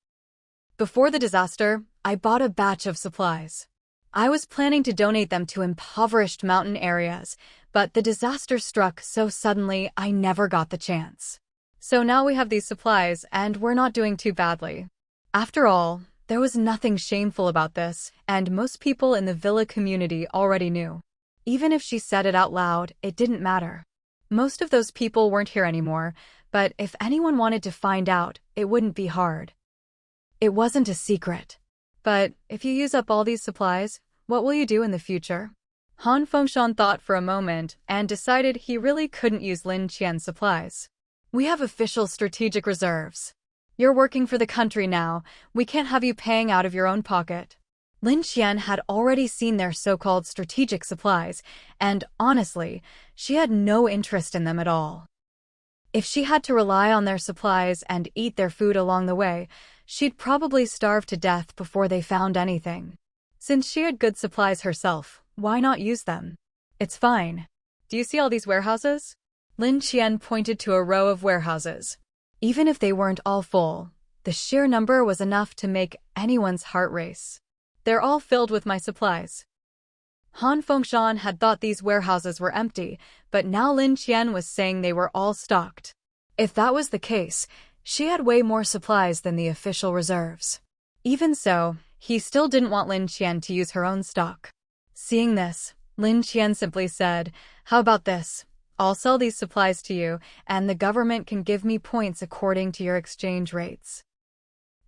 Before the disaster, I bought a batch of supplies. I was planning to donate them to impoverished mountain areas, but the disaster struck so suddenly I never got the chance. So now we have these supplies, and we're not doing too badly. After all, there was nothing shameful about this, and most people in the villa community already knew. Even if she said it out loud, it didn't matter. Most of those people weren't here anymore, but if anyone wanted to find out, it wouldn't be hard. It wasn't a secret. But if you use up all these supplies, what will you do in the future? Han Fengshan thought for a moment and decided he really couldn't use Lin Qian's supplies. We have official strategic reserves. You're working for the country now, we can't have you paying out of your own pocket. Lin Qian had already seen their so-called strategic supplies, and honestly, she had no interest in them at all. If she had to rely on their supplies and eat their food along the way, she'd probably starve to death before they found anything. Since she had good supplies herself, why not use them? It's fine. Do you see all these warehouses? Lin Qian pointed to a row of warehouses. Even if they weren't all full, the sheer number was enough to make anyone's heart race. They're all filled with my supplies. Han Fengshan had thought these warehouses were empty, but now Lin Qian was saying they were all stocked. If that was the case, she had way more supplies than the official reserves. Even so, he still didn't want Lin Qian to use her own stock. Seeing this, Lin Qian simply said, "How about this? I'll sell these supplies to you, and the government can give me points according to your exchange rates.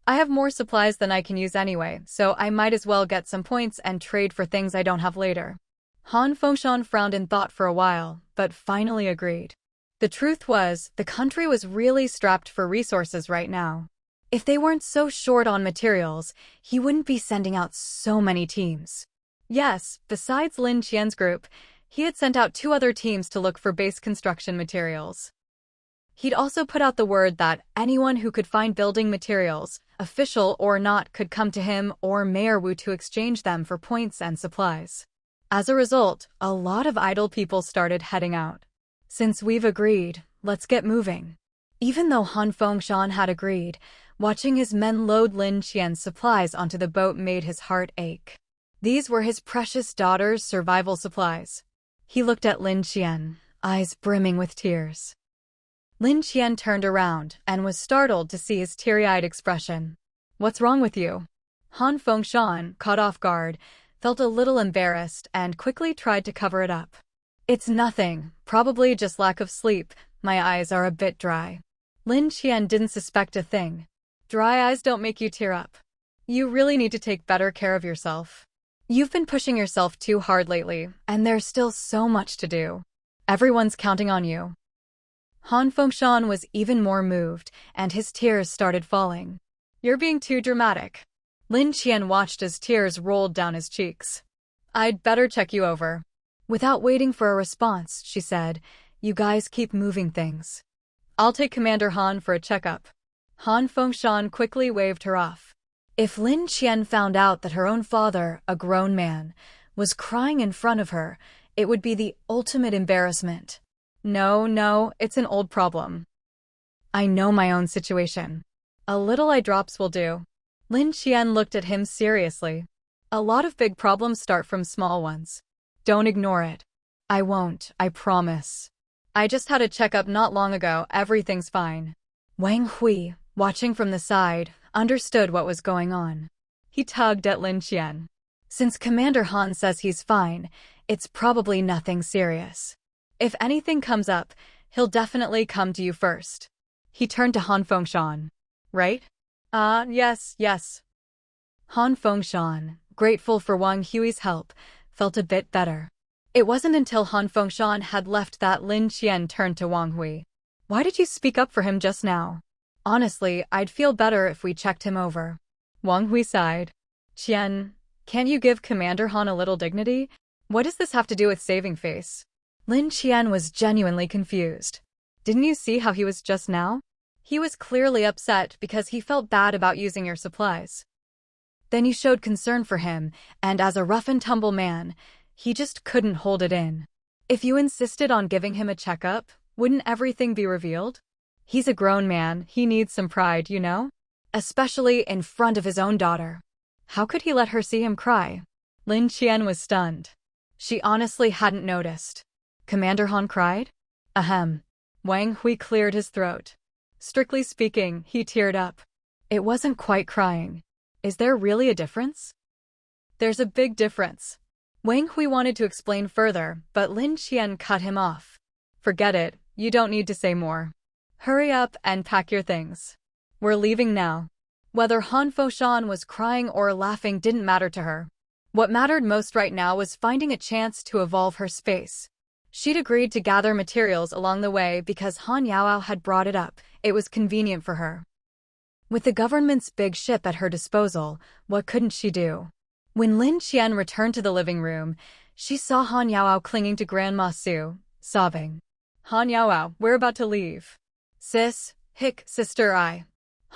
I have more supplies than I can use anyway, so I might as well get some points and trade for things I don't have later." Han Fengshan frowned in thought for a while, but finally agreed. The truth was, the country was really strapped for resources right now. If they weren't so short on materials, he wouldn't be sending out so many teams. Yes, besides Lin Qian's group, he had sent out 2 other teams to look for base construction materials. He'd also put out the word that anyone who could find building materials, official or not, could come to him or Mayor Wu to exchange them for points and supplies. As a result, a lot of idle people started heading out. Since we've agreed, let's get moving. Even though Han Fengshan had agreed, watching his men load Lin Qian's supplies onto the boat made his heart ache. These were his precious daughter's survival supplies. He looked at Lin Qian, eyes brimming with tears. Lin Qian turned around and was startled to see his teary-eyed expression. "What's wrong with you?" Han Fengshan, caught off guard, felt a little embarrassed and quickly tried to cover it up. "It's nothing, probably just lack of sleep. My eyes are a bit dry." Lin Qian didn't suspect a thing. Dry eyes don't make you tear up. You really need to take better care of yourself. You've been pushing yourself too hard lately, and there's still so much to do. Everyone's counting on you. Han Fengshan was even more moved, and his tears started falling. "You're being too dramatic." Lin Qian watched as tears rolled down his cheeks. "I'd better check you over." Without waiting for a response, she said, "You guys keep moving things. I'll take Commander Han for a checkup." Han Fengshan quickly waved her off. If Lin Qian found out that her own father, a grown man, was crying in front of her, it would be the ultimate embarrassment. No, it's an old problem. I know my own situation. A little eye drops will do." Lin Qian looked at him seriously. "A lot of big problems start from small ones. Don't ignore it." "I won't, I promise. I just had a checkup not long ago, everything's fine." Wang Hui, watching from the side, understood what was going on. He tugged at Lin Qian. "Since Commander Han says he's fine, it's probably nothing serious. If anything comes up, he'll definitely come to you first." He turned to Han Fengshan. "Right?" Yes. Han Fengshan, grateful for Wang Hui's help, felt a bit better. It wasn't until Han Fengshan had left that Lin Qian turned to Wang Hui. "Why did you speak up for him just now? Honestly, I'd feel better if we checked him over." Wang Hui sighed. "Qian, can't you give Commander Han a little dignity? What does this have to do with saving face?" Lin Qian was genuinely confused. "Didn't you see how he was just now? He was clearly upset because he felt bad about using your supplies. Then you showed concern for him, and as a rough-and-tumble man, he just couldn't hold it in. If you insisted on giving him a checkup, wouldn't everything be revealed? He's a grown man, he needs some pride, you know? Especially in front of his own daughter. How could he let her see him cry?" Lin Qian was stunned. She honestly hadn't noticed. "Commander Han cried?" Ahem. Wang Hui cleared his throat. "Strictly speaking, he teared up. It wasn't quite crying. Is there really a difference?" "There's a big difference." Wang Hui wanted to explain further, but Lin Qian cut him off. "Forget it, you don't need to say more. Hurry up and pack your things. We're leaving now." Whether Han Fengshan was crying or laughing didn't matter to her. What mattered most right now was finding a chance to evolve her space. She'd agreed to gather materials along the way because Han Yaoao had brought it up. It was convenient for her. With the government's big ship at her disposal, what couldn't she do? When Lin Qian returned to the living room, she saw Han Yaoao clinging to Grandma Su, sobbing. "Han Yaoao, we're about to leave." "Sis, sister I."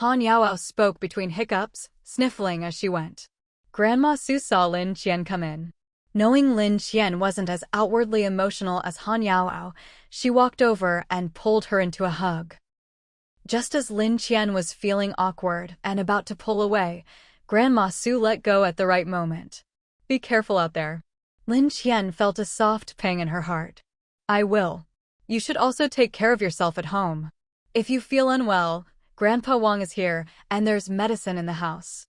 Han Yaoao spoke between hiccups, sniffling as she went. Grandma Su saw Lin Qian come in. Knowing Lin Qian wasn't as outwardly emotional as Han Yaoao, she walked over and pulled her into a hug. Just as Lin Qian was feeling awkward and about to pull away, Grandma Su let go at the right moment. "Be careful out there." Lin Qian felt a soft pang in her heart. "I will. You should also take care of yourself at home. If you feel unwell, Grandpa Wang is here, and there's medicine in the house."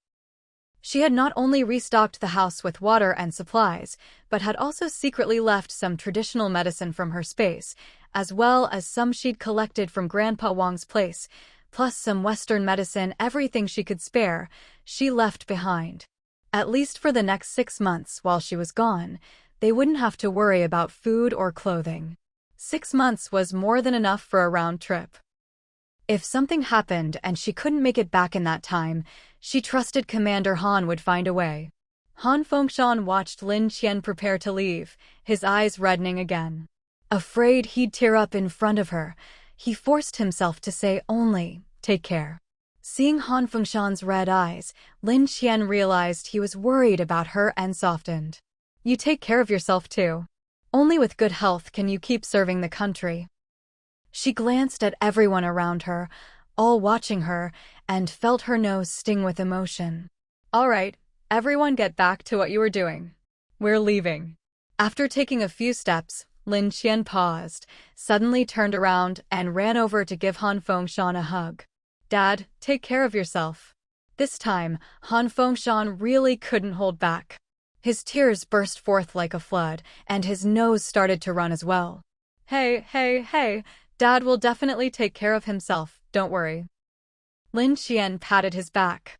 She had not only restocked the house with water and supplies, but had also secretly left some traditional medicine from her space, as well as some she'd collected from Grandpa Wang's place, plus some Western medicine, everything she could spare, she left behind. At least for the next 6 months while she was gone, they wouldn't have to worry about food or clothing. 6 months was more than enough for a round trip. If something happened and she couldn't make it back in that time, she trusted Commander Han would find a way. Han Fengshan watched Lin Qian prepare to leave, his eyes reddening again. Afraid he'd tear up in front of her, he forced himself to say only, "Take care." Seeing Han Fengshan's red eyes, Lin Qian realized he was worried about her and softened. "You take care of yourself too. Only with good health can you keep serving the country." She glanced at everyone around her, all watching her, and felt her nose sting with emotion. "All right, everyone get back to what you were doing. We're leaving." After taking a few steps, Lin Qian paused, suddenly turned around and ran over to give Han Fengshan a hug. "Dad, take care of yourself." This time, Han Fengshan really couldn't hold back. His tears burst forth like a flood, and his nose started to run as well. Hey, Dad will definitely take care of himself, don't worry." Lin Qian patted his back.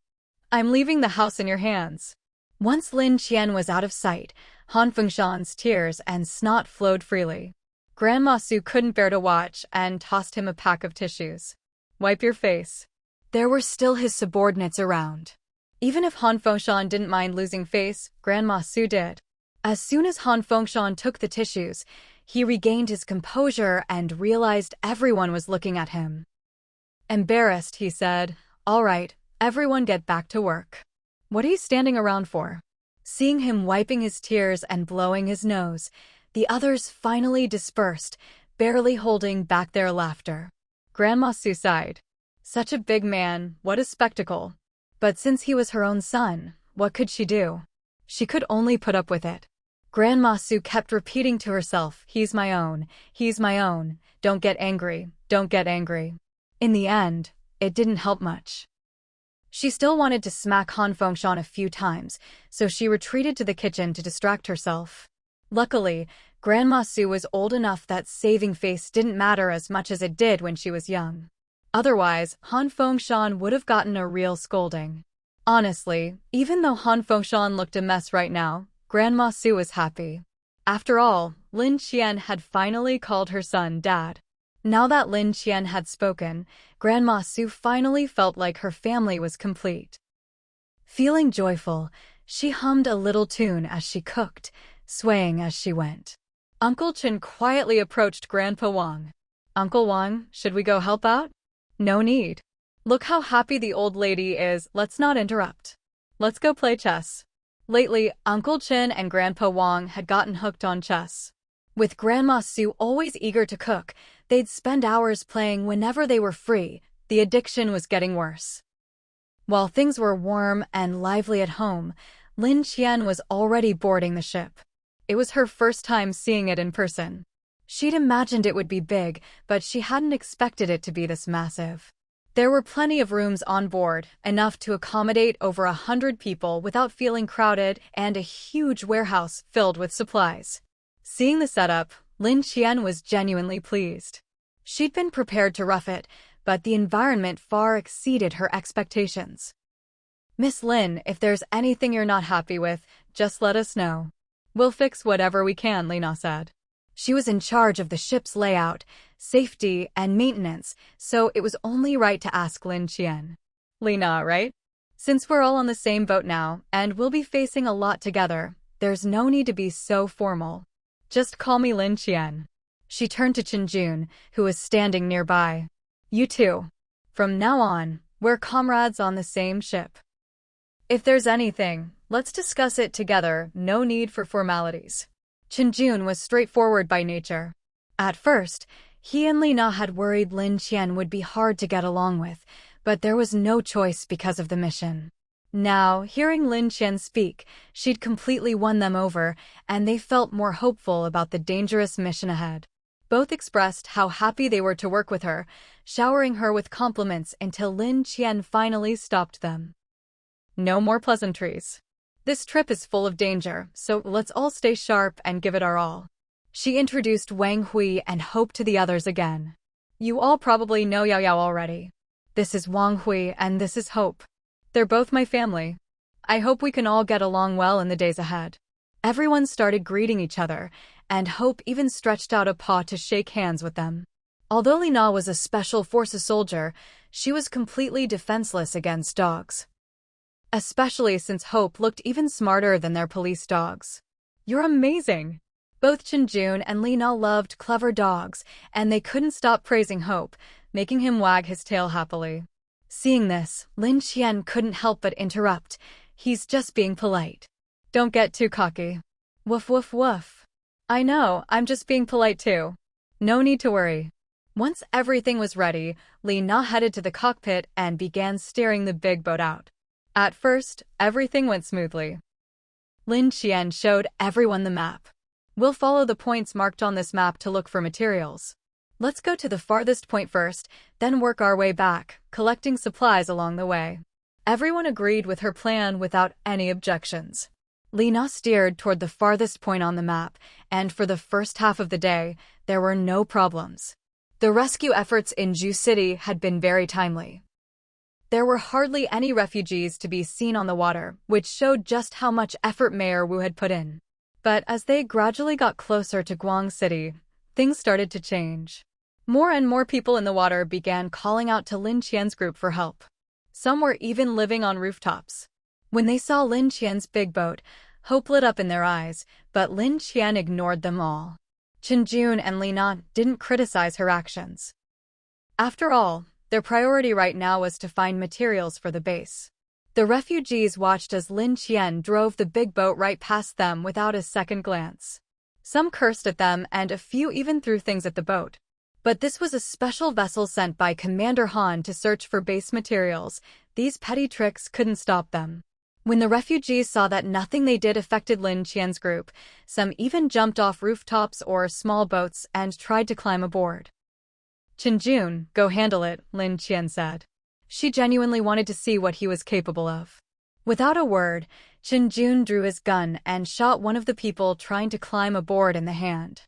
"I'm leaving the house in your hands." Once Lin Qian was out of sight, Han Fengshan's tears and snot flowed freely. Grandma Su couldn't bear to watch and tossed him a pack of tissues. "Wipe your face." There were still his subordinates around. Even if Han Fengshan didn't mind losing face, Grandma Su did. As soon as Han Fengshan took the tissues, he regained his composure and realized everyone was looking at him. Embarrassed, he said, "All right, everyone get back to work. What are you standing around for?" Seeing him wiping his tears and blowing his nose, the others finally dispersed, barely holding back their laughter. Grandma Su sighed. Such a big man, what a spectacle. But since he was her own son, what could she do? She could only put up with it. Grandma Su kept repeating to herself, "He's my own, he's my own, don't get angry, don't get angry." In the end, it didn't help much. She still wanted to smack Han Fengshan a few times, so she retreated to the kitchen to distract herself. Luckily, Grandma Su was old enough that saving face didn't matter as much as it did when she was young. Otherwise, Han Fengshan would have gotten a real scolding. Honestly, even though Han Foshan looked a mess right now, Grandma Su was happy. After all, Lin Qian had finally called her son Dad. Now that Lin Qian had spoken, Grandma Su finally felt like her family was complete. Feeling joyful, she hummed a little tune as she cooked, swaying as she went. Uncle Chen quietly approached Grandpa Wang. "Uncle Wang, should we go help out?" "No need. Look how happy the old lady is, let's not interrupt. Let's go play chess." Lately, Uncle Chen and Grandpa Wang had gotten hooked on chess. With Grandma Su always eager to cook, they'd spend hours playing whenever they were free. The addiction was getting worse. While things were warm and lively at home, Lin Qian was already boarding the ship. It was her first time seeing it in person. She'd imagined it would be big, but she hadn't expected it to be this massive. There were plenty of rooms on board, enough to accommodate over 100 people without feeling crowded, and a huge warehouse filled with supplies. Seeing the setup, Lin Qian was genuinely pleased. She'd been prepared to rough it, but the environment far exceeded her expectations. "Miss Lin, if there's anything you're not happy with, just let us know. We'll fix whatever we can," Lina said. She was in charge of the ship's layout, safety, and maintenance, so it was only right to ask Lin Qian. "Lina, right? Since we're all on the same boat now, and we'll be facing a lot together, there's no need to be so formal. Just call me Lin Qian." She turned to Chenjun, who was standing nearby. "You two. From now on, we're comrades on the same ship. If there's anything, let's discuss it together, no need for formalities." Chenjun was straightforward by nature. At first, he and Lina had worried Lin Qian would be hard to get along with, but there was no choice because of the mission. Now, hearing Lin Qian speak, she'd completely won them over, and they felt more hopeful about the dangerous mission ahead. Both expressed how happy they were to work with her, showering her with compliments until Lin Qian finally stopped them. "No more pleasantries. This trip is full of danger, so let's all stay sharp and give it our all." She introduced Wang Hui and Hope to the others again. "You all probably know Yao Yao already. This is Wang Hui and this is Hope. They're both my family. I hope we can all get along well in the days ahead." Everyone started greeting each other, and Hope even stretched out a paw to shake hands with them. Although Lina was a Special Forces soldier, she was completely defenseless against dogs. Especially since Hope looked even smarter than their police dogs. "You're amazing!" Both Chenjun and Lina loved clever dogs, and they couldn't stop praising Hope, making him wag his tail happily. Seeing this, Lin Qian couldn't help but interrupt. "He's just being polite. Don't get too cocky." "Woof woof woof. I know, I'm just being polite too. No need to worry." Once everything was ready, Lina headed to the cockpit and began steering the big boat out. At first, everything went smoothly. Lin Qian showed everyone the map. "We'll follow the points marked on this map to look for materials. Let's go to the farthest point first, then work our way back, collecting supplies along the way." Everyone agreed with her plan without any objections. Lina steered toward the farthest point on the map, and for the first half of the day, there were no problems. The rescue efforts in Ju City had been very timely. There were hardly any refugees to be seen on the water, which showed just how much effort Mayor Wu had put in. But as they gradually got closer to Guang City, things started to change. More and more people in the water began calling out to Lin Qian's group for help. Some were even living on rooftops. When they saw Lin Qian's big boat, hope lit up in their eyes, but Lin Qian ignored them all. Chenjun and Lina didn't criticize her actions. After all, their priority right now was to find materials for the base. The refugees watched as Lin Qian drove the big boat right past them without a second glance. Some cursed at them and a few even threw things at the boat. But this was a special vessel sent by Commander Han to search for base materials. These petty tricks couldn't stop them. When the refugees saw that nothing they did affected Lin Qian's group, some even jumped off rooftops or small boats and tried to climb aboard. "Chenjun, go handle it," Lin Qian said. She genuinely wanted to see what he was capable of. Without a word, Chenjun drew his gun and shot one of the people trying to climb aboard in the hand.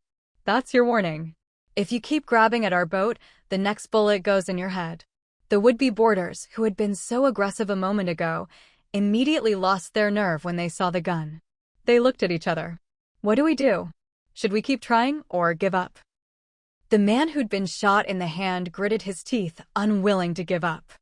"That's your warning. If you keep grabbing at our boat, the next bullet goes in your head." The would-be boarders, who had been so aggressive a moment ago, immediately lost their nerve when they saw the gun. They looked at each other. What do we do? Should we keep trying or give up? The man who'd been shot in the hand gritted his teeth, unwilling to give up.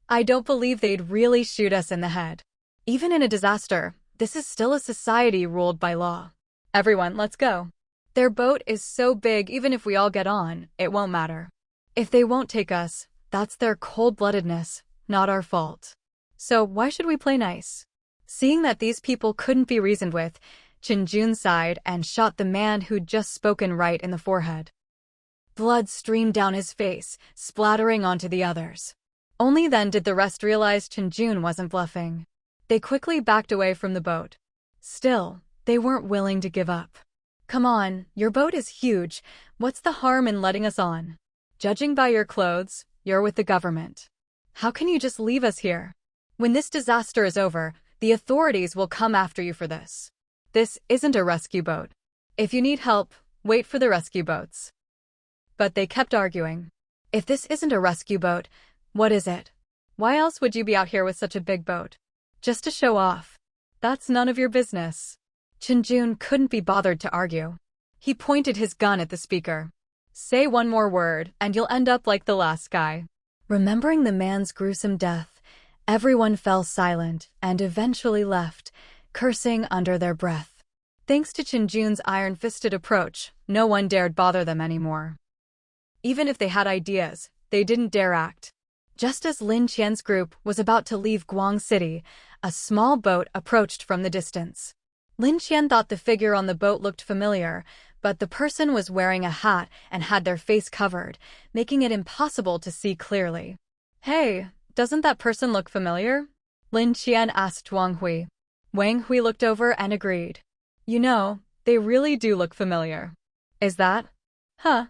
I don't believe they'd really shoot us in the head. Even in a disaster, this is still a society ruled by law. Everyone, let's go. Their boat is so big, even if we all get on, it won't matter. If they won't take us, that's their cold-bloodedness, not our fault. So why should we play nice? Seeing that these people couldn't be reasoned with, Qinjun sighed and shot the man who'd just spoken right in the forehead. Blood streamed down his face, splattering onto the others. Only then did the rest realize Qinjun wasn't bluffing. They quickly backed away from the boat. Still, they weren't willing to give up. Come on, your boat is huge. What's the harm in letting us on? Judging by your clothes, you're with the government. How can you just leave us here? When this disaster is over, the authorities will come after you for this. This isn't a rescue boat. If you need help, wait for the rescue boats. But they kept arguing. If this isn't a rescue boat, what is it? Why else would you be out here with such a big boat? Just to show off. That's none of your business. Qinjun couldn't be bothered to argue. He pointed his gun at the speaker. Say one more word, and you'll end up like the last guy. Remembering the man's gruesome death, everyone fell silent and eventually left, cursing under their breath. Thanks to Qinjun's iron-fisted approach, no one dared bother them anymore. Even if they had ideas, they didn't dare act. Just as Lin Qian's group was about to leave Guang City, a small boat approached from the distance. Lin Qian thought the figure on the boat looked familiar, but the person was wearing a hat and had their face covered, making it impossible to see clearly. Hey, doesn't that person look familiar? Lin Qian asked Wang Hui. Wang Hui looked over and agreed. You know, they really do look familiar. Is that? Huh?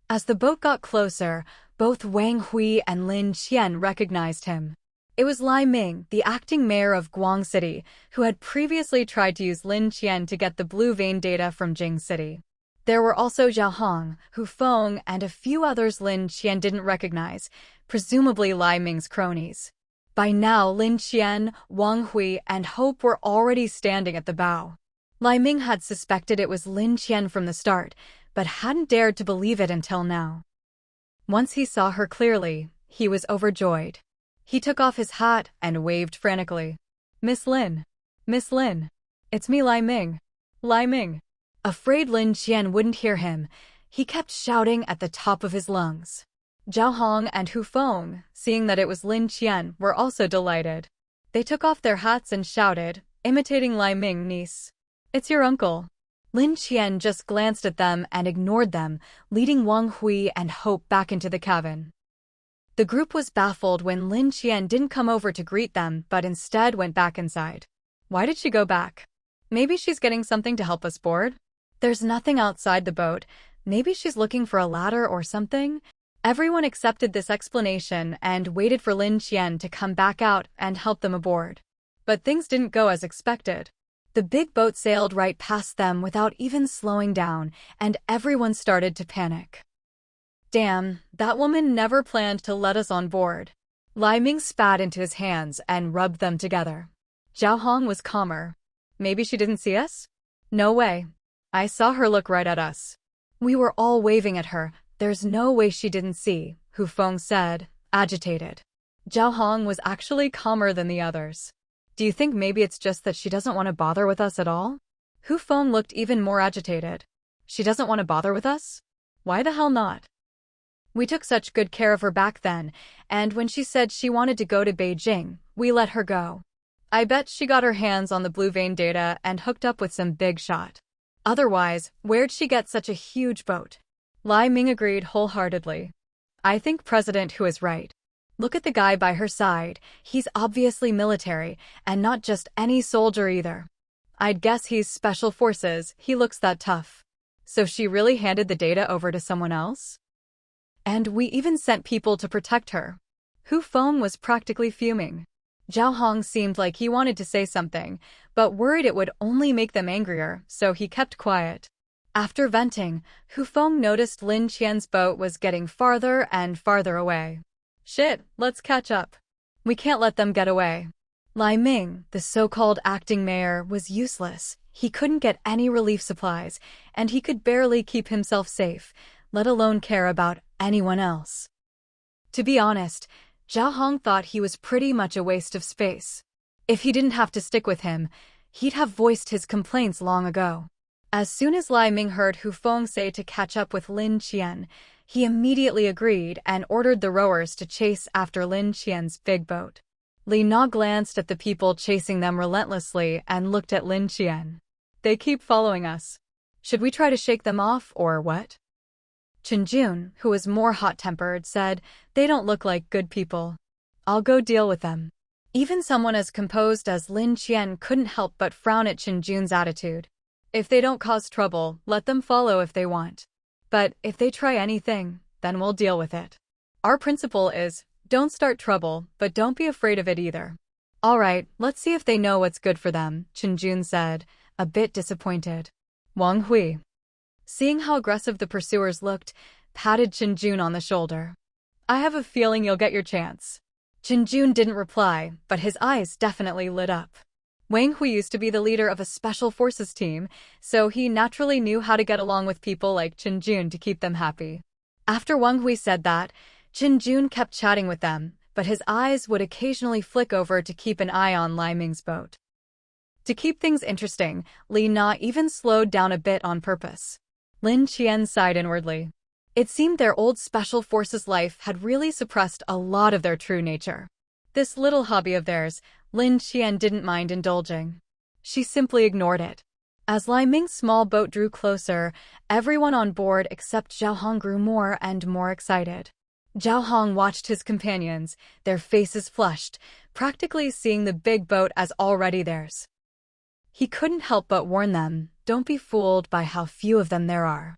As the boat got closer, both Wang Hui and Lin Qian recognized him. It was Lai Ming, the acting mayor of Guang City, who had previously tried to use Lin Qian to get the blue vein data from Jing City. There were also Zhao Hong, Hu Feng, and a few others Lin Qian didn't recognize, presumably Lai Ming's cronies. By now, Lin Qian, Wang Hui, and Hope were already standing at the bow. Lai Ming had suspected it was Lin Qian from the start, but hadn't dared to believe it until now. Once he saw her clearly, he was overjoyed. He took off his hat and waved frantically. Miss Lin. Miss Lin. It's me, Lai Ming. Lai Ming. Afraid Lin Qian wouldn't hear him, he kept shouting at the top of his lungs. Zhao Hong and Hu Feng, seeing that it was Lin Qian, were also delighted. They took off their hats and shouted, imitating Lai Ming, niece. It's your uncle. Lin Qian just glanced at them and ignored them, leading Wang Hui and Hope back into the cabin. The group was baffled when Lin Qian didn't come over to greet them but instead went back inside. Why did she go back? Maybe she's getting something to help us board? There's nothing outside the boat. Maybe she's looking for a ladder or something? Everyone accepted this explanation and waited for Lin Qian to come back out and help them aboard. But things didn't go as expected. The big boat sailed right past them without even slowing down, and everyone started to panic. Damn, that woman never planned to let us on board. Lai Ming spat into his hands and rubbed them together. Zhao Hong was calmer. Maybe she didn't see us? No way. I saw her look right at us. We were all waving at her. There's no way she didn't see, Hu Feng said, agitated. Zhao Hong was actually calmer than the others. Do you think maybe it's just that she doesn't want to bother with us at all? Hu Feng looked even more agitated. She doesn't want to bother with us? Why the hell not? We took such good care of her back then, and when she said she wanted to go to Beijing, we let her go. I bet she got her hands on the blue vein data and hooked up with some big shot. Otherwise, where'd she get such a huge boat? Lai Ming agreed wholeheartedly. I think President Hu is right. Look at the guy by her side. He's obviously military, and not just any soldier either. I'd guess he's special forces, he looks that tough. So she really handed the data over to someone else? And we even sent people to protect her. Hu Feng was practically fuming. Zhao Hong seemed like he wanted to say something, but worried it would only make them angrier, so he kept quiet. After venting, Hu Feng noticed Lin Qian's boat was getting farther and farther away. Shit, let's catch up. We can't let them get away. Lai Ming, the so-called acting mayor, was useless. He couldn't get any relief supplies, and he could barely keep himself safe, let alone care about anyone else. To be honest, Zhao Hong thought he was pretty much a waste of space. If he didn't have to stick with him, he'd have voiced his complaints long ago. As soon as Lai Ming heard Hu Feng say to catch up with Lin Qian, he immediately agreed and ordered the rowers to chase after Lin Qian's big boat. Li Na glanced at the people chasing them relentlessly and looked at Lin Qian. They keep following us. Should we try to shake them off, or what? Chen Jun, who was more hot-tempered, said, they don't look like good people. I'll go deal with them. Even someone as composed as Lin Qian couldn't help but frown at Chen Jun's attitude. If they don't cause trouble, let them follow if they want. But if they try anything, then we'll deal with it. Our principle is, don't start trouble, but don't be afraid of it either. All right, let's see if they know what's good for them, Chen Jun said, a bit disappointed. Wang Hui, seeing how aggressive the pursuers looked, patted Chen Jun on the shoulder. I have a feeling you'll get your chance. Chen Jun didn't reply, but his eyes definitely lit up. Wang Hui used to be the leader of a special forces team, so he naturally knew how to get along with people like Chen Jun to keep them happy. After Wang Hui said that, Chen Jun kept chatting with them, but his eyes would occasionally flick over to keep an eye on Lai Ming's boat. To keep things interesting, Li Na even slowed down a bit on purpose. Lin Qian sighed inwardly. It seemed their old special forces life had really suppressed a lot of their true nature. This little hobby of theirs, Lin Qian didn't mind indulging. She simply ignored it. As Lai Ming's small boat drew closer, everyone on board except Zhao Hong grew more and more excited. Zhao Hong watched his companions, their faces flushed, practically seeing the big boat as already theirs. He couldn't help but warn them, don't be fooled by how few of them there are.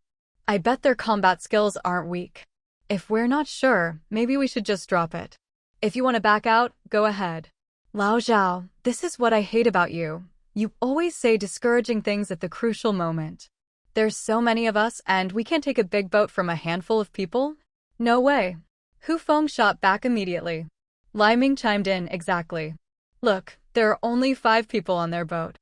I bet their combat skills aren't weak. If we're not sure, maybe we should just drop it. If you want to back out, go ahead. Lao Zhao, this is what I hate about you. You always say discouraging things at the crucial moment. There's so many of us and we can't take a big boat from a handful of people? No way. Hu Feng shot back immediately. Lai Ming chimed in, exactly. Look, there are only 5 people on their boat.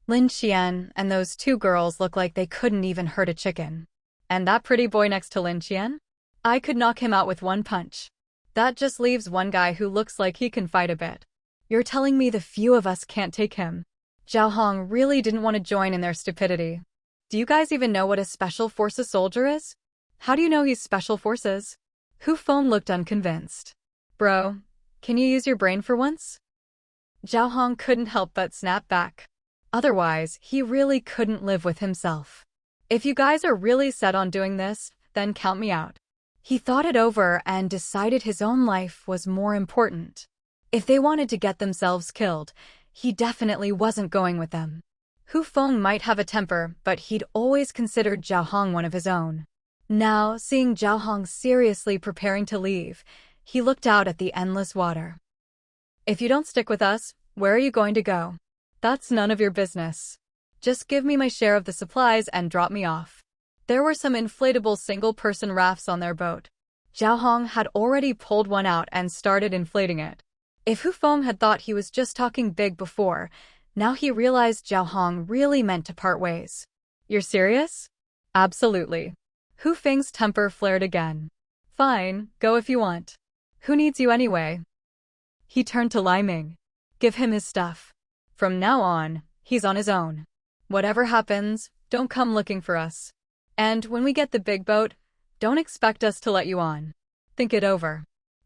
Lin Qian and those 2 girls look like they couldn't even hurt a chicken. And that pretty boy next to Lin Qian? I could knock him out with one punch. That just leaves one guy who looks like he can fight a bit. You're telling me the few of us can't take him? Zhao Hong really didn't want to join in their stupidity. Do you guys even know what a special forces soldier is? How do you know he's special forces? Hu Feng looked unconvinced. Bro, can you use your brain for once? Zhao Hong couldn't help but snap back. Otherwise, he really couldn't live with himself. If you guys are really set on doing this, then count me out. He thought it over and decided his own life was more important. If they wanted to get themselves killed, he definitely wasn't going with them. Hu Feng might have a temper, but he'd always considered Zhao Hong one of his own. Now, seeing Zhao Hong seriously preparing to leave, he looked out at the endless water. If you don't stick with us, where are you going to go? That's none of your business. Just give me my share of the supplies and drop me off. There were some inflatable single-person rafts on their boat. Zhao Hong had already pulled one out and started inflating it. If Hu Feng had thought he was just talking big before, now he realized Zhao Hong really meant to part ways. You're serious? Absolutely. Hu Feng's temper flared again. Fine, go if you want. Who needs you anyway? He turned to Lai Ming. Give him his stuff. From now on, he's on his own. Whatever happens, don't come looking for us. And when we get the big boat, don't expect us to let you on. Think it over.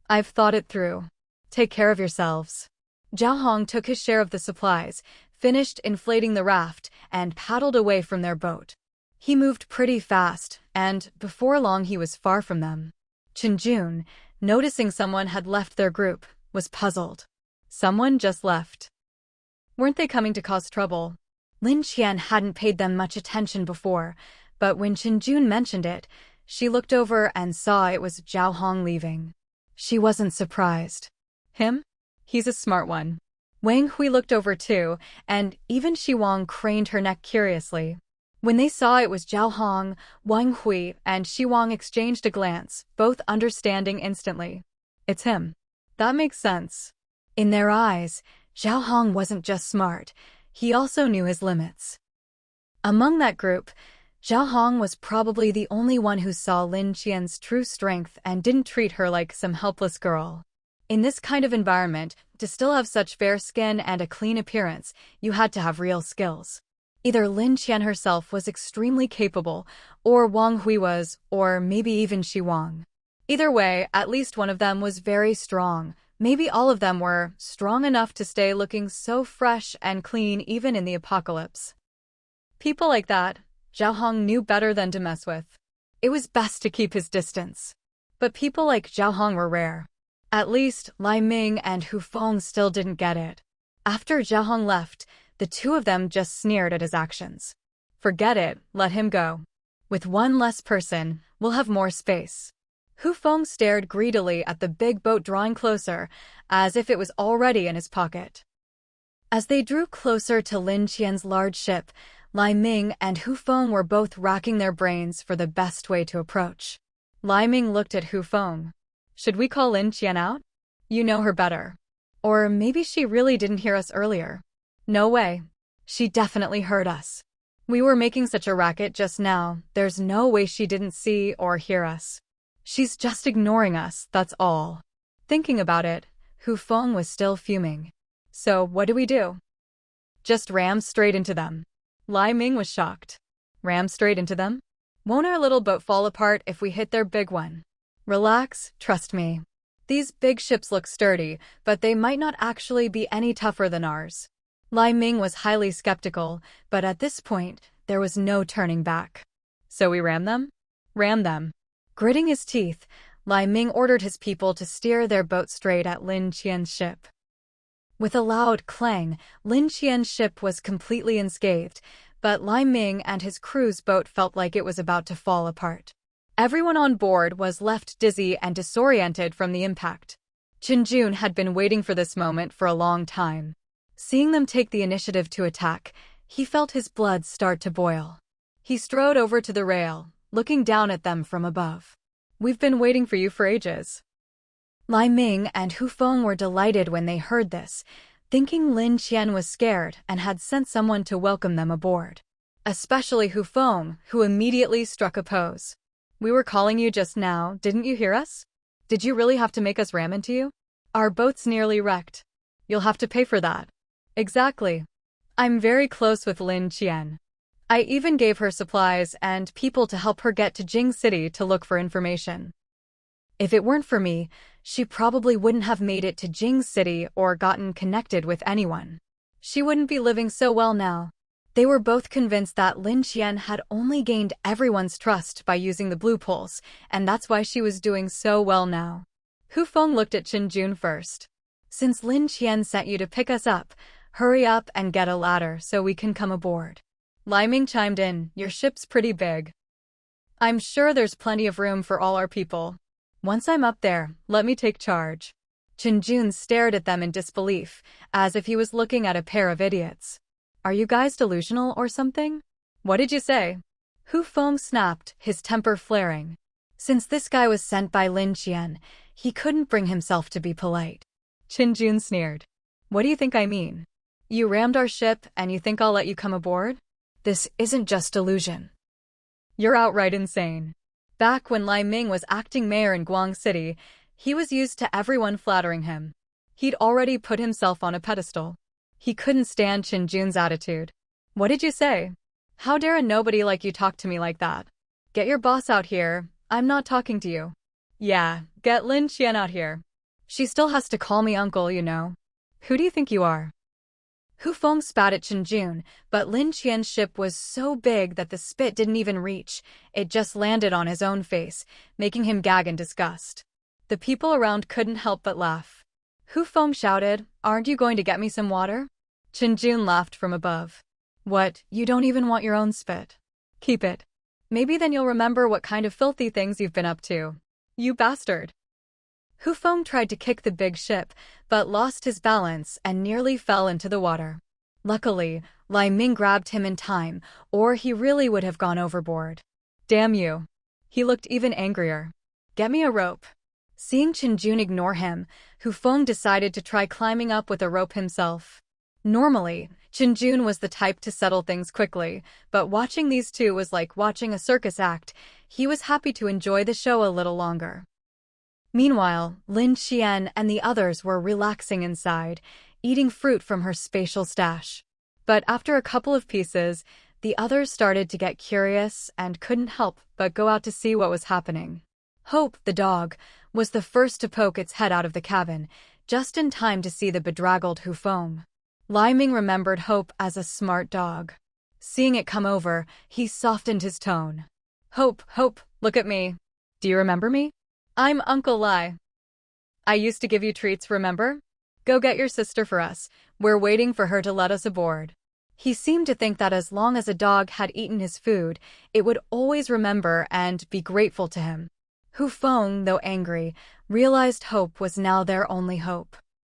I've thought it through. Take care of yourselves. Zhao Hong took his share of the supplies, finished inflating the raft, and paddled away from their boat. He moved pretty fast, and before long he was far from them. Chen Jun, noticing someone had left their group, was puzzled. Someone just left. Weren't they coming to cause trouble? Lin Qian hadn't paid them much attention before, but when Chen Jun mentioned it, she looked over and saw it was Zhao Hong leaving. She wasn't surprised. Him? He's a smart one. Wang Hui looked over too, and even Shi Wang craned her neck curiously. When they saw it was Zhao Hong, Wang Hui and Shi Wang exchanged a glance, both understanding instantly. It's him. That makes sense. In their eyes, Zhao Hong wasn't just smart, he also knew his limits. Among that group, Zhao Hong was probably the only one who saw Lin Qian's true strength and didn't treat her like some helpless girl. In this kind of environment, to still have such fair skin and a clean appearance, you had to have real skills. Either Lin Qian herself was extremely capable, or Wang Hui was, or maybe even Shi Wang. Either way, at least one of them was very strong. Maybe all of them were strong enough to stay looking so fresh and clean even in the apocalypse. People like that, Zhao Hong knew better than to mess with. It was best to keep his distance. But people like Zhao Hong were rare. At least, Lai Ming and Hu Feng still didn't get it. After Zhao Hong left, the two of them just sneered at his actions. Forget it, let him go. With one less person, we'll have more space. Hu Feng stared greedily at the big boat drawing closer, as if it was already in his pocket. As they drew closer to Lin Qian's large ship, Lai Ming and Hu Feng were both racking their brains for the best way to approach. Lai Ming looked at Hu Feng. Should we call Lin Qian out? You know her better. Or maybe she really didn't hear us earlier. No way. She definitely heard us. We were making such a racket just now, there's no way she didn't see or hear us. She's just ignoring us, that's all. Thinking about it, Hu Feng was still fuming. So, what do? Just ram straight into them. Lai Ming was shocked. Ram straight into them? Won't our little boat fall apart if we hit their big one? Relax, trust me. These big ships look sturdy, but they might not actually be any tougher than ours. Lai Ming was highly skeptical, but at this point, there was no turning back. So we ram them? Ram them. Gritting his teeth, Lai Ming ordered his people to steer their boat straight at Lin Qian's ship. With a loud clang, Lin Qian's ship was completely unscathed, but Lai Ming and his crew's boat felt like it was about to fall apart. Everyone on board was left dizzy and disoriented from the impact. Chen Jun had been waiting for this moment for a long time. Seeing them take the initiative to attack, he felt his blood start to boil. He strode over to the rail, looking down at them from above. We've been waiting for you for ages. Lai Ming and Hu Feng were delighted when they heard this, thinking Lin Qian was scared and had sent someone to welcome them aboard. Especially Hu Feng, who immediately struck a pose. We were calling you just now, didn't you hear us? Did you really have to make us ram into you? Our boat's nearly wrecked. You'll have to pay for that. Exactly. I'm very close with Lin Qian. I even gave her supplies and people to help her get to Jing City to look for information. If it weren't for me, she probably wouldn't have made it to Jing City or gotten connected with anyone. She wouldn't be living so well now. They were both convinced that Lin Qian had only gained everyone's trust by using the blue pulse, and that's why she was doing so well now. Hu Feng looked at Chen Jun first. Since Lin Qian sent you to pick us up, hurry up and get a ladder so we can come aboard. Lai Ming chimed in, your ship's pretty big. I'm sure there's plenty of room for all our people. Once I'm up there, let me take charge. Chen Jun stared at them in disbelief, as if he was looking at a pair of idiots. Are you guys delusional or something? What did you say? Hu Feng snapped, his temper flaring. Since this guy was sent by Lin Qian, he couldn't bring himself to be polite. Chen Jun sneered. What do you think I mean? You rammed our ship and you think I'll let you come aboard? This isn't just delusion. You're outright insane. Back when Lai Ming was acting mayor in Guang City, he was used to everyone flattering him. He'd already put himself on a pedestal. He couldn't stand Chen Jun's attitude. What did you say? How dare a nobody like you talk to me like that? Get your boss out here, I'm not talking to you. Yeah, get Lin Qian out here. She still has to call me uncle, you know. Who do you think you are? Hu Feng spat at Chen Jun, but Lin Qian's ship was so big that the spit didn't even reach, it just landed on his own face, making him gag in disgust. The people around couldn't help but laugh. Hu Feng shouted, aren't you going to get me some water? Chen Jun laughed from above. What, you don't even want your own spit? Keep it. Maybe then you'll remember what kind of filthy things you've been up to. You bastard. Hu Feng tried to kick the big ship, but lost his balance and nearly fell into the water. Luckily, Lai Ming grabbed him in time, or he really would have gone overboard. Damn you. He looked even angrier. Get me a rope. Seeing Chen Jun ignore him, Hufeng decided to try climbing up with a rope himself. Normally, Qinjun was the type to settle things quickly, but watching these two was like watching a circus act. He was happy to enjoy the show a little longer. Meanwhile, Lin Qian and the others were relaxing inside, eating fruit from her spatial stash. But after a couple of pieces, the others started to get curious and couldn't help but go out to see what was happening. Hope, the dog, was the first to poke its head out of the cabin, just in time to see the bedraggled Hufeng. Lai Ming remembered Hope as a smart dog. Seeing it come over, he softened his tone. Hope, look at me. Do you remember me? I'm Uncle Lai. I used to give you treats, remember? Go get your sister for us. We're waiting for her to let us aboard. He seemed to think that as long as a dog had eaten his food, it would always remember and be grateful to him. Hufeng, though angry, realized Hope was now their only hope.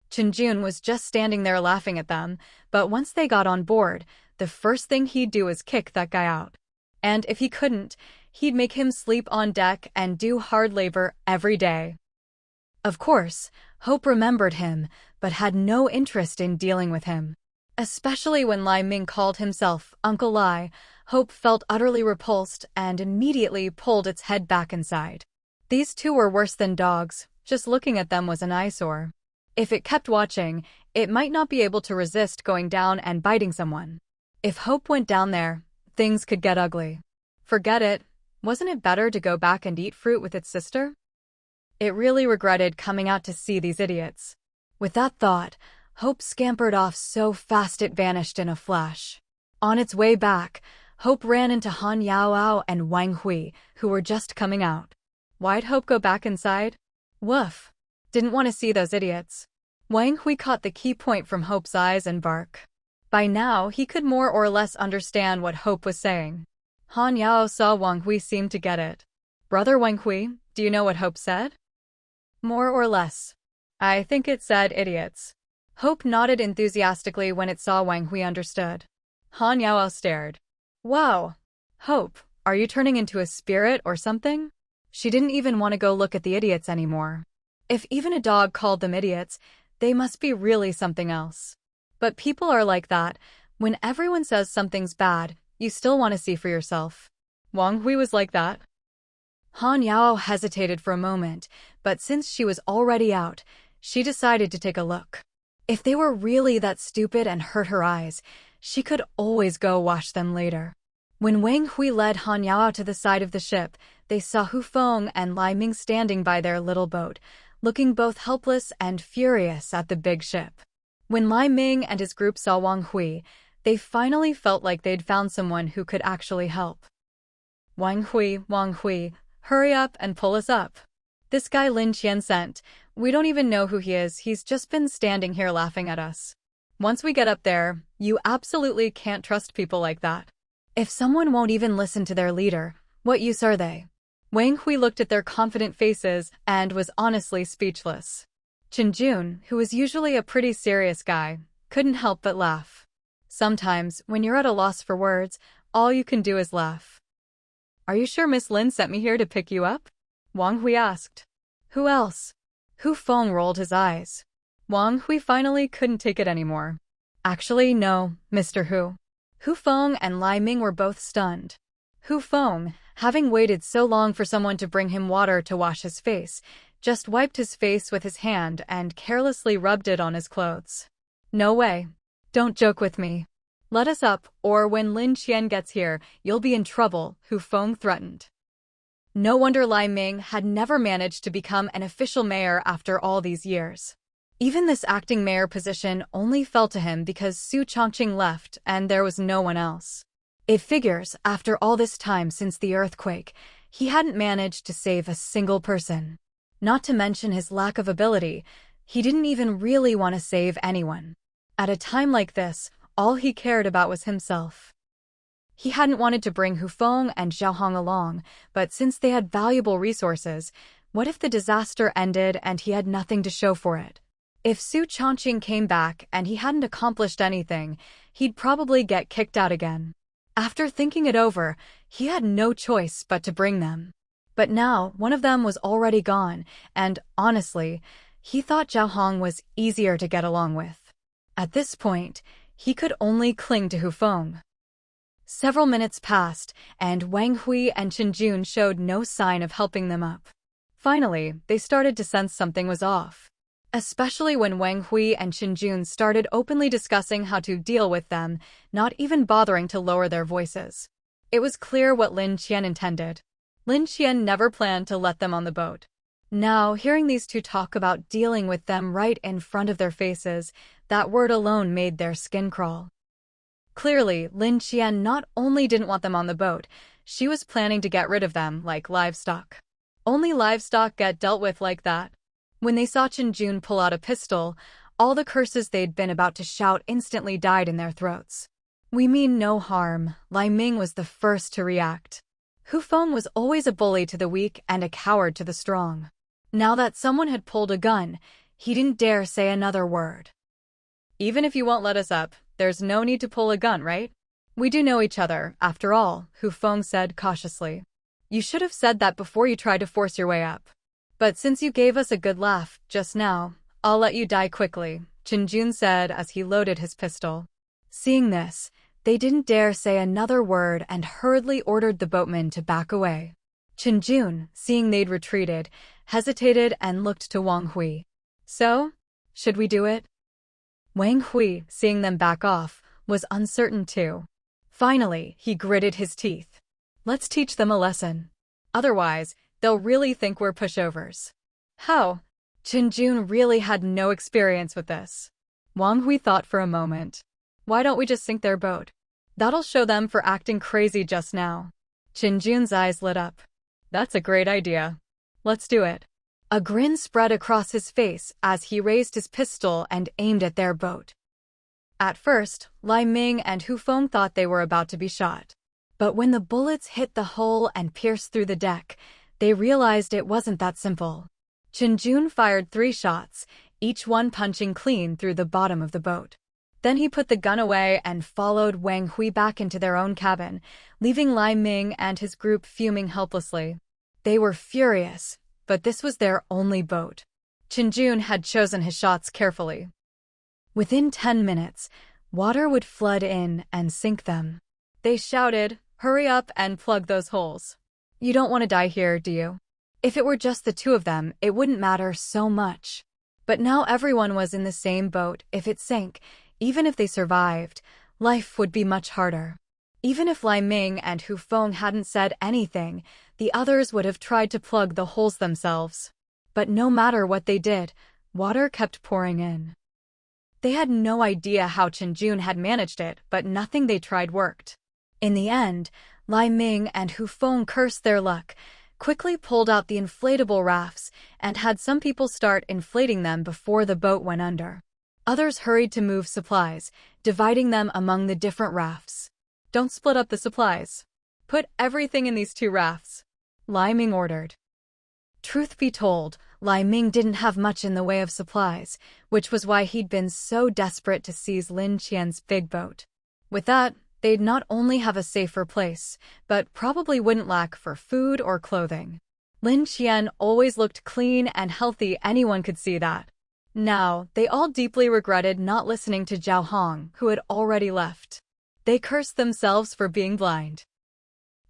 Qinjun was just standing there laughing at them, but once they got on board, the first thing he'd do is kick that guy out. And if he couldn't, he'd make him sleep on deck and do hard labor every day. Of course, Hope remembered him, but had no interest in dealing with him. Especially when Lai Ming called himself Uncle Lai, Hope felt utterly repulsed and immediately pulled its head back inside. These two were worse than dogs, just looking at them was an eyesore. If it kept watching, it might not be able to resist going down and biting someone. If Hope went down there, things could get ugly. Forget it, wasn't it better to go back and eat fruit with its sister? It really regretted coming out to see these idiots. With that thought, Hope scampered off so fast it vanished in a flash. On its way back, Hope ran into Han Yaoao and Wang Hui, who were just coming out. Why'd Hope go back inside? Woof. Didn't want to see those idiots. Wang Hui caught the key point from Hope's eyes and bark. By now, he could more or less understand what Hope was saying. Han Yao saw Wang Hui seem to get it. Brother Wang Hui, do you know what Hope said? More or less. I think it said idiots. Hope nodded enthusiastically when it saw Wang Hui understood. Han Yao stared. Wow. Hope, are you turning into a spirit or something? She didn't even want to go look at the idiots anymore. If even a dog called them idiots, they must be really something else. But people are like that. When everyone says something's bad, you still want to see for yourself. Wang Hui was like that. Han Yao hesitated for a moment, but since she was already out, she decided to take a look. If they were really that stupid and hurt her eyes, she could always go wash them later. When Wang Hui led Han Yao to the side of the ship, they saw Hufeng and Lai Ming standing by their little boat, looking both helpless and furious at the big ship. When Lai Ming and his group saw Wang Hui, they finally felt like they'd found someone who could actually help. Wang Hui, hurry up and pull us up. This guy Lin Qian sent. We don't even know who he is, he's just been standing here laughing at us. Once we get up there, you absolutely can't trust people like that. If someone won't even listen to their leader, what use are they? Wang Hui looked at their confident faces and was honestly speechless. Qinjun, who was usually a pretty serious guy, couldn't help but laugh. Sometimes, when you're at a loss for words, all you can do is laugh. Are you sure Miss Lin sent me here to pick you up? Wang Hui asked. Who else? Hufeng rolled his eyes. Wang Hui finally couldn't take it anymore. Actually, no, Mr. Hu. Hufeng and Lai Ming were both stunned. Hufeng, having waited so long for someone to bring him water to wash his face, just wiped his face with his hand and carelessly rubbed it on his clothes. No way. Don't joke with me. Let us up, or when Lin Qian gets here, you'll be in trouble, Hufeng threatened. No wonder Lai Ming had never managed to become an official mayor after all these years. Even this acting mayor position only fell to him because Su Chongqing left and there was no one else. It figures, after all this time since the earthquake, he hadn't managed to save a single person. Not to mention his lack of ability, he didn't even really want to save anyone. At a time like this, all he cared about was himself. He hadn't wanted to bring Hufeng and Xiaohong along, but since they had valuable resources, what if the disaster ended and he had nothing to show for it? If Su Chongqing came back and he hadn't accomplished anything, he'd probably get kicked out again. After thinking it over, he had no choice but to bring them. But now, one of them was already gone, and honestly, he thought Zhao Hong was easier to get along with. At this point, he could only cling to Hu Feng. Several minutes passed, and Wang Hui and Chen Jun showed no sign of helping them up. Finally, they started to sense something was off. Especially when Wang Hui and Chen Jun started openly discussing how to deal with them, not even bothering to lower their voices. It was clear what Lin Qian intended. Lin Qian never planned to let them on the boat. Now, hearing these two talk about dealing with them right in front of their faces, that word alone made their skin crawl. Clearly, Lin Qian not only didn't want them on the boat, she was planning to get rid of them like livestock. Only livestock get dealt with like that. When they saw Chen Jun pull out a pistol, all the curses they'd been about to shout instantly died in their throats. "We mean no harm," Lai Ming was the first to react. Hu Feng was always a bully to the weak and a coward to the strong. Now that someone had pulled a gun, he didn't dare say another word. "Even if you won't let us up, there's no need to pull a gun, right? We do know each other, after all," Hu Feng said cautiously. "You should have said that before you tried to force your way up. But since you gave us a good laugh just now, I'll let you die quickly," Chen Jun said as he loaded his pistol. Seeing this, they didn't dare say another word and hurriedly ordered the boatmen to back away. Chen Jun, seeing they'd retreated, hesitated and looked to Wang Hui. "So, should we do it?" Wang Hui, seeing them back off, was uncertain too. Finally, he gritted his teeth. "Let's teach them a lesson. Otherwise, they'll really think we're pushovers." "How?" Chen Jun really had no experience with this. Wang Hui thought for a moment. "Why don't we just sink their boat? That'll show them for acting crazy just now." Chen Jun's eyes lit up. "That's a great idea. Let's do it." A grin spread across his face as he raised his pistol and aimed at their boat. At first, Lai Ming and Hu Feng thought they were about to be shot. But when the bullets hit the hull and pierced through the deck, they realized it wasn't that simple. Chen Jun fired 3 shots, each one punching clean through the bottom of the boat. Then he put the gun away and followed Wang Hui back into their own cabin, leaving Lai Ming and his group fuming helplessly. They were furious, but this was their only boat. Chen Jun had chosen his shots carefully. Within 10 minutes, water would flood in and sink them. They shouted, "Hurry up and plug those holes. You don't want to die here, do you?" If it were just the two of them, it wouldn't matter so much. But now everyone was in the same boat. If it sank, even if they survived, life would be much harder. Even if Lai Ming and Hu Feng hadn't said anything, the others would have tried to plug the holes themselves. But no matter what they did, water kept pouring in. They had no idea how Chen Jun had managed it, but nothing they tried worked. In the end, Lai Ming and Hu Feng cursed their luck, quickly pulled out the inflatable rafts, and had some people start inflating them before the boat went under. Others hurried to move supplies, dividing them among the different rafts. "Don't split up the supplies. Put everything in these 2 rafts," Lai Ming ordered. Truth be told, Lai Ming didn't have much in the way of supplies, which was why he'd been so desperate to seize Lin Qian's big boat. With that, they'd not only have a safer place, but probably wouldn't lack for food or clothing. Lin Qian always looked clean and healthy, anyone could see that. Now, they all deeply regretted not listening to Zhao Hong, who had already left. They cursed themselves for being blind.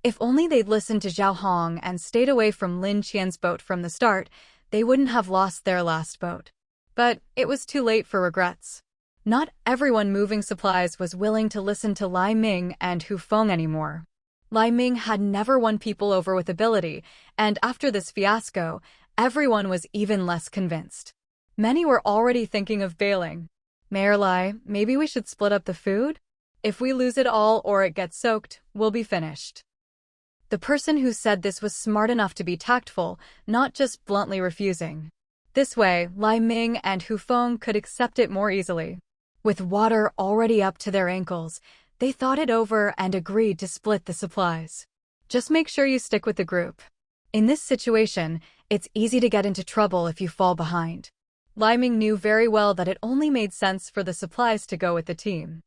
If only they'd listened to Zhao Hong and stayed away from Lin Qian's boat from the start, they wouldn't have lost their last boat. But it was too late for regrets. Not everyone moving supplies was willing to listen to Lai Ming and Hu Feng anymore. Lai Ming had never won people over with ability, and after this fiasco, everyone was even less convinced. Many were already thinking of bailing. "Mayor Lai, maybe we should split up the food? If we lose it all or it gets soaked, we'll be finished." The person who said this was smart enough to be tactful, not just bluntly refusing. This way, Lai Ming and Hu Feng could accept it more easily. With water already up to their ankles, they thought it over and agreed to split the supplies. Just make sure you stick with the group. In this situation, it's easy to get into trouble if you fall behind. Lai Ming knew very well that it only made sense for the supplies to go with the team.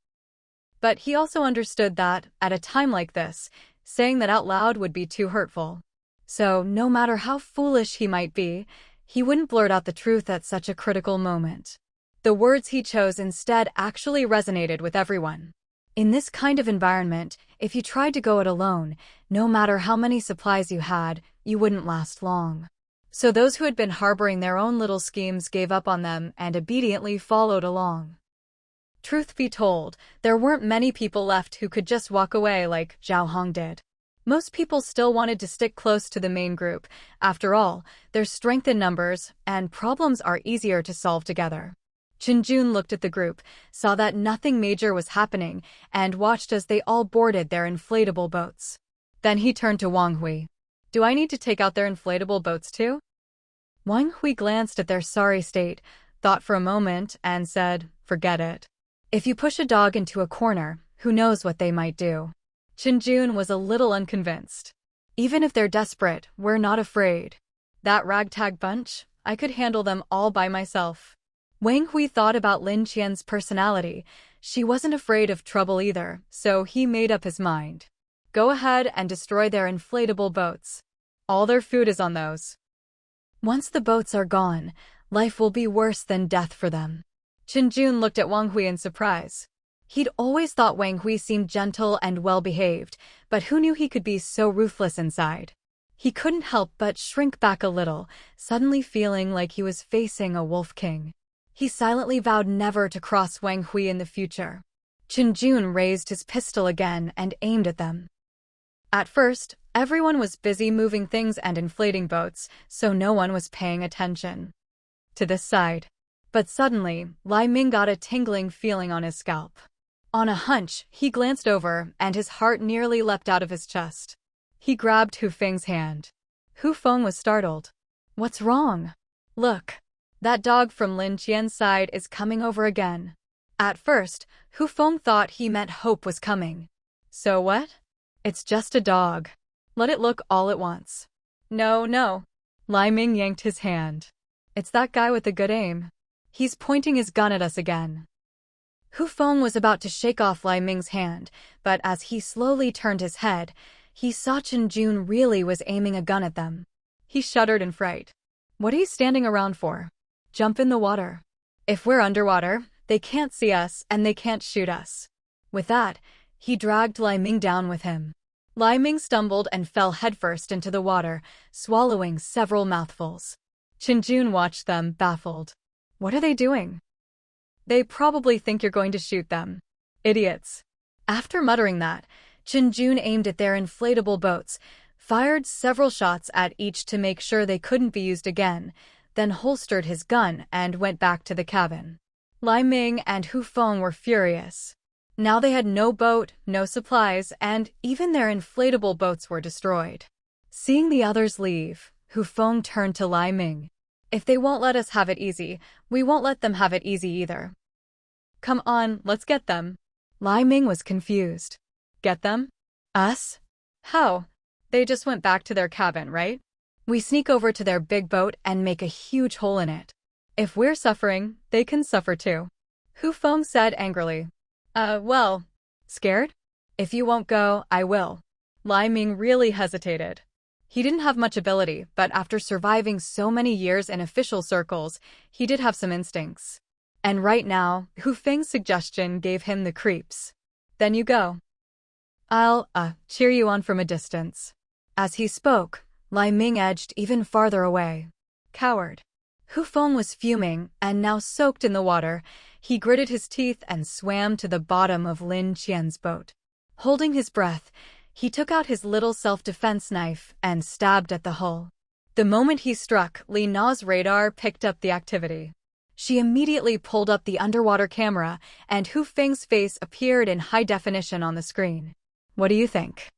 But he also understood that, at a time like this, saying that out loud would be too hurtful. So, no matter how foolish he might be, He wouldn't blurt out the truth at such a critical moment. The words he chose instead actually resonated with everyone. In this kind of environment, if you tried to go it alone, no matter how many supplies you had, you wouldn't last long. So those who had been harboring their own little schemes gave up on them and obediently followed along. Truth be told, there weren't many people left who could just walk away like Zhao Hong did. Most people still wanted to stick close to the main group. After all, there's strength in numbers, and problems are easier to solve together. Chenjun looked at the group, saw that nothing major was happening, and watched as they all boarded their inflatable boats. Then he turned to Wang Hui. Do I need to take out their inflatable boats too? Wang Hui glanced at their sorry state, thought for a moment, and said, forget it. If you push a dog into a corner, who knows what they might do? Chenjun was a little unconvinced. Even if they're desperate, we're not afraid. That ragtag bunch, I could handle them all by myself. Wang Hui thought about Lin Qian's personality. She wasn't afraid of trouble either, so he made up his mind. Go ahead and destroy their inflatable boats. All their food is on those. Once the boats are gone, life will be worse than death for them. Chenjun looked at Wang Hui in surprise. He'd always thought Wang Hui seemed gentle and well-behaved, but who knew he could be so ruthless inside? He couldn't help but shrink back a little, suddenly feeling like he was facing a wolf king. He silently vowed never to cross Wang Hui in the future. Chenjun raised his pistol again and aimed at them. At first, everyone was busy moving things and inflating boats, so no one was paying attention to this side. But suddenly, Lai Ming got a tingling feeling on his scalp. On a hunch, he glanced over, and his heart nearly leapt out of his chest. He grabbed Hu Feng's hand. Hu Feng was startled. What's wrong? Look. That dog from Lin Qian's side is coming over again. At first, Hu Feng thought he meant hope was coming. So what? It's just a dog. Let it look all at once. No. Lai Ming yanked his hand. It's that guy with the good aim. He's pointing his gun at us again. Hu Feng was about to shake off Lai Ming's hand, but as he slowly turned his head, he saw Chenjun really was aiming a gun at them. He shuddered in fright. What are you standing around for? Jump in the water. If we're underwater, they can't see us and they can't shoot us. With that, he dragged Lai Ming down with him. Lai Ming stumbled and fell headfirst into the water, swallowing several mouthfuls. Chenjun watched them, baffled. What are they doing? They probably think you're going to shoot them. Idiots. After muttering that, Chenjun aimed at their inflatable boats, fired several shots at each to make sure they couldn't be used again, then holstered his gun and went back to the cabin. Lai Ming and Hu Feng were furious. Now they had no boat, no supplies, and even their inflatable boats were destroyed. Seeing the others leave, Hu Feng turned to Lai Ming. If they won't let us have it easy, we won't let them have it easy either. Come on, let's get them. Lai Ming was confused. Get them? Us? How? They just went back to their cabin, right? We sneak over to their big boat and make a huge hole in it. If we're suffering, they can suffer too. Hu Feng said angrily. Well, scared? If you won't go, I will. Lai Ming really hesitated. He didn't have much ability, but after surviving so many years in official circles, he did have some instincts. And right now, Hu Feng's suggestion gave him the creeps. Then you go. I'll, cheer you on from a distance. As he spoke, Lai Ming edged even farther away. Coward. Hu Feng was fuming, and now soaked in the water, he gritted his teeth and swam to the bottom of Lin Qian's boat. Holding his breath, he took out his little self-defense knife and stabbed at the hull. The moment he struck, Li Na's radar picked up the activity. She immediately pulled up the underwater camera, and Hu Feng's face appeared in high definition on the screen. What do you think?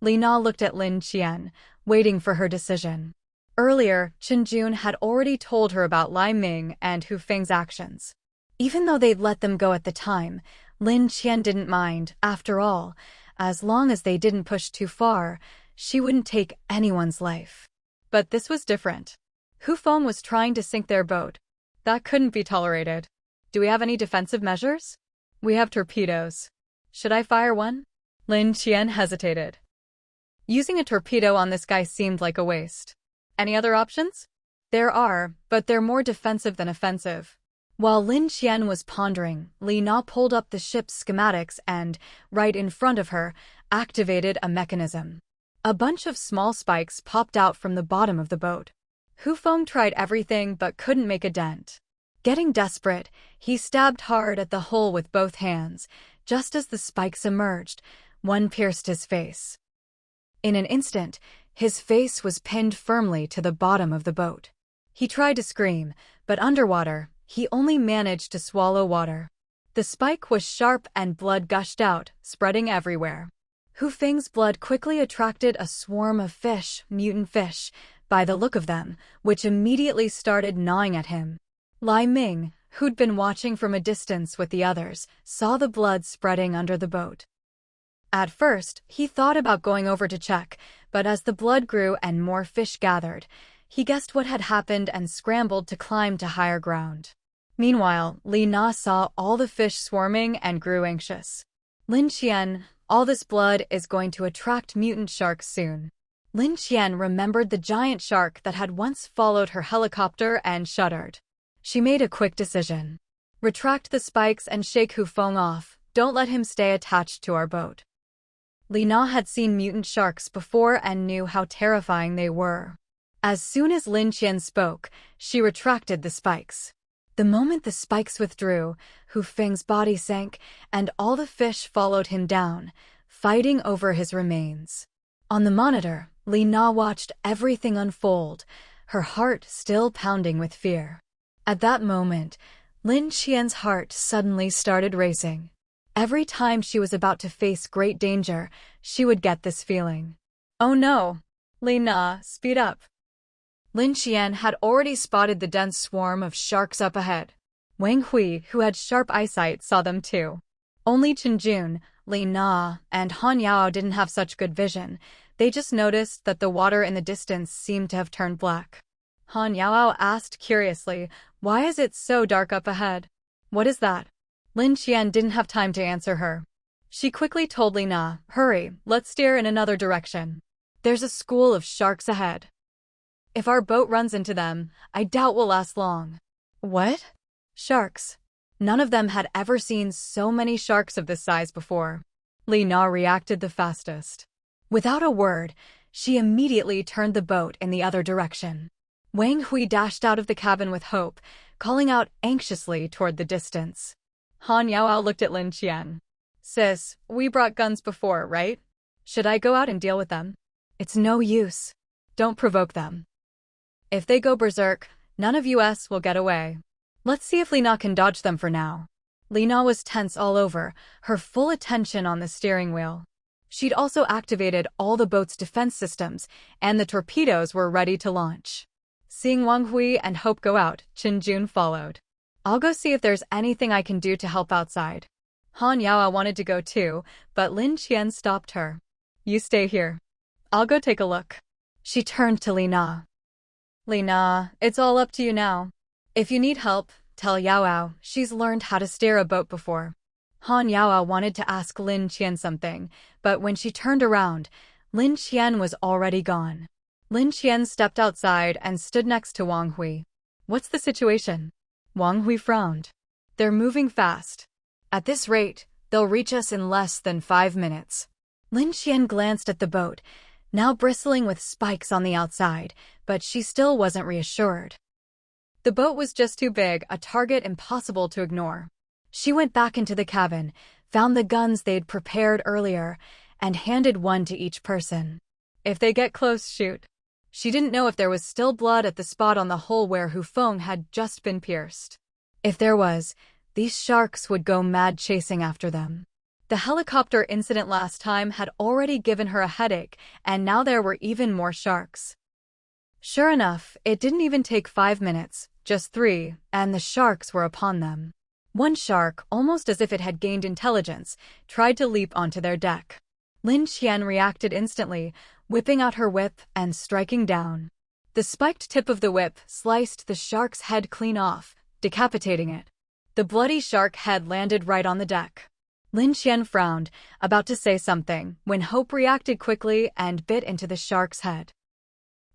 Li Na looked at Lin Qian, waiting for her decision. Earlier, Chenjun had already told her about Lai Ming and Hu Feng's actions. Even though they'd let them go at the time, Lin Qian didn't mind. After all, as long as they didn't push too far, she wouldn't take anyone's life. But this was different. Hu Feng was trying to sink their boat. That couldn't be tolerated. Do we have any defensive measures? We have torpedoes. Should I fire one? Lin Qian hesitated. Using a torpedo on this guy seemed like a waste. Any other options? There are, but they're more defensive than offensive. While Lin Qian was pondering, Li Na pulled up the ship's schematics and, right in front of her, activated a mechanism. A bunch of small spikes popped out from the bottom of the boat. Hu Feng tried everything but couldn't make a dent. Getting desperate, he stabbed hard at the hole with both hands. Just as the spikes emerged, one pierced his face. In an instant, his face was pinned firmly to the bottom of the boat. He tried to scream, but underwater, he only managed to swallow water. The spike was sharp and blood gushed out, spreading everywhere. Hu Feng's blood quickly attracted a swarm of fish, mutant fish, by the look of them, which immediately started gnawing at him. Lai Ming, who'd been watching from a distance with the others, saw the blood spreading under the boat. At first, he thought about going over to check, but as the blood grew and more fish gathered, he guessed what had happened and scrambled to climb to higher ground. Meanwhile, Li Na saw all the fish swarming and grew anxious. Lin Qian, all this blood is going to attract mutant sharks soon. Lin Qian remembered the giant shark that had once followed her helicopter and shuddered. She made a quick decision. Retract the spikes and shake Hu Feng off. Don't let him stay attached to our boat. Li Na had seen mutant sharks before and knew how terrifying they were. As soon as Lin Qian spoke, she retracted the spikes. The moment the spikes withdrew, Hu Feng's body sank, and all the fish followed him down, fighting over his remains. On the monitor, Li Na watched everything unfold, her heart still pounding with fear. At that moment, Lin Qian's heart suddenly started racing. Every time she was about to face great danger, she would get this feeling. Oh no! Li Na, speed up! Lin Qian had already spotted the dense swarm of sharks up ahead. Wang Hui, who had sharp eyesight, saw them too. Only Chen Jun, Li Na, and Han Yao didn't have such good vision. They just noticed that the water in the distance seemed to have turned black. Han Yao asked curiously, "Why is it so dark up ahead? What is that?" Lin Qian didn't have time to answer her. She quickly told Li Na, "Hurry, let's steer in another direction. There's a school of sharks ahead. If our boat runs into them, I doubt we'll last long." What? Sharks? None of them had ever seen so many sharks of this size before. Li Na reacted the fastest. Without a word, she immediately turned the boat in the other direction. Wang Hui dashed out of the cabin with hope, calling out anxiously toward the distance. Han Yao looked at Lin Qian. "Sis, we brought guns before, right? Should I go out and deal with them?" "It's no use. Don't provoke them. If they go berserk, none of us will get away. Let's see if Li Na can dodge them for now." Li Na was tense all over, her full attention on the steering wheel. She'd also activated all the boat's defense systems, and the torpedoes were ready to launch. Seeing Wang Hui and Hope go out, Chen Jun followed. "I'll go see if there's anything I can do to help outside." Han Yao wanted to go too, but Lin Qian stopped her. "You stay here. I'll go take a look." She turned to Li Na. "Li Na, it's all up to you now. If you need help, tell Yao. She's learned how to steer a boat before." Han Yao wanted to ask Lin Qian something, but when she turned around, Lin Qian was already gone. Lin Qian stepped outside and stood next to Wang Hui. "What's the situation?" Wang Hui frowned. "They're moving fast. At this rate, they'll reach us in less than 5 minutes." Lin Qian glanced at the boat, now bristling with spikes on the outside, but she still wasn't reassured. The boat was just too big, a target impossible to ignore. She went back into the cabin, found the guns they'd prepared earlier, and handed one to each person. "If they get close, shoot." She didn't know if there was still blood at the spot on the hole where Hu Feng had just been pierced. If there was, these sharks would go mad chasing after them. The helicopter incident last time had already given her a headache, and now there were even more sharks. Sure enough, it didn't even take 5 minutes, just 3, and the sharks were upon them. One shark, almost as if it had gained intelligence, tried to leap onto their deck. Lin Qian reacted instantly, whipping out her whip and striking down. The spiked tip of the whip sliced the shark's head clean off, decapitating it. The bloody shark head landed right on the deck. Lin Qian frowned, about to say something, when Hope reacted quickly and bit into the shark's head.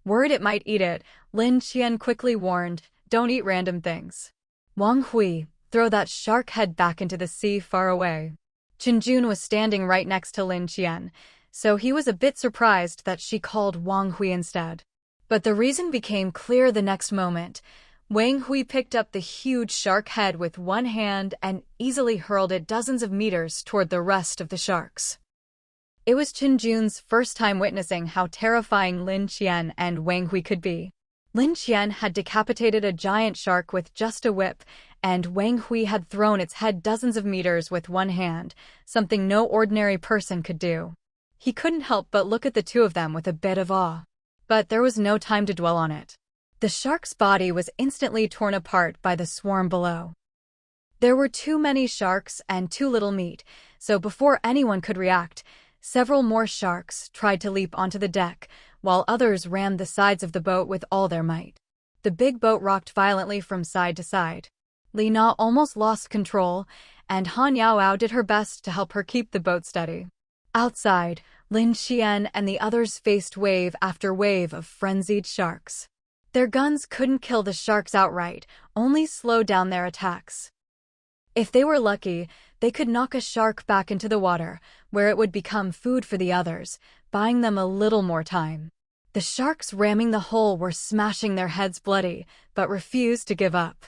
Worried it might eat it, Lin Qian quickly warned, "Don't eat random things." Wang Hui, throw that shark head back into the sea far away. Jun was standing right next to Lin Qian, so he was a bit surprised that she called Wang Hui instead. But the reason became clear the next moment. Wang Hui picked up the huge shark head with one hand and easily hurled it dozens of meters toward the rest of the sharks. It was Jun's first time witnessing how terrifying Lin Qian and Wang Hui could be. Lin Qian had decapitated a giant shark with just a whip, and Wang Hui had thrown its head dozens of meters with one hand, something no ordinary person could do. He couldn't help but look at the two of them with a bit of awe. But there was no time to dwell on it. The shark's body was instantly torn apart by the swarm below. There were too many sharks and too little meat, so before anyone could react, several more sharks tried to leap onto the deck, while others rammed the sides of the boat with all their might. The big boat rocked violently from side to side. Li Na almost lost control, and Han Yaoao did her best to help her keep the boat steady. Outside, Lin Qian and the others faced wave after wave of frenzied sharks. Their guns couldn't kill the sharks outright, only slow down their attacks. If they were lucky, they could knock a shark back into the water, where it would become food for the others, buying them a little more time. The sharks ramming the hull were smashing their heads bloody, but refused to give up.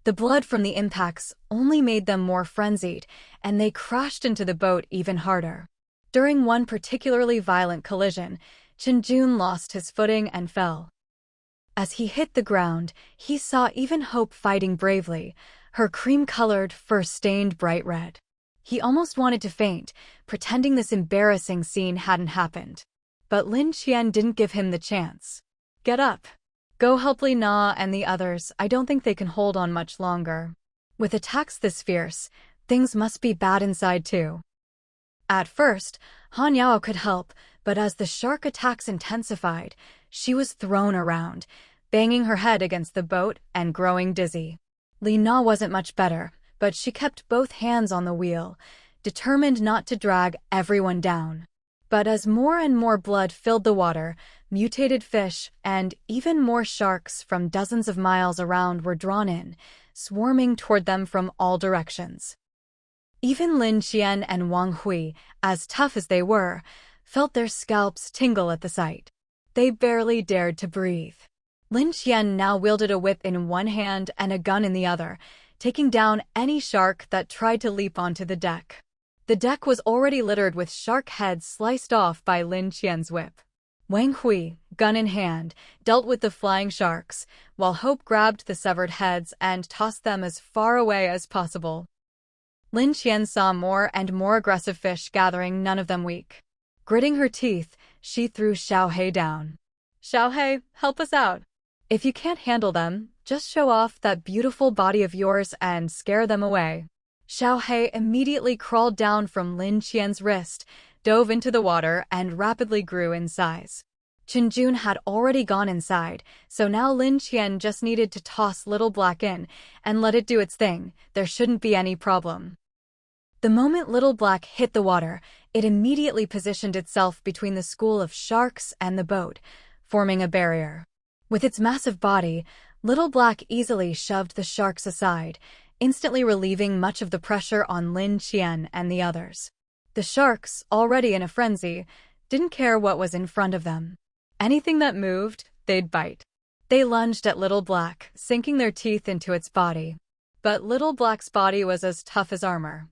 The blood from the impacts only made them more frenzied, and they crashed into the boat even harder. During one particularly violent collision, Jun lost his footing and fell. As he hit the ground, he saw even Hope fighting bravely, her cream-colored fur stained bright red. He almost wanted to faint, pretending this embarrassing scene hadn't happened. But Lin Qian didn't give him the chance. "Get up. Go help Li Na and the others. I don't think they can hold on much longer." With attacks this fierce, things must be bad inside too. At first, Han Yao could help, but as the shark attacks intensified, she was thrown around, banging her head against the boat and growing dizzy. Li Na wasn't much better, but she kept both hands on the wheel, determined not to drag everyone down. But as more and more blood filled the water, mutated fish and even more sharks from dozens of miles around were drawn in, swarming toward them from all directions. Even Lin Qian and Wang Hui, as tough as they were, felt their scalps tingle at the sight. They barely dared to breathe. Lin Qian now wielded a whip in one hand and a gun in the other, taking down any shark that tried to leap onto the deck. The deck was already littered with shark heads sliced off by Lin Qian's whip. Wang Hui, gun in hand, dealt with the flying sharks, while Hope grabbed the severed heads and tossed them as far away as possible. Lin Qian saw more and more aggressive fish gathering, none of them weak. Gritting her teeth, she threw Xiaohei down. "Xiaohei, help us out. If you can't handle them, just show off that beautiful body of yours and scare them away." Xiaohei immediately crawled down from Lin Qian's wrist, dove into the water, and rapidly grew in size. Jun had already gone inside, so now Lin Qian just needed to toss Little Black in and let it do its thing. There shouldn't be any problem. The moment Little Black hit the water, it immediately positioned itself between the school of sharks and the boat, forming a barrier. With its massive body, Little Black easily shoved the sharks aside, instantly relieving much of the pressure on Lin Qian and the others. The sharks, already in a frenzy, didn't care what was in front of them. Anything that moved, they'd bite. They lunged at Little Black, sinking their teeth into its body. But Little Black's body was as tough as armor.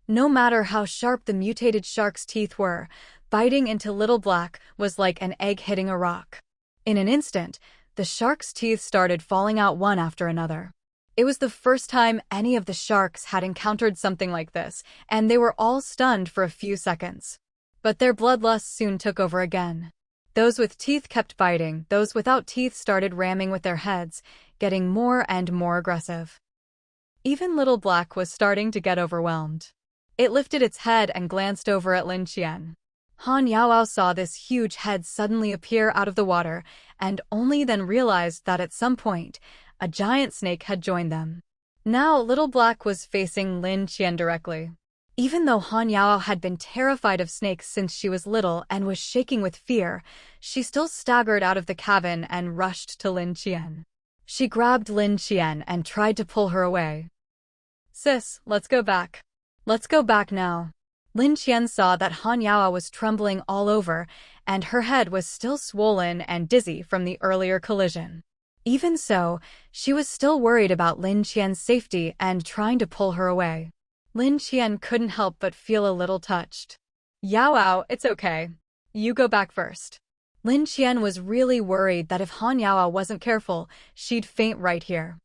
No matter how sharp the mutated shark's teeth were, biting into Little Black was like an egg hitting a rock. In an instant, the shark's teeth started falling out one after another. It was the first time any of the sharks had encountered something like this, and they were all stunned for a few seconds. But their bloodlust soon took over again. Those with teeth kept biting, those without teeth started ramming with their heads, getting more and more aggressive. Even Little Black was starting to get overwhelmed. It lifted its head and glanced over at Lin Qian. Han Yaoao saw this huge head suddenly appear out of the water, and only then realized that at some point, a giant snake had joined them. Now Little Black was facing Lin Qian directly. Even though Han Yao had been terrified of snakes since she was little and was shaking with fear, she still staggered out of the cabin and rushed to Lin Qian. She grabbed Lin Qian and tried to pull her away. "Sis, let's go back. Let's go back now." Lin Qian saw that Han Yao was trembling all over, and her head was still swollen and dizzy from the earlier collision. Even so, she was still worried about Lin Qian's safety and trying to pull her away. Lin Qian couldn't help but feel a little touched. "Yao, it's okay. You go back first." Lin Qian was really worried that if Han Yao wasn't careful, she'd faint right here.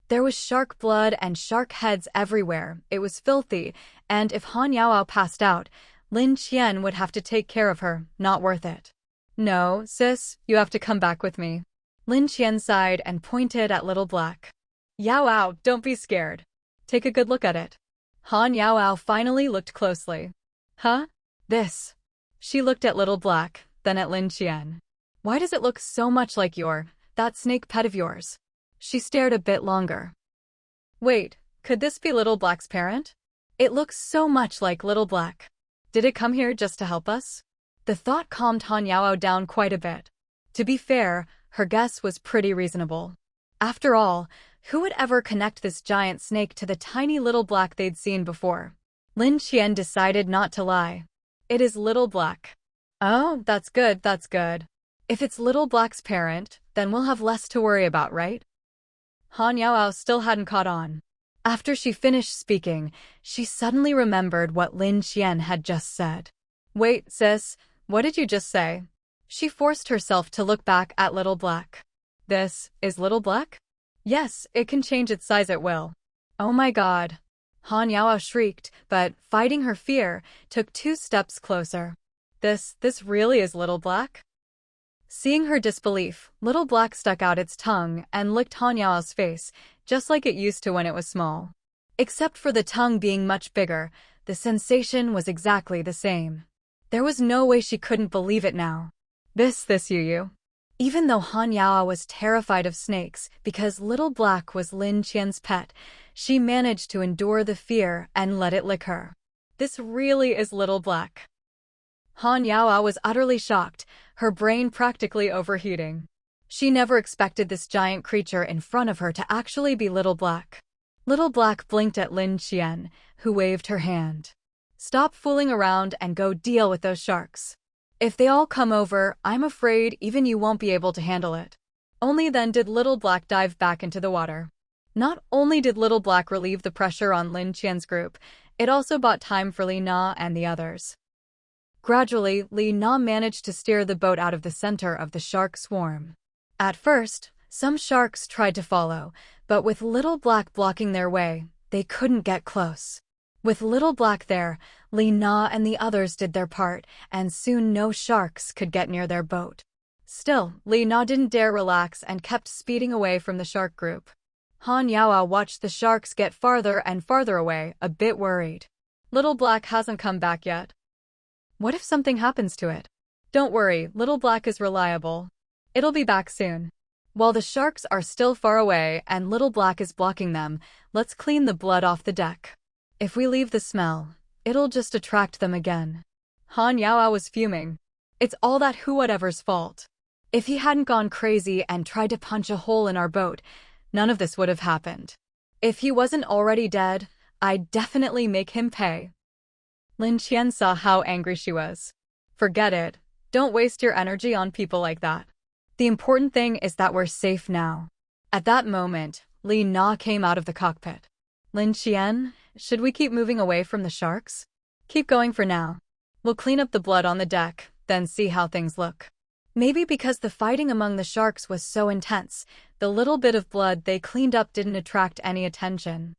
There was shark blood and shark heads everywhere. It was filthy, and if Han Yao passed out, Lin Qian would have to take care of her. Not worth it. "No, sis, you have to come back with me." Lin Qian sighed and pointed at Little Black. "Yao, don't be scared. Take a good look at it." Han Yao finally looked closely. "Huh? This?" She looked at Little Black, then at Lin Qian. "Why does it look so much like that snake pet of yours?" She stared a bit longer. "Wait, could this be Little Black's parent? It looks so much like Little Black. Did it come here just to help us?" The thought calmed Han Yao down quite a bit. To be fair, her guess was pretty reasonable. After all, who would ever connect this giant snake to the tiny Little Black they'd seen before? Lin Qian decided not to lie. "It is Little Black." "Oh, that's good, that's good. If it's Little Black's parent, then we'll have less to worry about, right?" Han Yao still hadn't caught on. After she finished speaking, she suddenly remembered what Lin Qian had just said. "Wait, sis, what did you just say?" She forced herself to look back at Little Black. "This is Little Black?" "Yes, it can change its size at will." "Oh my god." Han Yao shrieked, but, fighting her fear, took 2 steps closer. This really is Little Black?" Seeing her disbelief, Little Black stuck out its tongue and licked Han Yao's face, just like it used to when it was small. Except for the tongue being much bigger, the sensation was exactly the same. There was no way she couldn't believe it now. This you. Even though Han Yao was terrified of snakes because Little Black was Lin Qian's pet, she managed to endure the fear and let it lick her. This really is Little Black. Han Yao was utterly shocked, her brain practically overheating. She never expected this giant creature in front of her to actually be Little Black. Little Black blinked at Lin Qian, who waved her hand. "Stop fooling around and go deal with those sharks. If they all come over, I'm afraid even you won't be able to handle it." Only then did Little Black dive back into the water. Not only did Little Black relieve the pressure on Lin Qian's group, it also bought time for Li Na and the others. Gradually, Li Na managed to steer the boat out of the center of the shark swarm. At first, some sharks tried to follow, but with Little Black blocking their way, they couldn't get close. With Little Black there, Li Na and the others did their part, and soon no sharks could get near their boat. Still, Li Na didn't dare relax and kept speeding away from the shark group. Han Yao watched the sharks get farther and farther away, a bit worried. Little Black hasn't come back yet. What if something happens to it? Don't worry, Little Black is reliable. It'll be back soon. While the sharks are still far away and Little Black is blocking them, let's clean the blood off the deck. If we leave the smell, it'll just attract them again. Han Yao was fuming. It's all that whoever's fault. If he hadn't gone crazy and tried to punch a hole in our boat, none of this would have happened. If he wasn't already dead, I'd definitely make him pay. Lin Qian saw how angry she was. Forget it. Don't waste your energy on people like that. The important thing is that we're safe now. At that moment, Li Na came out of the cockpit. Lin Qian, should we keep moving away from the sharks? Keep going for now. We'll clean up the blood on the deck, then see how things look. Maybe because the fighting among the sharks was so intense, the little bit of blood they cleaned up didn't attract any attention.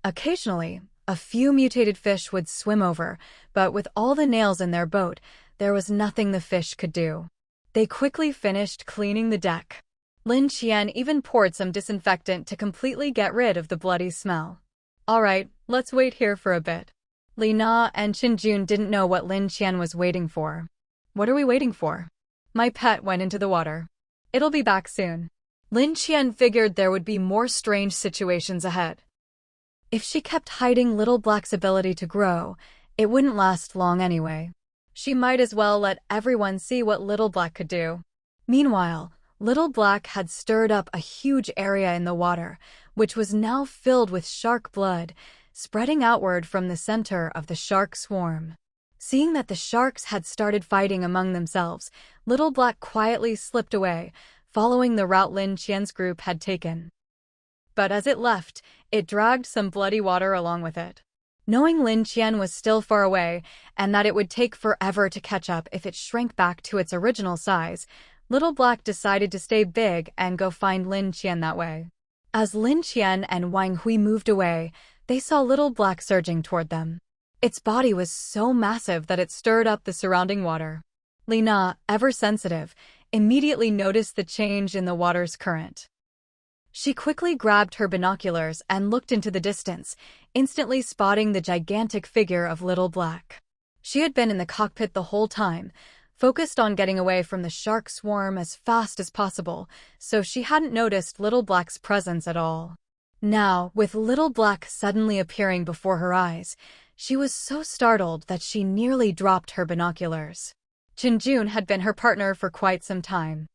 Occasionally, a few mutated fish would swim over, but with all the nails in their boat, there was nothing the fish could do. They quickly finished cleaning the deck. Lin Qian even poured some disinfectant to completely get rid of the bloody smell. All right, let's wait here for a bit. Li Na and Qin Jun didn't know what Lin Qian was waiting for. What are we waiting for? My pet went into the water. It'll be back soon. Lin Qian figured there would be more strange situations ahead. If she kept hiding Little Black's ability to grow, it wouldn't last long anyway. She might as well let everyone see what Little Black could do. Meanwhile, Little Black had stirred up a huge area in the water, which was now filled with shark blood, spreading outward from the center of the shark swarm. Seeing that the sharks had started fighting among themselves, Little Black quietly slipped away, following the route Lin Qian's group had taken. But as it left, it dragged some bloody water along with it. Knowing Lin Qian was still far away, and that it would take forever to catch up if it shrank back to its original size, Little Black decided to stay big and go find Lin Qian that way. As Lin Qian and Wang Hui moved away, they saw Little Black surging toward them. Its body was so massive that it stirred up the surrounding water. Lina, ever sensitive, immediately noticed the change in the water's current. She quickly grabbed her binoculars and looked into the distance, instantly spotting the gigantic figure of Little Black. She had been in the cockpit the whole time, focused on getting away from the shark swarm as fast as possible, so she hadn't noticed Little Black's presence at all. Now, with Little Black suddenly appearing before her eyes, she was so startled that she nearly dropped her binoculars. Qinjun had been her partner for quite some time.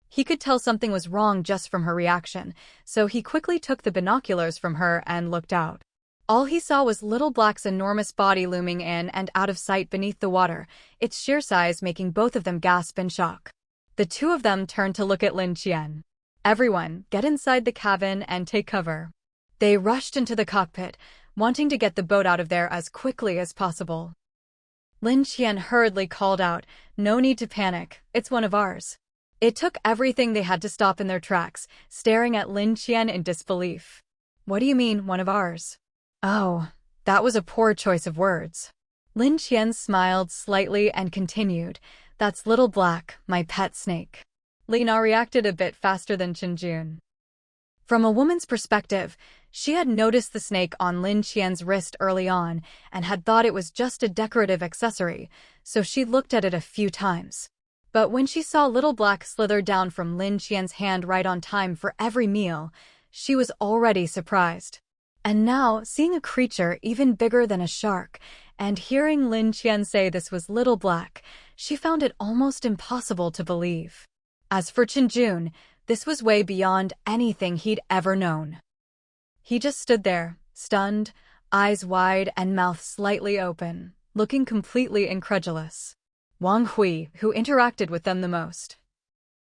He could tell something was wrong just from her reaction, so he quickly took the binoculars from her and looked out. All he saw was Little Black's enormous body looming in and out of sight beneath the water, its sheer size making both of them gasp in shock. The two of them turned to look at Lin Qian. "Everyone, get inside the cabin and take cover." They rushed into the cockpit, wanting to get the boat out of there as quickly as possible. Lin Qian hurriedly called out, "No need to panic, it's one of ours." It took everything they had to stop in their tracks, staring at Lin Qian in disbelief. "What do you mean, one of ours?" "Oh, that was a poor choice of words." Lin Qian smiled slightly and continued, "That's Little Black, my pet snake." Lina reacted a bit faster than Qinjun. From a woman's perspective, she had noticed the snake on Lin Qian's wrist early on and had thought it was just a decorative accessory, so she looked at it a few times. But when she saw Little Black slither down from Lin Qian's hand right on time for every meal, she was already surprised. And now, seeing a creature even bigger than a shark, and hearing Lin Qian say this was Little Black, she found it almost impossible to believe. As for Qinjun, this was way beyond anything he'd ever known. He just stood there, stunned, eyes wide and mouth slightly open, looking completely incredulous. Wang Hui, who interacted with them the most,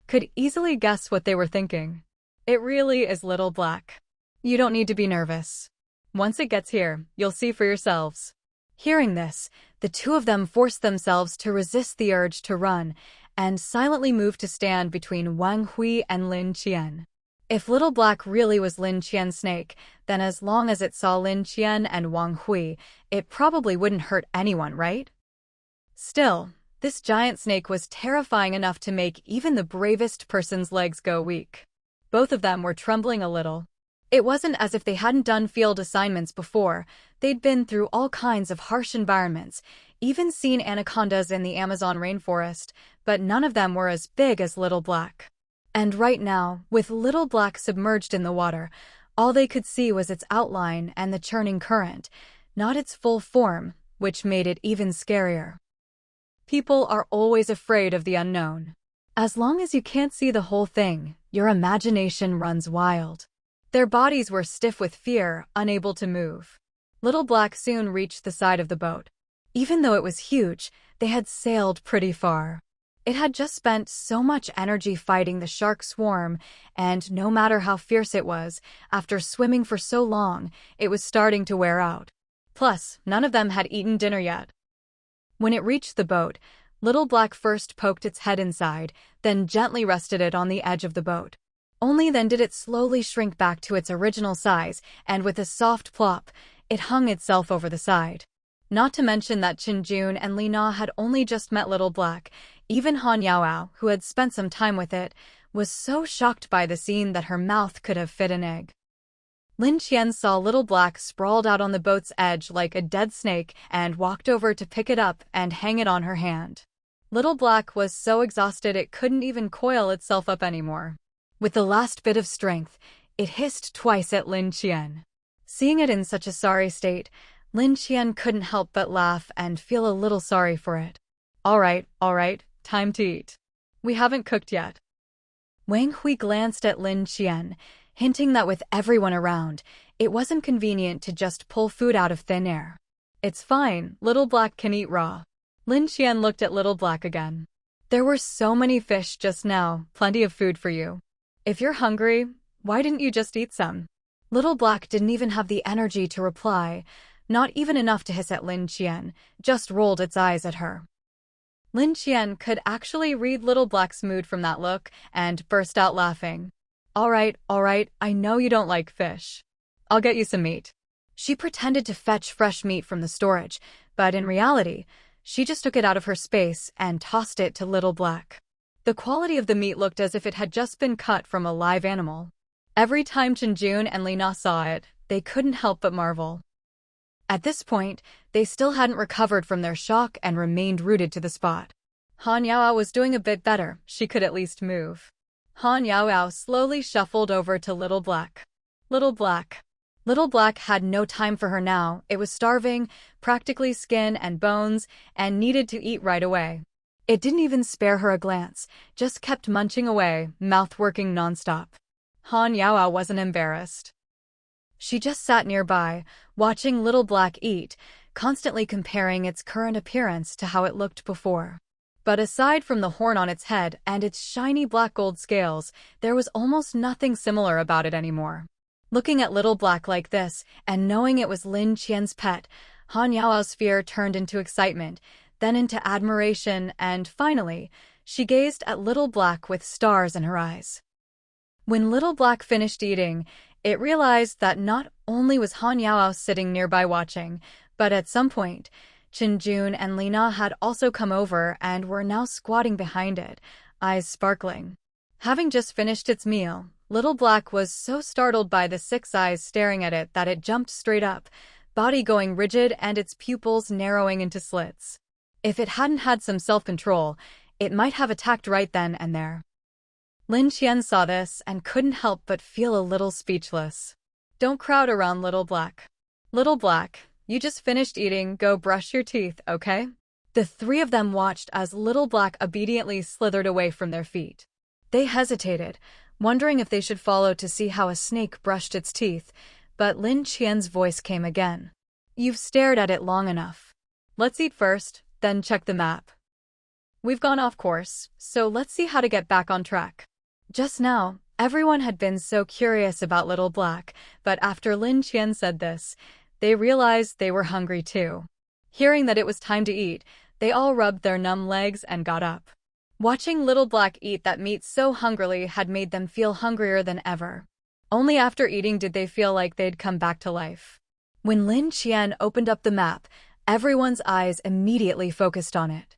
could easily guess what they were thinking. "It really is Little Black. You don't need to be nervous. Once it gets here, you'll see for yourselves." Hearing this, the two of them forced themselves to resist the urge to run and silently moved to stand between Wang Hui and Lin Qian. If Little Black really was Lin Qian's snake, then as long as it saw Lin Qian and Wang Hui, it probably wouldn't hurt anyone, right? Still, this giant snake was terrifying enough to make even the bravest person's legs go weak. Both of them were trembling a little. It wasn't as if they hadn't done field assignments before. They'd been through all kinds of harsh environments, even seen anacondas in the Amazon rainforest, but none of them were as big as Little Black. And right now, with Little Black submerged in the water, all they could see was its outline and the churning current, not its full form, which made it even scarier. People are always afraid of the unknown. As long as you can't see the whole thing, your imagination runs wild. Their bodies were stiff with fear, unable to move. Little Black soon reached the side of the boat. Even though it was huge, they had sailed pretty far. It had just spent so much energy fighting the shark swarm, and no matter how fierce it was, after swimming for so long, it was starting to wear out. Plus, none of them had eaten dinner yet. When it reached the boat, Little Black first poked its head inside, then gently rested it on the edge of the boat. Only then did it slowly shrink back to its original size, and with a soft plop, it hung itself over the side. Not to mention that Qinjun and Lina had only just met Little Black. Even Han Yaoao, who had spent some time with it, was so shocked by the scene that her mouth could have fit an egg. Lin Qian saw Little Black sprawled out on the boat's edge like a dead snake and walked over to pick it up and hang it on her hand. Little Black was so exhausted it couldn't even coil itself up anymore. With the last bit of strength, it hissed twice at Lin Qian. Seeing it in such a sorry state, Lin Qian couldn't help but laugh and feel a little sorry for it. All right, time to eat. We haven't cooked yet. Wang Hui glanced at Lin Qian, hinting that with everyone around, it wasn't convenient to just pull food out of thin air. It's fine, Little Black can eat raw. Lin Qian looked at Little Black again. There were so many fish just now, plenty of food for you. If you're hungry, why didn't you just eat some? Little Black didn't even have the energy to reply, not even enough to hiss at Lin Qian, just rolled its eyes at her. Lin Qian could actually read Little Black's mood from that look and burst out laughing. All right, I know you don't like fish. I'll get you some meat. She pretended to fetch fresh meat from the storage, but in reality, she just took it out of her space and tossed it to Little Black. The quality of the meat looked as if it had just been cut from a live animal. Every time Chenjun and Lina saw it, they couldn't help but marvel. At this point, they still hadn't recovered from their shock and remained rooted to the spot. Han Yaoao was doing a bit better, she could at least move. Han Yaoao slowly shuffled over to Little Black. Little Black had no time for her now. It was starving, practically skin and bones, and needed to eat right away. It didn't even spare her a glance, just kept munching away, mouth working nonstop. Han Yaoao wasn't embarrassed. She just sat nearby, watching Little Black eat, constantly comparing its current appearance to how it looked before. But aside from the horn on its head and its shiny black gold scales, there was almost nothing similar about it anymore. Looking at Little Black like this, and knowing it was Lin Qian's pet, Han Yaoao's fear turned into excitement, then into admiration, and finally, she gazed at Little Black with stars in her eyes. When Little Black finished eating, it realized that not only was Han Yaoao sitting nearby watching, but at some point, Chenjun and Lina had also come over and were now squatting behind it, eyes sparkling. Having just finished its meal, Little Black was so startled by the 6 eyes staring at it that it jumped straight up, body going rigid and its pupils narrowing into slits. If it hadn't had some self-control, it might have attacked right then and there. Lin Qian saw this and couldn't help but feel a little speechless. Don't crowd around Little Black. Little Black, you just finished eating, go brush your teeth, okay? The 3 of them watched as Little Black obediently slithered away from their feet. They hesitated, wondering if they should follow to see how a snake brushed its teeth, but Lin Qian's voice came again. You've stared at it long enough. Let's eat first, then check the map. We've gone off course, so let's see how to get back on track. Just now, everyone had been so curious about Little Black, but after Lin Qian said this, they realized they were hungry too. Hearing that it was time to eat, they all rubbed their numb legs and got up. Watching Little Black eat that meat so hungrily had made them feel hungrier than ever. Only after eating did they feel like they'd come back to life. When Lin Qian opened up the map, everyone's eyes immediately focused on it.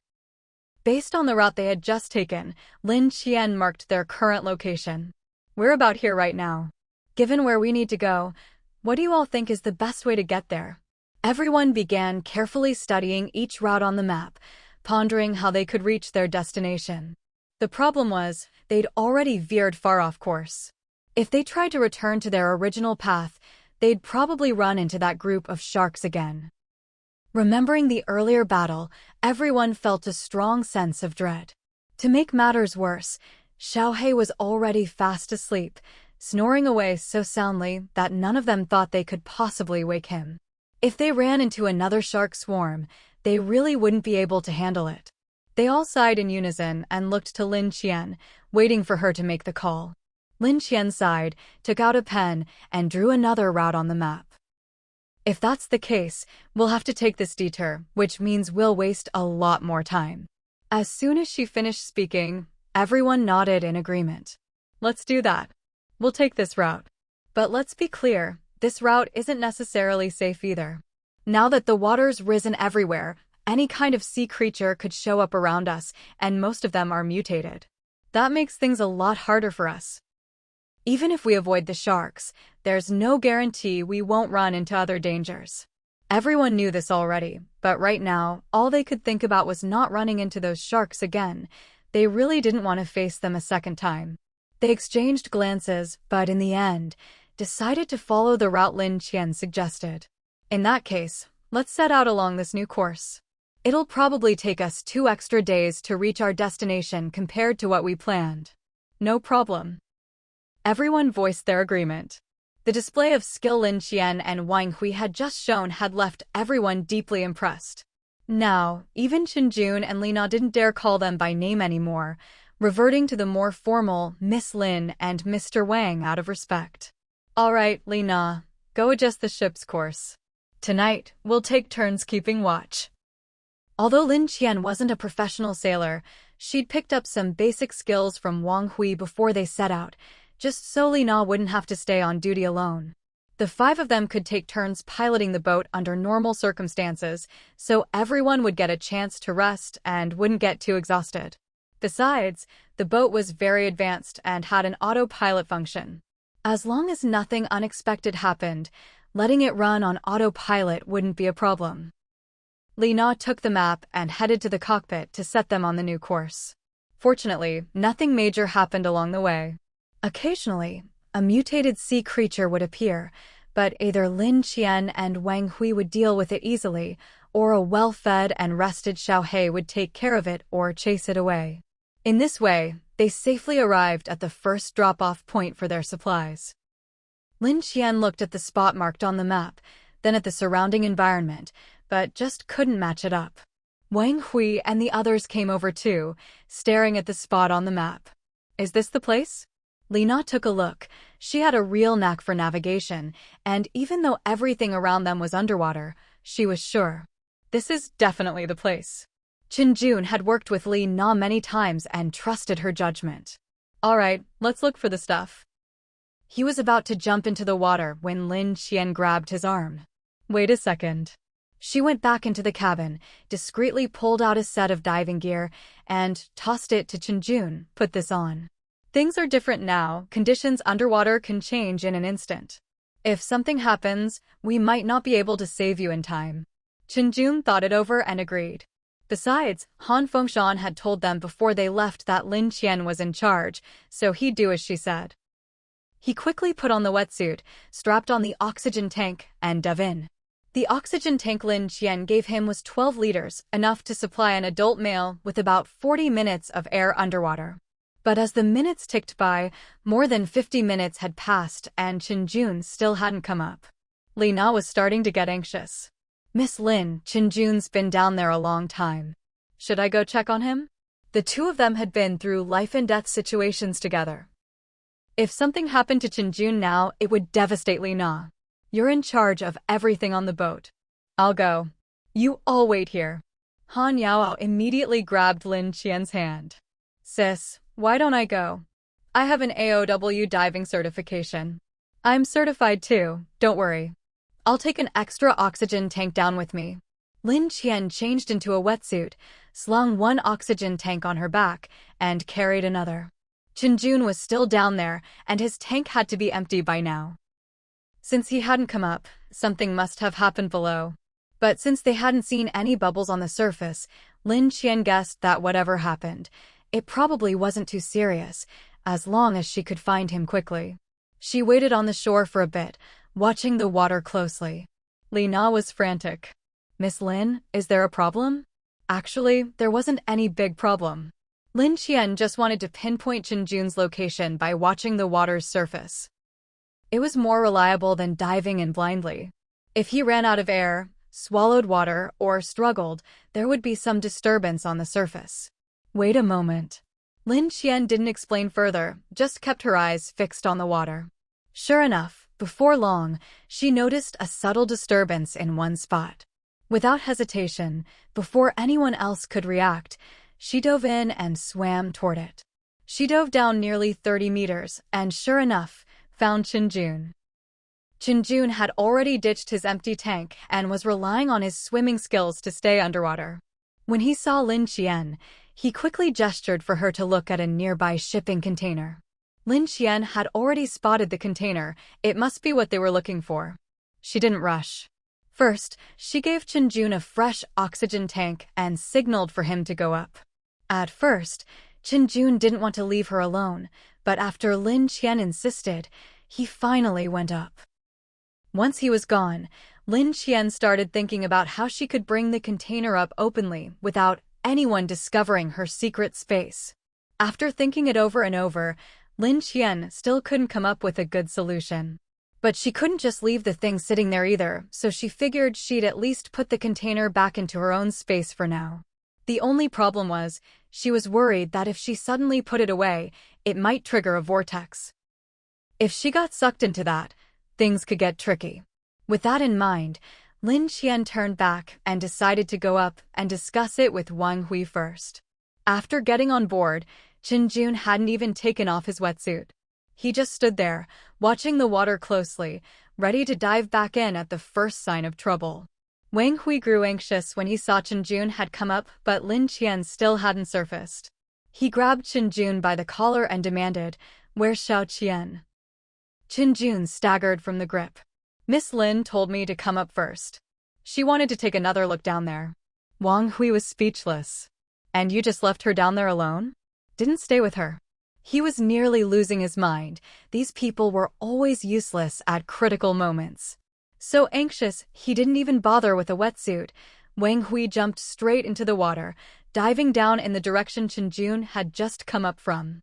Based on the route they had just taken, Lin Qian marked their current location. We're about here right now. Given where we need to go, what do you all think is the best way to get there? Everyone began carefully studying each route on the map, pondering how they could reach their destination. The problem was, they'd already veered far off course. If they tried to return to their original path, they'd probably run into that group of sharks again. Remembering the earlier battle, everyone felt a strong sense of dread. To make matters worse, Xiaohei was already fast asleep, snoring away so soundly that none of them thought they could possibly wake him. If they ran into another shark swarm, they really wouldn't be able to handle it. They all sighed in unison and looked to Lin Qian, waiting for her to make the call. Lin Qian sighed, took out a pen, and drew another route on the map. If that's the case, we'll have to take this detour, which means we'll waste a lot more time. As soon as she finished speaking, everyone nodded in agreement. Let's do that. We'll take this route. But let's be clear, this route isn't necessarily safe either. Now that the water's risen everywhere, any kind of sea creature could show up around us, and most of them are mutated. That makes things a lot harder for us. Even if we avoid the sharks, there's no guarantee we won't run into other dangers. Everyone knew this already, but right now, all they could think about was not running into those sharks again. They really didn't want to face them a second time. They exchanged glances, but in the end, decided to follow the route Lin Qian suggested. In that case, let's set out along this new course. It'll probably take us 2 extra days to reach our destination compared to what we planned. No problem. Everyone voiced their agreement. The display of skill Lin Qian and Wang Hui had just shown had left everyone deeply impressed. Now, even Chenjun and Lina didn't dare call them by name anymore, reverting to the more formal Miss Lin and Mr. Wang out of respect. All right, Lina, go adjust the ship's course. Tonight, we'll take turns keeping watch. Although Lin Qian wasn't a professional sailor, she'd picked up some basic skills from Wang Hui before they set out, just so Lina wouldn't have to stay on duty alone. The 5 of them could take turns piloting the boat under normal circumstances, so everyone would get a chance to rest and wouldn't get too exhausted. Besides, the boat was very advanced and had an autopilot function. As long as nothing unexpected happened, letting it run on autopilot wouldn't be a problem. Lina took the map and headed to the cockpit to set them on the new course. Fortunately, nothing major happened along the way. Occasionally, a mutated sea creature would appear, but either Lin Qian and Wang Hui would deal with it easily, or a well-fed and rested Xiaohei would take care of it or chase it away. In this way, they safely arrived at the first drop-off point for their supplies. Lin Qian looked at the spot marked on the map, then at the surrounding environment, but just couldn't match it up. Wang Hui and the others came over too, staring at the spot on the map. Is this the place? Lina took a look. She had a real knack for navigation, and even though everything around them was underwater, she was sure. This is definitely the place. Chenjun had worked with Lina many times and trusted her judgment. All right, let's look for the stuff. He was about to jump into the water when Lin Qian grabbed his arm. Wait a second. She went back into the cabin, discreetly pulled out a set of diving gear, and tossed it to Chenjun. Put this on. Things are different now. Conditions underwater can change in an instant. If something happens, we might not be able to save you in time. Chenjun thought it over and agreed. Besides, Han Fengshan had told them before they left that Lin Qian was in charge, so he'd do as she said. He quickly put on the wetsuit, strapped on the oxygen tank, and dove in. The oxygen tank Lin Qian gave him was 12 liters, enough to supply an adult male with about 40 minutes of air underwater. But as the minutes ticked by, more than 50 minutes had passed and Chenjun still hadn't come up. Lina was starting to get anxious. Miss Lin, Chenjun's been down there a long time. Should I go check on him? The 2 of them had been through life and death situations together. If something happened to Chenjun now, it would devastate Lina. You're in charge of everything on the boat. I'll go. You all wait here. Han Yao immediately grabbed Lin Qian's hand. Sis, why don't I go? I have an AOW diving certification. I'm certified too, don't worry. I'll take an extra oxygen tank down with me. Lin Qian changed into a wetsuit, slung one oxygen tank on her back, and carried another. Chenjun was still down there, and his tank had to be empty by now. Since he hadn't come up, something must have happened below. But since they hadn't seen any bubbles on the surface, Lin Qian guessed that whatever happened, it probably wasn't too serious, as long as she could find him quickly. She waited on the shore for a bit, watching the water closely. Lina was frantic. Miss Lin, is there a problem? Actually, there wasn't any big problem. Lin Qian just wanted to pinpoint Chenjun's location by watching the water's surface. It was more reliable than diving in blindly. If he ran out of air, swallowed water, or struggled, there would be some disturbance on the surface. Wait a moment. Lin Qian didn't explain further, just kept her eyes fixed on the water. Sure enough, before long, she noticed a subtle disturbance in one spot. Without hesitation, before anyone else could react, she dove in and swam toward it. She dove down nearly 30 meters and, sure enough, found Chenjun. Chenjun had already ditched his empty tank and was relying on his swimming skills to stay underwater. When he saw Lin Qian, he quickly gestured for her to look at a nearby shipping container. Lin Qian had already spotted the container. It must be what they were looking for. She didn't rush. First, she gave Chenjun a fresh oxygen tank and signaled for him to go up. At first, Chenjun didn't want to leave her alone, but after Lin Qian insisted, he finally went up. Once he was gone, Lin Qian started thinking about how she could bring the container up openly without anyone discovering her secret space. After thinking it over and over, Lin Qian still couldn't come up with a good solution. But she couldn't just leave the thing sitting there either, so she figured she'd at least put the container back into her own space for now. The only problem was, she was worried that if she suddenly put it away, it might trigger a vortex. If she got sucked into that, things could get tricky. With that in mind, Lin Qian turned back and decided to go up and discuss it with Wang Hui first. After getting on board, Qinjun hadn't even taken off his wetsuit. He just stood there, watching the water closely, ready to dive back in at the first sign of trouble. Wang Hui grew anxious when he saw Qinjun had come up, but Lin Qian still hadn't surfaced. He grabbed Qinjun by the collar and demanded, "Where's Xiao Qian?" Qinjun staggered from the grip. "Miss Lin told me to come up first. She wanted to take another look down there." Wang Hui was speechless. "And you just left her down there alone? Didn't stay with her?" He was nearly losing his mind. These people were always useless at critical moments. So anxious, he didn't even bother with a wetsuit. Wang Hui jumped straight into the water, diving down in the direction Qinjun had just come up from.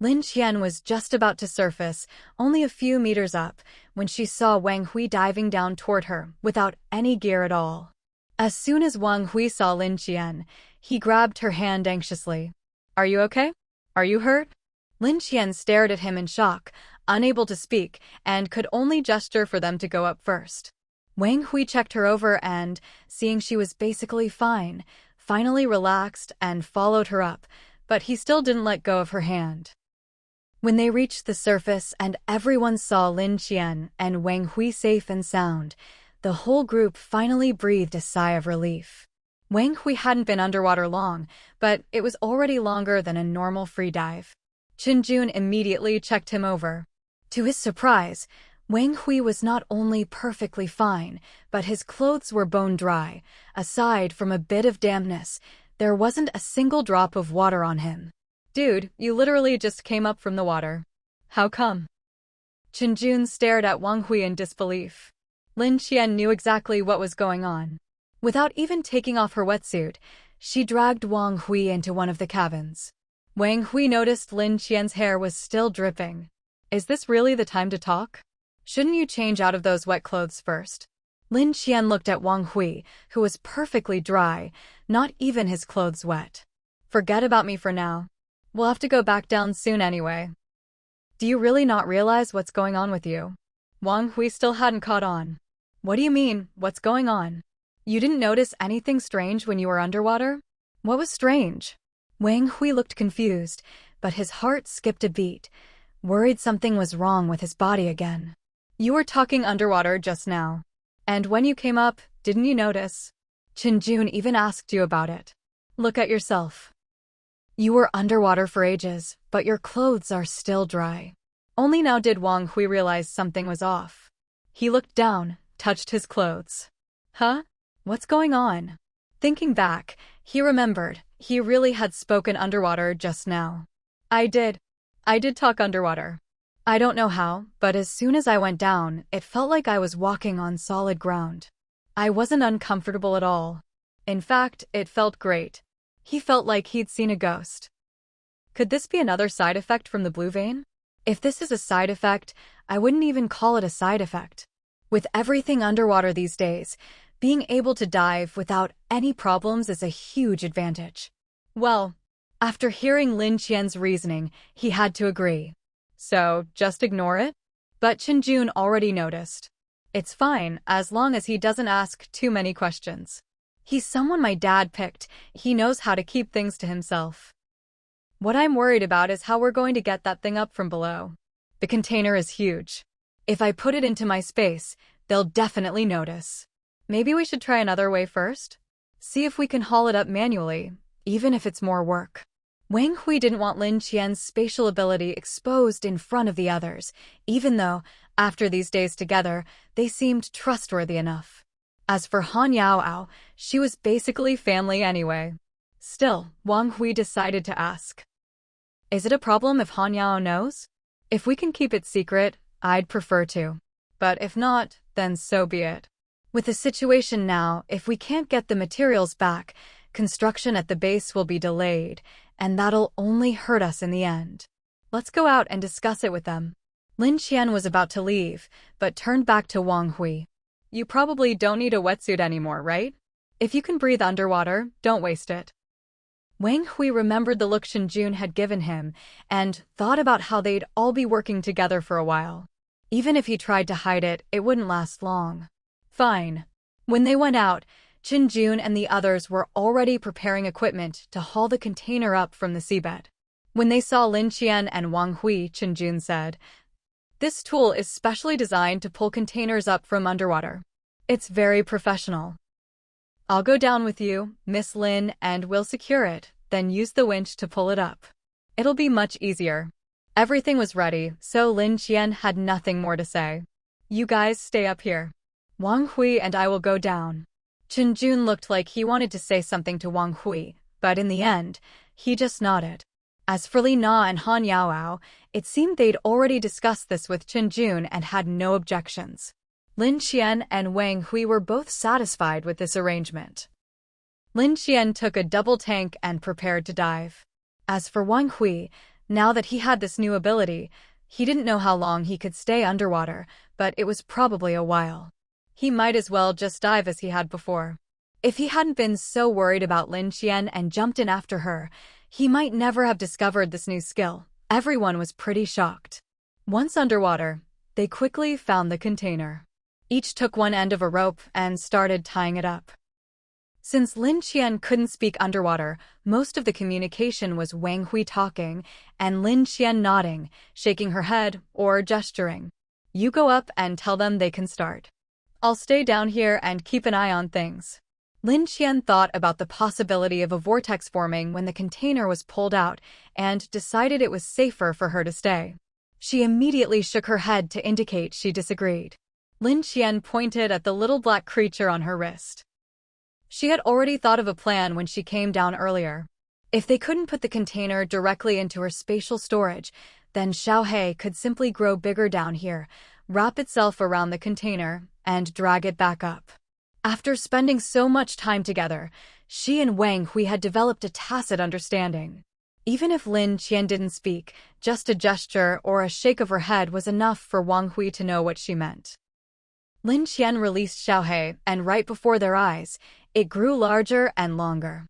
Lin Qian was just about to surface, only a few meters up, when she saw Wang Hui diving down toward her, without any gear at all. As soon as Wang Hui saw Lin Qian, he grabbed her hand anxiously. "Are you okay? Are you hurt?" Lin Qian stared at him in shock, unable to speak, and could only gesture for them to go up first. Wang Hui checked her over and, seeing she was basically fine, finally relaxed and followed her up, but he still didn't let go of her hand. When they reached the surface and everyone saw Lin Qian and Wang Hui safe and sound, the whole group finally breathed a sigh of relief. Wang Hui hadn't been underwater long, but it was already longer than a normal free dive. Qinjun immediately checked him over. To his surprise, Wang Hui was not only perfectly fine, but his clothes were bone dry. Aside from a bit of dampness, there wasn't a single drop of water on him. "Dude, you literally just came up from the water. How come?" Qinjun stared at Wang Hui in disbelief. Lin Qian knew exactly what was going on. Without even taking off her wetsuit, she dragged Wang Hui into one of the cabins. Wang Hui noticed Lin Qian's hair was still dripping. "Is this really the time to talk? Shouldn't you change out of those wet clothes first?" Lin Qian looked at Wang Hui, who was perfectly dry, not even his clothes wet. "Forget about me for now. We'll have to go back down soon anyway. Do you really not realize what's going on with you?" Wang Hui still hadn't caught on. "What do you mean, what's going on? You didn't notice anything strange when you were underwater?" "What was strange?" Wang Hui looked confused, but his heart skipped a beat, worried something was wrong with his body again. "You were talking underwater just now. And when you came up, didn't you notice? Qinjun even asked you about it. Look at yourself. You were underwater for ages, but your clothes are still dry." Only now did Wang Hui realize something was off. He looked down, touched his clothes. "Huh? What's going on?" Thinking back, he remembered he really had spoken underwater just now. I did talk underwater. I don't know how, but as soon as I went down, it felt like I was walking on solid ground. I wasn't uncomfortable at all. In fact, it felt great. He felt like he'd seen a ghost. Could this be another side effect from the blue vein? If this is a side effect, I wouldn't even call it a side effect. With everything underwater these days, being able to dive without any problems is a huge advantage. Well, after hearing Lin Qian's reasoning, he had to agree. So, just ignore it? But Qinjun already noticed. It's fine, as long as he doesn't ask too many questions. He's someone my dad picked. He knows how to keep things to himself. What I'm worried about is how we're going to get that thing up from below. The container is huge. If I put it into my space, they'll definitely notice. Maybe we should try another way first? See if we can haul it up manually, even if it's more work. Wang Hui didn't want Lin Qian's spatial ability exposed in front of the others, even though, after these days together, they seemed trustworthy enough. As for Han Yaoao, she was basically family anyway. Still, Wang Hui decided to ask. Is it a problem if Han Yao knows? If we can keep it secret, I'd prefer to. But if not, then so be it. With the situation now, if we can't get the materials back, construction at the base will be delayed, and that'll only hurt us in the end. Let's go out and discuss it with them. Lin Qian was about to leave, but turned back to Wang Hui. You probably don't need a wetsuit anymore, right? If you can breathe underwater, don't waste it. Wang Hui remembered the look Shinjun had given him and thought about how they'd all be working together for a while. Even if he tried to hide it, it wouldn't last long. Fine. When they went out, Shinjun and the others were already preparing equipment to haul the container up from the seabed. When they saw Lin Qian and Wang Hui, Shinjun said, "This tool is specially designed to pull containers up from underwater. It's very professional. I'll go down with you, Miss Lin, and we'll secure it, then use the winch to pull it up. It'll be much easier." Everything was ready, so Lin Qian had nothing more to say. "You guys stay up here. Wang Hui and I will go down." Shinjun looked like he wanted to say something to Wang Hui, but in the end, he just nodded. As for Li Na and Han Yaoao, it seemed they'd already discussed this with Shinjun and had no objections. Lin Qian and Wang Hui were both satisfied with this arrangement. Lin Qian took a double tank and prepared to dive. As for Wang Hui, now that he had this new ability, he didn't know how long he could stay underwater, but it was probably a while. He might as well just dive as he had before. If he hadn't been so worried about Lin Qian and jumped in after her, he might never have discovered this new skill. Everyone was pretty shocked. Once underwater, they quickly found the container. Each took one end of a rope and started tying it up. Since Lin Qian couldn't speak underwater, most of the communication was Wang Hui talking and Lin Qian nodding, shaking her head, or gesturing. "You go up and tell them they can start. I'll stay down here and keep an eye on things." Lin Qian thought about the possibility of a vortex forming when the container was pulled out and decided it was safer for her to stay. She immediately shook her head to indicate she disagreed. Lin Qian pointed at the little black creature on her wrist. She had already thought of a plan when she came down earlier. If they couldn't put the container directly into her spatial storage, then Xiaohe could simply grow bigger down here, wrap itself around the container, and drag it back up. After spending so much time together, she and Wang Hui had developed a tacit understanding. Even if Lin Qian didn't speak, just a gesture or a shake of her head was enough for Wang Hui to know what she meant. Lin Qian released Xiaohe, and right before their eyes, it grew larger and longer.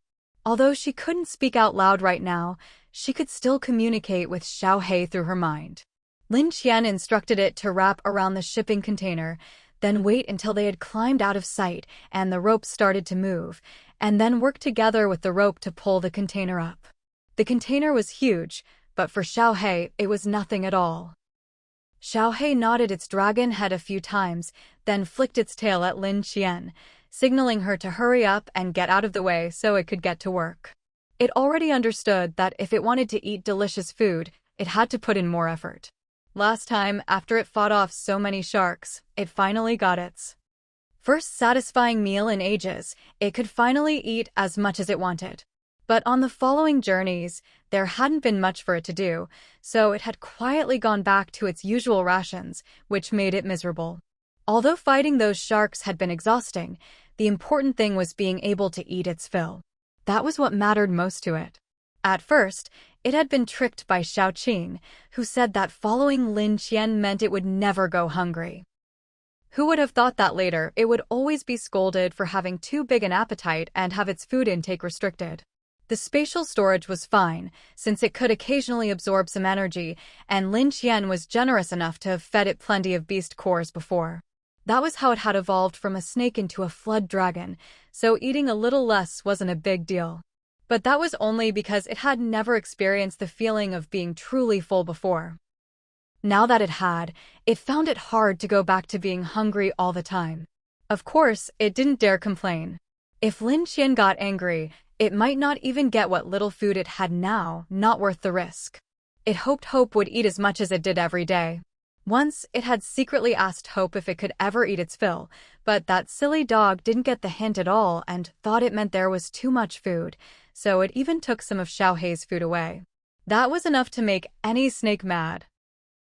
Although she couldn't speak out loud right now, she could still communicate with Xiaohe through her mind. Lin Qian instructed it to wrap around the shipping container, then wait until they had climbed out of sight and the rope started to move, and then work together with the rope to pull the container up. The container was huge, but for Xiaohe, it was nothing at all. Xiaohe nodded its dragon head a few times, then flicked its tail at Lin Qian, signaling her to hurry up and get out of the way so it could get to work. It already understood that if it wanted to eat delicious food, it had to put in more effort. Last time, after it fought off so many sharks, it finally got its first satisfying meal in ages. It could finally eat as much as it wanted. But on the following journeys, there hadn't been much for it to do, so it had quietly gone back to its usual rations, which made it miserable. Although fighting those sharks had been exhausting, the important thing was being able to eat its fill. That was what mattered most to it. At first, it had been tricked by Xiaoqing, who said that following Lin Qian meant it would never go hungry. Who would have thought that later it would always be scolded for having too big an appetite and have its food intake restricted? The spatial storage was fine, since it could occasionally absorb some energy, and Lin Qian was generous enough to have fed it plenty of beast cores before. That was how it had evolved from a snake into a flood dragon, so eating a little less wasn't a big deal. But that was only because it had never experienced the feeling of being truly full before. Now that it had, it found it hard to go back to being hungry all the time. Of course, it didn't dare complain. If Lin Qian got angry, it might not even get what little food it had now, not worth the risk. It hoped Hope would eat as much as it did every day. Once, it had secretly asked Hope if it could ever eat its fill, but that silly dog didn't get the hint at all and thought it meant there was too much food, so it even took some of Xiaohe's food away. That was enough to make any snake mad.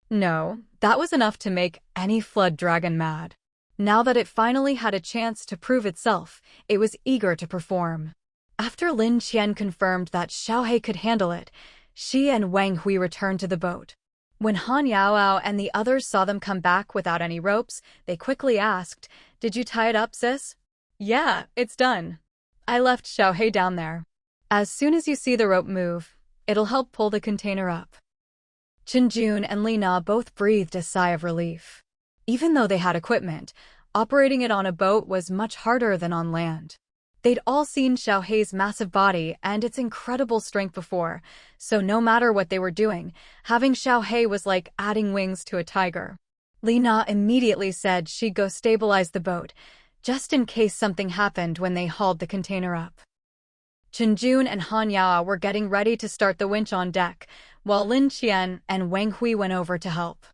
No, That was enough to make any flood dragon mad. Now that it finally had a chance to prove itself, it was eager to perform. After Lin Qian confirmed that Xiaohe could handle it, she and Wang Hui returned to the boat. When Han Yaoao and the others saw them come back without any ropes, they quickly asked, "Did you tie it up, sis?" "Yeah, it's done. I left Xiaohe down there. As soon as you see the rope move, it'll help pull the container up." Chenjun and Li Na both breathed a sigh of relief. Even though they had equipment, operating it on a boat was much harder than on land. They'd all seen Xiaohe's massive body and its incredible strength before, so no matter what they were doing, having Xiaohe was like adding wings to a tiger. Li Na immediately said she'd go stabilize the boat, just in case something happened when they hauled the container up. Chenjun and Han Yao were getting ready to start the winch on deck, while Lin Qian and Wang Hui went over to help.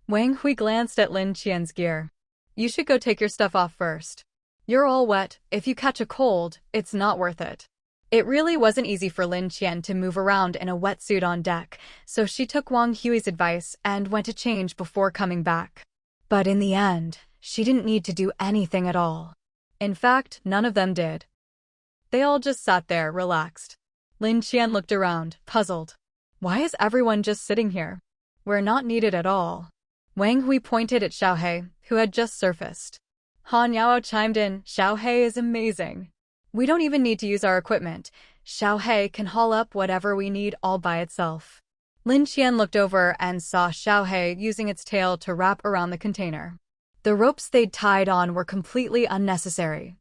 Wang Hui glanced at Lin Qian's gear. "You should go take your stuff off first. You're all wet. If you catch a cold, it's not worth it." It really wasn't easy for Lin Qian to move around in a wetsuit on deck, so she took Wang Hui's advice and went to change before coming back. But in the end, she didn't need to do anything at all. In fact, none of them did. They all just sat there, relaxed. Lin Qian looked around, puzzled. Why is everyone just sitting here? We're not needed at all. Wang Hui pointed at Xiaohe, who had just surfaced. Han Yao chimed in, "Xiaohe is amazing. We don't even need to use our equipment. Xiaohe can haul up whatever we need all by itself." Lin Qian looked over and saw Xiaohe using its tail to wrap around the container. The ropes they'd tied on were completely unnecessary.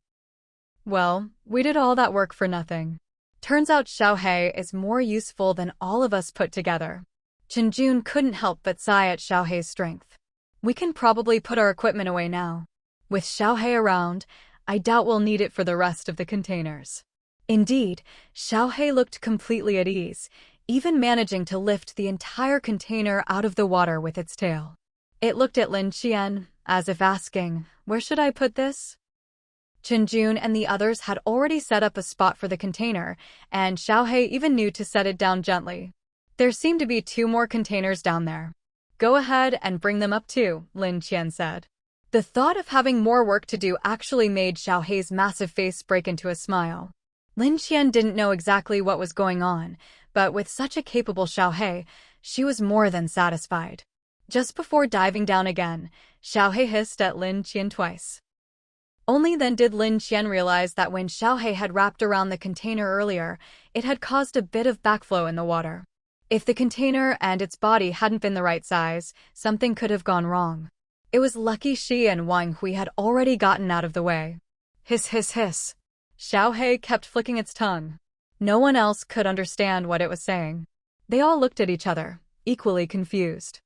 Well, we did all that work for nothing. Turns out Xiaohe is more useful than all of us put together. Chenjun couldn't help but sigh at Xiaohe's strength. We can probably put our equipment away now. With Xiaohe around, I doubt we'll need it for the rest of the containers. Indeed, Xiaohe looked completely at ease, even managing to lift the entire container out of the water with its tail. It looked at Lin Qian, as if asking, "Where should I put this?" Chenjun and the others had already set up a spot for the container, and Xiaohe even knew to set it down gently. There seemed to be 2 more containers down there. "Go ahead and bring them up too," Lin Qian said. The thought of having more work to do actually made Xiaohe's massive face break into a smile. Lin Qian didn't know exactly what was going on, but with such a capable Xiaohe, she was more than satisfied. Just before diving down again, Xiaohe hissed at Lin Qian twice. Only then did Lin Qian realize that when Xiaohe had wrapped around the container earlier, it had caused a bit of backflow in the water. If the container and its body hadn't been the right size, something could have gone wrong. It was lucky she and Wang Hui had already gotten out of the way. Hiss, hiss, hiss. Xiaohe kept flicking its tongue. No one else could understand what it was saying. They all looked at each other, equally confused.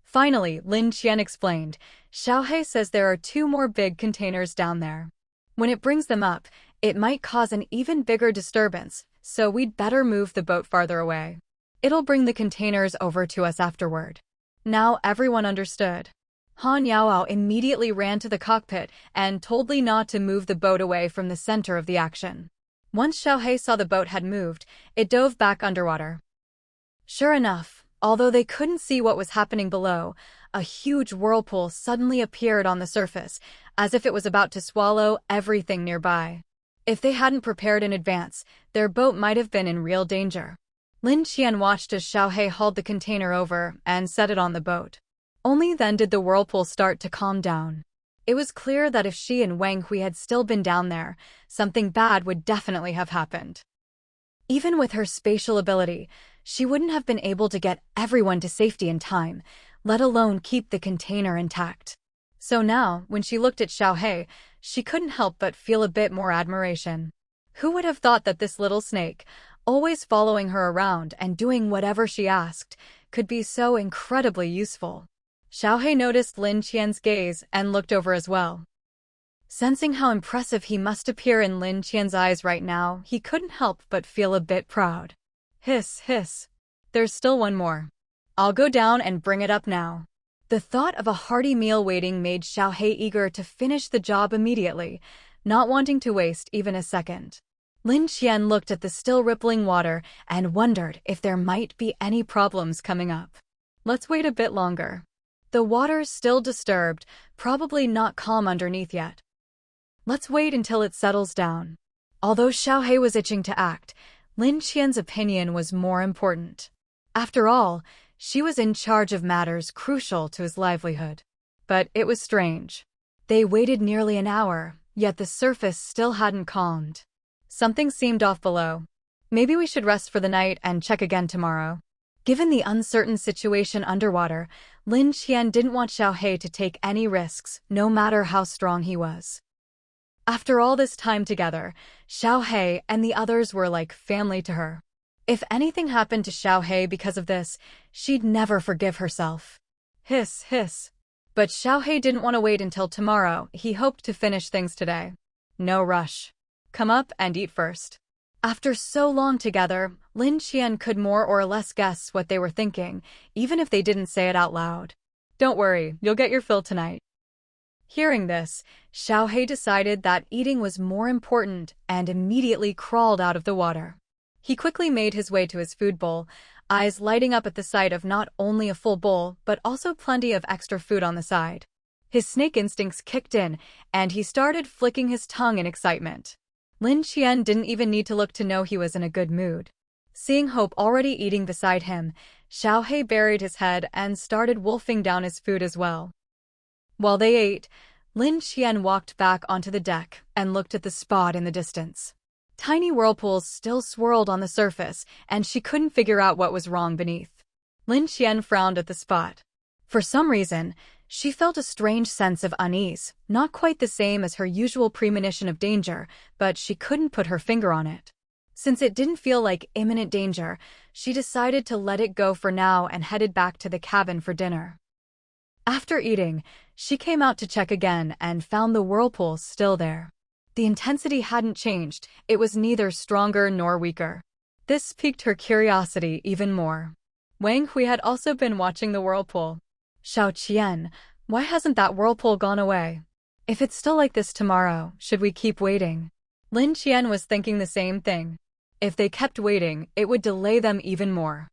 Finally, Lin Qian explained, "Xiaohe says there are 2 more big containers down there. When it brings them up, it might cause an even bigger disturbance, so we'd better move the boat farther away. It'll bring the containers over to us afterward." Now everyone understood. Han Yaoao immediately ran to the cockpit and told Li Na to move the boat away from the center of the action. Once Xiaohe saw the boat had moved, it dove back underwater. Sure enough, although they couldn't see what was happening below, a huge whirlpool suddenly appeared on the surface, as if it was about to swallow everything nearby. If they hadn't prepared in advance, their boat might have been in real danger. Lin Qian watched as Xiaohe hauled the container over and set it on the boat. Only then did the whirlpool start to calm down. It was clear that if she and Wang Hui had still been down there, something bad would definitely have happened. Even with her spatial ability, she wouldn't have been able to get everyone to safety in time, let alone keep the container intact. So now, when she looked at Xiaohe, she couldn't help but feel a bit more admiration. Who would have thought that this little snake, always following her around and doing whatever she asked, could be so incredibly useful? Xiaohe noticed Lin Qian's gaze and looked over as well. Sensing how impressive he must appear in Lin Qian's eyes right now, he couldn't help but feel a bit proud. Hiss, hiss. There's still 1 more. I'll go down and bring it up now. The thought of a hearty meal waiting made Xiaohe eager to finish the job immediately, not wanting to waste even a second. Lin Qian looked at the still rippling water and wondered if there might be any problems coming up. Let's wait a bit longer. The water's still disturbed, probably not calm underneath yet. Let's wait until it settles down. Although Xiaohe was itching to act, Lin Qian's opinion was more important. After all, she was in charge of matters crucial to his livelihood. But it was strange. They waited nearly an hour, yet the surface still hadn't calmed. Something seemed off below. Maybe we should rest for the night and check again tomorrow. Given the uncertain situation underwater, Lin Qian didn't want Xiaohe to take any risks, no matter how strong he was. After all this time together, Xiaohe and the others were like family to her. If anything happened to Xiaohe because of this, she'd never forgive herself. Hiss, hiss. But Xiaohe didn't want to wait until tomorrow. He hoped to finish things today. No rush. Come up and eat first. After so long together, Lin Qian could more or less guess what they were thinking, even if they didn't say it out loud. Don't worry, you'll get your fill tonight. Hearing this, Xiaohe decided that eating was more important and immediately crawled out of the water. He quickly made his way to his food bowl, eyes lighting up at the sight of not only a full bowl but also plenty of extra food on the side. His snake instincts kicked in, and he started flicking his tongue in excitement. Lin Qian didn't even need to look to know he was in a good mood. Seeing Hope already eating beside him, Xiaohe buried his head and started wolfing down his food as well. While they ate, Lin Qian walked back onto the deck and looked at the spot in the distance. Tiny whirlpools still swirled on the surface, and she couldn't figure out what was wrong beneath. Lin Qian frowned at the spot. For some reason, she felt a strange sense of unease, not quite the same as her usual premonition of danger, but she couldn't put her finger on it. Since it didn't feel like imminent danger, she decided to let it go for now and headed back to the cabin for dinner. After eating, she came out to check again and found the whirlpool still there. The intensity hadn't changed, it was neither stronger nor weaker. This piqued her curiosity even more. Wang Hui had also been watching the whirlpool. Xiao Qian, why hasn't that whirlpool gone away? If it's still like this tomorrow, should we keep waiting? Lin Qian was thinking the same thing. If they kept waiting, it would delay them even more.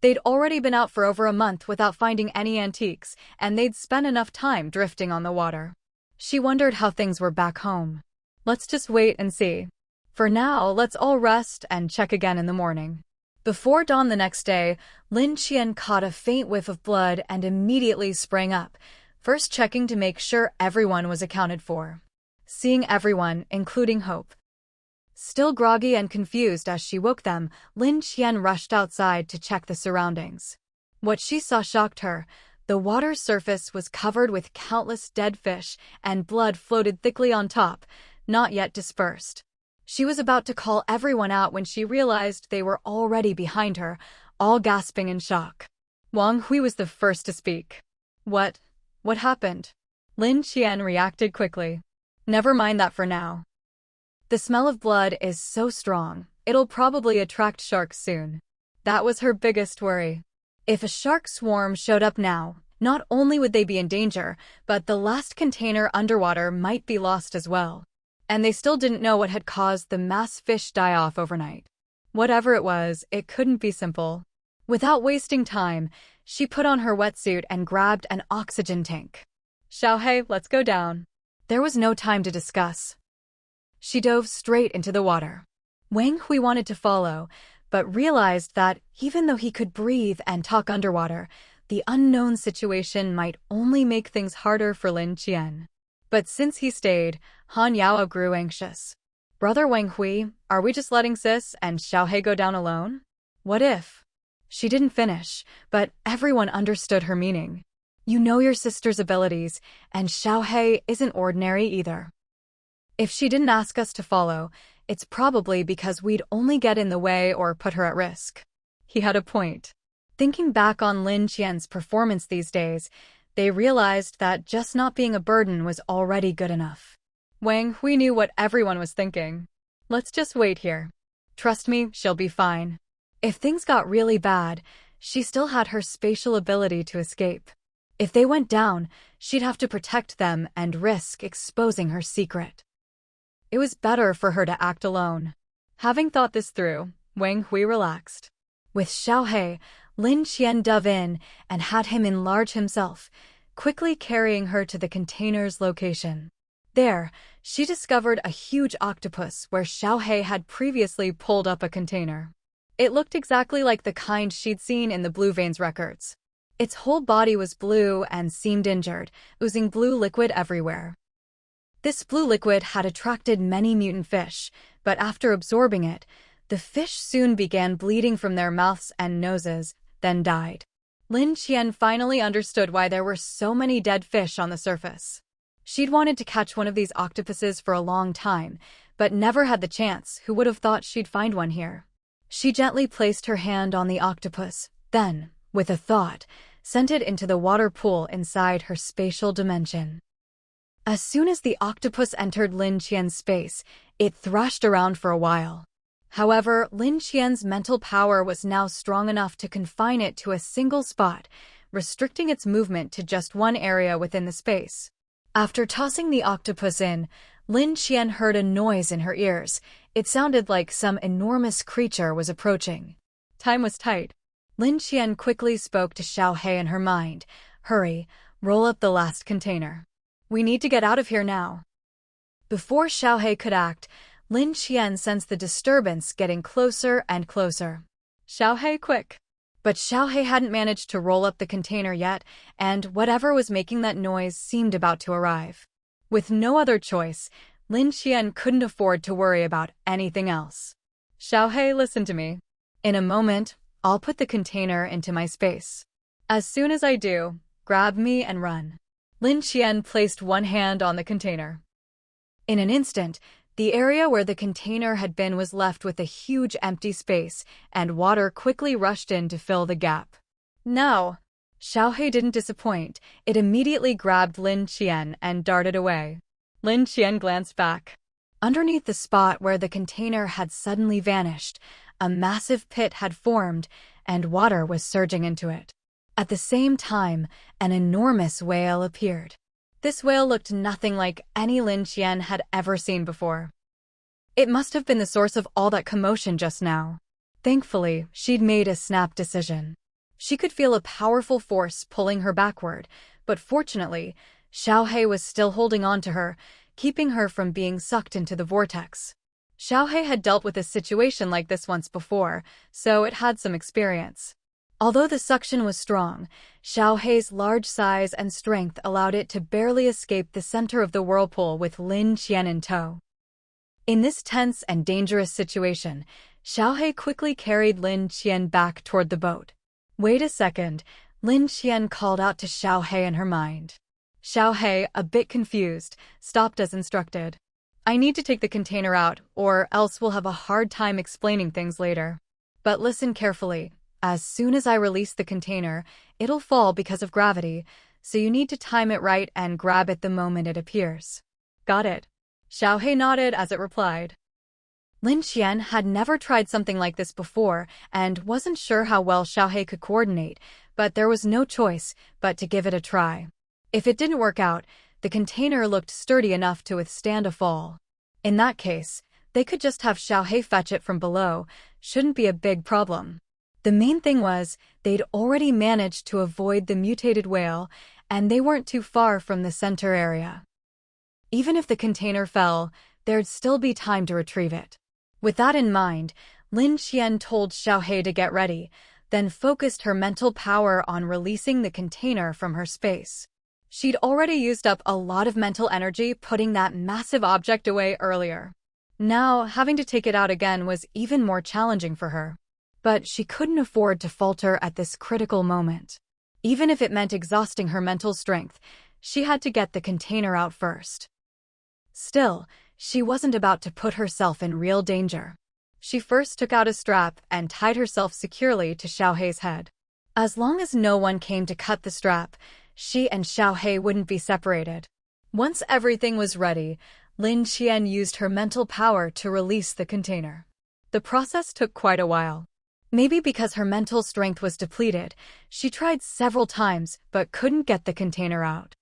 They'd already been out for over a month without finding any antiques, and they'd spent enough time drifting on the water. She wondered how things were back home. Let's just wait and see. For now, let's all rest and check again in the morning. Before dawn the next day, Lin Qian caught a faint whiff of blood and immediately sprang up, first checking to make sure everyone was accounted for. Seeing everyone, including Hope, still groggy and confused as she woke them, Lin Qian rushed outside to check the surroundings. What she saw shocked her. The water's surface was covered with countless dead fish, and blood floated thickly on top, not yet dispersed. She was about to call everyone out when she realized they were already behind her, all gasping in shock. Wang Hui was the first to speak. What happened? Lin Qian reacted quickly. Never mind that for now. The smell of blood is so strong, it'll probably attract sharks soon. That was her biggest worry. If a shark swarm showed up now, not only would they be in danger, but the last container underwater might be lost as well. And they still didn't know what had caused the mass fish die-off overnight. Whatever it was, it couldn't be simple. Without wasting time, she put on her wetsuit and grabbed an oxygen tank. Xiaohe, let's go down. There was no time to discuss. She dove straight into the water. Wang Hui wanted to follow, but realized that even though he could breathe and talk underwater, the unknown situation might only make things harder for Lin Qian. But since he stayed, Han Yao grew anxious. Brother Wang Hui, are we just letting Sis and Xiaohe go down alone? What if? She didn't finish, but everyone understood her meaning. You know your sister's abilities, and Xiaohe isn't ordinary either. If she didn't ask us to follow, it's probably because we'd only get in the way or put her at risk. He had a point. Thinking back on Lin Qian's performance these days, they realized that just not being a burden was already good enough. Wang Hui knew what everyone was thinking. Let's just wait here. Trust me, she'll be fine. If things got really bad, she still had her spatial ability to escape. If they went down, she'd have to protect them and risk exposing her secret. It was better for her to act alone. Having thought this through, Wang Hui relaxed. With Xiaohe, Lin Qian dove in and had him enlarge himself, quickly carrying her to the container's location. There, she discovered a huge octopus where Xiaohe had previously pulled up a container. It looked exactly like the kind she'd seen in the Blue Veins records. Its whole body was blue and seemed injured, oozing blue liquid everywhere. This blue liquid had attracted many mutant fish, but after absorbing it, the fish soon began bleeding from their mouths and noses, then died. Lin Qian finally understood why there were so many dead fish on the surface. She'd wanted to catch one of these octopuses for a long time, but never had the chance. Who would have thought she'd find one here? She gently placed her hand on the octopus, then, with a thought, sent it into the water pool inside her spatial dimension. As soon as the octopus entered Lin Qian's space, it thrashed around for a while. However, Lin Qian's mental power was now strong enough to confine it to a single spot, restricting its movement to just one area within the space. After tossing the octopus in, Lin Qian heard a noise in her ears. It sounded like some enormous creature was approaching. Time was tight. Lin Qian quickly spoke to Xiaohe in her mind. "Hurry, roll up the last container. We need to get out of here now." Before Xiaohe could act, Lin Qian sensed the disturbance getting closer and closer. "Xiaohe, quick!" But Xiaohe hadn't managed to roll up the container yet, and whatever was making that noise seemed about to arrive. With no other choice, Lin Qian couldn't afford to worry about anything else. "Xiaohe, listen to me. In a moment, I'll put the container into my space. As soon as I do, grab me and run." Lin Qian placed one hand on the container. In an instant, the area where the container had been was left with a huge empty space, and water quickly rushed in to fill the gap. "Now!" Xiaohe didn't disappoint. It immediately grabbed Lin Qian and darted away. Lin Qian glanced back. Underneath the spot where the container had suddenly vanished, a massive pit had formed, and water was surging into it. At the same time, an enormous whale appeared. This whale looked nothing like any Lin Qian had ever seen before. It must have been the source of all that commotion just now. Thankfully, she'd made a snap decision. She could feel a powerful force pulling her backward, but fortunately, Xiaohe was still holding on to her, keeping her from being sucked into the vortex. Xiaohe had dealt with a situation like this once before, so it had some experience. Although the suction was strong, Xiaohe's large size and strength allowed it to barely escape the center of the whirlpool with Lin Qian in tow. In this tense and dangerous situation, Xiaohe quickly carried Lin Qian back toward the boat. "Wait a second," Lin Qian called out to Xiaohe in her mind. Xiaohe, a bit confused, stopped as instructed. "I need to take the container out, or else we'll have a hard time explaining things later. But listen carefully. As soon as I release the container, it'll fall because of gravity, so you need to time it right and grab it the moment it appears." "Got it." Xiaohe nodded as it replied. Lin Qian had never tried something like this before and wasn't sure how well Xiaohe could coordinate, but there was no choice but to give it a try. If it didn't work out, the container looked sturdy enough to withstand a fall. In that case, they could just have Xiaohe fetch it from below. Shouldn't be a big problem. The main thing was, they'd already managed to avoid the mutated whale, and they weren't too far from the center area. Even if the container fell, there'd still be time to retrieve it. With that in mind, Lin Qian told Xiaohe to get ready, then focused her mental power on releasing the container from her space. She'd already used up a lot of mental energy putting that massive object away earlier. Now, having to take it out again was even more challenging for her. But she couldn't afford to falter at this critical moment. Even if it meant exhausting her mental strength, she had to get the container out first. Still, she wasn't about to put herself in real danger. She first took out a strap and tied herself securely to Xiaohe's head. As long as no one came to cut the strap, she and Xiaohe wouldn't be separated. Once everything was ready, Lin Qian used her mental power to release the container. The process took quite a while. Maybe because her mental strength was depleted, she tried several times but couldn't get the container out.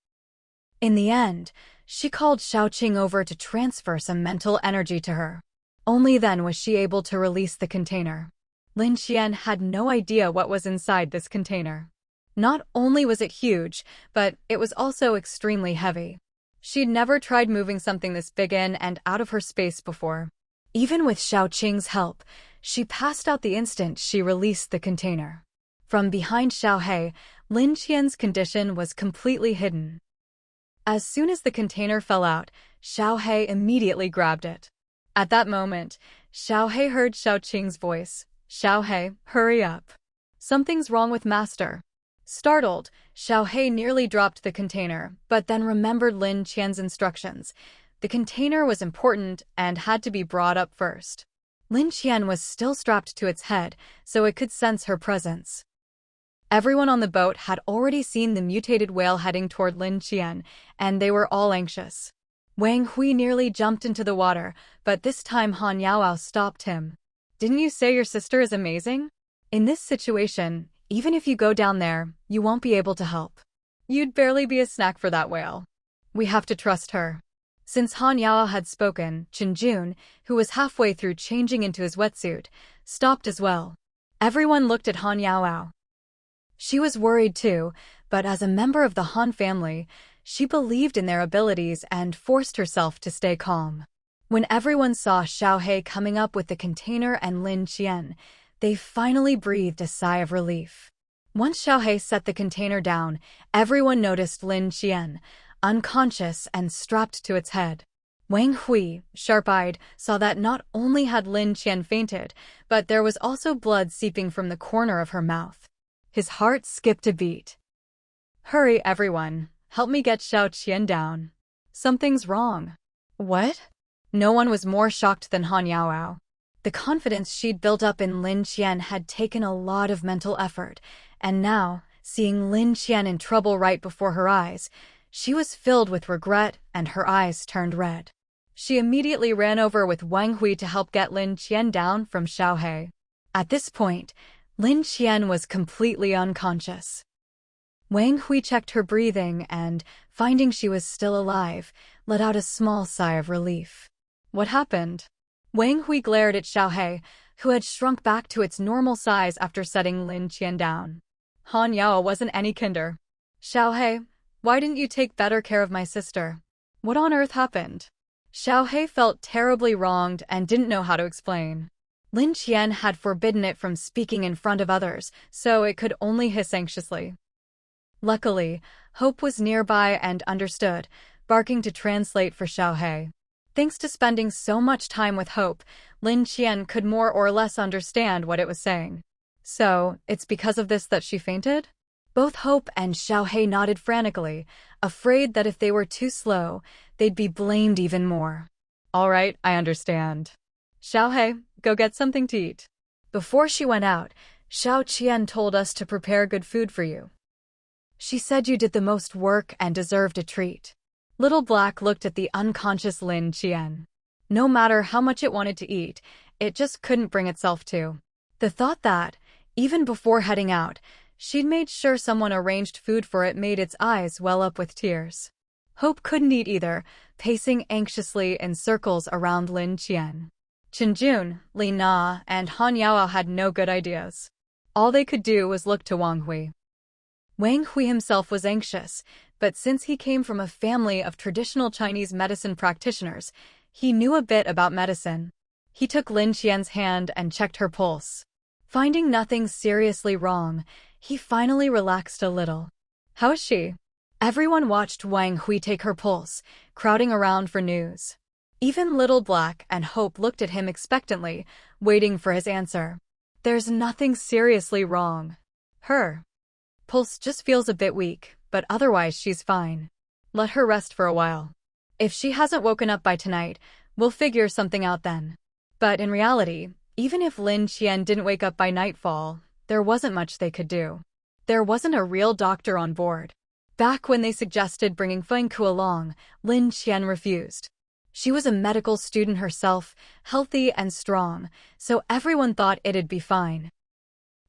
In the end, she called Xiaoqing over to transfer some mental energy to her. Only then was she able to release the container. Lin Qian had no idea what was inside this container. Not only was it huge, but it was also extremely heavy. She'd never tried moving something this big in and out of her space before. Even with Xiao Qing's help, she passed out the instant she released the container. From behind Xiaohe, Lin Qian's condition was completely hidden. As soon as the container fell out, Xiaohe immediately grabbed it. At that moment, Xiaohe heard Xiao Qing's voice. "Xiaohe, hurry up. Something's wrong with Master." Startled, Xiaohe nearly dropped the container, but then remembered Lin Qian's instructions. The container was important and had to be brought up first. Lin Qian was still strapped to its head, so it could sense her presence. Everyone on the boat had already seen the mutated whale heading toward Lin Qian, and they were all anxious. Wang Hui nearly jumped into the water, but this time Han Yaoao stopped him. "Didn't you say your sister is amazing? In this situation, even if you go down there, you won't be able to help. You'd barely be a snack for that whale. We have to trust her." Since Han Yao had spoken, Chen Jun, who was halfway through changing into his wetsuit, stopped as well. Everyone looked at Han Yaoao. She was worried too, but as a member of the Han family, she believed in their abilities and forced herself to stay calm. When everyone saw Xiaohe coming up with the container and Lin Qian, they finally breathed a sigh of relief. Once Xiaohe set the container down, everyone noticed Lin Qian, unconscious and strapped to its head. Wang Hui, sharp-eyed, saw that not only had Lin Qian fainted, but there was also blood seeping from the corner of her mouth. His heart skipped a beat. "Hurry, everyone. Help me get Xiao Qian down. Something's wrong." "What?" No one was more shocked than Han Yaoao. The confidence she'd built up in Lin Qian had taken a lot of mental effort, and now, seeing Lin Qian in trouble right before her eyes, she was filled with regret and her eyes turned red. She immediately ran over with Wang Hui to help get Lin Qian down from Xiaohe. At this point, Lin Qian was completely unconscious. Wang Hui checked her breathing and, finding she was still alive, let out a small sigh of relief. "What happened?" Wang Hui glared at Xiaohe, who had shrunk back to its normal size after setting Lin Qian down. Han Yao wasn't any kinder. "Xiaohe, why didn't you take better care of my sister? What on earth happened?" Xiaohe felt terribly wronged and didn't know how to explain. Lin Qian had forbidden it from speaking in front of others, so it could only hiss anxiously. Luckily, Hope was nearby and understood, barking to translate for Xiaohe. Thanks to spending so much time with Hope, Lin Qian could more or less understand what it was saying. "So, it's because of this that she fainted?" Both Hope and Xiaohe nodded frantically, afraid that if they were too slow, they'd be blamed even more. "All right, I understand. Xiaohe, go get something to eat." Before she went out, Xiao Qian told us to prepare good food for you. She said you did the most work and deserved a treat. Little Black looked at the unconscious Lin Qian. No matter how much it wanted to eat, it just couldn't bring itself to. The thought that, even before heading out, she'd made sure someone arranged food for it made its eyes well up with tears. Hope couldn't eat either, pacing anxiously in circles around Lin Qian. Chen Jun, Li Na, and Han Yao had no good ideas. All they could do was look to Wang Hui. Wang Hui himself was anxious, but since he came from a family of traditional Chinese medicine practitioners, he knew a bit about medicine. He took Lin Qian's hand and checked her pulse. Finding nothing seriously wrong, he finally relaxed a little. "How is she?" Everyone watched Wang Hui take her pulse, crowding around for news. Even Little Black and Hope looked at him expectantly, waiting for his answer. "There's nothing seriously wrong. Her pulse just feels a bit weak, but otherwise she's fine. Let her rest for a while. If she hasn't woken up by tonight, we'll figure something out then." But in reality, even if Lin Qian didn't wake up by nightfall, there wasn't much they could do. There wasn't a real doctor on board. Back when they suggested bringing Feng Ku along, Lin Qian refused. She was a medical student herself, healthy and strong, so everyone thought it'd be fine.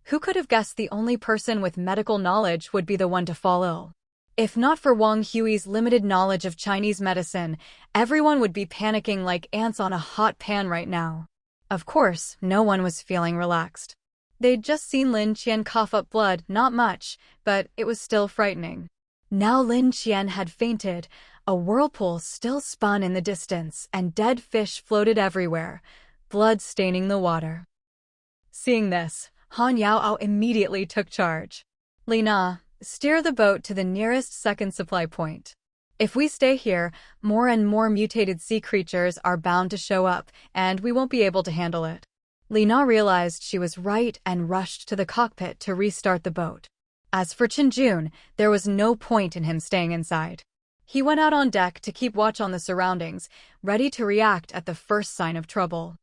Who could have guessed the only person with medical knowledge would be the one to fall ill? If not for Wang Hui's limited knowledge of Chinese medicine, everyone would be panicking like ants on a hot pan right now. Of course, no one was feeling relaxed. They'd just seen Lin Qian cough up blood, not much, but it was still frightening. Now Lin Qian had fainted, a whirlpool still spun in the distance, and dead fish floated everywhere, blood staining the water. Seeing this, Han Yaoao immediately took charge. Lina, steer the boat to the nearest second supply point. If we stay here, more and more mutated sea creatures are bound to show up, and we won't be able to handle it. Lina realized she was right and rushed to the cockpit to restart the boat. As for Qinjun, there was no point in him staying inside. He went out on deck to keep watch on the surroundings, ready to react at the first sign of trouble.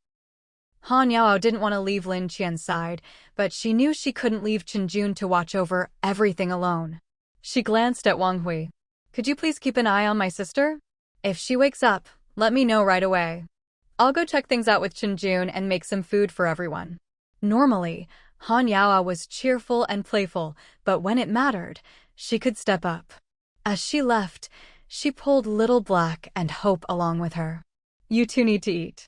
Han Yaoao didn't want to leave Lin Qian's side, but she knew she couldn't leave Qinjun to watch over everything alone. She glanced at Wang Hui. Could you please keep an eye on my sister? If she wakes up, let me know right away. I'll go check things out with Qinjun and make some food for everyone. Normally, Han Yaoao was cheerful and playful, but when it mattered, she could step up. As she left, she pulled Little Black and Hope along with her. You two need to eat.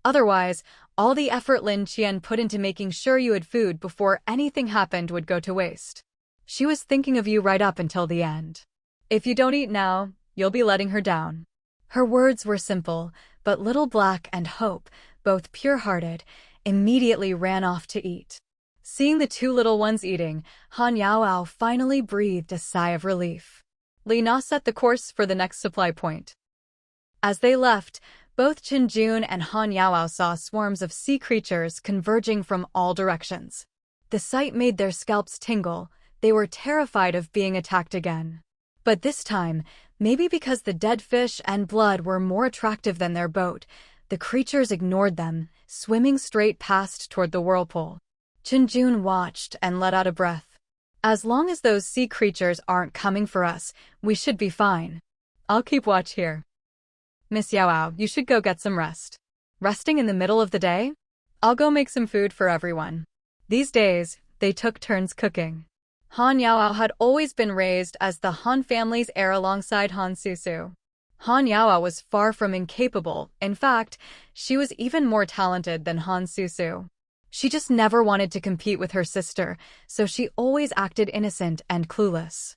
Otherwise, all the effort Lin Qian put into making sure you had food before anything happened would go to waste. She was thinking of you right up until the end. If you don't eat now, you'll be letting her down. Her words were simple, but Little Black and Hope, both pure-hearted, immediately ran off to eat. Seeing the two little ones eating, Han Yaoao finally breathed a sigh of relief. Lina set the course for the next supply point. As they left, both Qinjun and Han Yaoao saw swarms of sea creatures converging from all directions. The sight made their scalps tingle. They were terrified of being attacked again. But this time, maybe because the dead fish and blood were more attractive than their boat, the creatures ignored them, swimming straight past toward the whirlpool. Qinjun watched and let out a breath. As long as those sea creatures aren't coming for us, we should be fine. I'll keep watch here. Miss Yaoao, you should go get some rest. Resting in the middle of the day? I'll go make some food for everyone. These days, they took turns cooking. Han Yaoao had always been raised as the Han family's heir alongside Han Susu. Han Yaoao was far from incapable. In fact, she was even more talented than Han Susu. She just never wanted to compete with her sister, so she always acted innocent and clueless.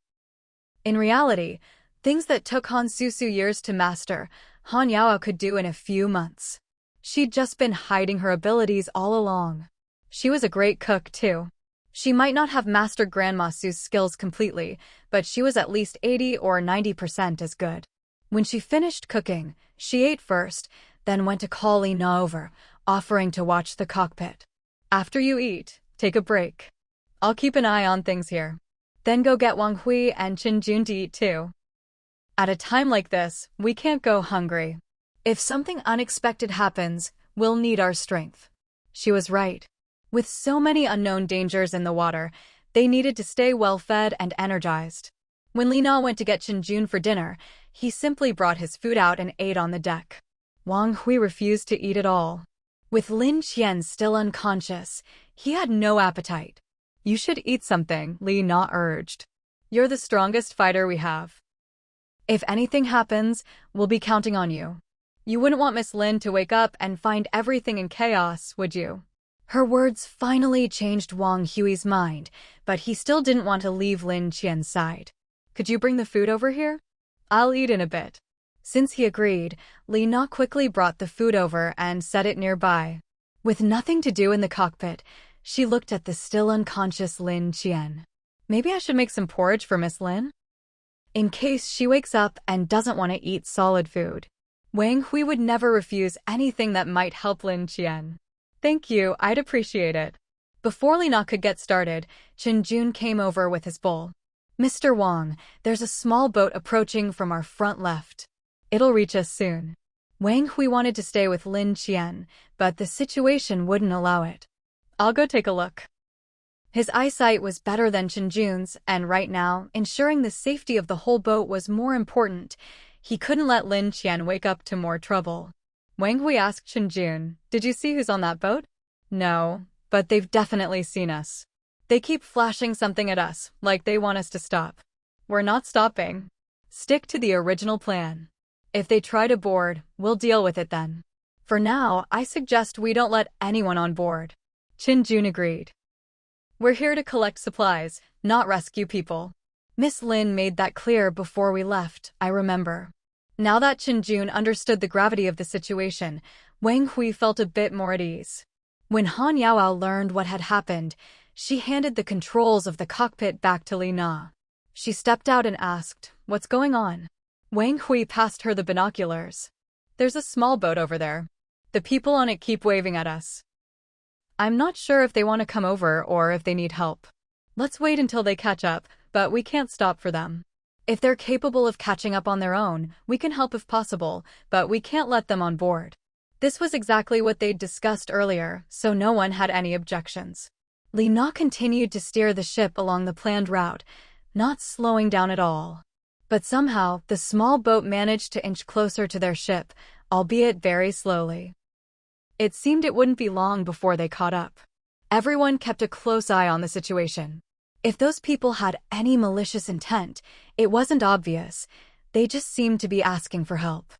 In reality, things that took Han Susu years to master, Han Yaoao could do in a few months. She'd just been hiding her abilities all along. She was a great cook, too. She might not have mastered Grandma Su's skills completely, but she was at least 80 or 90% as good. When she finished cooking, she ate first, then went to call Lina over, offering to watch the cockpit. After you eat, take a break. I'll keep an eye on things here. Then go get Wang Hui and Qinjun to eat too. At a time like this, we can't go hungry. If something unexpected happens, we'll need our strength. She was right. With so many unknown dangers in the water, they needed to stay well-fed and energized. When Lina went to get Qinjun for dinner, he simply brought his food out and ate on the deck. Wang Hui refused to eat at all. With Lin Qian still unconscious, he had no appetite. You should eat something, Lina urged. You're the strongest fighter we have. If anything happens, we'll be counting on you. You wouldn't want Miss Lin to wake up and find everything in chaos, would you? Her words finally changed Wang Hui's mind, but he still didn't want to leave Lin Qian's side. Could you bring the food over here? I'll eat in a bit. Since he agreed, Lina quickly brought the food over and set it nearby. With nothing to do in the cockpit, she looked at the still unconscious Lin Qian. Maybe I should make some porridge for Miss Lin? In case she wakes up and doesn't want to eat solid food. Wang Hui would never refuse anything that might help Lin Qian. Thank you, I'd appreciate it. Before Lina could get started, Qinjun came over with his bowl. Mr. Wang, there's a small boat approaching from our front left. It'll reach us soon. Wang Hui wanted to stay with Lin Qian, but the situation wouldn't allow it. I'll go take a look. His eyesight was better than Qinjun's, and right now, ensuring the safety of the whole boat was more important. He couldn't let Lin Qian wake up to more trouble. Wang Hui asked Qinjun, "Did you see who's on that boat?" "No, but they've definitely seen us. They keep flashing something at us, like they want us to stop. We're not stopping. Stick to the original plan. If they try to board, we'll deal with it then. For now, I suggest we don't let anyone on board." Qinjun agreed. We're here to collect supplies, not rescue people. Miss Lin made that clear before we left, I remember. Now that Qinjun understood the gravity of the situation, Wang Hui felt a bit more at ease. When Han Yaoao learned what had happened, she handed the controls of the cockpit back to Li Na. She stepped out and asked, "What's going on?" Wang Hui passed her the binoculars. "There's a small boat over there. The people on it keep waving at us. I'm not sure if they want to come over or if they need help. Let's wait until they catch up, but we can't stop for them. If they're capable of catching up on their own, we can help if possible, but we can't let them on board." This was exactly what they'd discussed earlier, so no one had any objections. Li Na continued to steer the ship along the planned route, not slowing down at all. But somehow, the small boat managed to inch closer to their ship, albeit very slowly. It seemed it wouldn't be long before they caught up. Everyone kept a close eye on the situation. If those people had any malicious intent, it wasn't obvious. They just seemed to be asking for help.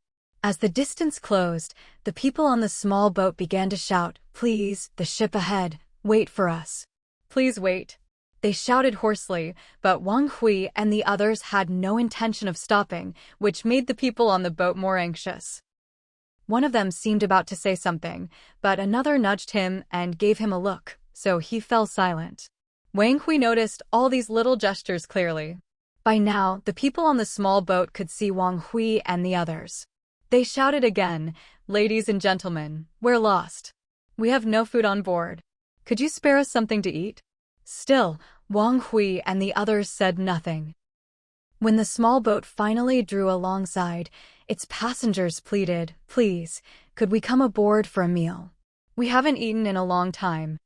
As the distance closed, the people on the small boat began to shout, "Please, the ship ahead, wait for us. Please wait." They shouted hoarsely, but Wang Hui and the others had no intention of stopping, which made the people on the boat more anxious. One of them seemed about to say something, but another nudged him and gave him a look, so he fell silent. Wang Hui noticed all these little gestures clearly. By now, the people on the small boat could see Wang Hui and the others. They shouted again, "Ladies and gentlemen, we're lost. We have no food on board. Could you spare us something to eat?" Still, Wang Hui and the others said nothing. When the small boat finally drew alongside, its passengers pleaded, "Please, could we come aboard for a meal? We haven't eaten in a long time."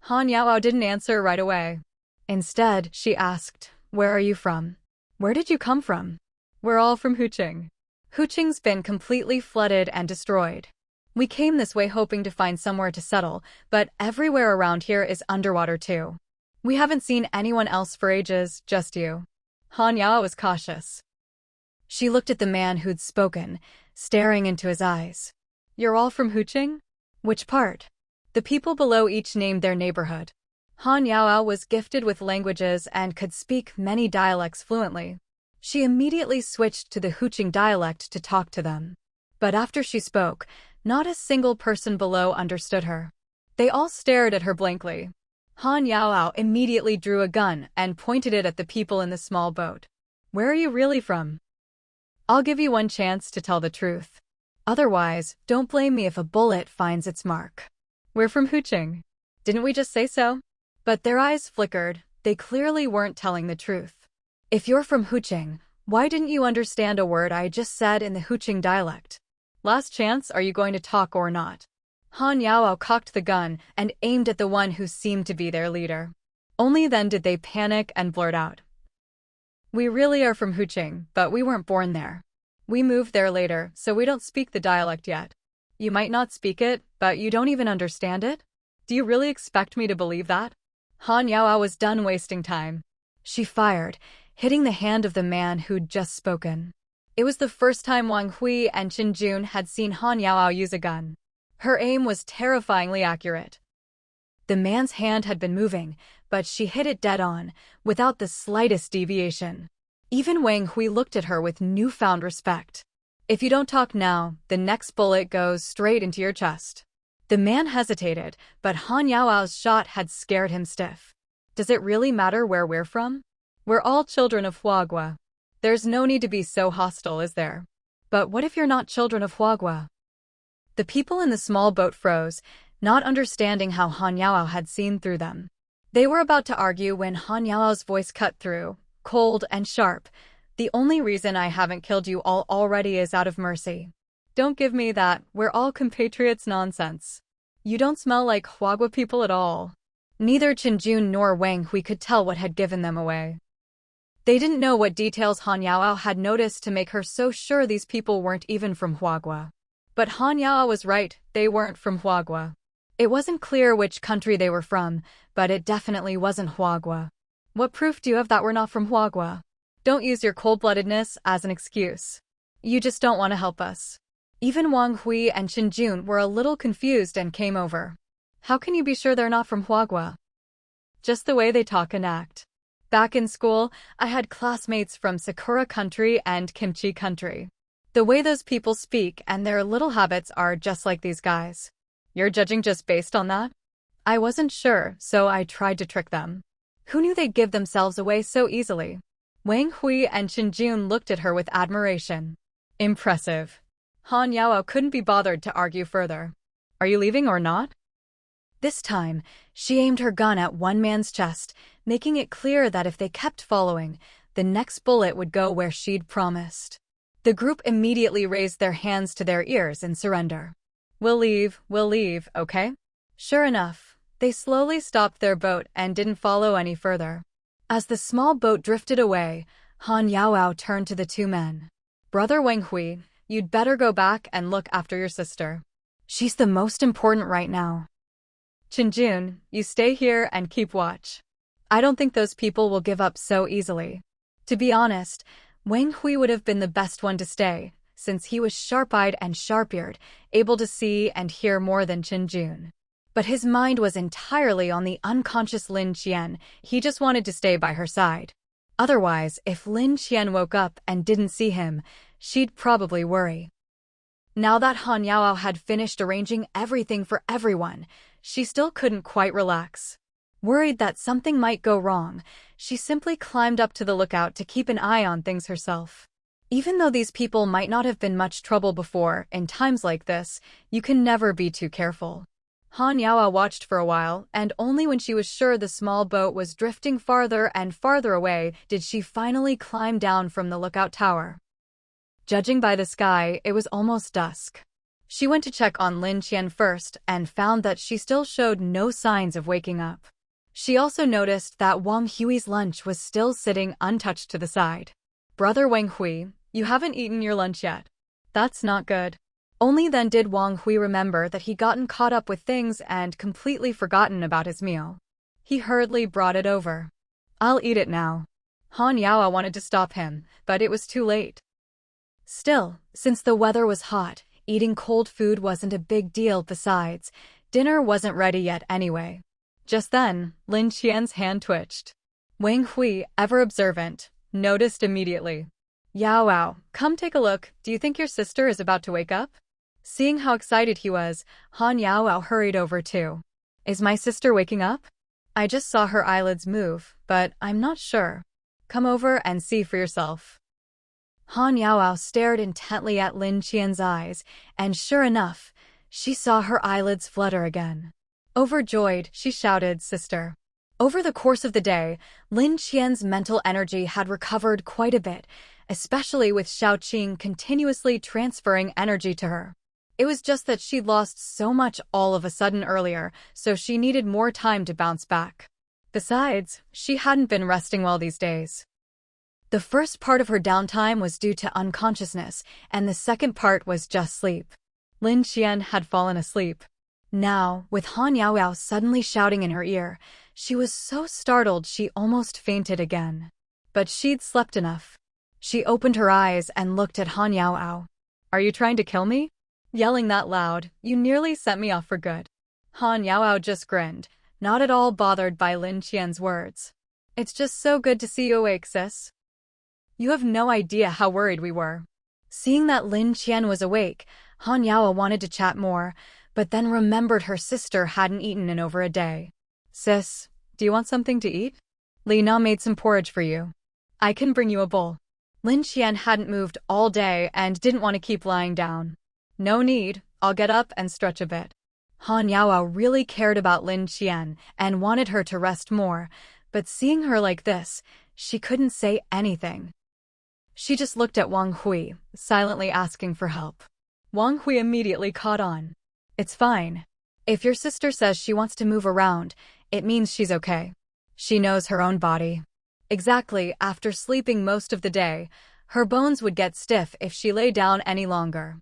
Han Yaoao didn't answer right away. Instead, she asked, "Where are you from? Where did you come from?" "We're all from Huqing. Huqing's been completely flooded and destroyed. We came this way hoping to find somewhere to settle, but everywhere around here is underwater too. We haven't seen anyone else for ages, just you." Han Yao was cautious. She looked at the man who'd spoken, staring into his eyes. "You're all from Huqing? Which part?" The people below each named their neighborhood. Han Yao was gifted with languages and could speak many dialects fluently. She immediately switched to the Huqing dialect to talk to them. But after she spoke, not a single person below understood her. They all stared at her blankly. Han Yaoao immediately drew a gun and pointed it at the people in the small boat. "Where are you really from? I'll give you one chance to tell the truth. Otherwise, don't blame me if a bullet finds its mark." "We're from Huqing. Didn't we just say so?" But their eyes flickered. They clearly weren't telling the truth. "If you're from Huqing, why didn't you understand a word I just said in the Huqing dialect? Last chance, are you going to talk or not?" Han Yaoao cocked the gun and aimed at the one who seemed to be their leader. Only then did they panic and blurt out, "We really are from Huqing, but we weren't born there. We moved there later, so we don't speak the dialect yet." "You might not speak it, but you don't even understand it? Do you really expect me to believe that?" Han Yaoao was done wasting time. She fired, hitting the hand of the man who'd just spoken. It was the first time Wang Hui and Qinjun had seen Han Yaoao use a gun. Her aim was terrifyingly accurate. The man's hand had been moving, but she hit it dead on, without the slightest deviation. Even Wang Hui looked at her with newfound respect. "If you don't talk now, the next bullet goes straight into your chest." The man hesitated, but Han Yaoao's shot had scared him stiff. "Does it really matter where we're from? We're all children of Huagua. There's no need to be so hostile, is there? But what if you're not children of Huagua?" The people in the small boat froze, not understanding how Han Yaoao had seen through them. They were about to argue when Han Yaoao's voice cut through, cold and sharp. "The only reason I haven't killed you all already is out of mercy. Don't give me that 'we're all compatriots' nonsense. You don't smell like Huagua people at all." Neither Qinjun nor Wang Hui could tell what had given them away. They didn't know what details Han Yaoao had noticed to make her so sure these people weren't even from Huagua. But Han Yaoao was right, they weren't from Huagua. It wasn't clear which country they were from, but it definitely wasn't Huagua. "What proof do you have that we're not from Huagua? Don't use your cold-bloodedness as an excuse. You just don't want to help us." Even Wang Hui and Qinjun were a little confused and came over. "How can you be sure they're not from Huagua?" just the way they talk and act. Back in school, I had classmates from Sakura country and Kimchi country. The way those people speak and their little habits are just like these guys. You're judging just based on that? I wasn't sure, so I tried to trick them. Who knew they'd give themselves away so easily? Wang Hui and Qinjun looked at her with admiration. Impressive. Han Yaoao couldn't be bothered to argue further. Are you leaving or not? This time, she aimed her gun at one man's chest, making it clear that if they kept following, the next bullet would go where she'd promised. The group immediately raised their hands to their ears in surrender. We'll leave, okay? Sure enough, they slowly stopped their boat and didn't follow any further. As the small boat drifted away, Han Yaoao turned to the two men. Brother Wang Hui, you'd better go back and look after your sister. She's the most important right now. Qinjun, you stay here and keep watch. I don't think those people will give up so easily. To be honest, Wang Hui would have been the best one to stay, since he was sharp-eyed and sharp-eared, able to see and hear more than Qinjun. But his mind was entirely on the unconscious Lin Qian. He just wanted to stay by her side. Otherwise, if Lin Qian woke up and didn't see him, she'd probably worry. Now that Han Yaoao had finished arranging everything for everyone, she still couldn't quite relax. Worried that something might go wrong, she simply climbed up to the lookout to keep an eye on things herself. Even though these people might not have been much trouble before, in times like this, you can never be too careful. Han Yaoao watched for a while, and only when she was sure the small boat was drifting farther and farther away did she finally climb down from the lookout tower. Judging by the sky, it was almost dusk. She went to check on Lin Qian first and found that she still showed no signs of waking up. She also noticed that Wang Hui's lunch was still sitting untouched to the side. Brother Wang Hui, you haven't eaten your lunch yet. That's not good. Only then did Wang Hui remember that he'd gotten caught up with things and completely forgotten about his meal. He hurriedly brought it over. I'll eat it now. Han Yaoao wanted to stop him, but it was too late. Still, since the weather was hot, eating cold food wasn't a big deal. Besides, dinner wasn't ready yet anyway. Just then, Lin Qian's hand twitched. Wang Hui, ever observant, noticed immediately. Yaoao, come take a look. Do you think your sister is about to wake up? Seeing how excited he was, Han Yaoao hurried over too. Is my sister waking up? I just saw her eyelids move, but I'm not sure. Come over and see for yourself. Han Yaoao stared intently at Lin Qian's eyes, and sure enough, she saw her eyelids flutter again. Overjoyed, she shouted, "Sister." Over the course of the day, Lin Qian's mental energy had recovered quite a bit, especially with Xiaoqing continuously transferring energy to her. It was just that she'd lost so much all of a sudden earlier, so she needed more time to bounce back. Besides, she hadn't been resting well these days. The first part of her downtime was due to unconsciousness, and the second part was just sleep. Lin Qian had fallen asleep. Now, with Han Yaoao suddenly shouting in her ear, she was so startled she almost fainted again. But she'd slept enough. She opened her eyes and looked at Han Yaoao. Are you trying to kill me? Yelling that loud, you nearly sent me off for good. Han Yaoao just grinned, not at all bothered by Lin Qian's words. It's just so good to see you awake, sis. You have no idea how worried we were. Seeing that Lin Qian was awake, Han Yaoao wanted to chat more, but then remembered her sister hadn't eaten in over a day. Sis, do you want something to eat? Lina made some porridge for you. I can bring you a bowl. Lin Qian hadn't moved all day and didn't want to keep lying down. No need, I'll get up and stretch a bit. Han Yaoao really cared about Lin Qian and wanted her to rest more, but seeing her like this, she couldn't say anything. She just looked at Wang Hui, silently asking for help. Wang Hui immediately caught on. It's fine. If your sister says she wants to move around, it means she's okay. She knows her own body. Exactly, after sleeping most of the day, her bones would get stiff if she lay down any longer.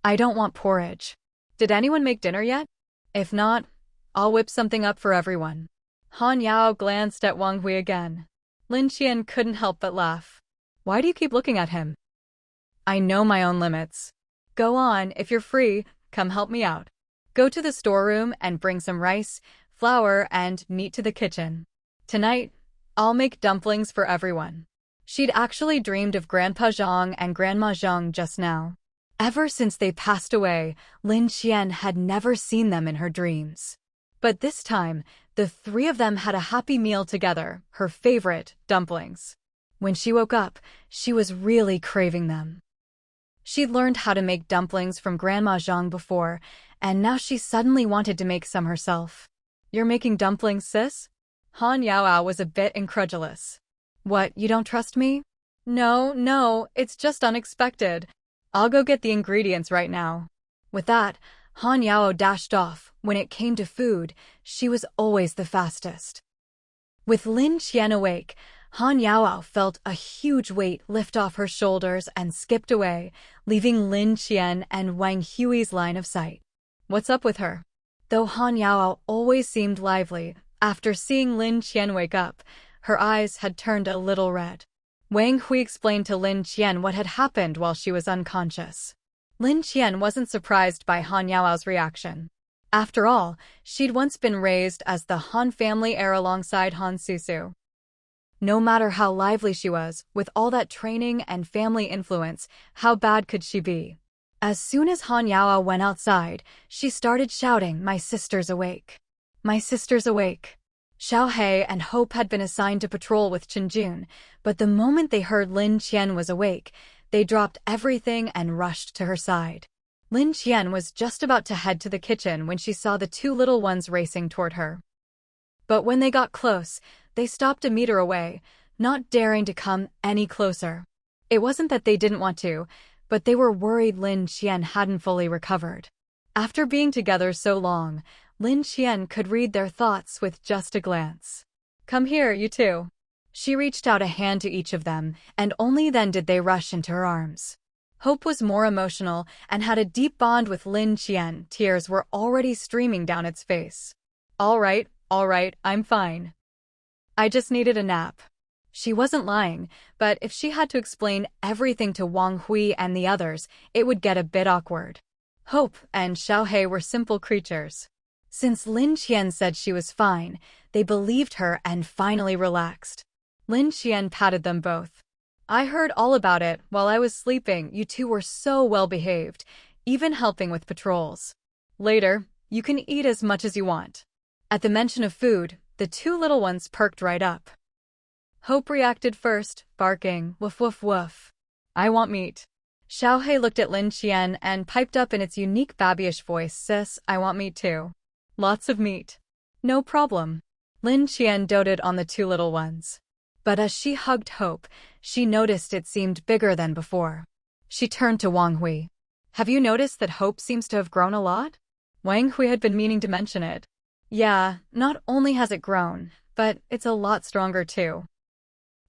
I don't want porridge. Did anyone make dinner yet? If not, I'll whip something up for everyone. Han Yaoao glanced at Wang Hui again. Lin Qian couldn't help but laugh. Why do you keep looking at him? I know my own limits. Go on, if you're free, come help me out. Go to the storeroom and bring some rice, flour, and meat to the kitchen. Tonight, I'll make dumplings for everyone. She'd actually dreamed of Grandpa Zhang and Grandma Zhang just now. Ever since they passed away, Lin Qian had never seen them in her dreams. But this time, the three of them had a happy meal together, her favorite, dumplings. When she woke up, she was really craving them. She'd learned how to make dumplings from Grandma Zhang before, and now she suddenly wanted to make some herself. "You're making dumplings, sis?" Han Yaoao was a bit incredulous. "What, you don't trust me?" No, it's just unexpected. I'll go get the ingredients right now." With that, Han Yaoao dashed off. When it came to food, she was always the fastest. With Lin Qian awake, Han Yaoao felt a huge weight lift off her shoulders and skipped away, leaving Lin Qian and Wang Hui's line of sight. What's up with her? Though Han Yaoao always seemed lively, after seeing Lin Qian wake up, her eyes had turned a little red. Wang Hui explained to Lin Qian what had happened while she was unconscious. Lin Qian wasn't surprised by Han Yaoao's reaction. After all, she'd once been raised as the Han family heir alongside Han Susu. No matter how lively she was, with all that training and family influence, how bad could she be? As soon as Han Yaoao went outside, she started shouting, "My sister's awake! My sister's awake!" Xiao He and Hope had been assigned to patrol with Chenjun, but the moment they heard Lin Qian was awake, they dropped everything and rushed to her side. Lin Qian was just about to head to the kitchen when she saw the two little ones racing toward her. But when they got close, they stopped a meter away, not daring to come any closer. It wasn't that they didn't want to, but they were worried Lin Qian hadn't fully recovered. After being together so long, Lin Qian could read their thoughts with just a glance. "Come here, you two." She reached out a hand to each of them, and only then did they rush into her arms. Hope was more emotional and had a deep bond with Lin Qian. Tears were already streaming down its face. All right, I'm fine. I just needed a nap." She wasn't lying, but if she had to explain everything to Wang Hui and the others, it would get a bit awkward. Hope and Xiao He were simple creatures. Since Lin Qian said she was fine, they believed her and finally relaxed. Lin Qian patted them both. "I heard all about it while I was sleeping. You two were so well behaved, even helping with patrols. Later, you can eat as much as you want." At the mention of food, the two little ones perked right up. Hope reacted first, barking, "Woof woof woof. I want meat." Xiao He looked at Lin Qian and piped up in its unique babyish voice, "Sis, I want meat too. Lots of meat." "No problem." Lin Qian doted on the two little ones. But as she hugged Hope, she noticed it seemed bigger than before. She turned to Wang Hui. "Have you noticed that Hope seems to have grown a lot?" Wang Hui had been meaning to mention it. "Yeah, not only has it grown, but it's a lot stronger too."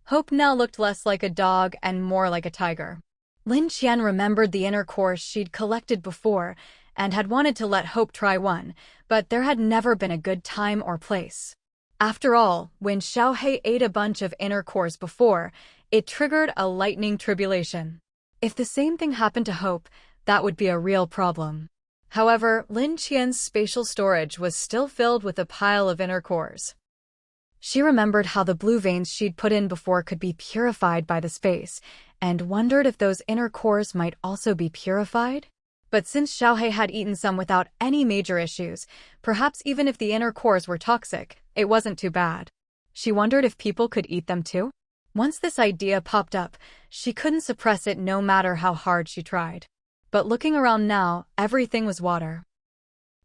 Hope now looked less like a dog and more like a tiger. Lin Qian remembered the inner cores she'd collected before and had wanted to let Hope try one, but there had never been a good time or place. After all, when Xiao He ate a bunch of inner cores before, it triggered a lightning tribulation. If the same thing happened to Hope, that would be a real problem. However, Lin Qian's spatial storage was still filled with a pile of inner cores. She remembered how the blue veins she'd put in before could be purified by the space, and wondered if those inner cores might also be purified. But since Xiao He had eaten some without any major issues, perhaps even if the inner cores were toxic, it wasn't too bad. She wondered if people could eat them too? Once this idea popped up, she couldn't suppress it no matter how hard she tried. But looking around now, everything was water.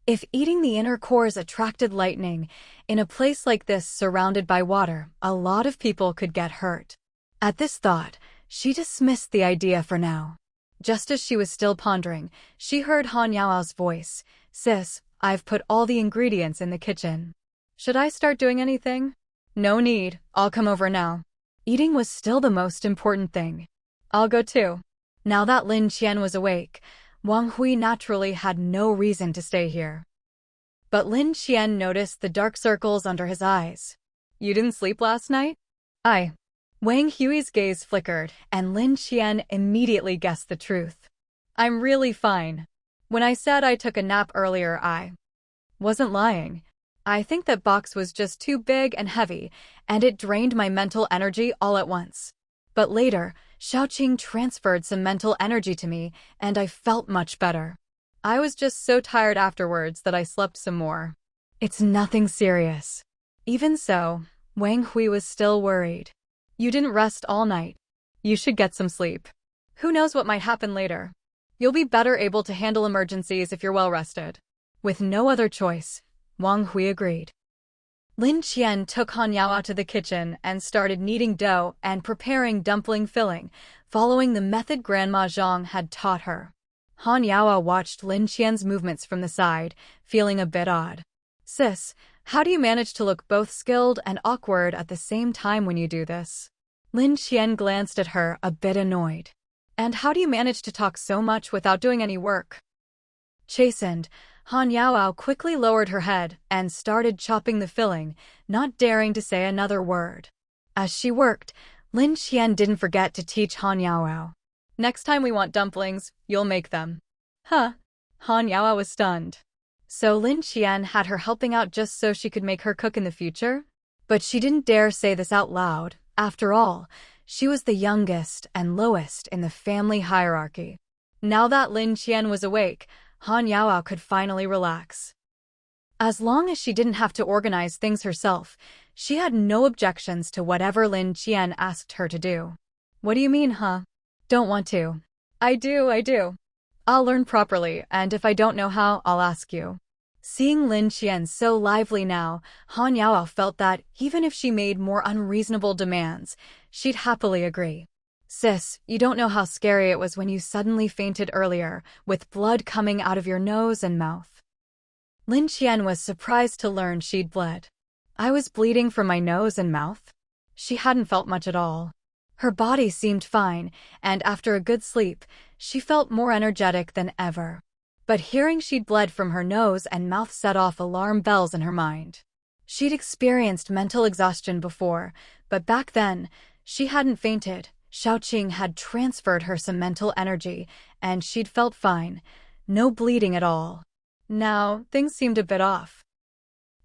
If eating the inner cores attracted lightning, in a place like this surrounded by water, a lot of people could get hurt. At this thought, she dismissed the idea for now. Just as she was still pondering, she heard Han Yaoao's voice. "Sis, I've put all the ingredients in the kitchen. Should I start doing anything?" "No need, I'll come over now." Eating was still the most important thing. "I'll go too." Now that Lin Qian was awake, Wang Hui naturally had no reason to stay here. But Lin Qian noticed the dark circles under his eyes. "You didn't sleep last night?" Wang Hui's gaze flickered, and Lin Qian immediately guessed the truth. "I'm really fine. When I said I took a nap earlier, I wasn't lying. I think that box was just too big and heavy, and it drained my mental energy all at once. But later, Xiaoqing transferred some mental energy to me, and I felt much better. I was just so tired afterwards that I slept some more. It's nothing serious. Even so, Wang Hui was still worried. You didn't rest all night. You should get some sleep. Who knows what might happen later? You'll be better able to handle emergencies if you're well rested. With no other choice, Wang Hui agreed. Lin Qian took Han Yao out to the kitchen and started kneading dough and preparing dumpling filling, following the method Grandma Zhang had taught her. Han Yao watched Lin Qian's movements from the side, feeling a bit odd. Sis, how do you manage to look both skilled and awkward at the same time when you do this? Lin Qian glanced at her, a bit annoyed. And how do you manage to talk so much without doing any work? Chastened, Han Yao quickly lowered her head and started chopping the filling, not daring to say another word. As she worked, Lin Qian didn't forget to teach Han Yao. Next time we want dumplings, you'll make them. Huh? Han Yao was stunned. So Lin Qian had her helping out just so she could make her cook in the future? But she didn't dare say this out loud. After all, she was the youngest and lowest in the family hierarchy. Now that Lin Qian was awake, Han Yao could finally relax. As long as she didn't have to organize things herself, she had no objections to whatever Lin Qian asked her to do. What do you mean, huh? Don't want to. I do. I'll learn properly, and if I don't know how, I'll ask you. Seeing Lin Qian so lively now, Han Yao felt that, even if she made more unreasonable demands, she'd happily agree. Sis, you don't know how scary it was when you suddenly fainted earlier, with blood coming out of your nose and mouth. Lin Qian was surprised to learn she'd bled. I was bleeding from my nose and mouth? She hadn't felt much at all. Her body seemed fine, and after a good sleep, she felt more energetic than ever. But hearing she'd bled from her nose and mouth set off alarm bells in her mind. She'd experienced mental exhaustion before, but back then, she hadn't fainted. Xiaoqing had transferred her some mental energy, and she'd felt fine. No bleeding at all. Now, things seemed a bit off.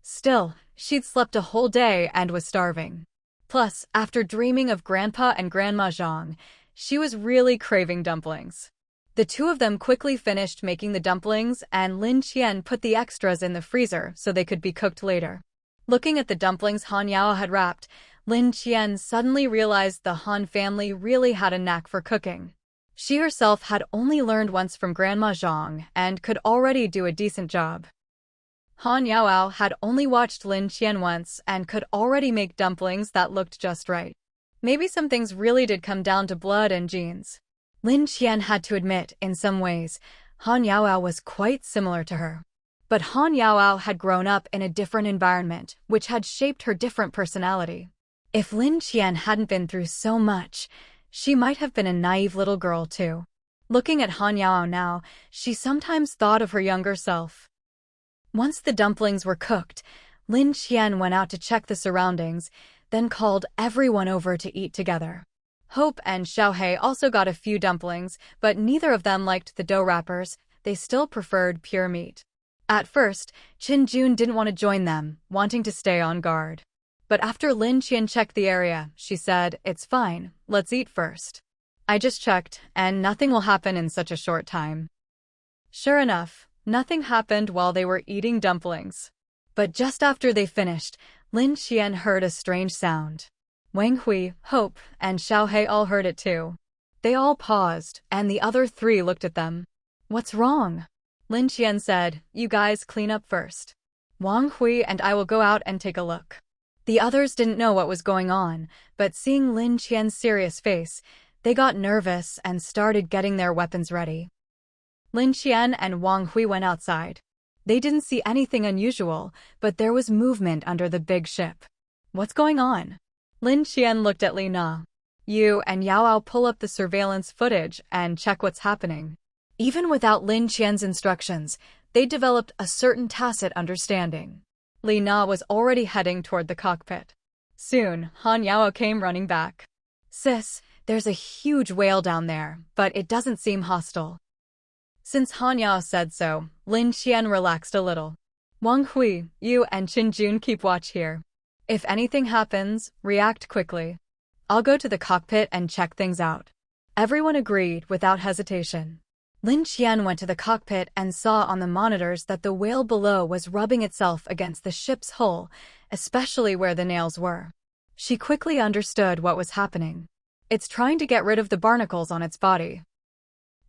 Still, she'd slept a whole day and was starving. Plus, after dreaming of Grandpa and Grandma Zhang, she was really craving dumplings. The two of them quickly finished making the dumplings, and Lin Qian put the extras in the freezer so they could be cooked later. Looking at the dumplings Han Yao had wrapped, Lin Qian suddenly realized the Han family really had a knack for cooking. She herself had only learned once from Grandma Zhang and could already do a decent job. Han Yao had only watched Lin Qian once and could already make dumplings that looked just right. Maybe some things really did come down to blood and genes. Lin Qian had to admit, in some ways, Han Yao was quite similar to her. But Han Yao had grown up in a different environment, which had shaped her different personality. If Lin Qian hadn't been through so much, she might have been a naive little girl too. Looking at Han Yao now, she sometimes thought of her younger self. Once the dumplings were cooked, Lin Qian went out to check the surroundings, then called everyone over to eat together. Hope and Xiaohei also got a few dumplings, but neither of them liked the dough wrappers. They still preferred pure meat. At first, Qin Jun didn't want to join them, wanting to stay on guard. But after Lin Qian checked the area, she said, "It's fine, let's eat first. I just checked, and nothing will happen in such a short time." Sure enough, nothing happened while they were eating dumplings. But just after they finished, Lin Qian heard a strange sound. Wang Hui, Hope, and Xiaohei all heard it too. They all paused, and the other three looked at them. "What's wrong?" Lin Qian said, "You guys clean up first. Wang Hui and I will go out and take a look." The others didn't know what was going on, but seeing Lin Qian's serious face, they got nervous and started getting their weapons ready. Lin Qian and Wang Hui went outside. They didn't see anything unusual, but there was movement under the big ship. "What's going on?" Lin Qian looked at Li Na. "You and Yao pull up the surveillance footage and check what's happening." Even without Lin Qian's instructions, they developed a certain tacit understanding. Li Na was already heading toward the cockpit. Soon, Han Yao came running back. "Sis, there's a huge whale down there, but it doesn't seem hostile." Since Han Yao said so, Lin Qian relaxed a little. Wang Hui, you and Qin Jun keep watch here. If anything happens, react quickly. I'll go to the cockpit and check things out. Everyone agreed without hesitation. Lin Qian went to the cockpit and saw on the monitors that the whale below was rubbing itself against the ship's hull, especially where the nails were. She quickly understood what was happening. It's trying to get rid of the barnacles on its body.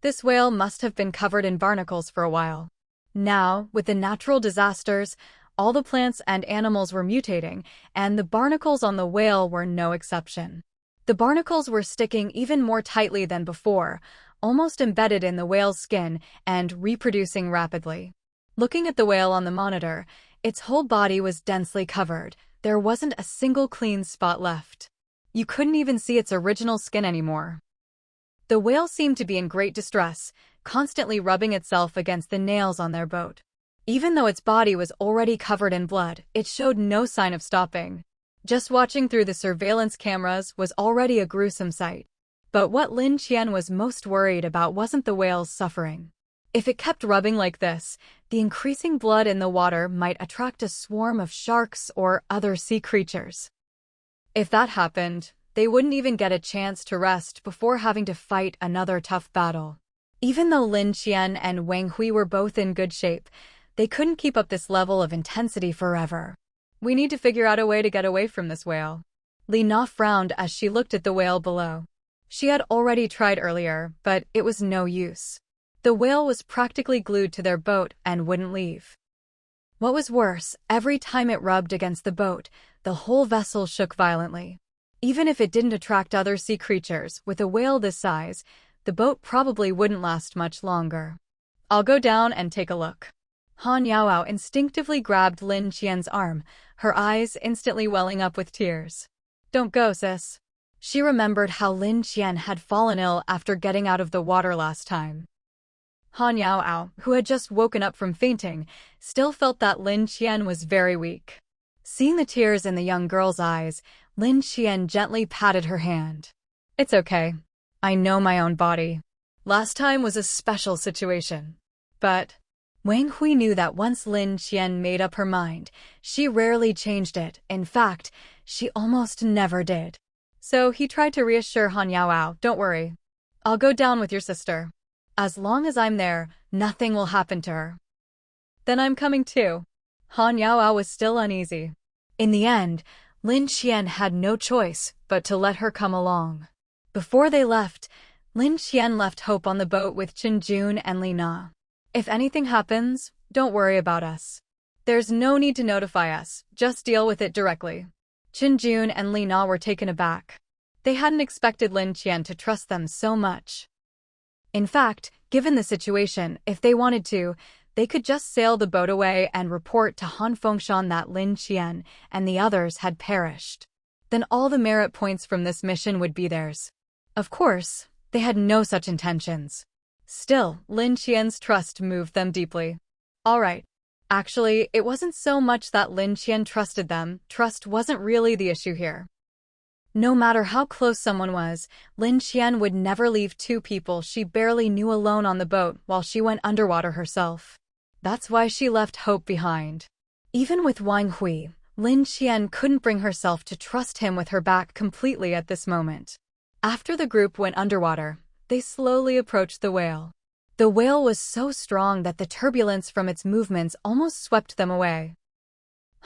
This whale must have been covered in barnacles for a while. Now, with the natural disasters, all the plants and animals were mutating, and the barnacles on the whale were no exception. The barnacles were sticking even more tightly than before, almost embedded in the whale's skin and reproducing rapidly. Looking at the whale on the monitor, its whole body was densely covered. There wasn't a single clean spot left. You couldn't even see its original skin anymore. The whale seemed to be in great distress, constantly rubbing itself against the nails on their boat. Even though its body was already covered in blood, it showed no sign of stopping. Just watching through the surveillance cameras was already a gruesome sight. But what Lin Qian was most worried about wasn't the whale's suffering. If it kept rubbing like this, the increasing blood in the water might attract a swarm of sharks or other sea creatures. If that happened, they wouldn't even get a chance to rest before having to fight another tough battle. Even though Lin Qian and Wang Hui were both in good shape, they couldn't keep up this level of intensity forever. We need to figure out a way to get away from this whale. Li Na frowned as she looked at the whale below. She had already tried earlier, but it was no use. The whale was practically glued to their boat and wouldn't leave. What was worse, every time it rubbed against the boat, the whole vessel shook violently. Even if it didn't attract other sea creatures, with a whale this size, the boat probably wouldn't last much longer. I'll go down and take a look. Han Yaoao instinctively grabbed Lin Qian's arm, her eyes instantly welling up with tears. Don't go, sis. She remembered how Lin Qian had fallen ill after getting out of the water last time. Han Yaoao, who had just woken up from fainting, still felt that Lin Qian was very weak. Seeing the tears in the young girl's eyes, Lin Qian gently patted her hand. It's okay. I know my own body. Last time was a special situation. But Wang Hui knew that once Lin Qian made up her mind, she rarely changed it. In fact, she almost never did. So he tried to reassure Han Yaoao, don't worry. I'll go down with your sister. As long as I'm there, nothing will happen to her. Then I'm coming too. Han Yaoao was still uneasy. In the end, Lin Qian had no choice but to let her come along. Before they left, Lin Qian left Hope on the boat with Qin Jun and Li Na. If anything happens, don't worry about us. There's no need to notify us, just deal with it directly. Qin Jun and Li Na were taken aback. They hadn't expected Lin Qian to trust them so much. In fact, given the situation, if they wanted to, they could just sail the boat away and report to Han Fengshan that Lin Qian and the others had perished. Then all the merit points from this mission would be theirs. Of course, they had no such intentions. Still, Lin Qian's trust moved them deeply. All right. Actually, it wasn't so much that Lin Qian trusted them. Trust wasn't really the issue here. No matter how close someone was, Lin Qian would never leave two people she barely knew alone on the boat while she went underwater herself. That's why she left Hope behind. Even with Wang Hui, Lin Qian couldn't bring herself to trust him with her back completely at this moment. After the group went underwater, they slowly approached the whale. The whale was so strong that the turbulence from its movements almost swept them away.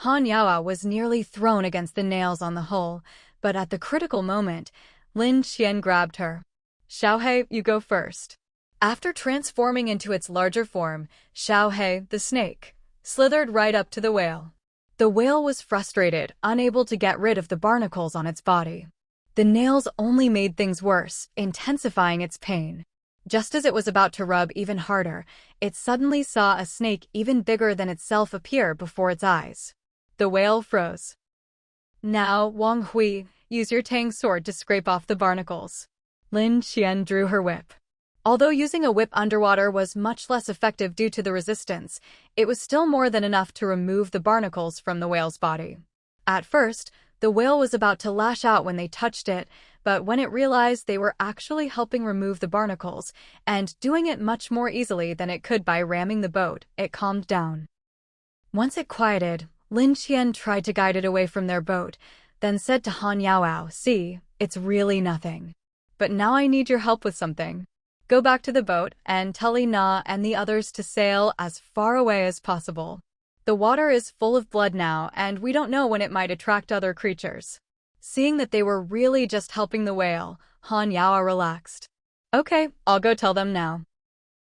Han Yaoao was nearly thrown against the nails on the hull, but at the critical moment, Lin Qian grabbed her. Xiaohei, you go first. After transforming into its larger form, Xiaohei, the snake, slithered right up to the whale. The whale was frustrated, unable to get rid of the barnacles on its body. The nails only made things worse, intensifying its pain. Just as it was about to rub even harder, it suddenly saw a snake even bigger than itself appear before its eyes. The whale froze. Now, Wang Hui, use your Tang sword to scrape off the barnacles. Lin Qian drew her whip. Although using a whip underwater was much less effective due to the resistance, it was still more than enough to remove the barnacles from the whale's body. At first, the whale was about to lash out when they touched it, but when it realized they were actually helping remove the barnacles, and doing it much more easily than it could by ramming the boat, it calmed down. Once it quieted, Lin Qian tried to guide it away from their boat, then said to Han Yaoao, "See, it's really nothing. But now I need your help with something. Go back to the boat and tell Na and the others to sail as far away as possible. The water is full of blood now, and we don't know when it might attract other creatures." Seeing that they were really just helping the whale, Han Yaoao relaxed. "Okay, I'll go tell them now."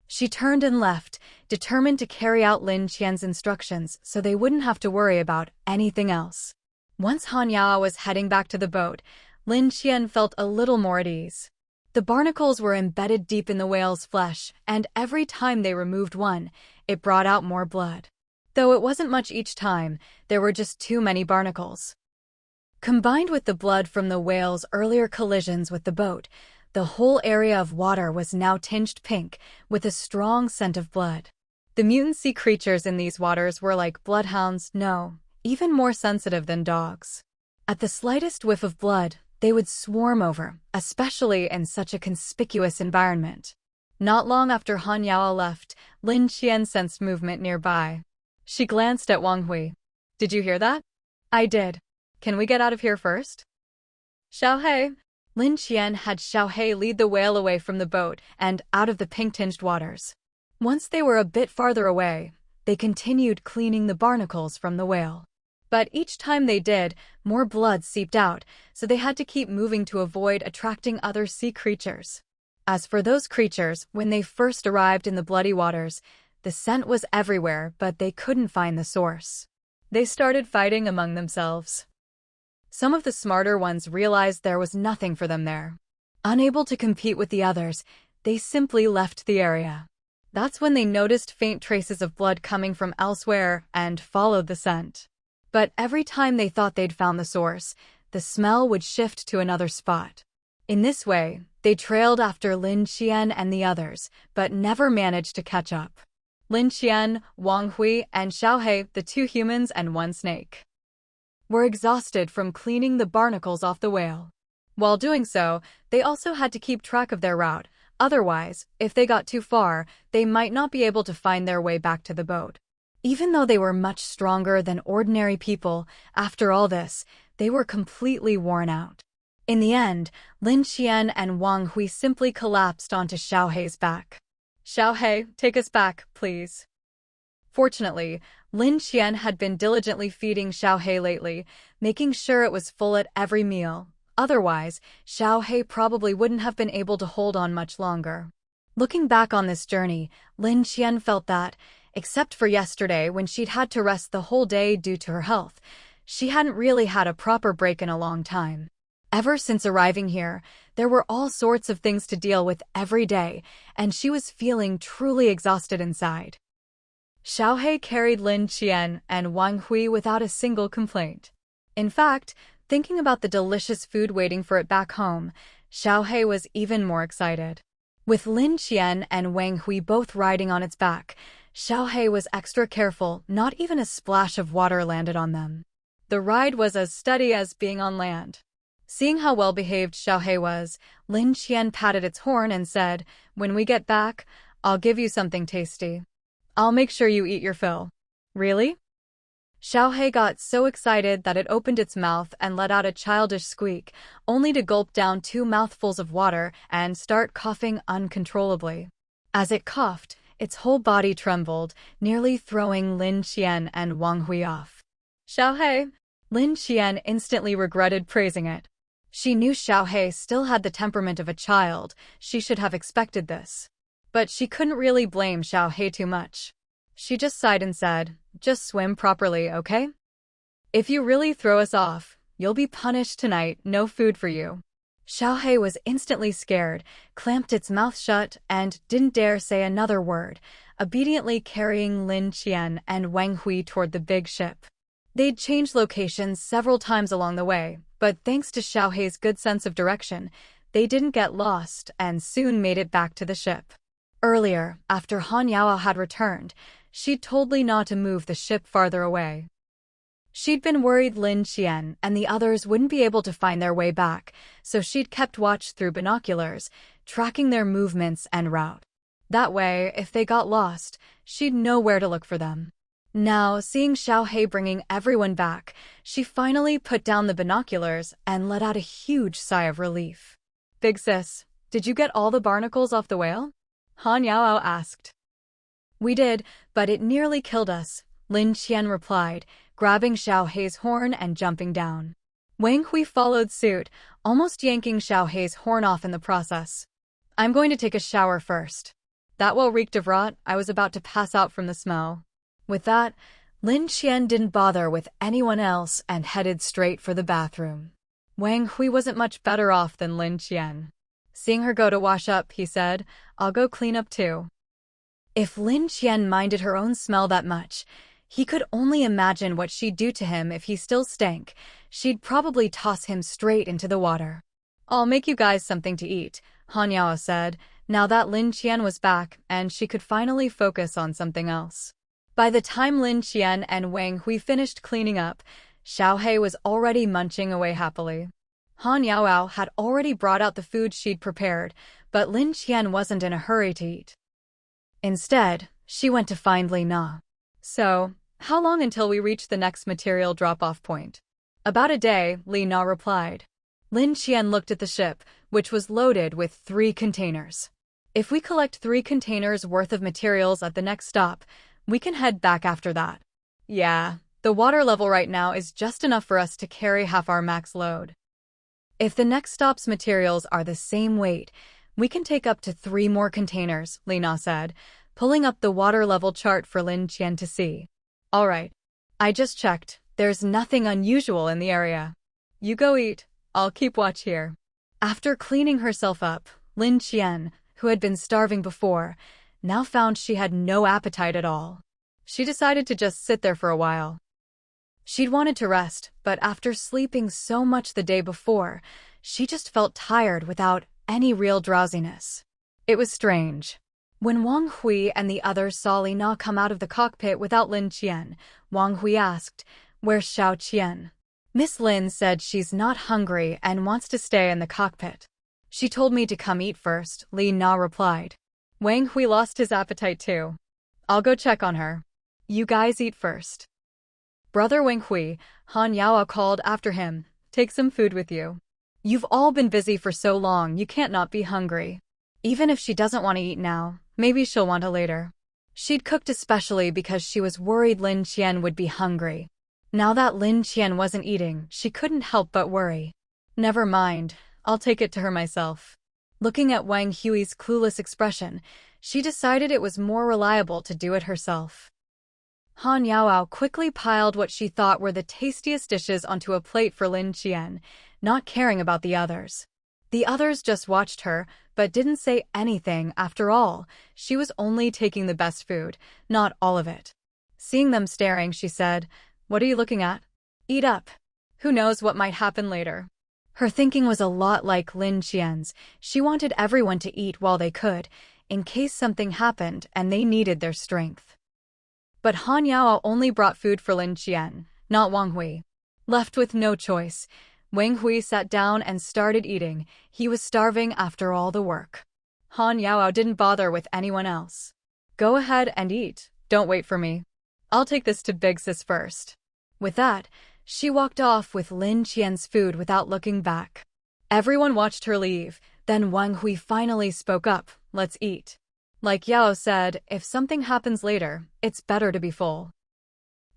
She turned and left, determined to carry out Lin Qian's instructions so they wouldn't have to worry about anything else. Once Han Yaoao was heading back to the boat, Lin Qian felt a little more at ease. The barnacles were embedded deep in the whale's flesh, and every time they removed one, it brought out more blood. Though it wasn't much each time, there were just too many barnacles. Combined with the blood from the whale's earlier collisions with the boat, the whole area of water was now tinged pink with a strong scent of blood. The mutant sea creatures in these waters were like bloodhounds, no, even more sensitive than dogs. At the slightest whiff of blood, they would swarm over, especially in such a conspicuous environment. Not long after Han Yaoao left, Lin Qian sensed movement nearby. She glanced at Wang Hui. "Did you hear that?" "I did. Can we get out of here first?" "Xiaohei." Lin Qian had Xiaohei lead the whale away from the boat and out of the pink-tinged waters. Once they were a bit farther away, they continued cleaning the barnacles from the whale. But each time they did, more blood seeped out, so they had to keep moving to avoid attracting other sea creatures. As for those creatures, when they first arrived in the bloody waters, the scent was everywhere, but they couldn't find the source. They started fighting among themselves. Some of the smarter ones realized there was nothing for them there. Unable to compete with the others, they simply left the area. That's when they noticed faint traces of blood coming from elsewhere and followed the scent. But every time they thought they'd found the source, the smell would shift to another spot. In this way, they trailed after Lin Qian and the others, but never managed to catch up. Lin Qian, Wang Hui, and Xiaohei, the 2 humans and 1 snake, were exhausted from cleaning the barnacles off the whale. While doing so, they also had to keep track of their route. Otherwise, if they got too far, they might not be able to find their way back to the boat. Even though they were much stronger than ordinary people, after all this, they were completely worn out. In the end, Lin Qian and Wang Hui simply collapsed onto Xiaohei's back. "Xiaohei, take us back, please." Fortunately, Lin Qian had been diligently feeding Xiaohei lately, making sure it was full at every meal. Otherwise, Xiaohei probably wouldn't have been able to hold on much longer. Looking back on this journey, Lin Qian felt that, except for yesterday when she'd had to rest the whole day due to her health, she hadn't really had a proper break in a long time. Ever since arriving here, there were all sorts of things to deal with every day, and she was feeling truly exhausted inside. Xiaohei carried Lin Qian and Wang Hui without a single complaint. In fact, thinking about the delicious food waiting for it back home, Xiaohei was even more excited. With Lin Qian and Wang Hui both riding on its back, Xiaohei was extra careful, not even a splash of water landed on them. The ride was as steady as being on land. Seeing how well-behaved Xiaohei was, Lin Qian patted its horn and said, "When we get back, I'll give you something tasty. I'll make sure you eat your fill." "Really?" Xiaohei got so excited that it opened its mouth and let out a childish squeak, only to gulp down 2 mouthfuls of water and start coughing uncontrollably. As it coughed, its whole body trembled, nearly throwing Lin Qian and Wang Hui off. "Xiaohei!" Lin Qian instantly regretted praising it. She knew Xiaohei still had the temperament of a child. She should have expected this. But she couldn't really blame Xiaohei too much. She just sighed and said, "Just swim properly, okay? If you really throw us off, you'll be punished tonight, no food for you." Xiaohei was instantly scared, clamped its mouth shut, and didn't dare say another word, obediently carrying Lin Qian and Wang Hui toward the big ship. They'd changed locations several times along the way, but thanks to Xiaohei's good sense of direction, they didn't get lost and soon made it back to the ship. Earlier, after Han Yaoao had returned, she'd told Lin Na to move the ship farther away. She'd been worried Lin Qian and the others wouldn't be able to find their way back, so she'd kept watch through binoculars, tracking their movements and route. That way, if they got lost, she'd know where to look for them. Now, seeing Xiaohei bringing everyone back, she finally put down the binoculars and let out a huge sigh of relief. Big sis, did you get all the barnacles off the whale? Han Yaoao asked. We did, but it nearly killed us, Lin Qian replied, grabbing Xiaohei's horn and jumping down. Wang Hui followed suit, almost yanking Xiaohei's horn off in the process. I'm going to take a shower first. That well reeked of rot, I was about to pass out from the smell. With that, Lin Qian didn't bother with anyone else and headed straight for the bathroom. Wang Hui wasn't much better off than Lin Qian. Seeing her go to wash up, he said, I'll go clean up too. If Lin Qian minded her own smell that much, he could only imagine what she'd do to him if he still stank. She'd probably toss him straight into the water. I'll make you guys something to eat, Han Yao said, now that Lin Qian was back and she could finally focus on something else. By the time Lin Qian and Wang Hui finished cleaning up, Xiaohei was already munching away happily. Han Yaoao had already brought out the food she'd prepared, but Lin Qian wasn't in a hurry to eat. Instead, she went to find Li Na. So, how long until we reach the next material drop-off point? About a day, Li Na replied. Lin Qian looked at the ship, which was loaded with 3 containers. If we collect 3 containers worth of materials at the next stop, we can head back after that. Yeah, the water level right now is just enough for us to carry half our max load. If the next stop's materials are the same weight, we can take up to 3 more containers, Li Na said, pulling up the water level chart for Lin Qian to see. All right. I just checked. There's nothing unusual in the area. You go eat. I'll keep watch here. After cleaning herself up, Lin Qian, who had been starving before, now found she had no appetite at all. She decided to just sit there for a while. She'd wanted to rest, but after sleeping so much the day before, she just felt tired without any real drowsiness. It was strange. When Wang Hui and the others saw Li Na come out of the cockpit without Lin Qian, Wang Hui asked, "Where's Xiao Qian?" Miss Lin said she's not hungry and wants to stay in the cockpit. She told me to come eat first, Li Na replied. Wang Hui lost his appetite too. I'll go check on her. You guys eat first. Brother Wang Hui, Han Yao called after him, take some food with you. You've all been busy for so long you can't not be hungry. Even if she doesn't want to eat now, maybe she'll want to later. She'd cooked especially because she was worried Lin Qian would be hungry. Now that Lin Qian wasn't eating, she couldn't help but worry. Never mind, I'll take it to her myself. Looking at Wang Hui's clueless expression, she decided it was more reliable to do it herself. Han Yaoao quickly piled what she thought were the tastiest dishes onto a plate for Lin Qian, not caring about the others. The others just watched her, but didn't say anything. After all, she was only taking the best food, not all of it. Seeing them staring, she said, "What are you looking at? Eat up. Who knows what might happen later." Her thinking was a lot like Lin Qian's. She wanted everyone to eat while they could, in case something happened and they needed their strength. But Han Yao only brought food for Lin Qian, not Wang Hui. Left with no choice, Wang Hui sat down and started eating. He was starving after all the work. Han Yao didn't bother with anyone else. Go ahead and eat, don't wait for me. I'll take this to Big Sis first. With that, she walked off with Lin Qian's food without looking back. Everyone watched her leave, then Wang Hui finally spoke up, let's eat. Like Yao said, if something happens later, it's better to be full.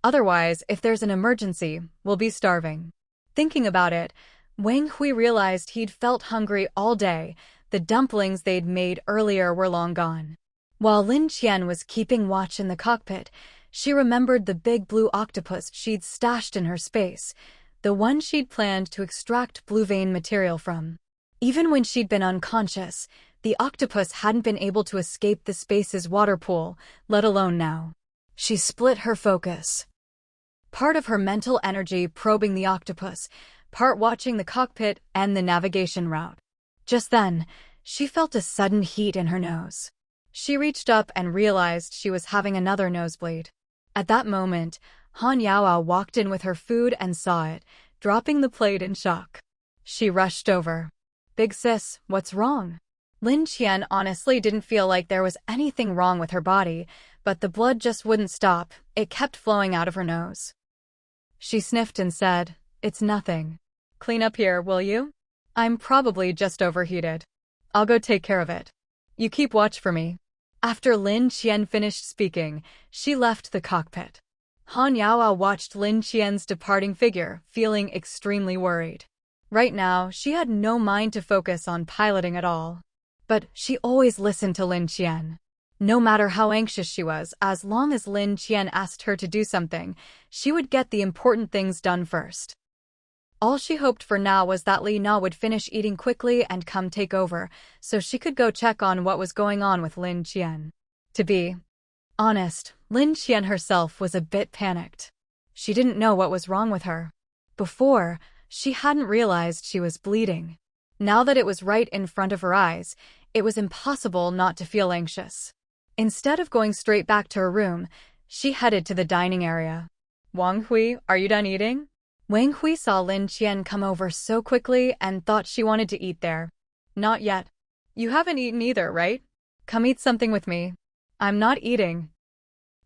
Otherwise, if there's an emergency, we'll be starving. Thinking about it, Wang Hui realized he'd felt hungry all day. The dumplings they'd made earlier were long gone. While Lin Qian was keeping watch in the cockpit, she remembered the big blue octopus she'd stashed in her space, the one she'd planned to extract blue vein material from. Even when she'd been unconscious, the octopus hadn't been able to escape the space's water pool, let alone now. She split her focus. Part of her mental energy probing the octopus, part watching the cockpit and the navigation route. Just then, she felt a sudden heat in her nose. She reached up and realized she was having another nosebleed. At that moment, Han Yao walked in with her food and saw it, dropping the plate in shock. She rushed over. Big sis, what's wrong? Lin Qian honestly didn't feel like there was anything wrong with her body, but the blood just wouldn't stop. It kept flowing out of her nose. She sniffed and said, "It's nothing. Clean up here, will you? I'm probably just overheated. I'll go take care of it. You keep watch for me." After Lin Qian finished speaking, she left the cockpit. Han Yaoa watched Lin Qian's departing figure, feeling extremely worried. Right now, she had no mind to focus on piloting at all. But she always listened to Lin Qian. No matter how anxious she was, as long as Lin Qian asked her to do something, she would get the important things done first. All she hoped for now was that Li Na would finish eating quickly and come take over, so she could go check on what was going on with Lin Qian. To be honest, Lin Qian herself was a bit panicked. She didn't know what was wrong with her. Before, she hadn't realized she was bleeding. Now that it was right in front of her eyes, it was impossible not to feel anxious. Instead of going straight back to her room, she headed to the dining area. "Wang Hui, are you done eating?" Wang Hui saw Lin Qian come over so quickly and thought she wanted to eat there. "Not yet. You haven't eaten either, right? Come eat something with me." "I'm not eating."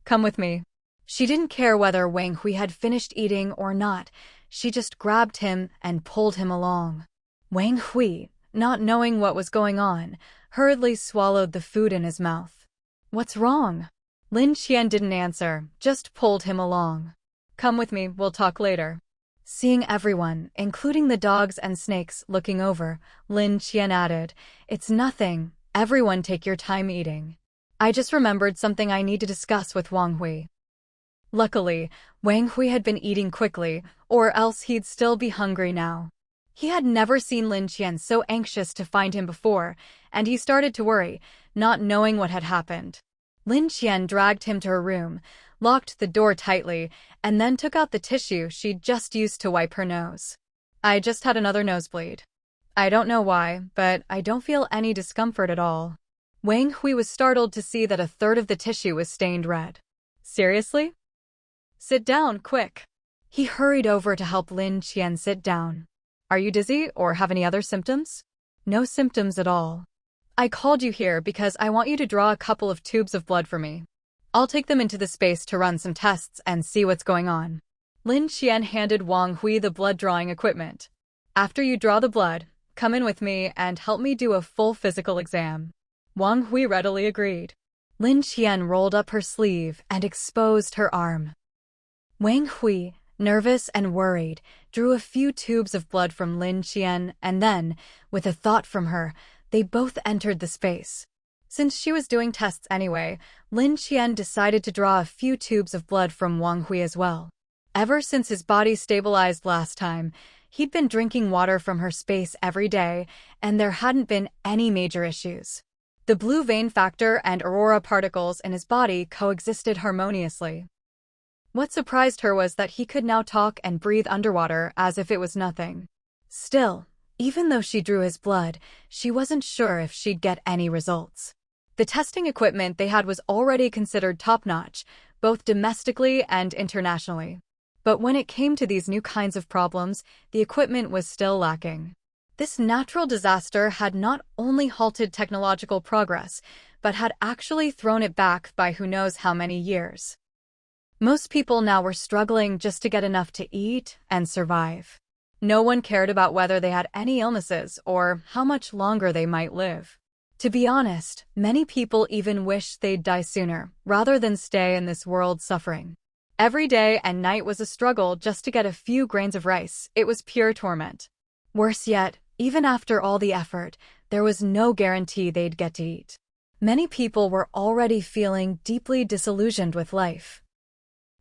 "Come with me." She didn't care whether Wang Hui had finished eating or not. She just grabbed him and pulled him along. Wang Hui, not knowing what was going on, hurriedly swallowed the food in his mouth. "What's wrong?" Lin Qian didn't answer, just pulled him along. "Come with me, we'll talk later." Seeing everyone, including the dogs and snakes, looking over, Lin Qian added, "It's nothing. Everyone take your time eating. I just remembered something I need to discuss with Wang Hui." Luckily, Wang Hui had been eating quickly, or else he'd still be hungry now. He had never seen Lin Qian so anxious to find him before, and he started to worry, not knowing what had happened. Lin Qian dragged him to her room, locked the door tightly, and then took out the tissue she'd just used to wipe her nose. "I just had another nosebleed. I don't know why, but I don't feel any discomfort at all." Wang Hui was startled to see that a third of the tissue was stained red. "Seriously? Sit down, quick." He hurried over to help Lin Qian sit down. "Are you dizzy or have any other symptoms?" "No symptoms at all. I called you here because I want you to draw a couple of tubes of blood for me. I'll take them into the space to run some tests and see what's going on." Lin Qian handed Wang Hui the blood drawing equipment. "After you draw the blood, come in with me and help me do a full physical exam." Wang Hui readily agreed. Lin Qian rolled up her sleeve and exposed her arm. Wang Hui, nervous and worried, drew a few tubes of blood from Lin Qian and then, with a thought from her, they both entered the space. Since she was doing tests anyway, Lin Qian decided to draw a few tubes of blood from Wang Hui as well. Ever since his body stabilized last time, he'd been drinking water from her space every day, and there hadn't been any major issues. The blue vein factor and aurora particles in his body coexisted harmoniously. What surprised her was that he could now talk and breathe underwater as if it was nothing. Still, even though she drew his blood, she wasn't sure if she'd get any results. The testing equipment they had was already considered top-notch, both domestically and internationally. But when it came to these new kinds of problems, the equipment was still lacking. This natural disaster had not only halted technological progress, but had actually thrown it back by who knows how many years. Most people now were struggling just to get enough to eat and survive. No one cared about whether they had any illnesses or how much longer they might live. To be honest, many people even wished they'd die sooner, rather than stay in this world suffering. Every day and night was a struggle just to get a few grains of rice. It was pure torment. Worse yet, even after all the effort, there was no guarantee they'd get to eat. Many people were already feeling deeply disillusioned with life.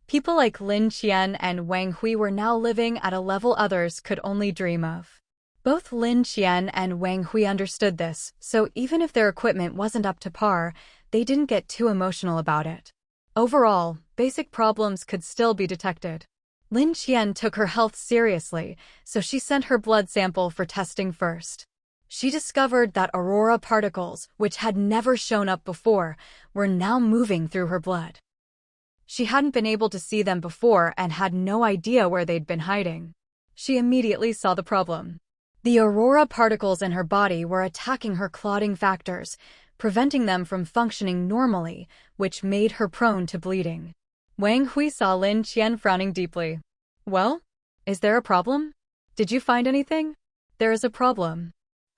People like Lin Qian and Wang Hui were now living at a level others could only dream of. Both Lin Qian and Wang Hui understood this, so even if their equipment wasn't up to par, they didn't get too emotional about it. Overall, basic problems could still be detected. Lin Qian took her health seriously, so she sent her blood sample for testing first. She discovered that aurora particles, which had never shown up before, were now moving through her blood. She hadn't been able to see them before and had no idea where they'd been hiding. She immediately saw the problem. The aurora particles in her body were attacking her clotting factors, preventing them from functioning normally, which made her prone to bleeding. Wang Hui saw Lin Qian frowning deeply. Well, is there a problem? Did you find anything? There is a problem.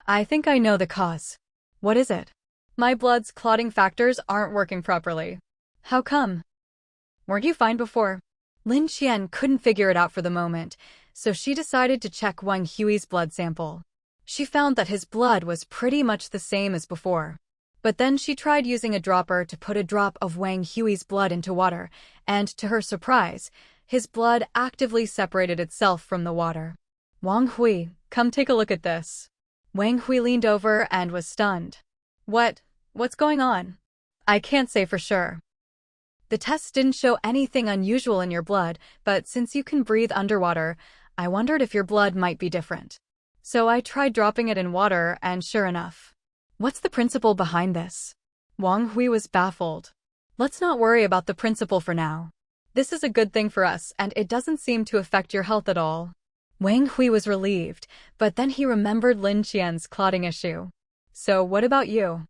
I think I know the cause. What is it? My blood's clotting factors aren't working properly. How come? Weren't you fine before? Lin Qian couldn't figure it out for the moment, so she decided to check Wang Hui's blood sample. She found that his blood was pretty much the same as before. But then she tried using a dropper to put a drop of Wang Hui's blood into water, and to her surprise, his blood actively separated itself from the water. Wang Hui, come take a look at this. Wang Hui leaned over and was stunned. What's going on? I can't say for sure. The tests didn't show anything unusual in your blood, but since you can breathe underwater, I wondered if your blood might be different. So I tried dropping it in water, and sure enough. What's the principle behind this? Wang Hui was baffled. Let's not worry about the principle for now. This is a good thing for us, and it doesn't seem to affect your health at all. Wang Hui was relieved, but then he remembered Lin Qian's clotting issue. So what about you?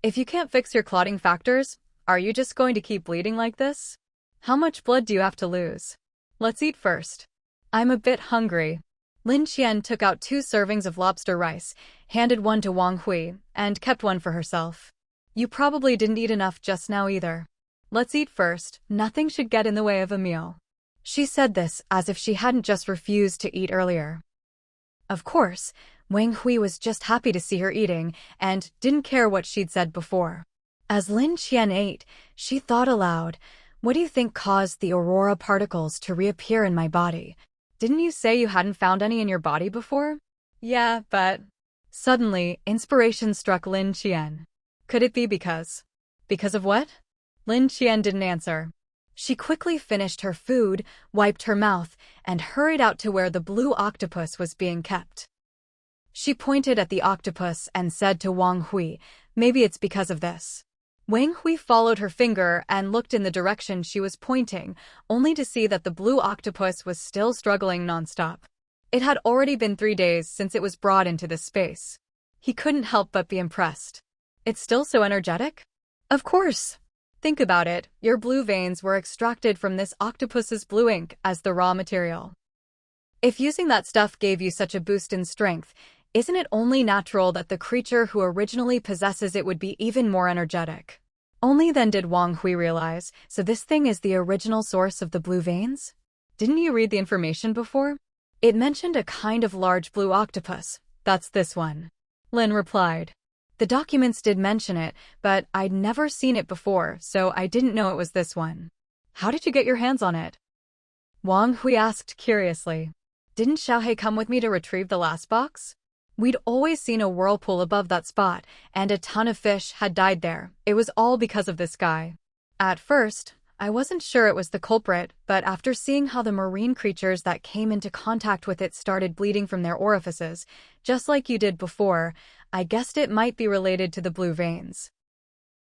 If you can't fix your clotting factors, are you just going to keep bleeding like this? How much blood do you have to lose? Let's eat first. I'm a bit hungry. Lin Qian took out 2 servings of lobster rice, handed one to Wang Hui, and kept one for herself. You probably didn't eat enough just now either. Let's eat first, nothing should get in the way of a meal. She said this as if she hadn't just refused to eat earlier. Of course, Wang Hui was just happy to see her eating and didn't care what she'd said before. As Lin Qian ate, she thought aloud, what do you think caused the aurora particles to reappear in my body? Didn't you say you hadn't found any in your body before? Yeah, but... Suddenly, inspiration struck Lin Qian. Could it be because... Because of what? Lin Qian didn't answer. She quickly finished her food, wiped her mouth, and hurried out to where the blue octopus was being kept. She pointed at the octopus and said to Wang Hui, maybe it's because of this. Wang Hui followed her finger and looked in the direction she was pointing, only to see that the blue octopus was still struggling nonstop. It had already been 3 days since it was brought into this space. He couldn't help but be impressed. It's still so energetic? Of course. Think about it, your blue veins were extracted from this octopus's blue ink as the raw material. If using that stuff gave you such a boost in strength, isn't it only natural that the creature who originally possesses it would be even more energetic? Only then did Wang Hui realize, so this thing is the original source of the blue veins? Didn't you read the information before? It mentioned a kind of large blue octopus. That's this one. Lin replied. The documents did mention it, but I'd never seen it before, so I didn't know it was this one. How did you get your hands on it? Wang Hui asked curiously. Didn't Xiaohei come with me to retrieve the last box? We'd always seen a whirlpool above that spot, and a ton of fish had died there. It was all because of this guy. At first, I wasn't sure it was the culprit, but after seeing how the marine creatures that came into contact with it started bleeding from their orifices, just like you did before, I guessed it might be related to the blue veins.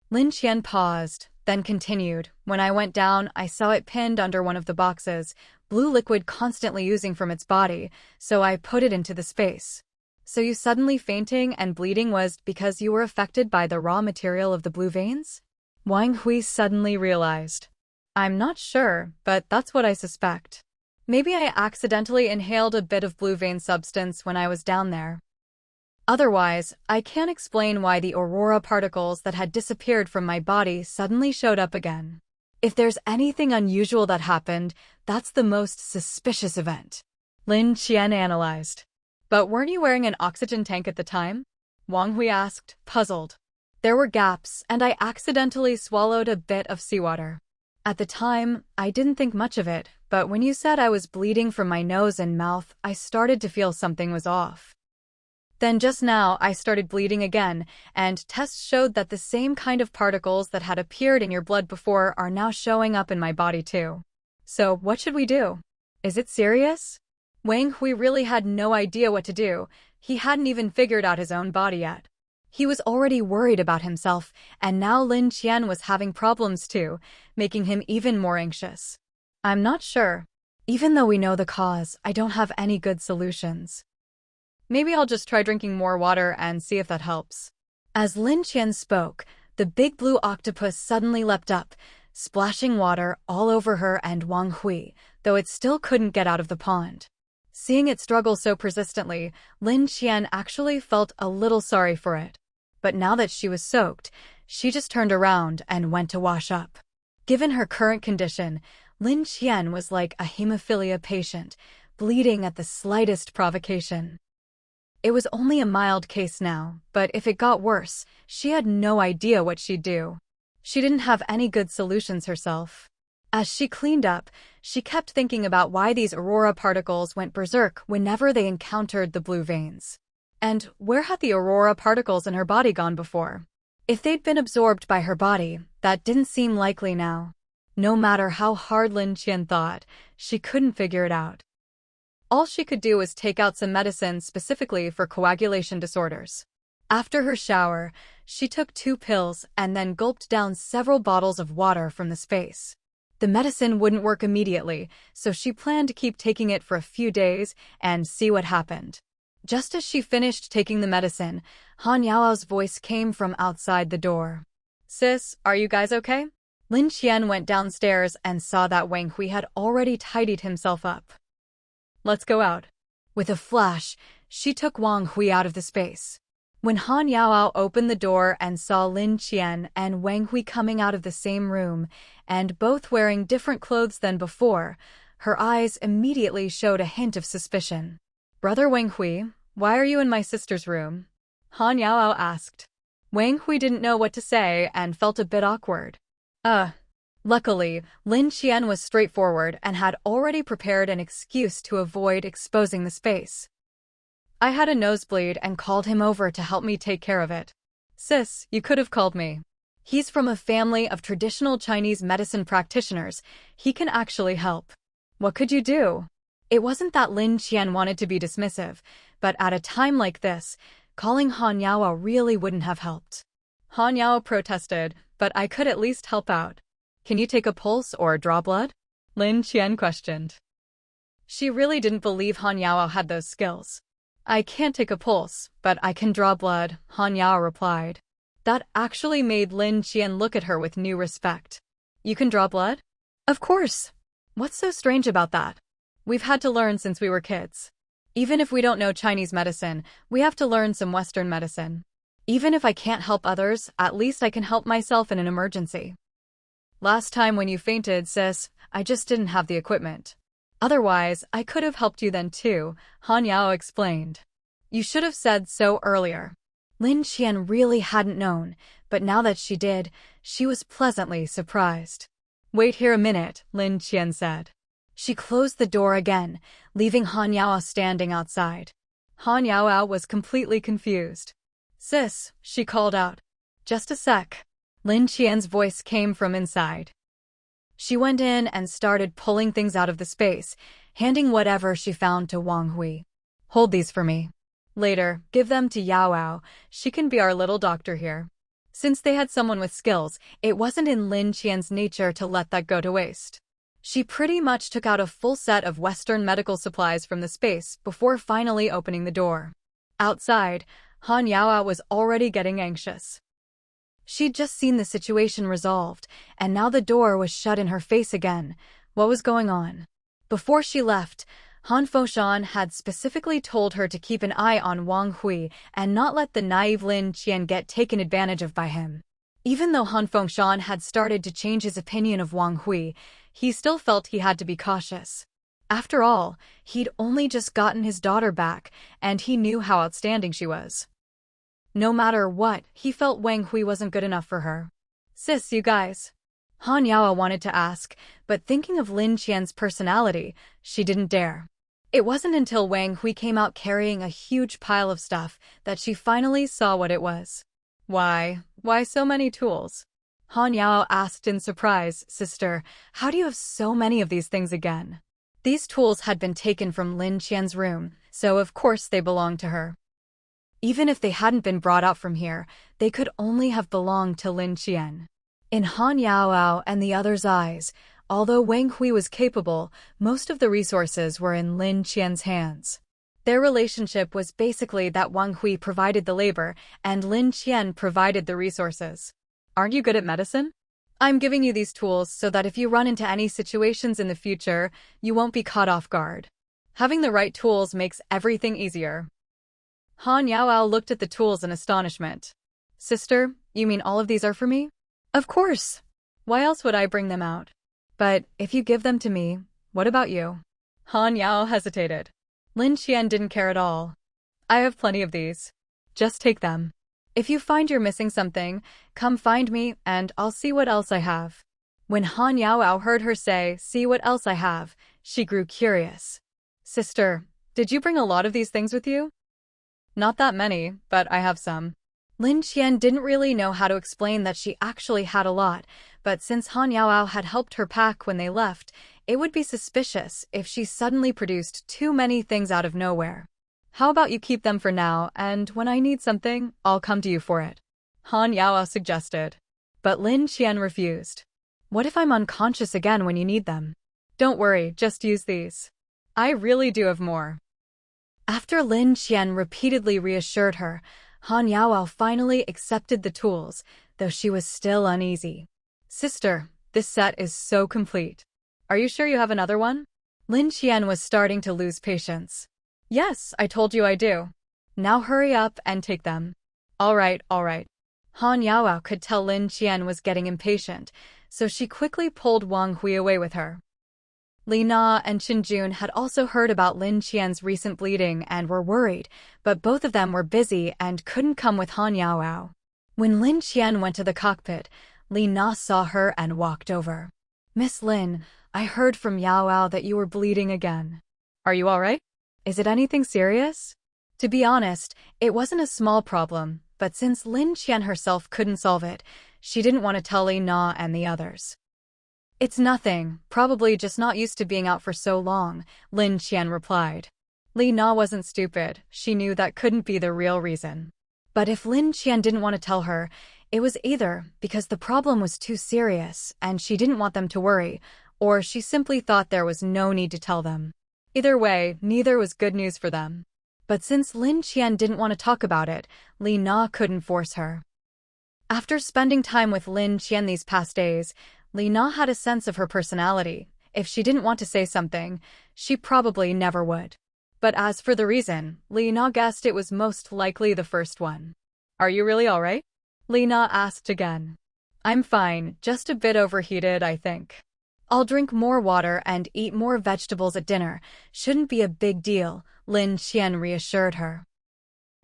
Lin Qian paused, then continued. When I went down, I saw it pinned under one of the boxes, blue liquid constantly oozing from its body, so I put it into the space. So you suddenly fainting and bleeding was because you were affected by the raw material of the blue veins? Wang Hui suddenly realized. I'm not sure, but that's what I suspect. Maybe I accidentally inhaled a bit of blue vein substance when I was down there. Otherwise, I can't explain why the aurora particles that had disappeared from my body suddenly showed up again. If there's anything unusual that happened, that's the most suspicious event. Lin Qian analyzed. But weren't you wearing an oxygen tank at the time? Wang Hui asked, puzzled. There were gaps, and I accidentally swallowed a bit of seawater. At the time, I didn't think much of it, but when you said I was bleeding from my nose and mouth, I started to feel something was off. Then just now, I started bleeding again, and tests showed that the same kind of particles that had appeared in your blood before are now showing up in my body too. So what should we do? Is it serious? Wang Hui really had no idea what to do. He hadn't even figured out his own body yet. He was already worried about himself, and now Lin Qian was having problems too, making him even more anxious. I'm not sure. Even though we know the cause, I don't have any good solutions. Maybe I'll just try drinking more water and see if that helps. As Lin Qian spoke, the big blue octopus suddenly leapt up, splashing water all over her and Wang Hui, though it still couldn't get out of the pond. Seeing it struggle so persistently, Lin Qian actually felt a little sorry for it. But now that she was soaked, she just turned around and went to wash up. Given her current condition, Lin Qian was like a hemophilia patient, bleeding at the slightest provocation. It was only a mild case now, but if it got worse, she had no idea what she'd do. She didn't have any good solutions herself. As she cleaned up, she kept thinking about why these aurora particles went berserk whenever they encountered the blue veins. And where had the aurora particles in her body gone before? If they'd been absorbed by her body, that didn't seem likely now. No matter how hard Lin Qian thought, she couldn't figure it out. All she could do was take out some medicine specifically for coagulation disorders. After her shower, she took 2 pills and then gulped down several bottles of water from the space. The medicine wouldn't work immediately, so she planned to keep taking it for a few days and see what happened. Just as she finished taking the medicine, Han Yao's voice came from outside the door. "Sis, are you guys okay?" Lin Qian went downstairs and saw that Wang Hui had already tidied himself up. "Let's go out." With a flash, she took Wang Hui out of the space. When Han Yao opened the door and saw Lin Qian and Wang Hui coming out of the same room, and both wearing different clothes than before, her eyes immediately showed a hint of suspicion. "Brother Wang Hui, why are you in my sister's room?" Han Yao asked. Wang Hui didn't know what to say and felt a bit awkward. Luckily, Lin Qian was straightforward and had already prepared an excuse to avoid exposing the space. "I had a nosebleed and called him over to help me take care of it." "Sis, you could have called me. He's from a family of traditional Chinese medicine practitioners. He can actually help." "What could you do?" It wasn't that Lin Qian wanted to be dismissive, but at a time like this, calling Han Yao really wouldn't have helped. Han Yao protested, "But I could at least help out." "Can you take a pulse or draw blood?" Lin Qian questioned. She really didn't believe Han Yao had those skills. "I can't take a pulse, but I can draw blood," Han Yao replied. That actually made Lin Qian look at her with new respect. "You can draw blood?" "Of course. What's so strange about that? We've had to learn since we were kids. Even if we don't know Chinese medicine, we have to learn some Western medicine. Even if I can't help others, at least I can help myself in an emergency. Last time when you fainted, sis, I just didn't have the equipment. Otherwise, I could have helped you then too," Han Yao explained. "You should have said so earlier." Lin Qian really hadn't known, but now that she did, she was pleasantly surprised. "Wait here a minute," Lin Qian said. She closed the door again, leaving Han Yao standing outside. Han Yao was completely confused. "Sis," she called out. "Just a sec." Lin Qian's voice came from inside. She went in and started pulling things out of the space, handing whatever she found to Wang Hui. "Hold these for me. Later, give them to Yao. She can be our little doctor here." Since they had someone with skills, it wasn't in Lin Qian's nature to let that go to waste. She pretty much took out a full set of Western medical supplies from the space before finally opening the door. Outside, Han Yao was already getting anxious. She'd just seen the situation resolved, and now the door was shut in her face again. What was going on? Before she left, Han Foshan had specifically told her to keep an eye on Wang Hui and not let the naive Lin Qian get taken advantage of by him. Even though Han Foshan had started to change his opinion of Wang Hui, he still felt he had to be cautious. After all, he'd only just gotten his daughter back, and he knew how outstanding she was. No matter what, he felt Wang Hui wasn't good enough for her. "Sis, you guys?" Han Yao wanted to ask, but thinking of Lin Qian's personality, she didn't dare. It wasn't until Wang Hui came out carrying a huge pile of stuff that she finally saw what it was. Why so many tools?" Han Yao asked in surprise. "Sister, how do you have so many of these things again?" These tools had been taken from Lin Qian's room, so of course they belonged to her. Even if they hadn't been brought out from here, they could only have belonged to Lin Qian. In Han Yao and the others' eyes, although Wang Hui was capable, most of the resources were in Lin Qian's hands. Their relationship was basically that Wang Hui provided the labor and Lin Qian provided the resources. Aren't you good at medicine? I'm giving you these tools so that if you run into any situations in the future, you won't be caught off guard. Having the right tools makes everything easier. Han Yaoao looked at the tools in astonishment. Sister, you mean all of these are for me? Of course. Why else would I bring them out? But if you give them to me, what about you? Han Yao hesitated. Lin Qian didn't care at all. I have plenty of these. Just take them. If you find you're missing something, come find me and I'll see what else I have. When Han Yaoao heard her say, see what else I have, she grew curious. Sister, did you bring a lot of these things with you? Not that many, but I have some. Lin Qian didn't really know how to explain that she actually had a lot, but since Han Yaoao had helped her pack when they left, it would be suspicious if she suddenly produced too many things out of nowhere. How about you keep them for now, and when I need something, I'll come to you for it? Han Yaoao suggested. But Lin Qian refused. What if I'm unconscious again when you need them? Don't worry, just use these. I really do have more. After Lin Qian repeatedly reassured her, Han Yaoao finally accepted the tools, though she was still uneasy. Sister, this set is so complete. Are you sure you have another one? Lin Qian was starting to lose patience. Yes, I told you I do. Now hurry up and take them. All right. Han Yaoao could tell Lin Qian was getting impatient, so she quickly pulled Wang Hui away with her. Li Na and Qin Jun had also heard about Lin Qian's recent bleeding and were worried, but both of them were busy and couldn't come with Han Yaoao. When Lin Qian went to the cockpit, Li Na saw her and walked over. Miss Lin, I heard from Yaoao that you were bleeding again. Are you all right? Is it anything serious? To be honest, it wasn't a small problem, but since Lin Qian herself couldn't solve it, she didn't want to tell Li Na and the others. It's nothing, probably just not used to being out for so long, Lin Qian replied. Li Na wasn't stupid, she knew that couldn't be the real reason. But if Lin Qian didn't want to tell her, it was either because the problem was too serious and she didn't want them to worry, or she simply thought there was no need to tell them. Either way, neither was good news for them. But since Lin Qian didn't want to talk about it, Li Na couldn't force her. After spending time with Lin Qian these past days, Li Na had a sense of her personality. If she didn't want to say something, she probably never would. But as for the reason, Li Na guessed it was most likely the first one. Are you really all right? Li Na asked again. I'm fine, just a bit overheated, I think. I'll drink more water and eat more vegetables at dinner. Shouldn't be a big deal, Lin Qian reassured her.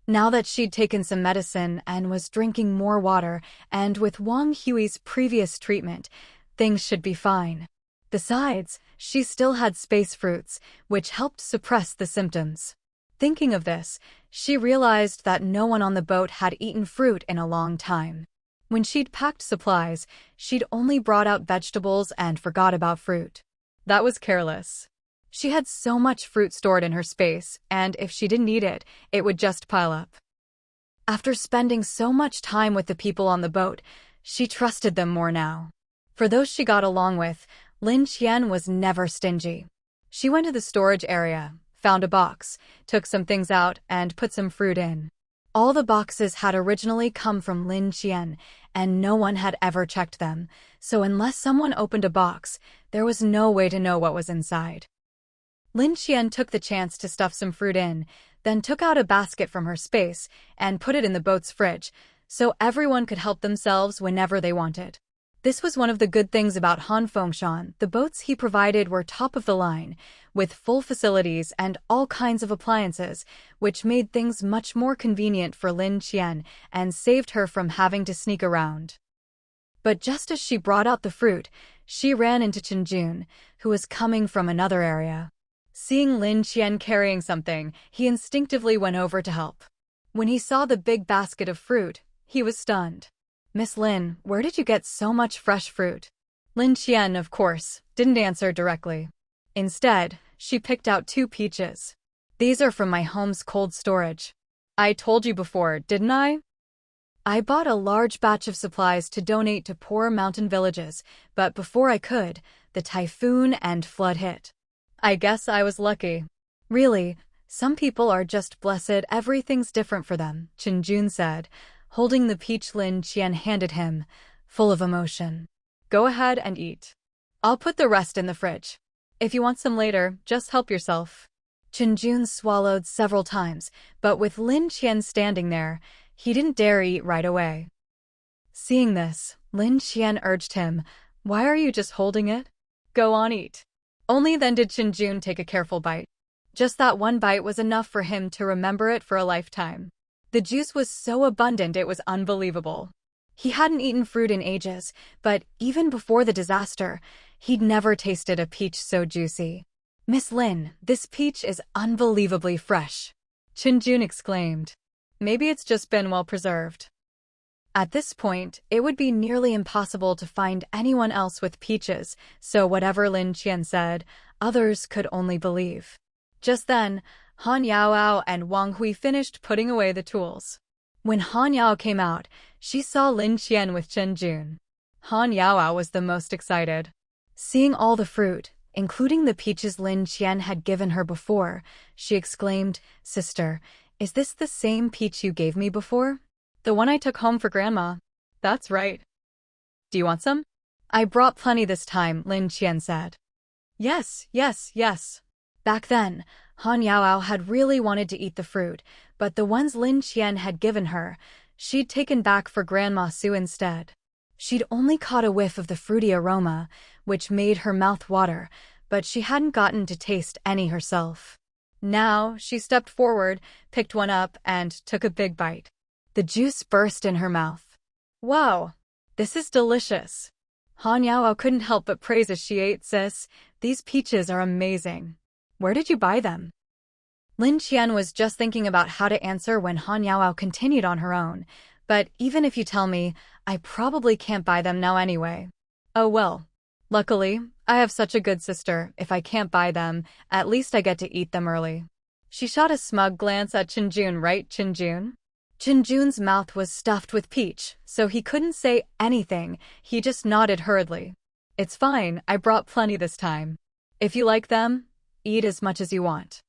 Now that she'd taken some medicine and was drinking more water, and with Wang Hui's previous treatment, things should be fine. Besides, she still had space fruits, which helped suppress the symptoms. Thinking of this, she realized that no one on the boat had eaten fruit in a long time. When she'd packed supplies, she'd only brought out vegetables and forgot about fruit. That was careless. She had so much fruit stored in her space, and if she didn't eat it, it would just pile up. After spending so much time with the people on the boat, she trusted them more now. For those she got along with, Lin Qian was never stingy. She went to the storage area, found a box, took some things out, and put some fruit in. All the boxes had originally come from Lin Qian, and no one had ever checked them, so unless someone opened a box, there was no way to know what was inside. Lin Qian took the chance to stuff some fruit in, then took out a basket from her space and put it in the boat's fridge, so everyone could help themselves whenever they wanted. This was one of the good things about Han Fengshan. The boats he provided were top of the line, with full facilities and all kinds of appliances, which made things much more convenient for Lin Qian and saved her from having to sneak around. But just as she brought out the fruit, she ran into Qin Jun, who was coming from another area. Seeing Lin Qian carrying something, he instinctively went over to help. When he saw the big basket of fruit, he was stunned. Miss Lin, where did you get so much fresh fruit? Lin Qian, of course, didn't answer directly. Instead, she picked out 2 peaches. These are from my home's cold storage. I told you before, didn't I? I bought a large batch of supplies to donate to poor mountain villages, but before I could, the typhoon and flood hit. I guess I was lucky. Really, Some people are just blessed, everything's different for them, Qinjun said, holding the peach Lin Qian handed him, full of emotion. Go ahead and eat. I'll put the rest in the fridge. If you want some later, just help yourself. Qinjun swallowed several times, but with Lin Qian standing there, he didn't dare eat right away. Seeing this, Lin Qian urged him, why are you just holding it? Go on, eat. Only then did Qinjun take a careful bite. Just that one bite was enough for him to remember it for a lifetime. The juice was so abundant it was unbelievable. He hadn't eaten fruit in ages, but even before the disaster, he'd never tasted a peach so juicy. Miss Lin, this peach is unbelievably fresh, Qinjun exclaimed. Maybe it's just been well preserved. At this point, it would be nearly impossible to find anyone else with peaches, so whatever Lin Qian said, others could only believe. Just then, Han Yaoao and Wang Hui finished putting away the tools. When Han Yao came out, she saw Lin Qian with Qinjun. Han Yaoao was the most excited. Seeing all the fruit, including the peaches Lin Qian had given her before, she exclaimed, Sister, is this the same peach you gave me before? The one I took home for Grandma? That's right. Do you want some? I brought plenty this time, Lin Qian said. Yes. Back then, Han Yaoao had really wanted to eat the fruit, but the ones Lin Qian had given her, she'd taken back for Grandma Su instead. She'd only caught a whiff of the fruity aroma, which made her mouth water, but she hadn't gotten to taste any herself. Now, she stepped forward, picked one up, and took a big bite. The juice burst in her mouth. Wow, this is delicious. Han Yaoao couldn't help but praise as she ate. Sis, these peaches are amazing. Where did you buy them? Lin Qian was just thinking about how to answer when Han Yaoao continued on her own. But even if you tell me, I probably can't buy them now anyway. Oh well. Luckily, I have such a good sister. If I can't buy them, at least I get to eat them early. She shot a smug glance at Qinjun, right, Qinjun? Qinjun's mouth was stuffed with peach, so he couldn't say anything. He just nodded hurriedly. It's fine, I brought plenty this time. If you like them, eat as much as you want.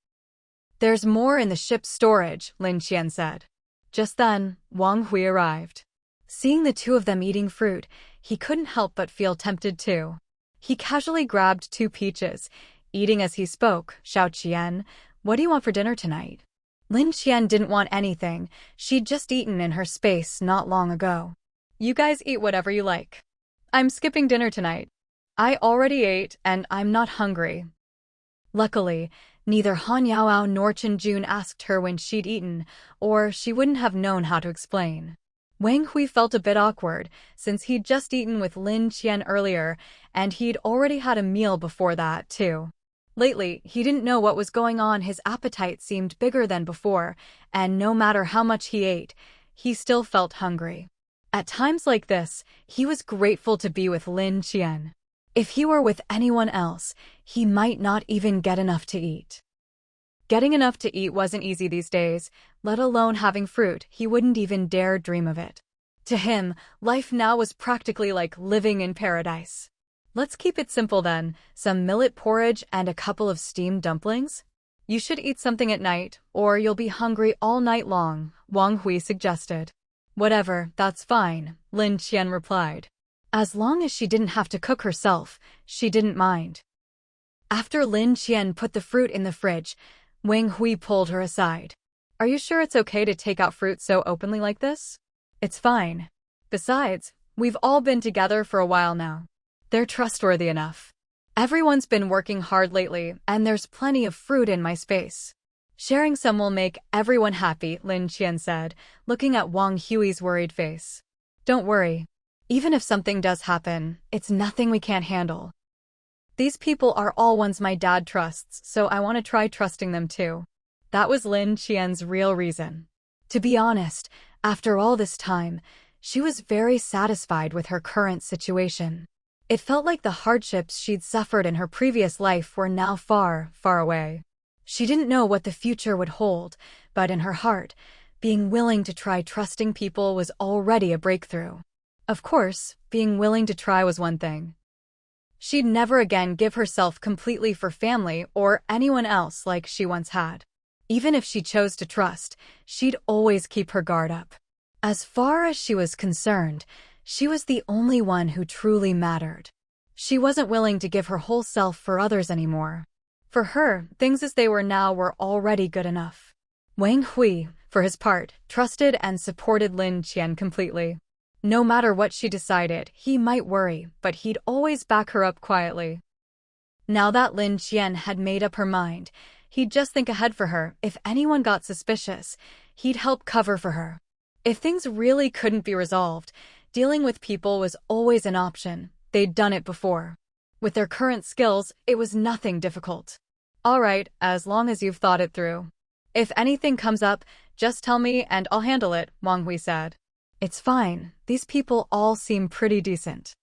There's more in the ship's storage, Lin Qian said. Just then, Wang Hui arrived. Seeing the two of them eating fruit, he couldn't help but feel tempted too. He casually grabbed 2 peaches, eating as he spoke. Xiao Qian, what do you want for dinner tonight? Lin Qian didn't want anything. She'd just eaten in her space not long ago. You guys eat whatever you like. I'm skipping dinner tonight. I already ate and I'm not hungry. Luckily, neither Han Yaoao nor Qinjun asked her when she'd eaten, or she wouldn't have known how to explain. Wang Hui felt a bit awkward, since he'd just eaten with Lin Qian earlier, and he'd already had a meal before that, too. Lately, he didn't know what was going on. His appetite seemed bigger than before, and no matter how much he ate, he still felt hungry. At times like this, he was grateful to be with Lin Qian. If he were with anyone else, he might not even get enough to eat. Getting enough to eat wasn't easy these days, let alone having fruit. He wouldn't even dare dream of it. To him, life now was practically like living in paradise. Let's keep it simple then, some millet porridge and a couple of steamed dumplings? You should eat something at night, or you'll be hungry all night long, Wang Hui suggested. Whatever, that's fine, Lin Qian replied. As long as she didn't have to cook herself, she didn't mind. After Lin Qian put the fruit in the fridge, Wang Hui pulled her aside. Are you sure it's okay to take out fruit so openly like this? It's fine. Besides, we've all been together for a while now. They're trustworthy enough. Everyone's been working hard lately, and there's plenty of fruit in my space. Sharing some will make everyone happy, Lin Qian said, looking at Wang Hui's worried face. Don't worry. Even if something does happen, it's nothing we can't handle. These people are all ones my dad trusts, so I want to try trusting them too. That was Lin Qian's real reason. To be honest, after all this time, she was very satisfied with her current situation. It felt like the hardships she'd suffered in her previous life were now far, far away. She didn't know what the future would hold, but in her heart, being willing to try trusting people was already a breakthrough. Of course, being willing to try was one thing. She'd never again give herself completely for family or anyone else like she once had. Even if she chose to trust, she'd always keep her guard up. As far as she was concerned, she was the only one who truly mattered. She wasn't willing to give her whole self for others anymore. For her, things as they were now were already good enough. Wang Hui, for his part, trusted and supported Lin Qian completely. No matter what she decided, he might worry, but he'd always back her up quietly. Now that Lin Qian had made up her mind, he'd just think ahead for her. If anyone got suspicious, he'd help cover for her. If things really couldn't be resolved, dealing with people was always an option. They'd done it before. With their current skills, it was nothing difficult. All right, as long as you've thought it through. If anything comes up, just tell me and I'll handle it, Wang Hui said. It's fine. These people all seem pretty decent.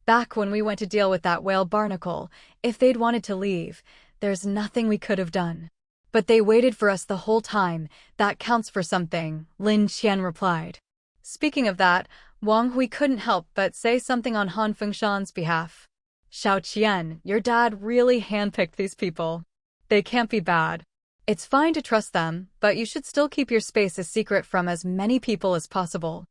Back when we went to deal with that whale barnacle, if they'd wanted to leave, there's nothing we could have done. But they waited for us the whole time. That counts for something, Lin Qian replied. Speaking of that, Wang Hui couldn't help but say something on Han Fengshan's behalf. Xiao Qian, your dad really handpicked these people. They can't be bad. It's fine to trust them, but you should still keep your space a secret from as many people as possible.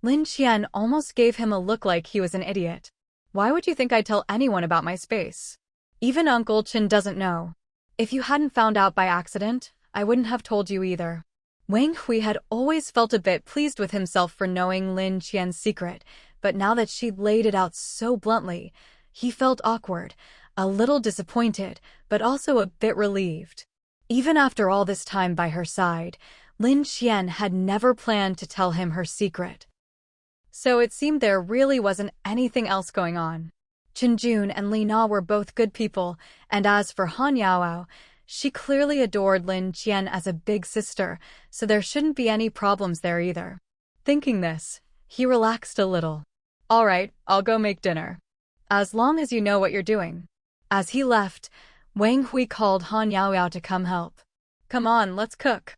Lin Qian almost gave him a look like he was an idiot. Why would you think I'd tell anyone about my space? Even Uncle Chen doesn't know. If you hadn't found out by accident, I wouldn't have told you either. Wang Hui had always felt a bit pleased with himself for knowing Lin Qian's secret, but now that she'd laid it out so bluntly, he felt awkward, a little disappointed, but also a bit relieved. Even after all this time by her side, Lin Qian had never planned to tell him her secret. So it seemed there really wasn't anything else going on. Chen Jun and Li Na were both good people, and as for Han Yaoao, she clearly adored Lin Qian as a big sister, so there shouldn't be any problems there either. Thinking this, he relaxed a little. All right, I'll go make dinner. As long as you know what you're doing. As he left, Wang Hui called Han Yaoao to come help. Come on, let's cook.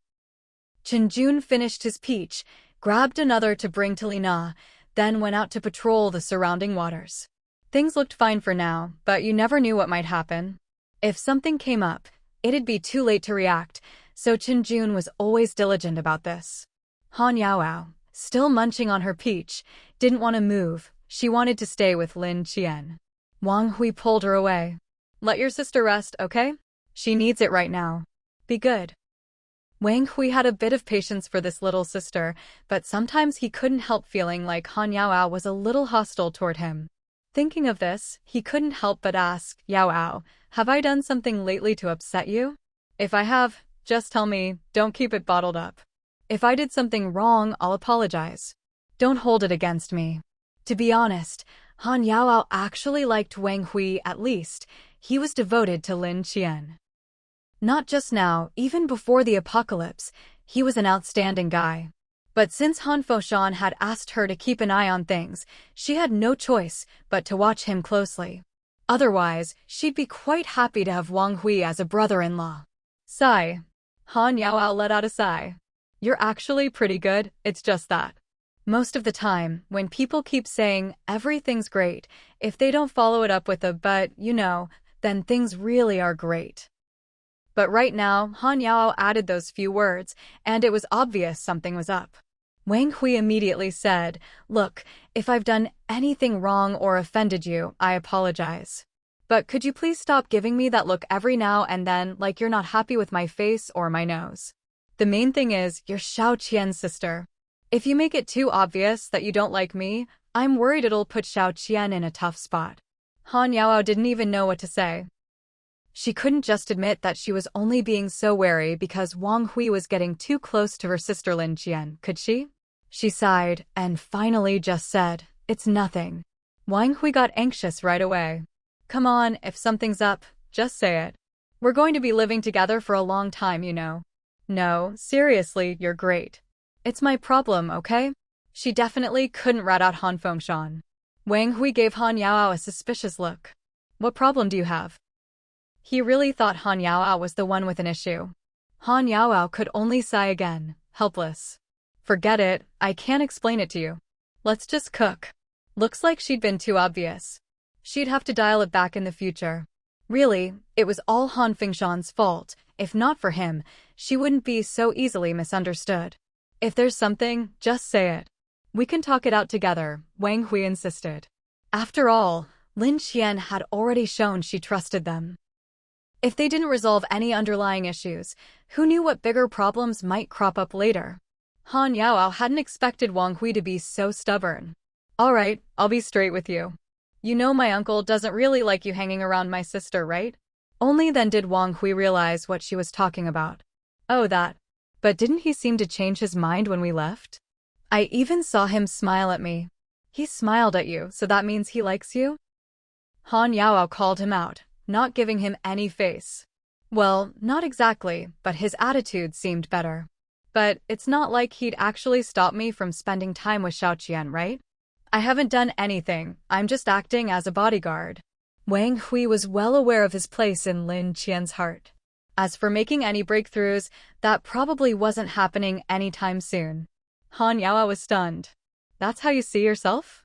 Chen Jun finished his peach, grabbed another to bring to Li Na, then went out to patrol the surrounding waters. Things looked fine for now, but you never knew what might happen. If something came up, it'd be too late to react, so Chen Jun was always diligent about this. Han Yaoao, still munching on her peach, didn't want to move. She wanted to stay with Lin Qian. Wang Hui pulled her away. Let your sister rest, okay? She needs it right now. Be good. Wang Hui had a bit of patience for this little sister, but sometimes he couldn't help feeling like Han Yaoao was a little hostile toward him. Thinking of this, he couldn't help but ask, Yaoao, have I done something lately to upset you? If I have, just tell me, don't keep it bottled up. If I did something wrong, I'll apologize. Don't hold it against me. To be honest, Han Yaoao actually liked Wang Hui at least. He was devoted to Lin Qian. Not just now, even before the apocalypse, he was an outstanding guy. But since Han Fengshan had asked her to keep an eye on things, she had no choice but to watch him closely. Otherwise, she'd be quite happy to have Wang Hui as a brother-in-law. Sigh. Han Yaoao let out a sigh. You're actually pretty good, it's just that. Most of the time, when people keep saying everything's great, if they don't follow it up with a but, you know, then things really are great. But right now, Han Yaoao added those few words, and it was obvious something was up. Wang Hui immediately said, Look, if I've done anything wrong or offended you, I apologize. But could you please stop giving me that look every now and then like you're not happy with my face or my nose? The main thing is, you're Xiao Qian's sister. If you make it too obvious that you don't like me, I'm worried it'll put Xiao Qian in a tough spot. Han Yaoao didn't even know what to say. She couldn't just admit that she was only being so wary because Wang Hui was getting too close to her sister Lin Qian, could she? She sighed and finally just said, It's nothing. Wang Hui got anxious right away. Come on, if something's up, just say it. We're going to be living together for a long time, you know. No, seriously, you're great. It's my problem, okay? She definitely couldn't rat out Han Fengshan. Wang Hui gave Han Yaoao a suspicious look. What problem do you have? He really thought Han Yaoao was the one with an issue. Han Yaoao could only sigh again, helpless. Forget it, I can't explain it to you. Let's just cook. Looks like she'd been too obvious. She'd have to dial it back in the future. Really, it was all Han Fengshan's fault. If not for him, she wouldn't be so easily misunderstood. If there's something, just say it. We can talk it out together, Wang Hui insisted. After all, Lin Qian had already shown she trusted them. If they didn't resolve any underlying issues, who knew what bigger problems might crop up later? Han Yaoao hadn't expected Wang Hui to be so stubborn. Alright, I'll be straight with you. You know my uncle doesn't really like you hanging around my sister, right? Only then did Wang Hui realize what she was talking about. Oh, that. But didn't he seem to change his mind when we left? I even saw him smile at me. He smiled at you, so that means he likes you? Han Yaoao called him out, not giving him any face. Well, not exactly, but his attitude seemed better. But it's not like he'd actually stop me from spending time with Xiaoqian, right? I haven't done anything, I'm just acting as a bodyguard. Wang Hui was well aware of his place in Lin Qian's heart. As for making any breakthroughs, that probably wasn't happening anytime soon. Han Yaoao was stunned. That's how you see yourself?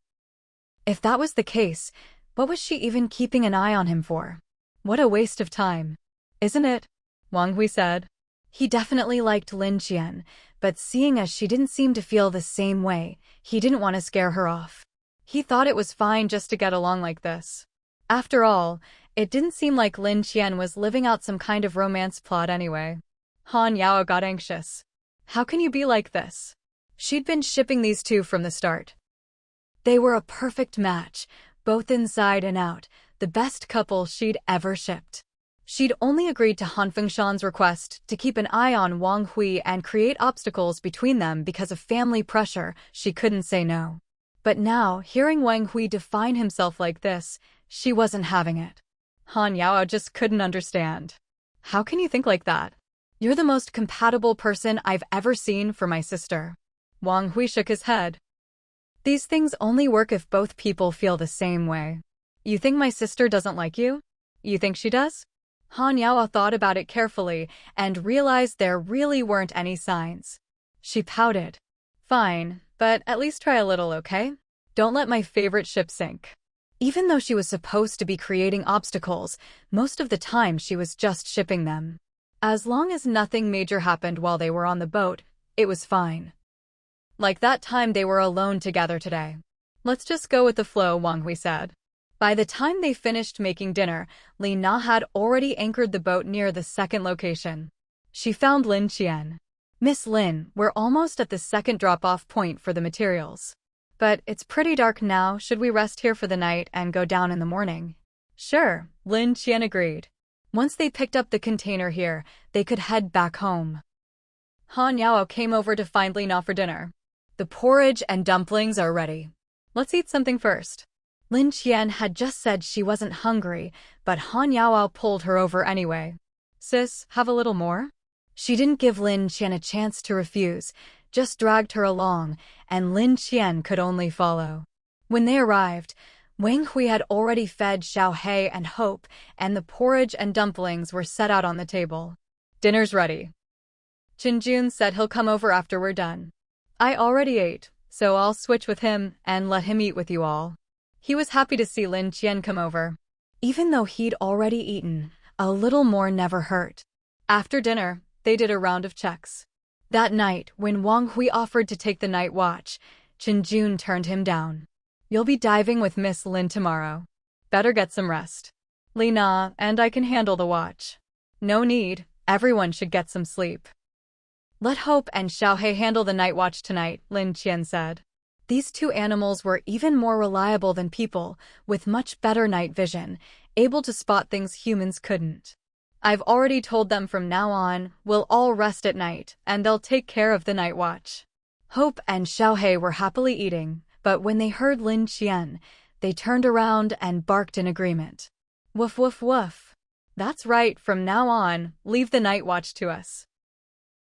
If that was the case, what was she even keeping an eye on him for? What a waste of time. Isn't it? Wang Hui said. He definitely liked Lin Qian, but seeing as she didn't seem to feel the same way, he didn't want to scare her off. He thought it was fine just to get along like this. After all, it didn't seem like Lin Qian was living out some kind of romance plot anyway. Han Yaoao got anxious. How can you be like this? She'd been shipping these two from the start. They were a perfect match, both inside and out, the best couple she'd ever shipped. She'd only agreed to Han Fengshan's request to keep an eye on Wang Hui and create obstacles between them because of family pressure. She couldn't say no. But now, hearing Wang Hui define himself like this, she wasn't having it. Han Yaoao just couldn't understand. How can you think like that? You're the most compatible person I've ever seen for my sister. Wang Hui shook his head. These things only work if both people feel the same way. You think my sister doesn't like you? You think she does? Han Yaoao thought about it carefully and realized there really weren't any signs. She pouted. Fine, but at least try a little, okay? Don't let my favorite ship sink. Even though she was supposed to be creating obstacles, most of the time she was just shipping them. As long as nothing major happened while they were on the boat, it was fine. Like that time they were alone together today. Let's just go with the flow, Wang Hui said. By the time they finished making dinner, Li Na had already anchored the boat near the second location. She found Lin Qian. Miss Lin, we're almost at the second drop-off point for the materials. But it's pretty dark now, should we rest here for the night and go down in the morning? Sure, Lin Qian agreed. Once they picked up the container here, they could head back home. Han Yaoao came over to find Li Na for dinner. The porridge and dumplings are ready. Let's eat something first. Lin Qian had just said she wasn't hungry, but Han Yaoao pulled her over anyway. Sis, have a little more? She didn't give Lin Qian a chance to refuse, just dragged her along, and Lin Qian could only follow. When they arrived, Wang Hui had already fed Xiaohe and Hope, and the porridge and dumplings were set out on the table. Dinner's ready. Qinjun said he'll come over after we're done. I already ate, so I'll switch with him and let him eat with you all. He was happy to see Lin Qian come over. Even though he'd already eaten, a little more never hurt. After dinner, they did a round of checks. That night, when Wang Hui offered to take the night watch, Qinjun turned him down. You'll be diving with Miss Lin tomorrow. Better get some rest. Li Na, and I can handle the watch. No need, everyone should get some sleep. Let Hope and Xiaohe handle the night watch tonight, Lin Qian said. These two animals were even more reliable than people, with much better night vision, able to spot things humans couldn't. I've already told them from now on, we'll all rest at night, and they'll take care of the night watch. Hope and Xiaohe were happily eating, but when they heard Lin Qian, they turned around and barked in agreement. Woof woof woof. That's right, from now on, leave the night watch to us.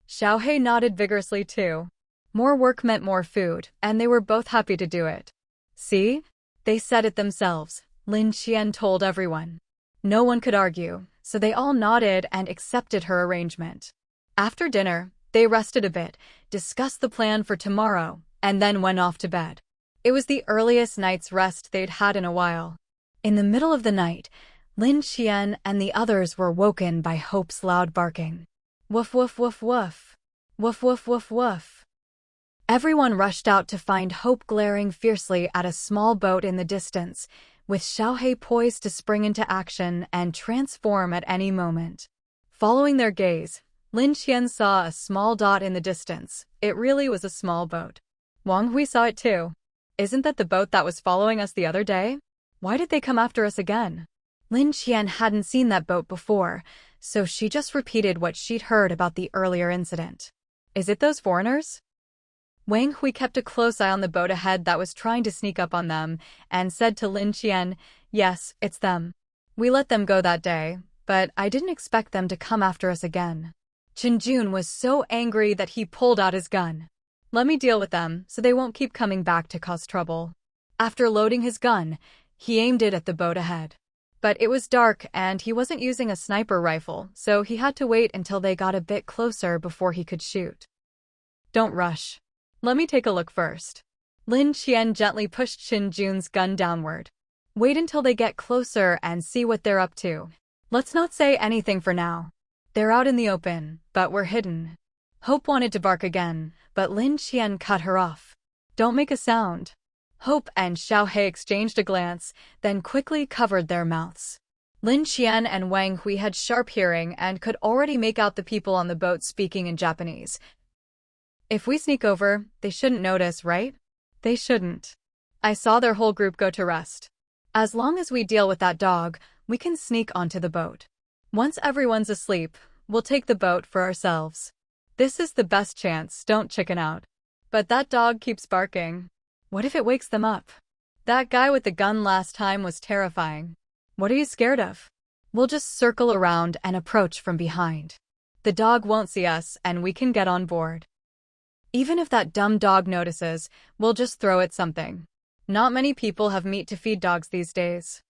Xiaohe nodded vigorously too. More work meant more food, and they were both happy to do it. See? They said it themselves, Lin Qian told everyone. No one could argue, so they all nodded and accepted her arrangement. After dinner, they rested a bit, discussed the plan for tomorrow, and then went off to bed. It was the earliest night's rest they'd had in a while. In the middle of the night, Lin Qian and the others were woken by Hope's loud barking. Woof woof woof woof. Woof woof woof woof. Everyone rushed out to find Hope glaring fiercely at a small boat in the distance, with Xiaohei poised to spring into action and transform at any moment. Following their gaze, Lin Qian saw a small dot in the distance. It really was a small boat. Wang Hui saw it too. Isn't that the boat that was following us the other day? Why did they come after us again? Lin Qian hadn't seen that boat before, so she just repeated what she'd heard about the earlier incident. Is it those foreigners? Wang Hui kept a close eye on the boat ahead that was trying to sneak up on them, and said to Lin Qian, "Yes, it's them. We let them go that day, but I didn't expect them to come after us again." Chen Jun was so angry that he pulled out his gun. "Let me deal with them, so they won't keep coming back to cause trouble." After loading his gun, he aimed it at the boat ahead. But it was dark and he wasn't using a sniper rifle, so he had to wait until they got a bit closer before he could shoot. "Don't rush. Let me take a look first." Lin Qian gently pushed Chen Jun's gun downward. "Wait until they get closer and see what they're up to. Let's not say anything for now. They're out in the open, but we're hidden." Hope wanted to bark again, but Lin Qian cut her off. "Don't make a sound." Hope and Xiaohei exchanged a glance, then quickly covered their mouths. Lin Qian and Wang Hui had sharp hearing and could already make out the people on the boat speaking in Japanese. "If we sneak over, they shouldn't notice, right?" "They shouldn't. I saw their whole group go to rest. As long as we deal with that dog, we can sneak onto the boat. Once everyone's asleep, we'll take the boat for ourselves. This is the best chance, don't chicken out." "But that dog keeps barking. What if it wakes them up?" "That guy with the gun last time was terrifying. What are you scared of?" "We'll just circle around and approach from behind. The dog won't see us and we can get on board. Even if that dumb dog notices, we'll just throw it something. Not many people have meat to feed dogs these days.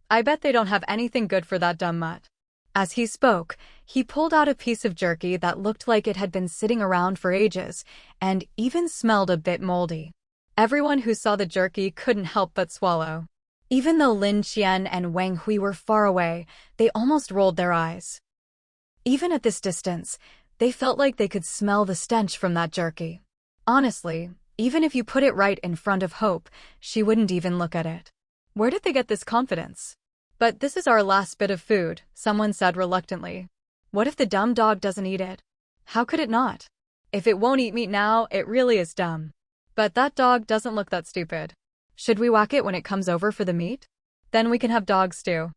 I bet they don't have anything good for that dumb mutt." As he spoke, he pulled out a piece of jerky that looked like it had been sitting around for ages and even smelled a bit moldy. Everyone who saw the jerky couldn't help but swallow. Even though Lin Qian and Wang Hui were far away, they almost rolled their eyes. Even at this distance, they felt like they could smell the stench from that jerky. Honestly, even if you put it right in front of Hope, she wouldn't even look at it. Where did they get this confidence? "But this is our last bit of food," someone said reluctantly. "What if the dumb dog doesn't eat it?" "How could it not? If it won't eat meat now, it really is dumb. But that dog doesn't look that stupid. Should we whack it when it comes over for the meat? Then we can have dog stew."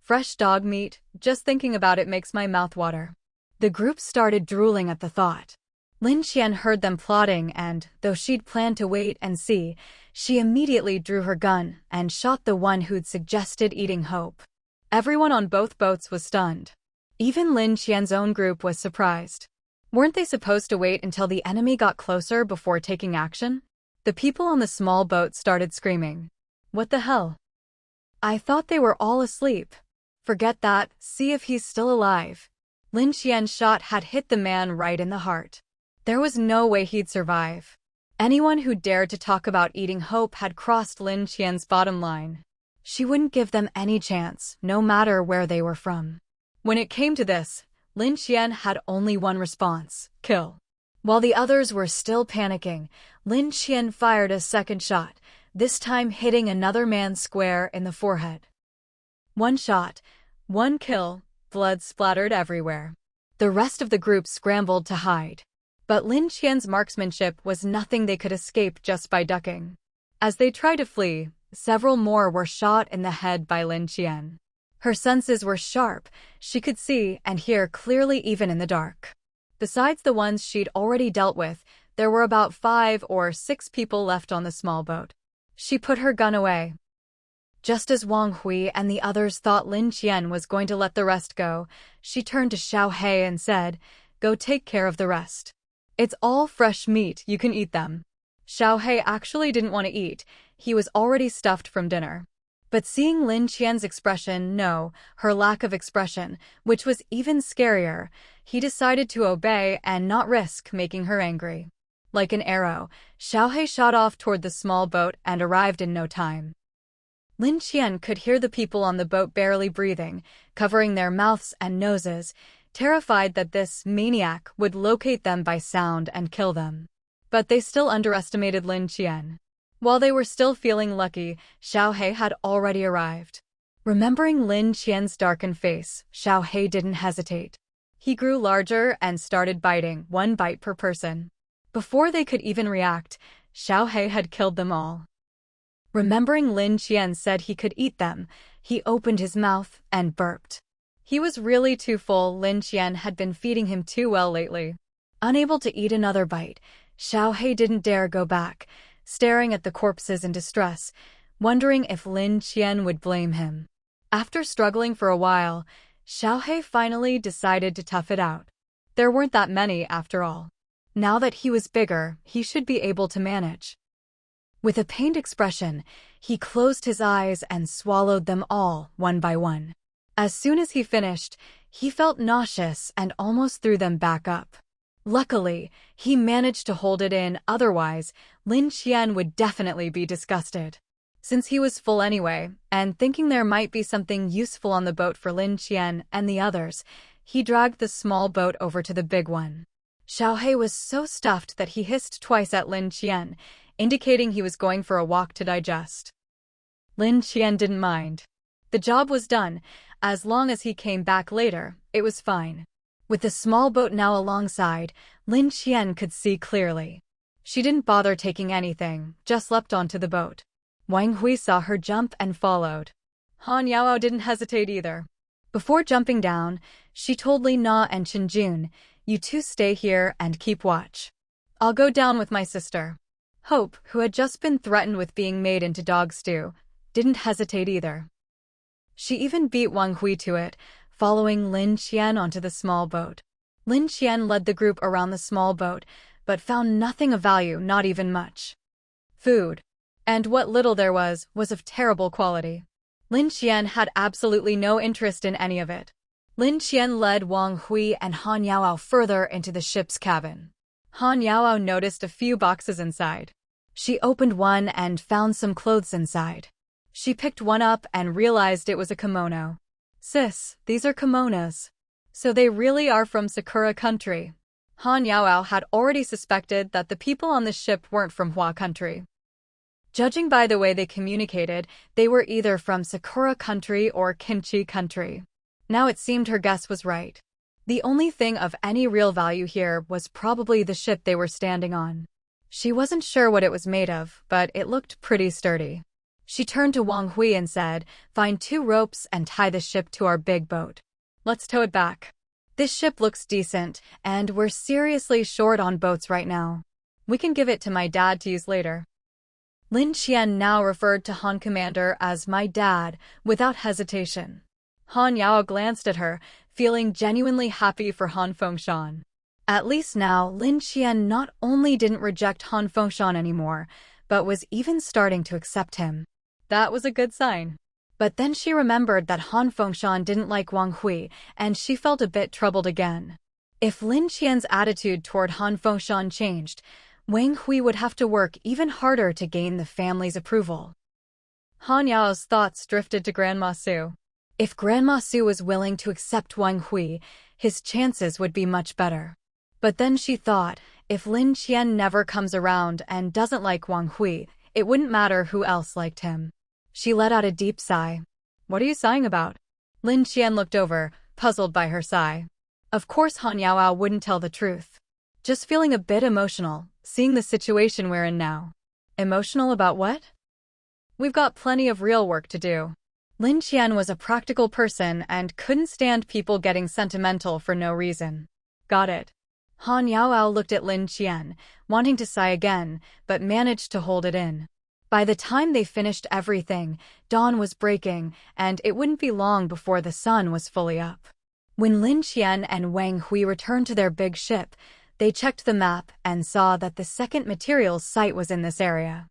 Fresh dog meat, just thinking about it makes my mouth water. The group started drooling at the thought. Lin Qian heard them plotting and, though she'd planned to wait and see, she immediately drew her gun and shot the one who'd suggested eating Hope. Everyone on both boats was stunned. Even Lin Qian's own group was surprised. Weren't they supposed to wait until the enemy got closer before taking action? The people on the small boat started screaming. "What the hell? I thought they were all asleep." "Forget that, see if he's still alive." Lin Qian's shot had hit the man right in the heart. There was no way he'd survive. Anyone who dared to talk about eating Hope had crossed Lin Qian's bottom line. She wouldn't give them any chance, no matter where they were from. When it came to this, Lin Qian had only one response: kill. While the others were still panicking, Lin Qian fired a second shot, this time hitting another man square in the forehead. One shot, one kill, blood splattered everywhere. The rest of the group scrambled to hide. But Lin Qian's marksmanship was nothing they could escape just by ducking. As they tried to flee, several more were shot in the head by Lin Qian. Her senses were sharp, she could see and hear clearly even in the dark. Besides the ones she'd already dealt with, there were about 5 or 6 people left on the small boat. She put her gun away. Just as Wang Hui and the others thought Lin Qian was going to let the rest go, she turned to Xiaohei and said, "Go take care of the rest. It's all fresh meat, you can eat them." Xiaohei actually didn't want to eat, he was already stuffed from dinner. But seeing Lin Qian's expression, no, her lack of expression, which was even scarier, he decided to obey and not risk making her angry. Like an arrow, Xiaohei shot off toward the small boat and arrived in no time. Lin Qian could hear the people on the boat barely breathing, covering their mouths and noses, terrified that this maniac would locate them by sound and kill them. But they still underestimated Lin Qian. While they were still feeling lucky, Xiao He had already arrived. Remembering Lin Qian's darkened face, Xiao He didn't hesitate. He grew larger and started biting, one bite per person. Before they could even react, Xiao He had killed them all. Remembering Lin Qian said he could eat them, he opened his mouth and burped. He was really too full. Lin Qian had been feeding him too well lately. Unable to eat another bite, Xiao He didn't dare go back, staring at the corpses in distress, wondering if Lin Qian would blame him. After struggling for a while, Xiao He finally decided to tough it out. There weren't that many after all. Now that he was bigger, he should be able to manage. With a pained expression, he closed his eyes and swallowed them all, one by one. As soon as he finished, he felt nauseous and almost threw them back up. Luckily, he managed to hold it in, otherwise, Lin Qian would definitely be disgusted. Since he was full anyway, and thinking there might be something useful on the boat for Lin Qian and the others, he dragged the small boat over to the big one. Xiao He was so stuffed that he hissed twice at Lin Qian, indicating he was going for a walk to digest. Lin Qian didn't mind. The job was done. As long as he came back later, it was fine. With the small boat now alongside, Lin Qian could see clearly. She didn't bother taking anything, just leapt onto the boat. Wang Hui saw her jump and followed. Han Yaoao didn't hesitate either. Before jumping down, she told Li Na and Chenjun, "You two stay here and keep watch. I'll go down with my sister." Hope, who had just been threatened with being made into dog stew, didn't hesitate either. She even beat Wang Hui to it, following Lin Qian onto the small boat. Lin Qian led the group around the small boat, but found nothing of value, not even much. Food. And what little there was of terrible quality. Lin Qian had absolutely no interest in any of it. Lin Qian led Wang Hui and Han Yaoao further into the ship's cabin. Han Yaoao noticed a few boxes inside. She opened one and found some clothes inside. She picked one up and realized it was a kimono. "Sis, these are kimonos. So they really are from Sakura country." Han Yaoao had already suspected that the people on the ship weren't from Hua country. Judging by the way they communicated, they were either from Sakura country or Kimchi country. Now it seemed her guess was right. The only thing of any real value here was probably the ship they were standing on. She wasn't sure what it was made of, but it looked pretty sturdy. She turned to Wang Hui and said, "Find 2 ropes and tie the ship to our big boat. Let's tow it back. This ship looks decent, and we're seriously short on boats right now. We can give it to my dad to use later." Lin Qian now referred to Han Commander as "my dad" without hesitation. Han Yao glanced at her, feeling genuinely happy for Han Fengshan. At least now, Lin Qian not only didn't reject Han Fengshan anymore, but was even starting to accept him. That was a good sign. But then she remembered that Han Fengshan didn't like Wang Hui, and she felt a bit troubled again. If Lin Qian's attitude toward Han Fengshan changed, Wang Hui would have to work even harder to gain the family's approval. Han Yao's thoughts drifted to Grandma Su. If Grandma Su was willing to accept Wang Hui, his chances would be much better. But then she thought, if Lin Qian never comes around and doesn't like Wang Hui, it wouldn't matter who else liked him. She let out a deep sigh. "What are you sighing about?" Lin Qian looked over, puzzled by her sigh. Of course Han Yaoao wouldn't tell the truth. "Just feeling a bit emotional, seeing the situation we're in now." "Emotional about what?" "We've got plenty of real work to do." Lin Qian was a practical person and couldn't stand people getting sentimental for no reason. "Got it." Han Yaoao looked at Lin Qian, wanting to sigh again, but managed to hold it in. By the time they finished everything, dawn was breaking, and it wouldn't be long before the sun was fully up. When Lin Qian and Wang Hui returned to their big ship, they checked the map and saw that the second materials site was in this area.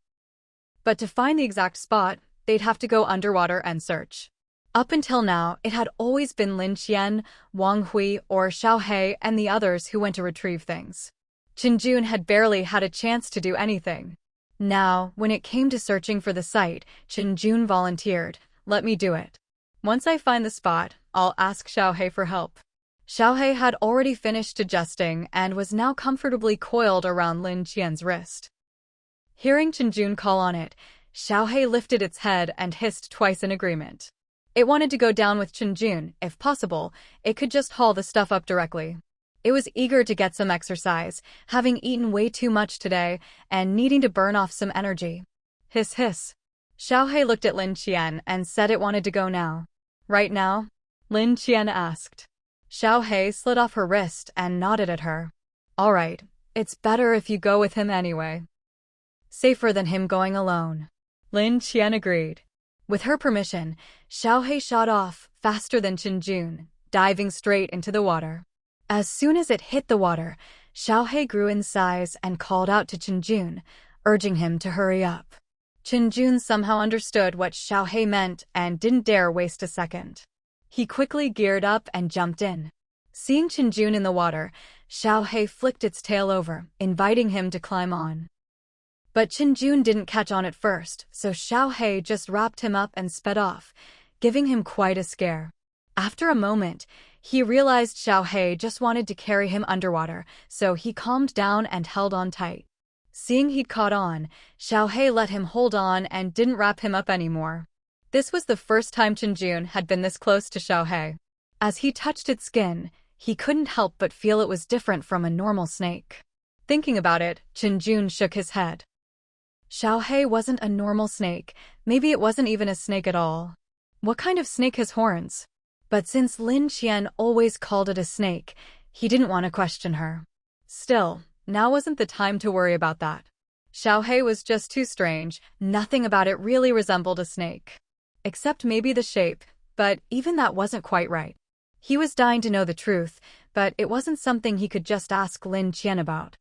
But to find the exact spot, they'd have to go underwater and search. Up until now, it had always been Lin Qian, Wang Hui, or Xiao He and the others who went to retrieve things. Chenjun had barely had a chance to do anything. Now, when it came to searching for the site, Chenjun volunteered. Let me do it. Once I find the spot, I'll ask Xiaohei for help. Xiaohei had already finished adjusting and was now comfortably coiled around Lin Qian's wrist. Hearing Chenjun call on it, Xiaohei lifted its head and hissed twice in agreement. It wanted to go down with Chenjun. If possible, it could just haul the stuff up directly. It was eager to get some exercise, having eaten way too much today and needing to burn off some energy. Hiss hiss. Xiaohei looked at Lin Qian and said it wanted to go now. Right now? Lin Qian asked. Xiaohei slid off her wrist and nodded at her. All right, it's better if you go with him anyway. Safer than him going alone. Lin Qian agreed. With her permission, Xiaohei shot off faster than Chenjun, diving straight into the water. As soon as it hit the water, Xiaohei grew in size and called out to Chenjun, urging him to hurry up. Chenjun somehow understood what Xiaohei meant and didn't dare waste a second. He quickly geared up and jumped in. Seeing Chenjun in the water, Xiaohei flicked its tail over, inviting him to climb on. But Chenjun didn't catch on at first, so Xiaohei just wrapped him up and sped off, giving him quite a scare. After a moment, he realized Xiaohei just wanted to carry him underwater, so he calmed down and held on tight. Seeing he'd caught on, Xiaohei let him hold on and didn't wrap him up anymore. This was the first time Chenjun had been this close to Xiaohei. As he touched its skin, he couldn't help but feel it was different from a normal snake. Thinking about it, Chenjun shook his head. Xiaohei wasn't a normal snake, maybe it wasn't even a snake at all. What kind of snake has horns? But since Lin Qian always called it a snake, he didn't want to question her. Still, now wasn't the time to worry about that. Xiaohei was just too strange, nothing about it really resembled a snake. Except maybe the shape, but even that wasn't quite right. He was dying to know the truth, but it wasn't something he could just ask Lin Qian about.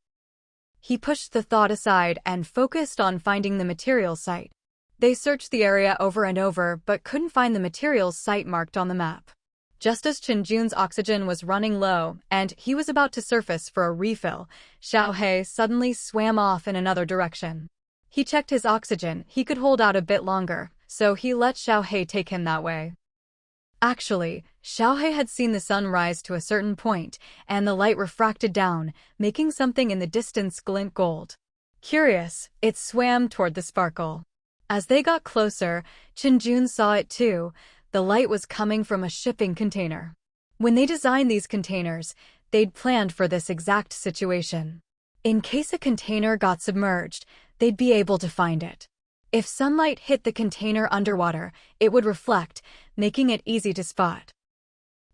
He pushed the thought aside and focused on finding the materials site. They searched the area over and over but couldn't find the materials site marked on the map. Just as Chenjun's oxygen was running low and he was about to surface for a refill, Xiaohei suddenly swam off in another direction. He checked his oxygen, he could hold out a bit longer, so he let Xiaohei take him that way. Actually, Xiaohei had seen the sun rise to a certain point, and the light refracted down, making something in the distance glint gold. Curious, it swam toward the sparkle. As they got closer, Chenjun saw it too. The light was coming from a shipping container. When they designed these containers, they'd planned for this exact situation. In case a container got submerged, they'd be able to find it. If sunlight hit the container underwater, it would reflect, making it easy to spot.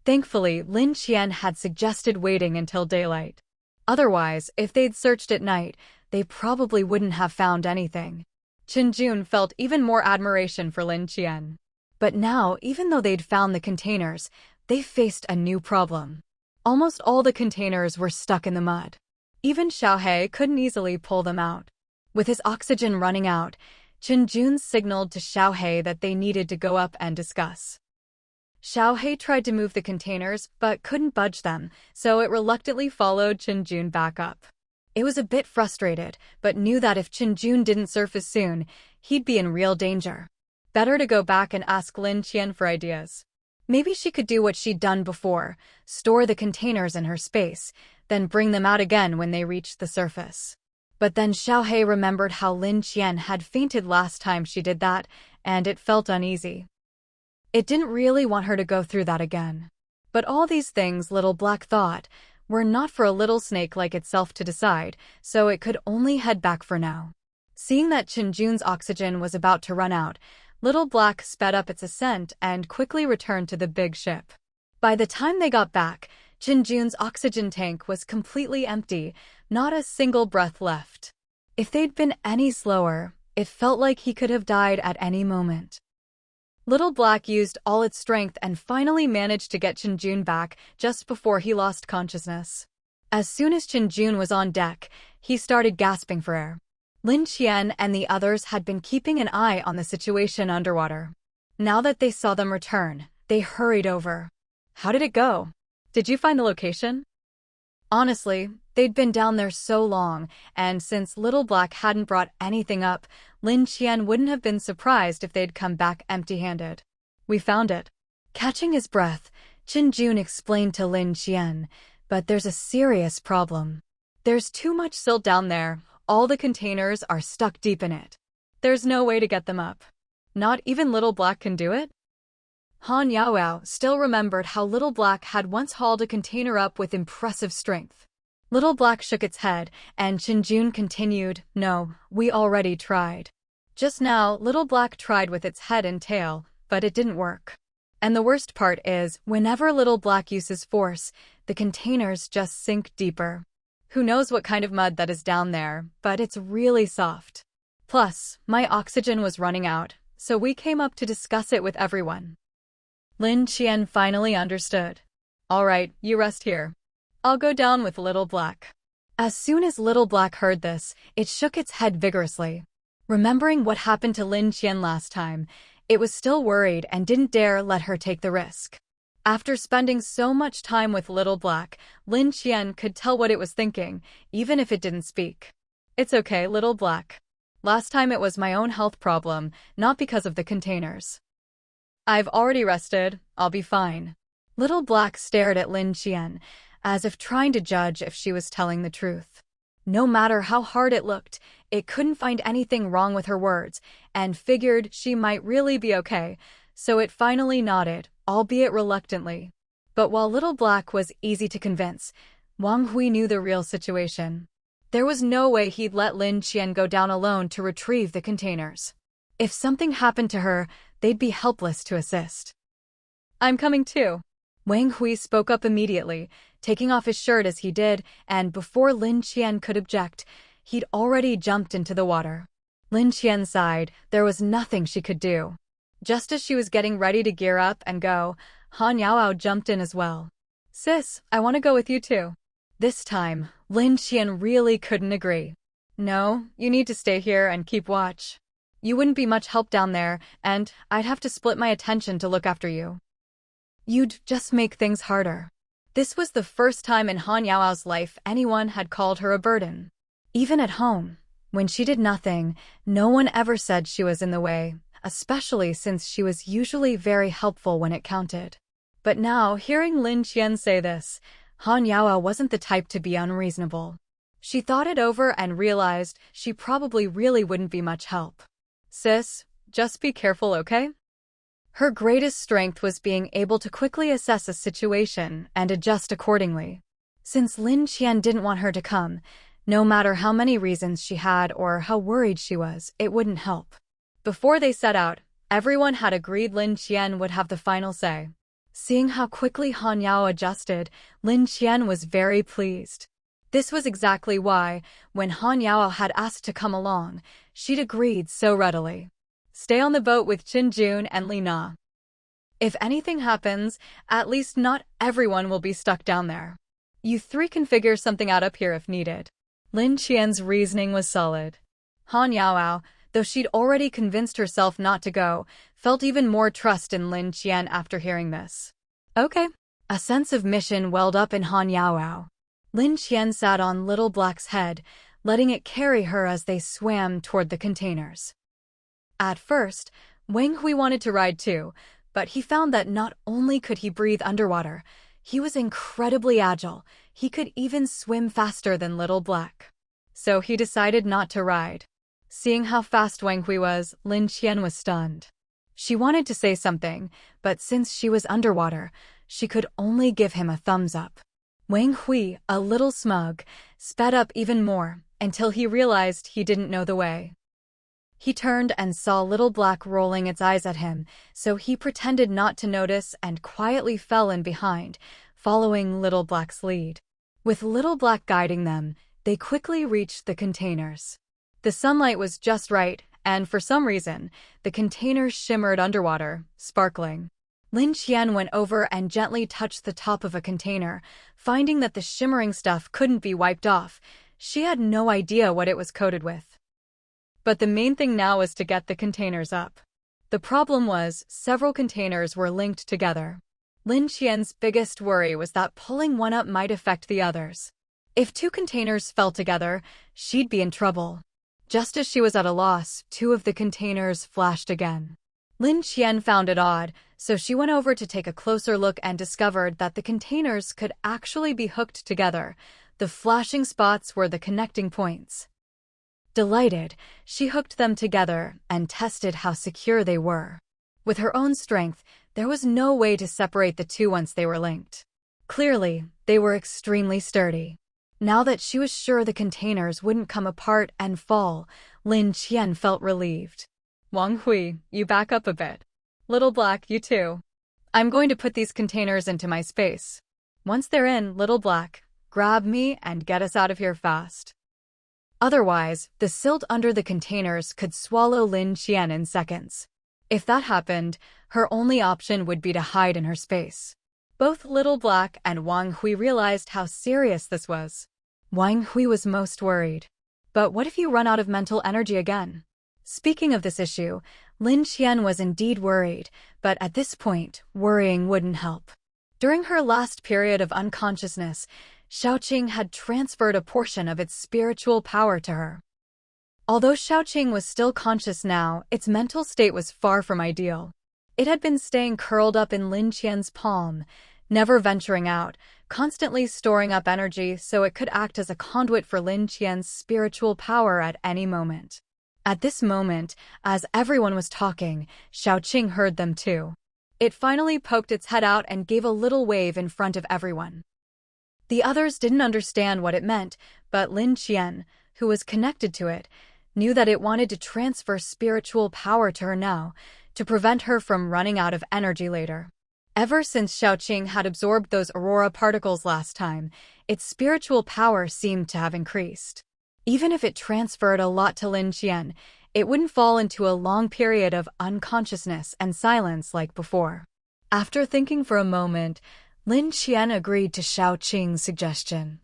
Thankfully, Lin Qian had suggested waiting until daylight. Otherwise, if they'd searched at night, they probably wouldn't have found anything. Chenjun felt even more admiration for Lin Qian. But now, even though they'd found the containers, they faced a new problem. Almost all the containers were stuck in the mud. Even Xiaohei couldn't easily pull them out. With his oxygen running out, Chenjun signaled to Xiaohei that they needed to go up and discuss. Xiaohei tried to move the containers but couldn't budge them, so it reluctantly followed Chenjun back up. It was a bit frustrated, but knew that if Chenjun didn't surface soon, he'd be in real danger. Better to go back and ask Lin Qian for ideas. Maybe she could do what she'd done before, store the containers in her space, then bring them out again when they reached the surface. But then Xiaohei remembered how Lin Qian had fainted last time she did that, and it felt uneasy. It didn't really want her to go through that again. But all these things, Little Black thought, were not for a little snake like itself to decide, so it could only head back for now. Seeing that Chenjun's oxygen was about to run out, Little Black sped up its ascent and quickly returned to the big ship. By the time they got back, Chenjun's oxygen tank was completely empty, not a single breath left. If they'd been any slower, it felt like he could have died at any moment. Little Black used all its strength and finally managed to get Chenjun back just before he lost consciousness. As soon as Chenjun was on deck, he started gasping for air. Lin Qian and the others had been keeping an eye on the situation underwater. Now that they saw them return, they hurried over. How did it go? Did you find the location? Honestly, They'd been down there so long, and since Little Black hadn't brought anything up, Lin Qian wouldn't have been surprised if they'd come back empty-handed. "We found it." Catching his breath, Jun explained to Lin Qian, "But there's a serious problem. There's too much silt down there. All the containers are stuck deep in it. There's no way to get them up. Not even Little Black can do it?" Han Yaoao still remembered how Little Black had once hauled a container up with impressive strength. Little Black shook its head, and Jun continued, "No, we already tried. Just now, Little Black tried with its head and tail, but it didn't work. And the worst part is, whenever Little Black uses force, the containers just sink deeper. Who knows what kind of mud that is down there, but it's really soft. Plus, my oxygen was running out, so we came up to discuss it with everyone." Lin Qian finally understood. "All right, you rest here. I'll go down with Little Black." As soon as Little Black heard this, it shook its head vigorously. Remembering what happened to Lin Qian last time, it was still worried and didn't dare let her take the risk. After spending so much time with Little Black, Lin Qian could tell what it was thinking, even if it didn't speak. "It's okay, Little Black. Last time it was my own health problem, not because of the containers. I've already rested, I'll be fine." Little Black stared at Lin Qian, as if trying to judge if she was telling the truth. No matter how hard it looked, it couldn't find anything wrong with her words, and figured she might really be okay, so it finally nodded, albeit reluctantly. But while Little Black was easy to convince, Wang Hui knew the real situation. There was no way he'd let Lin Qian go down alone to retrieve the containers. If something happened to her, they'd be helpless to assist. "I'm coming too." Wang Hui spoke up immediately, taking off his shirt as he did, and before Lin Qian could object, he'd already jumped into the water. Lin Qian sighed. There was nothing she could do. Just as she was getting ready to gear up and go, Han Yaoao jumped in as well. "Sis, I want to go with you too." This time, Lin Qian really couldn't agree. "No, you need to stay here and keep watch. You wouldn't be much help down there, and I'd have to split my attention to look after you. You'd just make things harder." This was the first time in Han Yaoao's life anyone had called her a burden. Even at home, when she did nothing, no one ever said she was in the way, especially since she was usually very helpful when it counted. But now, hearing Lin Qian say this, Han Yaoao wasn't the type to be unreasonable. She thought it over and realized she probably really wouldn't be much help. "Sis, just be careful, okay?" Her greatest strength was being able to quickly assess a situation and adjust accordingly. Since Lin Qian didn't want her to come, no matter how many reasons she had or how worried she was, it wouldn't help. Before they set out, everyone had agreed Lin Qian would have the final say. Seeing how quickly Han Yao adjusted, Lin Qian was very pleased. This was exactly why, when Han Yao had asked to come along, she'd agreed so readily. "Stay on the boat with Jun and Li Na. If anything happens, at least not everyone will be stuck down there. You three can figure something out up here if needed." Lin Qian's reasoning was solid. Han Yaoao, though she'd already convinced herself not to go, felt even more trust in Lin Qian after hearing this. "Okay." A sense of mission welled up in Han Yaoao. Lin Qian sat on Little Black's head, letting it carry her as they swam toward the containers. At first, Wang Hui wanted to ride too, but he found that not only could he breathe underwater, he was incredibly agile. He could even swim faster than Little Black. So he decided not to ride. Seeing how fast Wang Hui was, Lin Qian was stunned. She wanted to say something, but since she was underwater, she could only give him a thumbs up. Wang Hui, a little smug, sped up even more until he realized he didn't know the way. He turned and saw Little Black rolling its eyes at him, so he pretended not to notice and quietly fell in behind, following Little Black's lead. With Little Black guiding them, they quickly reached the containers. The sunlight was just right, and for some reason, the containers shimmered underwater, sparkling. Lin Qian went over and gently touched the top of a container, finding that the shimmering stuff couldn't be wiped off. She had no idea what it was coated with. But the main thing now was to get the containers up. The problem was, several containers were linked together. Lin Qian's biggest worry was that pulling one up might affect the others. If two containers fell together, she'd be in trouble. Just as she was at a loss, two of the containers flashed again. Lin Qian found it odd, so she went over to take a closer look and discovered that the containers could actually be hooked together. The flashing spots were the connecting points. Delighted, she hooked them together and tested how secure they were. With her own strength, there was no way to separate the two once they were linked. Clearly, they were extremely sturdy. Now that she was sure the containers wouldn't come apart and fall, Lin Qian felt relieved. Wang Hui, you back up a bit. Little Black, you too. I'm going to put these containers into my space. Once they're in, Little Black, grab me and get us out of here fast. Otherwise, the silt under the containers could swallow Lin Qian in seconds. If that happened, her only option would be to hide in her space. Both Little Black and Wang Hui realized how serious this was. Wang Hui was most worried. But what if you run out of mental energy again? Speaking of this issue, Lin Qian was indeed worried, but at this point, worrying wouldn't help. During her last period of unconsciousness, Shaoqing had transferred a portion of its spiritual power to her. Although Shaoqing was still conscious now, its mental state was far from ideal. It had been staying curled up in Lin Qian's palm, never venturing out, constantly storing up energy so it could act as a conduit for Lin Qian's spiritual power at any moment. At this moment, as everyone was talking, Shaoqing heard them too. It finally poked its head out and gave a little wave in front of everyone. The others didn't understand what it meant, but Lin Qian, who was connected to it, knew that it wanted to transfer spiritual power to her now, to prevent her from running out of energy later. Ever since Shaoqing had absorbed those aurora particles last time, its spiritual power seemed to have increased. Even if it transferred a lot to Lin Qian, it wouldn't fall into a long period of unconsciousness and silence like before. After thinking for a moment, Lin Qian agreed to Shaoqing's suggestion.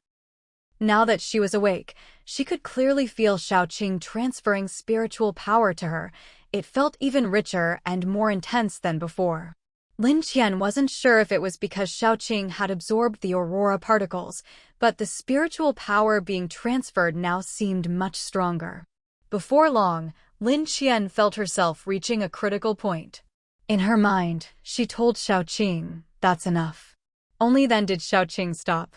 Now that she was awake, she could clearly feel Shaoqing transferring spiritual power to her. It felt even richer and more intense than before. Lin Qian wasn't sure if it was because Shaoqing had absorbed the aurora particles, but the spiritual power being transferred now seemed much stronger. Before long, Lin Qian felt herself reaching a critical point. In her mind, she told Shaoqing, "That's enough." Only then did Shaoqing stop.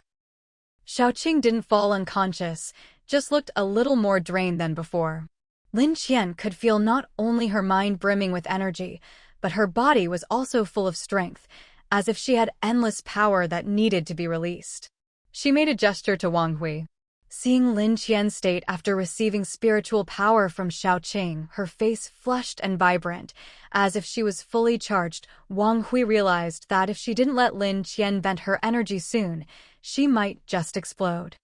Shaoqing didn't fall unconscious, just looked a little more drained than before. Lin Qian could feel not only her mind brimming with energy, but her body was also full of strength, as if she had endless power that needed to be released. She made a gesture to Wang Hui. Seeing Lin Qian's state after receiving spiritual power from Shaoqing, her face flushed and vibrant, as if she was fully charged. Wang Hui realized that if she didn't let Lin Qian vent her energy soon, she might just explode.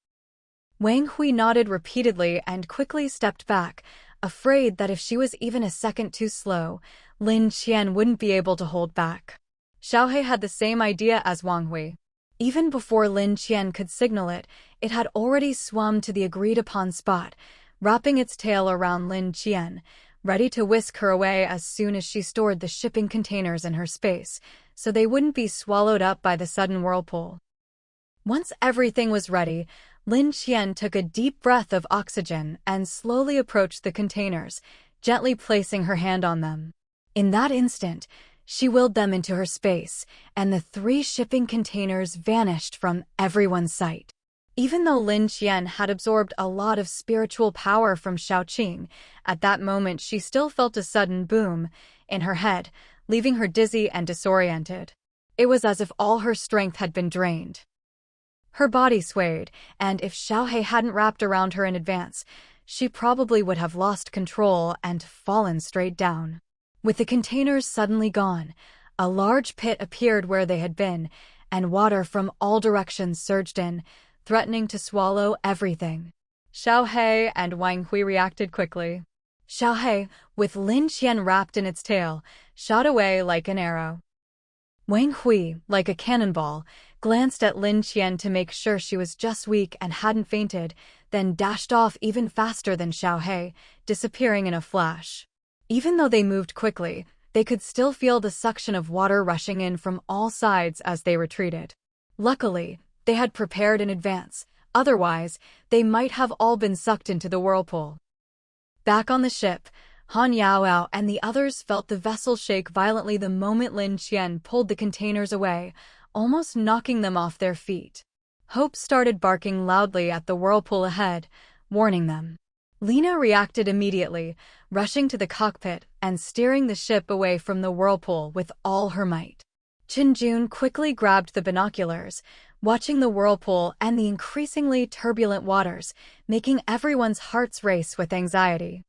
Wang Hui nodded repeatedly and quickly stepped back, afraid that if she was even a second too slow, Lin Qian wouldn't be able to hold back. Xiaohe had the same idea as Wang Hui. Even before Lin Qian could signal it, it had already swum to the agreed-upon spot, wrapping its tail around Lin Qian, ready to whisk her away as soon as she stored the shipping containers in her space, so they wouldn't be swallowed up by the sudden whirlpool. Once everything was ready, Lin Qian took a deep breath of oxygen and slowly approached the containers, gently placing her hand on them. In that instant, she willed them into her space, and the 3 shipping containers vanished from everyone's sight. Even though Lin Qian had absorbed a lot of spiritual power from Shaoqing, at that moment she still felt a sudden boom in her head, leaving her dizzy and disoriented. It was as if all her strength had been drained. Her body swayed, and if Xiaohe hadn't wrapped around her in advance, she probably would have lost control and fallen straight down. With the containers suddenly gone, a large pit appeared where they had been, and water from all directions surged in, threatening to swallow everything. Xiaohe and Wang Hui reacted quickly. Xiaohe, with Lin Qian wrapped in its tail, shot away like an arrow. Wang Hui, like a cannonball, glanced at Lin Qian to make sure she was just weak and hadn't fainted, then dashed off even faster than Xiaohe, disappearing in a flash. Even though they moved quickly, they could still feel the suction of water rushing in from all sides as they retreated. Luckily, they had prepared in advance, Otherwise, they might have all been sucked into the whirlpool. Back on the ship, Han Yaoao and the others felt the vessel shake violently the moment Lin Qian pulled the containers away, almost knocking them off their feet. Hope started barking loudly at the whirlpool ahead, warning them. Lina reacted immediately, rushing to the cockpit and steering the ship away from the whirlpool with all her might. Qinjun quickly grabbed the binoculars, watching the whirlpool and the increasingly turbulent waters, making everyone's hearts race with anxiety.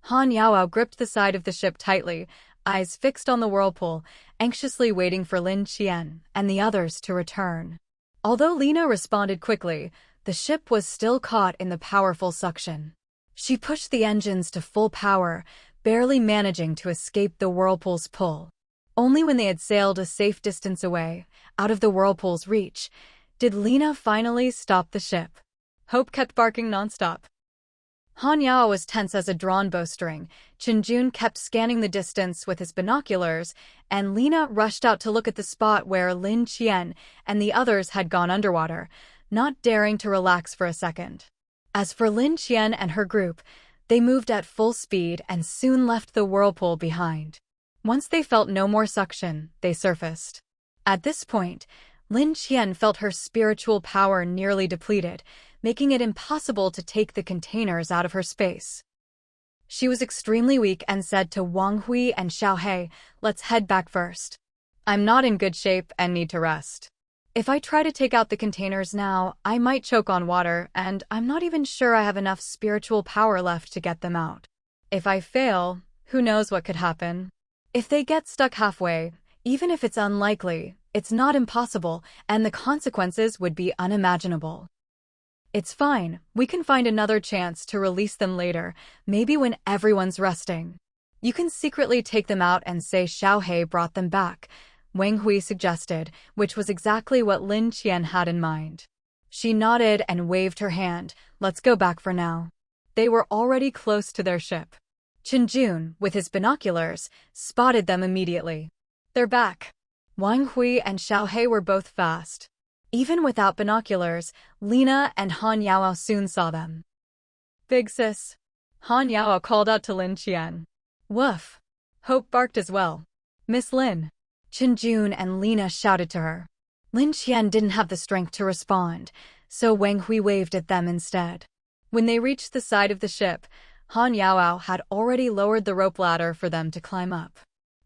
Han Yaoao gripped the side of the ship tightly, eyes fixed on the whirlpool, anxiously waiting for Lin Qian and the others to return. Although Lina responded quickly, the ship was still caught in the powerful suction. She pushed the engines to full power, barely managing to escape the whirlpool's pull. Only when they had sailed a safe distance away, out of the whirlpool's reach, did Lina finally stop the ship. Hope kept barking nonstop. Han Yao was tense as a drawn bowstring, Qinjun kept scanning the distance with his binoculars, and Lina rushed out to look at the spot where Lin Qian and the others had gone underwater, not daring to relax for a second. As for Lin Qian and her group, they moved at full speed and soon left the whirlpool behind. Once they felt no more suction, they surfaced. At this point, Lin Qian felt her spiritual power nearly depleted, making it impossible to take the containers out of her space. She was extremely weak and said to Wang Hui and Xiao He, "Let's head back first. I'm not in good shape and need to rest. If I try to take out the containers now, I might choke on water, and I'm not even sure I have enough spiritual power left to get them out. If I fail, who knows what could happen? If they get stuck halfway, even if it's unlikely, it's not impossible, and the consequences would be unimaginable. It's fine, we can find another chance to release them later, maybe when everyone's resting. You can secretly take them out and say Xiao He brought them back," Wang Hui suggested, which was exactly what Lin Qian had in mind. She nodded and waved her hand. "Let's go back for now." They were already close to their ship. Qinjun, with his binoculars, spotted them immediately. "They're back." Wang Hui and Xiao He were both fast. Even without binoculars, Lina and Han Yaoao soon saw them. "Big sis," Han Yaoao called out to Lin Qian. "Woof." Hope barked as well. "Miss Lin." Qinjun and Lina shouted to her. Lin Qian didn't have the strength to respond, so Wang Hui waved at them instead. When they reached the side of the ship, Han Yaoao had already lowered the rope ladder for them to climb up.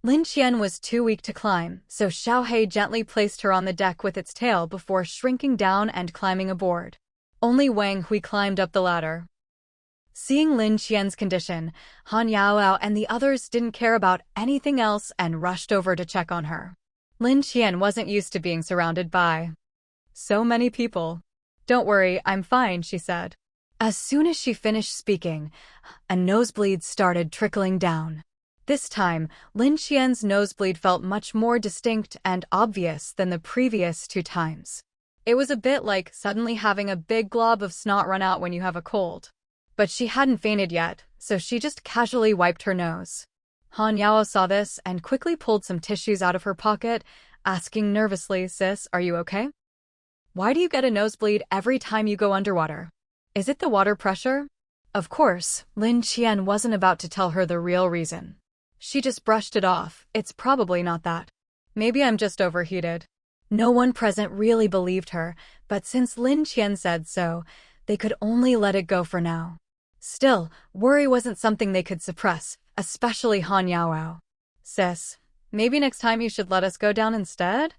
Lin Qian was too weak to climb, so Xiao He gently placed her on the deck with its tail before shrinking down and climbing aboard. Only Wang Hui climbed up the ladder. Seeing Lin Qian's condition, Han Yaoao and the others didn't care about anything else and rushed over to check on her. Lin Qian wasn't used to being surrounded by so many people. "Don't worry, I'm fine," she said. As soon as she finished speaking, a nosebleed started trickling down. This time, Lin Qian's nosebleed felt much more distinct and obvious than the previous 2 times. It was a bit like suddenly having a big glob of snot run out when you have a cold. But she hadn't fainted yet, so she just casually wiped her nose. Han Yao saw this and quickly pulled some tissues out of her pocket, asking nervously, "Sis, are you okay? Why do you get a nosebleed every time you go underwater? Is it the water pressure?" Of course, Lin Qian wasn't about to tell her the real reason. She just brushed it off. "It's probably not that. Maybe I'm just overheated." No one present really believed her, but since Lin Qian said so, they could only let it go for now. Still, worry wasn't something they could suppress, especially Han Yaoao. "Sis, maybe next time you should let us go down instead?"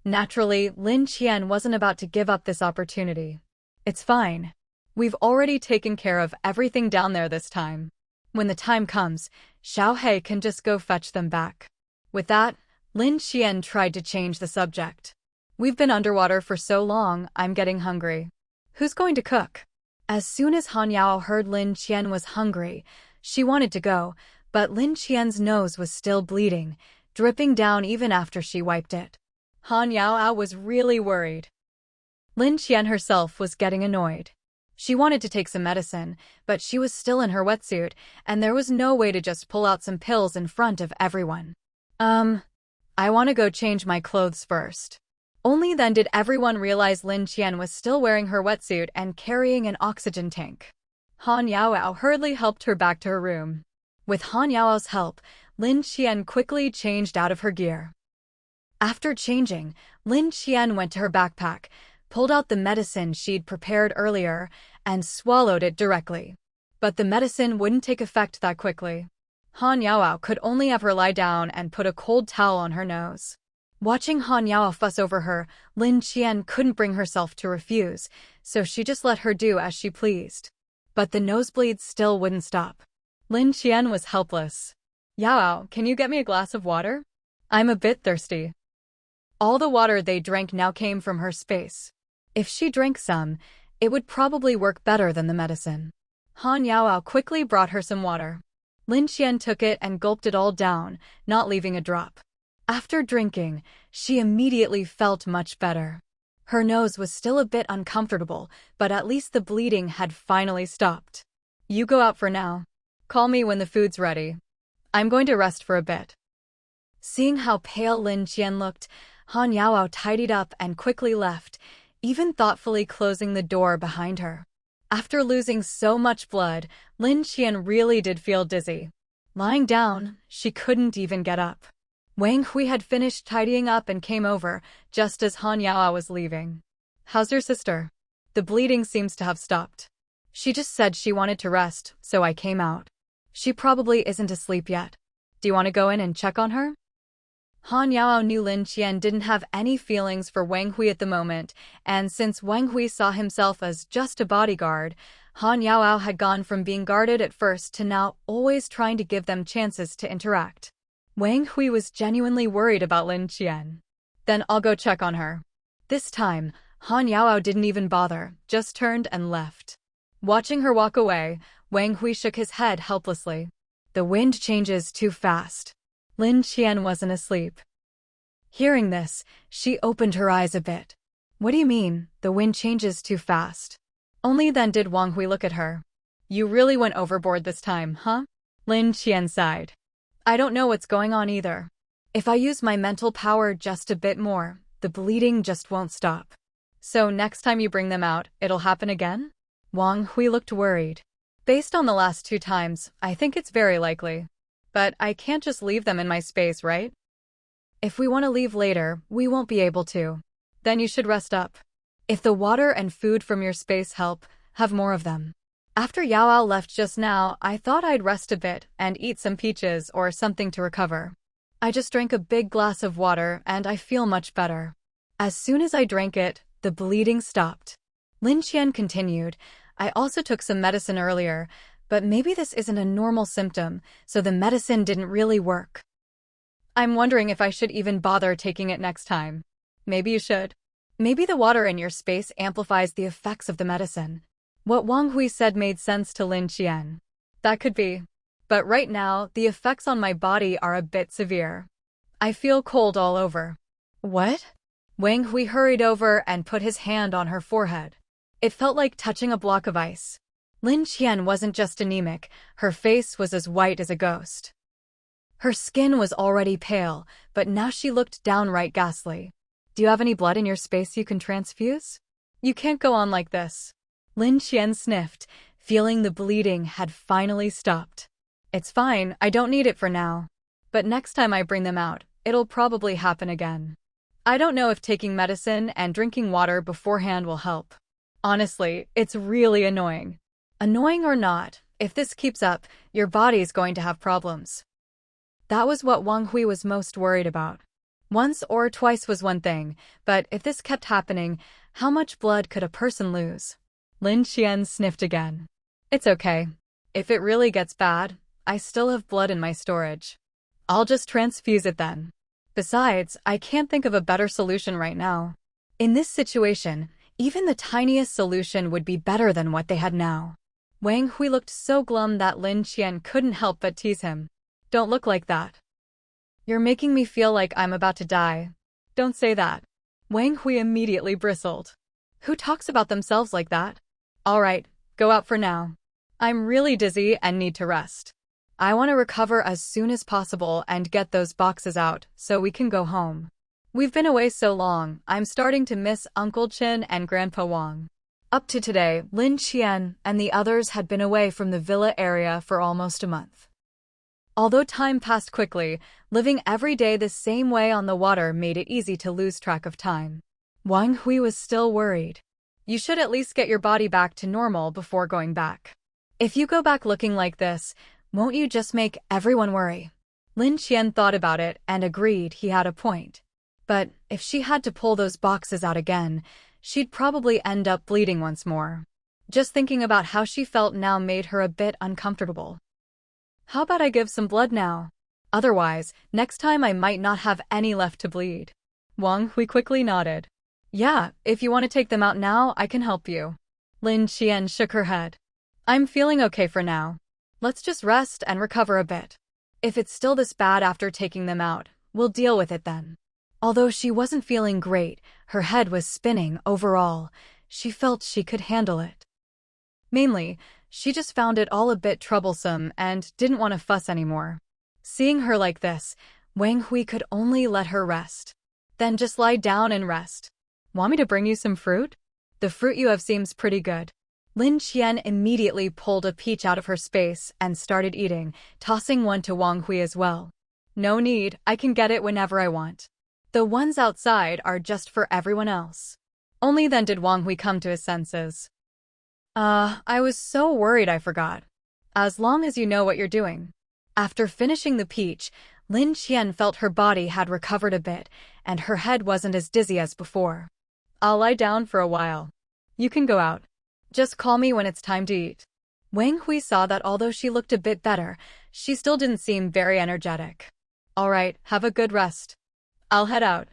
Naturally, Lin Qian wasn't about to give up this opportunity. "It's fine. We've already taken care of everything down there this time. When the time comes, Xiao He can just go fetch them back." With that, Lin Qian tried to change the subject. "We've been underwater for so long, I'm getting hungry. Who's going to cook?" As soon as Han Yao heard Lin Qian was hungry, she wanted to go, but Lin Qian's nose was still bleeding, dripping down even after she wiped it. Han Yao was really worried. Lin Qian herself was getting annoyed. She wanted to take some medicine, but she was still in her wetsuit, and there was no way to just pull out some pills in front of everyone. I want to go change my clothes first." Only then did everyone realize Lin Qian was still wearing her wetsuit and carrying an oxygen tank. Han Yaoao hurriedly helped her back to her room. With Han Yaoao's help, Lin Qian quickly changed out of her gear. After changing, Lin Qian went to her backpack, pulled out the medicine she'd prepared earlier, and swallowed it directly. But the medicine wouldn't take effect that quickly. Han Yaoao could only have her lie down and put a cold towel on her nose. Watching Han Yaoao fuss over her, Lin Qian couldn't bring herself to refuse, so she just let her do as she pleased. But the nosebleeds still wouldn't stop. Lin Qian was helpless. "Yaoao, can you get me a glass of water? I'm a bit thirsty." All the water they drank now came from her space. If she drank some, it would probably work better than the medicine. Han Yaoao quickly brought her some water. Lin Qian took it and gulped it all down, not leaving a drop. After drinking, she immediately felt much better. Her nose was still a bit uncomfortable, but at least the bleeding had finally stopped. "You go out for now. Call me when the food's ready. I'm going to rest for a bit." Seeing how pale Lin Qian looked, Han Yaoao tidied up and quickly left, even thoughtfully closing the door behind her. After losing so much blood, Lin Qian really did feel dizzy. Lying down, she couldn't even get up. Wang Hui had finished tidying up and came over, just as Han Yaoao was leaving. "How's your sister? The bleeding seems to have stopped. She just said she wanted to rest, so I came out. She probably isn't asleep yet. Do you want to go in and check on her?" Han Yaoao knew Lin Qian didn't have any feelings for Wang Hui at the moment, and since Wang Hui saw himself as just a bodyguard, Han Yaoao had gone from being guarded at first to now always trying to give them chances to interact. Wang Hui was genuinely worried about Lin Qian. "Then I'll go check on her." This time, Han Yaoao didn't even bother, just turned and left. Watching her walk away, Wang Hui shook his head helplessly. The wind changes too fast. Lin Qian wasn't asleep. Hearing this, she opened her eyes a bit. "What do you mean, the wind changes too fast?" Only then did Wang Hui look at her. "You really went overboard this time, huh?" Lin Qian sighed. "I don't know what's going on either. If I use my mental power just a bit more, the bleeding just won't stop." "So next time you bring them out, it'll happen again?" Wang Hui looked worried. "Based on the last 2 times, I think it's very likely. But I can't just leave them in my space, right? If we want to leave later, we won't be able to. Then you should rest up. If the water and food from your space help, have more of them." After Yaoao left just now, I thought I'd rest a bit and eat some peaches or something to recover. I just drank a big glass of water and I feel much better. As soon as I drank it, the bleeding stopped. Lin Qian continued, "I also took some medicine earlier, but maybe this isn't a normal symptom, so the medicine didn't really work. I'm wondering if I should even bother taking it next time." "Maybe you should. Maybe the water in your space amplifies the effects of the medicine." What Wang Hui said made sense to Lin Qian. "That could be. But right now, the effects on my body are a bit severe. I feel cold all over." "What?" Wang Hui hurried over and put his hand on her forehead. It felt like touching a block of ice. Lin Qian wasn't just anemic, her face was as white as a ghost. Her skin was already pale, but now she looked downright ghastly. "Do you have any blood in your space you can transfuse? You can't go on like this." Lin Qian sniffed, feeling the bleeding had finally stopped. "It's fine, I don't need it for now. But next time I bring them out, it'll probably happen again. I don't know if taking medicine and drinking water beforehand will help. Honestly, it's really annoying. Annoying or not, if this keeps up, your body's going to have problems." That was what Wang Hui was most worried about. Once or twice was one thing, but if this kept happening, how much blood could a person lose? Lin Qian sniffed again. "It's okay. If it really gets bad, I still have blood in my storage. I'll just transfuse it then. Besides, I can't think of a better solution right now." In this situation, even the tiniest solution would be better than what they had now. Wang Hui looked so glum that Lin Qian couldn't help but tease him. "Don't look like that. You're making me feel like I'm about to die. Don't say that." Wang Hui immediately bristled. Who talks about themselves like that? "All right, go out for now. I'm really dizzy and need to rest. I want to recover as soon as possible and get those boxes out so we can go home." We've been away so long, I'm starting to miss Uncle Qin and Grandpa Wang. Up to today, Lin Qian and the others had been away from the villa area for almost a month. Although time passed quickly, living every day the same way on the water made it easy to lose track of time. Wang Hui was still worried. You should at least get your body back to normal before going back. If you go back looking like this, won't you just make everyone worry? Lin Qian thought about it and agreed he had a point. But if she had to pull those boxes out again, she'd probably end up bleeding once more. Just thinking about how she felt now made her a bit uncomfortable. How about I give some blood now? Otherwise, next time I might not have any left to bleed. Wang Hui quickly nodded. Yeah, if you want to take them out now, I can help you. Lin Qian shook her head. I'm feeling okay for now. Let's just rest and recover a bit. If it's still this bad after taking them out, we'll deal with it then. Although she wasn't feeling great, her head was spinning overall. She felt she could handle it. Mainly, she just found it all a bit troublesome and didn't want to fuss anymore. Seeing her like this, Wang Hui could only let her rest. Then just lie down and rest. Want me to bring you some fruit? The fruit you have seems pretty good. Lin Qian immediately pulled a peach out of her space and started eating, tossing one to Wang Hui as well. No need, I can get it whenever I want. The ones outside are just for everyone else. Only then did Wang Hui come to his senses. I was so worried I forgot. As long as you know what you're doing. After finishing the peach, Lin Qian felt her body had recovered a bit, and her head wasn't as dizzy as before. I'll lie down for a while. You can go out. Just call me when it's time to eat. Wang Hui saw that although she looked a bit better, she still didn't seem very energetic. All right, have a good rest. I'll head out.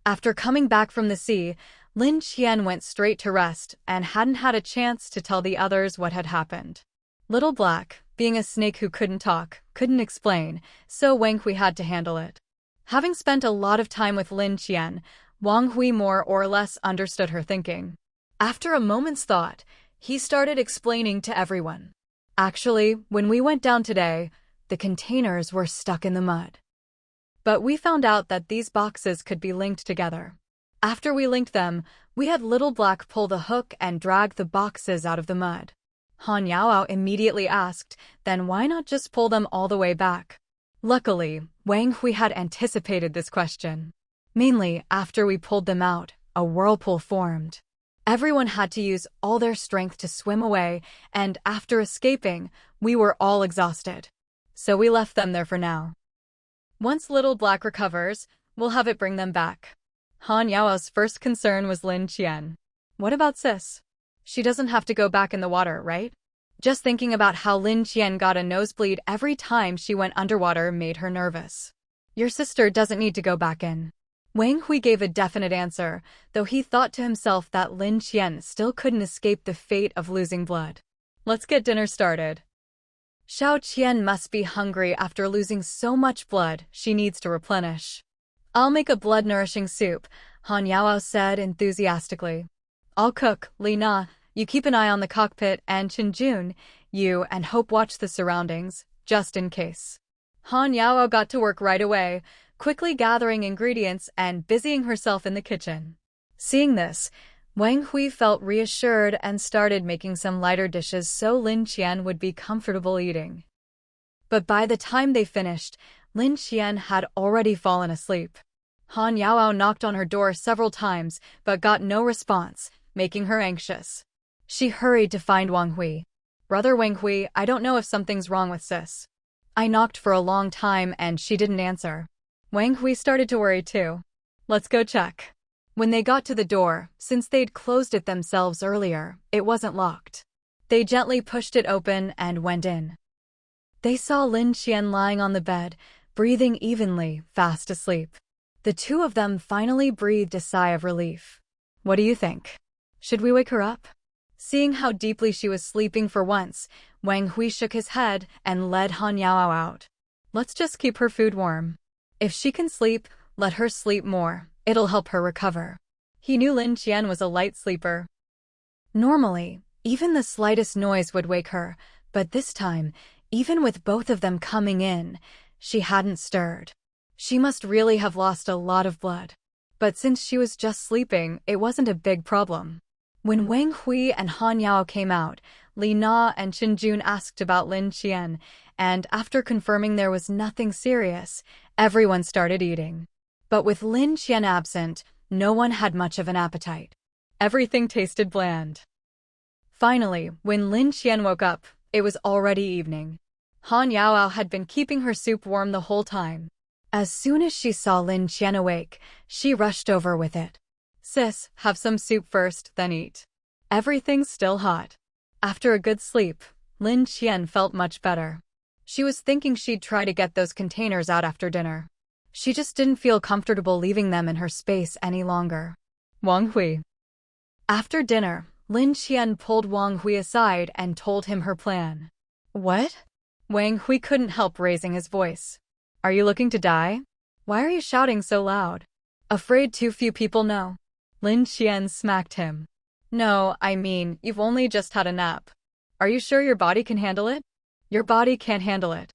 After coming back from the sea, Lin Qian went straight to rest and hadn't had a chance to tell the others what had happened. Little Black, being a snake who couldn't talk, couldn't explain, so Wang Hui had to handle it. Having spent a lot of time with Lin Qian, Wang Hui more or less understood her thinking. After a moment's thought, he started explaining to everyone. Actually, when we went down today, the containers were stuck in the mud. But we found out that these boxes could be linked together. After we linked them, we had Little Black pull the hook and drag the boxes out of the mud. Han Yaoao immediately asked, then why not just pull them all the way back? Luckily, Wang Hui had anticipated this question. Mainly, after we pulled them out, a whirlpool formed. Everyone had to use all their strength to swim away, and after escaping, we were all exhausted. So we left them there for now. Once Little Black recovers, we'll have it bring them back. Han Yao's first concern was Lin Qian. What about Sis? She doesn't have to go back in the water, right? Just thinking about how Lin Qian got a nosebleed every time she went underwater made her nervous. Your sister doesn't need to go back in. Wang Hui gave a definite answer, though he thought to himself that Lin Qian still couldn't escape the fate of losing blood. Let's get dinner started. Xiao Qian must be hungry after losing so much blood, she needs to replenish. I'll make a blood-nourishing soup, Han Yaoao said enthusiastically. I'll cook, Li Na, you keep an eye on the cockpit, and Chenjun, you and Hope watch the surroundings, just in case. Han Yaoao got to work right away, quickly gathering ingredients and busying herself in the kitchen. Seeing this, Wang Hui felt reassured and started making some lighter dishes so Lin Qian would be comfortable eating. But by the time they finished, Lin Qian had already fallen asleep. Han Yaoao knocked on her door several times but got no response, making her anxious. She hurried to find Wang Hui. Brother Wang Hui, I don't know if something's wrong with Sis. I knocked for a long time and she didn't answer. Wang Hui started to worry too. Let's go check. When they got to the door, since they'd closed it themselves earlier, it wasn't locked. They gently pushed it open and went in. They saw Lin Qian lying on the bed, breathing evenly, fast asleep. The two of them finally breathed a sigh of relief. What do you think? Should we wake her up? Seeing how deeply she was sleeping for once, Wang Hui shook his head and led Han Yaoao out. Let's just keep her food warm. If she can sleep, let her sleep more. It'll help her recover. He knew Lin Qian was a light sleeper. Normally, even the slightest noise would wake her, but this time, even with both of them coming in, she hadn't stirred. She must really have lost a lot of blood. But since she was just sleeping, it wasn't a big problem. When Wang Hui and Han Yao came out, Li Na and Qin Jun asked about Lin Qian, and after confirming there was nothing serious, everyone started eating. But with Lin Qian absent, no one had much of an appetite. Everything tasted bland. Finally, when Lin Qian woke up, it was already evening. Han Yao had been keeping her soup warm the whole time. As soon as she saw Lin Qian awake, she rushed over with it. "Sis, have some soup first, then eat. Everything's still hot." After a good sleep, Lin Qian felt much better. She was thinking she'd try to get those containers out after dinner. She just didn't feel comfortable leaving them in her space any longer. Wang Hui. After dinner, Lin Qian pulled Wang Hui aside and told him her plan. "What?" Wang Hui couldn't help raising his voice. "Are you looking to die? Why are you shouting so loud? Afraid too few people know?" Lin Qian smacked him. "No, I mean, you've only just had a nap. Are you sure your body can handle it? Your body can't handle it.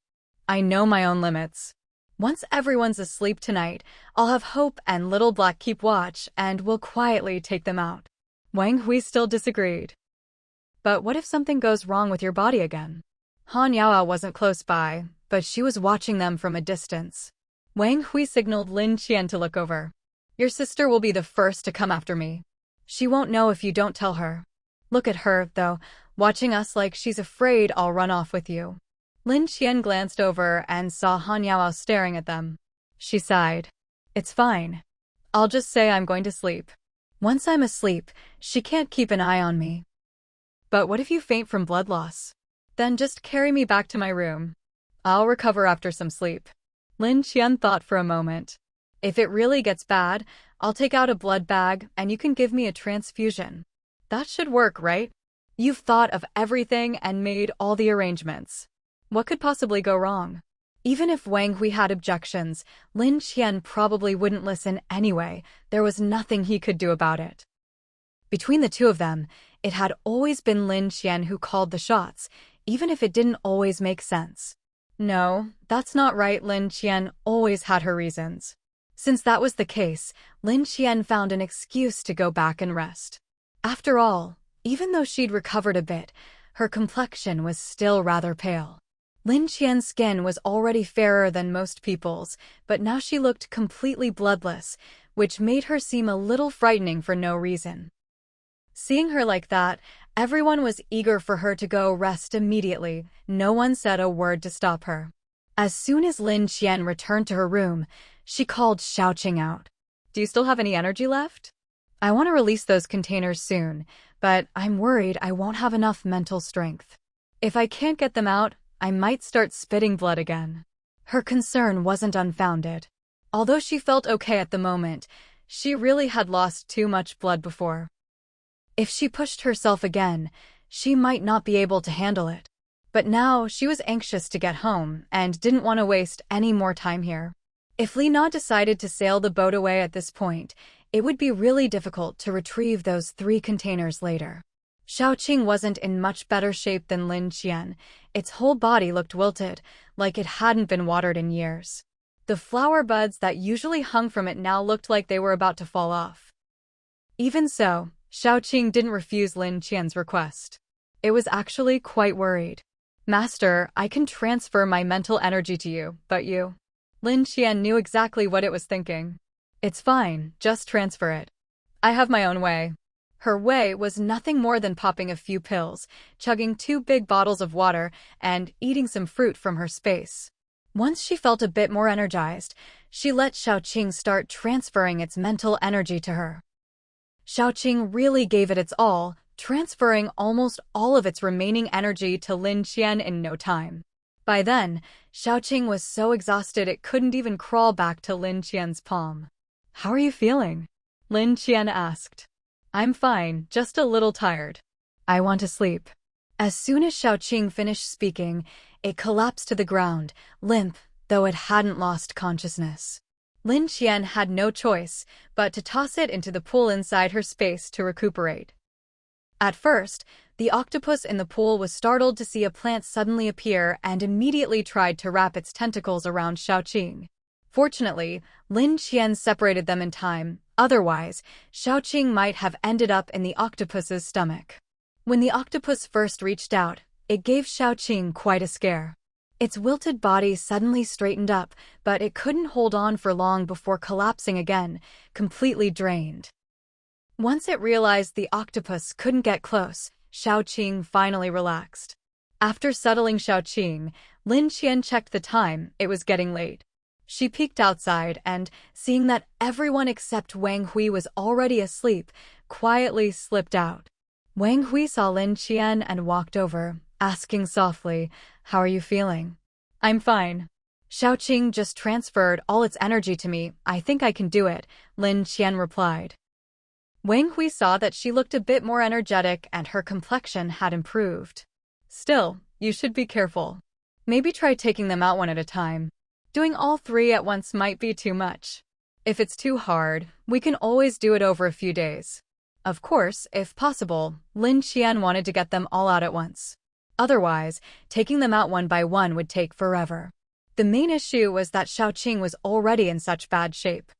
I know my own limits. Once everyone's asleep tonight, I'll have Hope and Little Black keep watch and we'll quietly take them out." Wang Hui still disagreed. "But what if something goes wrong with your body again?" Han Yao wasn't close by, but she was watching them from a distance. Wang Hui signaled Lin Qian to look over. "Your sister will be the first to come after me. She won't know if you don't tell her. Look at her, though, watching us like she's afraid I'll run off with you." Lin Qian glanced over and saw Han Yao staring at them. She sighed. "It's fine. I'll just say I'm going to sleep. Once I'm asleep, she can't keep an eye on me." "But what if you faint from blood loss? Then just carry me back to my room. I'll recover after some sleep." Lin Qian thought for a moment. "If it really gets bad, I'll take out a blood bag and you can give me a transfusion. That should work, right? You've thought of everything and made all the arrangements. What could possibly go wrong?" Even if Wang Hui had objections, Lin Qian probably wouldn't listen anyway. There was nothing he could do about it. Between the two of them, it had always been Lin Qian who called the shots, even if it didn't always make sense. No, that's not right. Lin Qian always had her reasons. Since that was the case, Lin Qian found an excuse to go back and rest. After all, even though she'd recovered a bit, her complexion was still rather pale. Lin Qian's skin was already fairer than most people's, but now she looked completely bloodless, which made her seem a little frightening for no reason. Seeing her like that, everyone was eager for her to go rest immediately. No one said a word to stop her. As soon as Lin Qian returned to her room, she called Xiaoqing out. "Do you still have any energy left? I want to release those containers soon, but I'm worried I won't have enough mental strength. If I can't get them out, I might start spitting blood again." Her concern wasn't unfounded. Although she felt okay at the moment, she really had lost too much blood before. If she pushed herself again, she might not be able to handle it. But now she was anxious to get home and didn't want to waste any more time here. If Li Na decided to sail the boat away at this point, it would be really difficult to retrieve those 3 containers later. Xiaoqing wasn't in much better shape than Lin Qian. Its whole body looked wilted, like it hadn't been watered in years. The flower buds that usually hung from it now looked like they were about to fall off. Even so, Xiaoqing didn't refuse Lin Qian's request. It was actually quite worried. "Master, I can transfer my mental energy to you, but you?" Lin Qian knew exactly what it was thinking. "It's fine, just transfer it. I have my own way." Her way was nothing more than popping a few pills, chugging 2 big bottles of water, and eating some fruit from her space. Once she felt a bit more energized, she let Xiaoqing start transferring its mental energy to her. Xiaoqing really gave it its all, transferring almost all of its remaining energy to Lin Qian in no time. By then, Xiaoqing was so exhausted it couldn't even crawl back to Lin Qian's palm. "How are you feeling?" Lin Qian asked. "I'm fine, just a little tired. I want to sleep." As soon as Xiaoqing finished speaking, it collapsed to the ground, limp, though it hadn't lost consciousness. Lin Qian had no choice but to toss it into the pool inside her space to recuperate. At first, the octopus in the pool was startled to see a plant suddenly appear and immediately tried to wrap its tentacles around Xiaoqing. Fortunately, Lin Qian separated them in time, otherwise, Xiaoqing might have ended up in the octopus's stomach. When the octopus first reached out, it gave Xiaoqing quite a scare. Its wilted body suddenly straightened up, but it couldn't hold on for long before collapsing again, completely drained. Once it realized the octopus couldn't get close, Xiaoqing finally relaxed. After settling Xiaoqing, Lin Qian checked the time. It was getting late. She peeked outside and, seeing that everyone except Wang Hui was already asleep, quietly slipped out. Wang Hui saw Lin Qian and walked over, asking softly, "How are you feeling?" "I'm fine. Xiaoqing just transferred all its energy to me. I think I can do it," Lin Qian replied. Wang Hui saw that she looked a bit more energetic and her complexion had improved. "Still, you should be careful. Maybe try taking them out one at a time. Doing all three at once might be too much. If it's too hard, we can always do it over a few days." Of course, if possible, Lin Qian wanted to get them all out at once. Otherwise, taking them out one by one would take forever. The main issue was that Xiaoqing was already in such bad shape.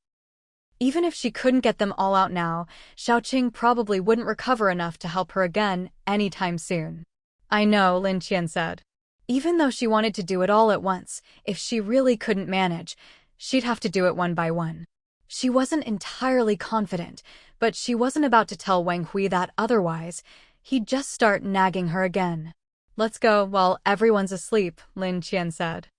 Even if she couldn't get them all out now, Xiaoqing probably wouldn't recover enough to help her again anytime soon. "I know," Lin Qian said. Even though she wanted to do it all at once, if she really couldn't manage, she'd have to do it one by one. She wasn't entirely confident, but she wasn't about to tell Wang Hui that otherwise, he'd just start nagging her again. "Let's go while everyone's asleep," Lin Qian said.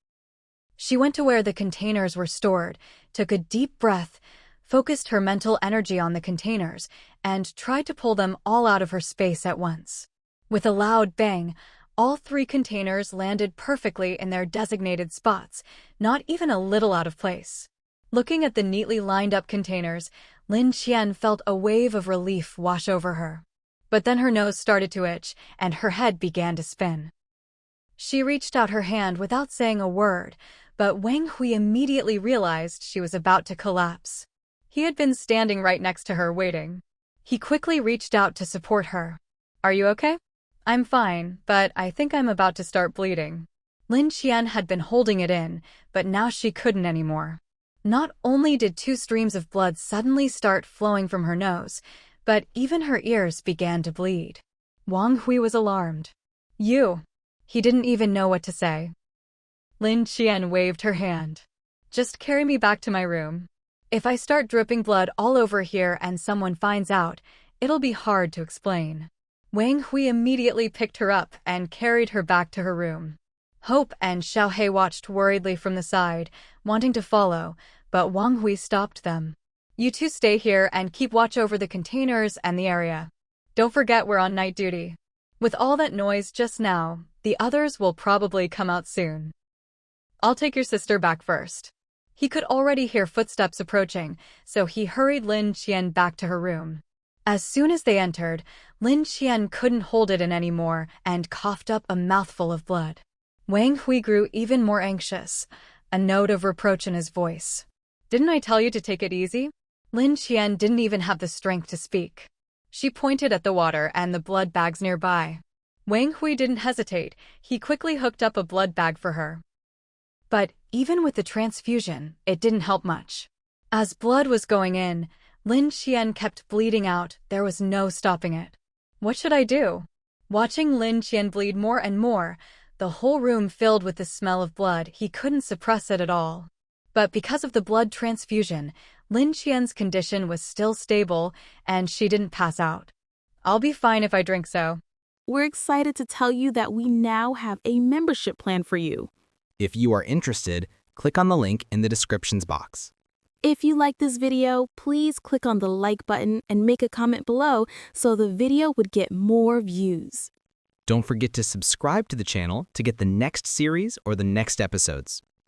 She went to where the containers were stored, took a deep breath, focused her mental energy on the containers, and tried to pull them all out of her space at once. With a loud bang, all three containers landed perfectly in their designated spots, not even a little out of place. Looking at the neatly lined-up containers, Lin Qian felt a wave of relief wash over her. But then her nose started to itch, and her head began to spin. She reached out her hand without saying a word, but Wang Hui immediately realized she was about to collapse. He had been standing right next to her, waiting. He quickly reached out to support her. "Are you okay?" "I'm fine, but I think I'm about to start bleeding." Lin Qian had been holding it in, but now she couldn't anymore. Not only did 2 streams of blood suddenly start flowing from her nose, but even her ears began to bleed. Wang Hui was alarmed. "You." He didn't even know what to say. Lin Qian waved her hand. "Just carry me back to my room. If I start dripping blood all over here and someone finds out, it'll be hard to explain." Wang Hui immediately picked her up and carried her back to her room. Hope and Xiaohei watched worriedly from the side, wanting to follow, but Wang Hui stopped them. "You two stay here and keep watch over the containers and the area. Don't forget we're on night duty. With all that noise just now, the others will probably come out soon. I'll take your sister back first." He could already hear footsteps approaching, so he hurried Lin Qian back to her room. As soon as they entered, Lin Qian couldn't hold it in anymore and coughed up a mouthful of blood. Wang Hui grew even more anxious, a note of reproach in his voice. "Didn't I tell you to take it easy?" Lin Qian didn't even have the strength to speak. She pointed at the water and the blood bags nearby. Wang Hui didn't hesitate. He quickly hooked up a blood bag for her. But even with the transfusion, it didn't help much. As blood was going in, Lin Qian kept bleeding out. There was no stopping it. What should I do? Watching Lin Qian bleed more and more, the whole room filled with the smell of blood, he couldn't suppress it at all. But because of the blood transfusion, Lin Qian's condition was still stable, and she didn't pass out. "I'll be fine if I drink so." We're excited to tell you that we now have a membership plan for you. If you are interested, click on the link in the descriptions box. If you like this video, please click on the like button and make a comment below so the video would get more views. Don't forget to subscribe to the channel to get the next series or the next episodes.